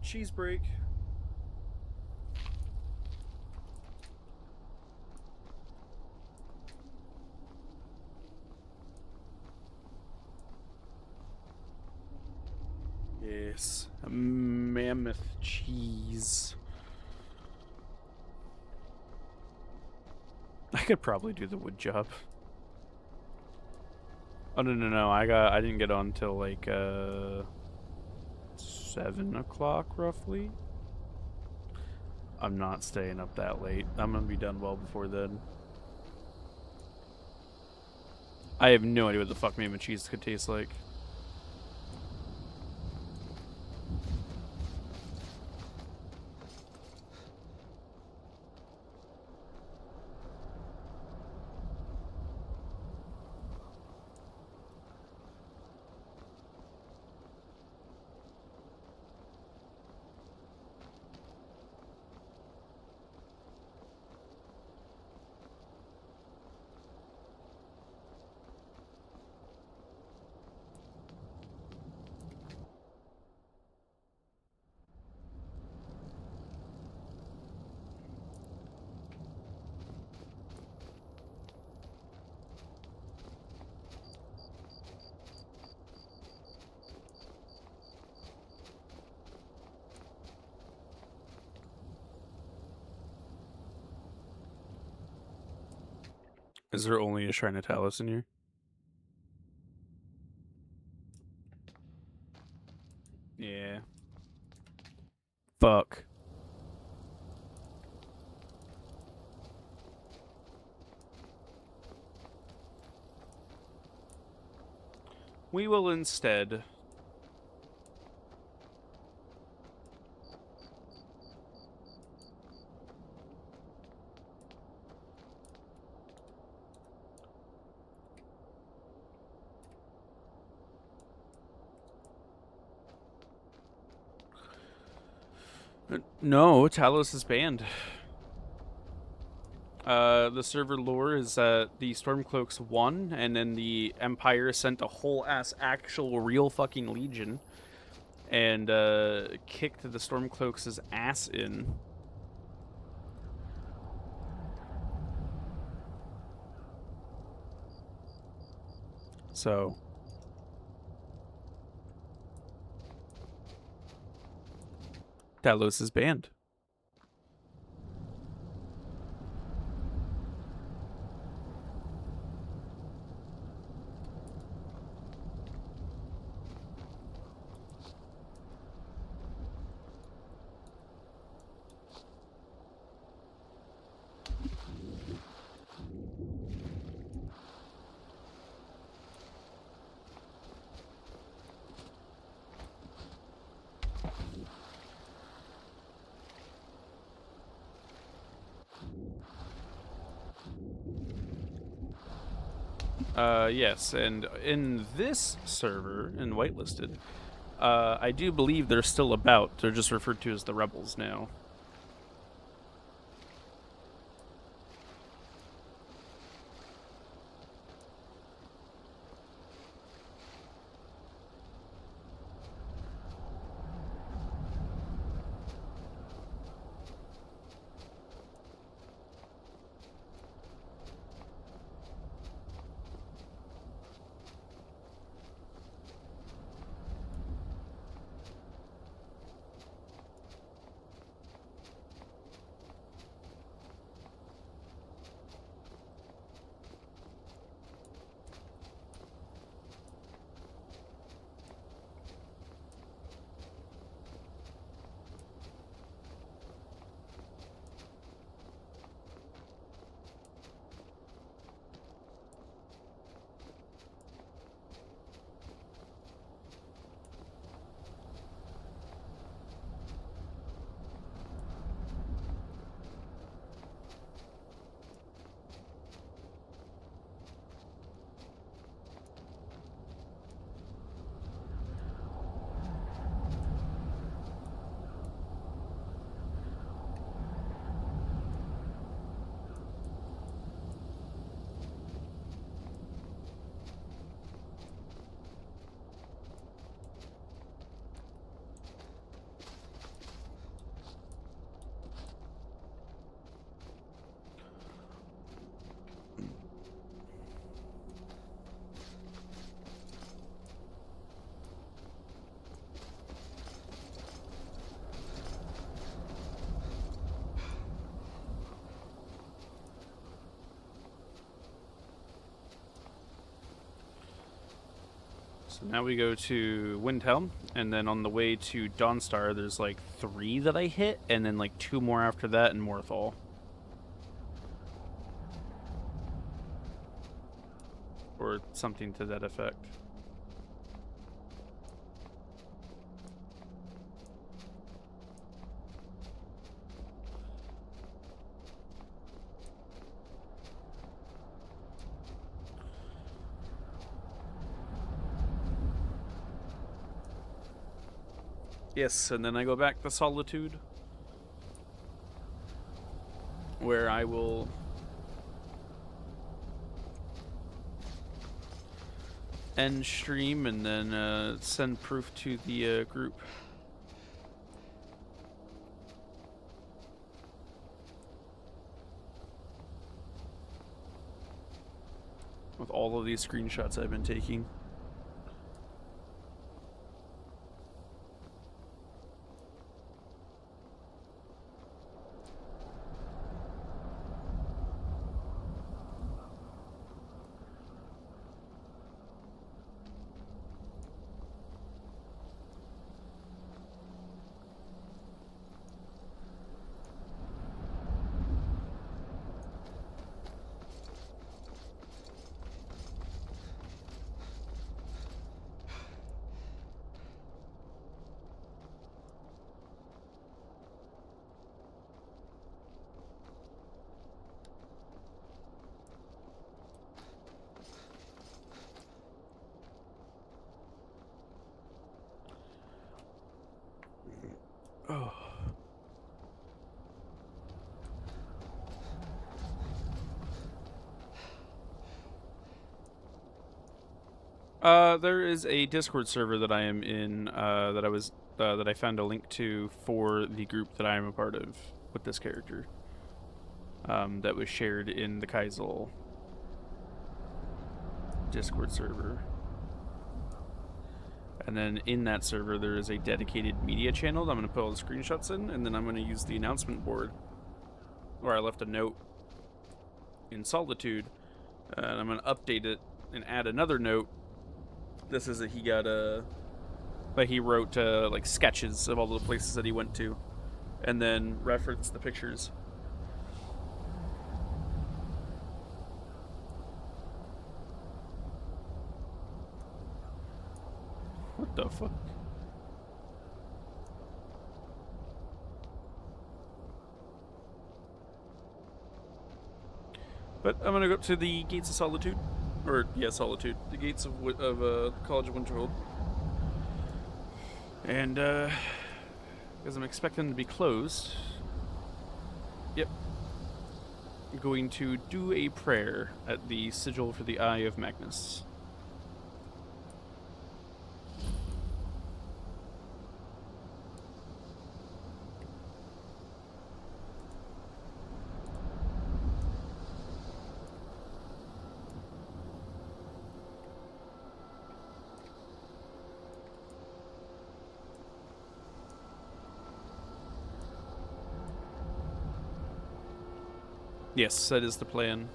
[SPEAKER 1] Cheese break. Yes, a mammoth cheese. I could probably do the wood job. Oh no! I didn't get on till like 7 o'clock roughly. I'm not staying up that late. I'm gonna be done well before then. I have no idea what the fuck mammoth cheese could taste like. Is there only a Shrine of Talos in here? Yeah. Fuck. We will instead No, Talos is banned. The server lore is that the Stormcloaks won, and then the Empire sent a whole ass actual real fucking legion and kicked the Stormcloaks' ass in. So Talos is banned. Yes, and in this server, in Whitelisted, I do believe they're still about. They're just referred to as the Rebels now. So now we go to Windhelm, and then on the way to Dawnstar, there's like 3 that I hit, and then like 2 more after that in Morthal. Or something to that effect. Yes, and then I go back to Solitude, where I will end stream and then send proof to the group. With all of these screenshots I've been taking. Oh. There is a Discord server that I am in, that I found a link to for the group that I am a part of with this character. That was shared in the Keizaal Discord server. And then in that server, there is a dedicated media channel that I'm going to put all the screenshots in, and then I'm going to use the announcement board where I left a note in Solitude, and I'm going to update it and add another note. This is he wrote like sketches of all the places that he went to, and then reference the pictures. What the fuck? But I'm gonna go up to the Gates of Solitude Or, yeah, Solitude. The gates of College of Winterhold. And, because I'm expecting them to be closed. Yep. I'm going to do a prayer at the sigil for the Eye of Magnus. Yes, that is the plan.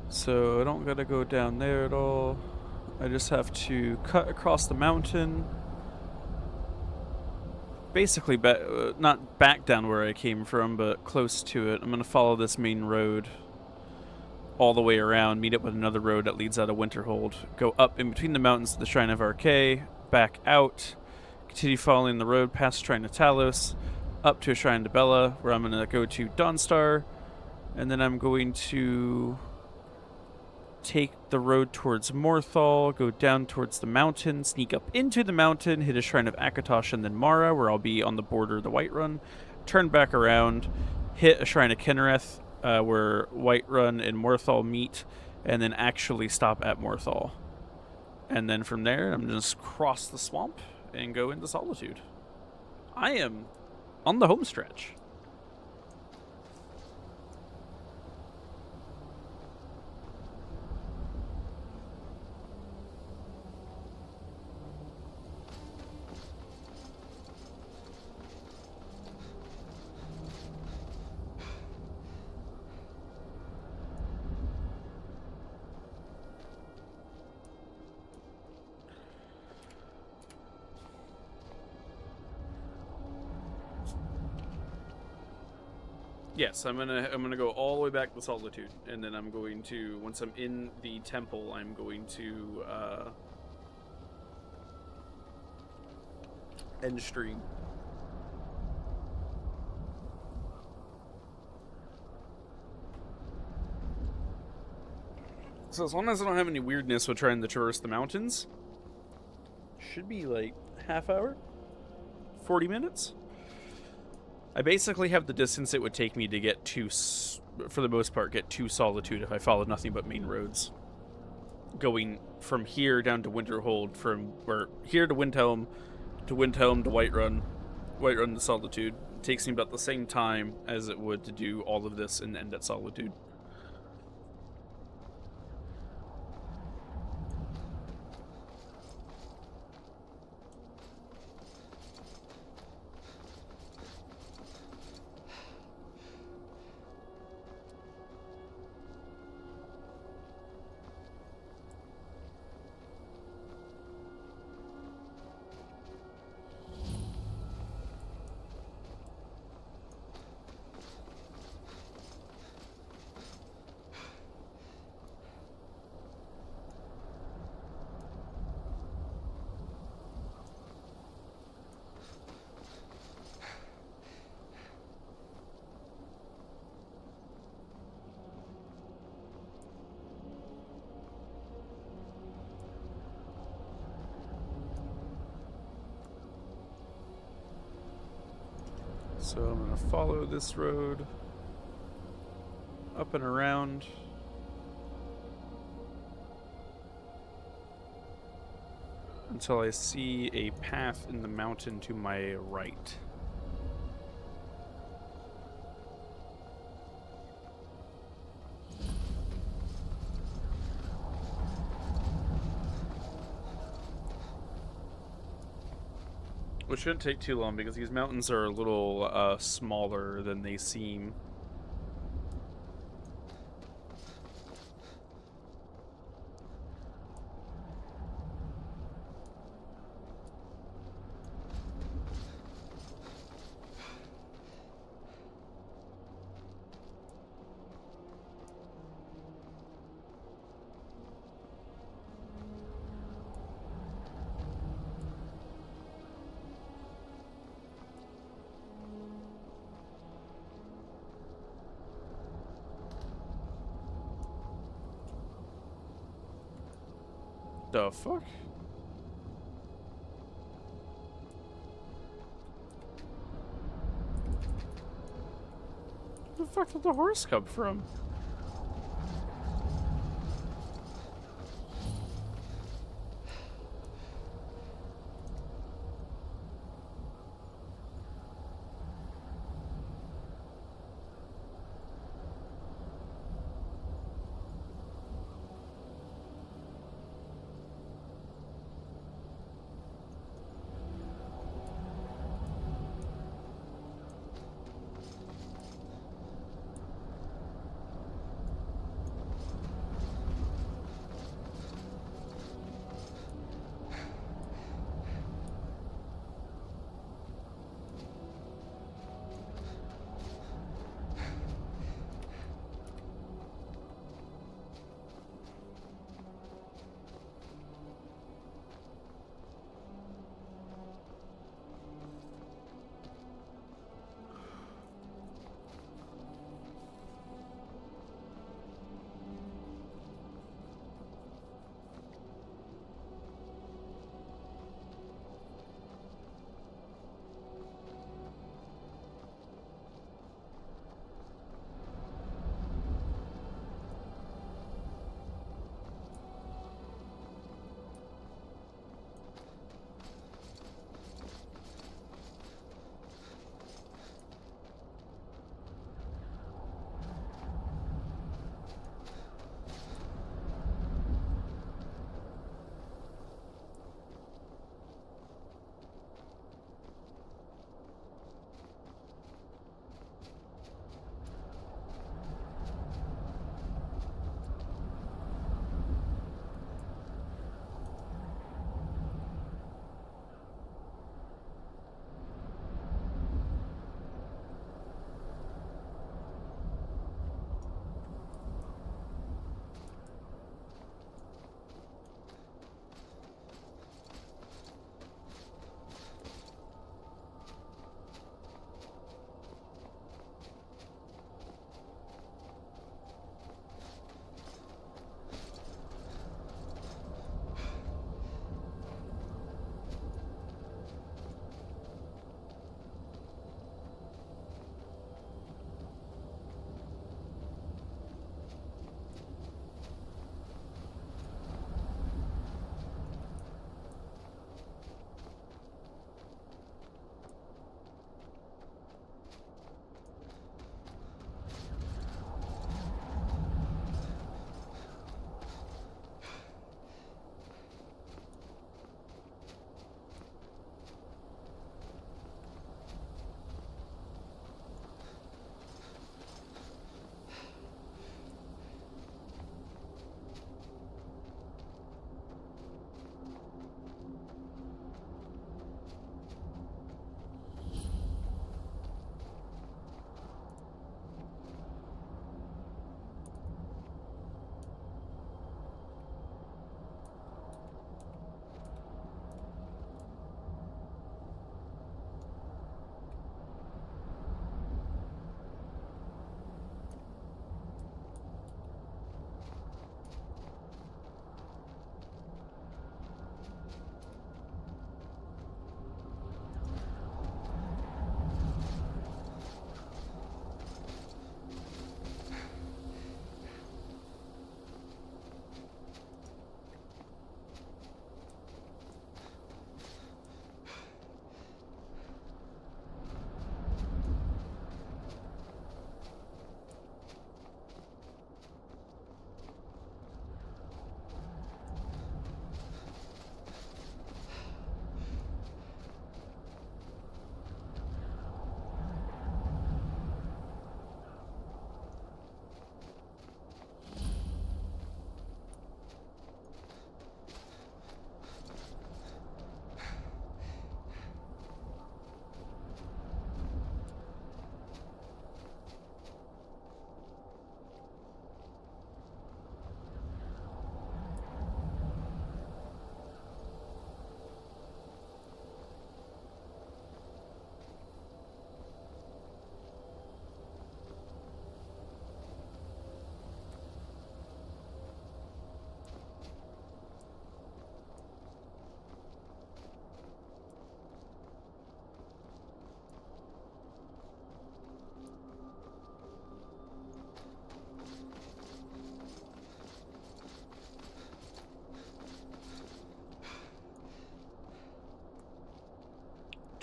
[SPEAKER 1] So I don't gotta go down there at all. I just have to cut across the mountain. Basically, not back down where I came from, but close to it. I'm gonna follow this main road all the way around, meet up with another road that leads out of Winterhold, go up in between the mountains to the Shrine of Arche, back out, continue following the road past Shrine of Talos, up to a Shrine to Bella, where I'm gonna go to Dawnstar, and then I'm going to take the road towards Morthal, go down towards the mountain, sneak up into the mountain, hit a Shrine of Akatosh and then Mara, where I'll be on the border of the Whiterun, turn back around, hit a Shrine of Kinnereth, where Whiterun and Morthal meet, and then actually stop at Morthal. And then from there, I'm just cross the swamp and go into Solitude. I am on the home stretch. Yes, I'm gonna go all the way back to Solitude, and then I'm going to, once I'm in the temple, I'm going to end stream. So as long as I don't have any weirdness with trying to traverse the mountains, should be like half hour, 40 minutes. I basically have the distance it would take me to get to, for the most part, get to Solitude if I followed nothing but main roads. Going from here down to Winterhold, here to Windhelm to Whiterun, Whiterun to Solitude. It takes me about the same time as it would to do all of this and end at Solitude. So I'm going to follow this road up and around. Until I see a path in the mountain to my right. Which shouldn't take too long because these mountains are a little smaller than they seem. The fuck? Where the fuck did the horse come from?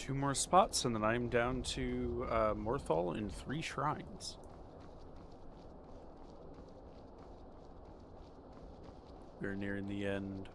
[SPEAKER 1] 2 more spots, and then I'm down to Morthal and 3 shrines. We're nearing the end.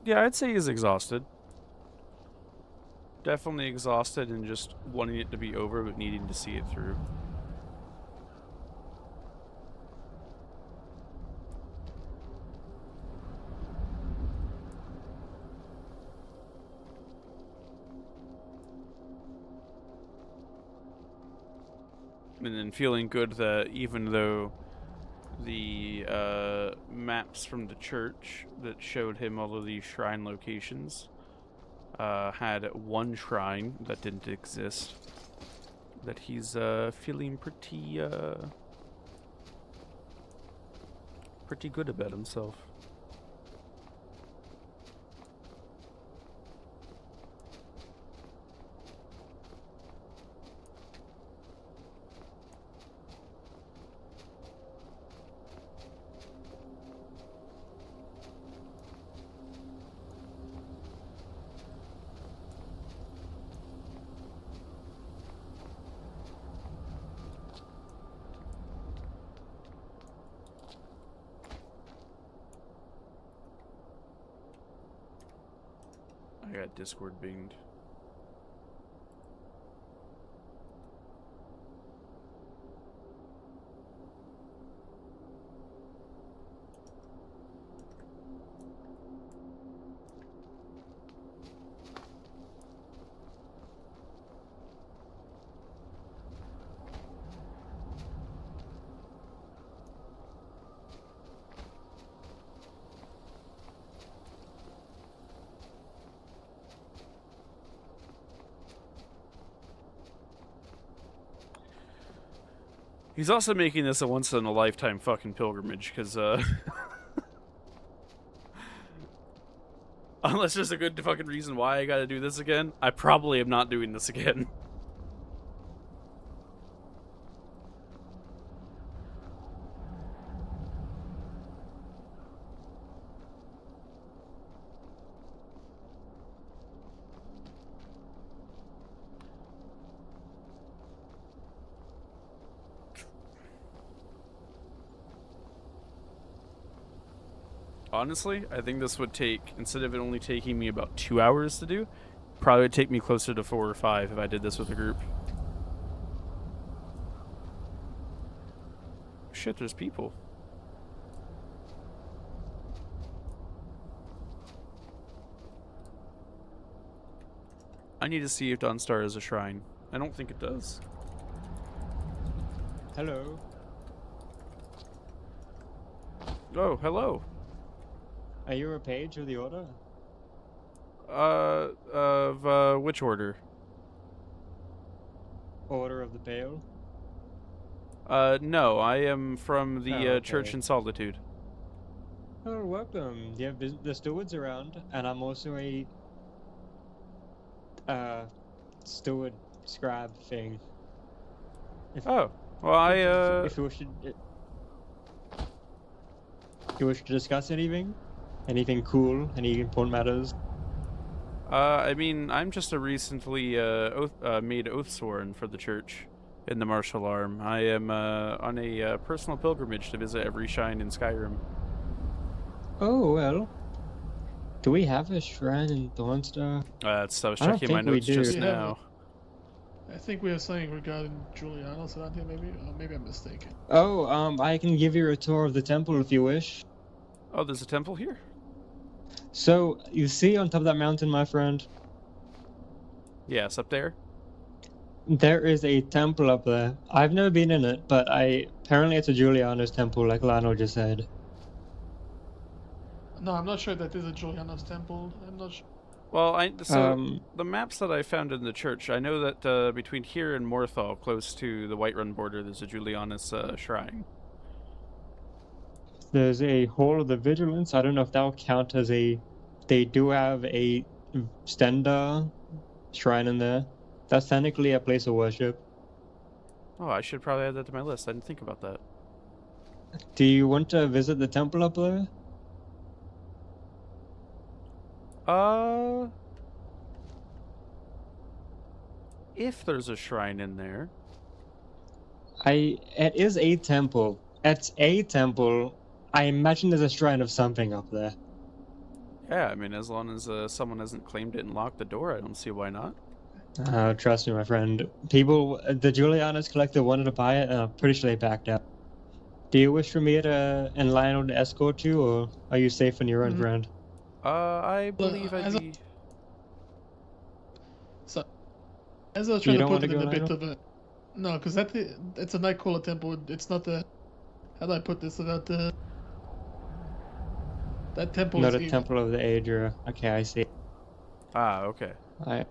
[SPEAKER 1] Yeah, I'd say he's exhausted. Definitely exhausted and just wanting it to be over, but needing to see it through. And then feeling good that even though the maps from the church that showed him all of these shrine locations had one shrine that didn't exist, that he's feeling pretty good about himself. I got Discord binged. He's also making this a once-in-a-lifetime fucking pilgrimage, because, unless there's a good fucking reason why I gotta do this again, I probably am not doing this again. Honestly, I think this would take, instead of it only taking me about 2 hours to do, Probably would take me closer to 4 or 5 if I did this with a group. Shit, there's people. I need to see if Dawnstar is a shrine. I don't think it does.
[SPEAKER 13] Hello.
[SPEAKER 1] Oh, hello.
[SPEAKER 13] Are you a page of the order?
[SPEAKER 1] Of which order?
[SPEAKER 13] Order of the Pale?
[SPEAKER 1] No, I am from the
[SPEAKER 13] Oh,
[SPEAKER 1] Church
[SPEAKER 13] okay.
[SPEAKER 1] in Solitude.
[SPEAKER 13] Oh, welcome. Yeah, the steward's around, and I'm also a steward scribe thing.
[SPEAKER 1] Oh, well,
[SPEAKER 13] If you wish to, you wish to discuss anything cool, any important matters.
[SPEAKER 1] I mean, I'm just a recently made oathsworn for the church in the martial arm. I am on a personal pilgrimage to visit every shrine in Skyrim.
[SPEAKER 13] Oh well. Do we have a shrine in Dawnstar?
[SPEAKER 1] I was
[SPEAKER 13] I don't
[SPEAKER 1] checking my
[SPEAKER 13] think we
[SPEAKER 1] notes
[SPEAKER 13] do.
[SPEAKER 1] just
[SPEAKER 19] We have
[SPEAKER 1] now.
[SPEAKER 19] I think we have something regarding Julianos around here, maybe? Or maybe I'm mistaken.
[SPEAKER 13] Oh, I can give you a tour of the temple if you wish.
[SPEAKER 1] Oh, there's a temple here?
[SPEAKER 13] So, you see on top of that mountain, my friend?
[SPEAKER 1] Yes, up there?
[SPEAKER 13] There is a temple up there. I've never been in it, but apparently it's a Julianos temple, like Lionel just said.
[SPEAKER 19] No, I'm not sure that there's a Julianos temple. I'm not sure.
[SPEAKER 1] Well, the maps that I found in the church, I know that between here and Morthal, close to the Whiterun border, there's a Julianus shrine.
[SPEAKER 13] There's a Hall of the Vigilance. I don't know if that'll count as a... They do have a Stenda shrine in there. That's technically a place of worship.
[SPEAKER 1] Oh, I should probably add that to my list. I didn't think about that.
[SPEAKER 13] Do you want to visit the temple up there?
[SPEAKER 1] If there's a shrine in there.
[SPEAKER 13] It is a temple. It's a temple. I imagine there's a shrine of something up there.
[SPEAKER 1] Yeah, I mean, as long as someone hasn't claimed it and locked the door, I don't see why not.
[SPEAKER 13] Trust me, my friend. People, the Julianus collector wanted to buy it, and I'm pretty sure they backed out. Do you wish for me and Lionel to escort you, or are you safe on your own, friend?
[SPEAKER 1] I believe I'd be...
[SPEAKER 19] So, as I was trying
[SPEAKER 13] You
[SPEAKER 19] to
[SPEAKER 13] don't
[SPEAKER 19] put
[SPEAKER 13] want
[SPEAKER 19] it
[SPEAKER 13] to
[SPEAKER 19] in
[SPEAKER 13] go,
[SPEAKER 19] a bit
[SPEAKER 13] Lionel?
[SPEAKER 19] of a... No, because it's a Nightcrawler temple. It's not the... How do I put this without the... That temple
[SPEAKER 13] Not
[SPEAKER 19] is
[SPEAKER 13] a
[SPEAKER 19] evil.
[SPEAKER 13] temple of the Aedra. Okay, I see.
[SPEAKER 1] Ah, okay.
[SPEAKER 13] I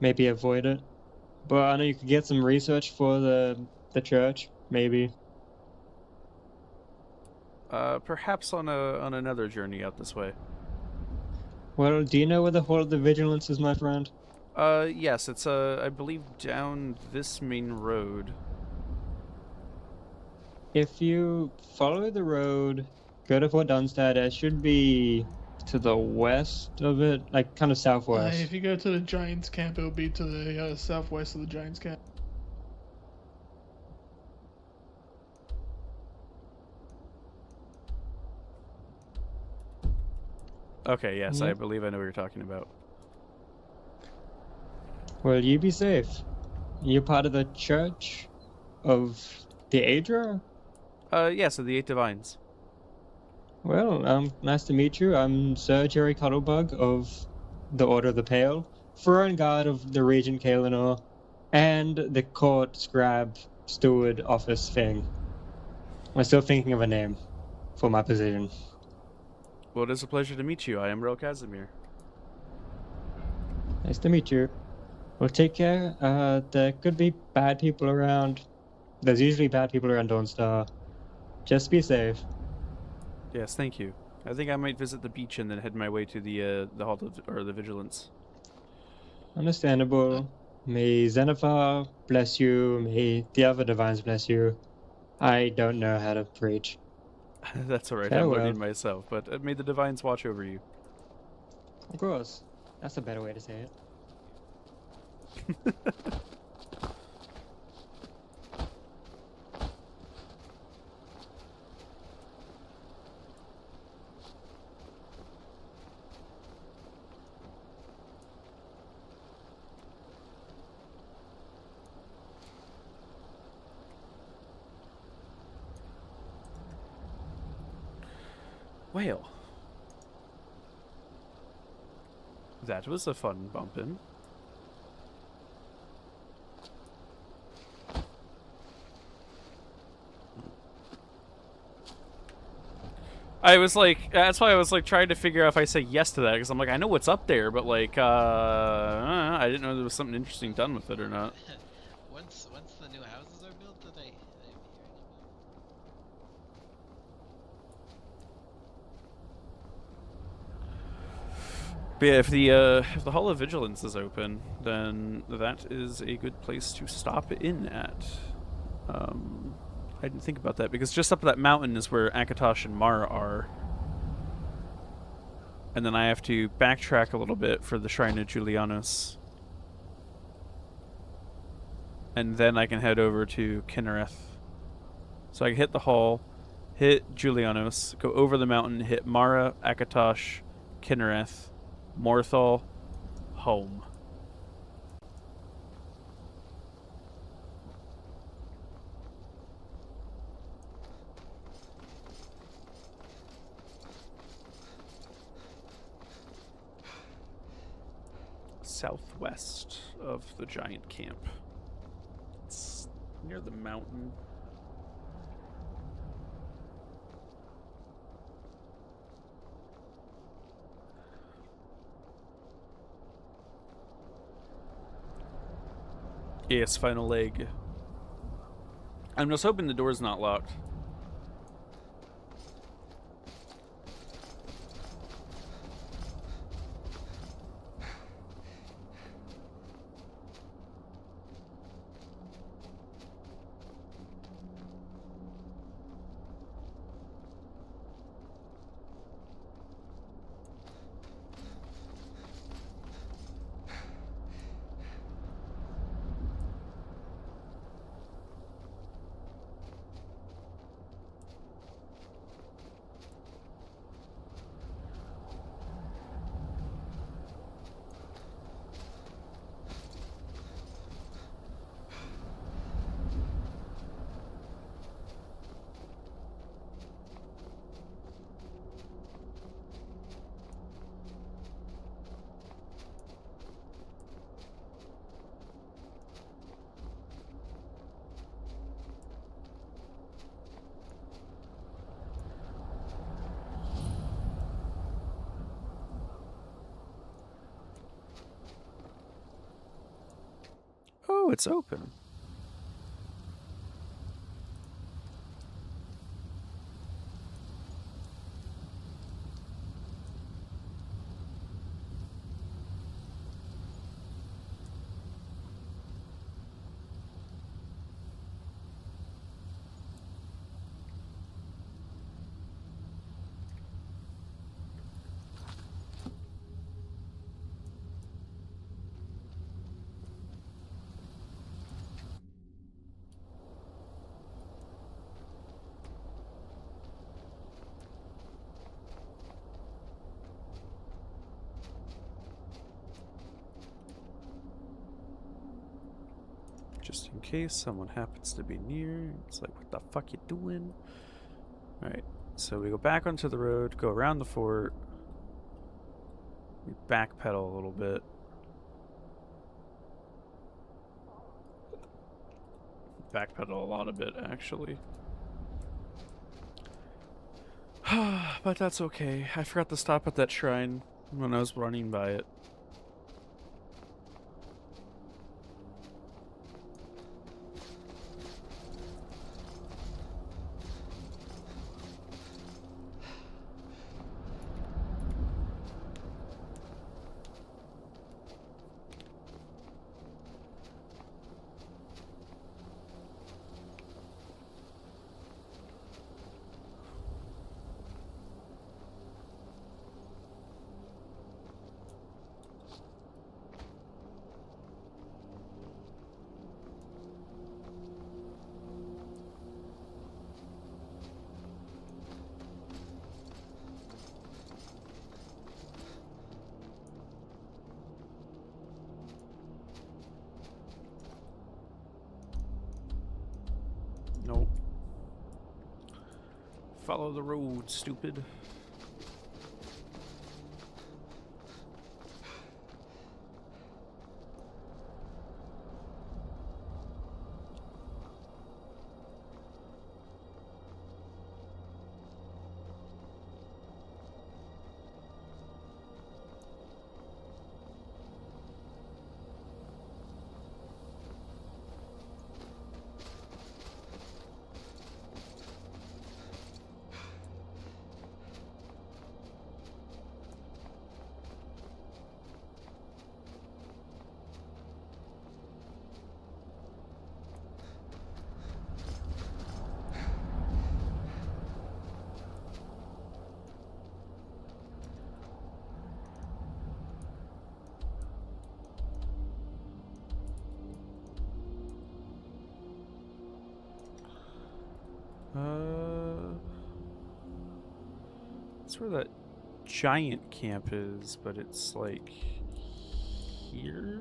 [SPEAKER 13] maybe avoid it. But I know you could get some research for the church, maybe.
[SPEAKER 1] Perhaps on another journey out this way.
[SPEAKER 13] Well, do you know where the Hall of the Vigilance is, my friend?
[SPEAKER 1] Yes, it's I believe down this main road.
[SPEAKER 13] If you follow the road, go to Fort Dunstad, it should be to the west of it, like kind of southwest.
[SPEAKER 19] If you go to the Giants camp, it'll be to the southwest of the Giants camp.
[SPEAKER 1] Okay, yes, I
[SPEAKER 13] Yeah.
[SPEAKER 1] believe I know what you're talking about.
[SPEAKER 13] Well, you be safe. You're part of the Church of the Aedra?
[SPEAKER 1] Yeah, so the 8 Divines.
[SPEAKER 13] Well, nice to meet you. I'm Sir Jerry Cuttlebug of the Order of the Pale, Throne Guard of the Regent Kaelinor, and the Court Scribe Steward Office thing. I'm still thinking of a name for my position.
[SPEAKER 1] Well, it is a pleasure to meet you. I am Rell Kasimir.
[SPEAKER 13] Nice to meet you. Well, take care. There could be bad people around. There's usually bad people around Dawnstar. Just be safe.
[SPEAKER 1] Yes, thank you. I think I might visit the beach and then head my way to the Hall of, or the Vigilance.
[SPEAKER 13] Understandable. May Xenophar bless you. May the other divines bless you. I don't know how to preach.
[SPEAKER 1] That's alright, I'm
[SPEAKER 13] Farewell.
[SPEAKER 1] learning myself, but may the Divines watch over you.
[SPEAKER 13] Of course. That's a better way to say it.
[SPEAKER 1] Whale. That was a fun bumpin'. I was like, that's why I was like trying to figure out if I say yes to that, because I'm like, I know what's up there, but like, I didn't know there was something interesting done with it or not.
[SPEAKER 4] Once the new houses are built, they'd be hearing
[SPEAKER 1] But yeah, if the Hall of Vigilance is open, then that is a good place to stop in at. I didn't think about that, because just up that mountain is where Akatosh and Mara are. And then I have to backtrack a little bit for the Shrine of Julianus. And then I can head over to Kinnereth. So I can hit the hall, hit Julianus, go over the mountain, hit Mara, Akatosh, Kinnereth, Morthal, home. Southwest of the giant camp. It's near the mountain. Yes, final leg. I'm just hoping the door's not locked. Oh, it's open. Just in case someone happens to be near. It's like, what the fuck you doing? Alright, so we go back onto the road, go around the fort. We backpedal a little bit. Backpedal a lot of it, actually. But that's okay. I forgot to stop at that shrine when I was running by it. Nope. Follow the road, stupid. That's where that giant camp is, but it's like here.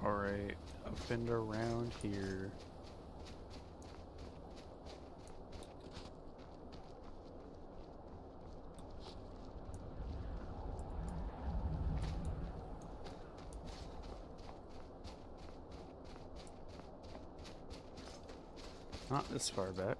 [SPEAKER 1] Alright, up and around here. Not this far back.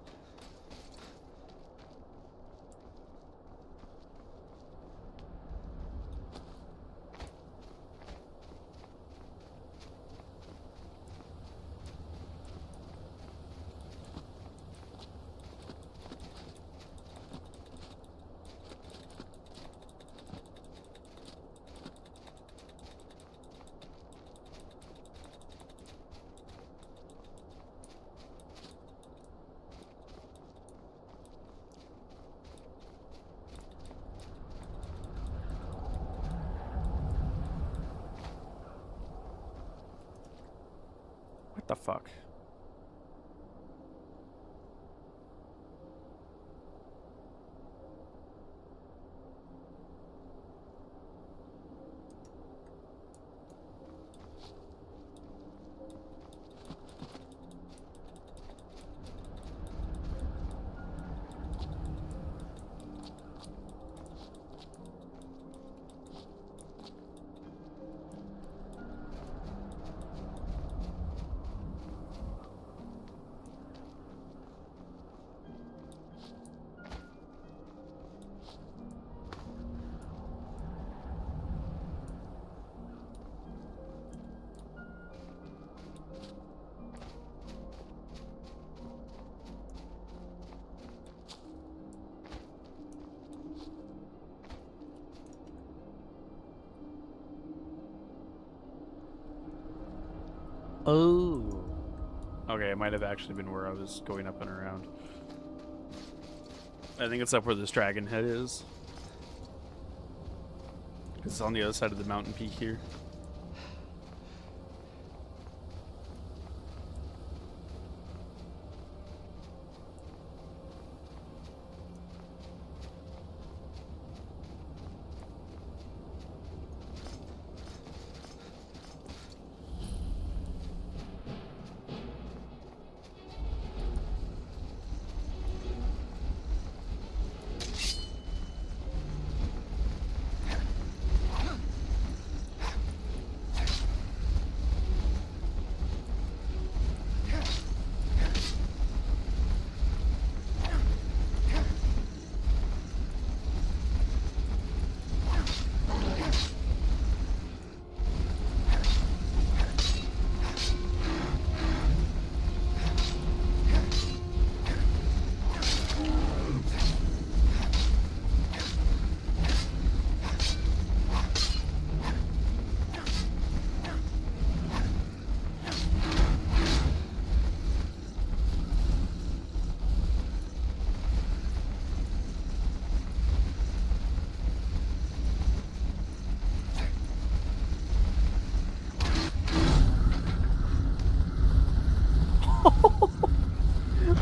[SPEAKER 1] What the fuck? Oh. Okay, it might have actually been where I was going up and around. I think it's up where this dragon head is. It's on the other side of the mountain peak here.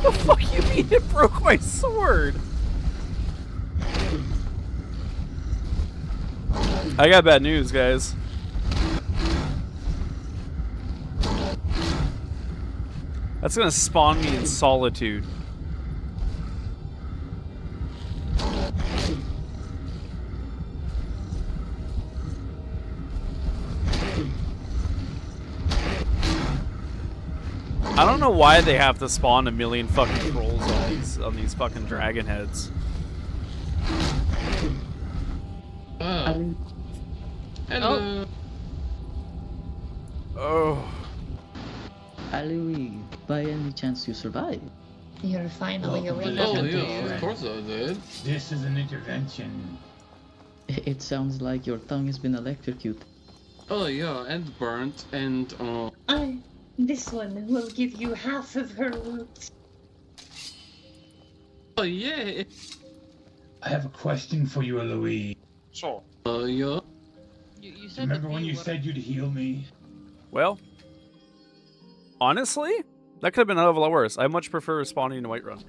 [SPEAKER 1] The fuck you mean it broke my sword? I got bad news, guys. That's gonna spawn me in solitude. I don't know why they have to spawn a million fucking trolls on these fucking dragon heads.
[SPEAKER 11] Hello.
[SPEAKER 1] Oh.
[SPEAKER 11] Louis, by any chance you survived?
[SPEAKER 17] You're finally awake.
[SPEAKER 11] Oh,
[SPEAKER 20] yeah, of course I did.
[SPEAKER 11] This is an intervention. It sounds like your tongue has been electrocuted.
[SPEAKER 20] Oh yeah, and burnt, and
[SPEAKER 17] This one will give you half of her roots.
[SPEAKER 20] oh yeah.
[SPEAKER 21] I have a question for you, Eloise.
[SPEAKER 20] Sure. Yeah.
[SPEAKER 21] You said remember when you said you'd heal me?
[SPEAKER 1] Well, honestly, that could have been a hell of a lot worse. I much prefer spawning in Whiterun.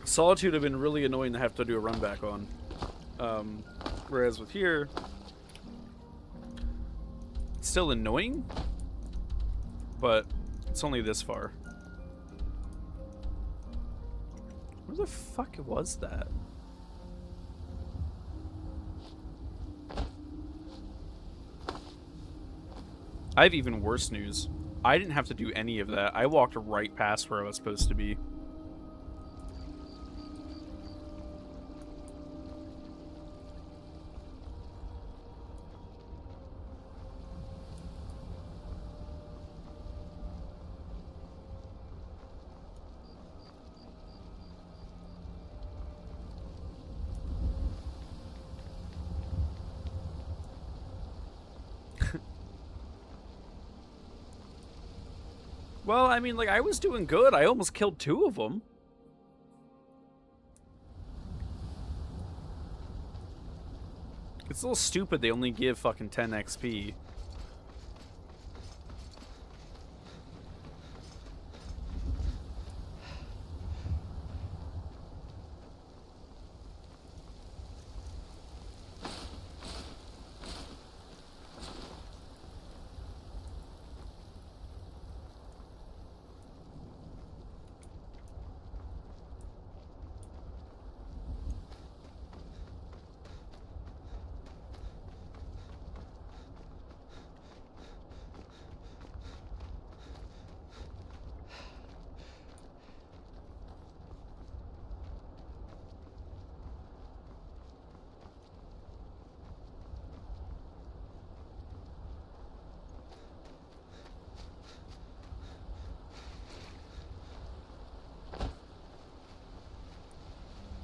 [SPEAKER 1] Solitude have been really annoying to have to do a run back on. Whereas with here, it's still annoying, but it's only this far. Where the fuck was that? I have even worse news. I didn't have to do any of that. I walked right past where I was supposed to be. Well, I mean, like, I was doing good. I almost killed 2 of them. It's a little stupid they only give fucking 10 XP.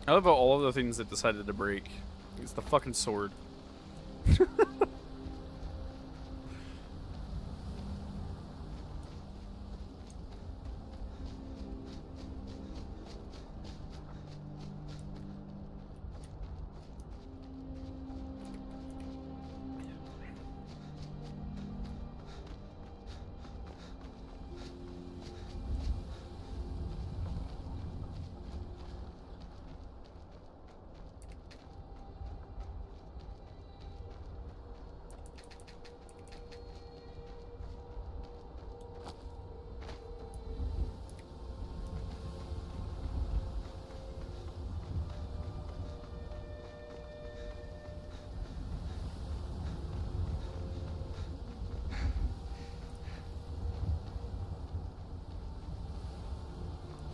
[SPEAKER 1] I love how all of the things that decided to break. It's the fucking sword.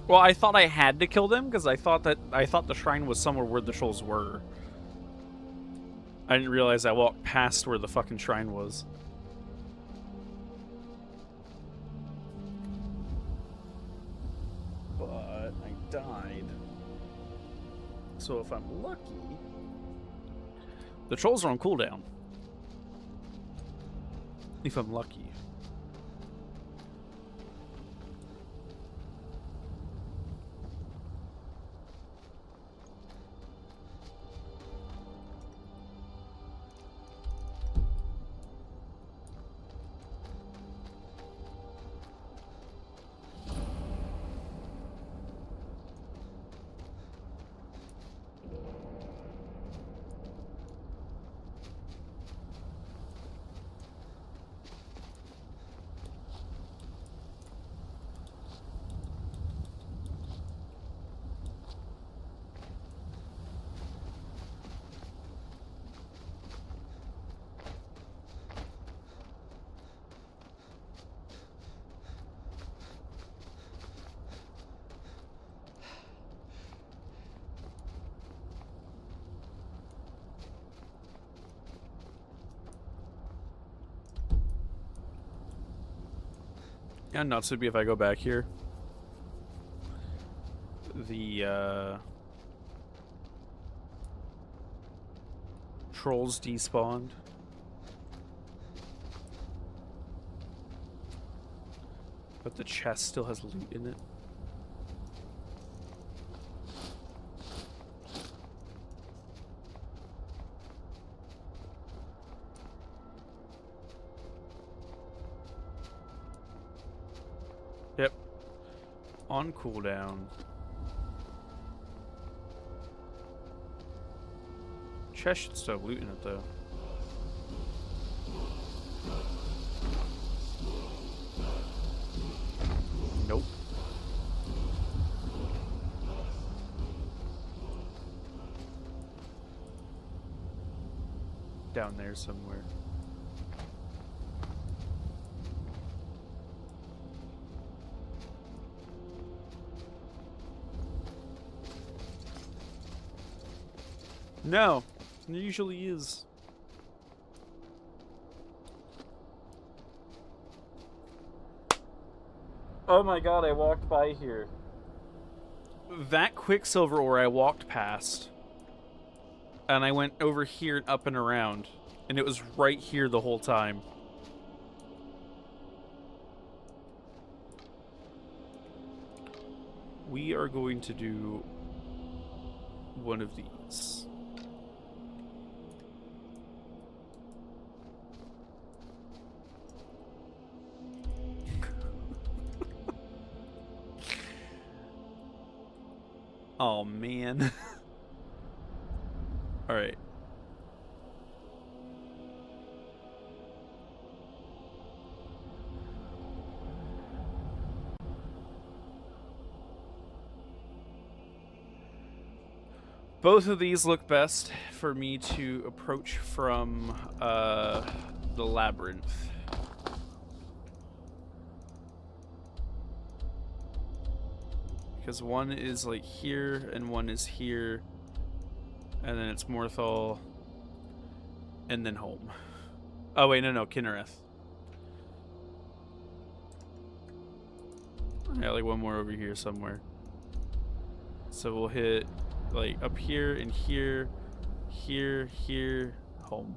[SPEAKER 1] Well, I thought I had to kill them because I thought the shrine was somewhere where the trolls were. I didn't realize I walked past where the fucking shrine was. But I died. So if I'm lucky, the trolls are on cooldown. If I'm lucky. Yeah, nuts would be if I go back here. The trolls despawned. But the chest still has loot in it. Yep. On cooldown. Chest should still have loot in it though. Nope. Down there somewhere. No, there usually is. Oh my god, I walked by here. That Quicksilver ore I walked past. And I went over here and up and around. And it was right here the whole time. We are going to do one of these. Oh man. All right. Both of these look best for me to approach from the labyrinth. Because one is like here and one is here. And then it's Morthal. And then home. Oh wait, no, Kinnereth. I got like one more over here somewhere. So we'll hit like up here and here, here, home.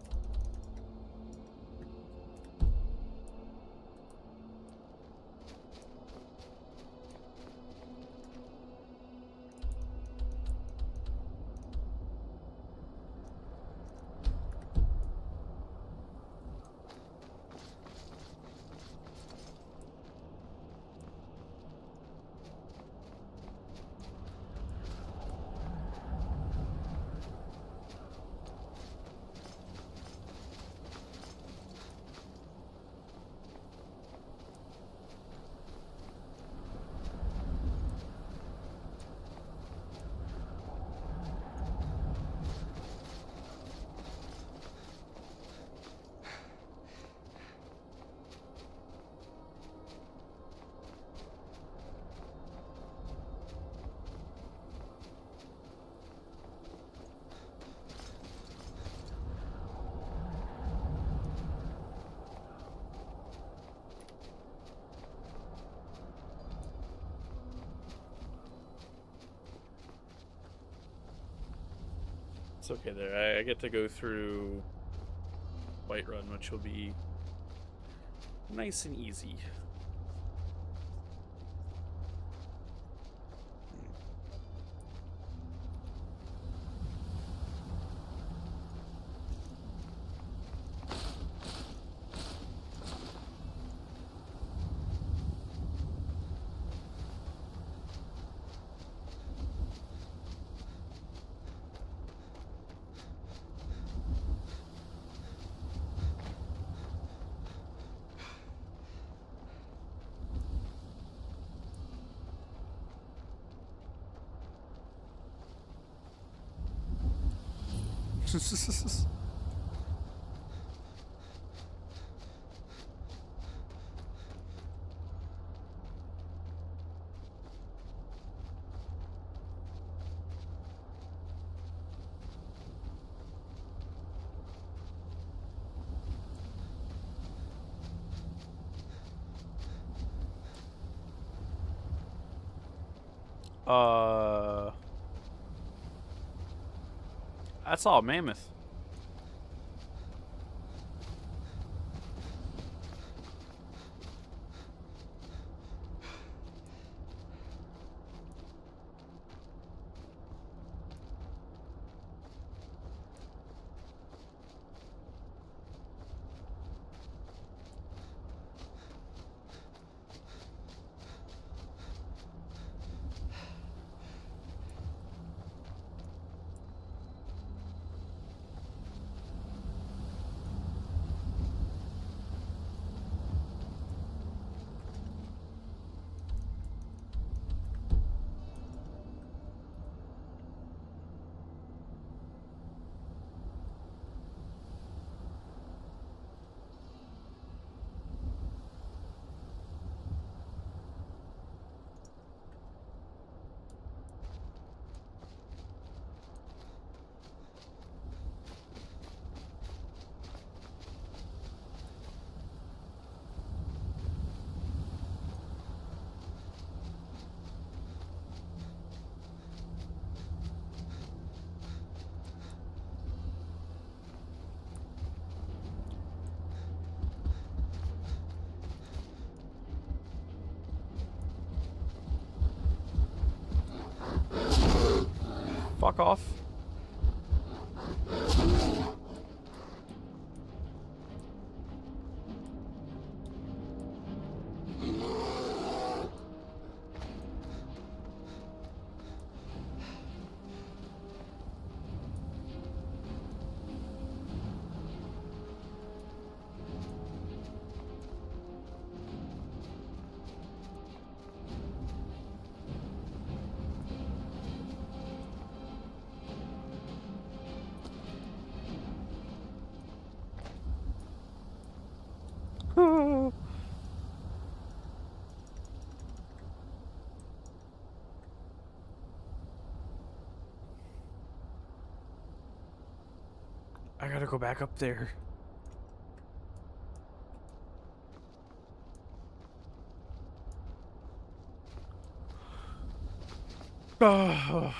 [SPEAKER 1] It's okay there. I get to go through Whiterun, which will be nice and easy. That's all mammoth. Fuck off. I gotta go back up there. Oh.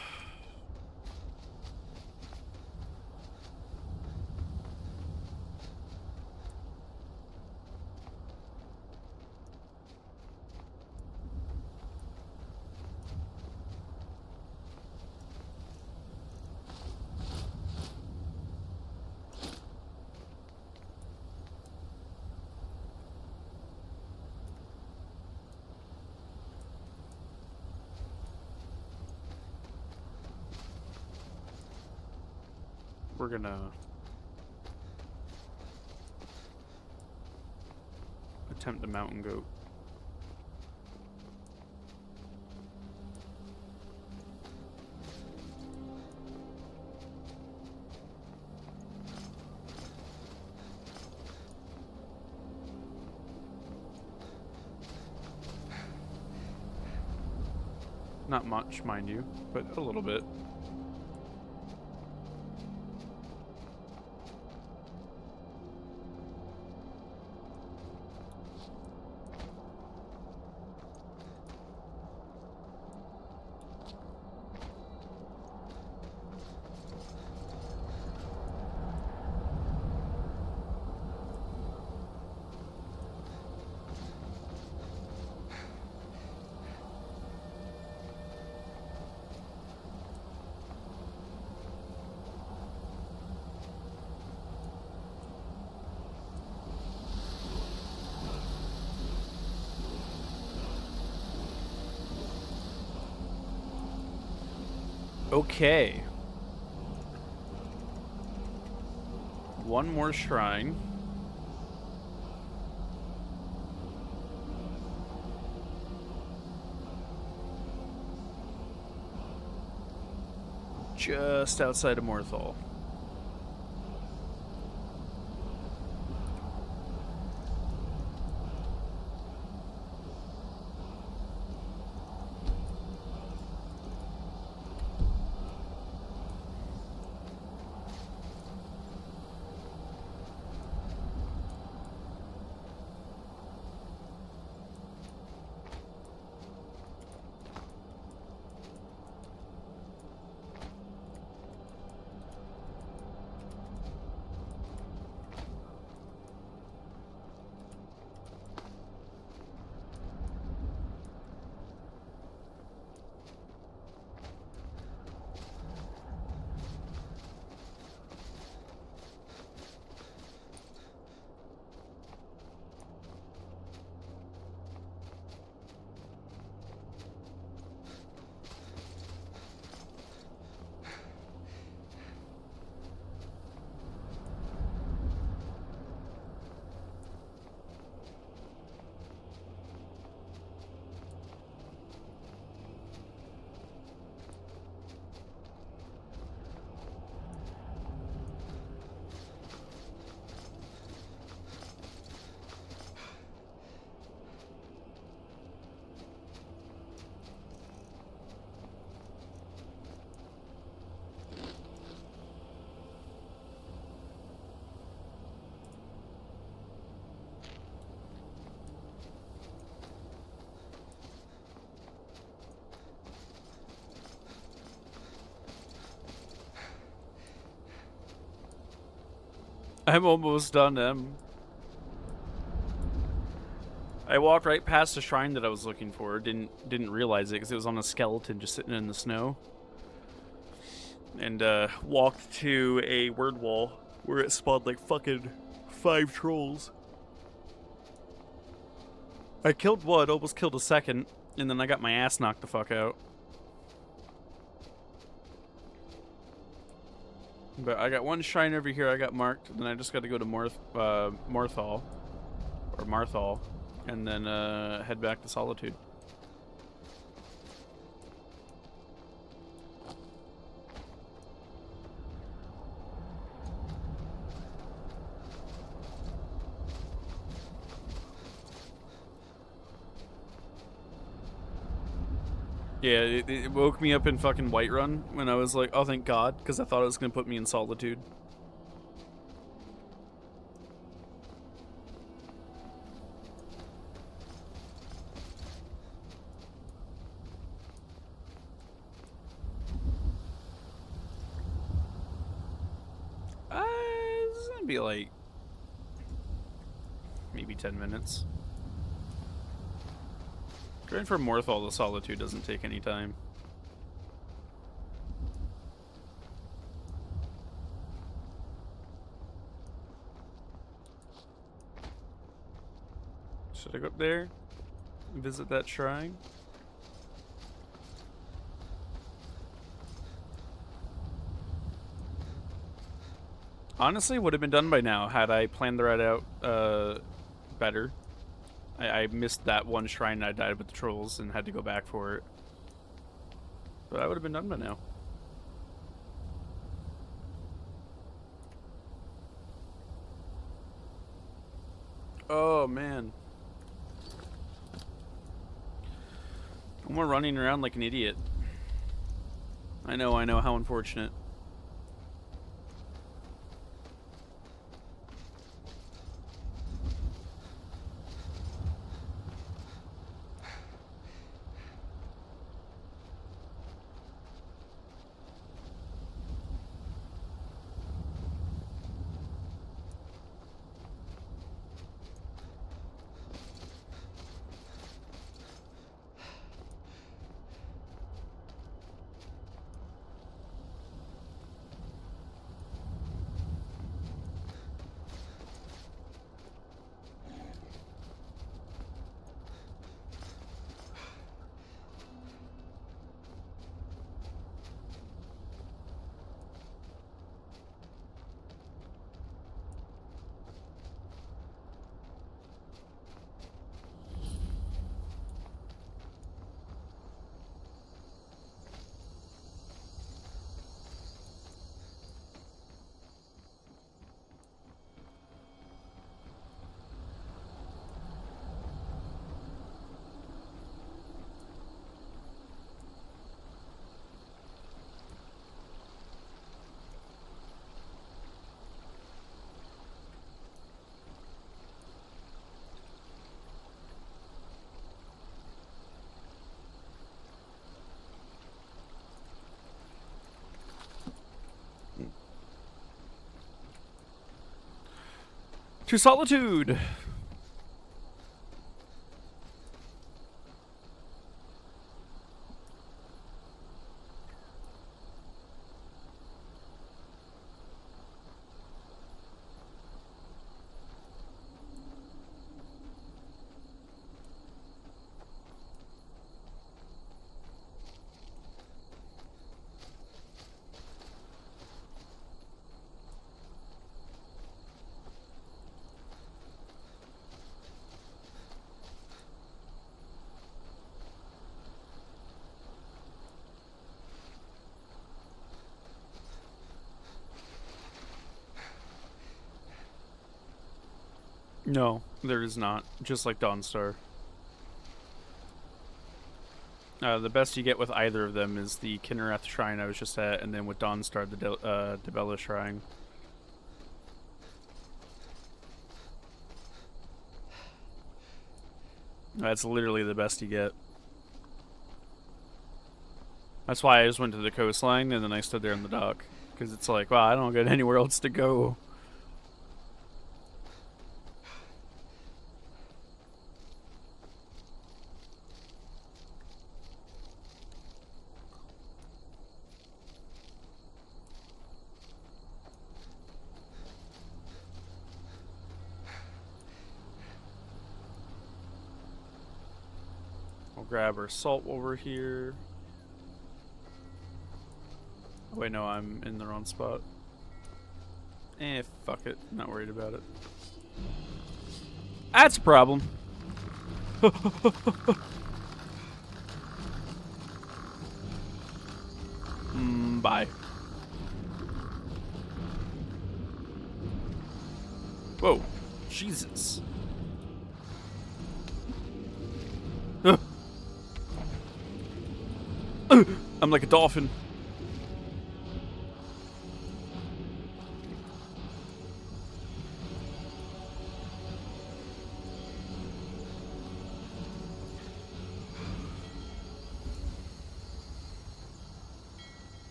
[SPEAKER 1] We're gonna attempt the mountain goat. Not much, mind you, but a little bit. Okay. One more shrine. Just outside of Morthal. I'm almost done, I walked right past the shrine that I was looking for. Didn't realize it because it was on a skeleton just sitting in the snow. And walked to a word wall where it spawned like fucking 5 trolls. I killed one, almost killed a second, and then I got my ass knocked the fuck out. But I got one shrine over here I got marked, and then I just got to go to Morthal, and then head back to Solitude. Yeah, it woke me up in fucking Whiterun when I was like, oh, thank God, because I thought it was going to put me in Solitude. It's going to be like maybe 10 minutes. Going from Morthal to Solitude doesn't take any time. Should I go up there and visit that shrine? Honestly, would have been done by now had I planned the ride out better. I missed that one shrine and I died with the trolls and had to go back for it. But I would have been done by now. Oh, man. I'm running around like an idiot. I know, how unfortunate. To solitude. No, there is not. Just like Dawnstar. The best you get with either of them is the Kinnereth Shrine I was just at, and then with Dawnstar, the Debella Shrine. That's literally the best you get. That's why I just went to the coastline, and then I stood there in the dock. Because it's like, wow, I don't get anywhere else to go. We'll grab our salt over here. Oh, wait, no, I'm in the wrong spot. Fuck it. Not worried about it. That's a problem. Bye. Whoa. Jesus. I'm like a dolphin.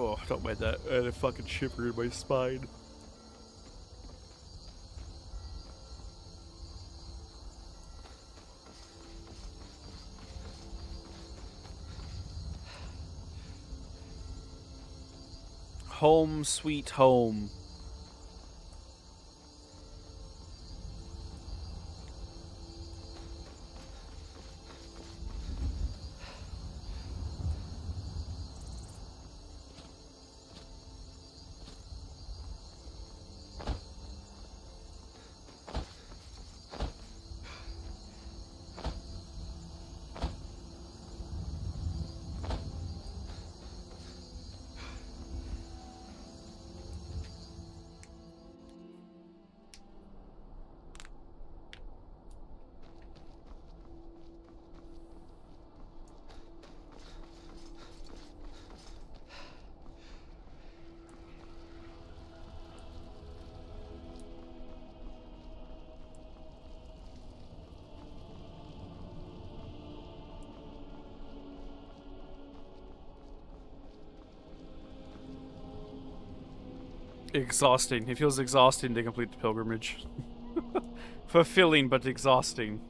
[SPEAKER 1] Oh, don't mind that. I had a fucking shiver in my spine. Home sweet home. Exhausting. It feels exhausting to complete the pilgrimage. Fulfilling, but exhausting.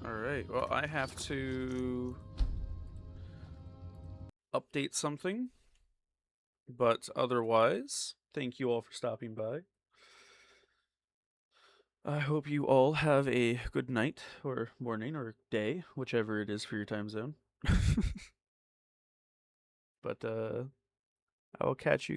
[SPEAKER 1] Alright, well, I have to update something. But otherwise, thank you all for stopping by. I hope you all have a good night, or morning, or day, whichever it is for your time zone. But, I will catch you guys.